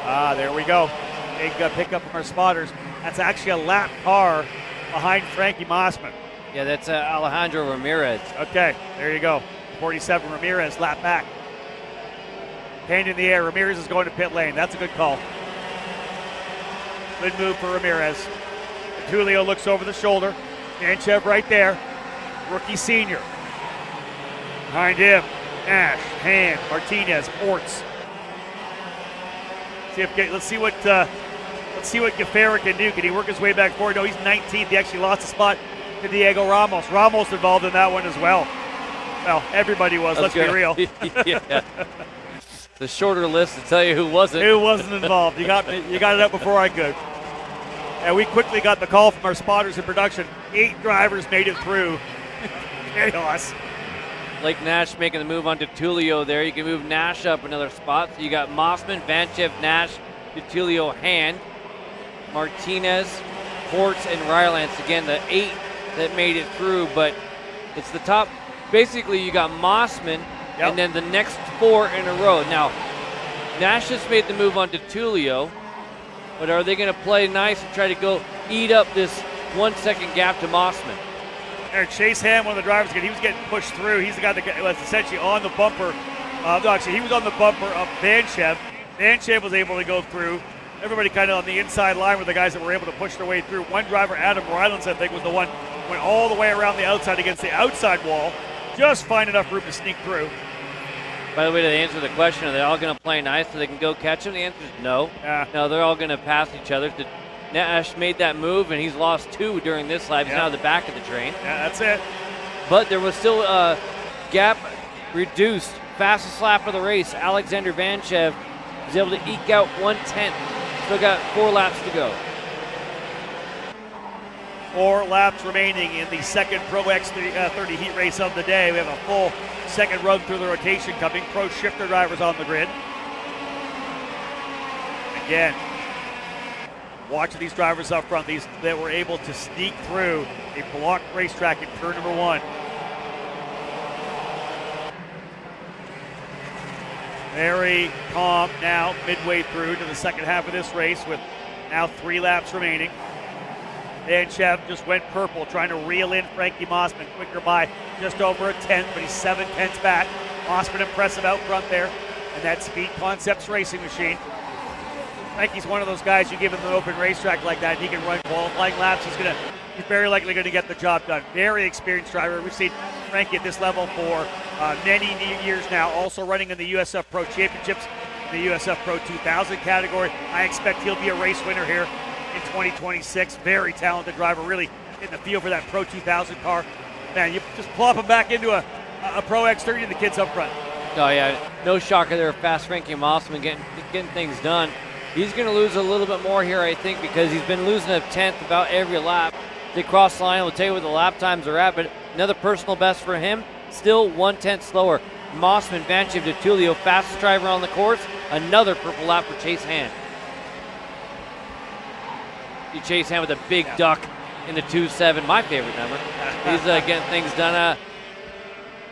Yeah, there we go. Big pickup from our spotters. That's actually a lap car behind Frankie Mossman. Yeah, that's Alejandro Ramirez. Okay, there you go. 47 Ramirez, lap back. Hand in the air. Ramirez is going to pit lane. That's a good call. Good move for Ramirez. Tulio looks over the shoulder. Vanchev right there. Rookie senior. Behind him, Nash, Hand, Martinez, Ports. Let's see what Gaffera can do. Can he work his way back forward? No, he's 19th. He actually lost a spot to Diego Ramos. Ramos involved in that one as well. Well, everybody was. Let's be real. Yeah. The shorter list to tell you who wasn't. Who wasn't involved? You got it out before I could. And we quickly got the call from our spotters in production. 8 drivers made it through. Chaos. Blake Nash making the move onto Tulio there. You can move Nash up another spot. So you got Mossman, Vanchev, Nash, Tulio, Hand, Martinez, Ports, and Rylance. Again, the 8 that made it through, but it's the top. Basically, you got Mossman, and then the next 4 in a row. Now, Nash just made the move onto Tulio, but are they going to play nice and try to go eat up this 1 second gap to Mossman? There, Chase Ham, one of the drivers, he was getting pushed through. He's the guy that was essentially on the bumper. He was on the bumper of Vanchev. Vanchev was able to go through. Everybody kind of on the inside line were the guys that were able to push their way through. One driver, Adam Rylance, I think, was the one went all the way around the outside against the outside wall. Just find enough room to sneak through. By the way, to answer the question, are they all going to play nice so they can go catch him? The answer is no. No, they're all going to pass each other. Nash made that move, and he's lost 2 during this lap. He's now at the back of the train. Yeah, that's it. But there was still a gap reduced. Fastest lap of the race, Alexander Vanchev was able to eke out 1/10. Still got 4 laps to go. 4 laps remaining in the second Pro X30 Heat race of the day. We have a full second run through the rotation coming. Pro shifter drivers on the grid. Again, watching these drivers up front, these that were able to sneak through a blocked racetrack in turn number 1. Very calm now, midway through to the second half of this race with now 3 laps remaining. Vanchev just went purple, trying to reel in Frankie Mossman. Quicker by just over a 10th, but he's 7/10 back. Mossman impressive out front there, and that Speed Concepts racing machine. Frankie's one of those guys, you give him an open racetrack like that, he can run qualifying laps. He's very likely going to get the job done. Very experienced driver. We've seen Frankie at this level for many years now, also running in the USF Pro Championships, the USF Pro 2000 category. I expect he'll be a race winner here in 2026. Very talented driver, really in the field for that Pro 2000 car. Man, you just plop him back into a Pro X30 and the kids up front. Oh yeah, no shocker there. Fast Frankie Mossman getting things done. He's going to lose a little bit more here, I think, because he's been losing a 10th about every lap. They cross the line, we'll tell you what the lap times are at, but another personal best for him, still 1/10 slower. Mossman, Vanchev, Tulio, fastest driver on the course. Another purple lap for Chase Hand. You Chase Hand with a big duck in the 2.7, my favorite number. He's getting things done.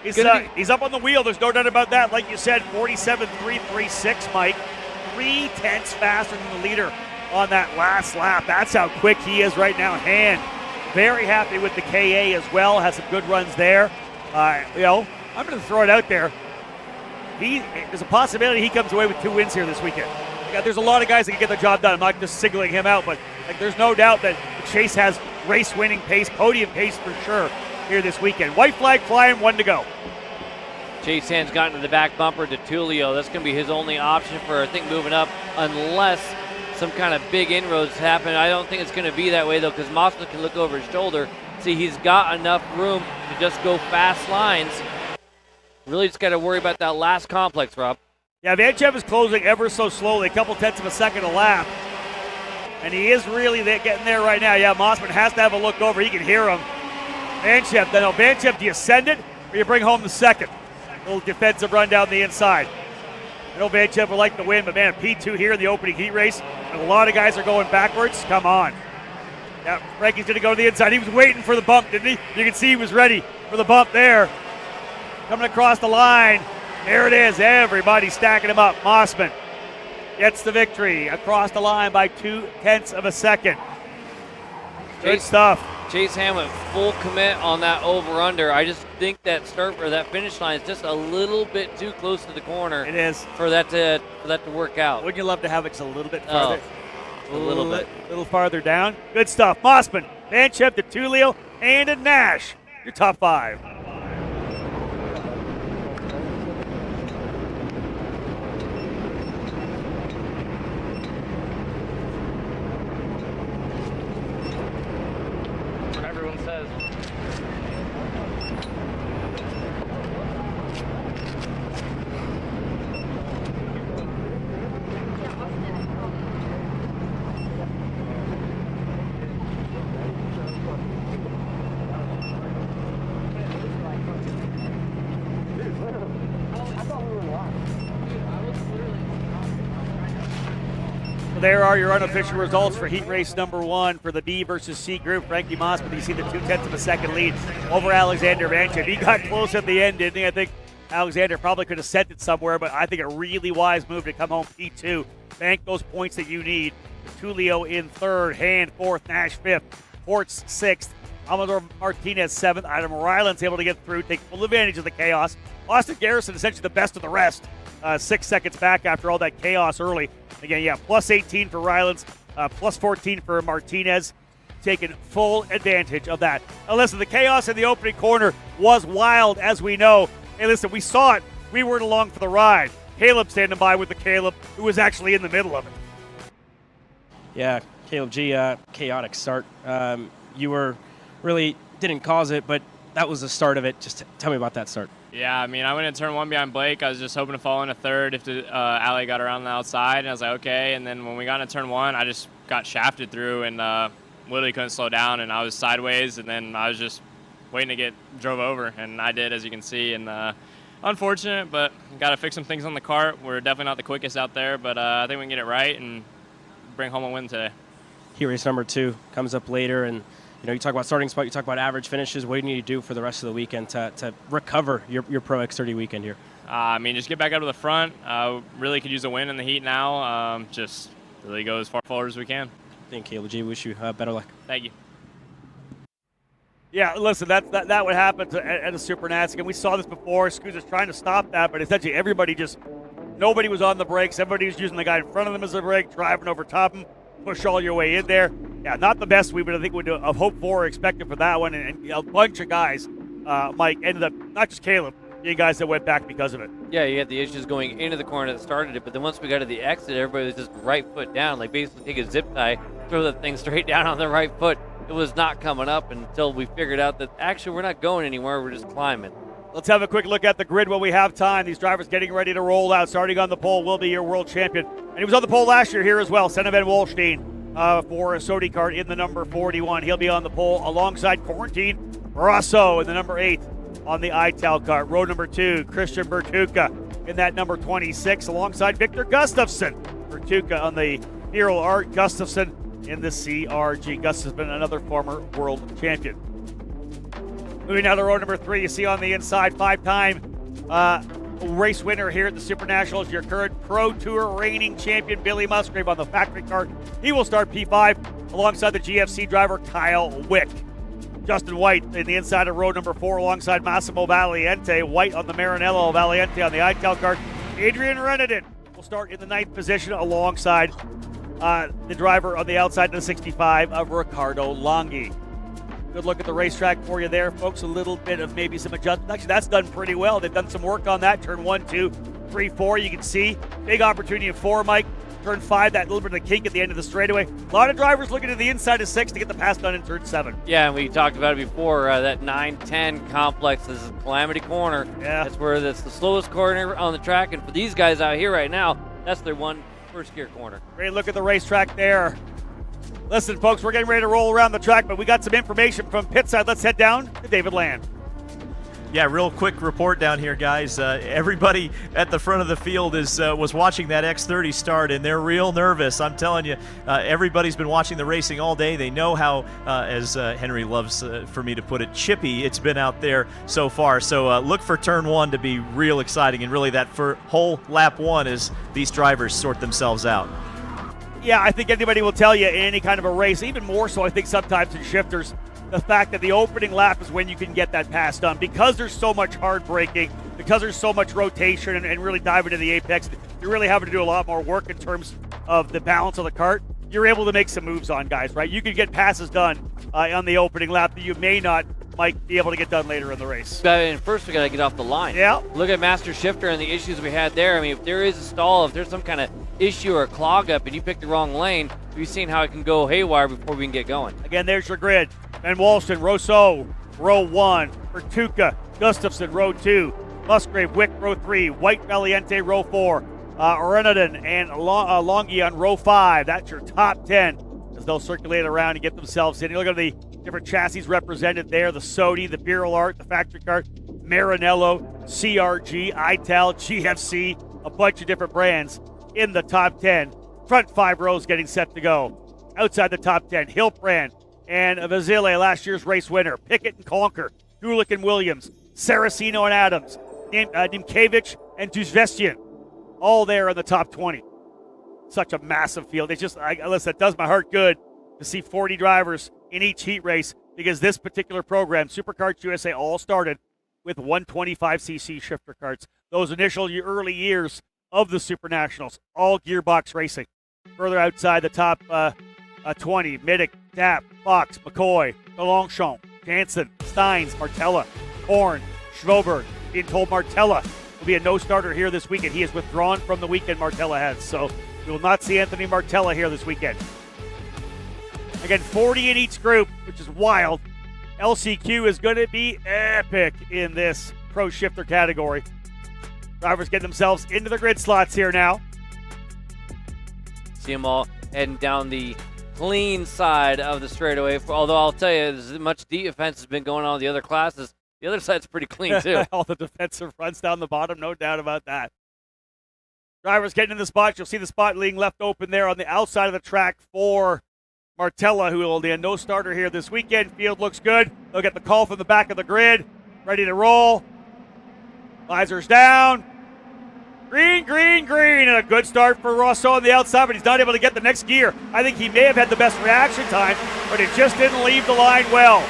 He's up on the wheel, there's no doubt about that. Like you said, 47.336, Mike. 3/10 faster than the leader on that last lap. That's how quick he is right now. Hand, very happy with the KA as well. Has some good runs there. I'm going to throw it out there. There's a possibility he comes away with 2 wins here this weekend. There's a lot of guys that can get the job done. I'm not just singling him out, but there's no doubt that Chase has race-winning pace, podium pace for sure here this weekend. White flag flying, 1 to go. Chase Hand's gotten to the back bumper to Tulio. That's going to be his only option for, I think, moving up unless some kind of big inroads happen. I don't think it's going to be that way, though, because Mossman can look over his shoulder. See, he's got enough room to just go fast lines. Really just got to worry about that last complex, Rob. Yeah, Vanchev is closing ever so slowly, a couple tenths of a second a lap. and he is really getting there right now. Yeah, Mossman has to have a look over. He can hear him. Banchev, do you send it or you bring home the second? Little defensive run down the inside. I know Banchev would like to win, but man, P2 here in the opening heat race, and a lot of guys are going backwards. Come on. Yeah, Frankie's going to go to the inside. He was waiting for the bump, didn't he? You can see he was ready for the bump there. Coming across the line. There it is. Everybody stacking him up. Mossman gets the victory across the line by 0.2 of a second. Good stuff. Chase Hammond, full commit on that over-under. I just think that that finish line is just a little bit too close to the corner. It is. For that to work out. Wouldn't you love to have it just a little bit farther? A little bit. A little farther down. Good stuff. Mossman, Banchev, DeTulio, and Nash. Your top 5. Everyone says. So there are your unofficial results for heat race number 1 for the B versus C group. Frankie Mossman, you see the 0.2 of a second lead over Alexander Banchev. He got close at the end, didn't he? I think Alexander probably could have sent it somewhere, but I think a really wise move to come home P2. Bank those points that you need. Tulio in 3rd, Hand 4th, Nash 5th, Ports 6th, Amador Martinez 7th. Adam Ryland's able to get through, take full advantage of the chaos. Austin Garrison essentially the best of the rest. 6 seconds back after all that chaos early. Again, yeah, plus 18 for Rylands, plus 14 for Martinez, taking full advantage of that. Now listen, the chaos in the opening corner was wild, as we know. Hey, listen, we saw it. We weren't along for the ride. Caleb standing by with the Caleb, who was actually in the middle of it. Yeah, Caleb G, chaotic start. You were really didn't cause it, but that was the start of it. Just tell me about that start. Yeah, I mean, I went in turn 1 behind Blake. I was just hoping to fall into 3rd if the alley got around the outside, and I was like, okay. And then when we got into turn 1, I just got shafted through and literally couldn't slow down, and I was sideways, and then I was just waiting to get drove over, and I did, as you can see. And unfortunate, but got to fix some things on the kart. We're definitely not the quickest out there, but I think we can get it right and bring home a win today. Heat race number 2 comes up later, and you talk about starting spot, you talk about average finishes. What do you need to do for the rest of the weekend to recover your Pro X30 weekend here? I mean, just get back up to the front. Really could use a win in the heat now. Just really go as far forward as we can. Thank you, Caleb G. Wish you better luck. Thank you. Yeah, listen, that would happen at a SuperNats. And we saw this before. SKUSA's trying to stop that, but essentially nobody was on the brakes. Everybody was using the guy in front of them as a brake, driving over top of him. Push all your way in there. Yeah, not the best we would have hoped for or expected for that one. And a bunch of guys, Mike, ended up, not just Caleb, you guys that went back because of it. Yeah, you had the issues going into the corner that started it, but then once we got to the exit, everybody was just right foot down, like basically take a zip tie, throw the thing straight down on the right foot. It was not coming up until we figured out that actually we're not going anywhere, we're just climbing. Let's have a quick look at the grid while we have time. These drivers getting ready to roll out. Starting on the pole will be your world champion. And he was on the pole last year here as well, Seneven Wolstein. For SodyKart in the number 41. He'll be on the pole alongside Quarantine Brasso in the number 8 on the ITAL kart. Row number 2, Christian Bertuca in that number 26 alongside Victor Gustafsson. Bertuca on the Hero Art, Gustafsson in the CRG. Gustafsson, another former world champion. Moving now to row number 3, you see on the inside, 5-time race winner here at the SuperNationals, your current Pro Tour reigning champion, Billy Musgrave on the factory kart. He will start P5 alongside the GFC driver, Kyle Wick. Justin White in the inside of row number 4 alongside Massimo Valiente. White on the Maranello, Valiente on the ITAL kart. Adrian Renadin will start in the 9th position alongside the driver on the outside of the 65 of Ricardo Longhi. Good look at the racetrack for you there, folks. A little bit of maybe some adjustment. Actually, that's done pretty well. They've done some work on that. Turn 1, 2, 3, 4. You can see big opportunity in 4, Mike. Turn 5, that little bit of the kink at the end of the straightaway. A lot of drivers looking to the inside of 6 to get the pass done in turn 7. Yeah, and we talked about it before. That 9-10 complex is Calamity Corner. Yeah. That's the slowest corner on the track. And for these guys out here right now, that's their first gear corner. Great look at the racetrack there. Listen, folks, we're getting ready to roll around the track, but we got some information from pitside. Let's head down to David Land. Yeah, real quick report down here, guys. Everybody at the front of the field was watching that X30 start, and they're real nervous. I'm telling you, everybody's been watching the racing all day. They know how, as Henry loves for me to put it, chippy it's been out there so far. So look for turn 1 to be real exciting, and really that for whole lap 1 as these drivers sort themselves out. Yeah, I think anybody will tell you in any kind of a race, even more so I think sometimes in shifters, the fact that the opening lap is when you can get that pass done. Because there's so much hard braking, because there's so much rotation and really diving into the apex, you're really having to do a lot more work in terms of the balance of the kart. You're able to make some moves on guys, right? You can get passes done on the opening lap that you may not, Mike, be able to get done later in the race. And first we got to get off the line. Yeah. Look at Master Shifter and the issues we had there. I mean, if there is a stall, if there's some kind of issue or a clog up and you pick the wrong lane, we've seen how it can go haywire before we can get going. Again, there's your grid. Van Walston, Rousseau, row 1. Bertuca, Gustafson, row 2. Musgrave, Wick, row 3. White, Valiente, row 4. Arenadin and Longi on row 5. That's your top 10 as they'll circulate around and get themselves in. You look at the different chassis represented there, the Sodi, the Birol Art, the Factory Kart, Maranello, CRG, Ital, GFC, a bunch of different brands in the top 10. Front 5 rows getting set to go. Outside the top 10, Hilbrand and Vasile, last year's race winner. Pickett and Conker, Gulick and Williams, Saraceno and Adams, Nimkevich and Tuzvestian, all there in the top 20. Such a massive field. It's just, listen, it does my heart good to see 40 drivers in each heat race, because this particular program, SuperKarts USA, all started with 125cc shifter karts. Those initial early years of the SuperNationals, all gearbox racing. Further outside the top 20, Middick, Tapp, Fox, McCoy, DeLongchamp, Jansen, Steins, Martella, Korn, Schwoberg. Being told Martella will be a no-starter here this weekend. He is withdrawn from the weekend, Martella has. So we will not see Anthony Martella here this weekend. Again, 40 in each group, which is wild. LCQ is going to be epic in this pro shifter category. Drivers get themselves into the grid slots here now. See them all heading down the clean side of the straightaway. Although I'll tell you, as much defense has been going on in the other classes, the other side's pretty clean too. All the defensive runs down the bottom, no doubt about that. Drivers getting in the spots. You'll see the spot being left open there on the outside of the track for Martella, who will be a no-starter here this weekend. Field looks good. They'll get the call from the back of the grid. Ready to roll. Visors down. Green, green, green. And a good start for Rousseau on the outside, but he's not able to get the next gear. I think he may have had the best reaction time, but it just didn't leave the line well.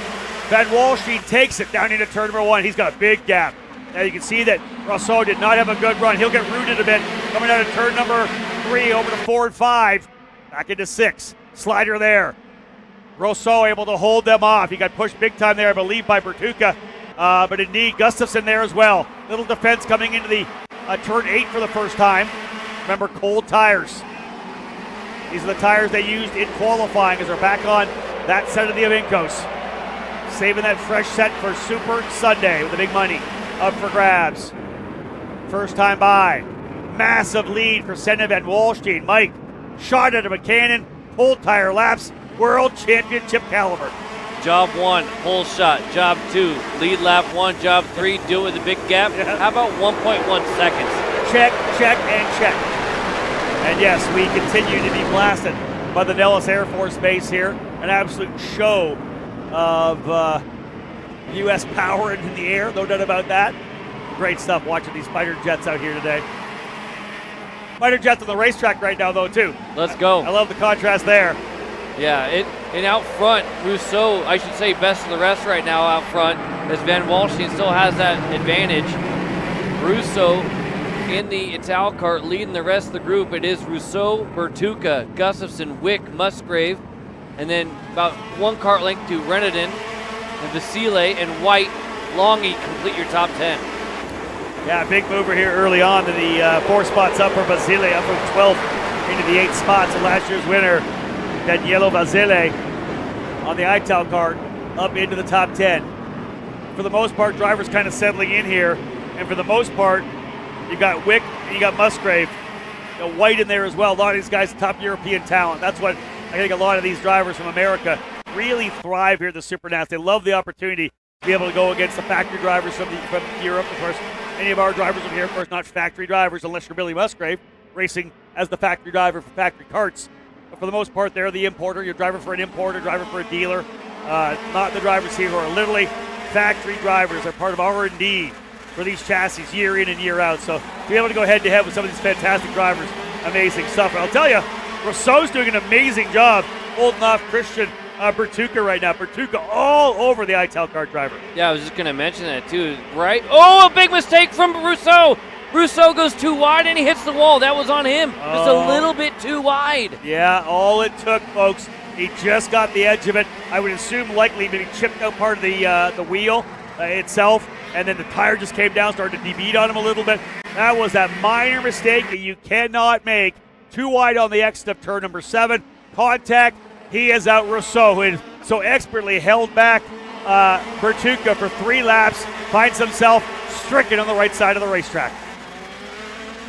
Van Walsteen takes it down into turn number 1. He's got a big gap. Now you can see that Rousseau did not have a good run. He'll get rooted a bit. Coming out of turn number 3 over to 4 and 5. Back into 6. Slider there. Rousseau able to hold them off. He got pushed big time there, I believe, by Bertuca. But indeed, Gustafson there as well. Little defense coming into the turn 8 for the first time. Remember, cold tires. These are the tires they used in qualifying as they're back on that set of the Avincos. Saving that fresh set for Super Sunday with the big money up for grabs. First time by. Massive lead for Senna Van Walsteen. Mike, shot at a cannon. Cold tire laps, world championship caliber. Job 1, pull shot. Job 2, lead lap 1. Job 3, do it with a big gap. Yeah. How about 1.1 seconds? Check, check, and check. And yes, we continue to be blasted by the Nellis Air Force Base here. An absolute show of U.S. power in the air, no doubt about that. Great stuff watching these fighter jets out here today. Fighter jets on the racetrack right now, though, too. Let's go. I love the contrast there. Yeah, and out front, Rousseau, I should say best of the rest right now out front, as Van Walsteen still has that advantage. Rousseau in the Ital kart leading the rest of the group. It is Rousseau, Bertuca, Gustafson, Wick, Musgrave, and then about 1 kart length to Renadin, and Vasile and White. Longy complete your top 10. Yeah, big mover here early on to the 4 spots up for Vasile, up from 12th into the 8 spots. And last year's winner, Danielo Vasile, on the Ital kart, up into the top 10. For the most part, drivers kind of settling in here. And for the most part, you got Wick and you got Musgrave. You got White in there as well. A lot of these guys, top European talent. That's what I think a lot of these drivers from America really thrive here at the SuperNats. They love the opportunity to be able to go against the factory drivers from Europe. Of course, any of our drivers from here, of course, not factory drivers unless you're Billy Musgrave, racing as the factory driver for factory karts. But for the most part, they're the importer. You're driver for an importer, driver for a dealer. Not the drivers here who are literally factory drivers. They're part of R&D for these chassis year in and year out. So to be able to go head-to-head with some of these fantastic drivers, amazing stuff. And I'll tell you, Rousseau's doing an amazing job holding off Christian Bertucca right now. Bertucca all over the ITAL kart driver. Yeah, I was just going to mention that too, right? Oh, a big mistake from Rousseau. Rousseau goes too wide and he hits the wall. That was on him. Just a little bit too wide. Yeah, all it took, folks. He just got the edge of it. I would assume likely maybe chipped out part of the wheel itself, and then the tire just came down, started to debeat on him a little bit. That was that minor mistake that you cannot make. Too wide on the exit of turn number 7. Contact. He is out Rousseau, who had so expertly held back Bertucca for 3 laps, finds himself stricken on the right side of the racetrack.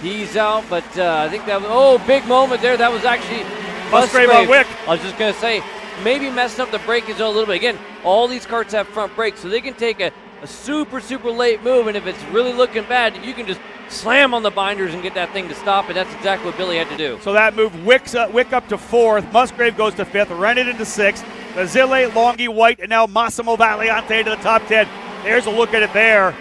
He's out, but I think that was, big moment there. That was actually Musgrave on Wick. I was just going to say, maybe messing up the braking zone a little bit. Again, all these karts have front brakes, so they can take a super, super late move, and if it's really looking bad, you can just slam on the binders and get that thing to stop, and that's exactly what Billy had to do. So that moved Wick up to 4th. Musgrave goes to 5th, Rennet into 6th. Basile, Longy, White, and now Massimo Valiante into the top 10. There's a look at it there.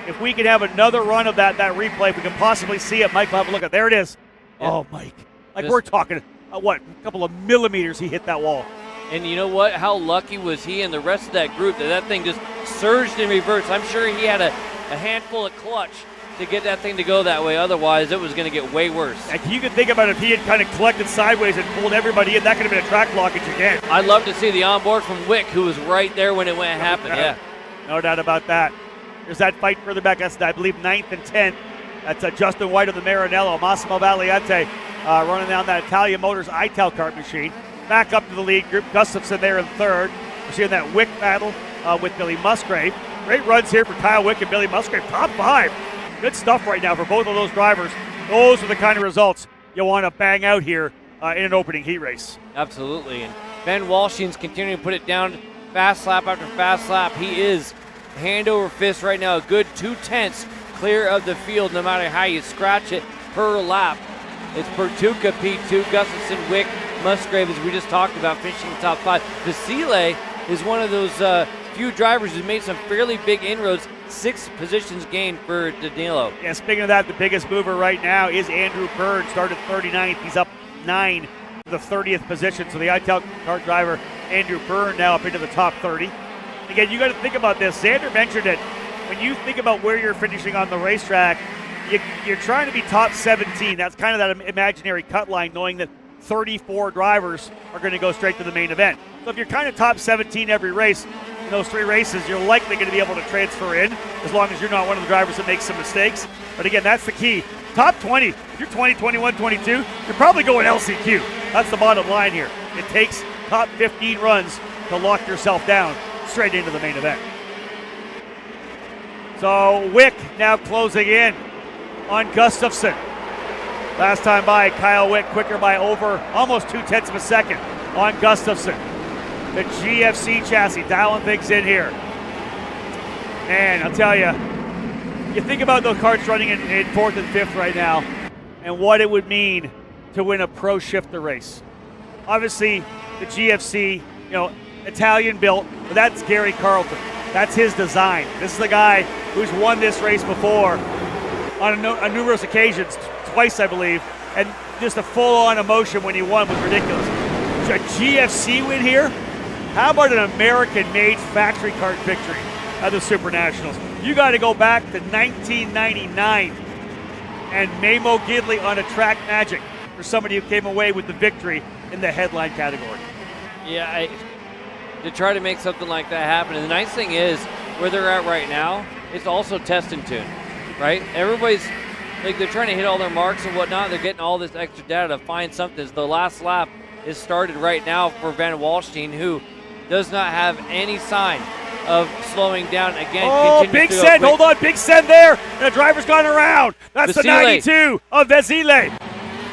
If we can have another run of that replay, if we can possibly see it, Mike will have a look at it. There it is. Yeah. Oh, Mike. Like we're talking, a couple of millimeters he hit that wall. And you know what? How lucky was he and the rest of that group that thing just surged in reverse. I'm sure he had a handful of clutch to get that thing to go that way. Otherwise, it was going to get way worse. Like you could think about if he had kind of collected sideways and pulled everybody in, that could have been a track blockage again. I'd love to see the onboard from Wick, who was right there when it went happen. Yeah. No doubt about that. There's that fight further back. That's, I believe, 9th and 10th. That's Justin White of the Maranello. Massimo Valiante running down that Italian Motors ITAL kart machine. Back up to the lead group. Gustafson there in 3rd. We're seeing that Wick battle with Billy Musgrave. Great runs here for Kyle Wick and Billy Musgrave. Top 5. Good stuff right now for both of those drivers. Those are the kind of results you want to bang out here in an opening heat race. Absolutely. And Ben Walshing's continuing to put it down fast lap after fast lap. He is hand over fist right now. A good 2/10 clear of the field no matter how you scratch it per lap. It's Bertucca, P2, Gustafson, Wick, Musgrave, as we just talked about, finishing the top 5. Vasile is one of those few drivers who's made some fairly big inroads. 6 positions gained for Danilo. Yeah, speaking of that, the biggest mover right now is Andrew Byrne. Started 39th. He's up 9 to the 30th position. So the ITAL kart driver, Andrew Byrne, now up into the top 30. Again, you got to think about this. Xander mentioned it. When you think about where you're finishing on the racetrack, you're trying to be top 17. That's kind of that imaginary cut line, knowing that 34 drivers are going to go straight to the main event. So if you're kind of top 17 every race, in those 3 races, you're likely going to be able to transfer in, as long as you're not one of the drivers that makes some mistakes. But again, that's the key. Top 20, if you're 20, 21, 22, you're probably going LCQ. That's the bottom line here. It takes top 15 runs to lock yourself down straight into the main event. So Wick now closing in on Gustafson. Last time by, Kyle Wick quicker by over almost 0.2 of a second on Gustafson. The GFC chassis dialing things in here. Man, I'll tell you, you think about those karts running in 4th and 5th right now and what it would mean to win a pro shifter race. Obviously, the GFC, Italian built, but that's Gary Carlton. That's his design. This is the guy who's won this race before on numerous occasions, twice I believe, and just a full-on emotion when he won was ridiculous. A GFC win here? How about an American-made factory kart victory at the SuperNationals? You got to go back to 1999 and Mamo Gidley on a track magic for somebody who came away with the victory in the headline category. Yeah, to try to make something like that happen. And the nice thing is, where they're at right now, it's also test and tune, right? Everybody's, they're trying to hit all their marks and whatnot. They're getting all this extra data to find something. The last lap is started right now for Van Walstein, who does not have any sign of slowing down. Again, big send, hold on, big send there. And the driver's gone around. That's Vasile. The 92 of Vasile.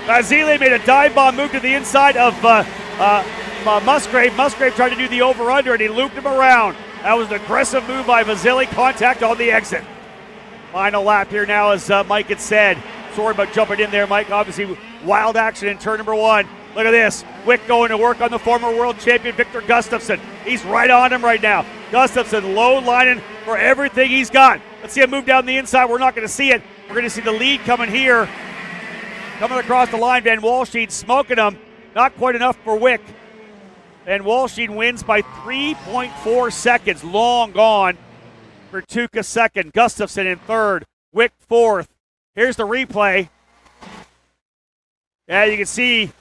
Vasile made a dive bomb move to the inside of Musgrave. Musgrave tried to do the over-under, and he looped him around. That was an aggressive move by Vasily. Contact on the exit. Final lap here now, as Mike had said. Sorry about jumping in there, Mike. Obviously, wild action in turn number 1. Look at this. Wick going to work on the former world champion, Victor Gustafsson. He's right on him right now. Gustafsson low lining for everything he's got. Let's see him move down the inside. We're not going to see it. We're going to see the lead coming here. Coming across the line, Van Walsheen smoking him. Not quite enough for Wick. Van Walsheen wins by 3.4 seconds. Long gone for Tuukka second. Gustafsson in third. Wick fourth. Here's the replay. Yeah, you can see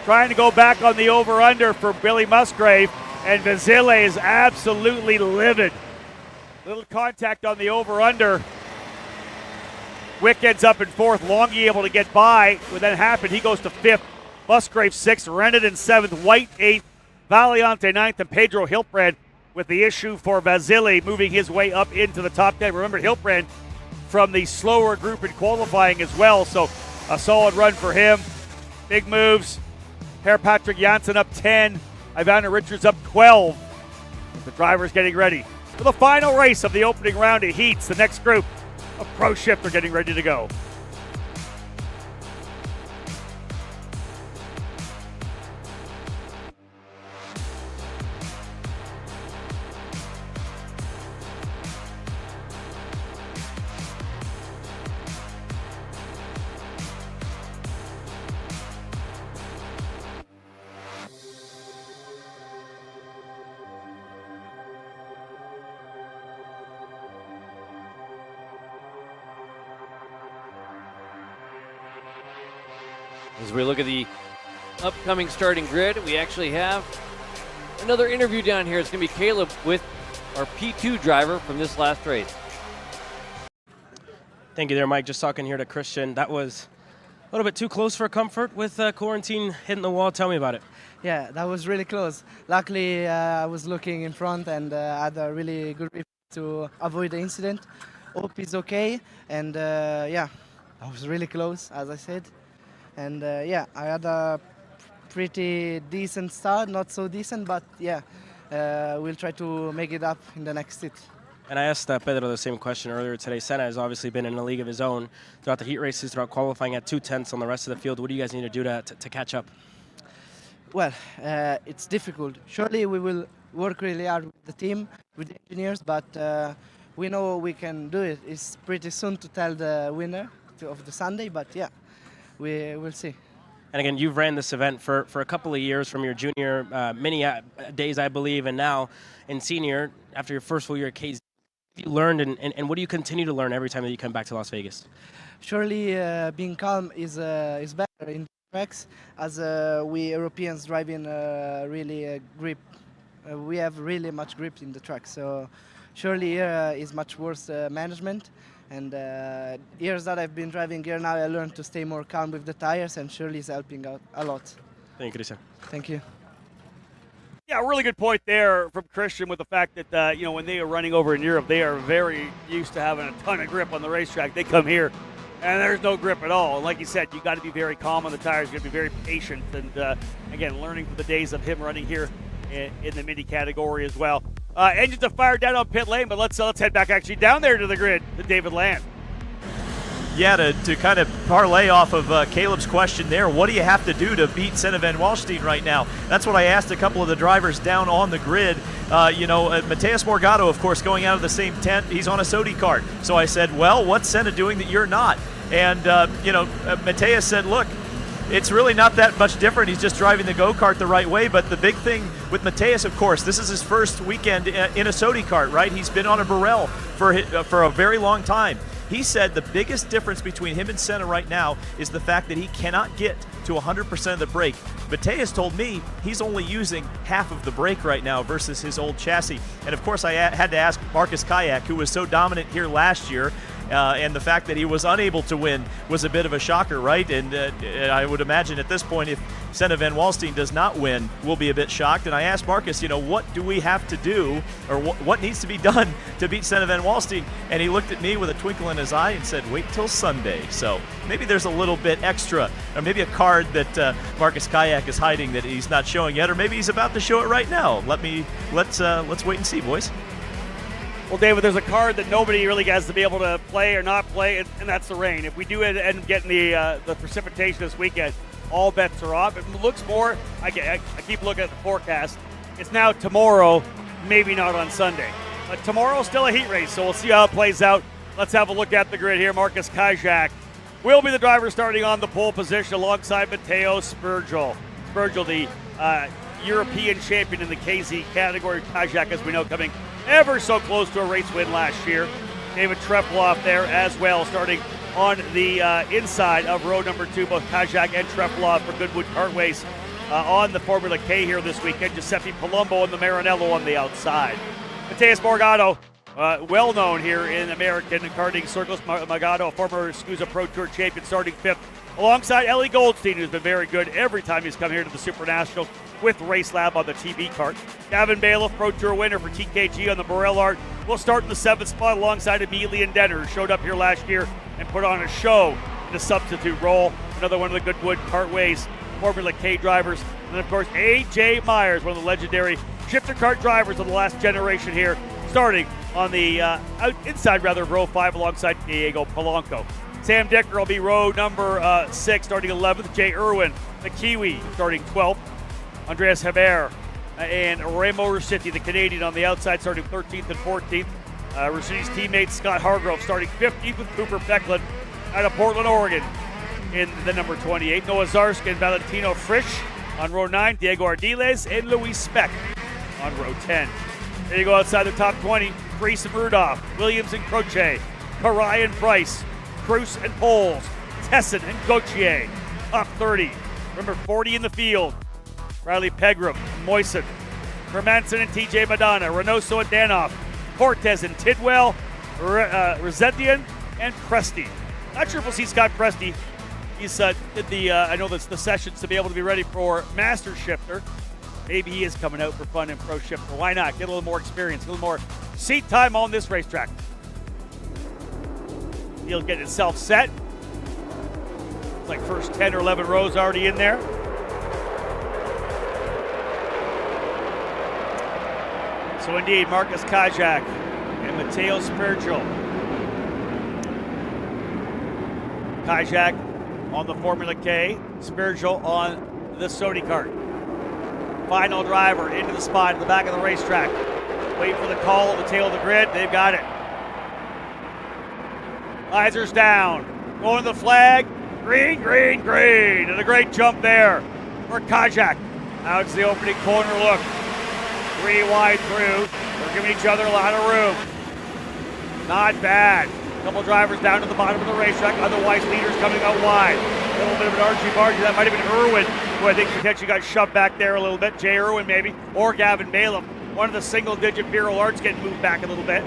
trying to go back on the over-under for Billy Musgrave, and Vasily is absolutely livid. Little contact on the over-under. Wick ends up in fourth. Longy able to get by. What then happened, he goes to fifth. Musgrave sixth. Rennet in seventh. White eighth. Valiante ninth. And Pedro Hiltbrand with the issue for Vasily moving his way up into the top 10. Remember, Hiltbrand from the slower group in qualifying as well, so a solid run for him. Big moves. Per Patrick Janssen up 10. Ivana Richards up 12. The drivers getting ready for the final race of the opening round of heats. The next group of Pro Shift are getting ready to go. As we look at the upcoming starting grid, we actually have another interview down here. It's going to be Caleb with our P2 driver from this last race. Thank you there, Mike. Just talking here to Christian. That was a little bit too close for comfort with quarantine hitting the wall. Tell me about it. Yeah, that was really close. Luckily, I was looking in front and had a really good grip to avoid the incident. Hope he's okay. And yeah, that was really close, as I said. And yeah, I had a pretty decent start, not so decent, but yeah, we'll try to make it up in the next hit. And I asked Pedro the same question earlier today. Senna has obviously been in a league of his own throughout the heat races, throughout qualifying at 2/10 on the rest of the field. What do you guys need to do to catch up? Well, it's difficult. Surely we will work really hard with the team, with the engineers, but we know we can do it. It's pretty soon to tell the winner of the Sunday, but yeah, we will see. And again, you've ran this event for a couple of years from your junior mini days, I believe, and now in senior, after your first full year at KZ. You learned and what do you continue to learn every time that you come back to Las Vegas? Surely being calm is better in tracks, as we Europeans drive in really grip. We have really much grip in the track, so surely here is much worse management. And years that I've been driving here now, I learned to stay more calm with the tires, and surely is helping out a lot. Thank you, Christian. Thank you. Yeah, really good point there from Christian with the fact that, you know, when they are running over in Europe, they are very used to having a ton of grip on the racetrack. They come here, and there's no grip at all. And like you said, you got to be very calm on the tires. You got to be very patient. And, again, learning from the days of him running here in the mini category as well. Engines are fired down on pit lane, but let's head back actually down there to the grid to David Land. Yeah, to kind of parlay off of Caleb's question there, what do you have to do to beat Senna Van Walshteen right now? That's what I asked a couple of the drivers down on the grid. You know, Mateus Morgado, of course, going out of the same tent. He's on a SODI kart. So I said, well, what's Senna doing that you're not? And, you know, Mateus said, look, it's really not that much different. He's just driving the go-kart the right way. But the big thing with Mateus, of course, this is his first weekend in a SODI kart, right? He's been on a Burrell for a very long time. He said the biggest difference between him and Senna right now is the fact that he cannot get to 100% of the brake. Mateus told me he's only using half of the brake right now versus his old chassis. And of course, I had to ask Marcus Kayak, who was so dominant here last year, and the fact that he was unable to win was a bit of a shocker, right? And I would imagine at this point, if Senna Van Wallstein does not win, we'll be a bit shocked. And I asked Marcus, what do we have to do, or what needs to be done to beat Senna Van Wallstein? And he looked at me with a twinkle in his eye and said, wait till Sunday. So maybe there's a little bit extra, or maybe a card that Marcus Kayak is hiding that he's not showing yet, or maybe he's about to show it right now. Let's wait and see, boys. Well, David, there's a card that nobody really has to be able to play or not play, and that's the rain. If we do end up getting the precipitation this weekend, all bets are off. It looks more, I keep looking at the forecast, it's now tomorrow, maybe not on Sunday. But tomorrow's still a heat race, so we'll see how it plays out. Let's have a look at the grid here. Marcus Kajak will be the driver starting on the pole position alongside Mateo Spurgel. Spurgel, the European champion in the KZ category. Kajak, as we know, coming ever so close to a race win last year. David Trefloff there as well, starting on the inside of row number 2, both Kajak and Trefloff for Goodwood Kartways on the Formula K here this weekend. Giuseppe Palumbo and the Maranello on the outside. Mateus Morgado, well known here in American karting circles. Morgado, former SKUSA Pro Tour champion, starting 5th, alongside Ellie Goldstein, who's been very good every time he's come here to the SuperNationals with Race Lab on the TV kart. Gavin Bailiff, Pro Tour winner for TKG on the Burrell Art, will start in the 7th spot alongside Emilian Denner, who showed up here last year and put on a show in the substitute role. Another one of the Goodwood Kartways Formula K drivers. And then, of course, A.J. Myers, one of the legendary shifter kart drivers of the last generation here, starting on the inside of row 5 alongside Diego Polanco. Sam Dicker will be row number 6, starting 11th. Jay Irwin, the Kiwi, starting 12th. Andreas Hebert and Remo Ruscitti, the Canadian, on the outside, starting 13th and 14th. Russitti's teammate Scott Hargrove starting 15th with Cooper Becklin out of Portland, Oregon in the number 28. Noah Zarsk and Valentino Frisch on row 9. Diego Ardiles and Luis Speck on row 10. There you go outside the top 20. Freese and Rudolph, Williams and Croce, Karai and Price, Cruz and Poles, Tesson and Gauthier. Top 30. Remember, 40 in the field. Riley Pegram, Moisen, Hermanson and TJ Madonna, Reynoso and Danoff, Cortez and Tidwell, Rezetian and Presti. Not sure if we'll see Scott Presti. He's did the I know that's the sessions to be able to be ready for Master Shifter. Maybe he is coming out for fun in Pro Shifter. Why not? Get a little more experience, a little more seat time on this racetrack. He'll get itself set. It's like first 10 or 11 rows already in there. So indeed, Marcus Kajak and Mateo Spurgel. Kajak on the Formula K, Spurgel on the Sodi kart. Final driver into the spot at the back of the racetrack. Wait for the call at the tail of the grid. They've got it. Visors down. Going to the flag. Green, green, green. And a great jump there for Kajak. Now it's the opening corner look. 3 wide through. They're giving each other a lot of room. Not bad. A couple drivers down to the bottom of the racetrack. Otherwise, leaders coming out wide. A little bit of an argy-bargy. That might have been Irwin, who I think potentially got shoved back there a little bit. Jay Irwin, maybe. Or Gavin Bailiff. One of the single-digit Bureau Arts getting moved back a little bit.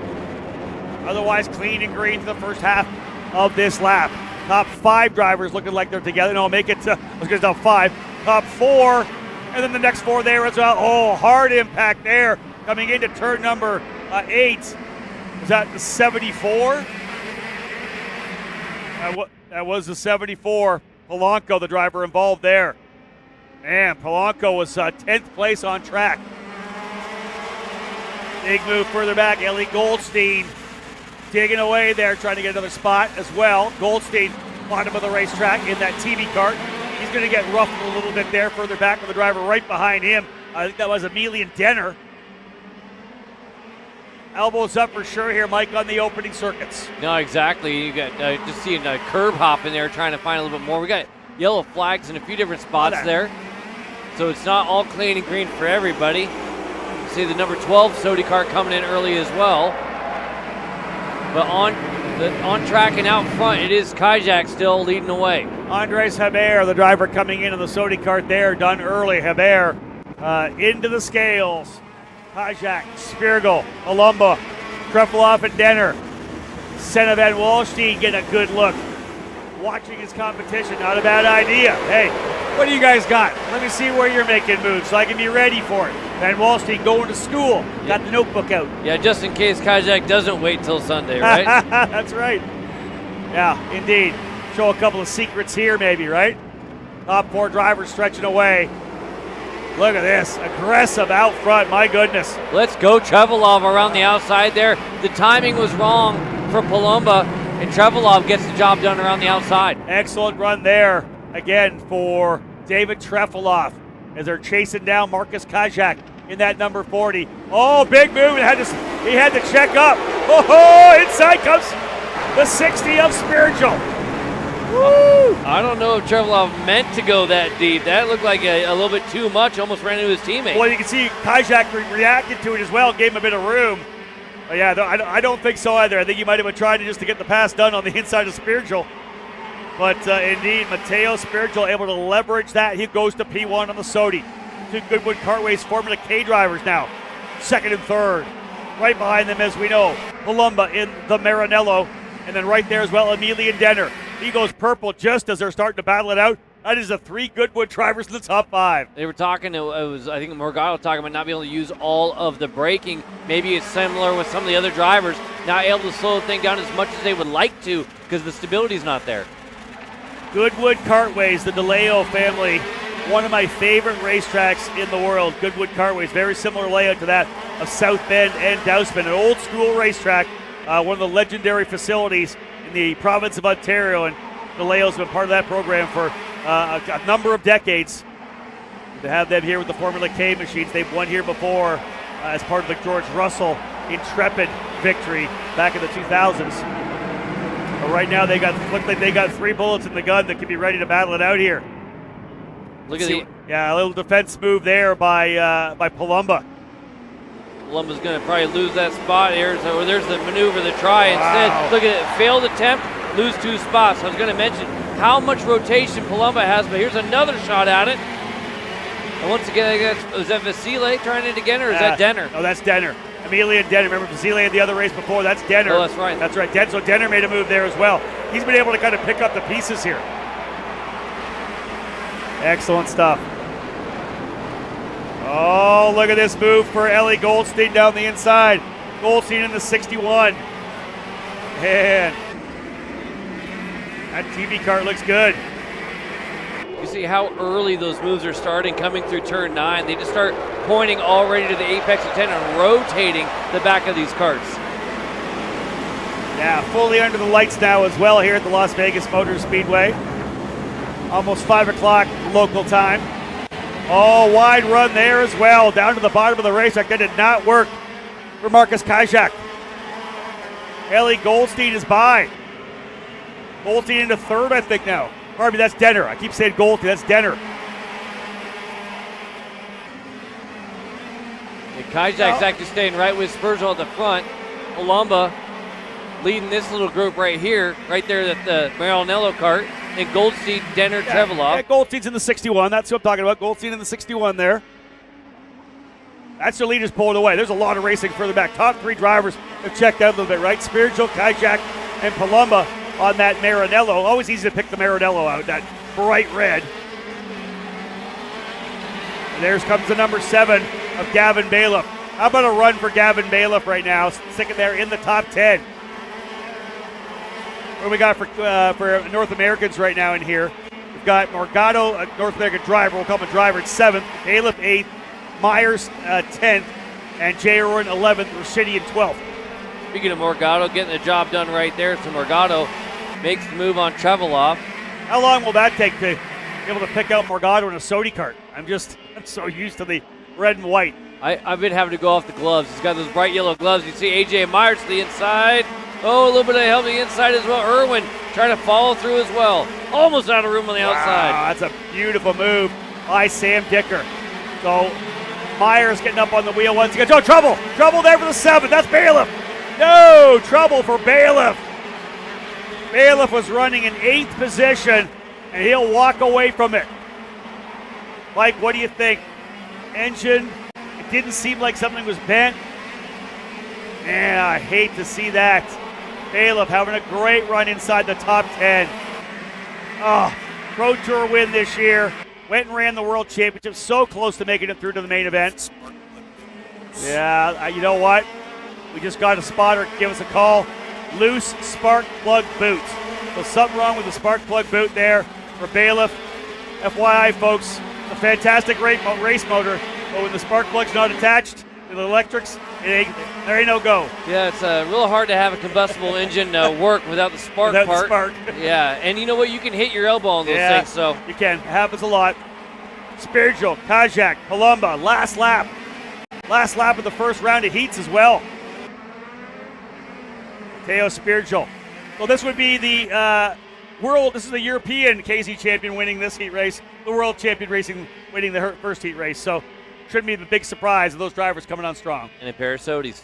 Otherwise, clean and green to the first half of this lap. Top 5 drivers looking like they're together. No, make it to, let's get top 5. Top 4. And then the next 4 there as well. Oh, hard impact there coming into turn number 8. Was that the 74? That was the 74. Polanco, the driver involved there. Man, Polanco was 10th place on track. Big move further back. Ellie Goldstein digging away there, trying to get another spot as well. Goldstein, bottom of the racetrack in that TV kart. He's going to get ruffled a little bit there, further back with the driver right behind him. I think that was Emilian Denner. Elbows up for sure here, Mike, on the opening circuits. No, exactly. You got just seeing a curb hop in there, trying to find a little bit more. We got yellow flags in a few different spots there. So it's not all clean and green for everybody. You see the number 12 Sodi kart coming in early as well. But on track and out front, it is Kajak still leading the way. Andres Hebert, the driver coming in on the Sodi kart there, done early. Hebert into the scales. Kajak, Spirgel, Alumba, Trefloff, and Denner. Senna Van Wallstein getting a good look. Watching his competition, not a bad idea. Hey, what do you guys got? Let me see where you're making moves so I can be ready for it. Van Wallstein going to school, got the notebook out. Yeah, just in case Kajak doesn't wait till Sunday, right? That's right. Yeah, indeed. Show a couple of secrets here maybe, right? Top 4 drivers stretching away. Look at this, aggressive out front, my goodness. Let's go, Trevelov around the outside there. The timing was wrong for Palumba, and Trevelov gets the job done around the outside. Excellent run there, again, for David Trevelov as they're chasing down Marcus Kajak in that number 40. Oh, big move, he had to check up. Oh, inside comes the 60 of Spiritual. Woo! I don't know if Trevelov meant to go that deep. That looked like a little bit too much, almost ran into his teammate. Well, you can see Kajak reacted to it as well, gave him a bit of room. But yeah, I don't think so either. I think he might have been trying to get the pass done on the inside of Spiritual. But indeed, Mateo Spiritual able to leverage that. He goes to P1 on the Sodi. 2 Goodwood Kartways Formula K drivers now, 2nd and 3rd. Right behind them, as we know, Palumba in the Maranello. And then right there as well, Emilian Denner. He goes purple just as they're starting to battle it out. That is the 3 Goodwood drivers in the top 5. They were talking, I think Morgado talking about not being able to use all of the braking. Maybe it's similar with some of the other drivers, not able to slow the thing down as much as they would like to because the stability's not there. Goodwood Kartways, the DeLeo family, one of my favorite racetracks in the world. Goodwood Kartways, very similar layout to that of South Bend and Dousman, an old school racetrack, one of the legendary facilities in the province of Ontario, and DeLeo's been part of that program for a number of decades. To have them here with the Formula K machines, they've won here before as part of the George Russell Intrepid victory back in the 2000s. But right now they look like they got 3 bullets in the gun that can be ready to battle it out here. Look at a little defense move there by Palumba. Palumba's going to probably lose that spot here. So there's the maneuver, the try instead. Look at it, failed attempt, lose 2 spots. I was going to mention how much rotation Palumba has, but here's another shot at it. And once again, is that Vasile trying it again, or is that Denner? No, that's Denner. Emilian Denner. Remember, Vasile had the other race before. That's Denner. Oh, that's right. That's right. So Denner made a move there as well. He's been able to kind of pick up the pieces here. Excellent stuff. Oh, look at this move for Ellie Goldstein down the inside. Goldstein in the 61. And that TV cart looks good. You see how early those moves are starting coming through turn 9. They just start pointing already to the apex of 10 and rotating the back of these carts. Yeah, fully under the lights now as well here at the Las Vegas Motor Speedway. Almost 5 o'clock local time. Oh, wide run there as well. Down to the bottom of the racetrack. That did not work for Marcus Kajak. Ellie Goldstein is by. Goldstein into 3rd, I think now. Pardon me, that's Denner. I keep saying Goldstein, that's Denner. Kajak's actually staying right with Spurgeon at the front. Palumba leading this little group right here, right there at the Maranello cart. And Goldstein, Denner, Trevelov. Yeah, Goldstein's in the 61. That's what I'm talking about. Goldstein in the 61 there. That's the leaders pulling away. There's a lot of racing further back. Top 3 drivers have checked out a little bit, right? Spiritual, Kajak, and Palumba on that Maranello. Always easy to pick the Maranello out, that bright red. And there comes the number 7 of Gavin Bailiff. How about a run for Gavin Bailiff right now? Sticking there in the top 10. What do we got for North Americans right now in here? We've got Morgado, a North American driver. We'll call him a driver at 7th. Bailiff 8th. Myers 10th. And Jay Irwin 11th. Rashidi in 12th. Speaking of Morgado, getting the job done right there. So Morgado makes the move on Trevelov. How long will that take to be able to pick out Morgado in a Sodi kart? I'm so used to the red and white. I've been having to go off the gloves. He's got those bright yellow gloves. You see AJ Myers to the inside. Oh, a little bit of help on the inside as well. Irwin trying to follow through as well. Almost out of room on the outside. That's a beautiful move by Sam Dicker. So Myers getting up on the wheel once again. Oh, trouble. Trouble there for the 7th. That's Bailiff. No, trouble for Bailiff. Bailiff was running in 8th position, and he'll walk away from it. Mike, what do you think? Engine, it didn't seem like something was bent. Man, I hate to see that. Bailiff having a great run inside the top 10. Oh, Pro Tour win this year. Went and ran the World Championship. So close to making it through to the main event. Yeah, you know what? We just got a spotter. Give us a call. Loose spark plug boot. So something wrong with the spark plug boot there for Bailiff. FYI, folks, a fantastic race motor, but when the spark plug's not attached to the electrics, there ain't no go. Yeah, it's real hard to have a combustible engine work without the spark Without part. the spark. Yeah, and you know what? You can hit your elbow on those things. So you can. It happens a lot. Spiritual, Kajak, Palumba, last lap. Last lap of the first round of heats as well. Mateo Spiritual. So this would be the this is the European KZ champion winning this heat race. The world champion racing winning the first heat race. So shouldn't be the big surprise of those drivers coming on strong. And a pair of Sodis.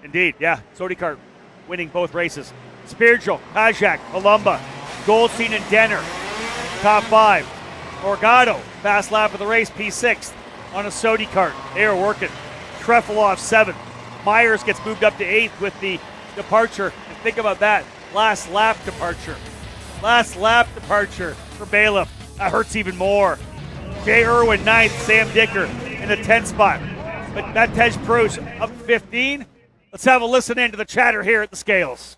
Indeed, yeah. Sodi Kart winning both races. Spiritual, Kajak, Palumba, Goldstein and Denner, top 5. Morgado, fast lap of the race, P6 on a Sodi Kart. They are working. Trefilov 7th. Myers gets moved up to 8th with the departure. And think about that. Last lap departure. Last lap departure for Bailiff. That hurts even more. Jay Irwin 9th, Sam Dicker in the 10th spot. But Matej Proust up 15. Let's have a listen in to the chatter here at the scales.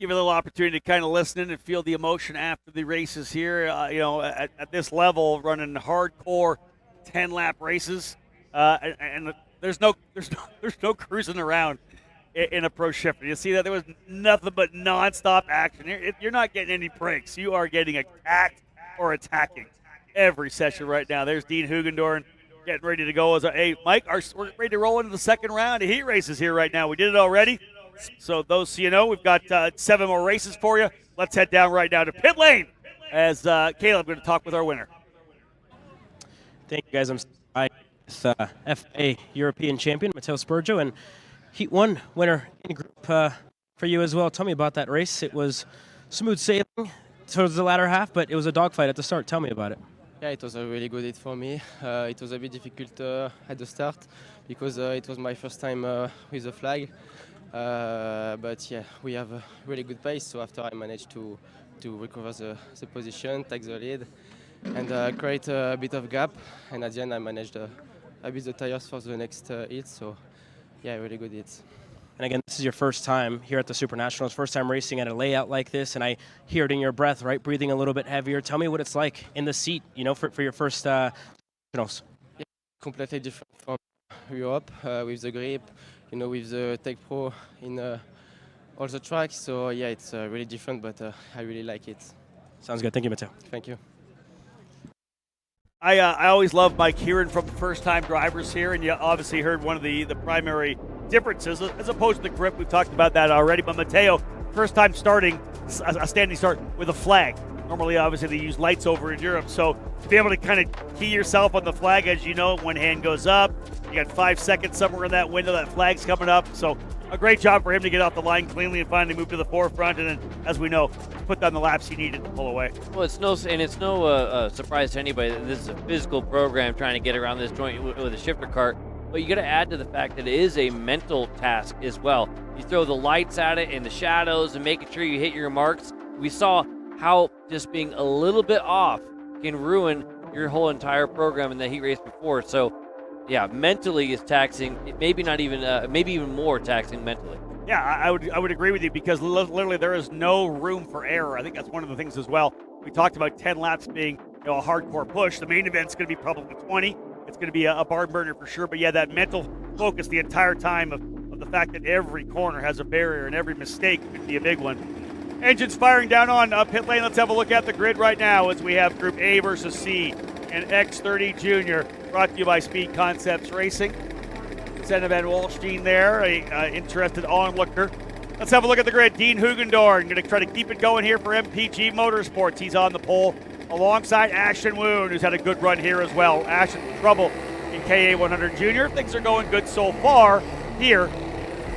Give you a little opportunity to kind of listen in and feel the emotion after the races here. At this level, running hardcore 10-lap races, and there's no cruising around in a pro shifter. You see that there was nothing but nonstop action. You're not getting any breaks. You are getting attacked or attacking every session right now. There's Dean Hugendorn getting ready to go. Hey, Mike, we're ready to roll into the second round of heat races here right now. We did it already. So we've got 7 more races for you. Let's head down right now to pit lane as Caleb going to talk with our winner. Thank you, guys. I'm FA European champion, Matteo Spurgio, and Heat 1 winner in group for you as well. Tell me about that race. It was smooth sailing towards the latter half, but it was a dogfight at the start. Tell me about it. Yeah, it was a really good hit for me. It was a bit difficult at the start because it was my first time with the flag. But yeah, we have a really good pace. So after I managed to recover the position, take the lead, and create a bit of gap. And at the end, I managed a bit the tires for the next hit. So yeah, really good hits. And again, this is your first time here at the SuperNationals, first time racing at a layout like this, and I hear it in your breath, right? Breathing a little bit heavier. Tell me what it's like in the seat, for your first nationals. Yeah, completely different from Europe with the grip, with the Tech Pro in all the tracks. So yeah, it's really different, but I really like it. Sounds good. Thank you, Matteo. Thank you. I always love Mike hearing from first-time drivers here, and you obviously heard one of the primary differences as opposed to the grip. We've talked about that already, but Matteo, first time starting a standing start with a flag. Normally, obviously, they use lights over in Europe, so to be able to kind of key yourself on the flag, as you know, one hand goes up, you got 5 seconds somewhere in that window, that flag's coming up, so a great job for him to get off the line cleanly and finally move to the forefront, and then, as we know, put down the laps he needed to pull away. Well, it's no surprise to anybody that this is a physical program trying to get around this joint with a shifter kart. But you got to add to the fact that it is a mental task as well. You throw the lights at it in the shadows and making sure you hit your marks. We saw how just being a little bit off can ruin your whole entire program in the heat race before. So, yeah, mentally is taxing. Maybe not even, maybe even more taxing mentally. Yeah, I would agree with you because literally there is no room for error. I think that's one of the things as well. We talked about 10 laps being a hardcore push. The main event's going to be probably 20. it's going to be a barn burner for sure. But yeah, that mental focus the entire time of the fact that every corner has a barrier and every mistake could be a big one. Engines firing down on pit lane. Let's have a look at the grid right now as we have Group A versus C and X30 Junior, brought to you by Speed Concepts Racing. Senna Van Walstein there, a interested onlooker. Let's have a look at the grid. Dean Hugendorn going to try to keep it going here for MPG Motorsports. He's on the pole alongside Ashton Woon, who's had a good run here as well. Ashton in trouble in KA 100 Junior. Things are going good so far here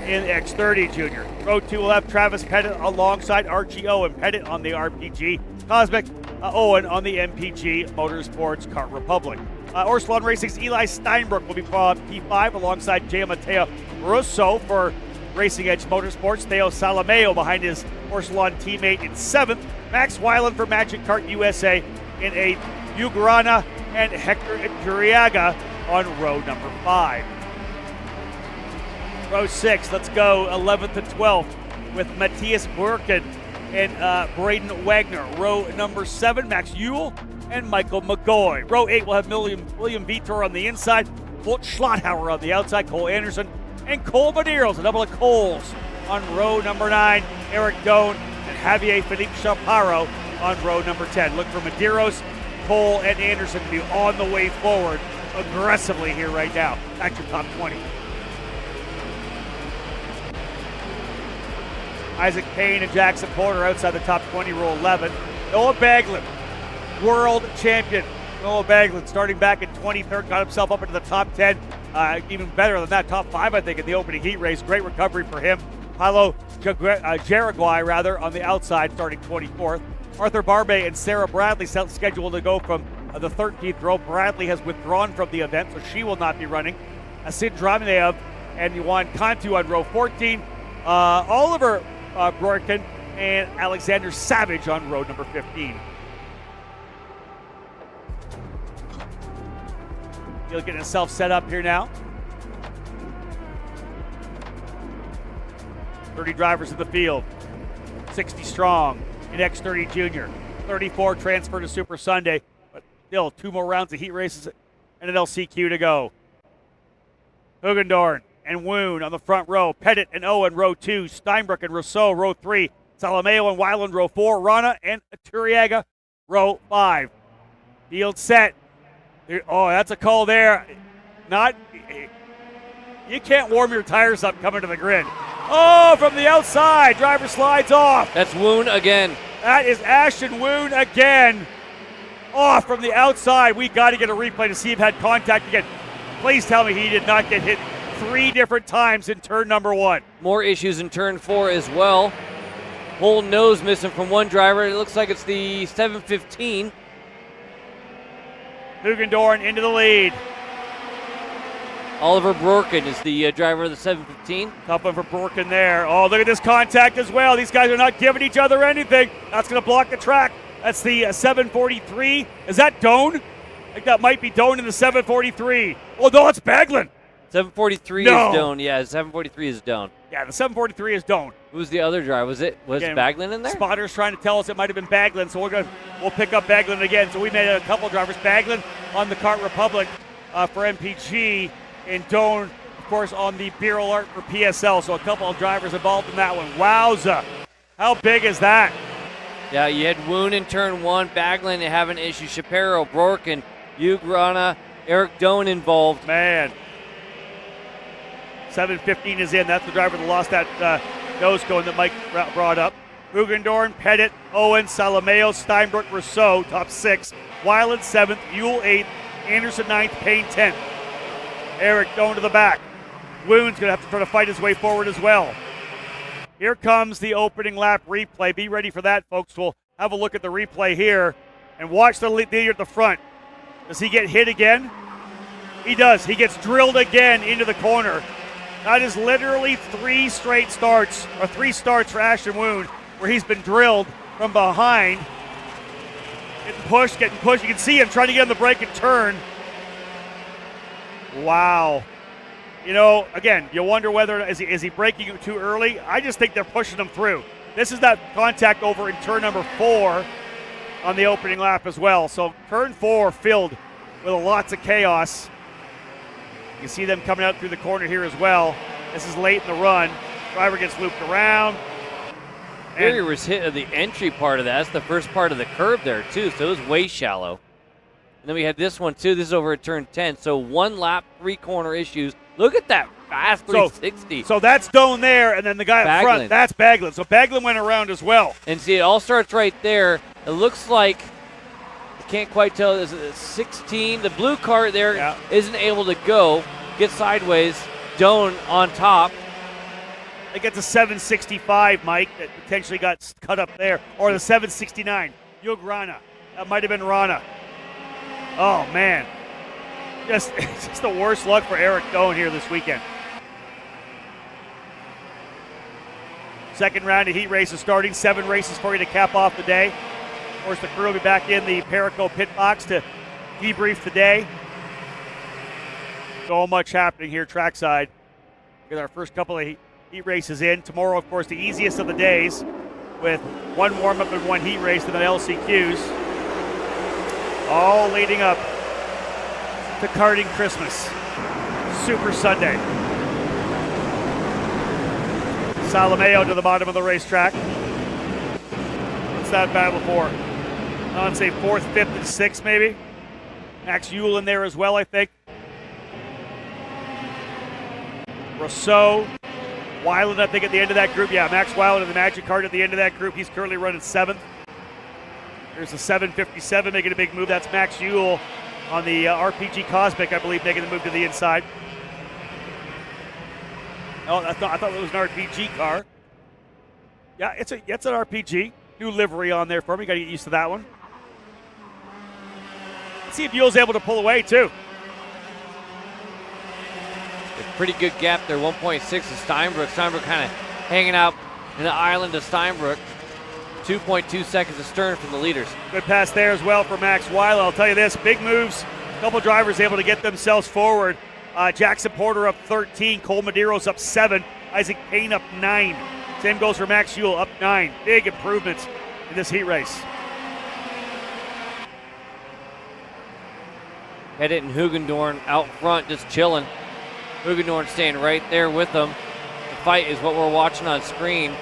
in X30 Junior. Row 2 will have Travis Pettit alongside Archie Owen. Pettit on the RPG. Cosmic Owen on the MPG Motorsports Kart Republic. Orsalon Racing's Eli Steinbrook will be P5 alongside Jay Mateo Russo for Racing Edge Motorsports. Theo Salameo behind his Orsalon teammate in 7th. Max Weiland for Magic Kart USA in 8th. Hugh Grana and Hector Turiaga on row number 5. Row 6, let's go 11th to 12th with Matthias Burken and Braden Wagner. Row number 7, Max Ewell and Michael McGoy. Row 8 will have William Vitor on the inside, Colt Schlotthauer on the outside, Cole Anderson and Cole Medeiros, a double of Coles on row number 9, Eric Doan and Javier Felipe Chaparro on row number 10. Look for Medeiros, Cole, and Anderson to be on the way forward aggressively here right now. Back to top 20. Isaac Payne and Jackson Porter outside the top 20, row 11. Noah Baglin, world champion. Noah Baglin starting back in 23rd, got himself up into the top 10. Even better than that, top 5, I think, in the opening heat race. Great recovery for him. Paulo Jaraguay, on the outside, starting 24th. Arthur Barbe and Sarah Bradley scheduled to go from the 13th row. Bradley has withdrawn from the event, so she will not be running. Asid Draminev and Yuan Cantu on row 14. Oliver Brorkin and Alexander Savage on row number 15. He'll get himself set up here now. 30 drivers in the field, 60 strong in X30 Junior. 34 transfer to Super Sunday, but still 2 more rounds of heat races and an LCQ to go. Hugendorn and Woon on the front row. Pettit and Owen, row 2. Steinbrook and Rousseau, row 3. Salameo and Weiland, row 4. Rana and Turiaga, row 5. Field set. Oh, that's a call there. You can't warm your tires up coming to the grid. Oh, from the outside, driver slides off. That's Woon again. That is Ashton Woon again. Off from the outside. We got to get a replay to see if he had contact again. Please tell me he did not get hit 3 different times in turn number 1. More issues in turn 4 as well. Whole nose missing from one driver. It looks like it's the 715. Hugendorn into the lead. Oliver Brorkin is the driver of the 715. Tough one for Brorkin there. Oh, look at this contact as well. These guys are not giving each other anything. That's going to block the track. That's the 743. Is that Doan? I think that might be Doan in the 743. Oh, no, it's Baglin. 743 is Doan. Yeah, 743 is Doan. Yeah, the 743 is Doan. Who's the other driver? Was Baglin in there? Spotter's trying to tell us it might have been Baglin, so we'll pick up Baglin again. So we made a couple drivers. Baglin on the Kart Republic for MPG, and Doan, of course, on the Beer Alert for PSL. So a couple of drivers involved in that one. Wowza. How big is that? Yeah, you had Woon in turn 1, Baglin having issues, Shapiro, Brorkin, Hugh Grana, Eric Doan involved. Man. 715 is in. That's the driver that lost that nose cone that Mike brought up. Hugendorn, Pettit, Owen, Salameo, Steinbrook, Rousseau, top 6. Weiland 7th, Ewell 8th, Anderson 9th, Payne 10th. Eric Doan to the back. Woon's going to have to try to fight his way forward as well. Here comes the opening lap replay. Be ready for that, folks. We'll have a look at the replay here and watch the leader at the front. Does he get hit again? He does. He gets drilled again into the corner. That is literally 3 straight starts, or 3 starts for Ashton Woon, where he's been drilled from behind. Getting pushed. You can see him trying to get on the brake and turn. Wow. You know, again, you wonder whether, is he braking too early? I just think they're pushing him through. This is that contact over in turn number 4 on the opening lap as well. So turn 4 filled with lots of chaos. You can see them coming out through the corner here as well. This is late in the run. Driver gets looped around. Barrier was hit at the entry part of that. That's the first part of the curb there, too, so it was way shallow. And then we had this one, too. This is over at turn 10. So 1 lap, 3 corner issues. Look at that fast 360. So that's Doan there, and then the guy up front, that's Baglin. So Baglin went around as well. And see, it all starts right there. It looks like, I can't quite tell, is it 16? The blue cart there isn't able to go, get sideways. Doan on top. It gets a 765, Mike, that potentially got cut up there. Or the 769. Yug Rana. That might have been Rana. Oh, man. It's just the worst luck for Eric Doan here this weekend. Second round of heat races starting. 7 races for you to cap off the day. Of course, the crew will be back in the Perico pit box to debrief the day. So much happening here trackside. With our first couple of heat races in. Tomorrow, of course, the easiest of the days with 1 warm-up and 1 heat race and then LCQs. All leading up to karting Christmas. Super Sunday. Salomeo to the bottom of the racetrack. What's that battle for? I'd say 4th, 5th, and 6th maybe. Max Yule in there as well, I think. Rousseau, Weiland, I think, at the end of that group. Yeah, Max Weiland in the Magic Kart at the end of that group. He's currently running 7th. There's a 757 making a big move. That's Max Yule on the RPG Cosmic, I believe, making the move to the inside. Oh, I thought it was an RPG car. Yeah, it's an RPG. New livery on there for me. Got to get used to that one. Let's see if Yule's able to pull away, too. A pretty good gap there, 1.6 to Steinbrook. Steinbrook kind of hanging out in the island of Steinbrook. 2.2 seconds astern from the leaders. Good pass there as well for Max Weiland. I'll tell you this, big moves. A couple drivers able to get themselves forward. Jackson Porter up 13. Cole Medeiros up 7. Isaac Payne up 9. Same goes for Max Yule up 9. Big improvements in this heat race. Pettit and Hugendorn out front just chilling. Hugendorn staying right there with them. The fight is what we're watching on screen.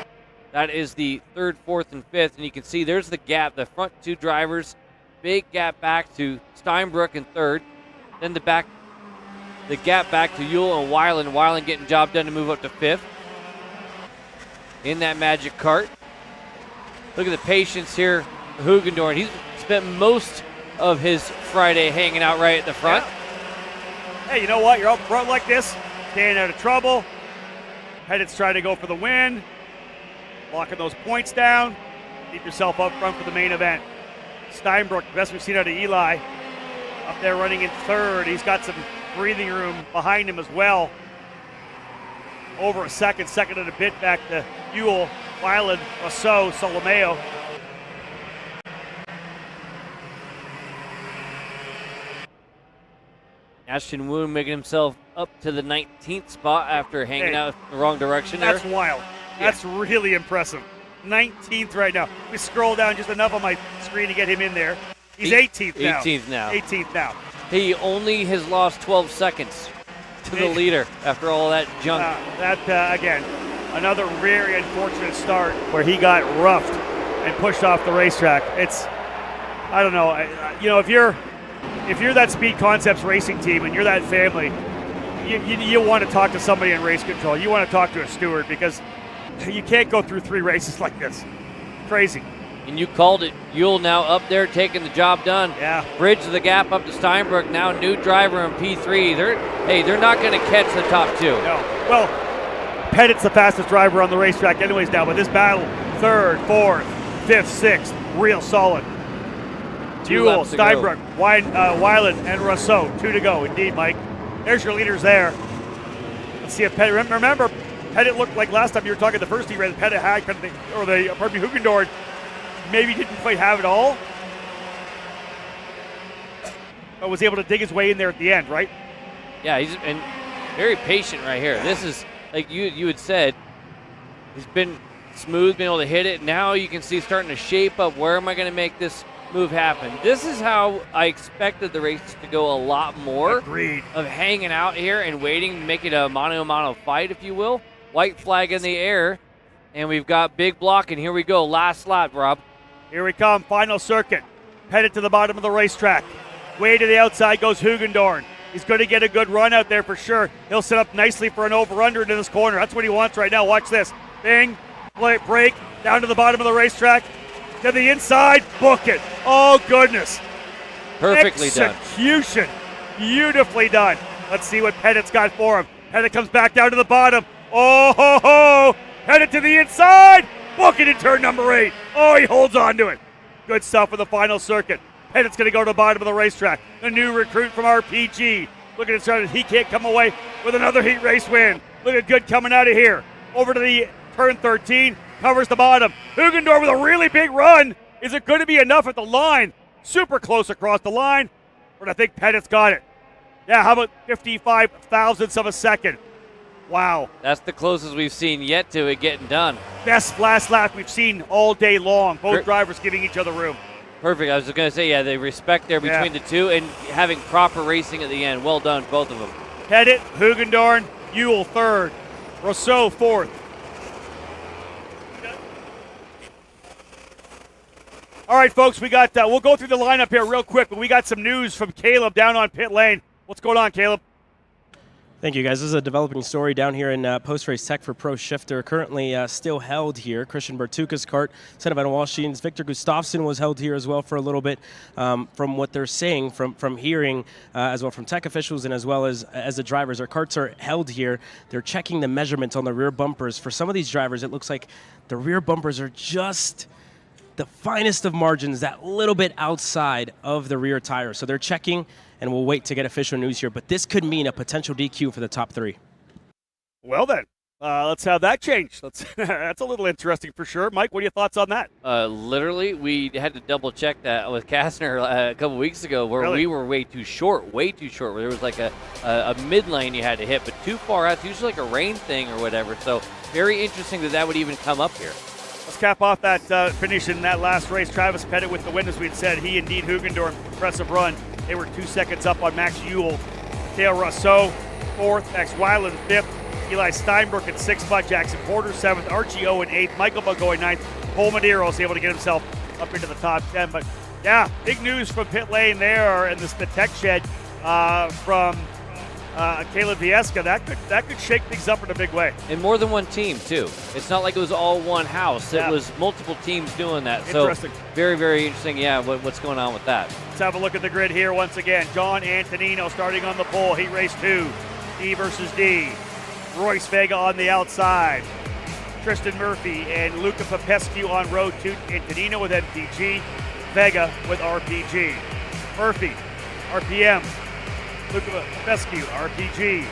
That is the 3rd, 4th, and 5th. And you can see there's the gap. The front 2 drivers, big gap back to Steinbrook in 3rd. Then the gap back to Yule and Weiland. Weiland getting job done to move up to 5th. In that Magic Kart. Look at the patience here for Hugendorn. He's spent most of his Friday hanging out right at the front. Yeah. Hey, you know what? You're up front like this, staying out of trouble. Pettit's trying to go for the win. Locking those points down. Keep yourself up front for the main event. Steinbrook, best we've seen out of Eli. Up there running in 3rd. He's got some breathing room behind him as well. Over a second and a bit back to Yule, Weiland, Rousseau, Solomeo. Ashton Woon making himself up to the 19th spot after hanging out the wrong direction there. That's wild. That's really impressive. 19th right now. We scroll down just enough on my screen to get him in there. He's 18th now. 18th now. He only has lost 12 seconds to the leader after all that junk. Again, another very unfortunate start where he got roughed and pushed off the racetrack. It's, I don't know. If you're that Speed Concepts racing team and you're that family, you want to talk to somebody in race control. You want to talk to a steward because you can't go through 3 races like this. Crazy. And you called it. Yule now up there taking the job done. Yeah. Bridge the gap up to Steinbrook. Now new driver in P3. They're not going to catch the top 2. No. Well, Pettit's the fastest driver on the racetrack anyways now, but this battle, 3rd, 4th, 5th, 6th, real solid. Yule, Steinbrook, Weiland, and Rousseau. 2 to go, indeed, Mike. There's your leaders there. Let's see if Pettit, remember, Pettit looked like last time you were talking the first heat race, Pettit had kind of Hugendorn maybe didn't quite have it all, but was able to dig his way in there at the end, right? Yeah, he's been very patient right here. This is, like you had said, he's been smooth, been able to hit it. Now you can see starting to shape up. Where am I going to make this move happened. This is how I expected the race to go a lot more. Agreed. Of hanging out here and waiting, make it a mano-a-mano fight, if you will. White flag in the air, and we've got big block, and here we go. Last lap, Rob. Here we come, final circuit. Headed to the bottom of the racetrack. Way to the outside goes Hugendorn. He's going to get a good run out there for sure. He'll set up nicely for an over-under into this corner. That's what he wants right now. Watch this. Bing, break, down to the bottom of the racetrack. To the inside, book it. Oh, goodness. Perfectly done. Execution. Beautifully done. Let's see what Pettit's got for him. Pettit comes back down to the bottom. Oh, ho, ho. Pettit to the inside. Book it in turn number 8. Oh, he holds on to it. Good stuff for the final circuit. Pettit's going to go to the bottom of the racetrack. The new recruit from RPG. Look at it, he can't come away with another heat race win. Look at good coming out of here. Over to the turn 13, covers the bottom. Hugendorf with a really big run. Is it going to be enough at the line? Super close across the line, but I think Pettit's got it. Yeah, how about 55 thousandths of a second? Wow. That's the closest we've seen yet to it getting done. Best last lap we've seen all day long. Both drivers giving each other room. Perfect. I was going to say, yeah, the respect there between the two and having proper racing at the end. Well done, both of them. Pettit, Hugendorn, Ewell third, Rousseau fourth. All right, folks, we got. We'll go through the lineup here real quick, but we got some news from Caleb down on pit lane. What's going on, Caleb? Thank you, guys. This is a developing story down here in post-race tech for Pro Shifter. Currently still held here. Christian Bertuca's kart, Senna Van Walstein's. Victor Gustafsson was held here as well for a little bit. From what they're saying, from hearing, as well from tech officials and as well as the drivers, our karts are held here. They're checking the measurements on the rear bumpers. For some of these drivers, it looks like the rear bumpers are just the finest of margins, that little bit outside of the rear tire. So they're checking, and we'll wait to get official news here. But this could mean a potential DQ for the top 3. Well then, let's have that change. That's a little interesting for sure. Mike, what are your thoughts on that? Literally, we had to double check that with Kastner a couple weeks ago where we were way too short, where there was like a mid lane you had to hit, but too far out. It's usually like a rain thing or whatever. So very interesting that would even come up here. Let's cap off that finish in that last race. Travis Pettit with the win, as we'd said. He indeed, Hugendorf, impressive run. They were 2 seconds up on Max Ewell. Dale Rousseau, 4th. Max Weiland, 5th. Eli Steinbrook at 6th spot. Jackson Porter, 7th. Archie Owen, 8th. Michael Bagoy, 9th. Cole Medeiros able to get himself up into the top 10. But, yeah, big news from pit lane there and the tech shed from Caleb Viesca. That could shake things up in a big way. And more than one team, too. It's not like it was all one house. Yeah. It was multiple teams doing that. Interesting. So very, very interesting, yeah, what's going on with that. Let's have a look at the grid here once again. John Antonino starting on the pole. Heat race 2. D versus D. Royce Vega on the outside. Tristan Murphy and Luca Popescu on row 2. Antonino with MPG. Vega with RPG. Murphy, RPM. Luca Popescu, RPG.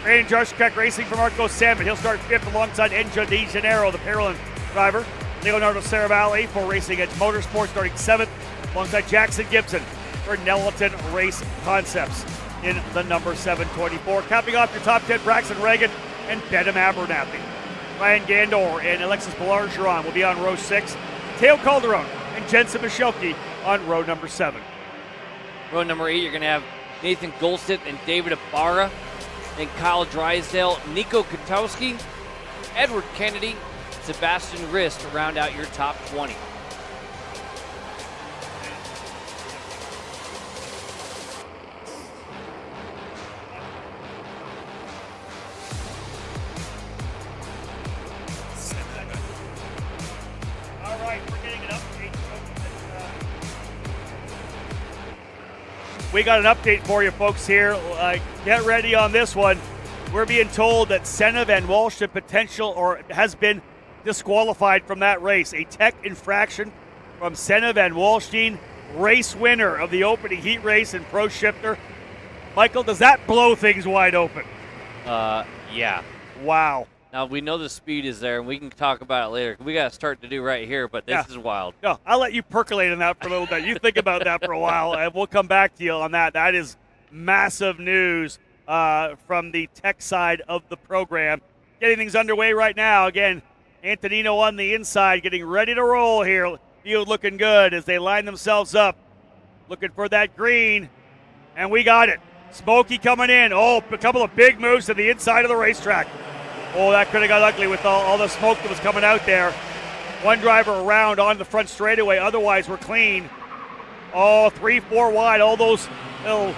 Brandon Jarskak racing from Marco Salmon. He'll start 5th alongside Enjo De Janeiro, the Paralympic driver. Leonardo Saravalli for Racing Edge Motorsports starting 7th alongside Jackson Gibson for Nelliton Race Concepts in the number 724. Capping off your top 10, Braxton Reagan and Bedham Abernathy. Ryan Gandor and Alexis Bergeron will be on row 6. Teo Calderon and Jensen Michelke on row number 7. Row number 8, you're going to have Nathan Golseth and David Ibarra, then Kyle Drysdale, Nico Kotowski, Edward Kennedy, Sebastian Rist to round out your top 20. All right, we're getting an update. We got an update for you folks here. Get ready on this one. We're being told that Senna Van Walstain has been disqualified from that race. A tech infraction from Senna Van Walstain, race winner of the opening heat race in Pro Shifter. Michael, does that blow things wide open? Yeah. Wow. Now, we know the speed is there, and we can talk about it later. We got to start to do right here, but this is wild. No, I'll let you percolate on that for a little bit. You think about that for a while, and we'll come back to you on that. That is massive news from the tech side of the program. Getting things underway right now. Again, Antonino on the inside, getting ready to roll here. Field looking good as they line themselves up, looking for that green, and we got it. Smokey coming in. Oh, a couple of big moves to the inside of the racetrack. Oh, that could have got ugly with all the smoke that was coming out there. One driver around on the front straightaway, otherwise we're clean. Oh, 3-4 wide, all those little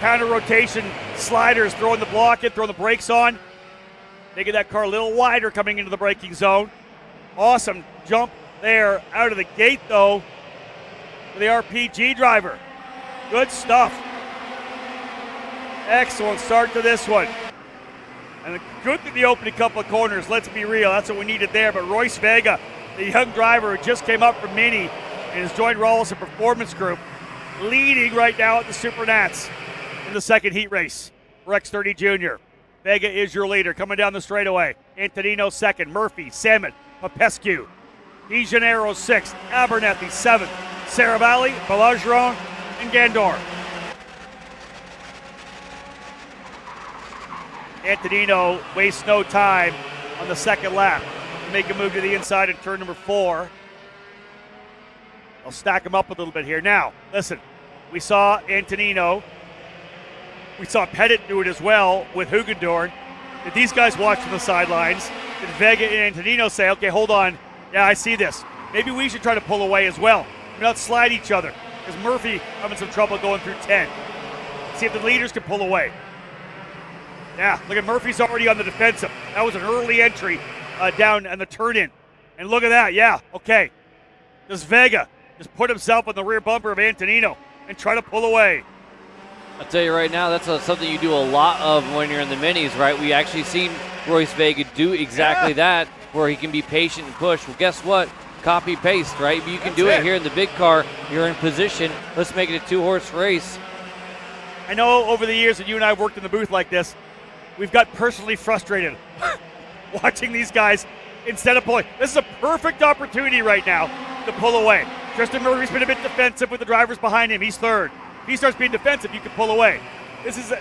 counter rotation sliders, throwing the block in, throwing the brakes on, making that car a little wider coming into the braking zone. Awesome jump there out of the gate, though, for the RPG driver. Good stuff. Excellent start to this one. And good through the opening couple of corners, let's be real. That's what we needed there. But Royce Vega, the young driver who just came up from Mini and has joined Rawlson Performance Group, leading right now at the SuperNats in the second heat race for X30 Junior. Vega is your leader coming down the straightaway. Antonino second, Murphy, Salmon, Popescu. De Janeiro sixth, Abernethy seventh, Saravalli, Balageron, and Gandor. Antonino wastes no time on the second lap to make a move to the inside in turn number 4. I'll stack him up a little bit here. Now, listen, we saw Antonino. We saw Pettit do it as well with Hugendorn. Did these guys watch from the sidelines? Did Vega and Antonino say, okay, hold on. Yeah, I see this. Maybe we should try to pull away as well. Do not slide each other. Because Murphy having some trouble going through 10. See if the leaders can pull away. Yeah, look at Murphy's already on the defensive. That was an early entry down and the turn in. And look at that, yeah, okay. Does Vega just put himself on the rear bumper of Antonino and try to pull away? I'll tell you right now, that's something you do a lot of when you're in the minis, right? We actually seen Royce Vega do exactly that, where he can be patient and push. Well, guess what? Copy paste, right? You can do it here in the big car. You're in position. Let's make it a 2-horse race. I know over the years that you and I have worked in the booth like this, we've got personally frustrated watching these guys instead of pulling. This is a perfect opportunity right now to pull away. Tristan Murphy's been a bit defensive with the drivers behind him. He's third. If he starts being defensive, you can pull away. This is a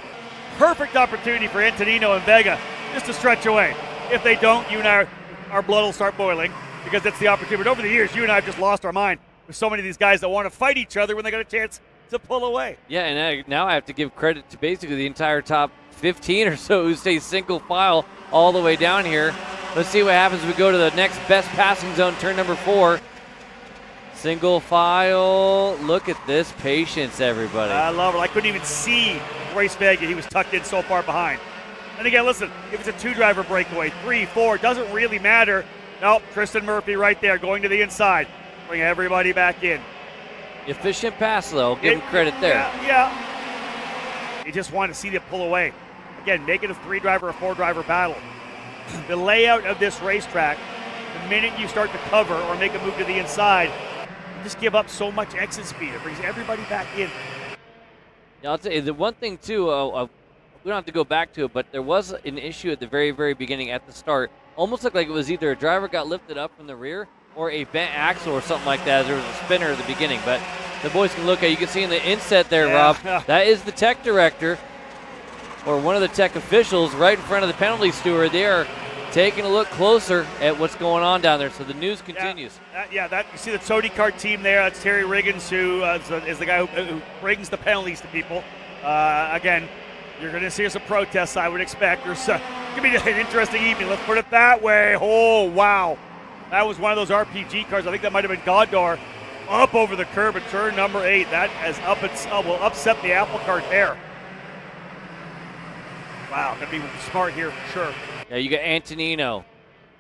perfect opportunity for Antonino and Vega just to stretch away. If they don't, you and I, our blood will start boiling because that's the opportunity. But over the years, you and I have just lost our mind with so many of these guys that want to fight each other when they got a chance to pull away. Yeah, and now I have to give credit to basically the entire top 15 or so who stay single file all the way down here. Let's see what happens when we go to the next best passing zone, turn number 4. Single file. Look at this patience, everybody. I love it. I couldn't even see Royce Vega. He was tucked in so far behind. And again, listen, if it's a 2-driver breakaway, 3, 4, doesn't really matter. Nope, Tristan Murphy right there going to the inside. Bring everybody back in. Efficient pass, though. Give him credit there. Yeah. You just want to see them pull away. Again, make it a 3-driver or 4-driver battle. The layout of this racetrack, the minute you start to cover or make a move to the inside, you just give up so much exit speed. It brings everybody back in. Yeah, I'll tell you, the one thing, too, we don't have to go back to it, but there was an issue at the very, very beginning at the start. Almost looked like it was either a driver got lifted up from the rear or a bent axle or something like that. There was a spinner at the beginning, but the boys can look at. You can see in the inset there, Rob, that is the tech director or one of the tech officials right in front of the penalty steward. They are taking a look closer at what's going on down there. So the news continues. You see the SuperKart team there. That's Terry Riggins, who is the guy who brings the penalties to people. Again, you're going to see some protests, I would expect. There's going to be an interesting evening. Let's put it that way. Oh, wow. That was one of those RPG cars. I think that might have been Godor up over the curb at turn number 8. That will upset the apple cart there. Wow, going to be smart here for sure. Yeah, you got Antonino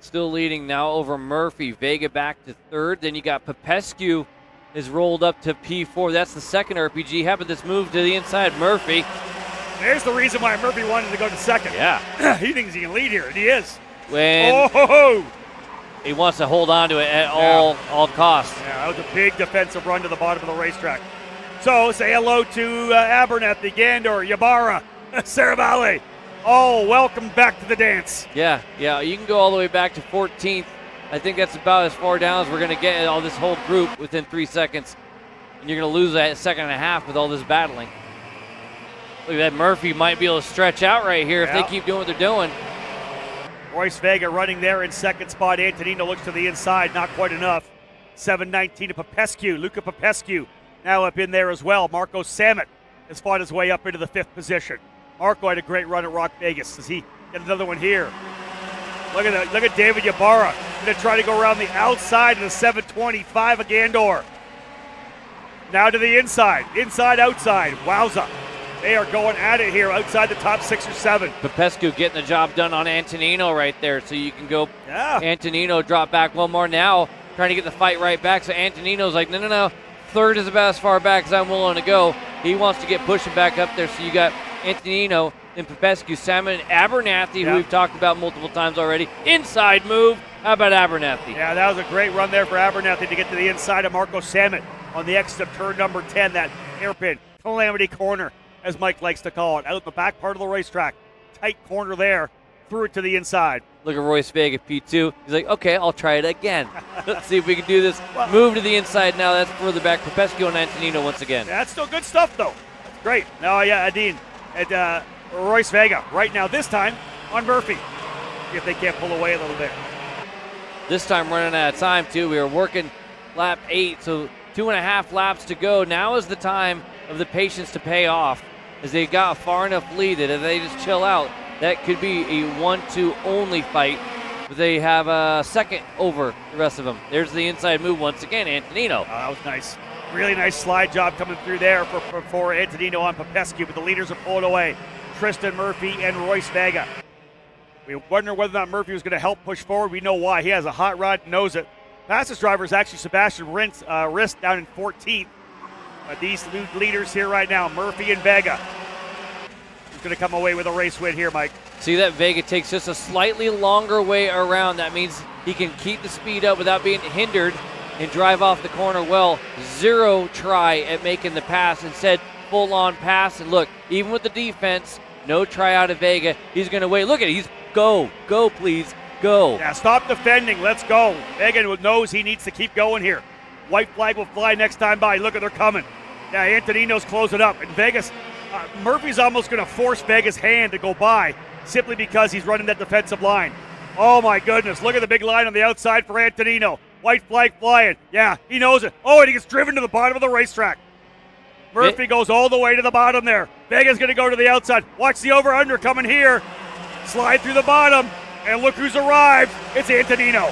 still leading now over Murphy. Vega back to 3rd. Then you got Popescu is rolled up to P4. That's the second RPG. How about this move to the inside? Murphy. There's the reason why Murphy wanted to go to 2nd. Yeah. He thinks he can lead here, and he is. When he wants to hold on to it at all costs. Yeah, that was a big defensive run to the bottom of the racetrack. So say hello to Abernethy, Gandor, Ybarra, Saravalli. Oh, welcome back to the dance. Yeah, you can go all the way back to 14th. I think that's about as far down as we're going to get all this whole group within 3 seconds. And you're going to lose that second and a half with all this battling. Look at that. Murphy might be able to stretch out right here if they keep doing what they're doing. Royce Vega running there in 2nd spot. Antonino looks to the inside, not quite enough. 7:19 to Popescu. Luca Popescu now up in there as well. Marco Samet has fought his way up into the 5th position. Marco had a great run at Rock Vegas. Does he get another one here? Look at David Ybarra. Going to try to go around the outside of the 725 of Gandor. Now to the inside. Inside, outside. Wowza. They are going at it here outside the top 6 or 7. Popescu getting the job done on Antonino right there. So you can go. Yeah. Antonino drop back one more now. Trying to get the fight right back. So Antonino's like, no. 3rd is about as far back as I'm willing to go. He wants to get pushing back up there. So you got Antonino and Popescu, Salmon, and Abernathy, who we've talked about multiple times already. Inside move. How about Abernathy? Yeah, that was a great run there for Abernathy to get to the inside of Marco Samet on the exit of turn number 10, that hairpin, calamity corner, as Mike likes to call it. Out the back part of the racetrack. Tight corner there. Threw it to the inside. Look at Royce Vega, P2. He's like, okay, I'll try it again. Let's see if we can do this. Move to the inside now. That's further back. Popescu and Antonino once again. That's still good stuff, though. That's great. Now, Adine and Royce Vega right now, this time on Murphy. See if they can't pull away a little bit. This time running out of time, too. We are working lap 8, so 2.5 laps to go. Now is the time of the patience to pay off, as they got a far enough lead that if they just chill out, that could be a 1-2 only fight. But they have a second over the rest of them. There's the inside move once again, Antonino. That was nice. Really nice slide job coming through there for Antonino on Popescu, but the leaders are pulling away. Tristan Murphy and Royce Vega. We wonder whether or not Murphy was going to help push forward. We know why. He has a hot rod, knows it. Fastest driver is actually Sebastian Rist down in 14th. But these new leaders here right now, Murphy and Vega. Who's going to come away with a race win here, Mike? See that Vega takes just a slightly longer way around. That means he can keep the speed up without being hindered and drive off the corner well. 0 try at making the pass. Instead, full-on pass. And look, even with the defense, no try out of Vega. He's going to wait. Look at it. He's go, please, go. Yeah, stop defending. Let's go. Vega knows he needs to keep going here. White flag will fly next time by. Look at they're coming. Yeah, Antonino's closing up. And Vegas, Murphy's almost going to force Vega's hand to go by simply because he's running that defensive line. Oh, my goodness. Look at the big line on the outside for Antonino. White flag flying. Yeah, he knows it. Oh, and he gets driven to the bottom of the racetrack. Murphy goes all the way to the bottom there. Vega's going to go to the outside. Watch the over-under coming here. Slide through the bottom. And look who's arrived. It's Antonino.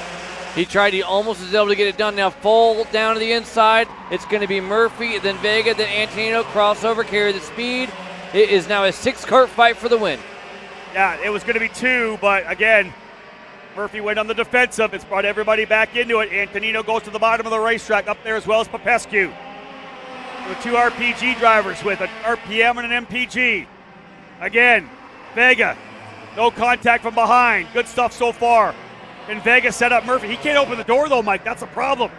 He tried. He almost was able to get it done. Now full down to the inside. It's going to be Murphy, then Vega, then Antonino. Crossover, carry the speed. It is now a 6-kart fight for the win. Yeah, it was going to be 2, but again, Murphy went on the defensive. It's brought everybody back into it. Antonino goes to the bottom of the racetrack, up there as well as Popescu. The 2 RPG drivers with an RPM and an MPG. Again, Vega, no contact from behind. Good stuff so far. And Vega set up Murphy. He can't open the door though, Mike. That's a problem.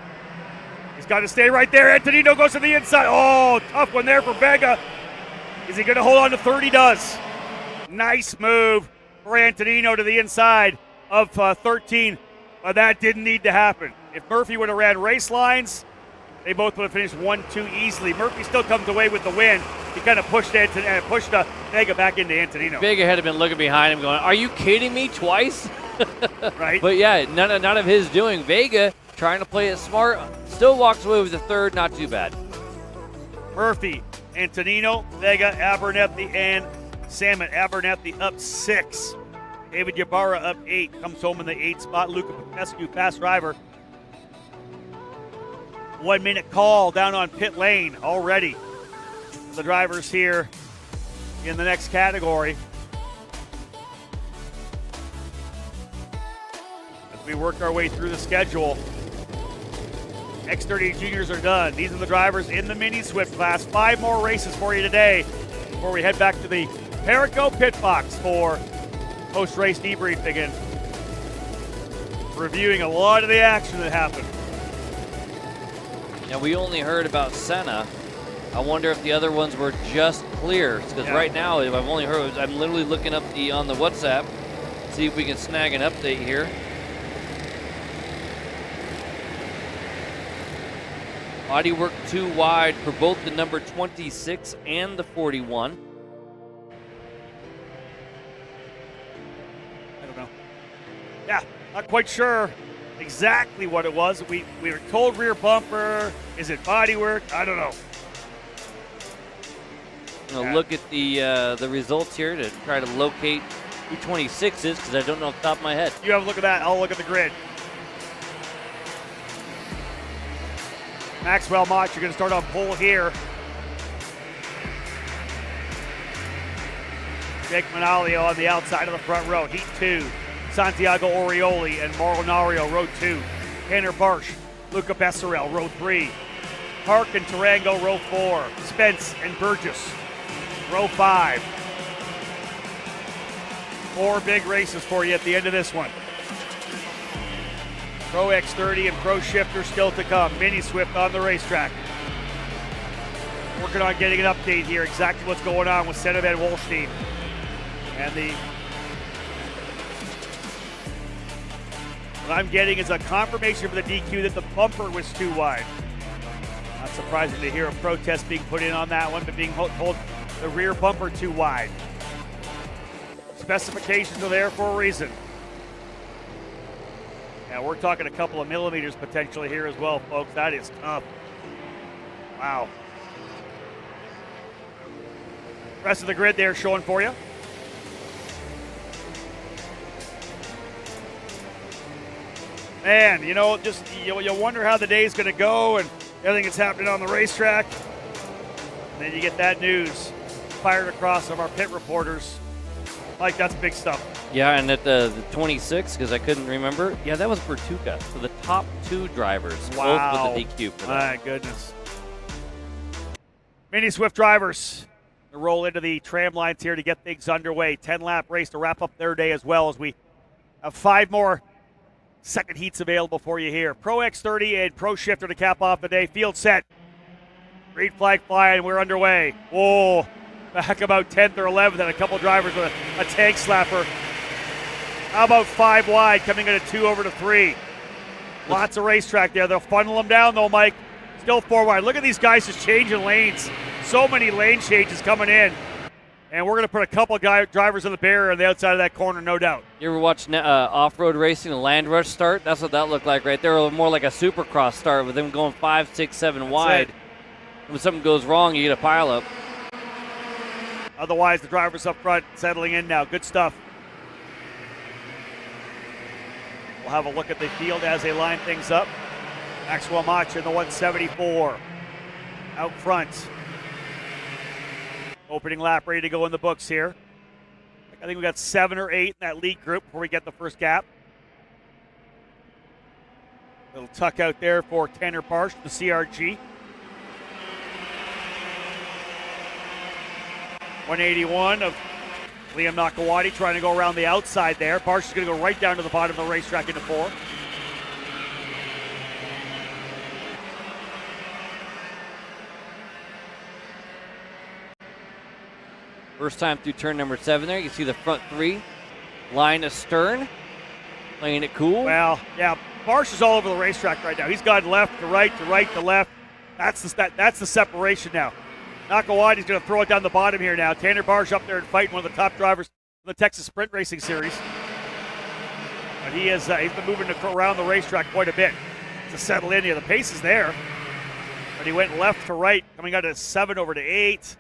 He's got to stay right there. Antonino goes to the inside. Oh, tough one there for Vega. Is he going to hold on to third? He does. Nice move for Antonino to the inside of 13. But that didn't need to happen. If Murphy would have ran race lines, they both would have finished 1-2 easily. Murphy still comes away with the win. He kind of pushed Vega back into Antonino. Vega had been looking behind him going, are you kidding me, twice? Right. But yeah, none of his doing. Vega trying to play it smart, still walks away with the third, not too bad. Murphy, Antonino, Vega, Abernathy, and Samet. Abernathy up 6. David Ybarra up 8. Comes home in the 8th spot. Luca Popescu, fast driver. 1 minute call down on pit lane already. The drivers here in the next category. As we work our way through the schedule, X30 Juniors are done. These are the drivers in the Mini Swift class. 5 more races for you today before we head back to the Perico pit box for post-race debriefing and reviewing a lot of the action that happened. Now, we only heard about Senna. I wonder if the other ones were just clear. Because right now, I've only heard, I'm literally looking up on the WhatsApp, see if we can snag an update here. Body work too wide for both the number 26 and the 41. I don't know. Yeah, not quite sure. exactly what it was. We were told rear bumper. Is it bodywork? I don't know. Look at the results here to try to locate who 26 is, because I don't know off the top of my head. You have a look at that. I'll look at the grid. Maxwell Mott, you're going to start on pole here. Jake Manalio on the outside of the front row. Heat 2. Santiago Orioli and Molinaro, row 2. Tanner Barsh, Luca Bessarel, row 3. Park and Tarango, row 4. Spence and Burgess, row 5. 4 big races for you at the end of this one. Pro X30 and Pro Shifter still to come. Mini Swift on the racetrack. Working on getting an update here, exactly what's going on with Senevan Wolstein. And what I'm getting is a confirmation for the DQ that the bumper was too wide. Not surprising to hear a protest being put in on that one, but being told the rear bumper too wide. Specifications are there for a reason. Yeah, we're talking a couple of millimeters potentially here as well, folks. That is tough. Wow. Rest of the grid there showing for you. Man, you know, just you wonder how the day's going to go and everything that's happening on the racetrack. And then you get that news fired across of our pit reporters. Like, that's big stuff. Yeah, and at the 26, because I couldn't remember. Yeah, that was Bertuca. So the top 2 drivers, wow, both with the DQ for that. My goodness. Mini Swift drivers to roll into the tram lines here to get things underway. 10-lap race to wrap up their day as well, as we have 5 more second heats available for you here. Pro X30 and Pro Shifter to cap off the day. Field set. Green flag flying. We're underway. Whoa. Back about 10th or 11th, and a couple drivers with a tank slapper. How about 5 wide, coming in at 2 over to 3. Lots of racetrack there. They'll funnel them down, though, Mike. Still 4 wide. Look at these guys just changing lanes. So many lane changes coming in. And we're going to put a couple drivers in the barrier on the outside of that corner, no doubt. You ever watch off-road racing, a land rush start? That's what that looked like right there. More like a supercross start with them going 5, 6, 7 wide. When something goes wrong, you get a pileup. Otherwise, the drivers up front settling in now. Good stuff. We'll have a look at the field as they line things up. Maxwell Mach in the 174. Out front. Opening lap ready to go in the books here. I think we got 7 or 8 in that lead group before we get the first gap. Little tuck out there for Tanner Barsh, the CRG. 181 of Liam Nakawati trying to go around the outside there. Barsh is going to go right down to the bottom of the racetrack into 4. First time through turn number 7 there. You can see the front 3 line astern, playing it cool. Well, yeah, Barsh is all over the racetrack right now. He's gone left to right to right to left. That's the separation now. Nakawati's going to throw it down the bottom here now. Tanner Barsh up there and fighting, one of the top drivers in the Texas Sprint Racing Series. But he's been moving around the racetrack quite a bit to settle in here. The pace is there, but he went left to right, coming out of 7 over to 8.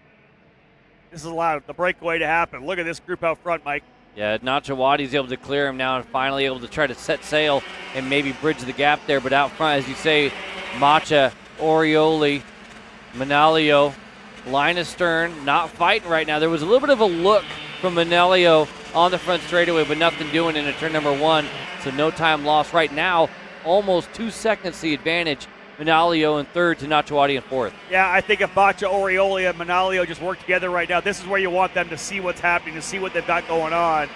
This is allowed the breakaway to happen. Look at this group out front, Mike. Yeah, Nachawadi's able to clear him now and finally able to try to set sail and maybe bridge the gap there. But out front, as you say, Macha, Orioli, Manalio, line astern, not fighting right now. There was a little bit of a look from Manalio on the front straightaway, but nothing doing into turn number 1. So no time lost right now. Almost 2 seconds the advantage. Manalio in 3rd to Nachawadi in 4th. Yeah, I think if Bacha, Orioli, and Manalio just work together right now, this is where you want them to see what's happening, to see what they've got going on.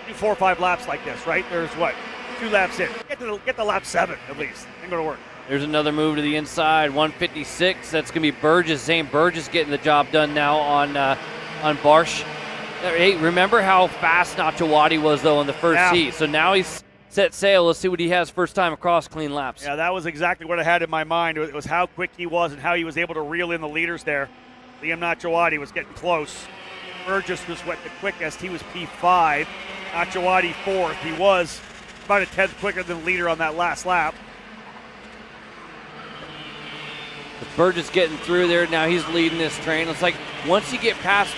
Do 4 or 5 laps like this, right? There's what? 2 laps in. Get the lap 7 at least. Ain't going to work. There's another move to the inside, 156. That's going to be Burgess. Zane Burgess getting the job done now on Barsh. Hey, remember how fast Nachawadi was, though, in the first heat. So now he's set sail. Let's see what he has first time across clean laps. Yeah, that was exactly what I had in my mind. It was how quick he was and how he was able to reel in the leaders there. Liam Nachawadi was getting close. Burgess was went the quickest. He was P5. Nachawadi 4th. He was about a tenth quicker than the leader on that last lap. Burgess getting through there. Now he's leading this train. It's like once you get past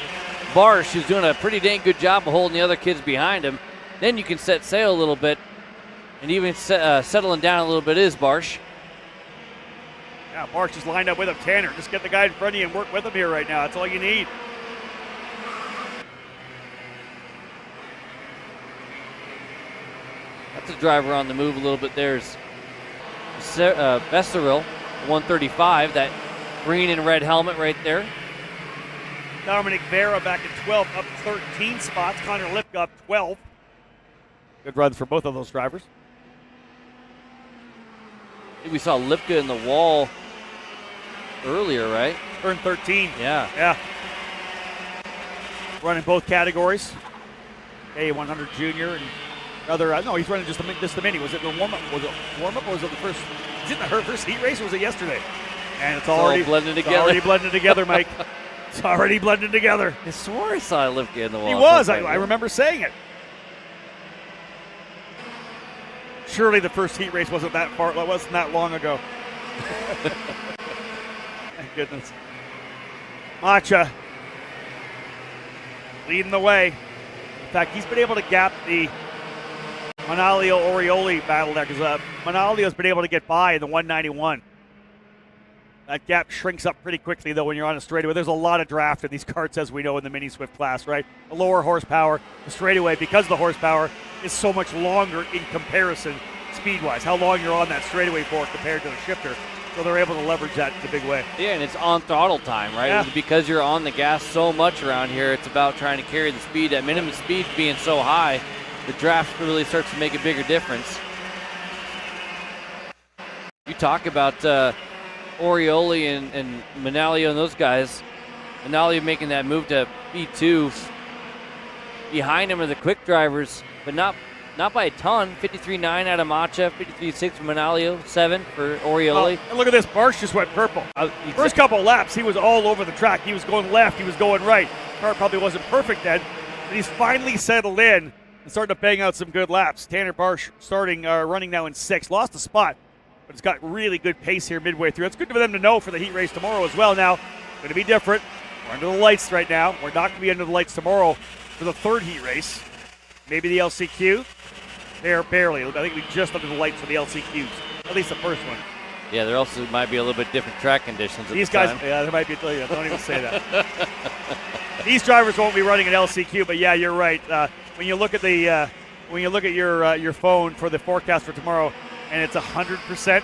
Barsh, who's doing a pretty dang good job of holding the other kids behind him, then you can set sail a little bit. And even settling down a little bit is Barsh. Yeah, Barsh is lined up with him. Tanner, just get the guy in front of you and work with him here right now. That's all you need. That's a driver on the move a little bit. There's Besseril, 135, that green and red helmet right there. Dominic Vera back in 12th, up 13 spots. Connor Lipka up 12. Good runs for both of those drivers. I think we saw Lipka in the wall earlier, right? Turn 13. Yeah. Yeah. Running both categories. A100 Junior and other. No, he's running just the mini. Was it the warm-up? Was it warm-up or was it the first? Is it the first heat race or was it yesterday? And it's already all blended together. Already blended together, Mike. It's already blended together. I swore I saw Lipka in the wall. He was. I remember saying it. Surely the first heat race wasn't that far. It wasn't that long ago. Thank goodness. Macha leading the way. In fact, he's been able to gap the Manalio-Orioli battle there because Manalio's been able to get by in the 191. That gap shrinks up pretty quickly, though, when you're on a straightaway. There's a lot of draft in these karts, as we know, in the Mini Swift class, right? The lower horsepower, the straightaway, because the horsepower is so much longer in comparison speed-wise, how long you're on that straightaway for compared to the shifter. So they're able to leverage that in a big way. Yeah, and it's on throttle time, right? Yeah. Because you're on the gas so much around here, it's about trying to carry the speed. That minimum speed being so high, the draft really starts to make a bigger difference. You talk about Orioli and Manalio and those guys. Manalio making that move to P2. Behind him are the quick drivers, but not by a ton. 53.9 out of Macha, 53.6 for Manalio, 7 for Orioli. And look at this, Barsh just went purple. First couple of laps, he was all over the track. He was going left, he was going right. Car probably wasn't perfect then, but he's finally settled in and starting to bang out some good laps. Tanner Barsh running now in 6th. Lost a spot, but it's got really good pace here midway through. It's good for them to know for the heat race tomorrow as well. Now, going to be different. We're under the lights right now. We're not going to be under the lights tomorrow for the 3rd heat race. Maybe the LCQ. They're barely. I think we just under the lights for the LCQs. At least the first one. Yeah, there also might be a little bit different track conditions at These the guys, time. yeah, there might be. Don't even say that. These drivers won't be running an LCQ, but yeah, you're right. When you look at your phone for the forecast for tomorrow, and it's 100%,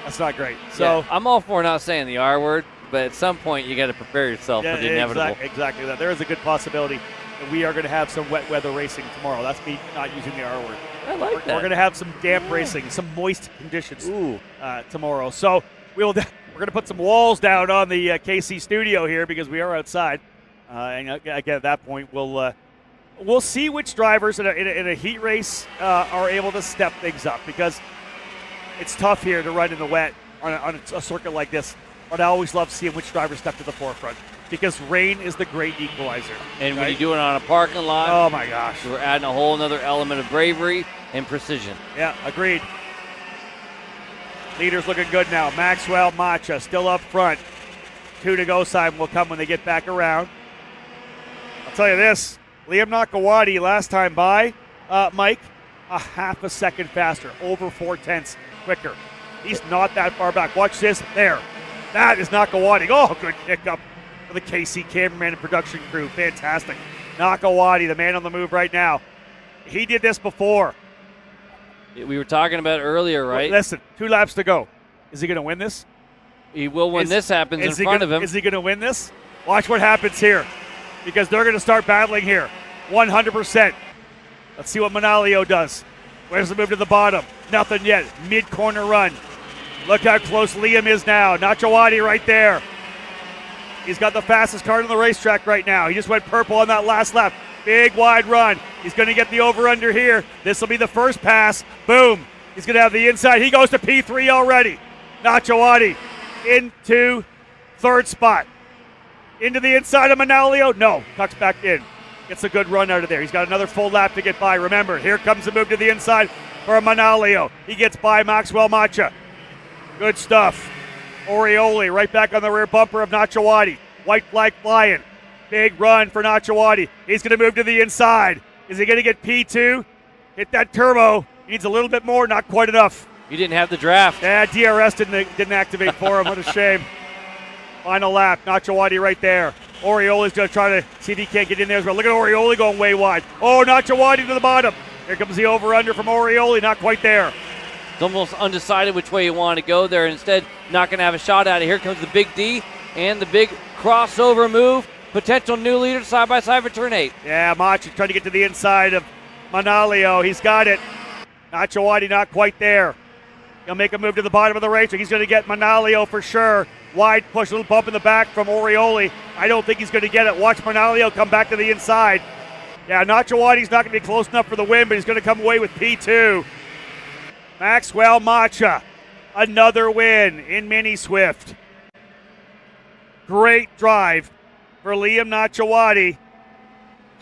that's not great. So yeah, I'm all for not saying the R word, but at some point you got to prepare yourself for the inevitable. Exactly that. There is a good possibility that we are going to have some wet weather racing tomorrow. That's me not using the R word. I like that. We're going to have some damp racing, some moist conditions tomorrow. So we're going to put some walls down on the KC studio here because we are outside. And again, at that point, we'll see which drivers in a heat race are able to step things up because it's tough here to run in the wet on a circuit like this. But I always love seeing which drivers step to the forefront because rain is the great equalizer. And when you do it on a parking lot, oh my gosh, we're adding a whole other element of bravery and precision. Yeah, agreed. Leaders looking good now. Maxwell, Macha still up front. 2 to go sign will come when they get back around. I'll tell you this, Liam Nakawati last time by, Mike, a half a second faster, over 4/10 quicker. He's not that far back. Watch this, there. That is Nakawati. Oh, good pickup for the KC cameraman and production crew. Fantastic. Nakawati, the man on the move right now. He did this before. We were talking about earlier, right? Well, listen, 2 laps to go. Is he going to win this? He will when this happens in front of him. Is he going to win this? Watch what happens here because they're going to start battling here. 100%. Let's see what Manalio does. Where's the move to the bottom? Nothing yet. Mid-corner run. Look how close Liam is now. Nachawati right there. He's got the fastest car on the racetrack right now. He just went purple on that last lap. Big wide run. He's going to get the over-under here. This will be the first pass. Boom. He's going to have the inside. He goes to P3 already. Nachawati into 3rd spot. Into the inside of Manalio. No. Tucks back in. Gets a good run out of there. He's got another full lap to get by. Remember, here comes the move to the inside for Manalio. He gets by Maxwell Macha. Good stuff. Orioli right back on the rear bumper of Nachawati. White flag flying. Big run for Nachawati. He's going to move to the inside. Is he going to get P2? Hit that turbo. He needs a little bit more, not quite enough. You didn't have the draft. Yeah, DRS didn't activate for him. What a shame. Final lap. Nachawati right there. Orioli's going to try to see if he can't get in there as well. Look at Orioli going way wide. Oh, Nachawati to the bottom. Here comes the over-under from Orioli. Not quite there. It's almost undecided which way you want to go there. Instead, not going to have a shot at it. Here comes the big D and the big crossover move. Potential new leader side-by-side for turn 8. Yeah, Macha trying to get to the inside of Manalio. He's got it. Nachawati not quite there. He'll make a move to the bottom of the race. He's going to get Manalio for sure. Wide push, a little bump in the back from Orioli. I don't think he's going to get it. Watch Manalio come back to the inside. Yeah, Nachawati's not going to be close enough for the win, but he's going to come away with P2. Maxwell Macha, another win in Mini Swift. Great drive for Liam Nachawati.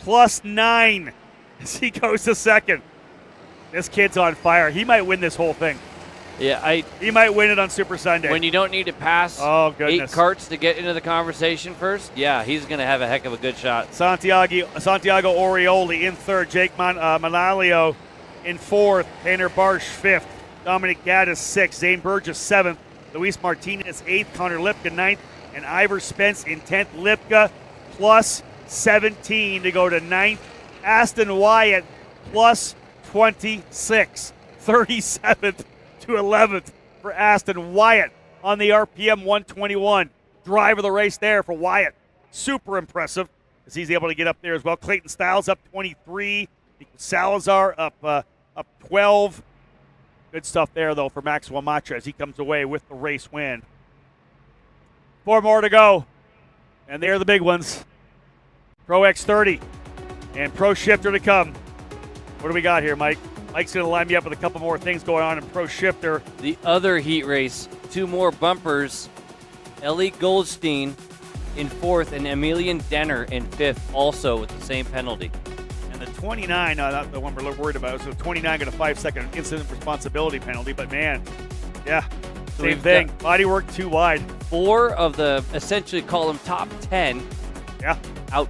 +9 as he goes to second. This kid's on fire. He might win this whole thing. Yeah, he might win it on Super Sunday. When you don't need to pass 8 karts to get into the conversation first, yeah, he's going to have a heck of a good shot. Santiago Orioli in third. Jake Manalio in fourth. Tanner Barsh fifth. Dominic Gaddis sixth. Zane Burgess seventh. Luis Martinez eighth. Connor Lipka ninth. And Ivor Spence in 10th. Lipka +17 to go to 9th. Aston Wyatt +26. 37th to 11th for Aston Wyatt on the RPM 121. Drive of the race there for Wyatt. Super impressive as he's able to get up there as well. Clayton Stiles up 23. Salazar up 12. Good stuff there, though, for Maxwell Macha as he comes away with the race win. 4 more to go, and they're the big ones. Pro X30 and Pro Shifter to come. What do we got here, Mike? Mike's going to line me up with a couple more things going on in Pro Shifter. The other heat race, 2 more bumpers. Ellie Goldstein in 4th and Emilian Denner in 5th, also with the same penalty. And the 29, not the one we're worried about, so 29 got a 5-second incident responsibility penalty, but man, yeah, So same thing. Body work too wide. 4 of the, essentially call them top 10 out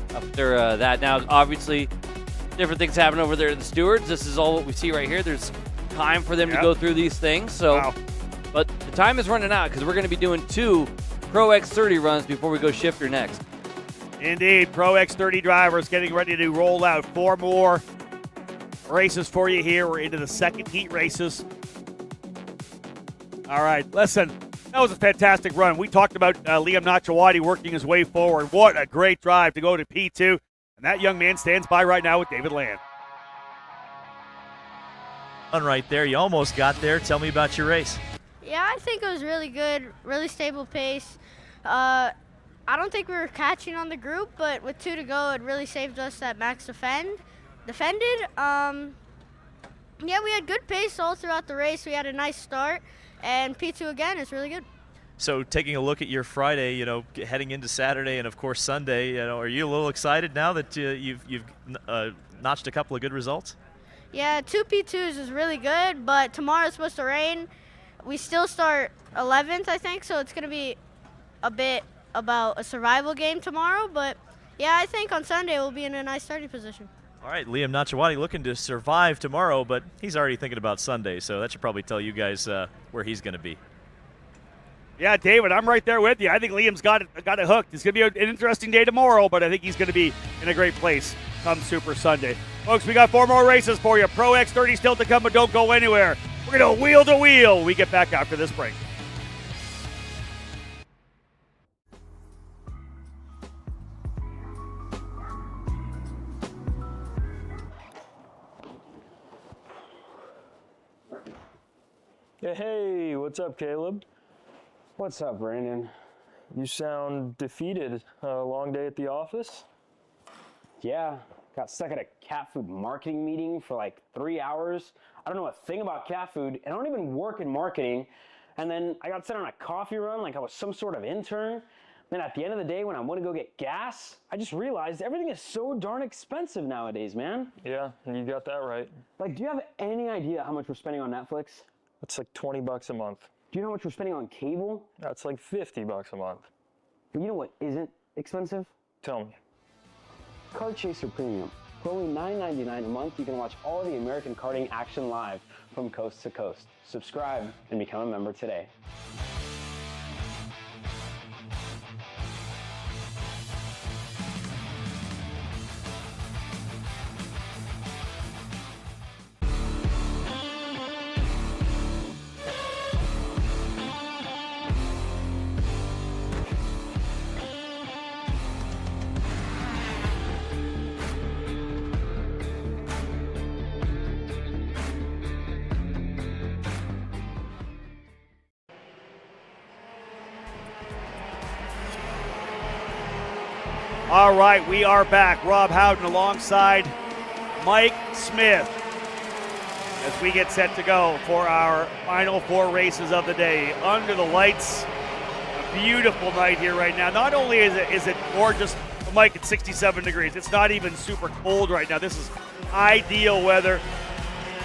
after that. Now, obviously, different things happen over there at the stewards. This is all what we see right here. There's time for them to go through these things. So, But the time is running out because we're going to be doing 2 Pro X30 runs before we go shifter next. Indeed, Pro X30 drivers getting ready to roll out 4 more races for you here. We're into the second heat races. All right, listen, that was a fantastic run. We talked about Liam Nachawati working his way forward. What a great drive to go to P2. And that young man stands by right now with David Land. Right there, you almost got there. Tell me about your race. Yeah, I think it was really good, really stable pace. I don't think we were catching on the group, but with 2 to go, it really saved us that Max defended. Yeah, we had good pace all throughout the race. We had a nice start, and P2 again is really good. So taking a look at your Friday, heading into Saturday and of course Sunday, are you a little excited now that you've notched a couple of good results? Yeah, 2 P2s is really good, but tomorrow's supposed to rain. We still start 11th, I think, so it's going to be a bit about a survival game tomorrow. But, yeah, I think on Sunday we'll be in a nice starting position. All right, Liam Nachawati looking to survive tomorrow, but he's already thinking about Sunday, so that should probably tell you guys where he's going to be. Yeah, David, I'm right there with you. I think Liam's got it hooked. It's going to be an interesting day tomorrow, but I think he's going to be in a great place come Super Sunday. Folks, we got 4 more races for you. Pro X30 still to come, but don't go anywhere. We're going to wheel to wheel when we get back after this break. Hey, what's up, Caleb? What's up, Brandon? You sound defeated. A long day at the office? Yeah, got stuck at a cat food marketing meeting for like 3 hours. I don't know a thing about cat food, and I don't even work in marketing. And then I got sent on a coffee run like I was some sort of intern. Man, at the end of the day, when I want to go get gas, I just realized everything is so darn expensive nowadays, man. Yeah, you got that right. Like, do you have any idea how much we're spending on Netflix? That's like 20 bucks a month. Do you know how much we're spending on cable? That's like 50 bucks a month. But you know what isn't expensive? Tell me. Kart Chaser Premium. For only $9.99 a month, you can watch all the American karting action live from coast to coast. Subscribe and become a member today. All right, we are back. Rob Howden alongside Mike Smith as we get set to go for our final 4 races of the day. Under the lights, a beautiful night here right now. Not only is it gorgeous, Mike, it's 67 degrees. It's not even super cold right now. This is ideal weather.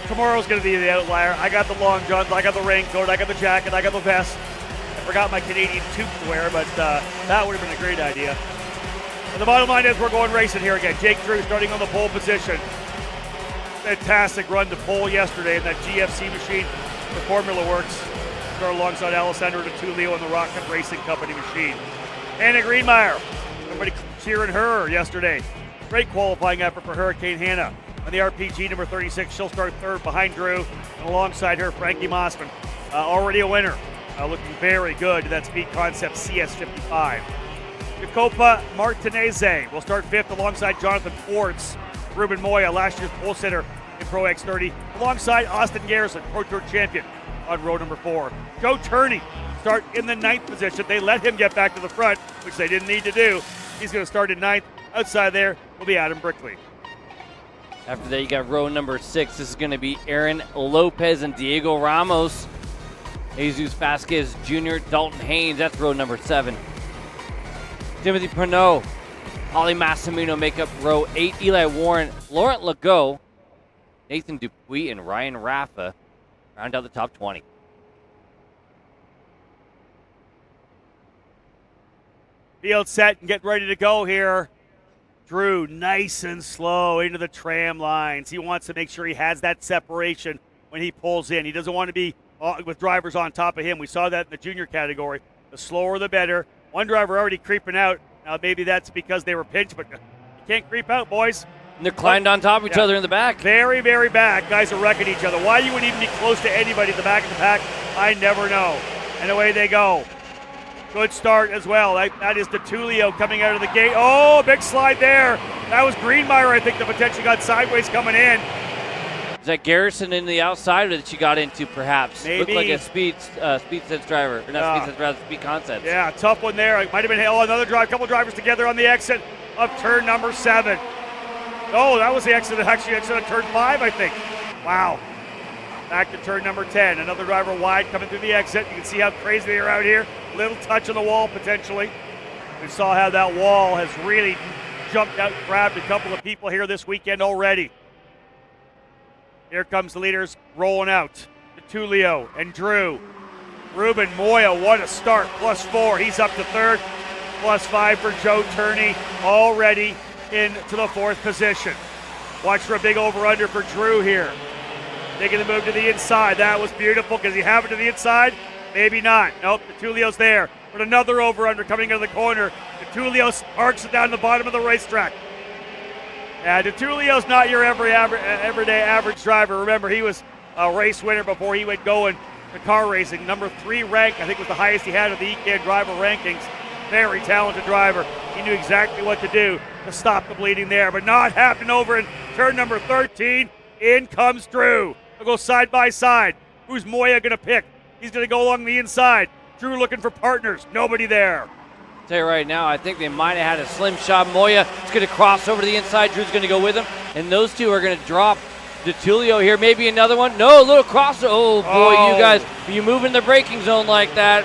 Tomorrow's going to be the outlier. I got the long johns, I got the raincoat, I got the jacket, I got the vest. I forgot my Canadian toque to wear, but that would have been a great idea. And the bottom line is we're going racing here again. Jake Drew starting on the pole position. Fantastic run to pole yesterday in that GFC machine for Formula Works. Started alongside Alessandro DeTullio in the Rocket Racing Company machine. Hannah Greenmeyer, everybody cheering her yesterday. Great qualifying effort for Hurricane Hannah. On the RPG number 36, she'll start third behind Drew, and alongside her, Frankie Mossman. Already a winner, looking very good to that Speed Concept CS55. Jacopa Martinez will start 5th alongside Jonathan Fords. Ruben Moya, last year's pole sitter in Pro X30, alongside Austin Garrison, Pro Tour champion on row number 4. Joe Turney start in the 9th position. They let him get back to the front, which they didn't need to do. He's going to start in 9th. Outside there will be Adam Brickley. After that, you got row number 6. This is going to be Aaron Lopez and Diego Ramos. Jesus Vasquez Jr., Dalton Haynes. That's row number 7. Timothy Pernod, Holly Massimino make up row 8. Eli Warren, Laurent Legault, Nathan Dupuis, and Ryan Raffa round out the top 20. Field set and get ready to go here. Drew, nice and slow into the tram lines. He wants to make sure he has that separation when he pulls in. He doesn't want to be with drivers on top of him. We saw that in the junior category. The slower, the better. One driver already creeping out. Now, maybe that's because they were pinched, but you can't creep out, boys. And they're climbed on top of each other in the back. Very, very back. Guys are wrecking each other. Why you would even be close to anybody at the back of the pack, I never know. And away they go. Good start as well. That is DeTullio coming out of the gate. Oh, big slide there. That was Greenmeyer, I think, that potentially got sideways coming in. Is that Garrison in the outside that she got into, perhaps? Maybe. Looked like a speed sense driver. Or not speed sense, rather speed concept. Yeah, tough one there. It might have been another drive, couple drivers together on the exit of turn number 7. Oh, that was the exit of turn 5, I think. Wow. Back to turn number 10. Another driver wide coming through the exit. You can see how crazy they are out here. Little touch on the wall, potentially. We saw how that wall has really jumped out and grabbed a couple of people here this weekend already. Here comes the leaders rolling out. DeTullio and Drew. Ruben Moya, what a start. +4. He's up to 3rd. +5 for Joe Turney. Already into the 4th position. Watch for a big over-under for Drew here. Making the move to the inside. That was beautiful. Does he have it to the inside? Maybe not. Nope, DeTullio's there. But another over-under coming out of the corner. DeTullio parks it down the bottom of the racetrack. Yeah, DeTullio's not your everyday average driver. Remember, he was a race winner before he went going to car racing. Number 3 rank, I think, was the highest he had of the ECAN driver rankings. Very talented driver. He knew exactly what to do to stop the bleeding there, but not happening over in turn number 13. In comes Drew. They'll go side by side. Who's Moya going to pick? He's going to go along the inside. Drew looking for partners. Nobody there. I'll tell you right now, I think they might have had a slim shot. Moya is going to cross over to the inside. Drew's going to go with him. And those two are going to drop DeTullio here. Maybe another one. No, a little crossover. Oh, boy, you guys, you move in the braking zone like that.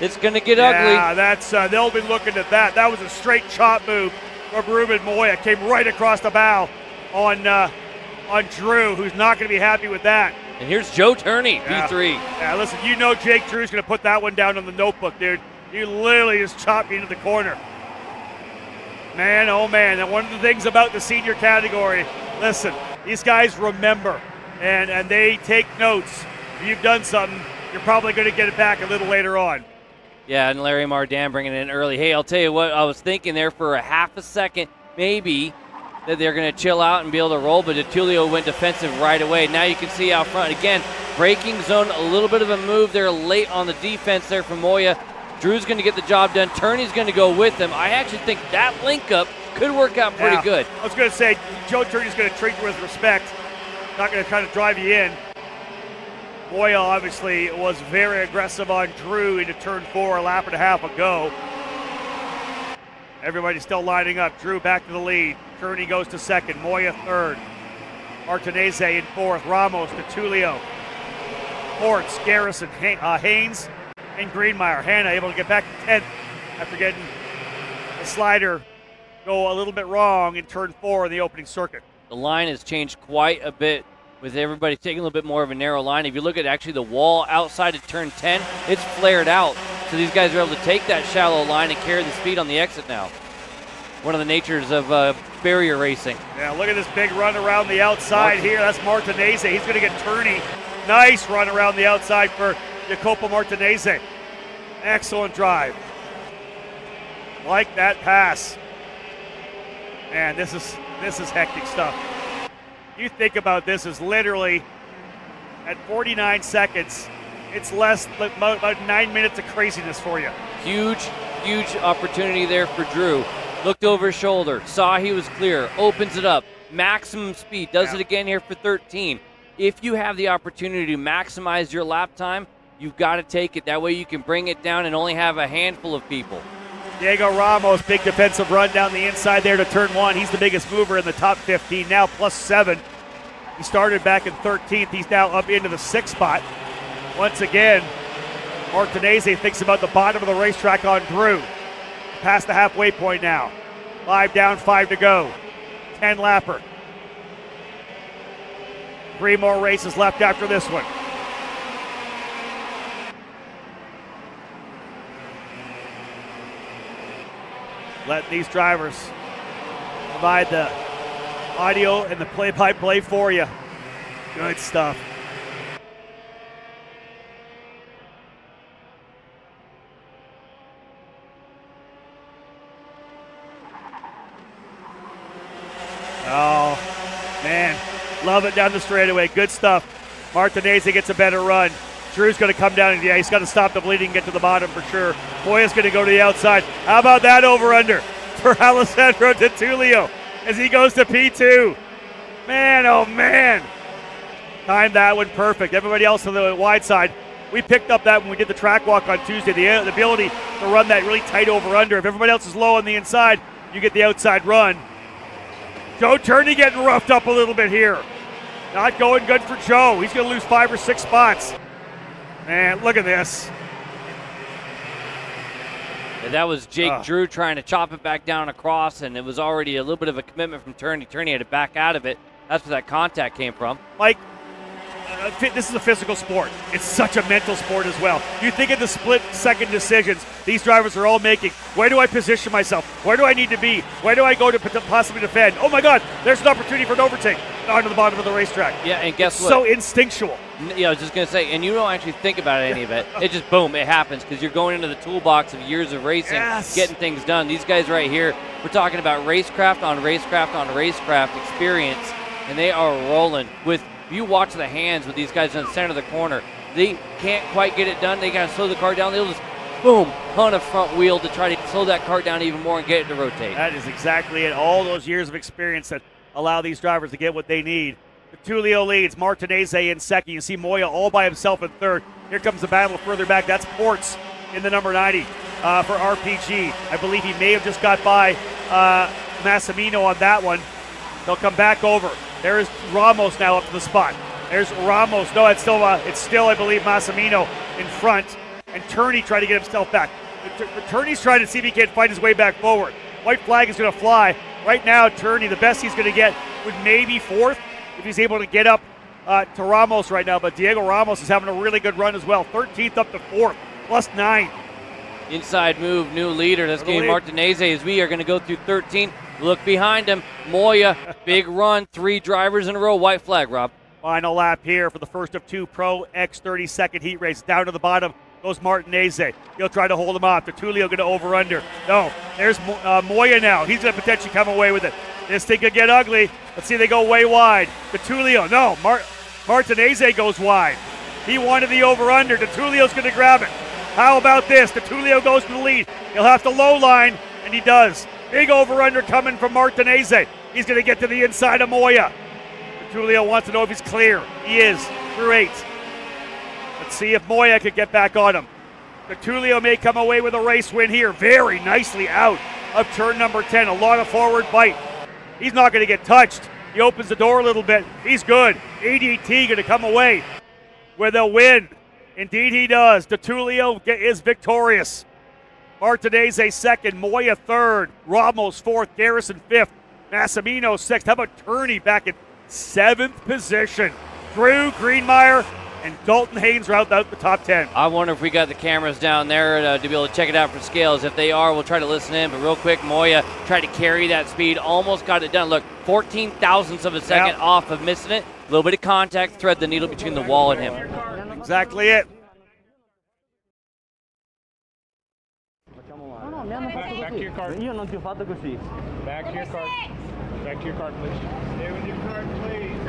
It's going to get ugly. Yeah, that's they'll be looking at that. That was a straight chop move from Ruben Moya. Came right across the bow on Drew, who's not going to be happy with that. And here's Joe Turney, Yeah. P3. Yeah, listen, you know Jake Drew's going to put that one down on the notebook, dude. You literally just chopped me into the corner. Man, oh man, and one of the things about the senior category, listen, these guys remember, and they take notes. If you've done something, you're probably going to get it back a little later on. Yeah, and Larry Mardan bringing it in early. Hey, I'll tell you what, I was thinking there for a half a second, maybe, that they're going to chill out and be able to roll, but DeTulio went defensive right away. Now you can see out front, again, braking zone, a little bit of a move there late on the defense there from Moya. Drew's going to get the job done. Turney's going to go with him. I actually think that link-up could work out pretty good. I was going to say, Joe Turney's going to treat you with respect, not going to try to drive you in. Moya obviously was very aggressive on Drew into turn 4 a lap and a half ago. Everybody's still lining up. Drew back to the lead. Turney goes to second. Moya third. Martinez in fourth. Ramos, DeTulio, Ports, Garrison, Haynes, and Greenmeyer. Hanna able to get back to 10th after getting the slider go a little bit wrong in turn 4 in the opening circuit. The line has changed quite a bit with everybody taking a little bit more of a narrow line. If you look at actually the wall outside of turn 10, it's flared out. So these guys are able to take that shallow line and carry the speed on the exit now. One of the natures of barrier racing. Yeah, look at this big run around the outside here. That's Martinez. He's going to get Turney. Nice run around the outside for Jacopo Martinez. Excellent drive. Like that pass. Man, this is hectic stuff. You think about this as literally at 49 seconds, it's less about 9 minutes of craziness for you. Huge opportunity there for Drew. Looked over his shoulder, saw he was clear, opens it up, maximum speed, does it again here for 13. If you have the opportunity to maximize your lap time, you've got to take it. That way you can bring it down and only have a handful of people. Diego Ramos, big defensive run down the inside there to turn 1. He's the biggest mover in the top 15, now +7. He started back in 13th. He's now up into the 6th spot. Once again, Martinez thinks about the bottom of the racetrack on Drew. Past the halfway point now. 5 down, 5 to go. 10 lapper. 3 more races left after this one. Let these drivers provide the audio and the play-by-play for you. Good stuff. Oh, man. Love it down the straightaway. Good stuff. Martinez gets a better run. Drew's going to come down, and he's got to stop the bleeding and get to the bottom for sure. Moya's going to go to the outside. How about that over-under for Alessandro DeTulio as he goes to P2? Man, oh, man. Timed that one perfect. Everybody else on the wide side, we picked up that when we did the track walk on Tuesday, the ability to run that really tight over-under. If everybody else is low on the inside, you get the outside run. Joe Turney getting roughed up a little bit here. Not going good for Joe. He's going to lose 5 or 6 spots. Man, look at this. And that was Jake Drew trying to chop it back down across, and it was already a little bit of a commitment from Turney. Turney had to back out of it. That's where that contact came from. Mike, this is a physical sport. It's such a mental sport as well. You think of the split-second decisions these drivers are all making. Where do I position myself? Where do I need to be? Where do I go to possibly defend? Oh, my God, there's an opportunity for an overtake onto the bottom of the racetrack. Yeah, and guess what? So instinctual. Yeah, I was just going to say, and you don't actually think about any of it. It just, boom, it happens because you're going into the toolbox of years of racing, getting things done. These guys right here, we're talking about racecraft on racecraft on racecraft experience, and they are rolling with. You watch the hands with these guys in the center of the corner. They can't quite get it done. They got to slow the car down. They'll just, boom, hunt a front wheel to try to slow that car down even more and get it to rotate. That is exactly it. All those years of experience that allow these drivers to get what they need. DeTulio leads. Martinez in second. You see Moya all by himself in third. Here comes the battle further back. That's Ports in the number 90 for RPG. I believe he may have just got by Massimino on that one. They'll come back over. There is Ramos now up to the spot. There's Ramos. No, it's still I believe, Massimino in front. and Turney trying to get himself back. Turney's trying to see if he can't find his way back forward. White flag is going to fly. Right now, Turney, the best he's going to get would maybe fourth if he's able to get up to Ramos right now. But Diego Ramos is having a really good run as well. 13th up to fourth, +9. Inside move, new leader. That's Gabe Martinez as we are going to go through 13. Look behind him. Moya, big run, 3 drivers in a row. White flag, Rob. Final lap here for the first of 2 Pro X30 second heat race. Down to the bottom goes Martinez. He'll try to hold him off. Tertulio going to over-under. No, there's Moya now. He's going to potentially come away with it. This thing could get ugly. Let's see, they go way wide. Tertulio, no, Martinez goes wide. He wanted the over-under. Tertulio's going to grab it. How about this? Tertulio goes to the lead. He'll have to low line, and he does. Big over-under coming from Martinez. He's going to get to the inside of Moya. Tertulio wants to know if he's clear. He is, through 8. Let's see if Moya could get back on him. Tertulio may come away with a race win here. Very nicely out of turn number 10. A lot of forward bite. He's not going to get touched. He opens the door a little bit. He's good. ADT going to come away with a win. Indeed he does. Tertulio is victorious. Martinez second, Moya third, Ramos fourth, Garrison fifth, Massimino sixth. How about Turney back in 7th position? Drew, Greenmeyer, and Dalton Haynes round out the top 10. I wonder if we got the cameras down there to be able to check it out for scales. If they are, we'll try to listen in. But real quick, Moya tried to carry that speed, almost got it done. Look, 14 thousandths of a second off of missing it. A little bit of contact, thread the needle between the wall and him. Exactly it. Back to your cart. Io non ti ho fatto così. Back to your cart. Back to your cart, please. Stay with your cart, please.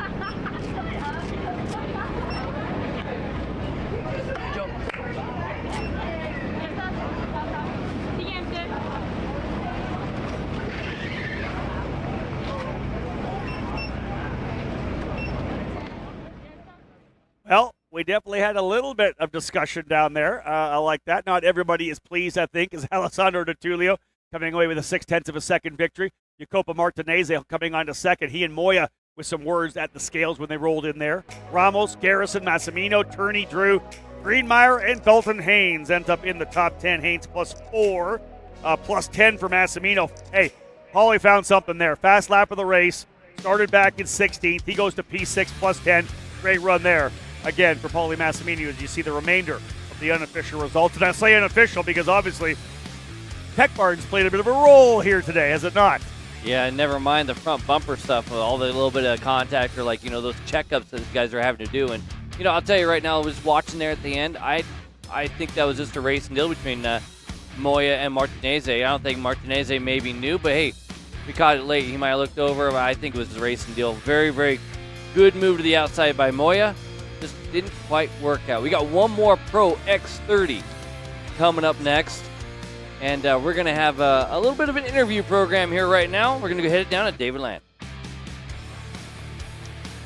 Well, we definitely had a little bit of discussion down there. I like that. Not everybody is pleased, I think, as Alessandro Tertulio coming away with a 0.6 of a second victory. Jacopo Martinez coming on to second. He and Moya with some words at the scales when they rolled in there. Ramos, Garrison, Massimino, Turney, Drew, Greenmeyer, and Dalton Haynes end up in the top 10. Haynes +4, +10 for Massimino. Hey, Paulie found something there. Fast lap of the race. Started back in 16th. He goes to P6 +10. Great run there. Again, for Paulie Massimino, as you see the remainder of the unofficial results. And I say unofficial because obviously Tech Barton's played a bit of a role here today, has it not? Yeah, never mind the front bumper stuff with all the little bit of contact or those checkups that these guys are having to do. And, I'll tell you right now, I was watching there at the end. I think that was just a racing deal between Moya and Martinez. I don't think Martinez maybe knew, but hey, we caught it late. He might have looked over, but I think it was a racing deal. Very, very good move to the outside by Moya. Just didn't quite work out. We got one more Pro X30 coming up next. And we're going to have a little bit of an interview program here right now. We're going to go head down to David Land.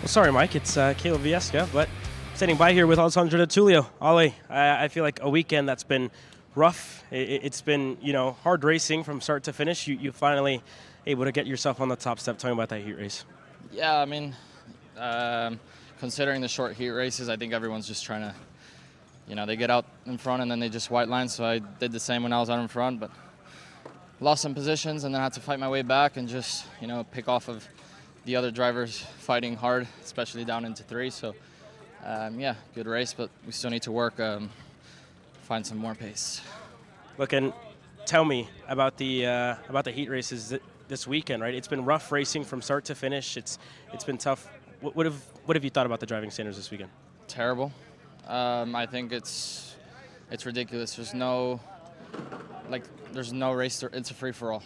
Well, sorry, Mike. It's Caleb Viesca, but standing by here with Alessandro Tertulio. Ale, I feel like a weekend that's been rough. It's been, hard racing from start to finish. You finally able to get yourself on the top step. Tell me about that heat race. Yeah, I mean, considering the short heat races, I think everyone's just trying to, they get out in front and then they just white line. So I did the same when I was out in front, but lost some positions and then had to fight my way back and just, pick off of the other drivers fighting hard, especially down into 3. So, yeah, good race, but we still need to work, find some more pace. Look, and tell me about the heat races this weekend, right? It's been rough racing from start to finish. It's been tough. What have you thought about the driving standards this weekend? Terrible. I think it's ridiculous. There's no race. It's a free for all.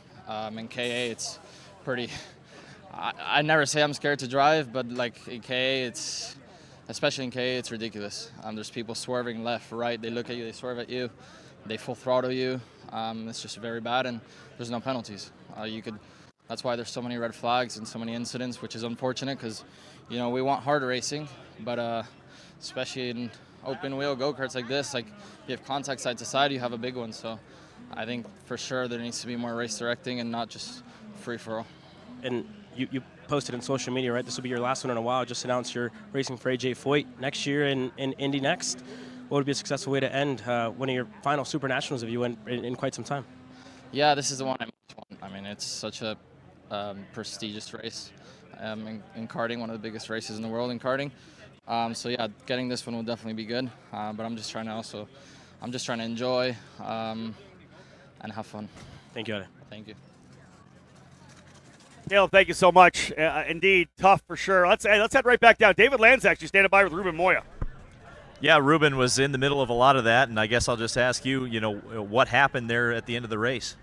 In KA, it's pretty. I never say I'm scared to drive, but in KA, especially in KA, it's ridiculous. There's people swerving left, right. They look at you, they swerve at you, they full throttle you. It's just very bad, and there's no penalties. That's why there's so many red flags and so many incidents, which is unfortunate because, we want hard racing, but especially in open wheel go-karts like this, you have contact side to side, you have a big one. So I think for sure there needs to be more race directing and not just free for all. And you posted on social media, right? This will be your last one in a while. Just announced you're racing for AJ Foyt next year in Indy next. what would be a successful way to end one of your final SuperNationals if you went in quite some time? Yeah, this is the one I most want. I mean, it's such a prestigious race in karting, one of the biggest races in the world in karting. So yeah, getting this one will definitely be good. But I'm just trying to enjoy and have fun. Thank you, Ale. Thank you. Caleb, thank you so much. Indeed, tough for sure. Let's head right back down. David Land's actually standing by with Ruben Moya. Yeah, Ruben was in the middle of a lot of that, and I guess I'll just ask you, what happened there at the end of the race?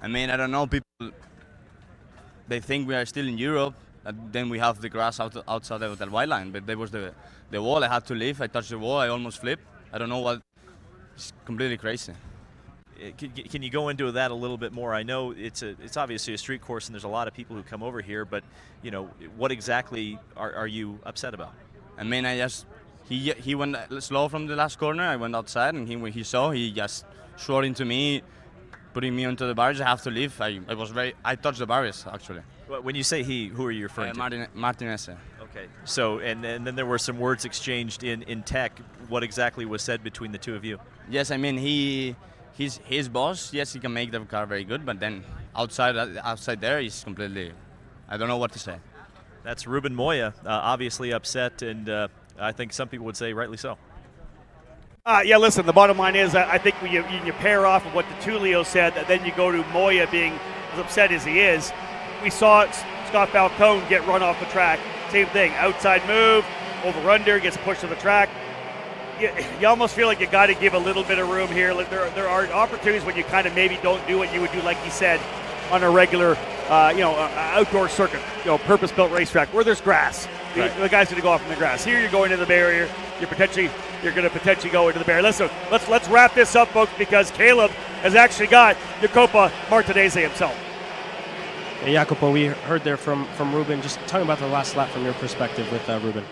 I mean, I don't know. People, they think we are still in Europe, and then we have the grass outside of the white line. But there was the wall. I had to leave. I touched the wall. I almost flipped. I don't know what. It's completely crazy. Can you go into that a little bit more? I know it's obviously a street course, and there's a lot of people who come over here. But what exactly are you upset about? I mean, he went slow from the last corner. I went outside, and when he saw, he just swore into me, putting me onto the barriers. I have to leave. I touched the barriers actually. When you say he, who are you referring to? Martinez. Okay. So and then there were some words exchanged in tech. What exactly was said between the two of you? Yes, I mean he's his boss. Yes, he can make the car very good, but then outside there, he's completely. I don't know what to say. That's Ruben Moya, obviously upset, and I think some people would say rightly so. Yeah, listen, the bottom line is I think when you pair off of what Tulio said, then you go to Moya being as upset as he is. We saw Scott Falcone get run off the track. Same thing, outside move, over under, gets pushed to the track. You almost feel like you got to give a little bit of room here. There are opportunities when you kind of maybe don't do what you would do, like he said, on a regular, outdoor circuit, purpose-built racetrack where there's grass. Right. The guy's going to go off in the grass. Here you're going into the barrier. You're going to potentially go into the barrier. Listen, let's wrap this up, folks, because Caleb has actually got Jacopo Martinez himself. Yeah, Jacopo, we heard there from Ruben. Just talking about the last lap from your perspective with Ruben.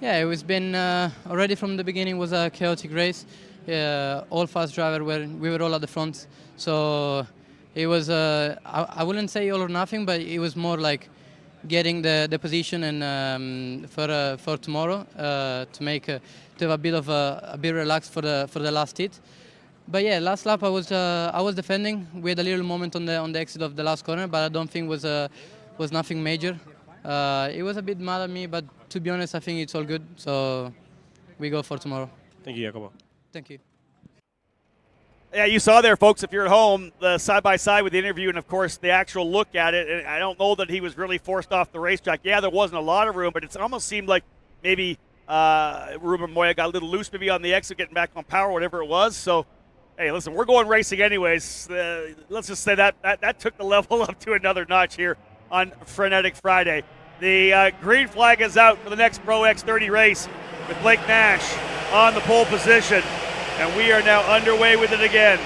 Yeah, it was been already from the beginning was a chaotic race. All fast drivers we were all at the front, so it was I wouldn't say all or nothing, but it was more like getting the position and for tomorrow to have a bit of a bit relaxed for the last hit. But yeah, last lap I was defending. We had a little moment on the exit of the last corner, but I don't think was nothing major. It was a bit mad at me, but to be honest, I think it's all good. So we go for tomorrow. Thank you, Jacopo. Thank you. Yeah, you saw there, folks, if you're at home, the side-by-side with the interview and, of course, the actual look at it. And I don't know that he was really forced off the racetrack. Yeah, there wasn't a lot of room, but it almost seemed like maybe Ruben Moya got a little loose maybe on the exit, getting back on power, whatever it was. So, hey, listen, we're going racing anyways. Let's just say that took the level up to another notch here on Frenetic Friday. The green flag is out for the next Pro X30 race with Blake Nash on the pole position. And we are now underway with it again.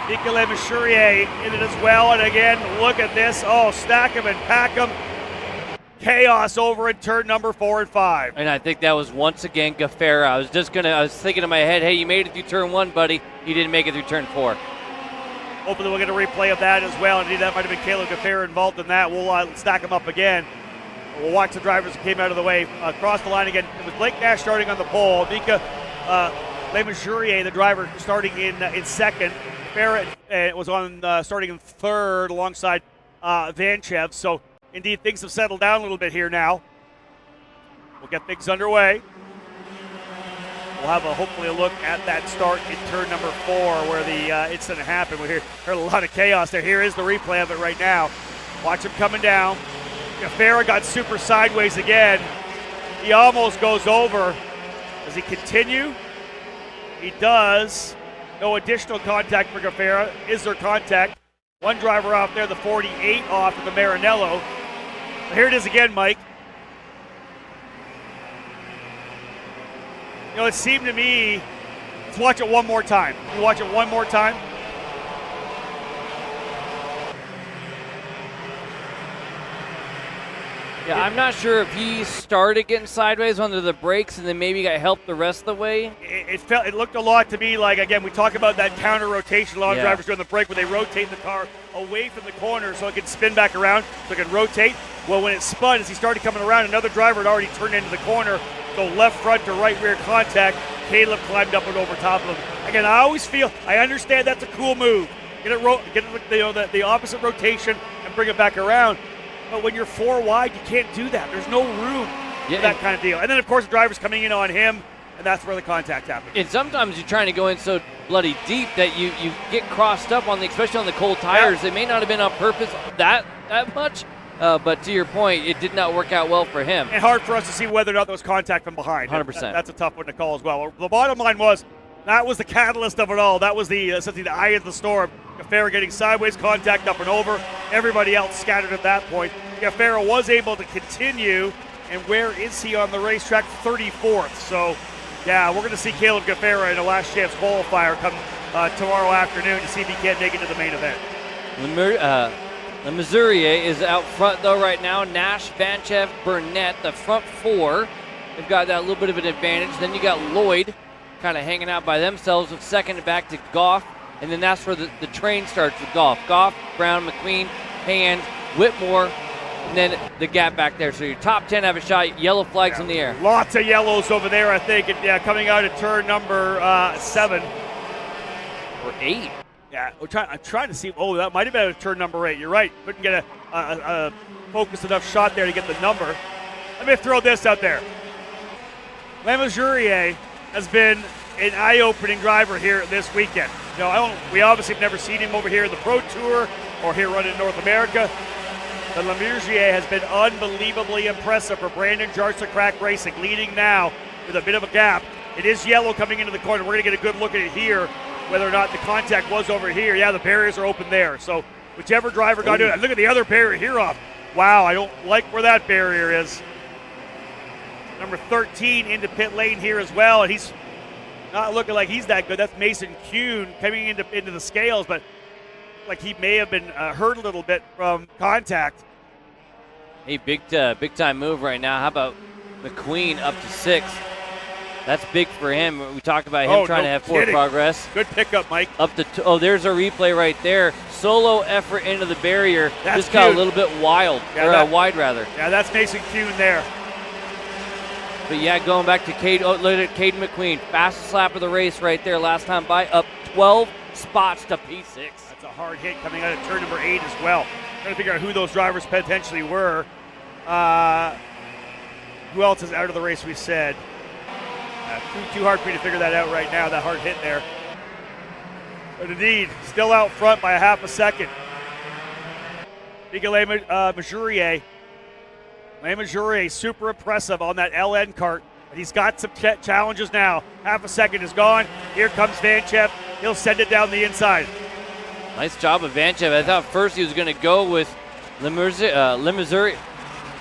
Nicolas Machurier in it as well. And again, look at this. Oh, stack him and pack him. Chaos over in turn number 4 and 5. And I think that was once again Gaffera. I was thinking in my head, hey, you made it through turn 1, buddy. You didn't make it through turn 4. Hopefully we'll get a replay of that as well. Indeed, that might have been Caleb Gaffera involved in that. We'll stack them up again. We'll watch the drivers that came out of the way. Across the line again. It was Blake Nash starting on the pole. Mika Lemajurier, the driver, starting in second. Barrett was on starting in third alongside Vanchev. So, indeed, things have settled down a little bit here now. We'll get things underway. We'll have hopefully a look at that start in turn number 4 where the incident happened. We heard a lot of chaos there. Here is the replay of it right now. Watch him coming down. Gaffera got super sideways again. He almost goes over. Does he continue? He does. No additional contact for Gaffera. Is there contact? One driver off there, the 48 off of the Maranello. But here it is again, Mike. It seemed to me, let's watch it one more time. You watch it one more time. Yeah, I'm not sure if he started getting sideways under the brakes and then maybe got helped the rest of the way. It looked a lot to me like, again, we talk about that counter rotation. A lot of drivers do on the brake where they rotate the car away from the corner so it can spin back around, so it can rotate. Well, when it spun, as he started coming around, another driver had already turned into the corner. So left front to right rear contact. Caleb climbed up and over top of him. Again, I always feel, I understand that's a cool move. Get it the opposite rotation and bring it back around. But when you're 4 wide, you can't do that. There's no room for that kind of deal. And then, of course, the driver's coming in on him, and that's where the contact happens. And sometimes you're trying to go in so bloody deep that you get crossed up, especially on the cold tires. It may not have been on purpose that much, but to your point, it did not work out well for him. And hard for us to see whether or not there was contact from behind. 100%. That's a tough one to call as well. The bottom line was, that was the catalyst of it all. That was essentially the eye of the storm. Gaffera getting sideways, contact up and over. Everybody else scattered at that point. Gaffera was able to continue, and where is he on the racetrack? 34th. So, yeah, we're going to see Caleb Gaffera in a last chance qualifier come tomorrow afternoon to see if he can't make it to the main event. The Missouri is out front, though, right now. Nash, Vanchev, Burnett, the front four. They've got that little bit of an advantage. Then you got Lloyd kind of hanging out by themselves with second back to Goff. And then that's where the train starts with Goff. Goff, Brown, McQueen, Hand, Whitmore, and then the gap back there. So your top 10 have a shot. Yellow flags in the air. Lots of yellows over there, I think. And, coming out of turn number 7. Or 8. Yeah, I'm trying to see. Oh, that might have been a turn number 8. You're right. Couldn't get a focused enough shot there to get the number. Let me throw this out there. Lemazurier has been an eye-opening driver here this weekend. We obviously have never seen him over here in the Pro Tour or here running North America. But Lemazurier has been unbelievably impressive for Brandon Jarsa Crack Racing, leading now with a bit of a gap. It is yellow coming into the corner. We're going to get a good look at it here, whether or not the contact was over here. Yeah, the barriers are open there. So whichever driver got it. Look at the other barrier here off. Wow, I don't like where that barrier is. Number 13 into pit lane here as well, and he's not looking like he's that good. That's Mason Kuhn coming into the scales, but like he may have been hurt a little bit from contact. Hey, big time move right now. How about McQueen up to 6? That's big for him. We talked about him trying to have forward progress. Good pickup, Mike. Up to there's a replay right there. Solo effort into the barrier. That's just got a little bit wild, wide rather. Yeah, that's Mason Kuhn there. But yeah, going back to Cade, look at Caden McQueen. Fastest lap of the race right there last time by, up 12 spots to P6. That's a hard hit coming out of turn number 8 as well. Trying to figure out who those drivers potentially were. Who else is out of the race, we said. Too hard for me to figure that out right now, that hard hit there. But indeed, still out front by a half a second. Miguel Majurier. Majurier, super impressive on that LN kart. But he's got some challenges now. Half a second is gone. Here comes Vanchev. He'll send it down the inside. Nice job of Vanchev. I thought first he was going to go with Lemazurier.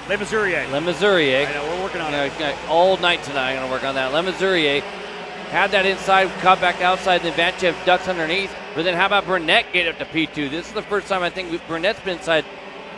I know, we're working on it. All night tonight, I'm going to work on that. Lemazurier had that inside, caught back outside, then Vanchev ducks underneath. But then how about Burnett get up to P2? This is the first time I think Burnett's been inside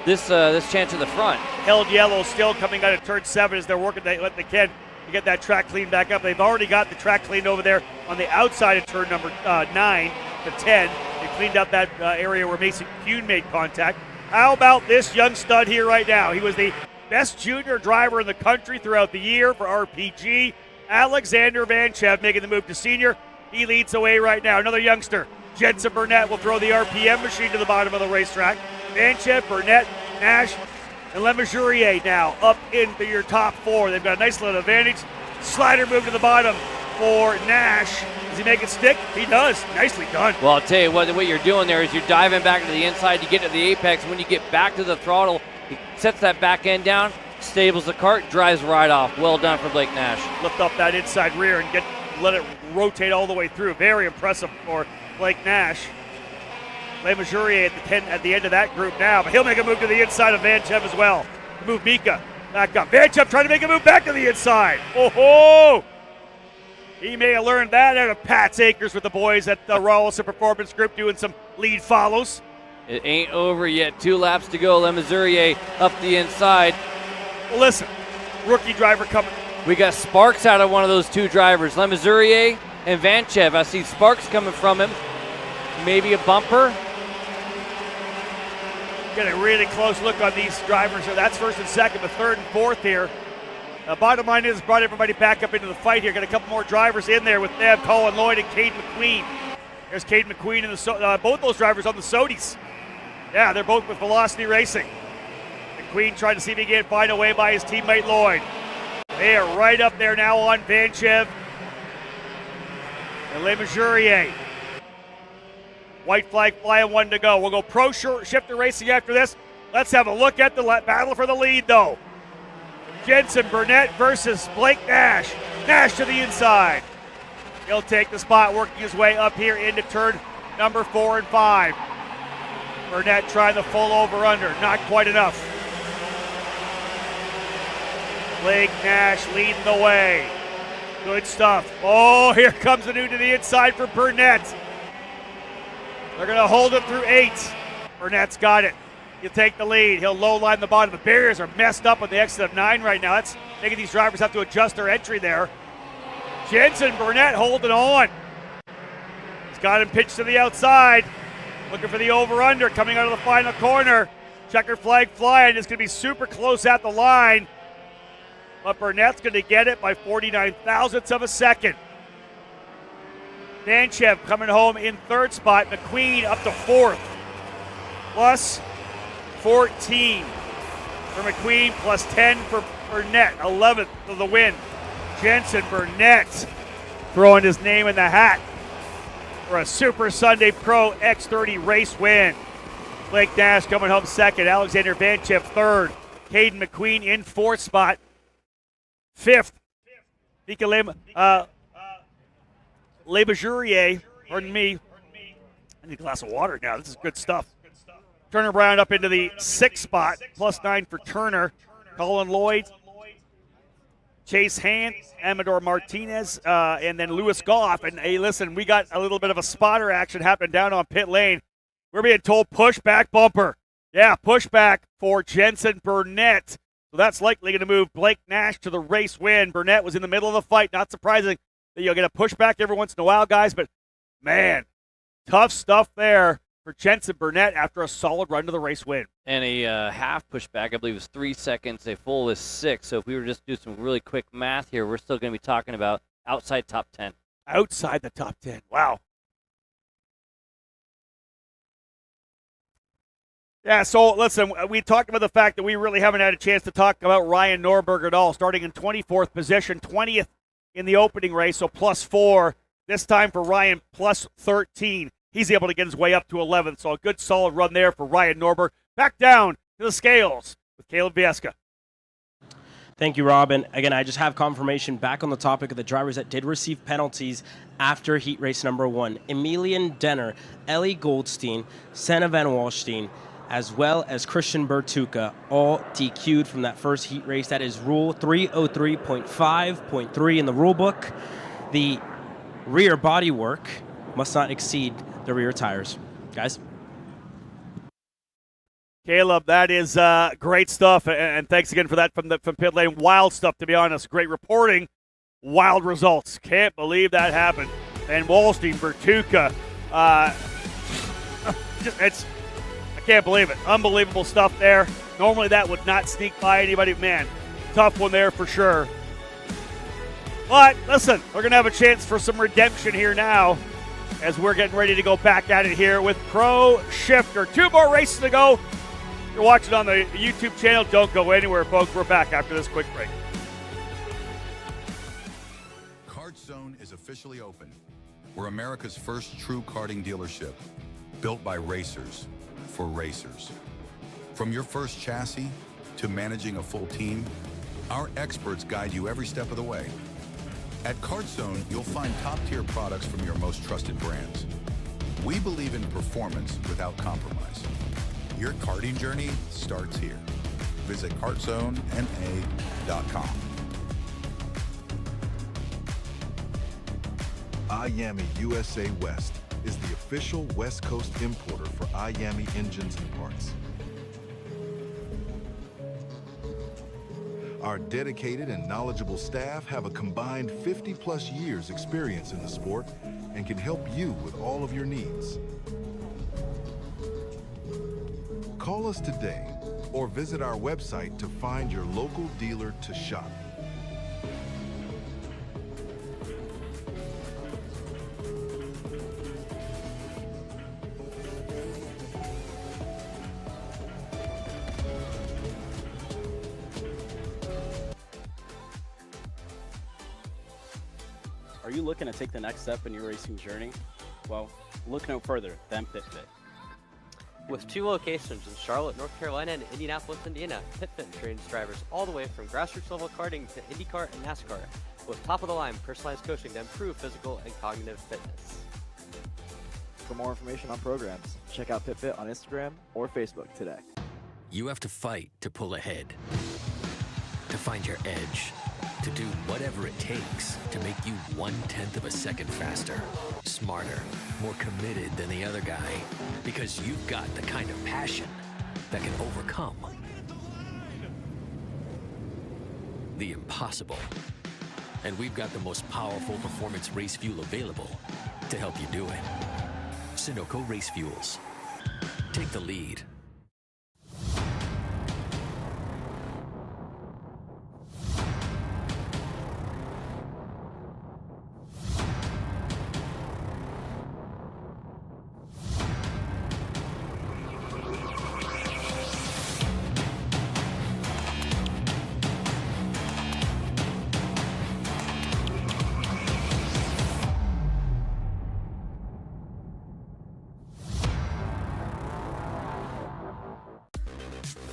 this chance in the front. Held yellow still coming out of turn 7 as they're working what they can to get that track cleaned back up. They've already got the track cleaned over there on the outside of turn number 9 to 10. They cleaned up that area where Mason Kuhn made contact. How about this young stud here right now? He was the best junior driver in the country throughout the year for RPG. Alexander Vanchev making the move to senior. He leads away right now. Another youngster, Jensen Burnett, will throw the RPM machine to the bottom of the racetrack. Vanchev, Burnett, Nash, and Lemazurier now up into your top 4. They've got a nice little advantage. Slider move to the bottom for Nash. Does he make it stick? He does. Nicely done. Well, I'll tell you what you're doing there is you're diving back to the inside to get to the apex. When you get back to the throttle, he sets that back end down, stables the kart, drives right off. Well done for Blake Nash. Lift up that inside rear and let it rotate all the way through. Very impressive for Blake Nash. Lemazurier at the end of that group now, but he'll make a move to the inside of Vanchev as well. Move Mika back up. Vanchev trying to make a move back to the inside. Oh! He may have learned that out of Pat's Acres with the boys at the Rawlson Performance Group doing some lead follows. It ain't over yet. 2 laps to go. Lemazurier up the inside. Well, listen, rookie driver coming. We got sparks out of one of those two drivers, Lemazurier and Vanchev. I see sparks coming from him. Maybe a bumper. Get a really close look on these drivers. So that's first and second, but third and fourth here. Bottom line is brought everybody back up into the fight here. Got a couple more drivers in there with them, Colin Lloyd and Caden McQueen. There's Caden McQueen and both those drivers on the Sodis. Yeah, they're both with Velocity Racing. McQueen trying to see if he can find a way by his teammate Lloyd. They are right up there now on Vanchev and Lemazurier. White flag flying, one to go. We'll go pro shifter racing after this. Let's have a look at the battle for the lead, though. Jensen Burnett versus Blake Nash. Nash to the inside. He'll take the spot, working his way up here into turn number 4 and 5. Burnett trying the full over-under. Not quite enough. Blake Nash leading the way. Good stuff. Oh, here comes the new to the inside for Burnett. They're going to hold it through 8. Burnett's got it. He'll take the lead. He'll low line the bottom. The barriers are messed up on the exit of 9 right now. That's making these drivers have to adjust their entry there. Jensen Burnett holding on. He's got him pitched to the outside. Looking for the over-under coming out of the final corner. Checker flag flying. It's going to be super close at the line. But Burnett's going to get it by 49 thousandths of a second. Vanchev coming home in third spot. McQueen up to fourth. Plus 14 for McQueen, plus 10 for Burnett. 11th for the win. Jensen Burnett throwing his name in the hat for a Super Sunday Pro X30 race win. Blake Nash coming home second. Alexander Vanchev third. Caden McQueen in fourth spot. Fifth, Lemazurier, pardon me. I need a glass of water now. This is good stuff. Turner Brown up into the sixth spot, plus 9 for Turner. Colin Lloyd, Chase Hand, Amador Martinez, and then Lewis Goff. And hey, listen, we got a little bit of a spotter action happening down on pit lane. We're being told pushback bumper. Yeah, pushback for Jensen Burnett. So that's likely going to move Blake Nash to the race win. Burnett was in the middle of the fight. Not surprising that you'll get a pushback every once in a while, guys. But, man, tough stuff there for Jensen Burnett after a solid run to the race win. And a half pushback, I believe, was 3 seconds. A full is 6. So if we were just to do some really quick math here, we're still going to be talking about outside top 10. Outside the top 10. Wow. Yeah, so listen, we talked about the fact that we really haven't had a chance to talk about Ryan Norberg at all, starting in 24th position, 20th in the opening race, so plus 4. This time for Ryan, plus 13. He's able to get his way up to 11th, so a good solid run there for Ryan Norberg. Back down to the scales with Caleb Vieska. Thank you, Rob. And again, I just have confirmation back on the topic of the drivers that did receive penalties after heat race number 1. Emilian Denner, Ellie Goldstein, Senna Van Walstein, as well as Christian Bertuca, all DQ'd from that first heat race. That is Rule 303.5.3 in the rule book. The rear body work must not exceed the rear tires. Guys? Caleb, that is great stuff, and thanks again for that from pit lane. Wild stuff, to be honest. Great reporting, wild results. Can't believe that happened. And Walstein, Bertuca, I can't believe it. Unbelievable stuff there. Normally that would not sneak by anybody. Man, tough one there for sure. But listen, we're going to have a chance for some redemption here now as we're getting ready to go back at it here with Pro Shifter. 2 more races to go. You're watching on the YouTube channel. Don't go anywhere, folks. We're back after this quick break. Kart Zone is officially open. We're America's first true karting dealership, built by racers for racers. From your first chassis to managing a full team, our experts guide you every step of the way. At Kart Zone, you'll find top-tier products from your most trusted brands. We believe in performance without compromise. Your karting journey starts here. Visit kartzonena.com. IAMI USA West is the official West Coast importer for IAMI engines and parts. Our dedicated and knowledgeable staff have a combined 50-plus years experience in the sport and can help you with all of your needs. Call us today or visit our website to find your local dealer to shop. Are you looking to take the next step in your racing journey? Well, look no further than PitFit. With 2 locations in Charlotte, North Carolina and Indianapolis, Indiana, PitFit trains drivers all the way from grassroots level karting to IndyCar and NASCAR with top-of-the-line personalized coaching to improve physical and cognitive fitness. For more information on programs, check out PitFit on Instagram or Facebook today. You have to fight to pull ahead, to find your edge, to do whatever it takes to make you 1/10 of a second faster, smarter, more committed than the other guy, because you've got the kind of passion that can overcome the impossible. And we've got the most powerful performance race fuel available to help you do it. Sunoco Race Fuels. Take the lead.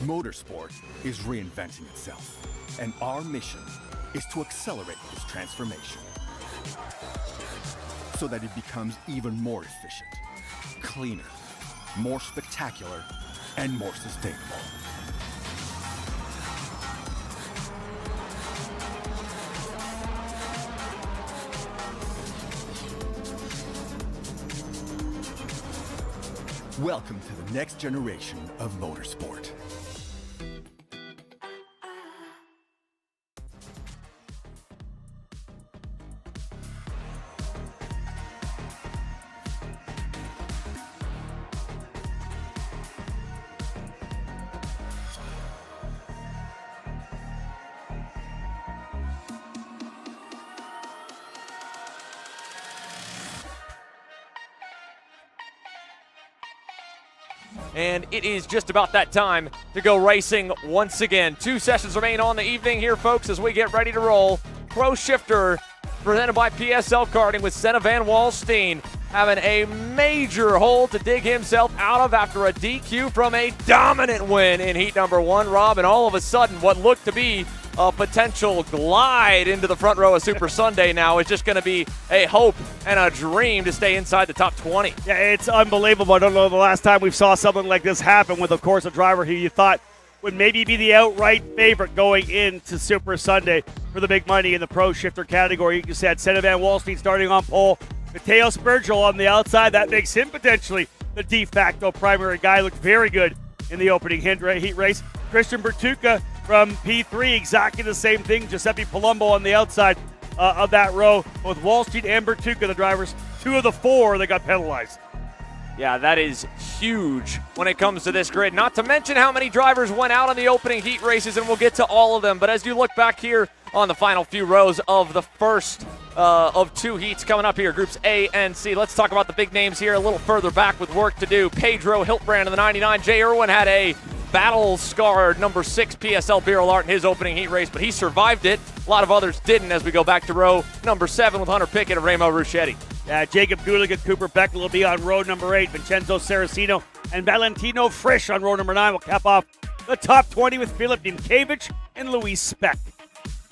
Motorsport is reinventing itself, and our mission is to accelerate this transformation so that it becomes even more efficient, cleaner, more spectacular, and more sustainable. Welcome to the next generation of motorsport. And it is just about that time to go racing once again. 2 sessions remain on the evening here, folks, as we get ready to roll. Pro Shifter, presented by PSL Karting, with Senna Van Wallstein having a major hole to dig himself out of after a DQ from a dominant win in heat number 1, Rob. And all of a sudden, what looked to be a potential glide into the front row of Super Sunday now is just going to be a hope and a dream to stay inside the top 20. Yeah, it's unbelievable. I don't know the last time we saw something like this happen with, of course, a driver who you thought would maybe be the outright favorite going into Super Sunday for the big money in the Pro Shifter category. You just had Senna Van Wallstein starting on pole. Matteo Spurgel on the outside. That makes him potentially the de facto primary guy. Looked very good in the opening heat race. Christian Bertucca from P3, exactly the same thing. Giuseppe Palumbo on the outside of that row. Both Wallstein and Bertucca, the drivers, 2 of the 4 that got penalized. Yeah, that is huge when it comes to this grid. Not to mention how many drivers went out on the opening heat races, and we'll get to all of them. But as you look back here on the final few rows of the first of 2 heats coming up here, groups A and C, let's talk about the big names here a little further back with work to do. Pedro Hiltbrand in the 99. Jay Irwin had a battle-scarred number 6 PSL Beryl Art in his opening heat race, but he survived it. A lot of others didn't as we go back to row number 7 with Hunter Pickett and Remo Ruscetti. Jacob Gulig and Cooper Beckler will be on row number 8. Vincenzo Saraceno and Valentino Frisch on row number 9 will cap off the top 20 with Filip Dimkevich and Luis Speck.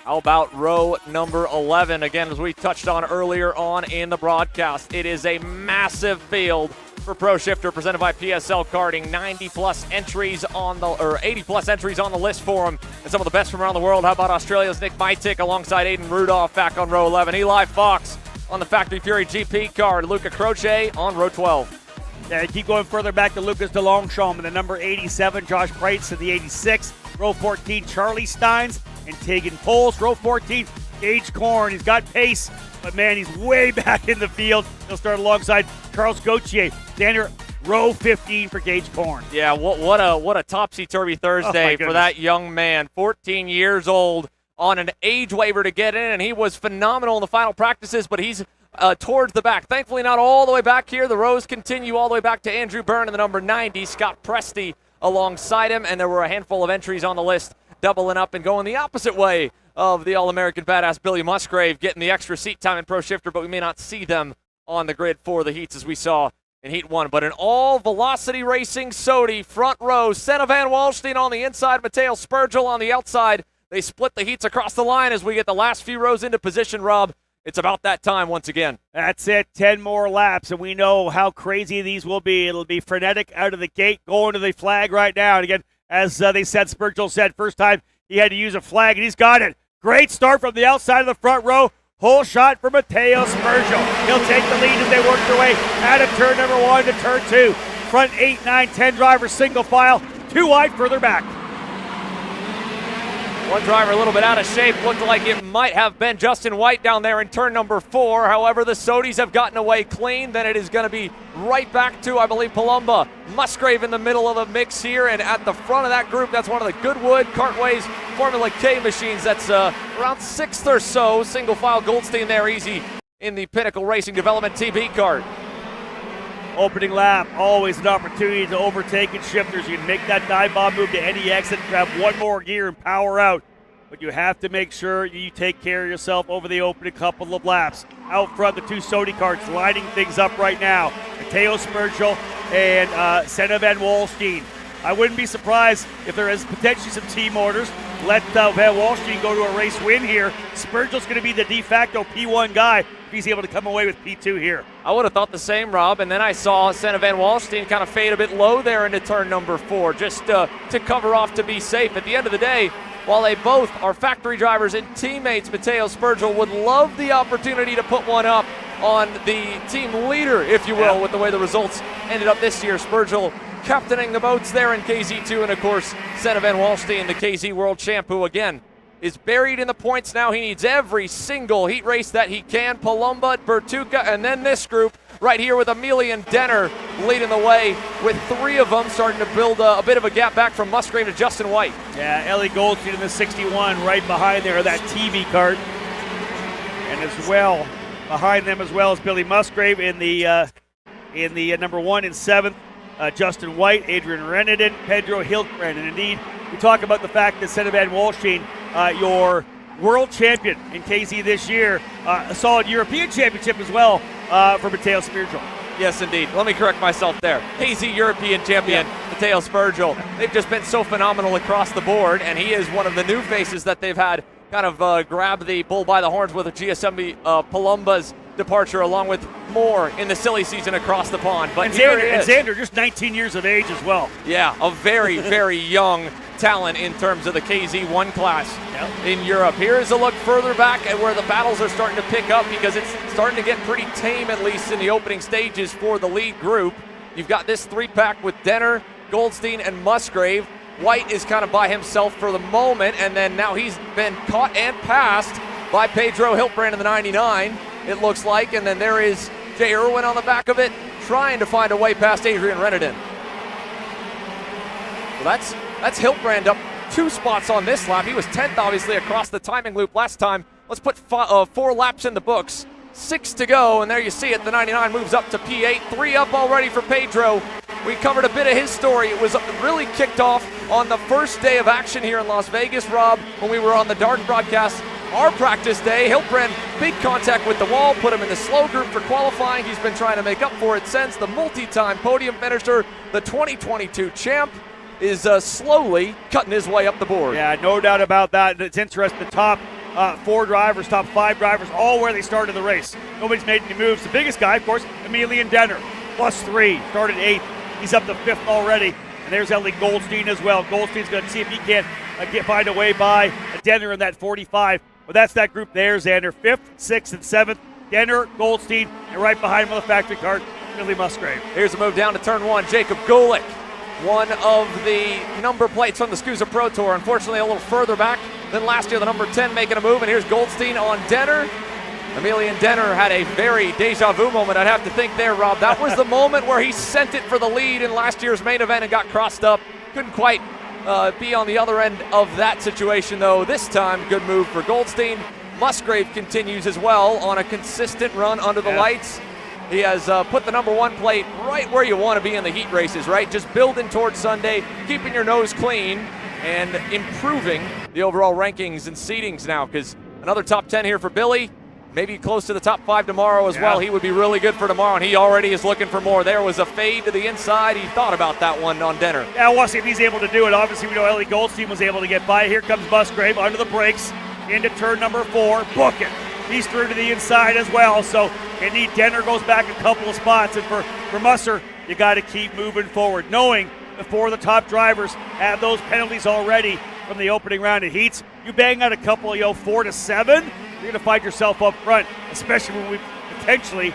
How about row number 11? Again, as we touched on earlier on in the broadcast, it is a massive field for Pro Shifter presented by PSL Karting. 80-plus entries on the list for him, and some of the best from around the world. How about Australia's Nick Mitic alongside Aiden Rudolph back on row 11. Eli Fox on the Factory Fury GP car. Luca Croce on row 12. Yeah, keep going further back to Lucas DeLongchamp in the number 87. Josh Breitz in the 86. Row 14, Charlie Steins and Tegan Poles. Row 14, Gage Korn. He's got pace, but man, he's way back in the field. He'll start alongside Carlos Gauthier. Xander, row 15 for Gage Korn. Yeah, what a topsy-turvy Thursday for that young man. 14 years old on an age waiver to get in, and he was phenomenal in the final practices, but he's towards the back. Thankfully not all the way back here. The rows continue all the way back to Andrew Byrne in the number 90, Scott Presti alongside him, and there were a handful of entries on the list doubling up and going the opposite way of the All-American badass Billy Musgrave, getting the extra seat time in Pro Shifter, but we may not see them on the grid for the heats as we saw in Heat 1. But an all-velocity racing SOTY front row, Senna Van Wallstein on the inside, Mateo Spurgel on the outside. They split the heats across the line as we get the last few rows into position, Rob. It's about that time once again. That's it, 10 more laps, and we know how crazy these will be. It'll be frenetic out of the gate, going to the flag right now. And again, as they said, Spurgel said, first time he had to use a flag, and he's got it. Great start from the outside of the front row. Whole shot for Mateo Spurgel. He'll take the lead as they work their way out of turn number 1 to turn 2. Front 8, 9, 10 drivers, single file, 2 wide further back. One driver a little bit out of shape. Looked like it might have been Justin White down there in turn number 4. However, the SOTYs have gotten away clean. Then it is going to be right back to, I believe, Palumba. Musgrave in the middle of the mix here. And at the front of that group, that's one of the Goodwood Kartways Formula K machines. That's around 6th or so. Single file Goldstein there, easy in the Pinnacle Racing Development TB kart. Opening lap, always an opportunity to overtake in shifters. You can make that dive bomb move to any exit, grab one more gear and power out. But you have to make sure you take care of yourself over the opening couple of laps. Out front, the 2 SOTY karts lining things up right now. Mateo Spurgel and Senna Van Wallstein. I wouldn't be surprised if there is potentially some team orders. Let Van Wallstein go to a race win here. Spurgel's going to be the de facto P1 guy if he's able to come away with P2 here. I would have thought the same, Rob, and then I saw Senna Van Wallstein kind of fade a bit low there into turn number 4, just to cover off to be safe. At the end of the day, while they both are factory drivers and teammates, Mateo Spurgel would love the opportunity to put one up on the team leader, if you will, with the way the results ended up this year. Spurgel captaining the boats there in KZ2, and of course, Senna Van Wallstein, the KZ World Champ, who again is buried in the points now. He needs every single heat race that he can. Palumba, Bertuca, and then this group right here with Amelia and Denner leading the way, with 3 of them starting to build a bit of a gap back from Musgrave to Justin White. Yeah, Ellie Goldstein in the 61 right behind there, that TV kart. And as well, behind them as well as Billy Musgrave in the number 1 and 7th. Justin White, Adrian Reneden, Pedro Hiltbrand. And indeed, we talk about the fact that Senna Van Wallstein, your world champion in KZ this year, a solid European championship as well for Mateo Spurgel. Yes, indeed. Let me correct myself there. KZ European champion, Mateo Spurgel. They've just been so phenomenal across the board, and he is one of the new faces that they've had kind of grab the bull by the horns with a GSM Palumba's departure, along with more in the silly season across the pond. But Xander, just 19 years of age as well. Yeah, a very, very young talent in terms of the KZ1 class in Europe. Here is a look further back at where the battles are starting to pick up, because it's starting to get pretty tame, at least in the opening stages for the lead group. You've got this 3-pack with Denner, Goldstein, and Musgrave. White is kind of by himself for the moment, and then now he's been caught and passed by Pedro Hiltbrand in the 99, it looks like, and then there is Jay Irwin on the back of it, trying to find a way past Adrian Reneden. Well, that's Hiltbrand up 2 spots on this lap. He was 10th, obviously, across the timing loop last time. Let's put 4 laps in the books. 6 to go, and there you see it. The 99 moves up to P8. 3 up already for Pedro. We covered a bit of his story. It was really kicked off on the first day of action here in Las Vegas, Rob, when we were on the dark broadcast. Our practice day, Hiltbrand, big contact with the wall, put him in the slow group for qualifying. He's been trying to make up for it since. The multi-time podium finisher, the 2022 champ, is slowly cutting his way up the board. Yeah, no doubt about that. It's interesting. The top 4 drivers, top 5 drivers, all where they started the race. Nobody's made any moves. The biggest guy, of course, Emilian Denner, +3, started 8th. He's up to 5th already. And there's Ellie Goldstein as well. Goldstein's going to see if he can find a way by Denner in that 45. But that's that group there, Xander. 5th, 6th, and 7th. Denner, Goldstein, and right behind him on the factory kart, Billy Musgrave. Here's a move down to turn 1. Jacob Gulick, one of the number plates on the SKUSA Pro Tour. Unfortunately, a little further back than last year. The number 10 making a move, and here's Goldstein on Denner. Emilian Denner had a very deja vu moment, I'd have to think there, Rob. That was the moment where he sent it for the lead in last year's main event and got crossed up. Couldn't quite be on the other end of that situation, though. This time, good move for Goldstein. Musgrave continues as well on a consistent run under the lights. He has put the number 1 plate right where you want to be in the heat races, right? Just building towards Sunday, keeping your nose clean, and improving the overall rankings and seedings now, because another top 10 here for Billy. Maybe close to the top 5 tomorrow as well. He would be really good for tomorrow, and he already is looking for more. There was a fade to the inside. He thought about that one on Denner. Yeah, we'll see if he's able to do it. Obviously, we know Ellie Goldstein was able to get by. Here comes Musgrave under the brakes into turn number 4. Book it. He's through to the inside as well, so indeed Denner goes back a couple of spots, and for Musser, you got to keep moving forward, knowing the 4 of the top drivers have those penalties already from the opening round of heats. You bang out a couple, 4 to 7, you're going to find yourself up front, especially when we potentially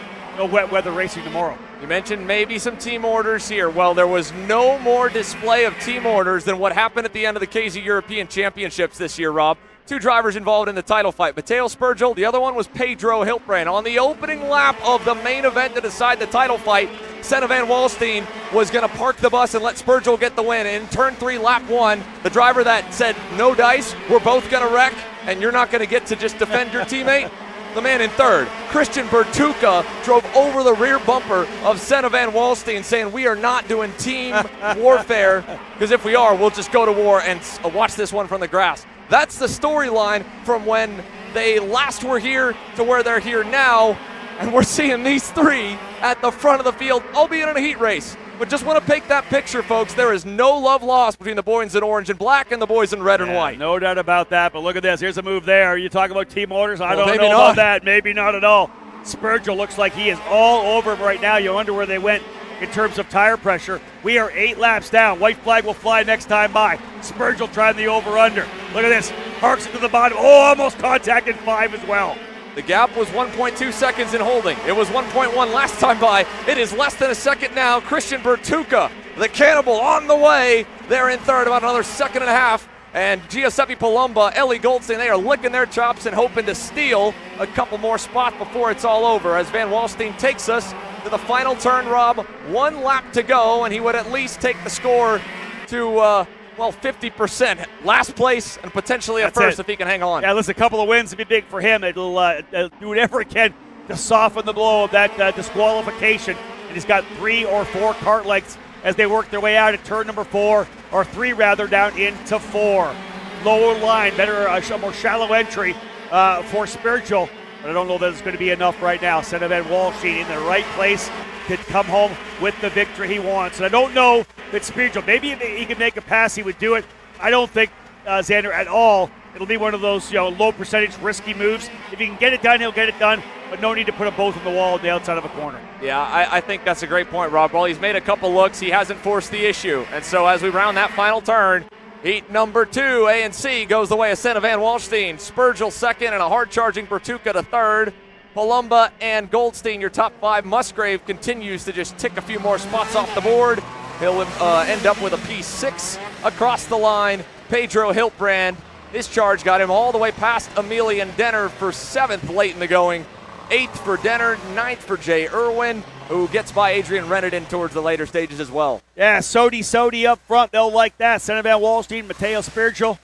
wet weather racing tomorrow. You mentioned maybe some team orders here. Well, there was no more display of team orders than what happened at the end of the KZ European Championships this year, Rob. 2 drivers involved in the title fight. Mateo Spurgel, the other one was Pedro Hiltbrand. On the opening lap of the main event to decide the title fight, Senna Van Wallstein was going to park the bus and let Spurgel get the win. In turn 3, lap 1, the driver that said, no dice, we're both going to wreck, and you're not going to get to just defend your teammate. The man in third, Christian Bertucca, drove over the rear bumper of Senna Van Wallstein, saying we are not doing team warfare, because if we are, we'll just go to war and watch this one from the grass. That's the storyline from when they last were here to where they're here now, and we're seeing these 3 at the front of the field, albeit in a heat race. But just want to paint that picture, folks. There is no love lost between the boys in orange and black and the boys in red and white. No doubt about that, but look at this. Here's a move there. You talk about team orders? I don't know maybe about not. that. Maybe not at all. Spurgel looks like he is all over him right now. You wonder where they went in terms of tire pressure. We are 8 laps down. White flag will fly next time by. Spurgel trying the over-under. Look at this. Parks it to the bottom. Oh, almost contacted 5 as well. The gap was 1.2 seconds in holding. It was 1.1 last time by. It is less than a second now. Christian Bertucca, the cannibal, on the way. They're in third, about another second and a half. And Giuseppe Palumba, Ellie Goldstein, they are licking their chops and hoping to steal a couple more spots before it's all over. As Van Wallstein takes us to the final turn, Rob. 1 lap to go, and he would at least take the score to 50%. Last place and potentially a first if he can hang on. Yeah, listen, a couple of wins would be big for him. It'll do whatever it can to soften the blow of that disqualification. And he's got 3 or 4 kart lengths as they work their way out at turn number 4, or 3 rather, down into 4. Lower line, better, a more shallow entry for Spurgel. But I don't know that it's going to be enough right now. Senna Van Wallstein in the right place to come home with the victory he wants. And I don't know that Spurgel, maybe if he could make a pass, he would do it. I don't think Xander at all. It'll be one of those low percentage risky moves. If he can get it done, he'll get it done. But no need to put them both on the wall on the outside of a corner. Yeah, I think that's a great point, Rob. Well, he's made a couple looks. He hasn't forced the issue. And so as we round that final turn, heat number 2, A and C, goes the way of Senna Van Wallstein. Spurgel second and a hard-charging Bertucca to third. Palumba and Goldstein, your top 5. Musgrave continues to just tick a few more spots off the board. He'll end up with a P6 across the line. Pedro Hiltbrand, his charge got him all the way past Emilian Denner for 7th late in the going. 8th for Denner, 9th for Jay Irwin, who gets by Adrian Renardin towards the later stages as well. Yeah, Sodi up front. They'll like that. Senna Van Wallstein, Mateo Spurgel,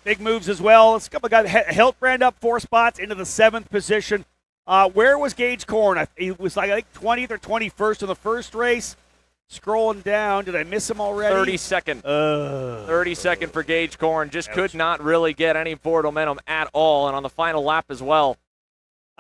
big moves as well. Let's couple guys. Hiltbrand up 4 spots into the 7th position. Where was Gage Korn? He was I think 20th or 21st in the first race. Scrolling down, did I miss him already? 32nd. 32nd for Gage Korn. Just could not really get any forward momentum at all, and on the final lap as well.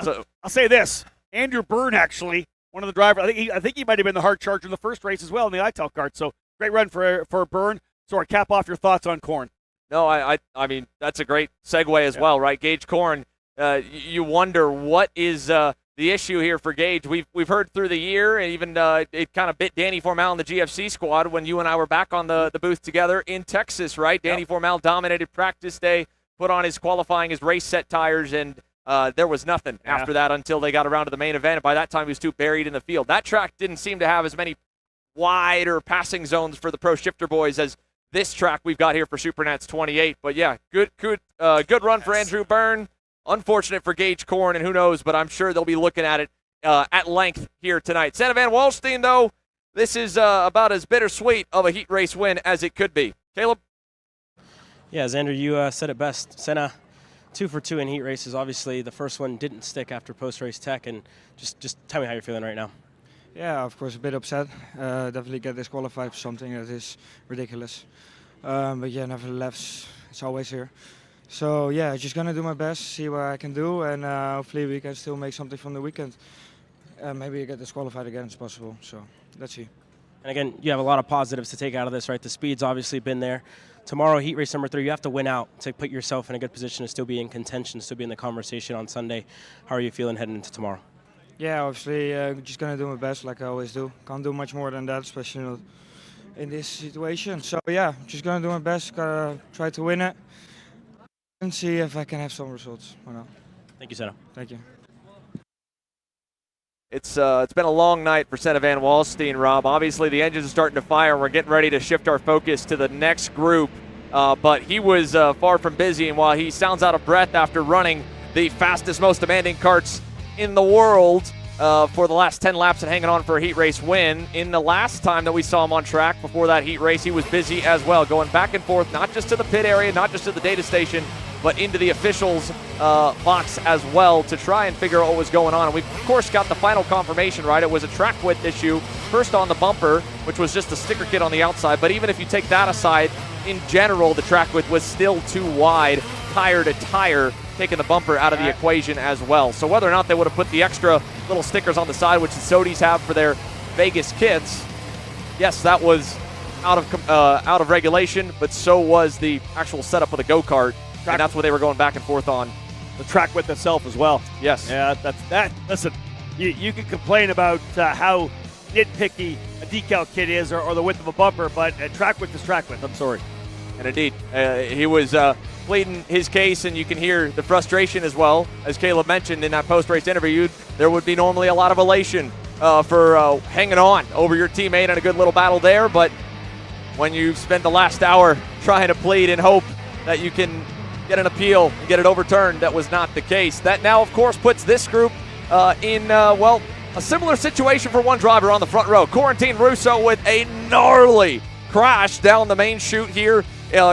So I'll say this: Andrew Byrne, actually, one of the drivers. I think he might have been the hard charger in the first race as well in the ITEL kart. So great run for Byrne. So our cap off your thoughts on Korn. No, I mean that's a great segue as well, right? Gage Korn. You wonder what is the issue here for Gage. We've heard through the year, and even it kind of bit Danny Formal in the GFC squad when you and I were back on the booth together in Texas, right? Danny Formal dominated practice day, put on his qualifying, his race set tires, and there was nothing after that until they got around to the main event. And by that time, he was too buried in the field. That track didn't seem to have as many wide or passing zones for the pro shifter boys as this track we've got here for SuperNats 28. But yeah, good run for Andrew Byrne. Unfortunate for Gage Korn, and who knows, but I'm sure they'll be looking at it at length here tonight. Senna Van Wallstein, though, this is about as bittersweet of a heat race win as it could be. Caleb? Yeah, Xander, you said it best. Senna, 2 for 2 in heat races. Obviously, the first one didn't stick after post-race tech, and just tell me how you're feeling right now. Yeah, of course, a bit upset. Definitely get disqualified for something that is ridiculous. But yeah, nevertheless, it's always here. So yeah, just gonna do my best, see what I can do, and hopefully we can still make something from the weekend. Maybe get disqualified again is possible. So let's see. And again, you have a lot of positives to take out of this, right? The speed's obviously been there. Tomorrow, heat race number 3, you have to win out to put yourself in a good position to still be in contention, still be in the conversation on Sunday. How are you feeling heading into tomorrow? Yeah, obviously, just gonna do my best like I always do. Can't do much more than that, especially in this situation. So yeah, just gonna do my best. Gotta try to win it and see if I can have some results or not. Thank you, Senna. Thank you. It's been a long night for Senna Van Wallstein, Rob. Obviously, the engines are starting to fire, and we're getting ready to shift our focus to the next group. But he was far from busy, and while he sounds out of breath after running the fastest, most demanding karts in the world for the last 10 laps and hanging on for a heat race win, in the last time that we saw him on track before that heat race, he was busy as well, going back and forth, not just to the pit area, not just to the data station, but into the officials' box as well to try and figure out what was going on. And we, of course, got the final confirmation, right? It was a track width issue, first on the bumper, which was just a sticker kit on the outside. But even if you take that aside, in general, the track width was still too wide, tire to tire, taking the bumper out of the equation as well. So whether or not they would have put the extra little stickers on the side, which the Sodis have for their Vegas kits, yes, that was out of regulation, but so was the actual setup of the go-kart. And that's what they were going back and forth on. The track width itself as well. Yes. Yeah, that. Listen, you can complain about how nitpicky a decal kit is or the width of a bumper, but track width is track width. I'm sorry. And indeed, he was pleading his case, and you can hear the frustration as well. As Caleb mentioned in that post-race interview, there would be normally a lot of elation for hanging on over your teammate in a good little battle there, but when you spend the last hour trying to plead and hope that you can get an appeal and get it overturned, that was not the case. That now, of course, puts this group in, a similar situation for one driver on the front row. Corentin Russo with a gnarly crash down the main chute here,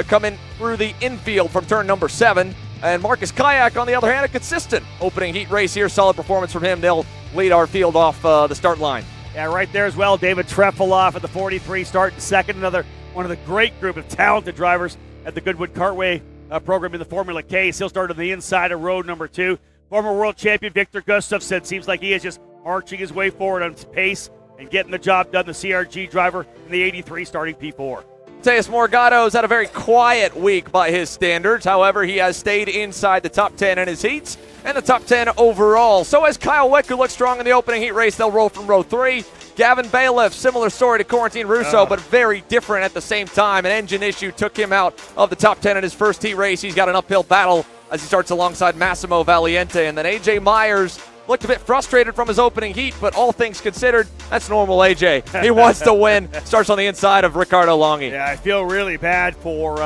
coming through the infield from turn number 7. And Marcus Kayak, on the other hand, a consistent opening heat race here. Solid performance from him. They'll lead our field off the start line. Yeah, right there as well. David Trefilov at the 43 starting second. Another one of the great group of talented drivers at the Goodwood Kartway program in the Formula K. He'll start on the inside of row number 2. Former world champion Victor Gustafsson seems like he is just marching his way forward on his pace and getting the job done. The CRG driver in the 83 starting P4. Mateus Morgado's had a very quiet week by his standards. However, he has stayed inside the top 10 in his heats and the top 10 overall. So as Kyle Wick, who looked strong in the opening heat race, they'll roll from row 3. Gavin Bailiff, similar story to Corentin Russo, but very different at the same time. An engine issue took him out of the top 10 in his first heat race. He's got an uphill battle as he starts alongside Massimo Valiente. And then AJ Myers looked a bit frustrated from his opening heat, but all things considered, that's normal AJ. He wants to win. Starts on the inside of Ricardo Longi. Yeah, I feel really bad for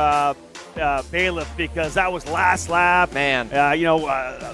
Bailiff because that was last lap. Man.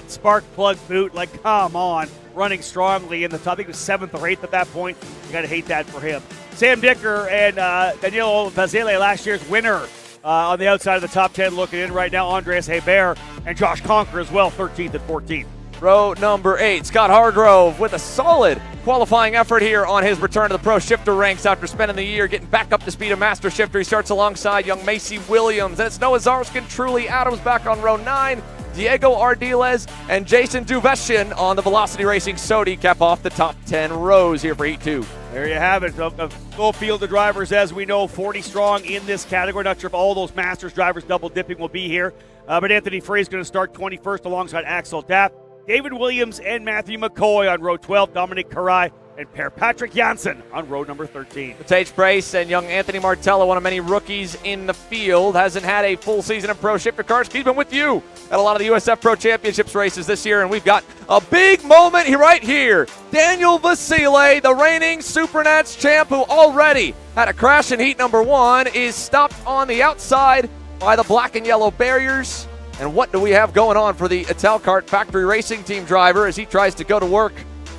Spark plug boot, like, come on. Running strongly in the top. I think it was 7th or 8th at that point. You got to hate that for him. Sam Dicker and Danilo Basile, last year's winner, on the outside of the top 10 looking in right now. Andreas Hebert and Josh Conker as well, 13th and 14th. Row number 8, Scott Hargrove with a solid qualifying effort here on his return to the pro shifter ranks after spending the year getting back up to speed of master shifter. He starts alongside young Macy Williams, and it's Noah Zarskin, Truly Adams back on row 9. Diego Ardiles and Jason Duveshin on the Velocity Racing Sodi cap off the top 10 rows here for Heat 2. There you have it. A full field of drivers, as we know, 40 strong in this category. Not sure if all those Masters drivers double dipping will be here, but Anthony Frey is going to start 21st alongside Axel Dapp. David Williams and Matthew McCoy on row 12. Dominic Karai and Per Patrick Janssen on road number 13. Tage Price and young Anthony Martello, one of many rookies in the field, hasn't had a full season of pro shifter cars. He's been with you at a lot of the USF Pro Championships races this year, and we've got a big moment right here. Daniel Vasile, the reigning SuperNats champ, who already had a crash in heat number 1, is stopped on the outside by the black and yellow barriers. And what do we have going on for the Italkart factory racing team driver as he tries to go to work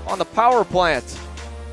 on the power plant?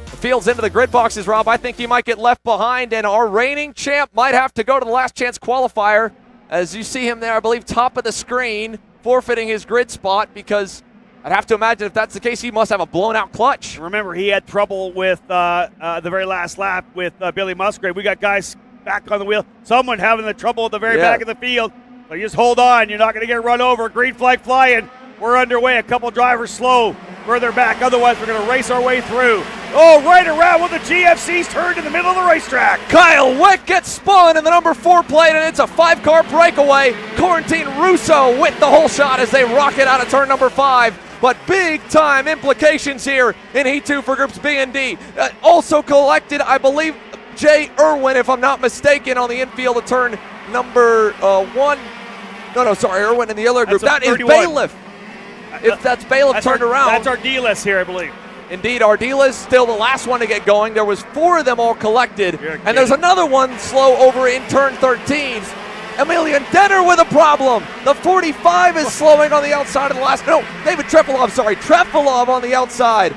The field's into the grid boxes, Rob. I think he might get left behind, and our reigning champ might have to go to the last chance qualifier. As you see him there, I believe, top of the screen, forfeiting his grid spot, because I'd have to imagine if that's the case, he must have a blown-out clutch. Remember, he had trouble with the very last lap with Billy Musgrave. We got guys back on the wheel. Someone having the trouble at the very back of the field. So you just hold on. You're not going to get run over. Green flag flying. We're underway. A couple drivers slow further back. Otherwise, we're going to race our way through. Oh, right around with the GFC's turned in the middle of the racetrack. Kyle Wick gets spun in the number 4 plate, and it's a 5-car breakaway. Quarantine Russo with the whole shot as they rocket out of turn number 5. But big-time implications here in Heat 2 for Groups B and D. Also collected, I believe, Jay Irwin, if I'm not mistaken, on the infield of turn number 1. No, sorry, Irwin in the other group. That is Bailiff. If that's Bailiff turned around. That's Ardiles here, I believe. Indeed, Ardiles still the last one to get going. There was 4 of them all collected. And there's another one slow over in turn 13. Emilian Denner with a problem. The 45 is slowing on the outside of the last. No, David Trefilov on the outside.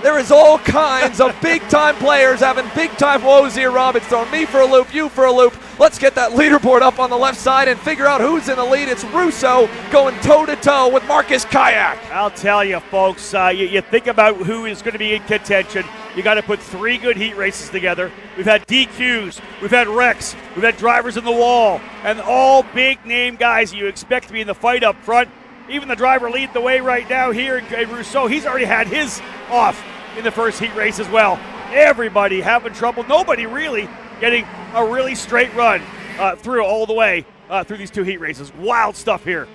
There is all kinds of big-time players having big-time woes here, Rob. It's throwing me for a loop, you for a loop. Let's get that leaderboard up on the left side and figure out who's in the lead. It's Russo going toe-to-toe with Marcus Kayak. I'll tell you, folks, you think about who is going to be in contention. You got to put 3 good heat races together. We've had DQs, we've had wrecks, we've had drivers in the wall, and all big-name guys you expect to be in the fight up front. Even the driver leading the way right now here in Rousseau, he's already had his off in the first heat race as well. Everybody having trouble. Nobody really getting a really straight run through all the way through these 2 heat races. Wild stuff here.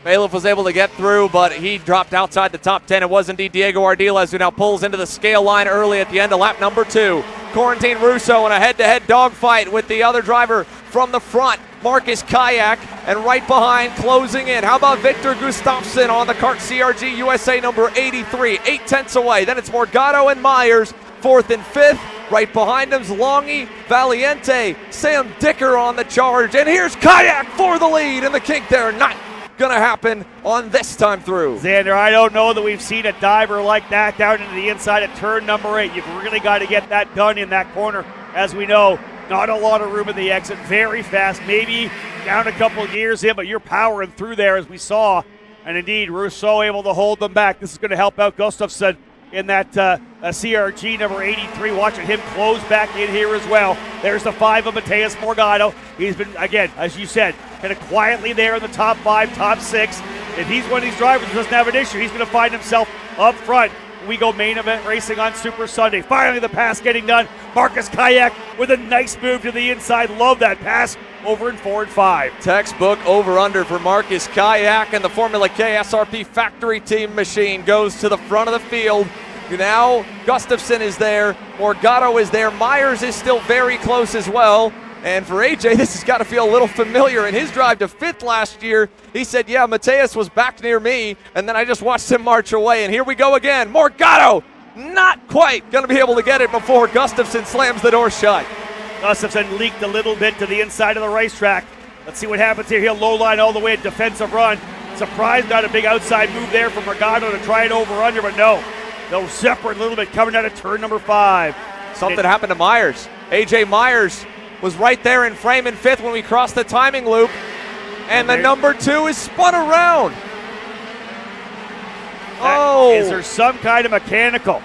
Bailiff was able to get through, but he dropped outside the top 10. It was indeed Diego Ardiles who now pulls into the scale line early at the end of lap number 2. Quarantine Russo in a head-to-head dogfight with the other driver from the front, Marcus Kayak, and right behind, closing in. How about Victor Gustafsson on the Kart CRG USA number 83, 8/10 away. Then it's Morgado and Myers, 4th and 5th. Right behind him's Longy, Valiente, Sam Dicker on the charge, and here's Kayak for the lead, and the kink there not going to happen on this time through. Xander, I don't know that we've seen a diver like that down into the inside of turn number 8. You've really got to get that done in that corner. As we know, not a lot of room in the exit, very fast, maybe down a couple of gears in, but you're powering through there as we saw. And indeed, Rousseau able to hold them back. This is going to help out Gustafsson in that CRG number 83, watching him close back in here as well. There's the 5 of Mateus Morgado. He's been, again, as you said, kind of quietly there in the top 5, top 6. If he's one of these drivers who doesn't have an issue, he's going to find himself up front. We go main event racing on Super Sunday. Finally, the pass getting done. Marcus Kayak with a nice move to the inside. Love that pass over in 4 and 5. Textbook over-under for Marcus Kayak, and the Formula K SRP factory team machine goes to the front of the field. Now Gustafsson is there, Morgado is there, Myers is still very close as well. And for AJ, this has got to feel a little familiar. In his drive to 5th last year, he said, yeah, Mateus was back near me, and then I just watched him march away. And here we go again. Morgado not quite going to be able to get it before Gustafsson slams the door shut. Gustafsson leaked a little bit to the inside of the racetrack. Let's see what happens here. He'll low line all the way, defensive run. Surprised, not a big outside move there from Morgado to try it over under, but no. They'll separate a little bit coming out of turn number 5. Something happened to Myers. AJ Myers was right there in frame in 5th when we crossed the timing loop, and the number 2 is spun around. Is there some kind of mechanical?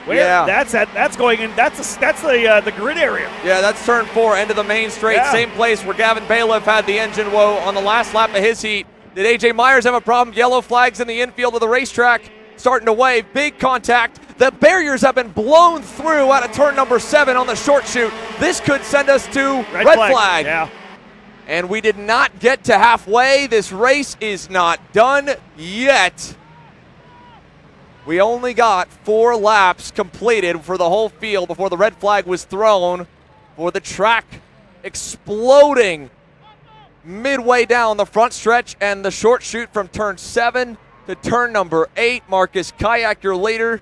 Yeah, that's going in. That's the grid area. Yeah, that's turn 4, end of the main straight. Yeah. Same place where Gavin Bailiff had the engine woe on the last lap of his heat. Did AJ Myers have a problem? Yellow flags in the infield of the racetrack, starting to wave. Big contact. The barriers have been blown through out of turn number 7 on the short chute. This could send us to red flag. Yeah. And we did not get to halfway. This race is not done yet. We only got 4 laps completed for the whole field before the red flag was thrown for the track exploding midway down the front stretch and the short chute from turn 7 to turn number 8. Marcus Kayak, your leader.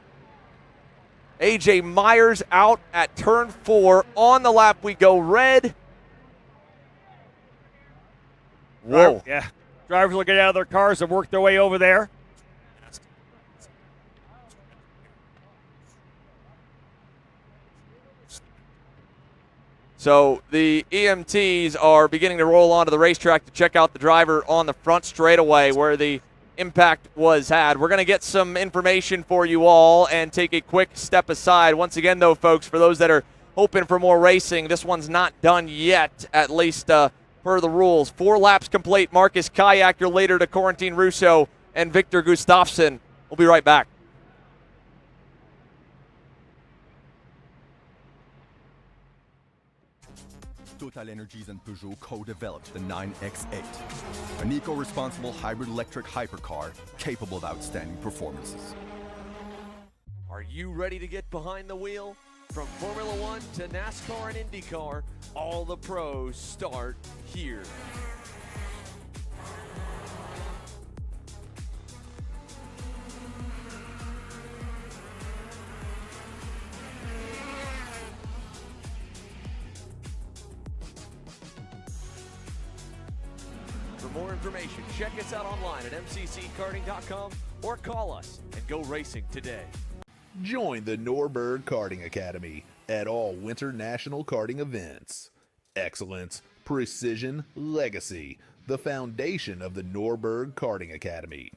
AJ Myers out at turn 4. On the lap we go, red. Whoa. Yeah. Drivers will get out of their cars and work their way over there. So the EMTs are beginning to roll onto the racetrack to check out the driver on the front straightaway where the impact was had. We're going to get some information for you all and take a quick step aside. Once again, though, folks, for those that are hoping for more racing, this one's not done yet, at least per the rules. 4 laps complete. Marcus Kayak, your leader, to Corentin Russo and Victor Gustafsson. We'll be right back. Total Energies and Peugeot co-developed the 9X8, an eco-responsible hybrid electric hypercar capable of outstanding performances. Are you ready to get behind the wheel? From Formula One to NASCAR and IndyCar, all the pros start here. For more information, check us out online at mcckarting.com or call us and go racing today. Join the Norberg Karting Academy at all Winter National Karting events. Excellence, precision, legacy, the foundation of the Norberg Karting Academy.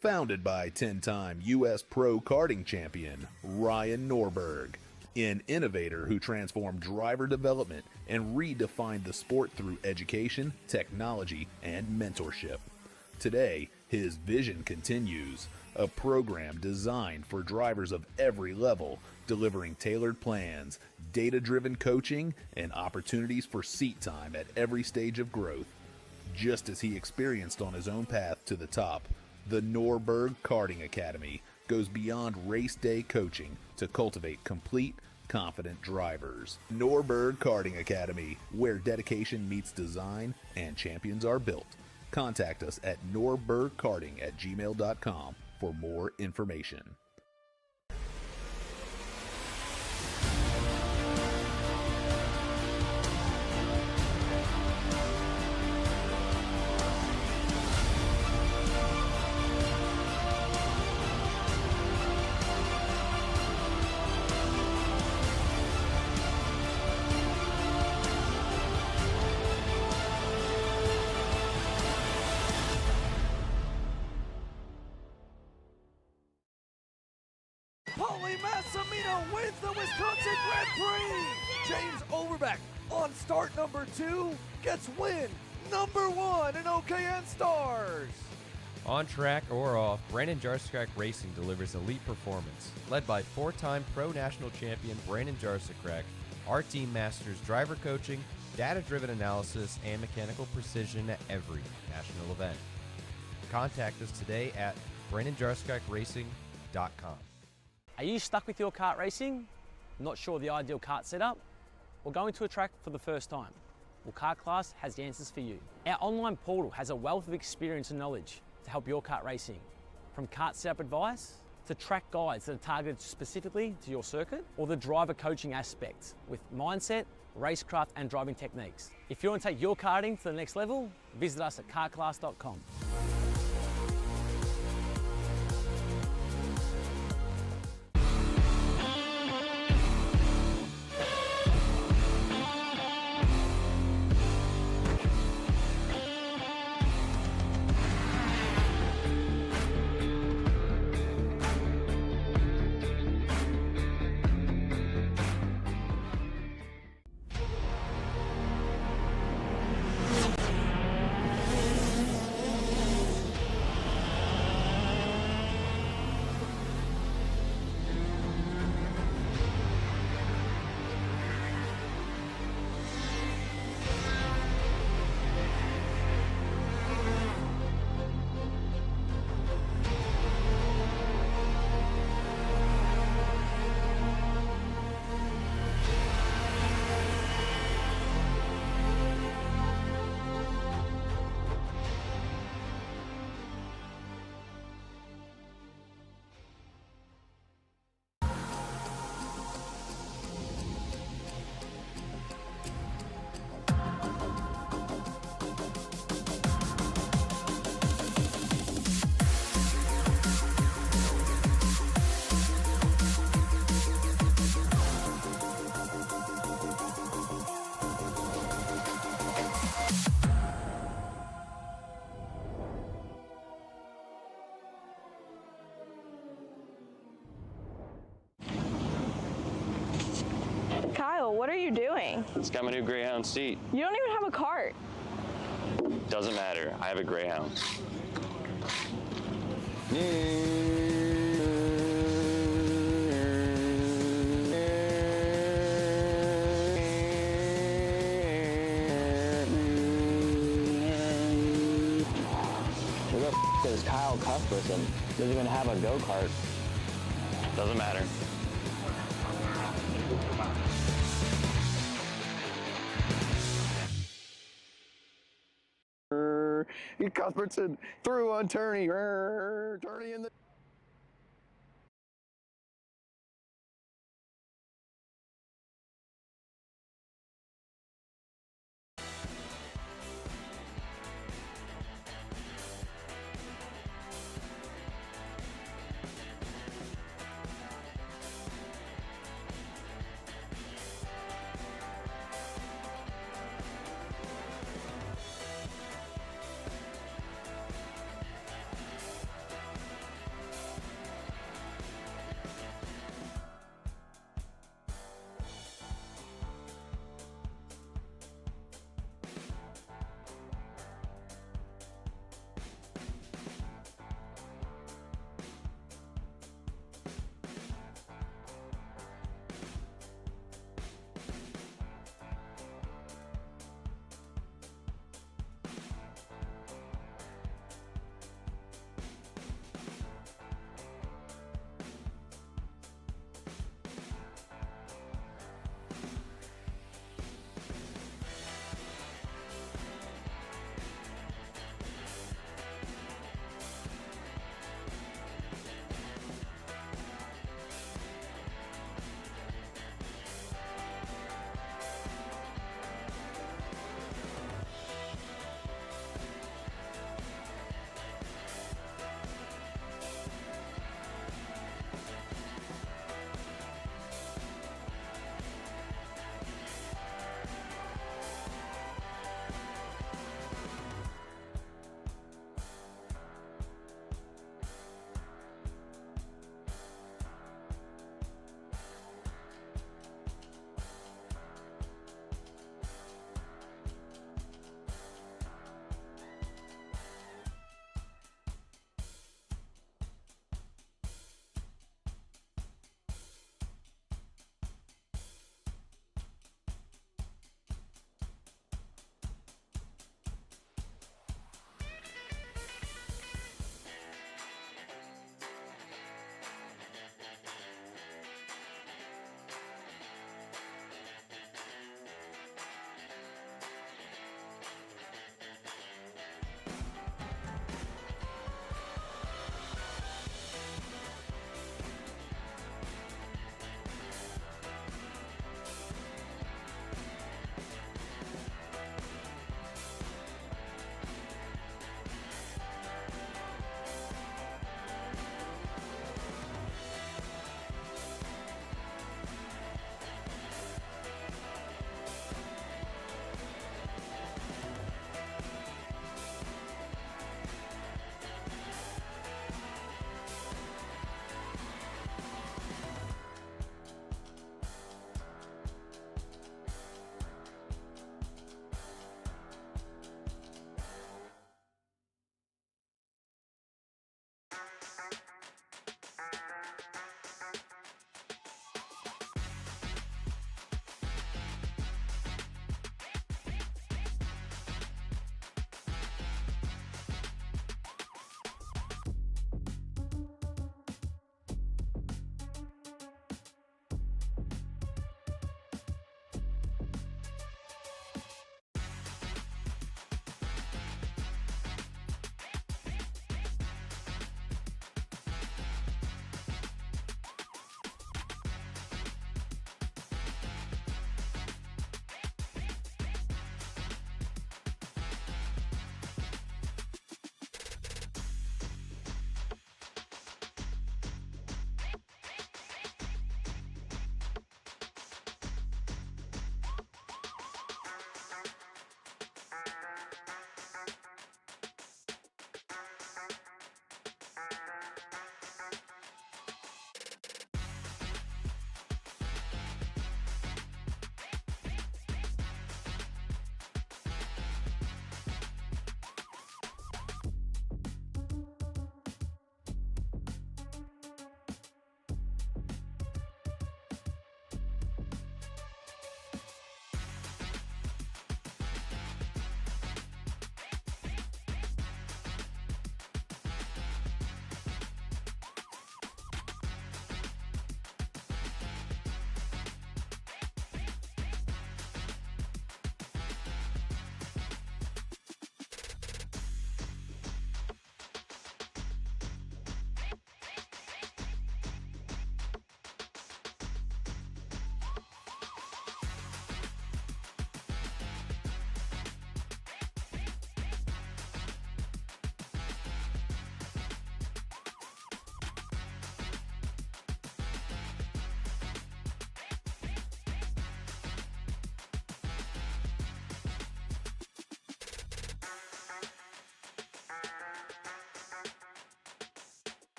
Founded by 10-time U.S. Pro Karting Champion Ryan Norberg, an innovator who transformed driver development and redefined the sport through education, technology, and mentorship. Today, his vision continues, a program designed for drivers of every level, delivering tailored plans, data-driven coaching, and opportunities for seat time at every stage of growth. Just as he experienced on his own path to the top, the Norberg Karting Academy goes beyond race day coaching to cultivate complete, confident drivers. Norberg Karting Academy, where dedication meets design and champions are built. Contact us at norbergkarting@gmail.com for more information. Paulie Massimino wins the Wisconsin Grand Prix. James Overbeck on start number 2 gets win number 1 in OKN Stars. On track or off, Brandon Jarsakrak Racing delivers elite performance. Led by 4-time Pro National Champion Brandon Jarsakrak, our team masters driver coaching, data-driven analysis, and mechanical precision at every national event. Contact us today at BrandonJarsakrakRacing.com. Are you stuck with your kart racing? Not sure the ideal kart setup? Or going to a track for the first time? Well, Kart Class has the answers for you. Our online portal has a wealth of experience and knowledge to help your kart racing. From kart setup advice to track guides that are targeted specifically to your circuit, or the driver coaching aspect with mindset, racecraft, and driving techniques. If you want to take your karting to the next level, visit us at kartclass.com. Kyle, what are you doing? It's got my new Greyhound seat. You don't even have a cart. Doesn't matter. I have a Greyhound. Who the f is Kyle Cuthbertson? Doesn't even have a go-kart. Doesn't matter. Cuthbertson through on Turney. Turney in the...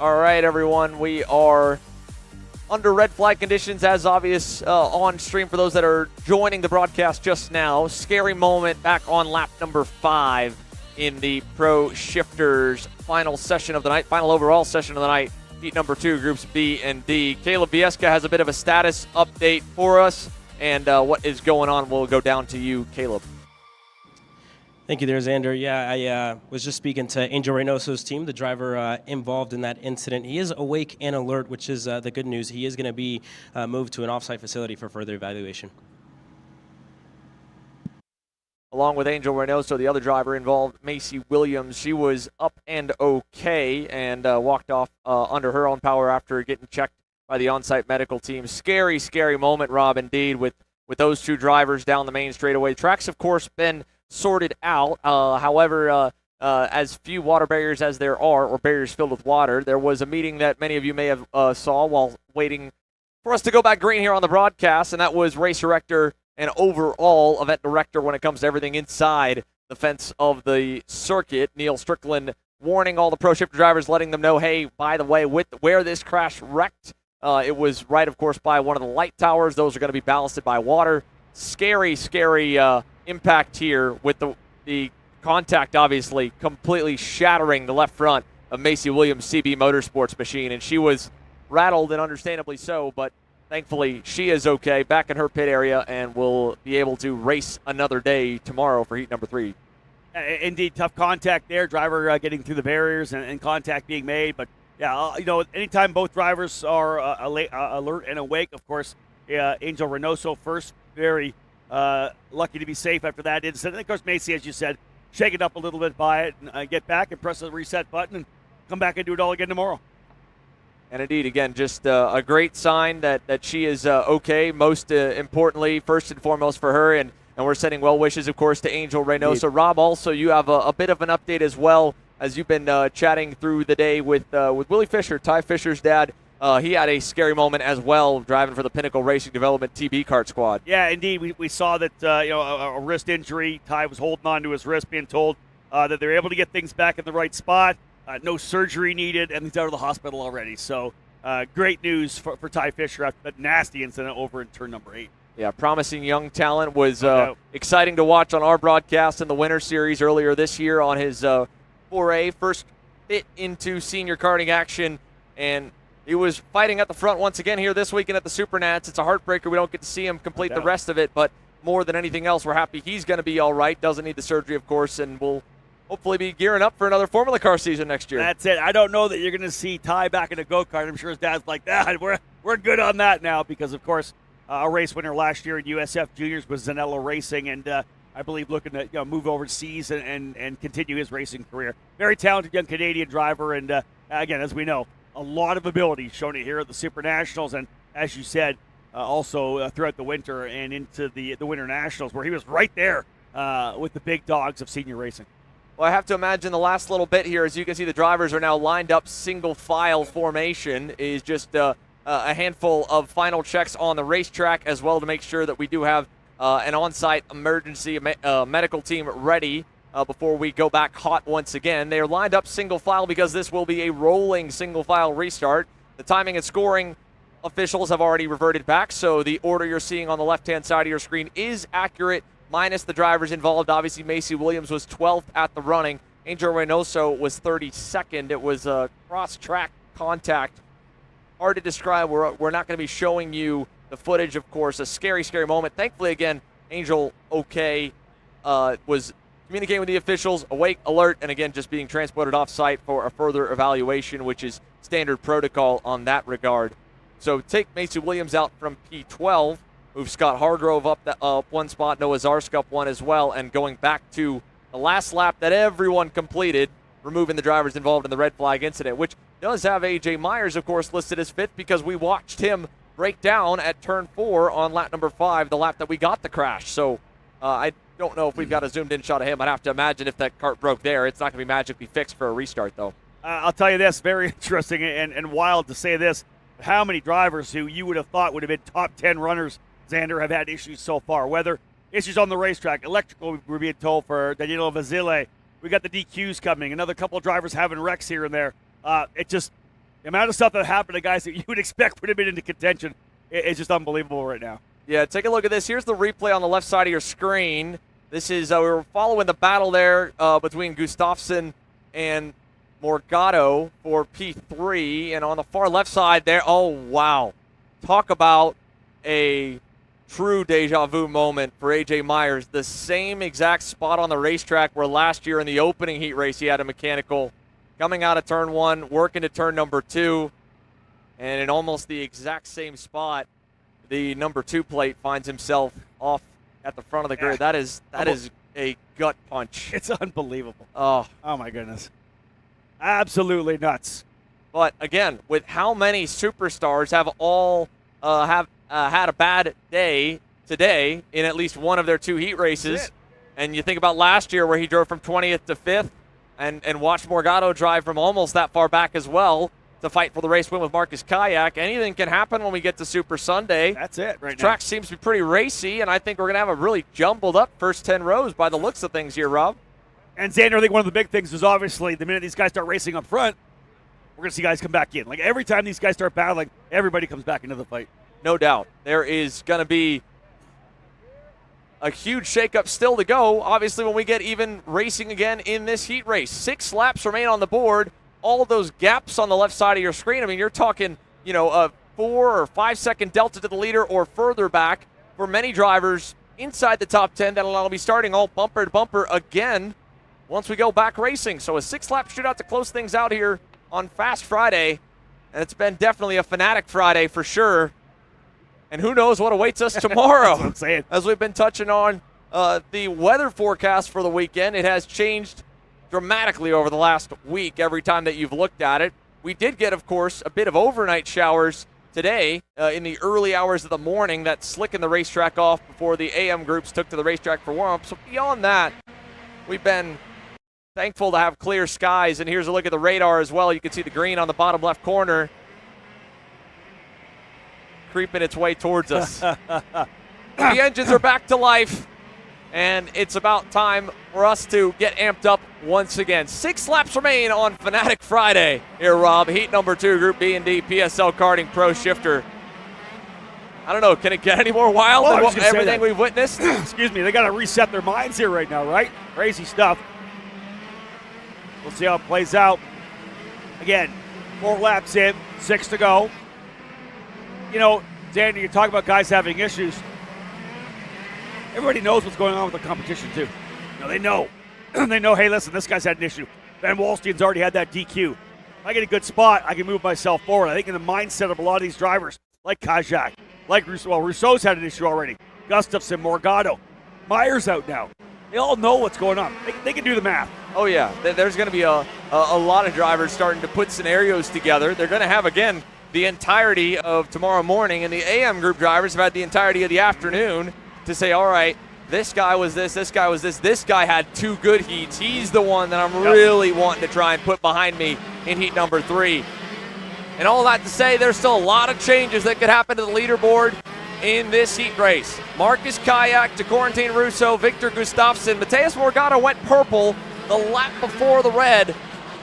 All right, everyone. We are under red flag conditions, as obvious on stream for those that are joining the broadcast just now. Scary moment back on lap number 5 in the Pro Shifters final session of the night, final overall session of the night, heat number 2, groups B and D. Caleb Vieska has a bit of a status update for us, and what is going on will go down to you, Caleb. Thank you there, Xander. Yeah, I was just speaking to Angel Reynoso's team, the driver involved in that incident. He is awake and alert, which is the good news. He is going to be moved to an off-site facility for further evaluation. Along with Angel Reynoso, the other driver involved, Macy Williams, she was up and okay and walked off under her own power after getting checked by the on-site medical team. Scary, scary moment, Rob, indeed, with those two drivers down the main straightaway. Track's, of course, been sorted out. However, as few water barriers as there are, or barriers filled with water, there was a meeting that many of you may have saw while waiting for us to go back green here on the broadcast, and that was race director and overall event director when it comes to everything inside the fence of the circuit, Neil Strickland, warning all the Pro Shifter drivers, letting them know, hey, by the way, with where this crash wrecked, it was right, of course, by one of the light towers. Those are going to be ballasted by water. Scary, scary impact here with the contact, obviously, completely shattering the left front of Macy Williams' CB Motorsports machine, and she was rattled, and understandably so, but thankfully she is okay, back in her pit area, and will be able to race another day tomorrow for heat number 3. Indeed, tough contact there. Driver getting through the barriers and contact being made. But, yeah, anytime both drivers are alert and awake, of course, Angel Reynoso first, very lucky to be safe after that incident. And, of course, Macy, as you said, shaken up a little bit by it, and get back and press the reset button and come back and do it all again tomorrow. And indeed, again, just a great sign that she is okay. Most importantly, first and foremost for her, and we're sending well wishes, of course, to Angel Reynoso. Rob, also, you have a bit of an update as well, as you've been chatting through the day with Willie Fisher, Ty Fisher's dad. He had a scary moment as well, driving for the Pinnacle Racing Development TB Kart squad. Yeah, indeed, we saw that a wrist injury. Ty was holding on to his wrist, being told that they're able to get things back in the right spot. No surgery needed, and he's out of the hospital already. So great news for Ty Fisher after that nasty incident over in turn number 8. Yeah, promising young talent. Was exciting to watch on our broadcast in the Winter Series earlier this year on his foray, first bit into senior karting action, and he was fighting at the front once again here this weekend at the SuperNats. It's a heartbreaker. We don't get to see him complete the rest of it, but more than anything else, we're happy he's going to be all right. Doesn't need the surgery, of course, and will hopefully be gearing up for another Formula Car season next year. That's it. I don't know that you're going to see Ty back in a go-kart. I'm sure his dad's like, that. We're good on that now because, of course, a race winner last year in USF Juniors was Zanello Racing, and I believe looking to move overseas and continue his racing career. Very talented young Canadian driver, and again, as we know, a lot of ability shown here at the SuperNationals, and as you said, also throughout the winter and into the Winter Nationals, where he was right there with the big dogs of senior racing. Well, I have to imagine the last little bit here, as you can see, the drivers are now lined up single file formation, is just a handful of final checks on the racetrack as well to make sure that we do have an on-site emergency medical team ready before we go back hot once again. They are lined up single file because this will be a rolling single file restart. The timing and scoring officials have already reverted back, so the order you're seeing on the left-hand side of your screen is accurate, minus the drivers involved. Obviously, Macy Williams was 12th at the running. Angel Reynoso was 32nd. It was a cross-track contact. Hard to describe. We're not going to be showing you the footage, of course. A scary, scary moment. Thankfully, again, Angel okay, was communicating with the officials, awake, alert, and again, just being transported off-site for a further evaluation, which is standard protocol on that regard. So take Macy Williams out from P12. Move Scott Hargrove up one spot, Noah Zarsk up one as well, and going back to the last lap that everyone completed, removing the drivers involved in the red flag incident, which does have A.J. Myers, of course, listed as fifth because we watched him break down at turn 4 on lap number 5, the lap that we got the crash. So I don't know if we've got a zoomed-in shot of him. I'd have to imagine if that kart broke there, it's not going to be magically fixed for a restart, though. I'll tell you this, very interesting and wild to say this, how many drivers who you would have thought would have been top 10 runners, Xander, have had issues so far, whether issues on the racetrack, electrical, we're being told for Danilo Vasile. We got the DQs coming, another couple of drivers having wrecks here and there. The amount of stuff that happened to guys that you would expect would have been into contention is just unbelievable right now. Yeah, take a look at this. Here's the replay on the left side of your screen. This is, we were following the battle there between Gustafsson and Morgado for P3. And on the far left side there, oh, wow. Talk about a true deja vu moment for A.J. Myers. The same exact spot on the racetrack where last year in the opening heat race he had a mechanical. Coming out of turn 1, working to turn number 2. And in almost the exact same spot, the number 2 plate finds himself off at the front of the grid. That is a gut punch. It's unbelievable. Oh my goodness. Absolutely nuts. But again, with how many superstars have all had a bad day today in at least one of their 2 heat races, and you think about last year where he drove from 20th to 5th and watched Morgado drive from almost that far back as well to fight for the race win with Marcus Kayak. Anything can happen when we get to Super Sunday. That's it right now. The track seems to be pretty racy, and I think we're going to have a really jumbled up first 10 rows by the looks of things here, Rob. And Xander, I think one of the big things is obviously the minute these guys start racing up front, we're going to see guys come back in. Like every time these guys start battling, everybody comes back into the fight. No doubt. There is going to be a huge shakeup still to go, obviously, when we get even racing again in this heat race. 6 laps remain on the board. All of those gaps on the left side of your screen, I mean, you're talking, a 4 or 5 second delta to the leader or further back for many drivers inside the top 10 that'll be starting all bumper to bumper again once we go back racing. So a 6-lap shootout to close things out here on Fast Friday, and it's been definitely a Fanatic Friday for sure. And who knows what awaits us tomorrow. That's what I'm saying. As we've been touching on the weather forecast for the weekend, it has changed dramatically over the last week every time that you've looked at it. We did get, of course, a bit of overnight showers today in the early hours of the morning that slicking the racetrack off before the AM groups took to the racetrack for warm-up. So beyond that, we've been thankful to have clear skies. And here's a look at the radar as well. You can see the green on the bottom left corner creeping its way towards us. The engines are back to life, and it's about time for us to get amped up once again. 6 laps remain on Fanatic Friday here, Rob. Heat number 2, Group B and D, PSL Karting Pro Shifter. I don't know, can it get any more wild than everything we've witnessed? Excuse me, they got to reset their minds here right now, right? Crazy stuff. We'll see how it plays out. Again, 4 laps in, 6 to go. Xander, you talk about guys having issues. Everybody knows what's going on with the competition, too. They know. They know, hey, listen, this guy's had an issue. Van Wallstein's already had that DQ. If I get a good spot, I can move myself forward. I think in the mindset of a lot of these drivers, like Kajak, like Rousseau. Well, Rousseau's had an issue already. Gustafsson, Morgado. Myers out now. They all know what's going on. They can do the math. Oh, yeah. There's going to be a lot of drivers starting to put scenarios together. They're going to have, again, the entirety of tomorrow morning, and the AM group drivers have had the entirety of the afternoon to say, all right, this guy was this guy was this guy had 2 good heats. He's the one that I'm really wanting to try and put behind me in heat number 3. And all that to say, there's still a lot of changes that could happen to the leaderboard in this heat race. Marcus Kayak to Corentin Rousseau, Victor Gustafsson. Mateus Morgado went purple the lap before the red.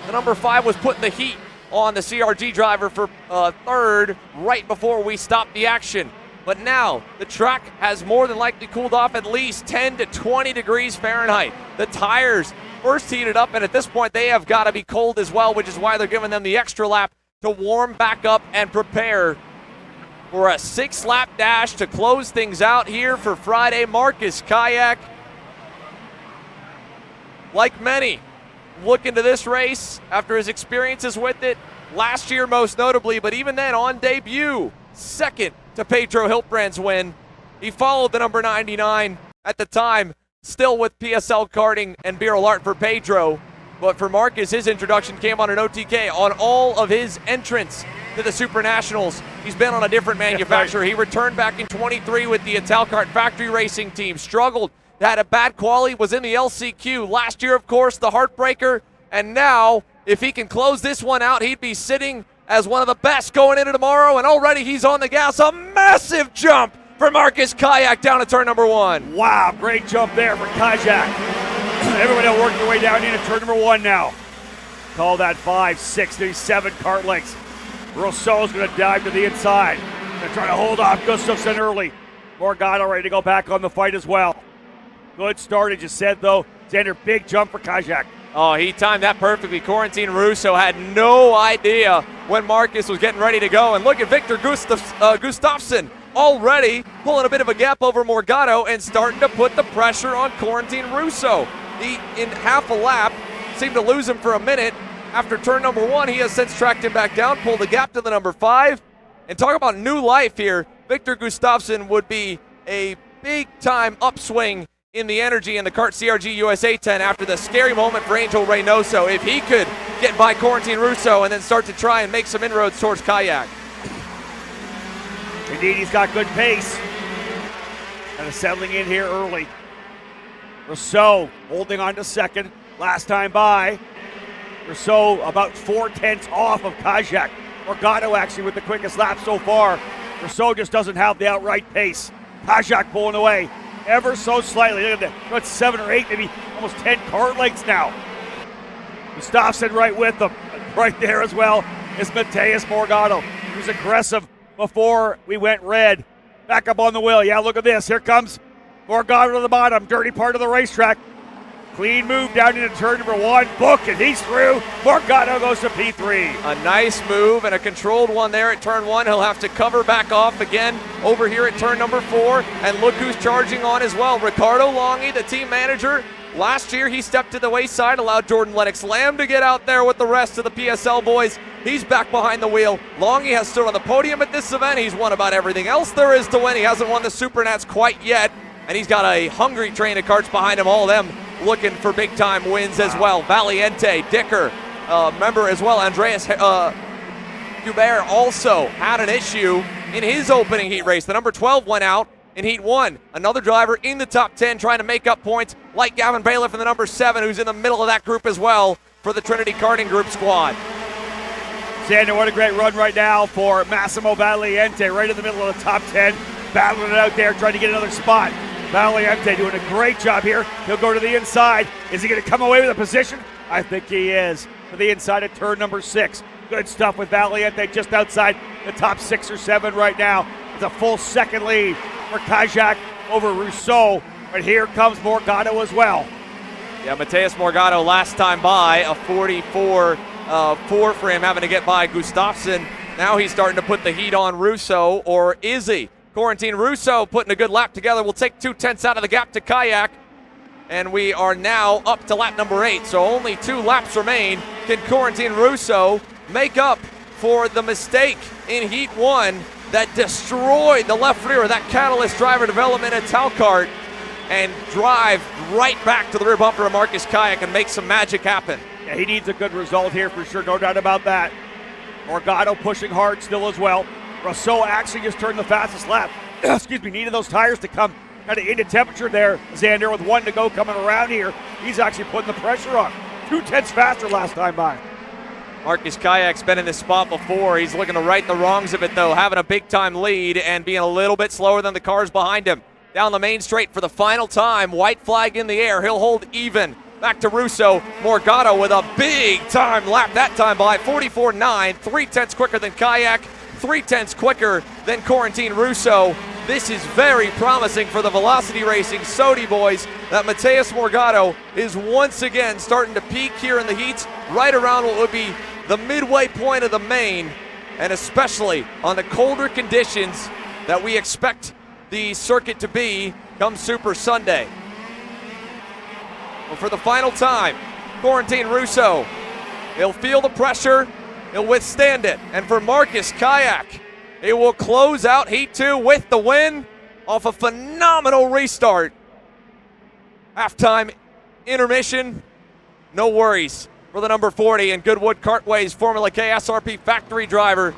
The number 5 was putting the heat on the CRG driver for 3rd right before we stopped the action. But now the track has more than likely cooled off at least 10 to 20 degrees Fahrenheit. The tires first heated up, and at this point they have got to be cold as well, which is why they're giving them the extra lap to warm back up and prepare for a 6-lap dash to close things out here for Friday. Marcus Kayak, like many, look into this race after his experiences with it last year most notably, but even then on debut, 2nd to Pedro Hiltbrand's win. He followed the number 99 at the time, still with PSL Karting and Beryl Art for Pedro. But for Marcus, his introduction came on an OTK. On all of his entrants to the SuperNationals, he's been on a different manufacturer. He returned back in 23 with the Italkart factory racing team, struggled, had a bad quali, was in the LCQ. Last year, of course, the heartbreaker. And now, if he can close this one out, he'd be sitting as one of the best going into tomorrow, and already he's on the gas. A massive jump for Marcus Kayak down to turn number 1. Wow, great jump there for Kajak. Everybody will work their way down into turn number 1 now. Call that 5, 6, maybe 7 kart lengths Rousseau's going to dive to the inside. They're trying to hold off Gustafson early. Morgado ready to go back on the fight as well. Good start, as you said, though. Xander, big jump for Kajak. Oh, he timed that perfectly. Quarantine Russo had no idea when Marcus was getting ready to go. And look at Victor Gustafsson already pulling a bit of a gap over Morgado and starting to put the pressure on Quarantine Russo. He, in half a lap, seemed to lose him for a minute. After turn number 1, he has since tracked him back down, pulled the gap to the number 5. And talk about new life here. Victor Gustafsson would be a big-time upswing in the energy in the Kart CRG USA 10 after the scary moment for Angel Reynoso. If he could get by Quarantine Russo and then start to try and make some inroads towards Kayak. Indeed, he's got good pace. Kind of settling in here early. Rousseau holding on to second. Last time by. Rousseau about 4/10 off of Kajak. Morgado actually with the quickest lap so far. Rousseau just doesn't have the outright pace. Kajak pulling away ever so slightly. Look at that. About 7 or 8, maybe almost 10 car lengths now. Gustafsson right with them. Right there as well is Mateus Morgado. He was aggressive before we went red. Back up on the wheel. Yeah, look at this. Here comes Morgado to the bottom. Dirty part of the racetrack. Clean move down into turn number 1. Book, and he's through. Morgado goes to P3. A nice move and a controlled one there at turn 1. He'll have to cover back off again over here at turn number 4. And look who's charging on as well. Ricardo Longy, the team manager. Last year, he stepped to the wayside, allowed Jordan Lennox-Lamb to get out there with the rest of the PSL boys. He's back behind the wheel. Longy has stood on the podium at this event. He's won about everything else there is to win. He hasn't won the SuperNats quite yet. And he's got a hungry train of karts behind him, all of them looking for big-time wins as well. Valiente, Dicker, remember as well, Andreas Hubert also had an issue in his opening heat race. The number 12 went out in heat 1. Another driver in the top 10 trying to make up points, like Gavin Bailiff in the number 7, who's in the middle of that group as well for the Trinity Karting Group squad. Xander, what a great run right now for Massimo Valiente, right in the middle of the top 10, battling it out there, trying to get another spot. Valiente doing a great job here. He'll go to the inside. Is he going to come away with a position? I think he is. To the inside of turn number 6. Good stuff with Valiente just outside the top 6 or 7 right now. It's a full second lead for Kajak over Rousseau. But here comes Morgado as well. Yeah, Mateus Morgado last time by, a 44-4 for him, having to get by Gustafsson. Now he's starting to put the heat on Rousseau, or is he? Quarantine Russo putting a good lap together. We'll take 2/10 out of the gap to Kayak. And we are now up to lap number 8. So only 2 laps remain. Can Quarantine Russo make up for the mistake in Heat 1 that destroyed the left rear of that Catalyst driver development at Talcart and drive right back to the rear bumper of Marcus Kayak and make some magic happen? Yeah, he needs a good result here for sure. No doubt about that. Morgado pushing hard still as well. Rousseau actually just turned the fastest lap. Excuse me, needed those tires to come kind of into temperature there. Xander with 1 to go coming around here. He's actually putting the pressure on. 2/10 faster last time by. Marcus Kayak's been in this spot before. He's looking to right the wrongs of it though, having a big time lead and being a little bit slower than the cars behind him. Down the main straight for the final time. White flag in the air. He'll hold even. Back to Russo. Morgado with a big time lap that time by 44.9. 3/10 quicker than Kayak. 3/10 quicker than Quarantine Russo. This is very promising for the Velocity Racing Sodi boys that Mateus Morgado is once again starting to peak here in the heats right around what would be the midway point of the main, and especially on the colder conditions that we expect the circuit to be come Super Sunday. Well, for the final time, Quarantine Russo, he'll feel the pressure, he'll withstand it. And for Marcus Kayak, he will close out Heat 2 with the win off a phenomenal restart. Halftime intermission, no worries for the number 40 and Goodwood Kartways Formula K SRP factory driver.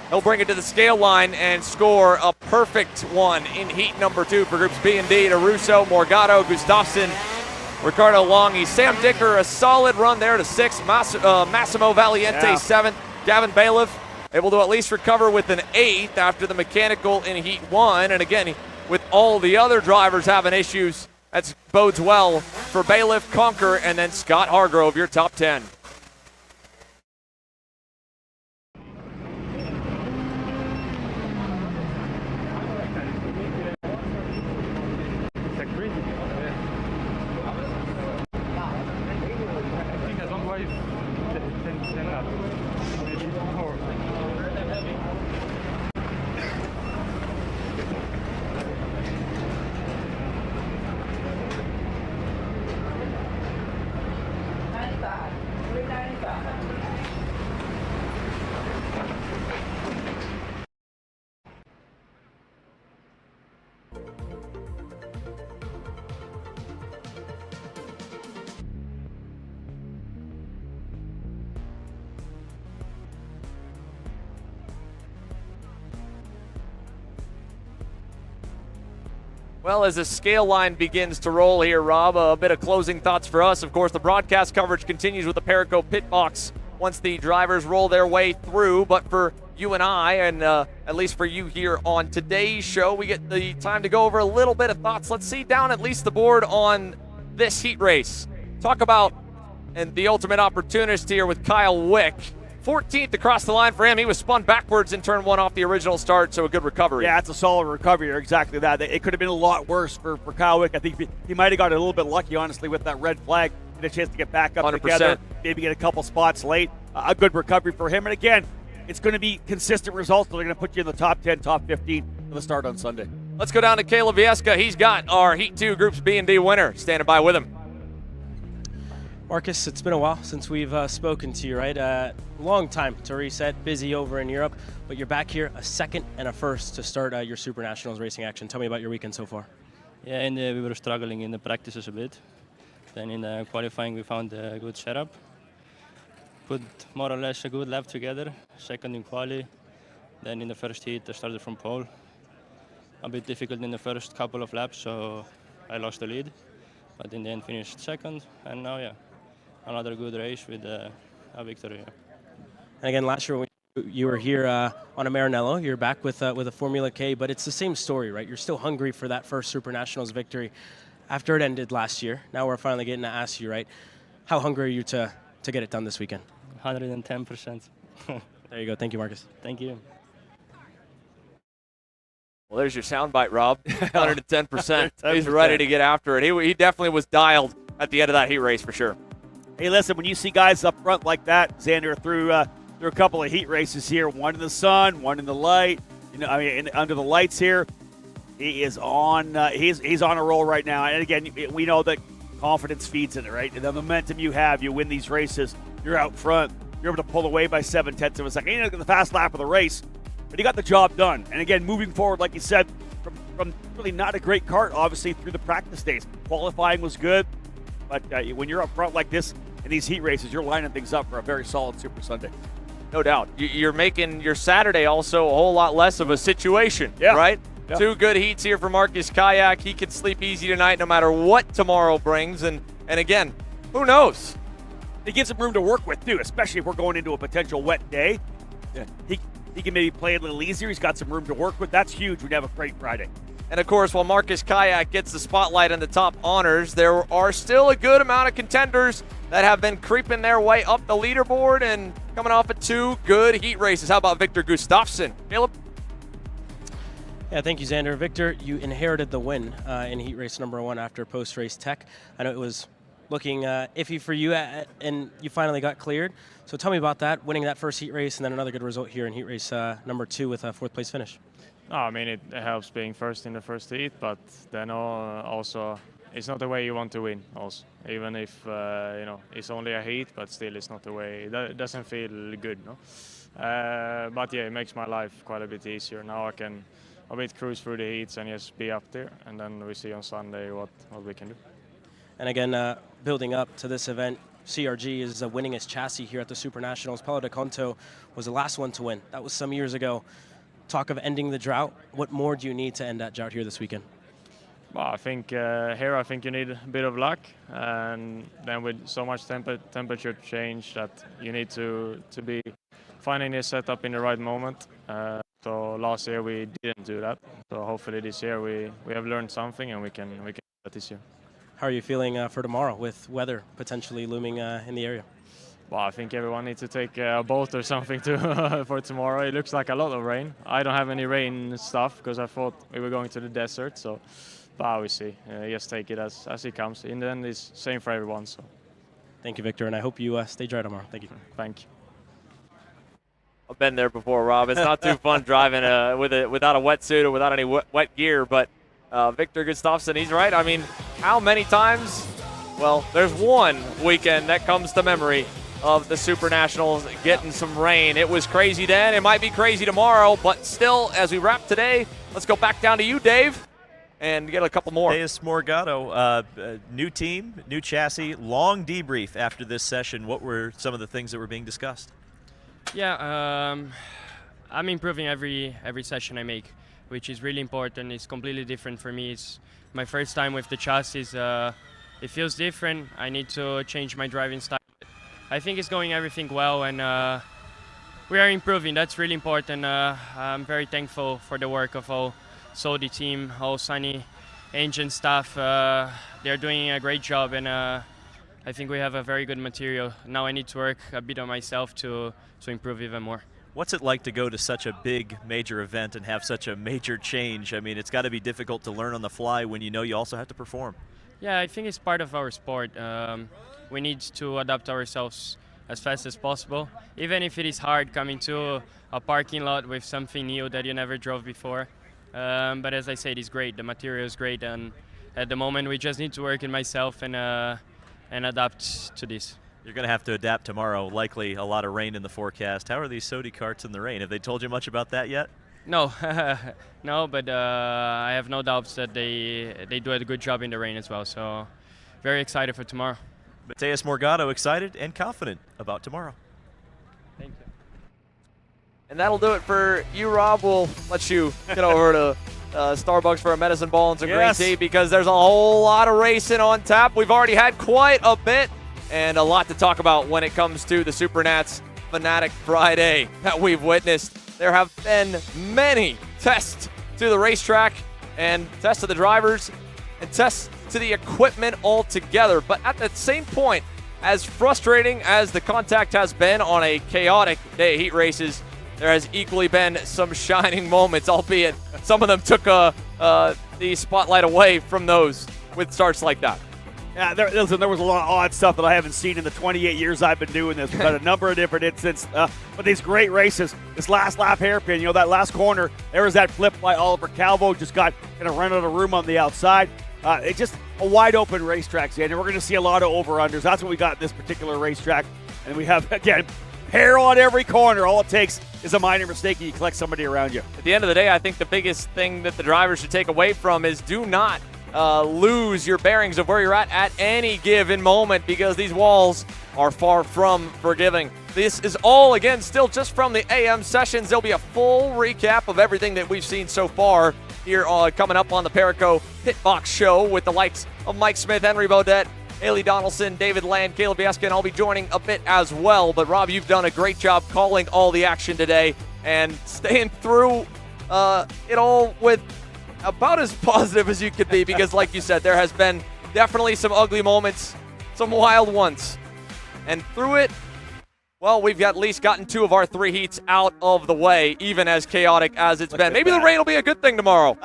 He'll bring it to the scale line and score a perfect one in Heat number 2 for groups B and D to Russo, Morgado, Gustafsson, Ricardo Longy, Sam Dicker, a solid run there to 6th, Massimo Valiente 7th, Gavin Bailiff able to at least recover with an 8th after the mechanical in Heat 1, and again, with all the other drivers having issues, that bodes well for Bailiff, Conker, and then Scott Hargrove, your top 10. Well, as the scale line begins to roll here, Rob, a bit of closing thoughts for us. Of course, the broadcast coverage continues with the Perico pit box once the drivers roll their way through. But for you and I, and at least for you here on today's show, we get the time to go over a little bit of thoughts. Let's see down at least the board on this heat race. Talk about and the ultimate opportunist here with Kyle Wick. 14th across the line for him. He was spun backwards in turn one off the original start, so a good recovery. Yeah, it's a solid recovery. Exactly that. It could have been a lot worse for Kyle Wick. I think he might have got a little bit lucky, honestly, with that red flag. Get a chance to get back up 100%. together, maybe get a couple spots late. A good recovery for him. And again, it's going to be consistent results. They're going to put you in the top 10, top 15 for the start on Sunday. Let's go down to Caleb Vieska. He's got our Heat 2 Groups B and D winner standing by with him. Marcus, it's been a while since we've spoken to you, right? Long time to reset, busy over in Europe, but you're back here, a second and a first to start your SuperNationals racing action. Tell me about your weekend so far. Yeah, and we were struggling in the practices a bit. Then in the qualifying we found a good setup. Put more or less a good lap together, second in quali. Then in the first heat I started from pole. A bit difficult in the first couple of laps, so I lost the lead. But in the end finished second, and now, yeah, another good race with a victory. Yeah. And again, last year when you were here on a Maranello, you're back with a Formula K, but it's the same story, right? You're still hungry for that first SuperNationals victory after it ended last year. Now we're finally getting to ask you, right? How hungry are you to get it done this weekend? 110%. There you go. Thank you, Marcus. Thank you. Well, there's your soundbite, Rob. 110%. He's ready to get after it. He definitely was dialed at the end of that heat race for sure. Hey, listen, when you see guys up front like that, Xander, through a couple of heat races here, one in the sun, one in the light, under the lights here, he is on. He's on a roll right now. And again, we know that confidence feeds in it, right? And the momentum you have, you win these races, you're out front, you're able to pull away by 7/10 of a second. You know, the fast lap of the race, but he got the job done. And again, moving forward, like you said, from really not a great kart, obviously through the practice days, qualifying was good, but when you're up front like this in these heat races, you're lining things up for a very solid Super Sunday. No doubt. You're making your Saturday also a whole lot less of a situation, right? Yeah. 2 good heats here for Marcus Kayak. He can sleep easy tonight no matter what tomorrow brings. And again, who knows? It gives him room to work with, too, especially if we're going into a potential wet day. Yeah. He can maybe play a little easier. He's got some room to work with. That's huge when you have a great Friday. And, of course, while Marcus Kayak gets the spotlight and the top honors, there are still a good amount of contenders that have been creeping their way up the leaderboard and coming off of 2 good heat races. How about Victor Gustafsson? Caleb? Yeah, thank you, Xander. Victor, you inherited the win in heat race number 1 after post-race tech. I know it was looking iffy for you, and you finally got cleared. So tell me about that, winning that first heat race, and then another good result here in heat race number 2 with a 4th place finish. Oh, I mean, it helps being first in the first heat, but then also it's not the way you want to win. Also, even if it's only a heat, but still it's not the way. It doesn't feel good, no. But yeah, it makes my life quite a bit easier. Now I can a bit cruise through the heats and just be up there, and then we see on Sunday what we can do. And again, building up to this event, CRG is winning its chassis here at the SuperNationals. Paulo de Conto was the last one to win. That was some years ago. Talk of ending the drought. What more do you need to end that drought here this weekend? Well, I think here I think you need a bit of luck, and then with so much temperature change that you need to be finding this setup in the right moment. So last year we didn't do that. So hopefully this year we have learned something and we can do that this year. How are you feeling for tomorrow with weather potentially looming in the area? Well, I think everyone needs to take a boat or something for tomorrow. It looks like a lot of rain. I don't have any rain stuff because I thought we were going to the desert. But we see. Just take it as it comes. In the end, it's same for everyone. So. Thank you, Victor, and I hope you stay dry tomorrow. Thank you. Thank you. I've been there before, Rob. It's not too fun driving without a wetsuit or without any wet gear, but Victor Gustafsson, he's right. I mean, how many times? Well, there's one weekend that comes to memory of the SuperNationals getting some rain. It was crazy then. It might be crazy tomorrow, but still, as we wrap today, let's go back down to you, Dave, and get a couple more. Deus Morgado, new team, new chassis, long debrief after this session. What were some of the things that were being discussed? Yeah, I'm improving every session I make, which is really important. It's completely different for me. It's my first time with the chassis. It feels different. I need to change my driving style. I think it's going everything well, and we are improving. That's really important. I'm very thankful for the work of all Saudi team, all Sunny engine staff. They're doing a great job, and I think we have a very good material. Now I need to work a bit on myself to improve even more. What's it like to go to such a big major event and have such a major change? I mean, it's got to be difficult to learn on the fly when you know you also have to perform. Yeah, I think it's part of our sport. We need to adapt ourselves as fast as possible, even if it is hard coming to a parking lot with something new that you never drove before. But as I said, it's great. The material is great, and at the moment we just need to work in myself and adapt to this. You're going to have to adapt tomorrow, likely a lot of rain in the forecast. How are these Saudi karts in the rain? Have they told you much about that yet? No, no, but I have no doubts that they do a good job in the rain as well. So very excited for tomorrow. Deus Morgado excited and confident about tomorrow. Thank you. And that'll do it for you, Rob. We'll let you get over to Starbucks for a medicine ball and some green tea, because there's a whole lot of racing on tap. We've already had quite a bit and a lot to talk about when it comes to the SuperNats Fanatic Friday that we've witnessed. There have been many tests to the racetrack and tests to the drivers and tests to the equipment altogether. But at the same point, as frustrating as the contact has been on a chaotic day of heat races, there has equally been some shining moments, albeit some of them took the spotlight away from those with starts like that. Yeah, there was a lot of odd stuff that I haven't seen in the 28 years I've been doing this. We've had a number of different incidents, but these great races. This last lap hairpin, that last corner, there was that flip by Oliver Calvo, just got kind of run out of room on the outside. It's just a wide open racetrack, and we're going to see a lot of over-unders. That's what we got in this particular racetrack. And we have, again, hair on every corner. All it takes is a minor mistake and you collect somebody around you. At the end of the day, I think the biggest thing that the drivers should take away from is do not lose your bearings of where you're at any given moment, because these walls are far from forgiving. This is all, again, still just from the AM sessions. There'll be a full recap of everything that we've seen so far here coming up on the Perico Pitbox Show with the likes of Mike Smith, Henry Beaudet, Haley Donaldson, David Land, Caleb Yeskin. I'll be joining a bit as well. But, Rob, you've done a great job calling all the action today and staying through it all with about as positive as you could be, because like you said, there has been definitely some ugly moments, some wild ones. And through it, well, we've at least gotten 2 of our 3 heats out of the way, even as chaotic as it's been. Maybe the rain will be a good thing tomorrow.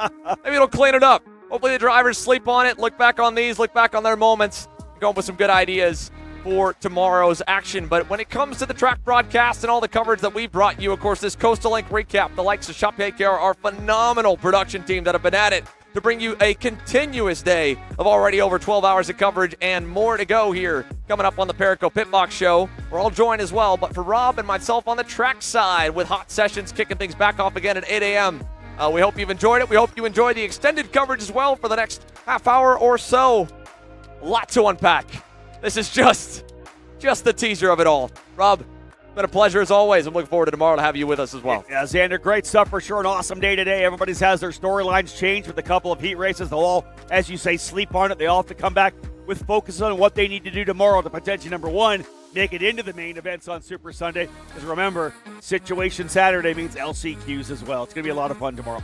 Maybe it'll clean it up. Hopefully the drivers sleep on it, look back on these, look back on their moments, go up with some good ideas for tomorrow's action. But when it comes to the track broadcast and all the coverage that we brought you, of course, this Coastal Link recap, the likes of Shop Care, our phenomenal production team that have been at it to bring you a continuous day of already over 12 hours of coverage and more to go here coming up on the Perico Pitbox Show. We're all joined as well, but for Rob and myself on the track side with hot sessions kicking things back off again at 8 a.m. We hope you've enjoyed it. We hope you enjoy the extended coverage as well for the next half hour or so. A lot to unpack. This is just the teaser of it all. Rob, it's been a pleasure as always. I'm looking forward to tomorrow to have you with us as well. Yeah, Xander, great stuff for sure. An awesome day today. Everybody's has their storylines changed with a couple of heat races. They'll all, as you say, sleep on it. They all have to come back with focus on what they need to do tomorrow to potentially, number one, make it into the main events on Super Sunday. Because remember, Situation Saturday means LCQs as well. It's going to be a lot of fun tomorrow.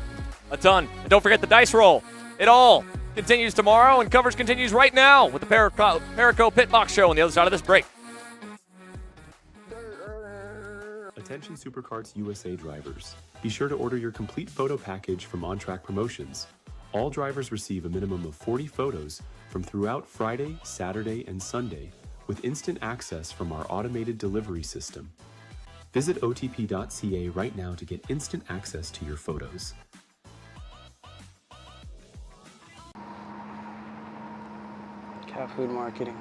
A ton. And don't forget the dice roll. It all continues tomorrow, and coverage continues right now with the Perico Pitbox Show on the other side of this break. Attention SuperKarts USA drivers. Be sure to order your complete photo package from On Track Promotions. All drivers receive a minimum of 40 photos from throughout Friday, Saturday, and Sunday, with instant access from our automated delivery system. Visit otp.ca right now to get instant access to your photos. Cat food marketing.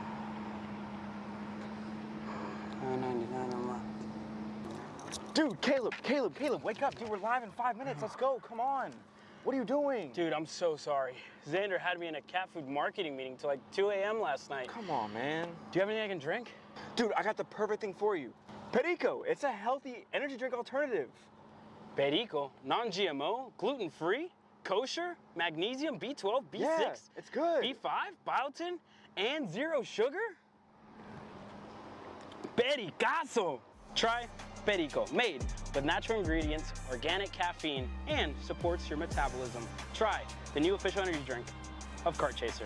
$9.99 a month. Dude, Caleb, wake up. Dude, we're live in 5 minutes. Let's go. Come on. What are you doing? Dude, I'm so sorry. Xander had me in a cat food marketing meeting till like 2 a.m. last night. Come on, man. Do you have anything I can drink? Dude, I got the perfect thing for you. Perico. It's a healthy energy drink alternative. Perico, non-GMO, gluten-free, kosher, magnesium, B12, B6, Yeah, it's good. B5, biotin, and zero sugar? Pericazo! Try Perico, made with natural ingredients, organic caffeine, and supports your metabolism. Try the new official energy drink of Kart Chaser.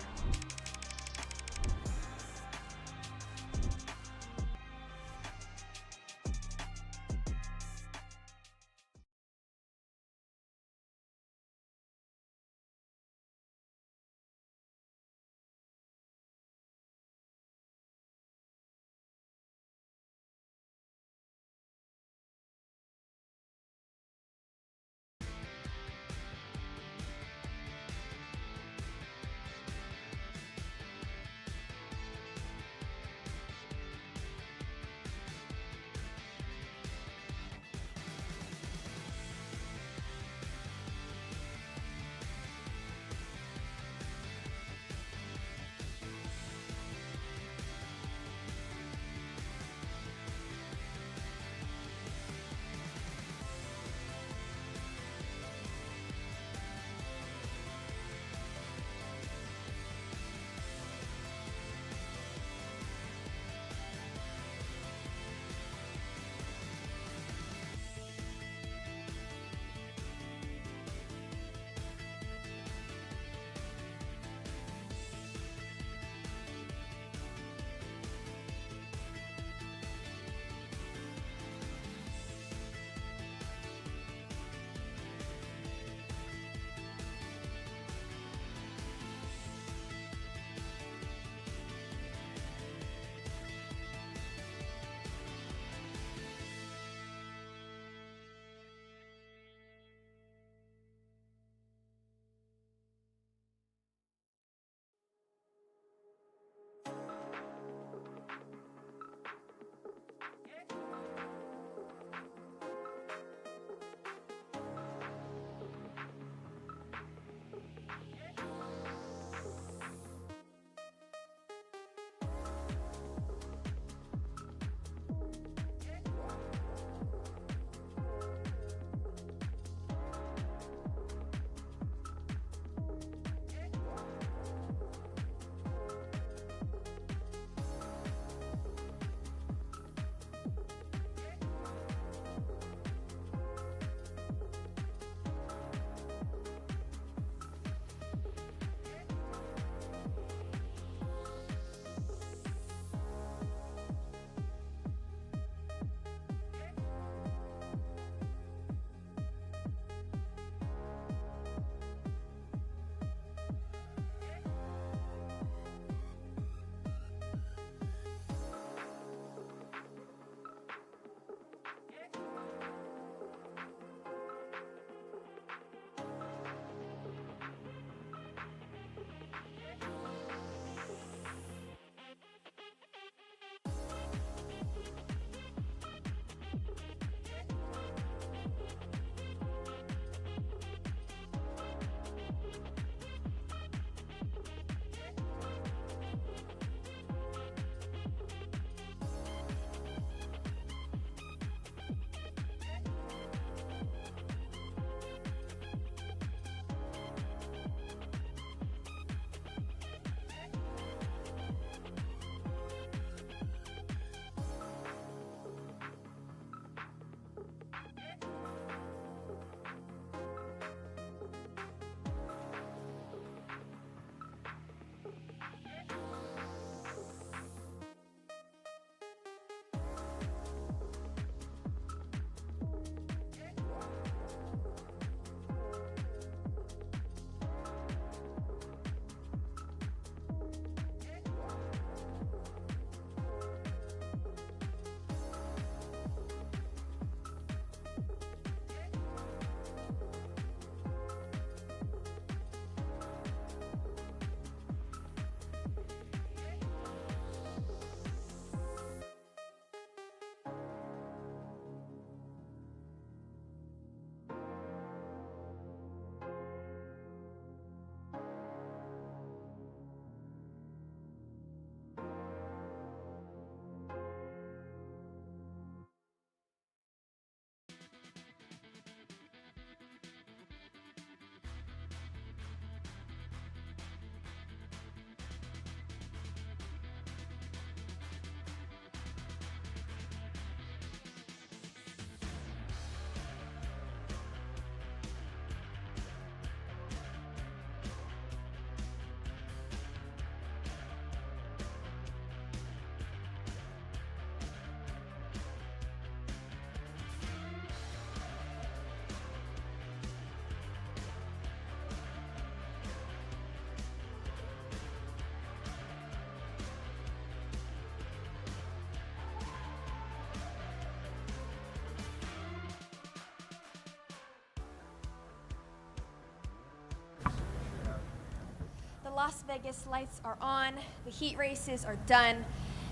Las Vegas lights are on, the heat races are done,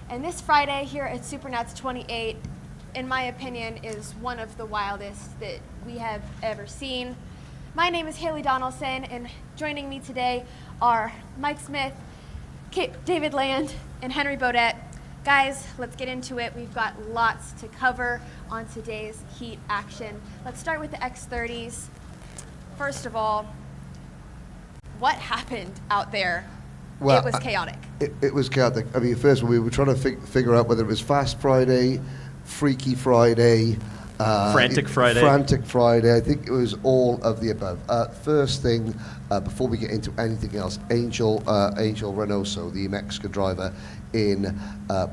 and this Friday here at SuperNats 28, in my opinion, is one of the wildest that we have ever seen. My name is Haley Donaldson, and joining me today are Mike Smith, David Land, and Henry Bodette. Guys, let's get into it. We've got lots to cover on today's heat action. Let's start with the X30s. First of all, what happened out there? Well, it was chaotic. It was chaotic. I mean, first of all, we were trying to figure out whether it was Fast Friday, Freaky Friday, Frantic Friday. Frantic Friday. I think it was all of the above. First thing, before we get into anything else, Angel Reynoso, the Mexican driver in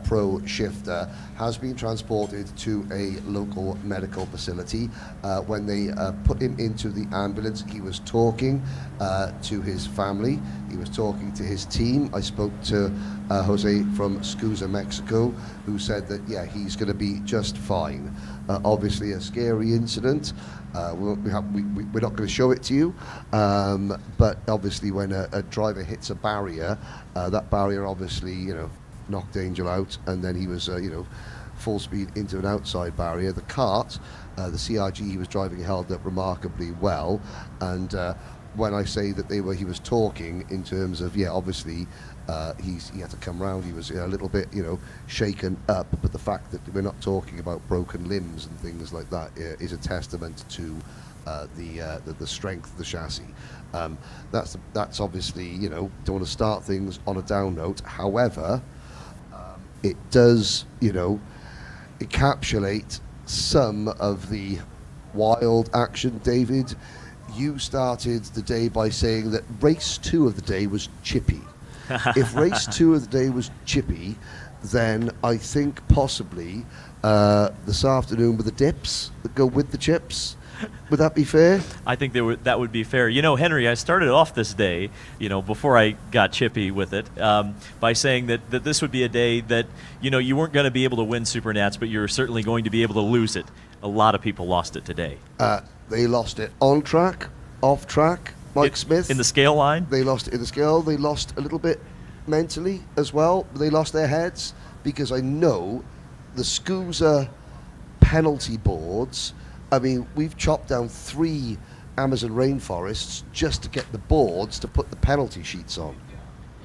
Pro Shifter, has been transported to a local medical facility. When they put him into the ambulance, he was talking to his family. He was talking to his team. I spoke to Jose from SKUSA Mexico, who said that, yeah, he's going to be just fine. Obviously a scary incident. We're not going to show it to you, but obviously when a driver hits a barrier, that barrier obviously, knocked Angel out, and then he was, full speed into an outside barrier. The Kart, the CRG he was driving, held up remarkably well, and when I say that he was talking in terms of, obviously he had to come round. He was a little bit, shaken up, but the fact that we're not talking about broken limbs and things like that is a testament to the strength of the chassis. That's obviously, don't want to start things on a down note. However, it does, encapsulate some of the wild action. David, you started the day by saying that race 2 of the day was chippy. If race 2 of the day was chippy, then I think possibly this afternoon with the dips that go with the chips. Would that be fair? I think that would be fair. Henry, I started off this day, before I got chippy with it, by saying that this would be a day that, you weren't going to be able to win SuperNats, but you're certainly going to be able to lose it. A lot of people lost it today. They lost it on track, off track. Mike Smith. In the scale line? They lost it in the scale. They lost a little bit mentally as well. They lost their heads because I know the SKUSA penalty boards. I mean, we've chopped down 3 Amazon rainforests just to get the boards to put the penalty sheets on.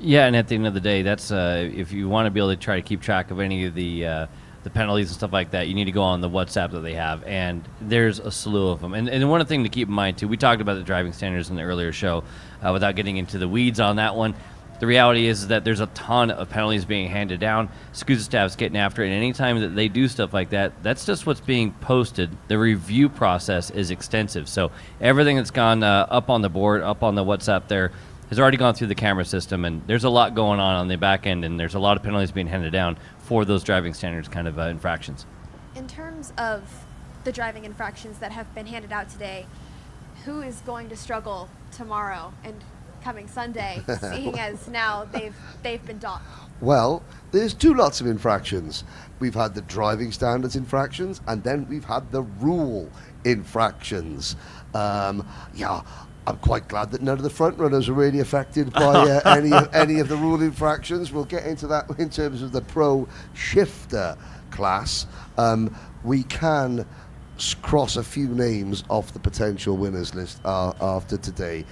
Yeah, and at the end of the day, that's if you want to be able to try to keep track of any of the penalties and stuff like that, you need to go on the WhatsApp that they have, and there's a slew of them. And one thing to keep in mind, too, we talked about the driving standards in the earlier show without getting into the weeds on that one. The reality is that there's a ton of penalties being handed down. SKUSA staff's getting after it, and anytime that they do stuff like that, that's just what's being posted. The review process is extensive. So everything that's gone up on the board, up on the WhatsApp there, has already gone through the camera system, and there's a lot going on the back end, and there's a lot of penalties being handed down for those driving standards kind of infractions. In terms of the driving infractions that have been handed out today, who is going to struggle tomorrow and coming Sunday, seeing as now they've been docked? Well, there's 2 lots of infractions. We've had the driving standards infractions, and then we've had the rule infractions. I'm quite glad that none of the front runners are really affected by any of the rule infractions. We'll get into that in terms of the Pro Shifter class. We can cross a few names off the potential winners list after today.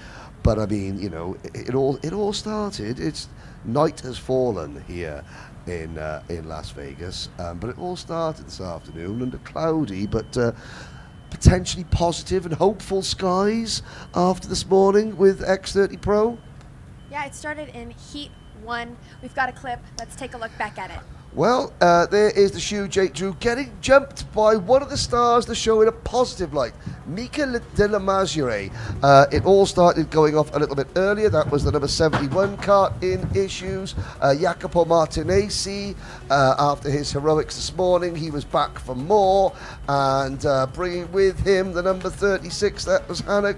But I mean, it all started. It's night has fallen here in Las Vegas, but it all started this afternoon under cloudy, but potentially positive and hopeful skies after this morning with X30 Pro. Yeah, it started in Heat 1. We've got a clip. Let's take a look back at it. Well, there is the shoe, Jake Drew, getting jumped by one of the stars of the show in a positive light, Mika de la Mazure. It all started going off a little bit earlier. That was the number 71 Kart in issues. Jacopo Martinez, after his heroics this morning, he was back for more, and bringing with him the number 36. That was Hannah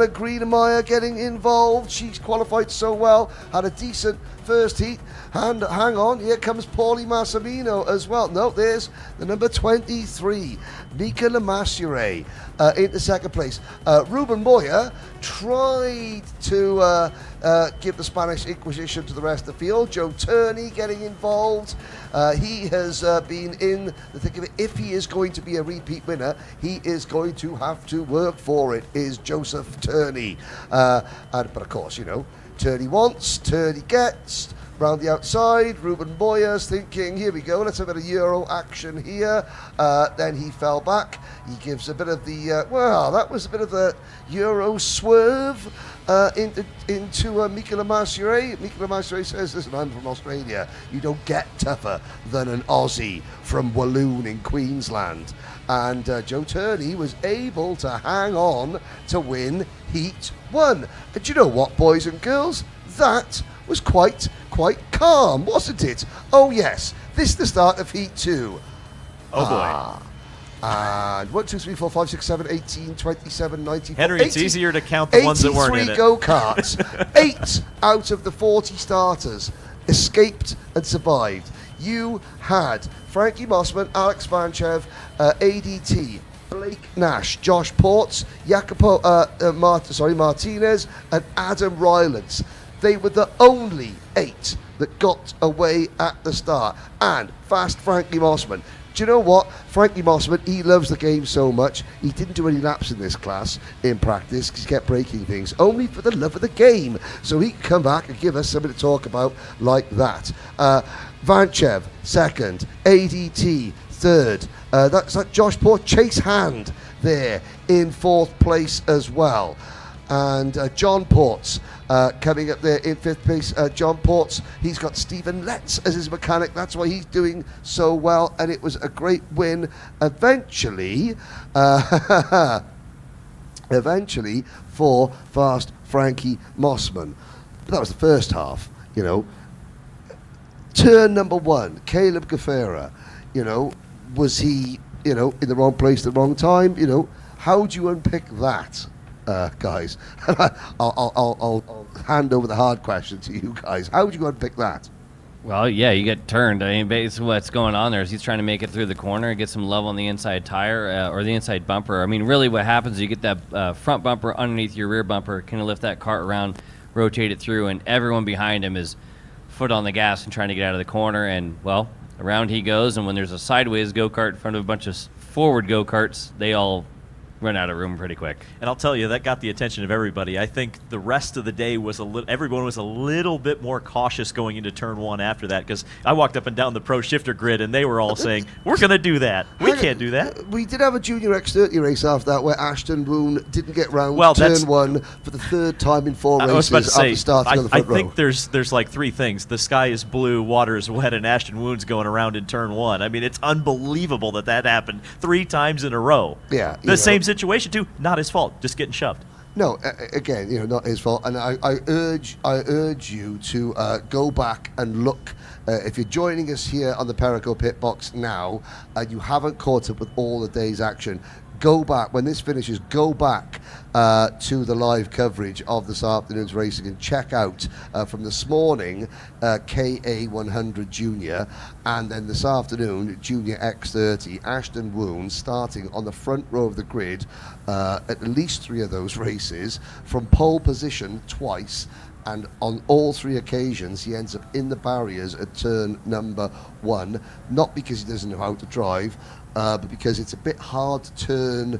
Greenemeyer getting involved. She's qualified so well, had a decent first heat. And hang on, here comes Paul Paulie Massimino as well. No, there's the number 23, Mika Lemassure, into second place. Ruben Moya tried to give the Spanish Inquisition to the rest of the field. Joe Turney getting involved. He has been in the thick of it. If he is going to be a repeat winner, he is going to have to work for it, is Joseph Turney. But of course, Turney wants, Turney gets. Round the outside, Ruben Moya's thinking, here we go, let's have a bit of Euro action here. Then he fell back. He gives a bit of the, that was a bit of the Euro swerve into Mika Lemassure. Mika Lemassure says, listen, I'm from Australia. You don't get tougher than an Aussie from Walloon in Queensland. And Joe Turney was able to hang on to win Heat 1. And you know what, boys and girls? That was quite calm, wasn't it? Oh yes, this is the start of Heat 2. Oh boy. And 1, 2, 3, 4, 5, 6, 7, 18, 27, 19. Henry, it's easier to count the ones that weren't in it. 83 go-karts. 8 out of the 40 starters escaped and survived. You had Frankie Mossman, Alex Vanchev, ADT, Blake Nash, Josh Ports, Jacopo Martinez, and Adam Rylance. They were the only 8 that got away at the start. And fast Frankie Mossman. Do you know what? Frankie Mossman, he loves the game so much, he didn't do any laps in this class in practice because he kept breaking things, only for the love of the game. So he can come back and give us something to talk about like that. Vanchev, second. ADT, third. That's like Josh Port, Chase Hand there in fourth place as well. And John Ports coming up there in fifth place. John Ports, he's got Stephen Letts as his mechanic. That's why he's doing so well. And it was a great win eventually, for fast Frankie Mossman. But that was the first half, Turn number 1, Caleb Gaffera, was he, in the wrong place at the wrong time? How do you unpick that? Guys, I'll hand over the hard question to you guys. How would you unpick that? Well, yeah, you get turned. I mean, basically what's going on there is he's trying to make it through the corner, get some love on the inside tire or the inside bumper. I mean, really what happens is you get that front bumper underneath your rear bumper, kind of lift that cart around, rotate it through, and everyone behind him is foot on the gas and trying to get out of the corner. And, well, around he goes, and when there's a sideways go-kart in front of a bunch of forward go-karts, they all run out of room pretty quick. And I'll tell you, that got the attention of everybody. I think the rest of the day was everyone was a little bit more cautious going into turn 1 after that, because I walked up and down the pro shifter grid and they were all saying, we're going to do that. We can't do that. We did have a Junior X30 race after that where Ashton Woon didn't get round turn 1 for the third time in 4 races I was about to say, after starting on the front row. I think there's like 3 things. The sky is blue, water is wet, and Ashton Woon's going around in turn 1. I mean, it's unbelievable that happened 3 times in a row. Yeah. The same situation, too. Not his fault, just getting shoved. No, again, not his fault. And I urge you to go back and look. If you're joining us here on the Perico Pit Box now and you haven't caught up with all the day's action, go back, when this finishes, go back to the live coverage of this afternoon's racing and check out from this morning KA100 Junior, and then this afternoon Junior X30. Ashton Woon starting on the front row of the grid at least 3 of those races from pole position twice, and on all 3 occasions he ends up in the barriers at turn number 1, not because he doesn't know how to drive, but because it's a bit hard to turn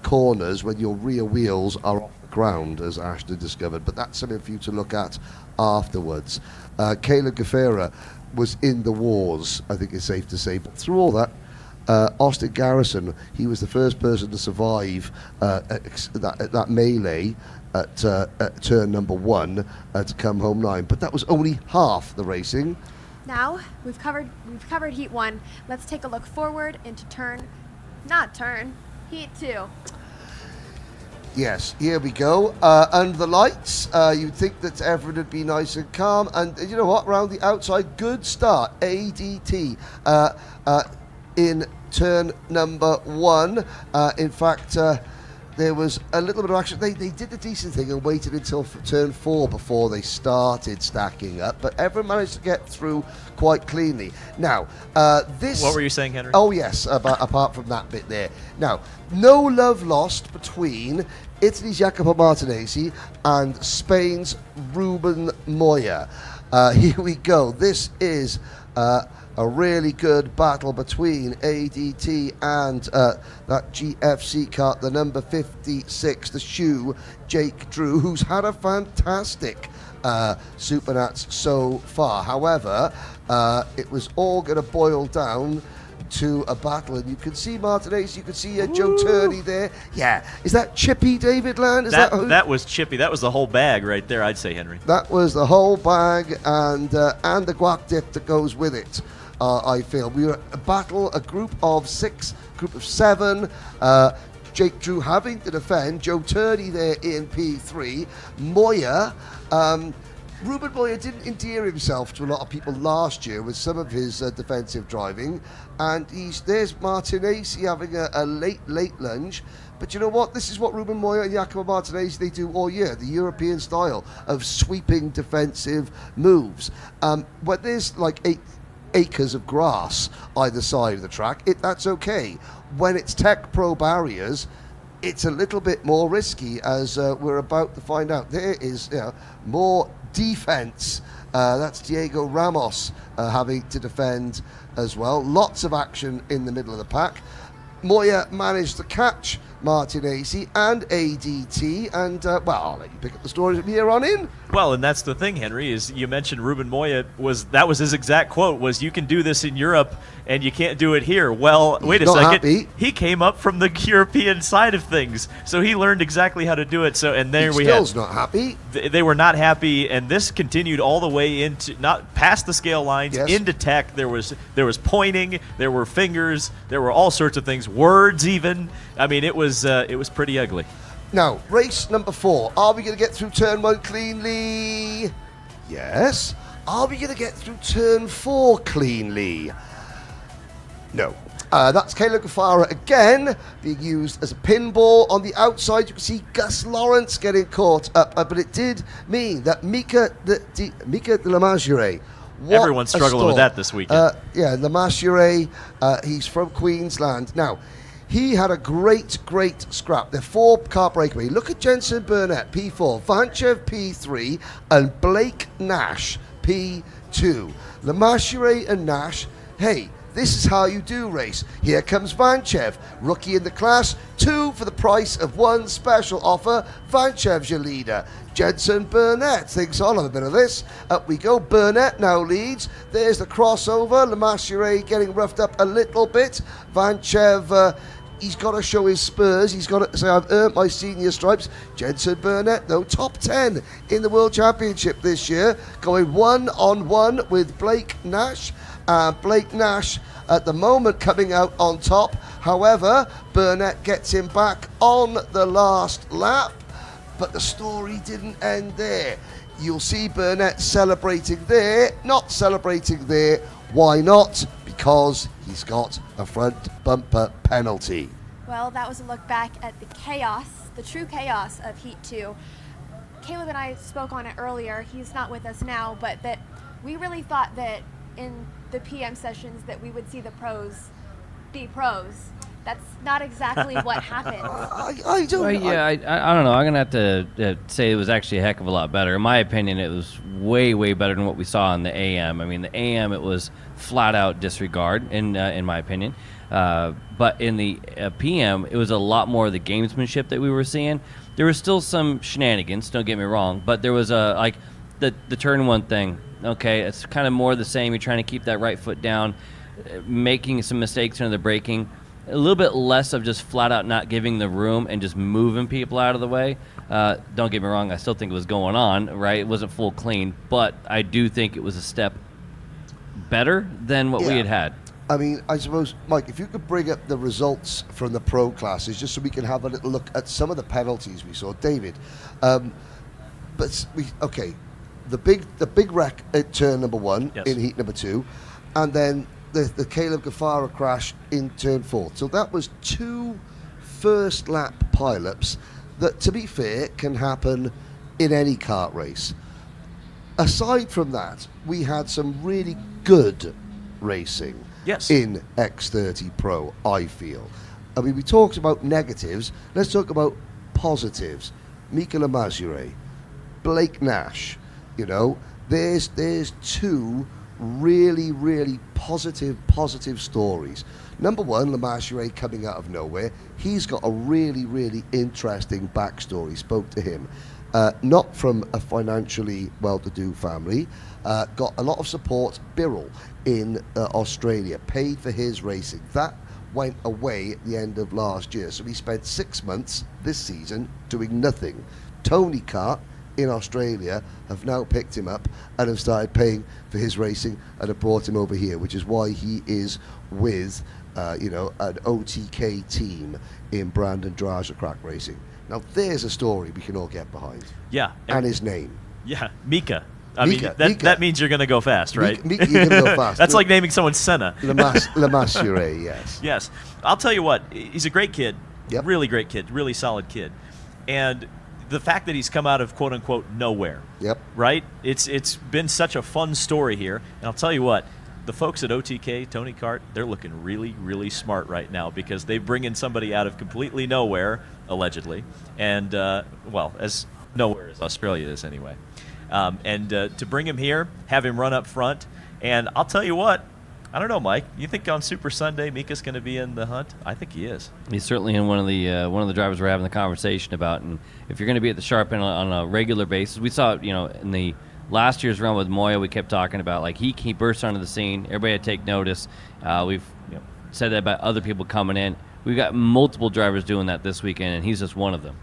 corners when your rear wheels are off the ground, as Ashton discovered. But that's something for you to look at afterwards. Caleb Gaffera was in the wars, I think it's safe to say. But through all that, Austin Garrison, he was the first person to survive that melee at turn number 1 to come home 9. But that was only half the racing. Now we've covered Heat 1. Let's take a look forward into Heat 2. Yes, here we go. Under the lights, you'd think that everything would be nice and calm. And you know what? Around the outside, good start. ADT in turn number 1. In fact, there was a little bit of action. They did the decent thing and waited until turn 4 before they started stacking up, but everyone managed to get through quite cleanly. Now, this... What were you saying, Henry? Oh, yes, apart from that bit there. Now, no love lost between Italy's Jacopo Martinezzi and Spain's Ruben Moya. Here we go. This is a really good battle between ADT and that GFC kart, the number 56, the shoe, Jake Drew, who's had a fantastic Supernats so far. However, it was all going to boil down to a battle, and you can see Martinez, you can see Joe Turney there. Yeah, is that Chippy, David Land? That was Chippy. That was the whole bag right there, I'd say, Henry. That was the whole bag, and the guac dip that goes with it. I feel we were a group of 6, group of 7. Jake Drew having to defend, Joe Turney there in P3. Moya, Ruben Moya didn't endear himself to a lot of people last year with some of his defensive driving, and there's Martinezzi having a late lunge. But you know what? This is what Ruben Moya and Jacopo Martinezzi, they do all year, the European style of sweeping defensive moves. But there's like 8 acres of grass either side of the track, that's okay. When it's Tech Pro barriers, it's a little bit more risky, as we're about to find out. There is more defense. That's Diego Ramos having to defend as well. Lots of action in the middle of the pack. Moya managed to catch Martinezzi and ADT, and well, I'll let you pick up the story from here on in. Well, and that's the thing, Henry, is you mentioned Ruben Moya, that was his exact quote, was you can do this in Europe and you can't do it here. Well, wait a second. Happy. He came up from the European side of things, so he learned exactly how to do it. So, and there we Still's not happy. They were not happy, and this continued all the way into, not past the scale lines, into Tech. There was pointing, there were fingers, there were all sorts of things, words even. I mean, it was pretty ugly. Now, race number 4. Are we going to get through turn 1 cleanly? Yes. Are we going to get through turn 4 cleanly? No. That's Caleb Gafara again, being used as a pinball. On the outside, you can see Gus Lawrence getting caught up, but it did mean that Mika de la Magere. Everyone's struggling with that this weekend. La Magere, he's from Queensland. Now, he had a great scrap. They're 4-car breakaway. Look at Jensen Burnett, P4, Vanchev, P3, and Blake Nash, P2. Lamachere and Nash, hey, this is how you do race. Here comes Vanchev, rookie in the class, 2 for the price of 1 special offer. Vanchev's your leader. Jensen Burnett thinks, I'll have a bit of this. Up we go. Burnett now leads. There's the crossover. Lamachere getting roughed up a little bit. Vanchev, he's got to show his spurs. He's got to say, I've earned my senior stripes. Jensen Burnett, though, top 10 in the World Championship this year, going 1-on-1 with Blake Nash. Blake Nash at the moment coming out on top. However, Burnett gets him back on the last lap. But the story didn't end there. You'll see Burnett celebrating there, not celebrating there. Why not? Because he's got a front bumper penalty. Well, that was a look back at the chaos, the true chaos of Heat 2. Caleb and I spoke on it earlier. He's not with us now, but that we really thought that in the PM sessions that we would see the pros be pros. That's not exactly what happened. I don't know. I don't know. I'm going to have to say it was actually a heck of a lot better. In my opinion, it was way better than what we saw in the AM. I mean, the AM, it was flat out disregard, in my opinion. But in the PM, it was a lot more of the gamesmanship that we were seeing. There was still some shenanigans, don't get me wrong, but there was like the turn 1 thing. Okay, it's kind of more the same. You're trying to keep that right foot down, making some mistakes into the braking. A little bit less of just flat out not giving the room and just moving people out of the way. Don't get me wrong, I still think it was going on, right? It wasn't full clean, but I do think it was a step better than what we had. I mean, I suppose, Mike, if you could bring up the results from the pro classes, just so we can have a little look at some of the penalties we saw. David, the big wreck at turn number 1 in heat number 2, and then the Caleb Gafara crash in turn 4. So that was 2 first lap pileups that, to be fair, can happen in any kart race. Aside from that, we had some really good racing in X30 Pro, I feel. I mean, we talked about negatives. Let's talk about positives. Mika Lemazure, Blake Nash, you know, there's two really, really positive stories. Number one, Lemazure coming out of nowhere. He's got a really, really interesting backstory. Spoke to him. Not from a financially well-to-do family. Got a lot of support. Birrell in Australia paid for his racing. That went away at the end of last year. So he spent 6 months this season doing nothing. Tony Kart in Australia have now picked him up and have started paying for his racing and have brought him over here, which is why he is with an OTK team in Brandon Drazacrack Racing. Now there's a story we can all get behind. Yeah. And his name. Yeah, Mika. I mean, that means you're going to go fast, right? Mika, you're going to go fast. That's like naming someone Senna. Lemazure, yes. Yes. I'll tell you what, he's a great kid. Yep. Really great kid. Really solid kid. And the fact that he's come out of quote-unquote nowhere. Yep. Right? It's been such a fun story here. And I'll tell you what, the folks at OTK, Tony Kart, they're looking really, really smart right now because they bring in somebody out of completely nowhere, allegedly. And, as nowhere as Australia is anyway. To bring him here, have him run up front, and I'll tell you what, I don't know, Mike. You think on Super Sunday Mika's going to be in the hunt? I think he is. He's certainly in one of the drivers we're having the conversation about. And if you're going to be at the sharp end on a regular basis, we saw in the last year's run with Moya, we kept talking about like he burst onto the scene. Everybody had to take notice. We've said that about other people coming in. We've got multiple drivers doing that this weekend, and he's just one of them.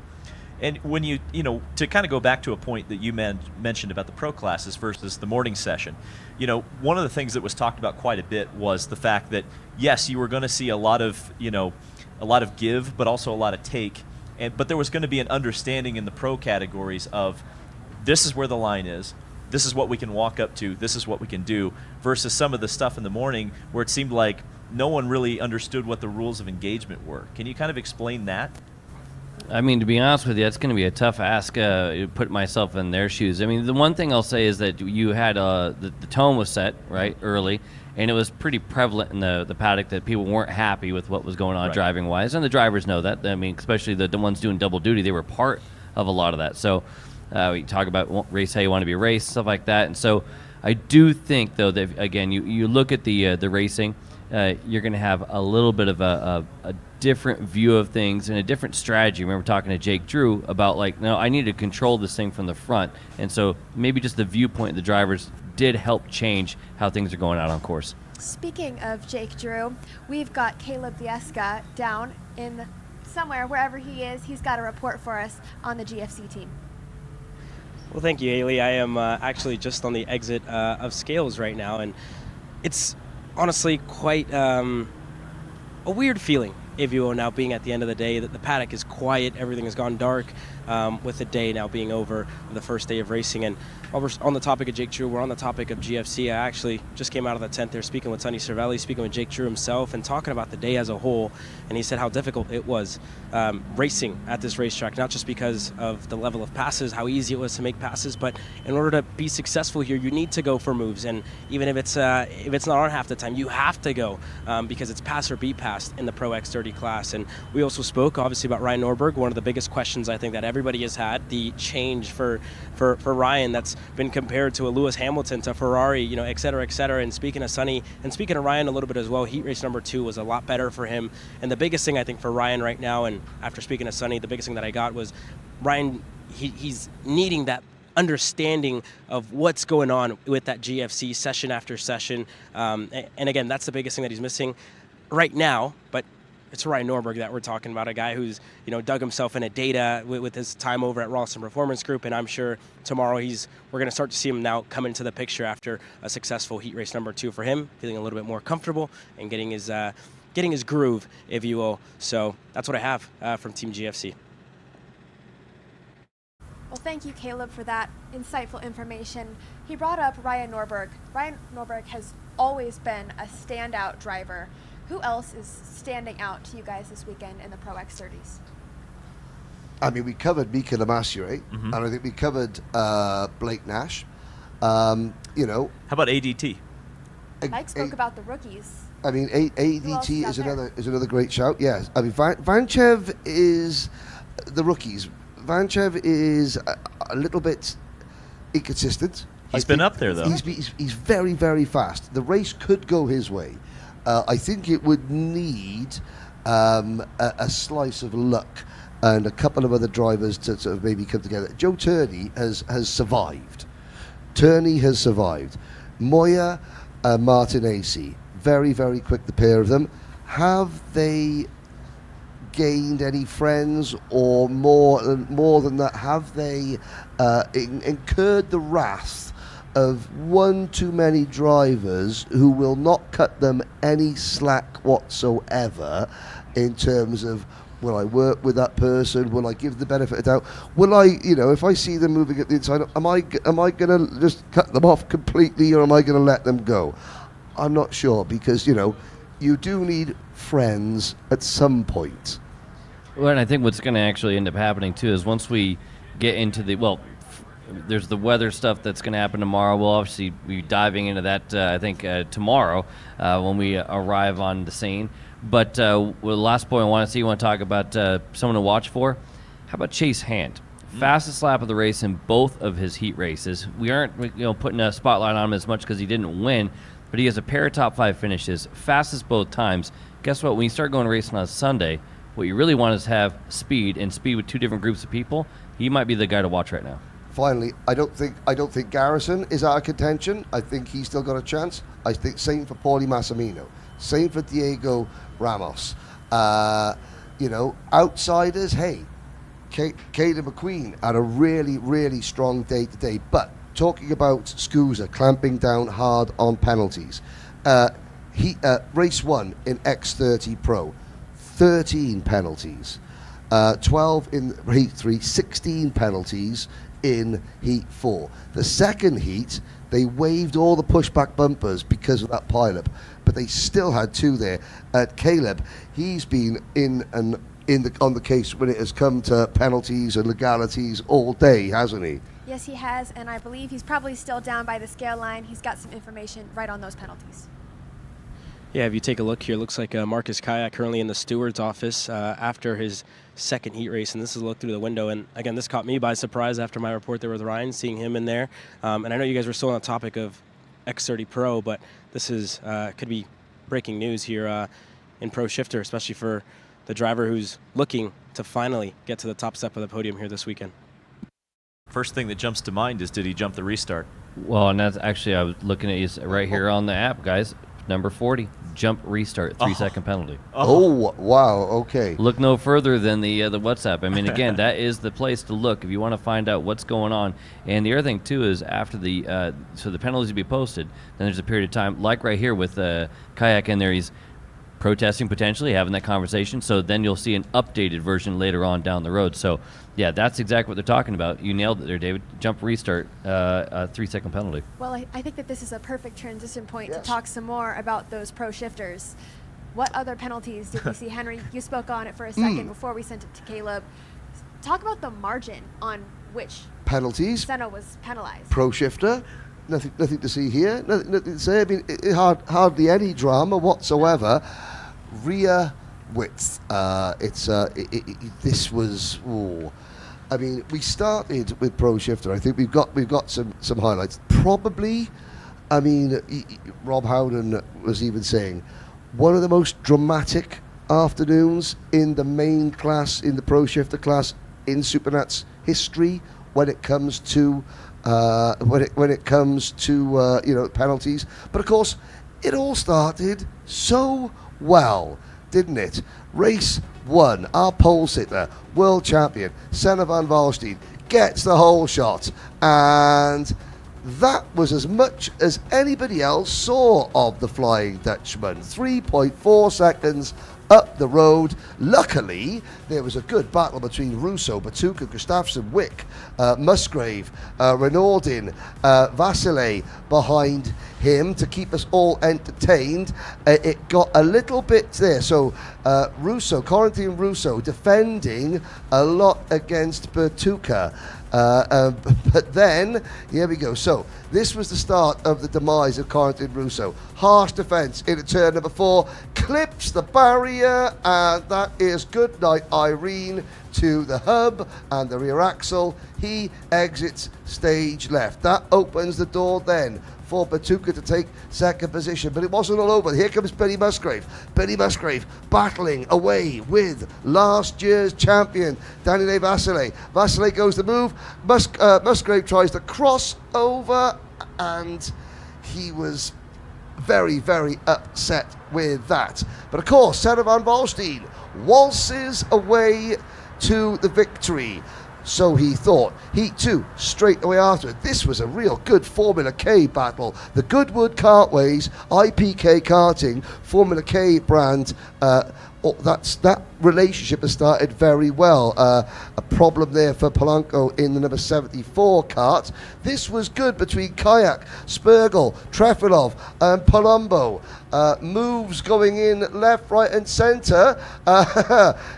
And when to kind of go back to a point that you mentioned about the pro classes versus the morning session, one of the things that was talked about quite a bit was the fact that, yes, you were going to see a lot of give, but also a lot of take. But there was going to be an understanding in the pro categories of this is where the line is, this is what we can walk up to, this is what we can do, versus some of the stuff in the morning where it seemed like no one really understood what the rules of engagement were. Can you kind of explain that? I mean, to be honest with you, it's going to be a tough ask to put myself in their shoes. I mean, the one thing I'll say is that you had the tone was set, right, early, and it was pretty prevalent in the paddock that people weren't happy with what was going on driving-wise, and the drivers know that. I mean, especially the ones doing double duty, they were part of a lot of that. So we talk about race how you want to be raced, stuff like that. And so I do think, though, that, again, you look at the racing, you're going to have a little bit of a different view of things and a different strategy. I remember talking to Jake Drew about no, I need to control this thing from the front. And so maybe just the viewpoint of the drivers did help change how things are going out on course. Speaking of Jake Drew, we've got Caleb Vieska down in somewhere, wherever he is. He's got a report for us on the GFC team. Well, thank you, Haley. I am actually just on the exit of Scales right now, and it's honestly quite a weird feeling, if you will, now being at the end of the day, that the paddock is quiet, everything has gone dark, with the day now being over, the first day of racing. And while we're on the topic of Jake Drew, we're on the topic of GFC. I actually just came out of the tent there speaking with Sonny Cervelli, speaking with Jake Drew himself, and talking about the day as a whole. And he said how difficult it was racing at this racetrack, not just because of the level of passes, how easy it was to make passes, but in order to be successful here, you need to go for moves. And even if it's not on half the time, you have to go because it's pass or be passed in the Pro X30 class. And we also spoke, obviously, about Ryan Norberg, one of the biggest questions I think that everybody has had, the change for Ryan that's been compared to a Lewis Hamilton, to Ferrari, et cetera, et cetera. And speaking of Sonny, and speaking of Ryan a little bit as well, heat race number 2 was a lot better for him. And the biggest thing I think for Ryan right now, and after speaking to Sonny, the biggest thing that I got was Ryan, he's needing that understanding of what's going on with that GFC session after session. And again, that's the biggest thing that he's missing right now. But it's Ryan Norberg that we're talking about, a guy who's dug himself into data with his time over at Rawson Performance Group, and I'm sure tomorrow we're going to start to see him now come into the picture after a successful heat race number 2 for him, feeling a little bit more comfortable and getting his groove, if you will. So that's what I have from Team GFC. Well, thank you, Caleb, for that insightful information. He brought up Ryan Norberg. Ryan Norberg has always been a standout driver who else is standing out to you guys this weekend in the Pro X30s? I mean, we covered Mika Lamassure, and I think we covered Blake Nash. You know, how about ADT? Mike spoke about the rookies. I mean, ADT is is another great shout. Yes, I mean Vanchev is the rookies. Vanchev is a little bit inconsistent. He's been up there though. He's very, very fast. The race could go his way. I think it would need a slice of luck and a couple of other drivers to sort of maybe come together. Joe Turney has survived. Turney has survived. Moya, Martinez, very, very quick, the pair of them. Have they gained any friends, or more than that, have they incurred the wrath of one too many drivers who will not cut them any slack whatsoever in terms of, will I work with that person? Will I give the benefit of doubt? Will I, if I see them moving at the inside, am I going to just cut them off completely, or am I going to let them go? I'm not sure, because, you do need friends at some point. Well, and I think what's going to actually end up happening, too, is once we get into there's the weather stuff that's going to happen tomorrow. We'll obviously be diving into that, I think, tomorrow when we arrive on the scene. But the last point I want to see, you want to talk about someone to watch for? How about Chase Hand? Fastest lap of the race in both of his heat races. We aren't putting a spotlight on him as much because he didn't win, but he has a pair of top 5 finishes, fastest both times. Guess what? When you start going racing on Sunday, what you really want is to have speed, and speed with 2 different groups of people. He might be the guy to watch right now. Finally, I don't think Garrison is out of contention. I think he's still got a chance. I think same for Paulie Massimino, same for Diego Ramos. Outsiders. Hey, Caden McQueen had a really, really strong day today. But talking about SKUSA clamping down hard on penalties, race 1 in X30 Pro, 13 penalties, 12 in Heat 3, 16 penalties in Heat 4. The second heat, they waived all the pushback bumpers because of that pileup, but they still had 2 there. Caleb, he's been on the case when it has come to penalties and legalities all day, hasn't he? Yes, he has, and I believe he's probably still down by the scale line. He's got some information right on those penalties. Yeah, if you take a look here, it looks like Marcus Kayak currently in the steward's office after his second heat race, and this is a look through the window. And again, this caught me by surprise after my report there with Ryan, seeing him in there. And I know you guys were still on the topic of X30 Pro, but this is could be breaking news here in Pro Shifter, especially for the driver who's looking to finally get to the top step of the podium here this weekend. First thing that jumps to mind is, did he jump the restart? Well, and that's actually, I was looking at you right here on the app, guys. Number 40, jump restart, 3-second penalty. Oh, wow, okay. Look no further than the WhatsApp. I mean, again, that is the place to look if you want to find out what's going on. And the other thing, too, is after the penalties will be posted, then there's a period of time, like right here with Kayak in there, he's protesting potentially, having that conversation. So then you'll see an updated version later on down the road. So, yeah, that's exactly what they're talking about. You nailed it there, David. Jump restart, a 3-second penalty. Well, I think that this is a perfect transition point to talk some more about those pro shifters. What other penalties did we see? Henry, you spoke on it for a second before we sent it to Caleb. Talk about the margin on which penalties Senna was penalized. Pro shifter, nothing to see here. Nothing to say. I mean, hardly any drama whatsoever. Rear width. This was. Ooh. I mean, we started with Pro Shifter. I think we've got some highlights. Probably, I mean, Rob Howden was even saying one of the most dramatic afternoons in the main class, in the Pro Shifter class in SuperNats history when it comes to penalties. But of course, it all started so well, didn't it? Race 1, our pole sitter, world champion, Senna van Valstein, gets the whole shot, and that was as much as anybody else saw of the Flying Dutchman. 3.4 seconds up the road. Luckily, there was a good battle between Russo, Batuka, Gustafsson, Wick, Musgrave, Renaudin, Vasile behind him to keep us all entertained. It got a little bit there. So Corentin Russo defending a lot against Bertucca. But then, here we go. So this was the start of the demise of Corentin Russo. Harsh defense into turn number 4, clips the barrier, and that is good night Irene to the hub and the rear axle. He exits stage left. That opens the door then for Bertucca to take second position, but it wasn't all over. Here comes Billy Musgrave. Billy Musgrave battling away with last year's champion, Daniele Vasile. Vasile goes to move. Musgrave tries to cross over, and he was very, very upset with that. But of course, Senna van Valstein waltzes away to the victory. So he thought. Heat 2 straight away after it. This was a real good Formula K battle. The Goodwood Kartways, IPK Karting, Formula K brand, that relationship has started very well. A problem there for Polanco in the number 74 kart. This was good between Kayak, Spergel, Trefilov and Palumbo. Moves going in left, right and centre.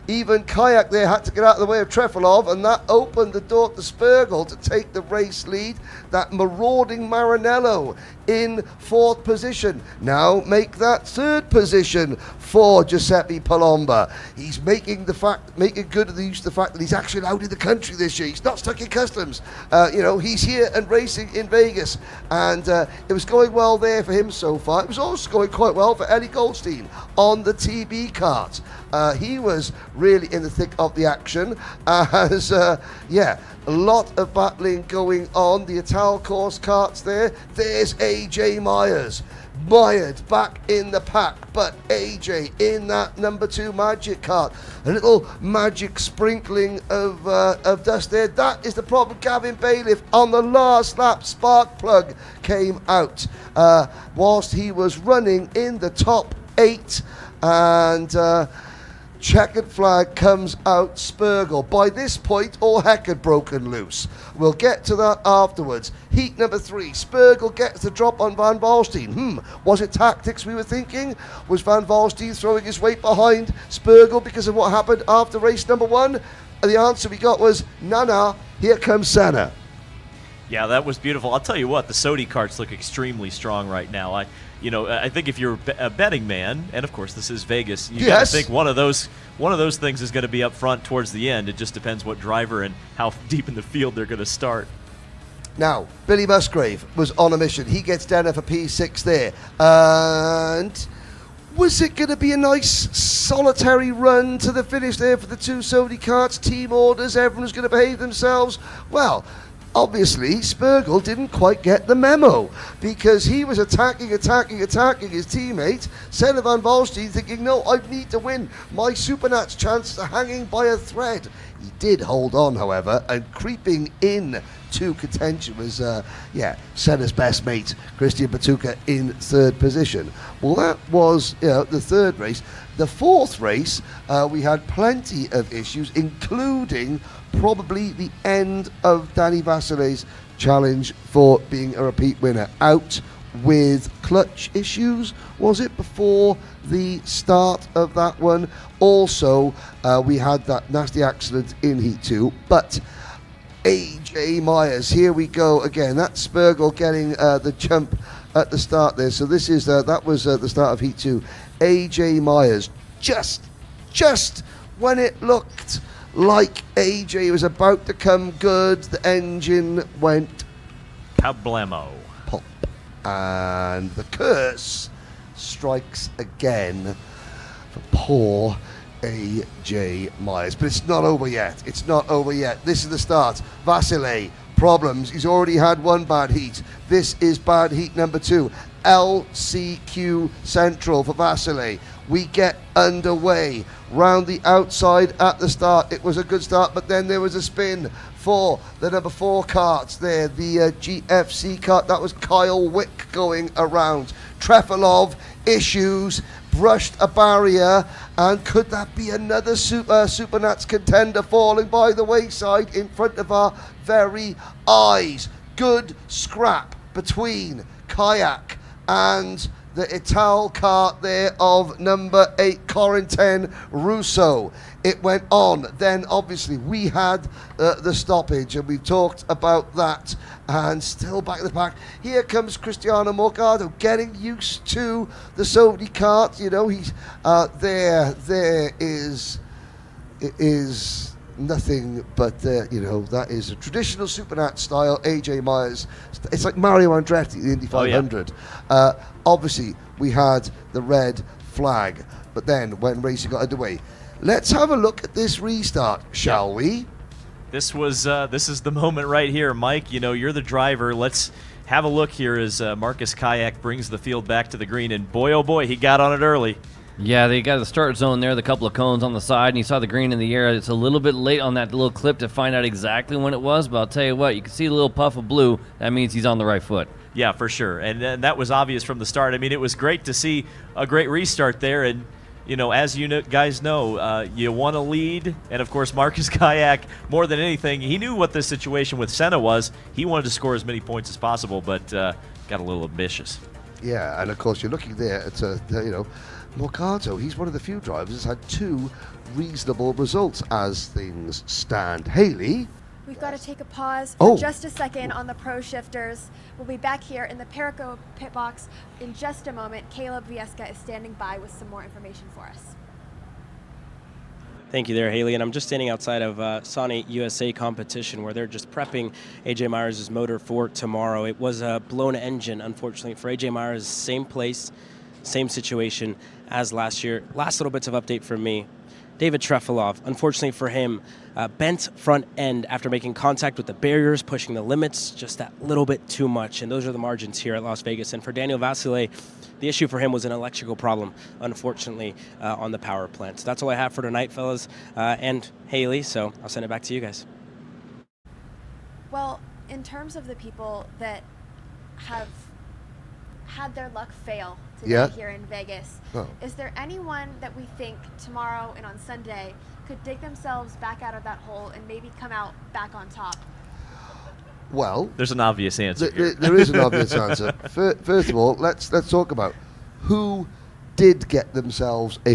Even Kayak there had to get out of the way of Trefilov, and that opened the door to Spergel to take the race lead. That marauding Maranello in 4th position. Now make that 3rd position for Giuseppe Palomba. He's making good of the use of the fact that he's actually out in the country this year. He's not stuck in customs. He's here and racing in Vegas, and it was going well there for him so far. It was also going quite well for Ellie Goldstein on the TB kart. He was really in the thick of the action, as a lot of battling going on. The Ital course karts there. There's AJ Myers. Myers back in the pack, but AJ in that number 2 Magic kart. A little magic sprinkling of dust there. That is the problem. Gavin Bailiff on the last lap, spark plug came out whilst he was running in the top 8, and checkered flag comes out, Spergel. By this point, all heck had broken loose. We'll get to that afterwards. Heat number 3, Spergel gets the drop on Van Valstein. Was it tactics we were thinking? Was Van Valstein throwing his weight behind Spergel because of what happened after race number 1? And the answer we got was, nah, here comes Senna. Yeah, that was beautiful. I'll tell you what, the Sodi karts look extremely strong right now. I think if you're a betting man, and of course this is Vegas, you got to think one of those things is going to be up front towards the end. It just depends what driver and how deep in the field they're going to start. Now, Billy Musgrave was on a mission. He gets down for P6 there. And was it going to be a nice solitary run to the finish there for the 2 Sodi karts? Team orders, everyone's going to behave themselves? Well, obviously, Spergel didn't quite get the memo, because he was attacking his teammate, Senna van Valstein, thinking, no, I need to win. My Supernats chances are hanging by a thread. He did hold on, however, and creeping in to contention was, Senna's best mate, Christian Bertucca, in 3rd position. Well, that was the 3rd race. The 4th race, we had plenty of issues, including probably the end of Danny Vasile's challenge for being a repeat winner. Out with clutch issues, was it, before the start of that one? Also, we had that nasty accident in Heat 2, but AJ Myers, here we go again. That's Spergel getting the jump at the start there. So this is that was the start of Heat 2. AJ Myers, just when it looked like AJ was about to come good, the engine went kablamo. Pop. And the curse strikes again for poor AJ Myers. But it's not over yet. This is the start. Vasile, problems. He's already had 1 bad heat. This is bad heat number 2. LCQ Central for Vasile. We get underway round the outside at the start. It was a good start, but then there was a spin for the number 4 karts there, the GFC kart. That was Kyle Wick going around. Trefilov, issues, brushed a barrier, and could that be another Supernats contender falling by the wayside in front of our very eyes? Good scrap between Kayak and the Ital kart there of number 8, Corentin Russo. It went on. Then obviously we had the stoppage, and we've talked about that. And still back at the pack, here comes Cristiano Morgado, getting used to the Sony kart. You know, he's there is nothing but you know, that is a traditional Supernat style AJ Myers. It's like Mario Andretti, the Indy 500. Obviously we had the red flag, but then when racing got underway, let's have a look at this restart, shall we? This is the moment right here, Mike. You know, you're the driver. Let's have a look here as Marcus Kayak brings the field back to the green, and boy, oh boy, he got on it early. Yeah, they got the start zone there, the couple of cones on the side, and you saw the green in the air. It's a little bit late on that little clip to find out exactly when it was, but I'll tell you what, you can see a little puff of blue. That means he's on the right foot. Yeah, for sure, and that was obvious from the start. I mean, it was great to see a great restart there, and you know, as you guys know, you want to lead, and of course Marcus Kayak, more than anything, he knew what the situation with Senna was. He wanted to score as many points as possible, but got a little ambitious. Yeah, and of course you're looking there at you know, Morgado. He's one of the few drivers that's had 2 reasonable results as things stand. Haley? We've got to take a pause for just a second on the pro shifters. We'll be back here in the Perico pit box in just a moment. Caleb Viesca is standing by with some more information for us. Thank you there, Haley. And I'm just standing outside of Sony USA competition where they're just prepping AJ Myers' motor for tomorrow. It was a blown engine, unfortunately, for AJ Myers. Same place, same situation as last year. Last little bits of update from me. David Trefilov, unfortunately for him, bent front end after making contact with the barriers, pushing the limits just that little bit too much. And those are the margins here at Las Vegas. And for Daniel Vasile, the issue for him was an electrical problem, unfortunately, on the power plant. So that's all I have for tonight, fellas, and Haley. So I'll send it back to you guys. Well, in terms of the people that have had their luck fail today here in Vegas, is there anyone that we think tomorrow and on Sunday could dig themselves back out of that hole and maybe come out back on top? Well, there's an obvious answer. There is an obvious answer. First of all, let's talk about who did get themselves a